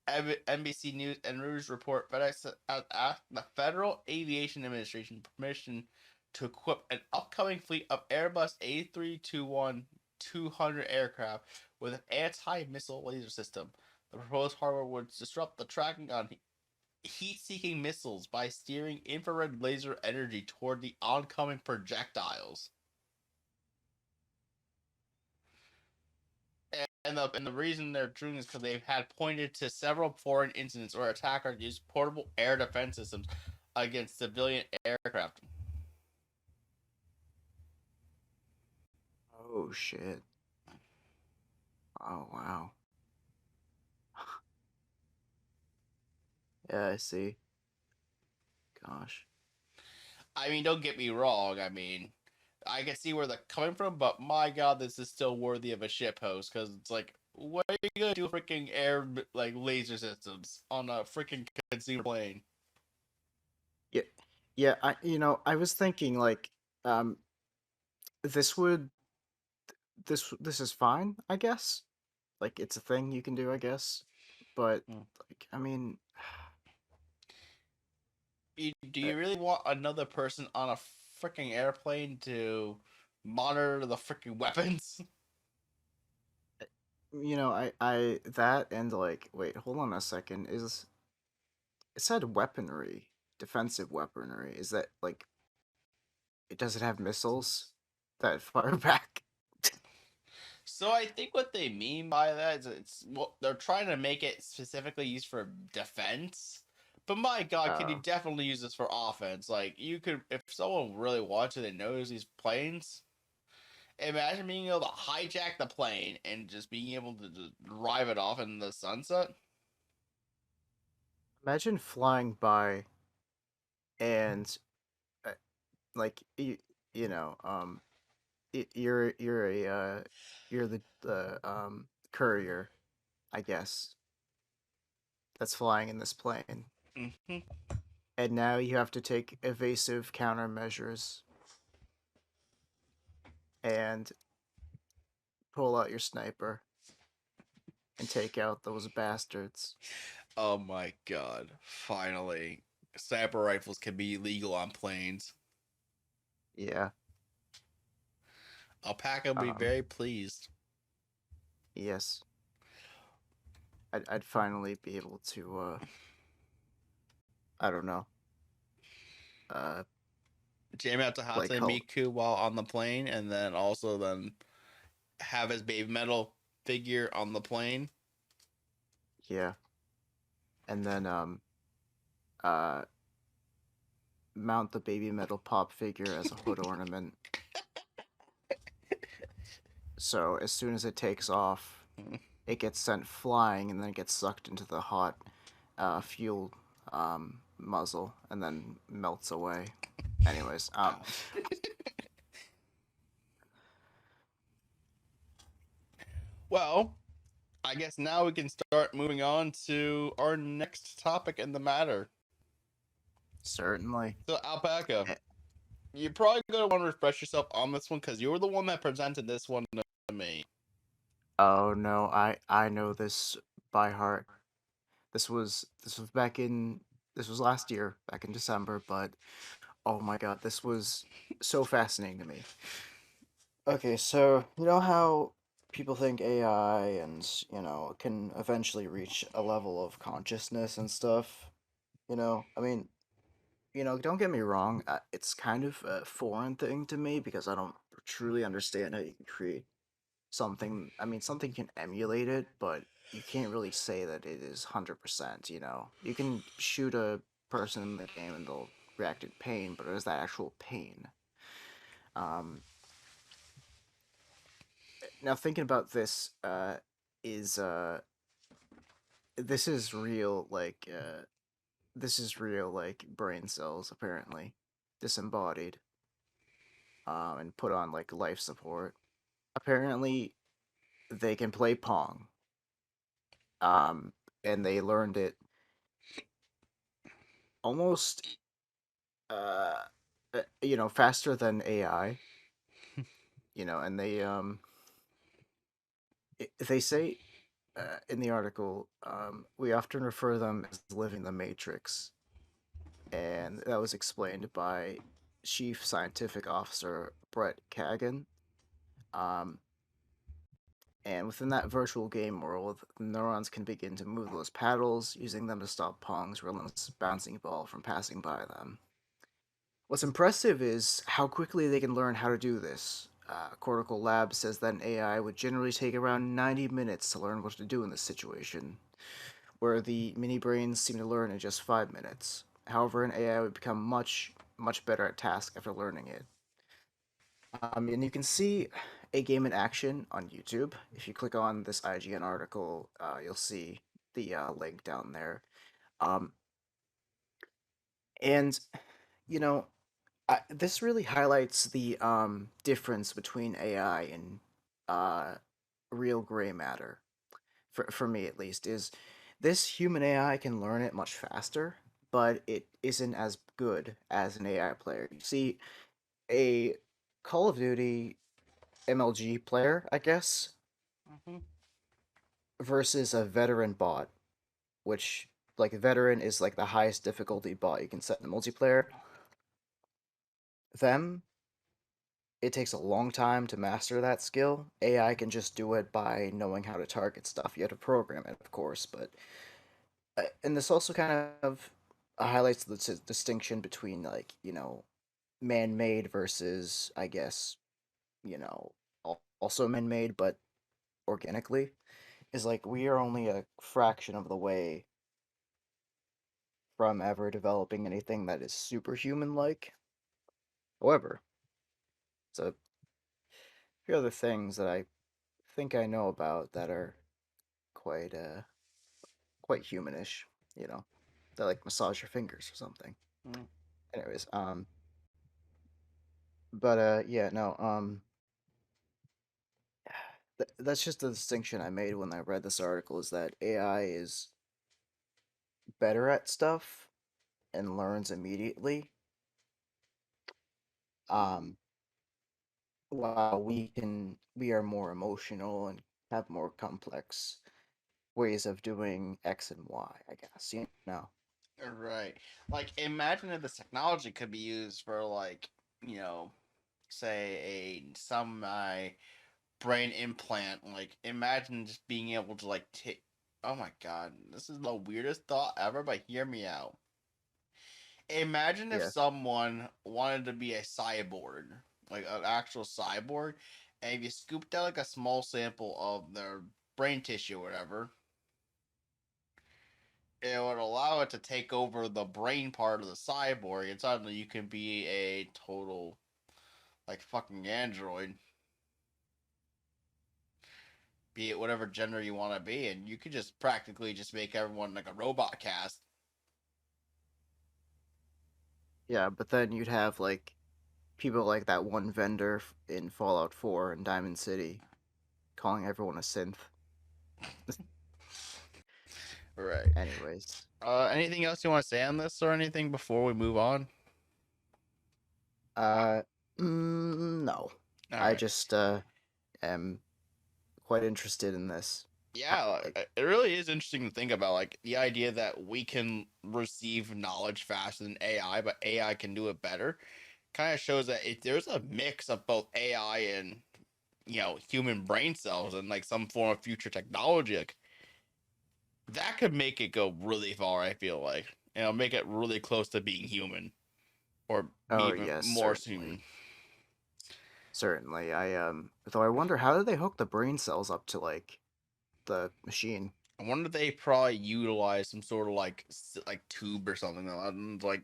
NBC News and Reuters report FedEx asked the Federal Aviation Administration permission to equip an upcoming fleet of Airbus A321-200 aircraft with an anti-missile laser system. The proposed hardware would disrupt the tracking on heat-seeking missiles by steering infrared laser energy toward the oncoming projectiles. And the reason they're doing this is because they've had pointed to several foreign incidents where attackers used portable air defense systems against civilian aircraft. Oh shit. Oh wow. Yeah, I see. Gosh. I mean, don't get me wrong. I mean, I can see where they're coming from, but my god, this is still worthy of a shitpost because it's like What are you gonna do with freaking air like laser systems on a freaking consumer plane? Yeah, yeah. I was thinking like, um, this would this is fine, I guess. Like, it's a thing you can do, I guess. But Mm. like, I mean, Do uh, you really want another person on a freaking airplane to monitor the freaking weapons? I that and like, wait, hold on a second. Is it said weaponry, defensive weaponry? Is that like, does it have missiles that fire back? So I think what they mean by that is it's well, they're trying to make it specifically used for defense. But my God, can you Oh, definitely use this for offense? Like you could, if someone really wants to, they knows these planes. Imagine being able to hijack the plane and just being able to just drive it off in the sunset. imagine flying by and uh, like you know, you're a you're the courier, I guess, that's flying in this plane. Hmm. And now you have to take evasive countermeasures and pull out your sniper and take out those bastards. Oh my God! Finally, sniper rifles can be legal on planes. Yeah. Alpaca would be Um. very pleased. Yes. I'd finally be able to. I don't know. Uh. Jam out to Play Hatsune cult. Miku while on the plane, and then also then have his baby metal figure on the plane. Yeah. And then uh mount the baby metal pop figure as a hood ornament. So as soon as it takes off, it gets sent flying and then it gets sucked into the hot fuel muzzle and then melts away. Anyways, Ow. Well, I guess now we can start moving on to our next topic in the matter. certainly. So, Alpaca, Eh, you're probably going to want to refresh yourself on this one because you were the one that presented this one to me. Oh no, I know this by heart. This was this was last year, back in December, but oh my god, this was so fascinating to me. Okay, so you know how people think AI and, can eventually reach a level of consciousness and stuff? I mean, don't get me wrong, it's kind of a foreign thing to me because I don't truly understand how you can create something. I mean, something can emulate it, but you can't really say that it is 100%, you know? You can shoot a person in the game and they'll react in pain, but is that actual pain? Um, Now thinking about this, is this is real, like this is real, like brain cells apparently, disembodied, and put on like life support. Apparently, they can play Pong, um, and they learned it almost, uh, faster than AI. And they say, in the article, we often refer them as living the Matrix, and that was explained by Chief Scientific Officer Brett Kagan. Um, and within that virtual game world, the neurons can begin to move those paddles, using them to stop Pong's relentless bouncing ball from passing by them. What's impressive is how quickly they can learn how to do this. Cortical Labs says that an AI would generally take around 90 minutes to learn what to do in this situation, where the mini brains seem to learn in just 5 minutes. However, an AI would become much, much better at task after learning it. And you can see a game in action on YouTube. If you click on this IGN article, you'll see the link down there. Um, and you know, this really highlights the difference between AI and uh, real gray matter. for me at least, is this human AI can learn it much faster, but it isn't as good as an AI player. You see, a Call of Duty MLG player, I guess, Mm-hmm. versus a veteran bot, which like veteran is like the highest difficulty bot you can set in multiplayer. Them, it takes a long time to master that skill. AI can just do it by knowing how to target stuff. You have to program it, of course, but and this also kind of highlights the distinction between like man-made versus I guess also man-made but organically is like we are only a fraction of the way from ever developing anything that is superhuman like. However, so a few other things that I think I know about that are quite quite humanish, you know. They like massage your fingers or something. Mm. Anyways, but yeah, no, that's just the distinction I made when I read this article is that AI is better at stuff and learns immediately. Um, while we are more emotional and have more complex ways of doing X and Y, I guess, you know. Right. Like, imagine if this technology could be used for, like, you know, say some brain implant. Like, imagine just being able to, like, take. Oh my god, this is the weirdest thought ever, but hear me out. Imagine if Yeah. someone wanted to be a cyborg, like an actual cyborg, and if you scooped out, like, a small sample of their brain tissue or whatever, it would allow it to take over the brain part of the cyborg, and suddenly you can be a total, like, fucking android, be it whatever gender you want to be, and you could just practically just make everyone like a robot cast. Yeah, but then you'd have like people like that one vendor in Fallout 4 and Diamond City calling everyone a synth. Right. Anyways, Anything else you want to say on this or anything before we move on? uh, no. All I right. just am quite interested in this. Yeah, Like, it really is interesting to think about, like, the idea that we can receive knowledge faster than AI, but AI can do it better. Kind of shows that if there's a mix of both AI and, human brain cells and, like, some form of future technology, like, that could make it go really far. I feel like, make it really close to being human, or be oh even yes, more certainly, human. certainly. Though I wonder how did they hook the brain cells up to like the machine? I wonder if they probably utilize some sort of like tube or something, and like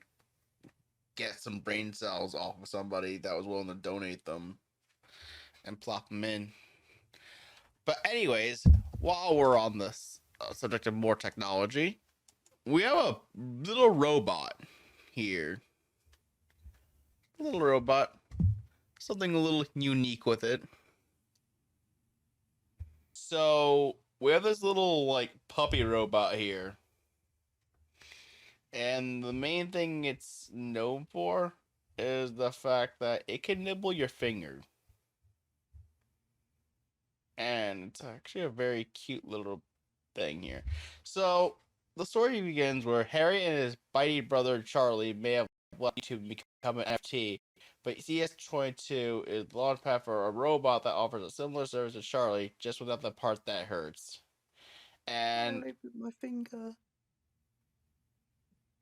get some brain cells off of somebody that was willing to donate them and plop them in. But anyways, while we're on this subject of more technology, we have a little robot here. A little robot, something a little unique with it. So we have this little like puppy robot here, and the main thing it's known for is the fact that it can nibble your finger. And it's actually a very cute little thing here. So the story begins where Harry and his bitey brother Charlie may have left to become an NFT, but CS22 is the launchpad for a robot that offers a similar service to Charlie, just without the part that hurts. And My finger.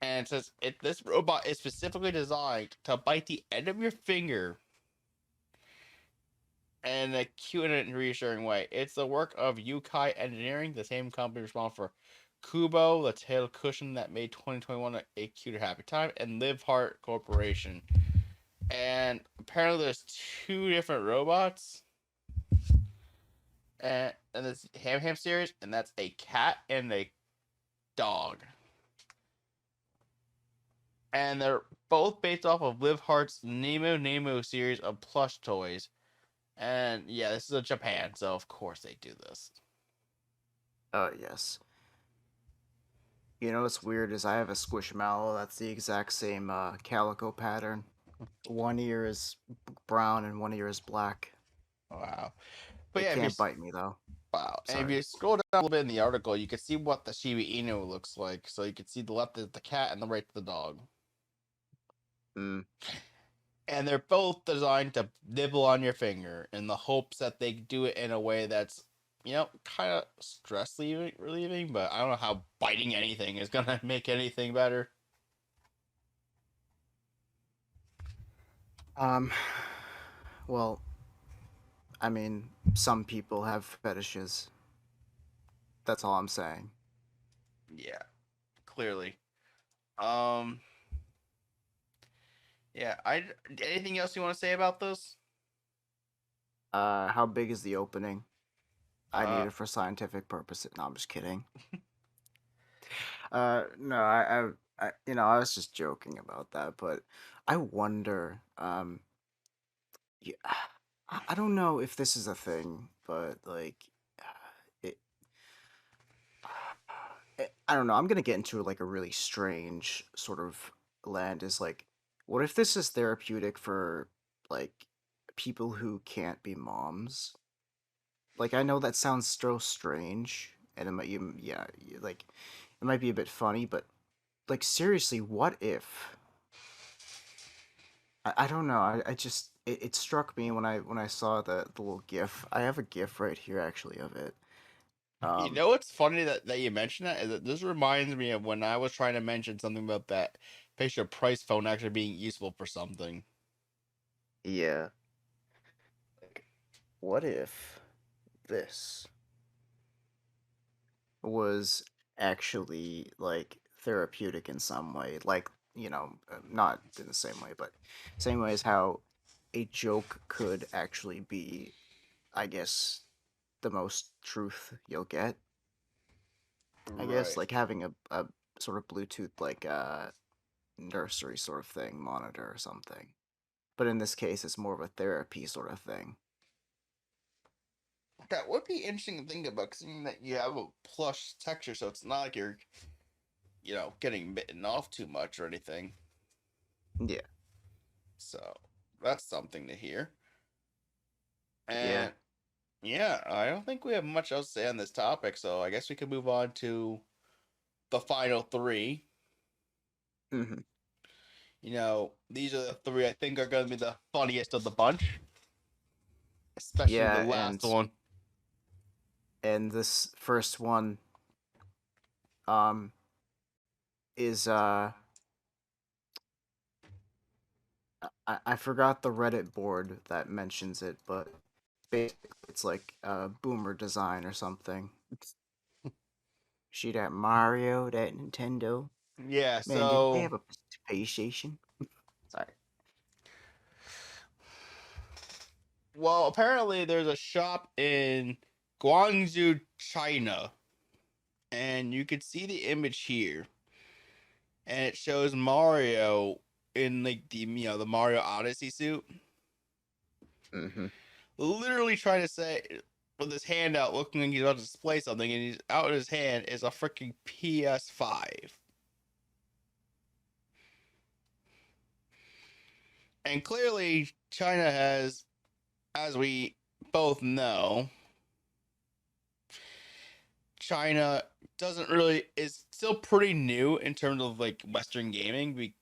it says this robot is specifically designed to bite the end of your finger in a cute and reassuring way. It's the work of Yukai Engineering, the same company responsible for Kubo, the tail cushion that made 2021 a cuter happy time, and Live Heart Corporation. And apparently there's two different robots and this Ham series, and that's a cat and a dog. And they're both based off of Live Heart's Nemo series of plush toys. And yeah, this is a Japan, so of course they do this. Yes. You know what's weird is I have a Squishmallow that's the exact same calico pattern. One ear is brown and one ear is black. Wow. But It yeah, can't bite me though. wow. And if Sorry. you scroll down a little bit in the article, you can see what the Shiba Inu looks like. So you can see the left is the cat and the right is the dog. Mm. And they're both designed to nibble on your finger in the hopes that they do it in a way that's, kind of stress relieving, but I don't know how biting anything is going to make anything better. Well, I mean, some people have fetishes. That's all I'm saying. Yeah, clearly. Um, yeah, anything else you want to say about this? How big is the opening? I need Uh, it for scientific purposes. No, I'm just kidding. No, I was just joking about that, but I wonder, yeah, I don't know if this is a thing, but like, it, I don't know. I'm gonna get into like a really strange sort of land. Is like, what if this is therapeutic for like people who can't be moms? Like, I know that sounds so strange, and it might, like, it might be a bit funny, but like, seriously, what if? I don't know. I just it struck me when I saw the little GIF. I have a GIF right here actually of it. you Um, know what's funny that you mentioned that is that this reminds me of when I was trying to mention something about that Fisher Price phone actually being useful for something. yeah. Like, what if this was actually like therapeutic in some way? Like, not in the same way, but same way as how a joke could actually be, I guess, the most truth you'll get. I guess Right. like having a sort of Bluetooth like nursery sort of thing, monitor or something. But in this case, it's more of a therapy sort of thing. That would be interesting to think about, considering that you have a plush texture, so it's not like you're, getting bitten off too much or anything. Yeah, So that's something to hear. yeah. And yeah, I don't think we have much else to say on this topic, so I guess we could move on to the final three. Hmm. These are the three I think are going to be the funniest of the bunch, especially the Yeah, last one. and this first one um is I forgot the Reddit board that mentions it, but basically it's like boomer design or something. See that Mario, that Nintendo? Yeah, Man, didn't they so have a PlayStation? Sorry. well, apparently there's a shop in Guangzhou, China, and you could see the image here, and it shows Mario in like the Mario Odyssey suit, Hmm. literally trying to say with his hand out, looking like he's about to display something, and he's out in his hand is a freaking PS5. And clearly, China has, as we both know, China doesn't really is still pretty new in terms of like Western gaming,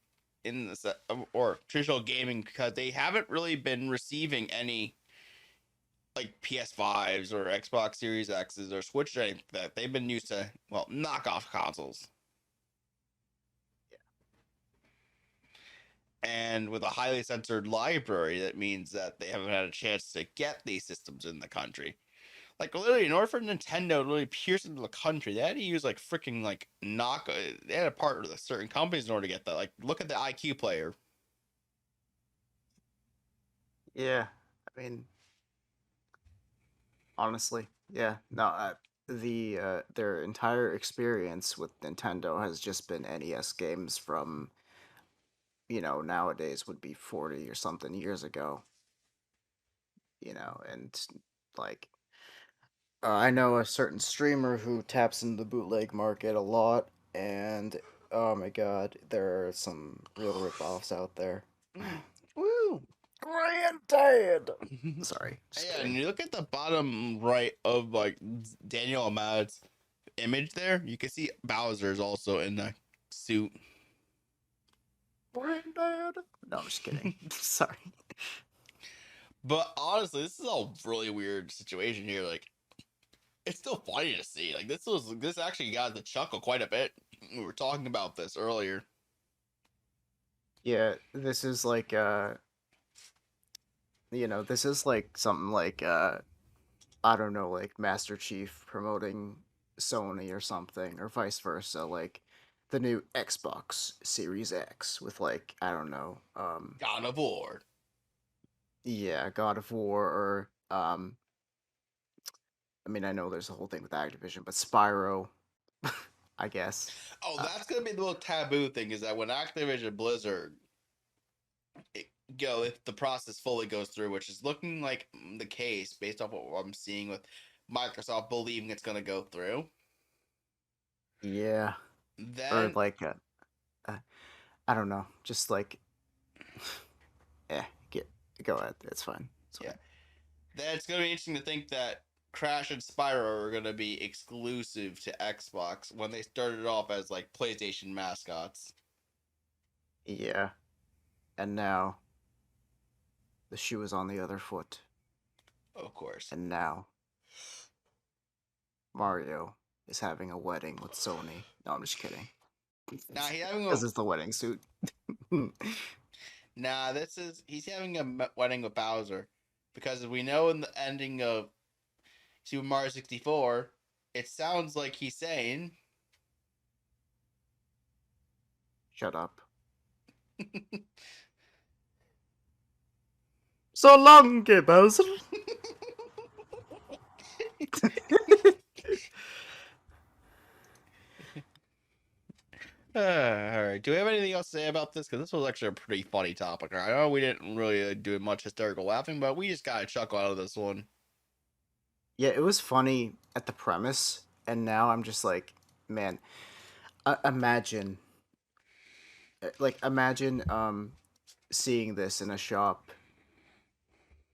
in the or traditional gaming, because they haven't really been receiving any like PS5s or Xbox Series X's or Switch or anything like that. They've been used to, well, knockoff consoles. And with a highly censored library, that means that they haven't had a chance to get these systems in the country. Like literally, in order for Nintendo to really pierce into the country, they had to use like freaking like knock. They had to partner with certain companies in order to get that. Like, look at the IQ player. Yeah, I mean, honestly, yeah. No, their entire experience with Nintendo has just been NES games from, nowadays would be 40 or something years ago, and like I know a certain streamer who taps into the bootleg market a lot, and oh my god, there are some real ripoffs out there. Woo! Granddad! Sorry, just Yeah, and kidding. you look at the bottom right of like Daniel Ahmad's image there, you can see Bowser's also in the suit. Granddad! No, I'm just kidding. Sorry. But honestly, this is a really weird situation here. Like, it's still funny to see. Like, this actually got the chuckle quite a bit. We were talking about this earlier. Yeah, this is like this is like something like I don't know, like Master Chief promoting Sony or something, or vice versa, like the new Xbox Series X with like, I don't know, God of War. yeah, God of War, or I mean, I know there's a whole thing with Activision, but Spyro, I guess. Oh, that's gonna be the little taboo thing, is that when Activision Blizzard if the process fully goes through, which is looking like the case based off what I'm seeing with Microsoft believing it's gonna go through, Yeah, or then like uh, I don't know, just like, get go ahead, it's fine. It's yeah, fine. then it's gonna be interesting to think that Crash and Spyro are gonna be exclusive to Xbox when they started off as like PlayStation mascots. Yeah, and now the shoe is on the other foot, Of course. and now Mario is having a wedding with Sony. No, I'm just kidding. Now he's having a This is the wedding suit. he's having a wedding with Bowser, because we know in the ending of Super Mario 64, it sounds like he's saying, Shut up. So long, Bowser. all right. Do we have anything else to say about this? Because this was actually a pretty funny topic. I know we didn't really do much hysterical laughing, but we just got a chuckle out of this one. Yeah, it was funny at the premise, and now I'm just like, man, imagine, seeing this in a shop,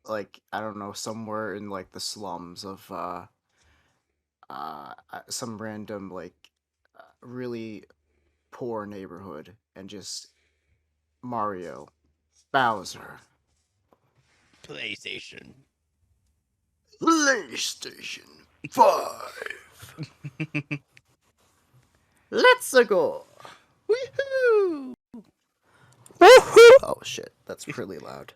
like, I don't know, somewhere in like the slums of some random like really poor neighborhood, and just Mario, Bowser, PlayStation. PlayStation 5. Let's go. Woohoo! Oh shit, that's really loud.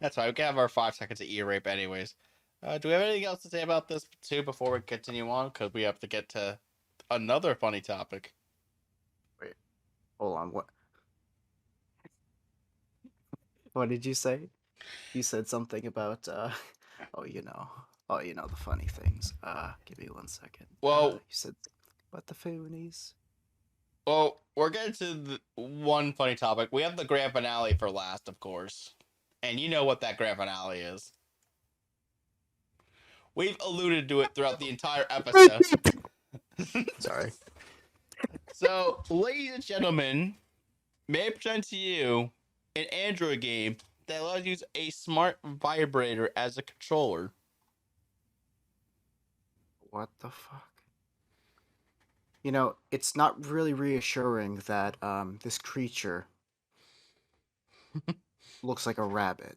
That's fine. We can have our 5 seconds of ear rape, anyways. Do we have anything else to say about this too before we continue on? Because we have to get to another funny topic. Wait, hold on. What did you say? You said something about oh, the funny things. Give me 1 second. Well, you said about the funnies. Well, we're getting to the one funny topic. We have the grand finale for last, of course. And you know what that grand finale is. We've alluded to it throughout the entire episode. Sorry. So, ladies and gentlemen, may I present to you an Android game that allows you to use a smart vibrator as a controller. What the fuck? You know, it's not really reassuring that this creature looks like a rabbit.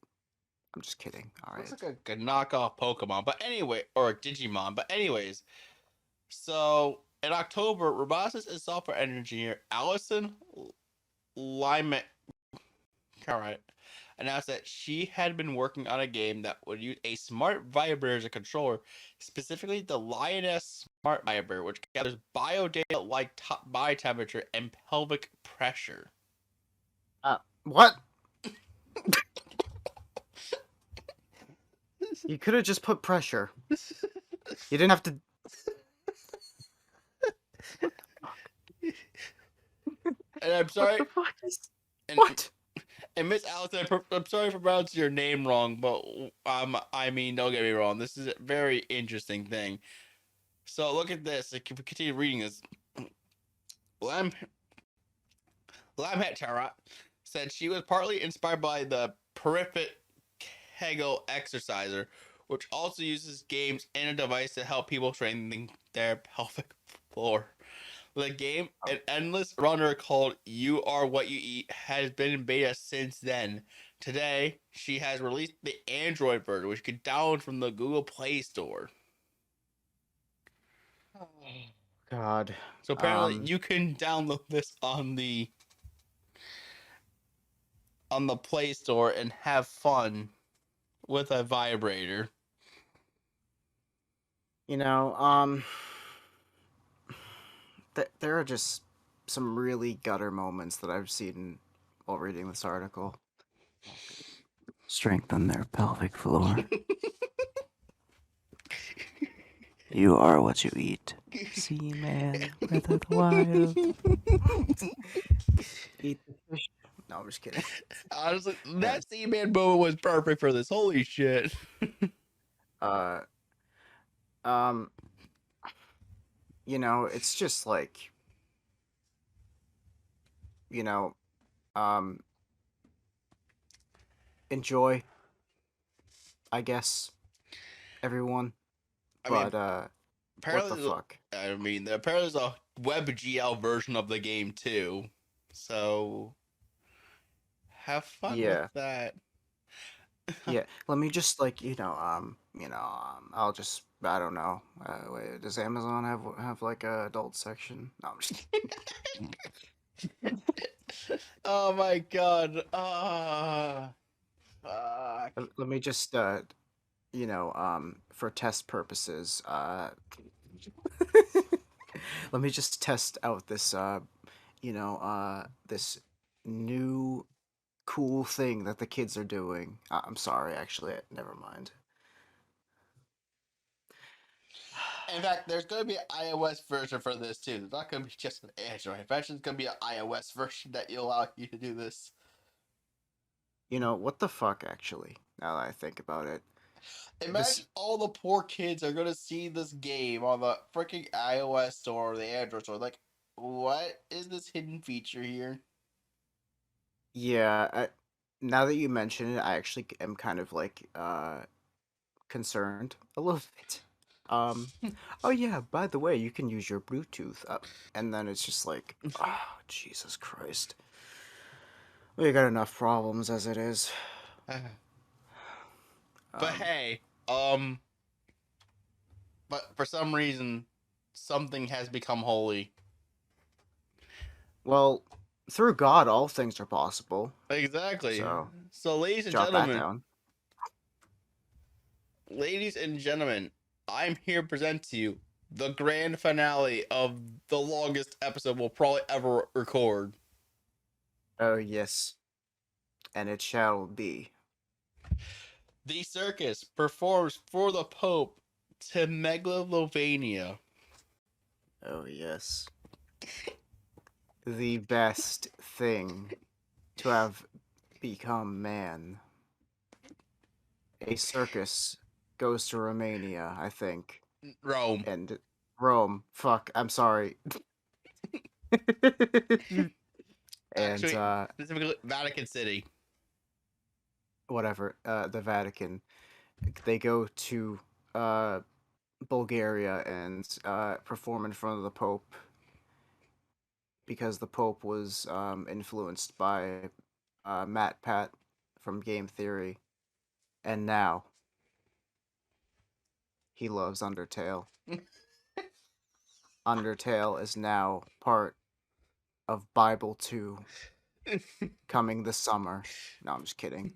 I'm just kidding. All right. Looks like a knockoff Pokemon, but anyway, or a Digimon. But anyways, so in October, roboticist and software engineer Allison Lyman, all right, announced that she had been working on a game that would use a smart vibrator as a controller, specifically the Lioness Smart Vibrator, which gathers bio data like body temperature and pelvic pressure. What? You could have just put pressure. You didn't have to. And I'm sorry. What the fuck is... And, What? And Miss Alice, I'm sorry for pronouncing your name wrong, but I mean, don't get me wrong. This is a very interesting thing. So look at this. If we continue reading this, Lam Lamhet Tarot said she was partly inspired by the Periphet Kegel exerciser, which also uses games and a device to help people strengthen their pelvic floor. The game, an endless runner called You Are What You Eat, has been in beta since then. Today, she has released the Android version, which you can download from the Google Play Store. God. So apparently, you can download this on the Play Store and have fun with a vibrator. You know, there are just some really gutter moments that I've seen while reading this article. Strengthen their pelvic floor. You are what you eat. Sea man, breath of the wild. Eat the fish. No, I'm just kidding. Honestly, that Seaman moment was perfect for this. Holy shit. You know, it's just like, you know, enjoy, I guess, everyone. But what apparently, the fuck? I mean, apparently there's a WebGL version of the game too. So have fun with that. Yeah, let me just like I'll just I don't know. Wait, does Amazon have like a adult section? No, I'm just kidding. Oh my god. Fuck. Let me just for test purposes, let me just test out this this new cool thing that the kids are doing. I'm sorry, actually, never mind. In fact, there's going to be an iOS version for this too. It's not going to be just an Android. Eventually, it's going to be an iOS version that will allow you to do this. You know, what the fuck, actually, now that I think about it. Imagine all the poor kids are going to see this game on the freaking iOS store or the Android store. Like, what is this hidden feature here? Yeah, now that you mention it, I actually am kind of like concerned a little bit. Oh yeah, by the way, you can use your Bluetooth, and then it's just like, oh, Jesus Christ, we got enough problems as it is. But hey, but for some reason, something has become holy. Well, through God, all things are possible. Exactly. So ladies and gentlemen, I'm here to present to you the grand finale of the longest episode we'll probably ever record. Oh yes, and it shall be. The circus performs for the Pope to Megalovania. Oh yes. The best thing to have become man. A circus goes to Romania, I think. Rome. And Rome. Fuck, I'm sorry. And actually, specifically Vatican City. Whatever, the Vatican. They go to Bulgaria and perform in front of the Pope because the Pope was influenced by Matt Pat from Game Theory, and now he loves Undertale. Undertale is now part of Bible 2 coming this summer. No, I'm just kidding.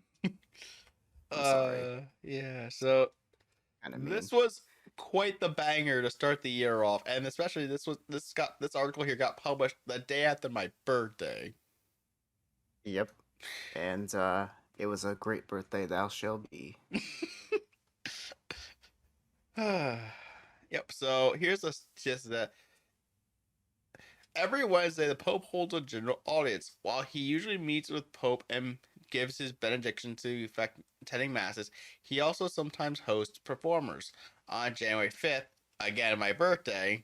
I'm sorry. Yeah, so Kinda this mean. was quite the banger to start the year off, and especially this article here got published the day after my birthday. Yep. And it was a great birthday thou shall be. Yep, so here's just that every Wednesday the Pope holds a general audience. While he usually meets with Pope and gives his benediction to attending masses, he also sometimes hosts performers. On January 5th, again my birthday,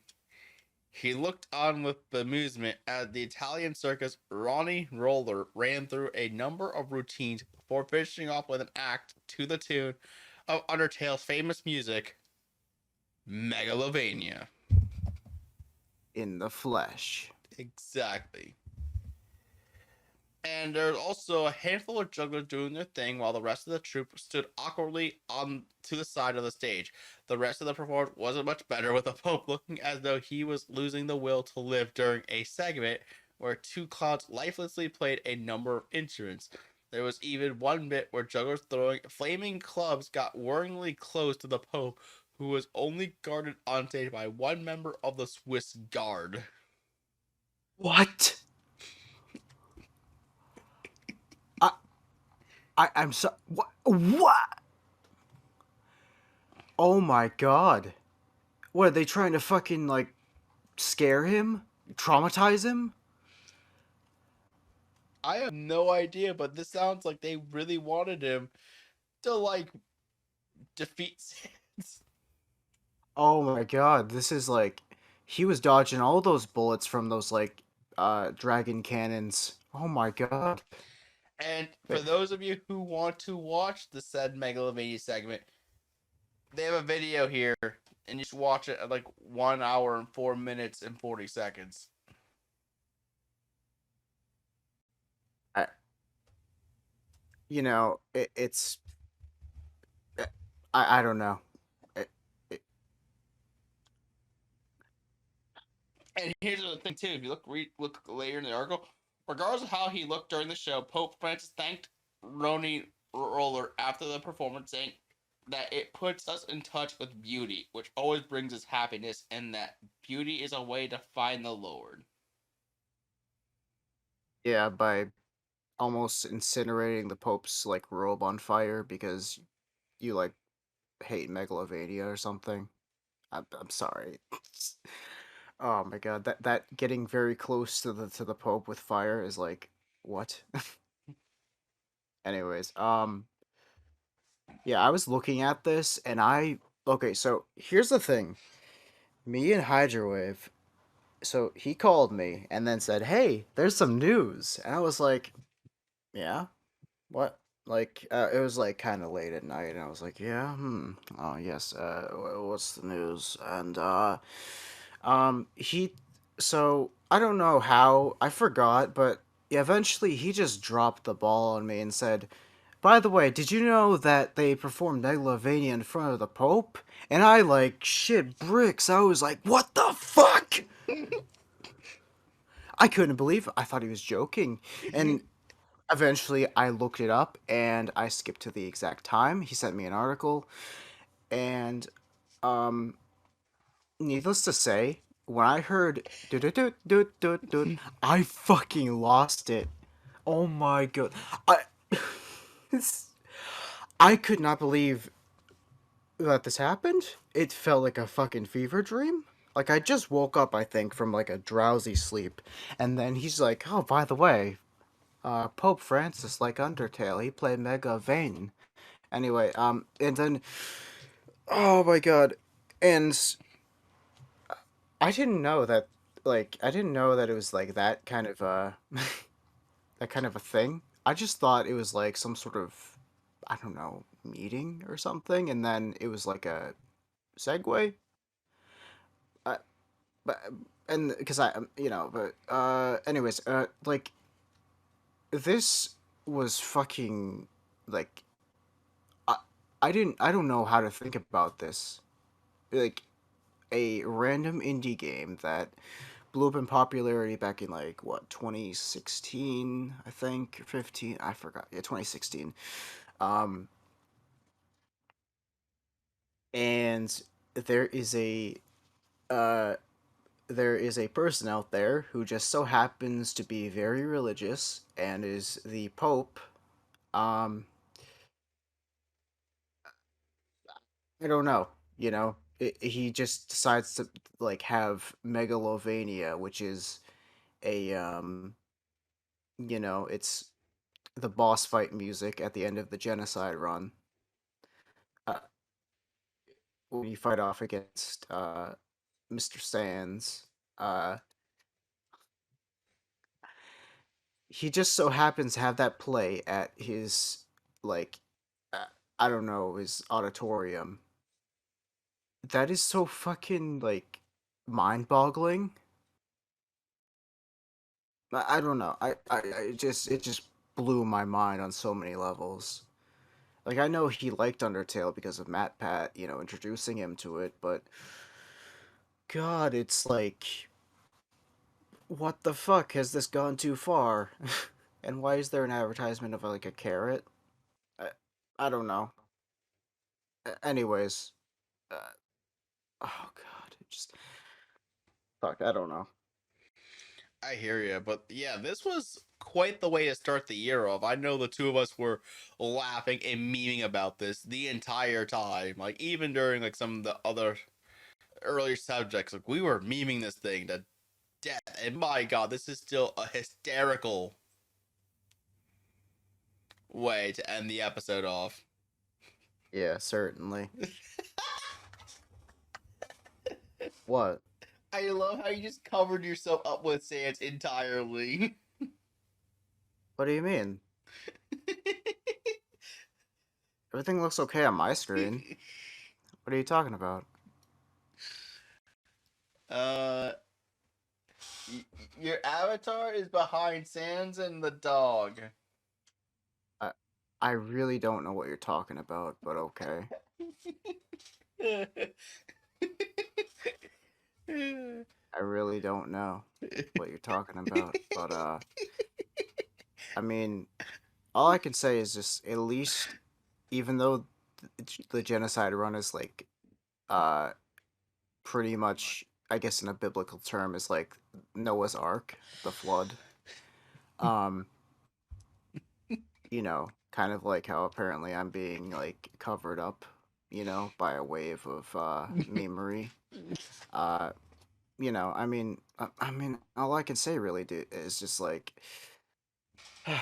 he looked on with amusement as the Italian circus Ronnie Roller ran through a number of routines before finishing off with an act to the tune of Undertale's famous music, Megalovania. In the flesh. Exactly. And there's also a handful of jugglers doing their thing while the rest of the troupe stood awkwardly on to the side of the stage. The rest of the performance wasn't much better, with the Pope looking as though he was losing the will to live during a segment where two clowns lifelessly played a number of instruments. There was even one bit where jugglers throwing flaming clubs got worryingly close to the Pope, who was only guarded on stage by one member of the Swiss Guard. What? I'm so what? Oh my god! What are they trying to fucking like scare him, traumatize him? I have no idea, but this sounds like they really wanted him to like defeat Sans. Oh my god! This is like he was dodging all those bullets from those like dragon cannons. Oh my god! And for those of you who want to watch the said Megalovania segment, they have a video here, and you should watch it at like 1 hour and 4 minutes and 40 seconds. You know, it's I don't know. It, And here's the thing too: if you look later in the article, regardless of how he looked during the show, Pope Francis thanked Ronnie Roller after the performance, saying that it puts us in touch with beauty, which always brings us happiness, and that beauty is a way to find the Lord. yeah, by almost incinerating the Pope's like robe on fire because you like hate Megalovania or something. I'm sorry. Oh my god, that getting very close to the Pope with fire is like what? Anyways, yeah, I was looking at this and okay, so here's the thing. Me and Hydrowave, so he called me and then said, "Hey, there's some news." And I was like, "Yeah? What?" Like it was like kind of late at night and I was like, "Yeah, oh yes, what's the news?" And he so I don't know how, I forgot, but eventually he just dropped the ball on me and said, "By the way, did you know that they performed Megalovania in front of the Pope?" And I like shit bricks. I was like, "What the fuck?" I couldn't believe it. I thought he was joking. And eventually I looked it up and I skipped to the exact time. He sent me an article and um needless to say, when I heard do do do do do do, I fucking lost it. Oh my god. I I could not believe that this happened. It felt like a fucking fever dream. Like I just woke up, I think, from like a drowsy sleep, and then he's like, "Oh, by the way, Pope Francis, like Undertale, he played Mega Vane." Anyway, and then, oh my god, and I didn't know that, like, I didn't know that it was like that kind of that kind of a thing. I just thought it was like some sort of, I don't know, meeting or something, and then it was like a segue. Uh, but and because but anyways, like this was fucking like I I don't know how to think about this. Like a random indie game that blew up in popularity back in like what 2016, I think, 15, I forgot. Yeah, 2016. Um and there is a uh there is a person out there who just so happens to be very religious and is the Pope. Um, I don't know. He just decides to like have Megalovania, which is a it's the boss fight music at the end of the genocide run. When you fight off against Mr. Sands, he just so happens to have that play at his, like, I don't know, his auditorium. That is so fucking, like, mind-boggling. I don't know. It just blew my mind on so many levels. Like, I know he liked Undertale because of Matt Pat, introducing him to it, but God, it's like, what the fuck? Has this gone too far? And why is there an advertisement of, like, a carrot? I don't know. Anyways, uh, oh God, it just fuck. I don't know. I hear you, but yeah, this was quite the way to start the year off. I know the two of us were laughing and memeing about this the entire time. Like even during like some of the other earlier subjects, like we were memeing this thing to death. And my God, this is still a hysterical way to end the episode off. Yeah, certainly. What? I love how you just covered yourself up with sands entirely. What do you mean? Everything looks okay on my screen. What are you talking about? Your avatar is behind Sans and the dog. I really don't know what you're talking about, but okay. I really don't know what you're talking about, but I mean, all I can say is just at least, even though the genocide run is like, pretty much, I guess in a biblical term, is like Noah's Ark, the flood. Um, kind of like how apparently I'm being like covered up, by a wave of memery. I mean, all I can say really is just like, I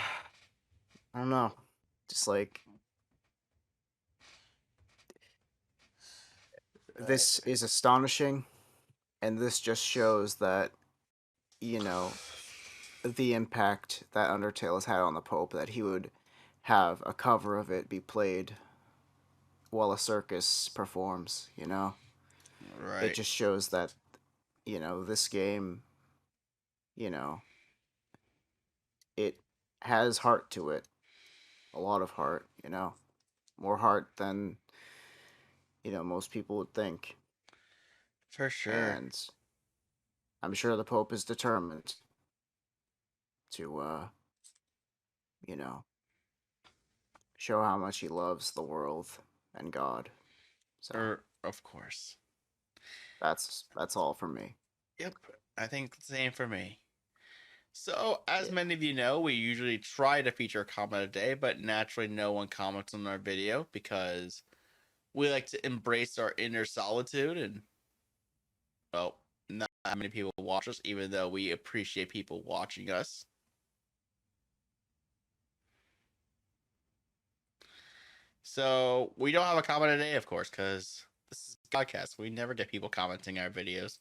don't know, just like this is astonishing, and this just shows that, the impact that Undertale has had on the Pope, that he would have a cover of it be played while a circus performs, Right. It just shows that, this game, it has heart to it. A lot of heart, More heart than, most people would think. For sure. And I'm sure the Pope is determined to, show how much he loves the world and God. So Of course. that's all for me. Yep. I think the same for me. So, as many of you know, we usually try to feature a comment a day, but naturally no one comments on our video because we like to embrace our inner solitude and, well, not that many people watch us, even though we appreciate people watching us. So, we don't have a comment today, of course, because this is a podcast. We never get people commenting our videos.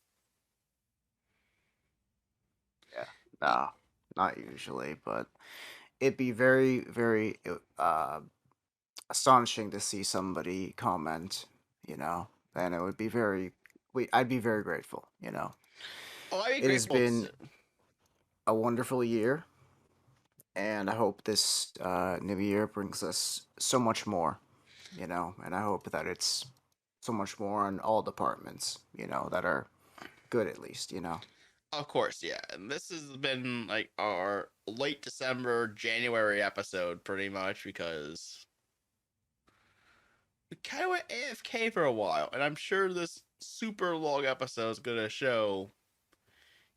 Yeah, no, not usually, but it'd be very, very astonishing to see somebody comment, and it would be I'd be very grateful, Oh, I'd be It has grateful been too. a wonderful year, and I hope this new year brings us so much more, and I hope that it's so much more in all departments, that are good at least, Of course, yeah. And this has been like our late December, January episode, pretty much, because we kind of went AFK for a while. And I'm sure this super long episode is going to show,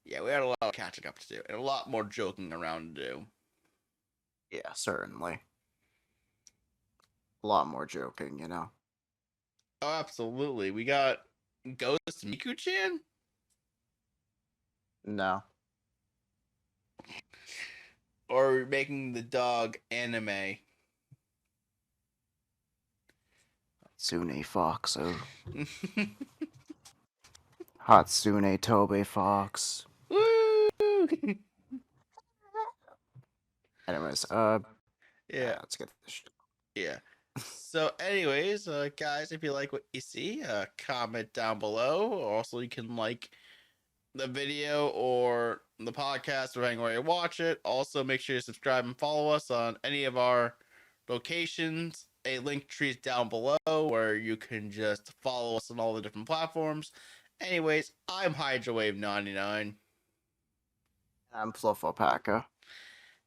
yeah, we had a lot of catching up to do and a lot more joking around to do. Yeah, certainly. A lot more joking, Oh, absolutely. We got Ghost Miku-chan? No. or making the dog anime? Hatsune Fox. Oh. Hatsune Tobe Fox. Woo! Anyways, Yeah. let's get this shit. Yeah. So, anyways, guys, if you like what you see, comment down below. Also, you can like the video or the podcast, depending where you watch it. Also, make sure you subscribe and follow us on any of our locations. A link tree is down below where you can just follow us on all the different platforms. Anyways, I'm Hydrowave99. I'm FluufAlpaca.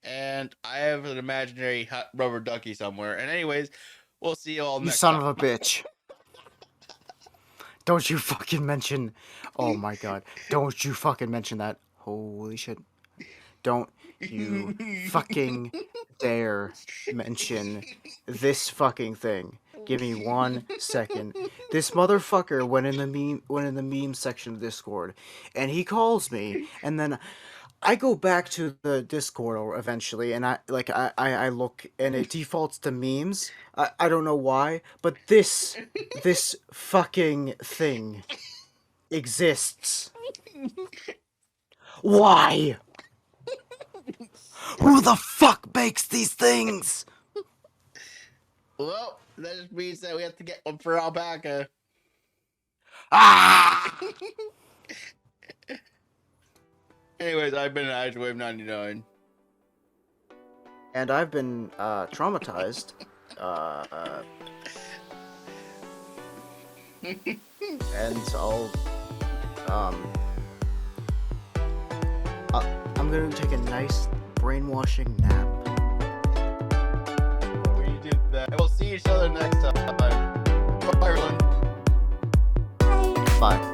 And I have an imaginary rubber ducky somewhere. And anyways, we'll see you all You next son time. of a bitch. Don't you fucking mention... Oh my god. Don't you fucking mention that. Holy shit. Don't you fucking dare mention this fucking thing. Give me 1 second. This motherfucker went in the meme section of Discord, and he calls me, and then I go back to the Discord eventually, and I look, and it defaults to memes. I don't know why, but this fucking thing exists. Why? Who the fuck makes these things? Well, that just means that we have to get one for Alpaca. Ah! Anyways, I've been Hydrowave99. And I've been traumatized. And I'm gonna take a nice brainwashing nap. We did that. We'll see each other next time. Bye, everyone. Bye. Bye.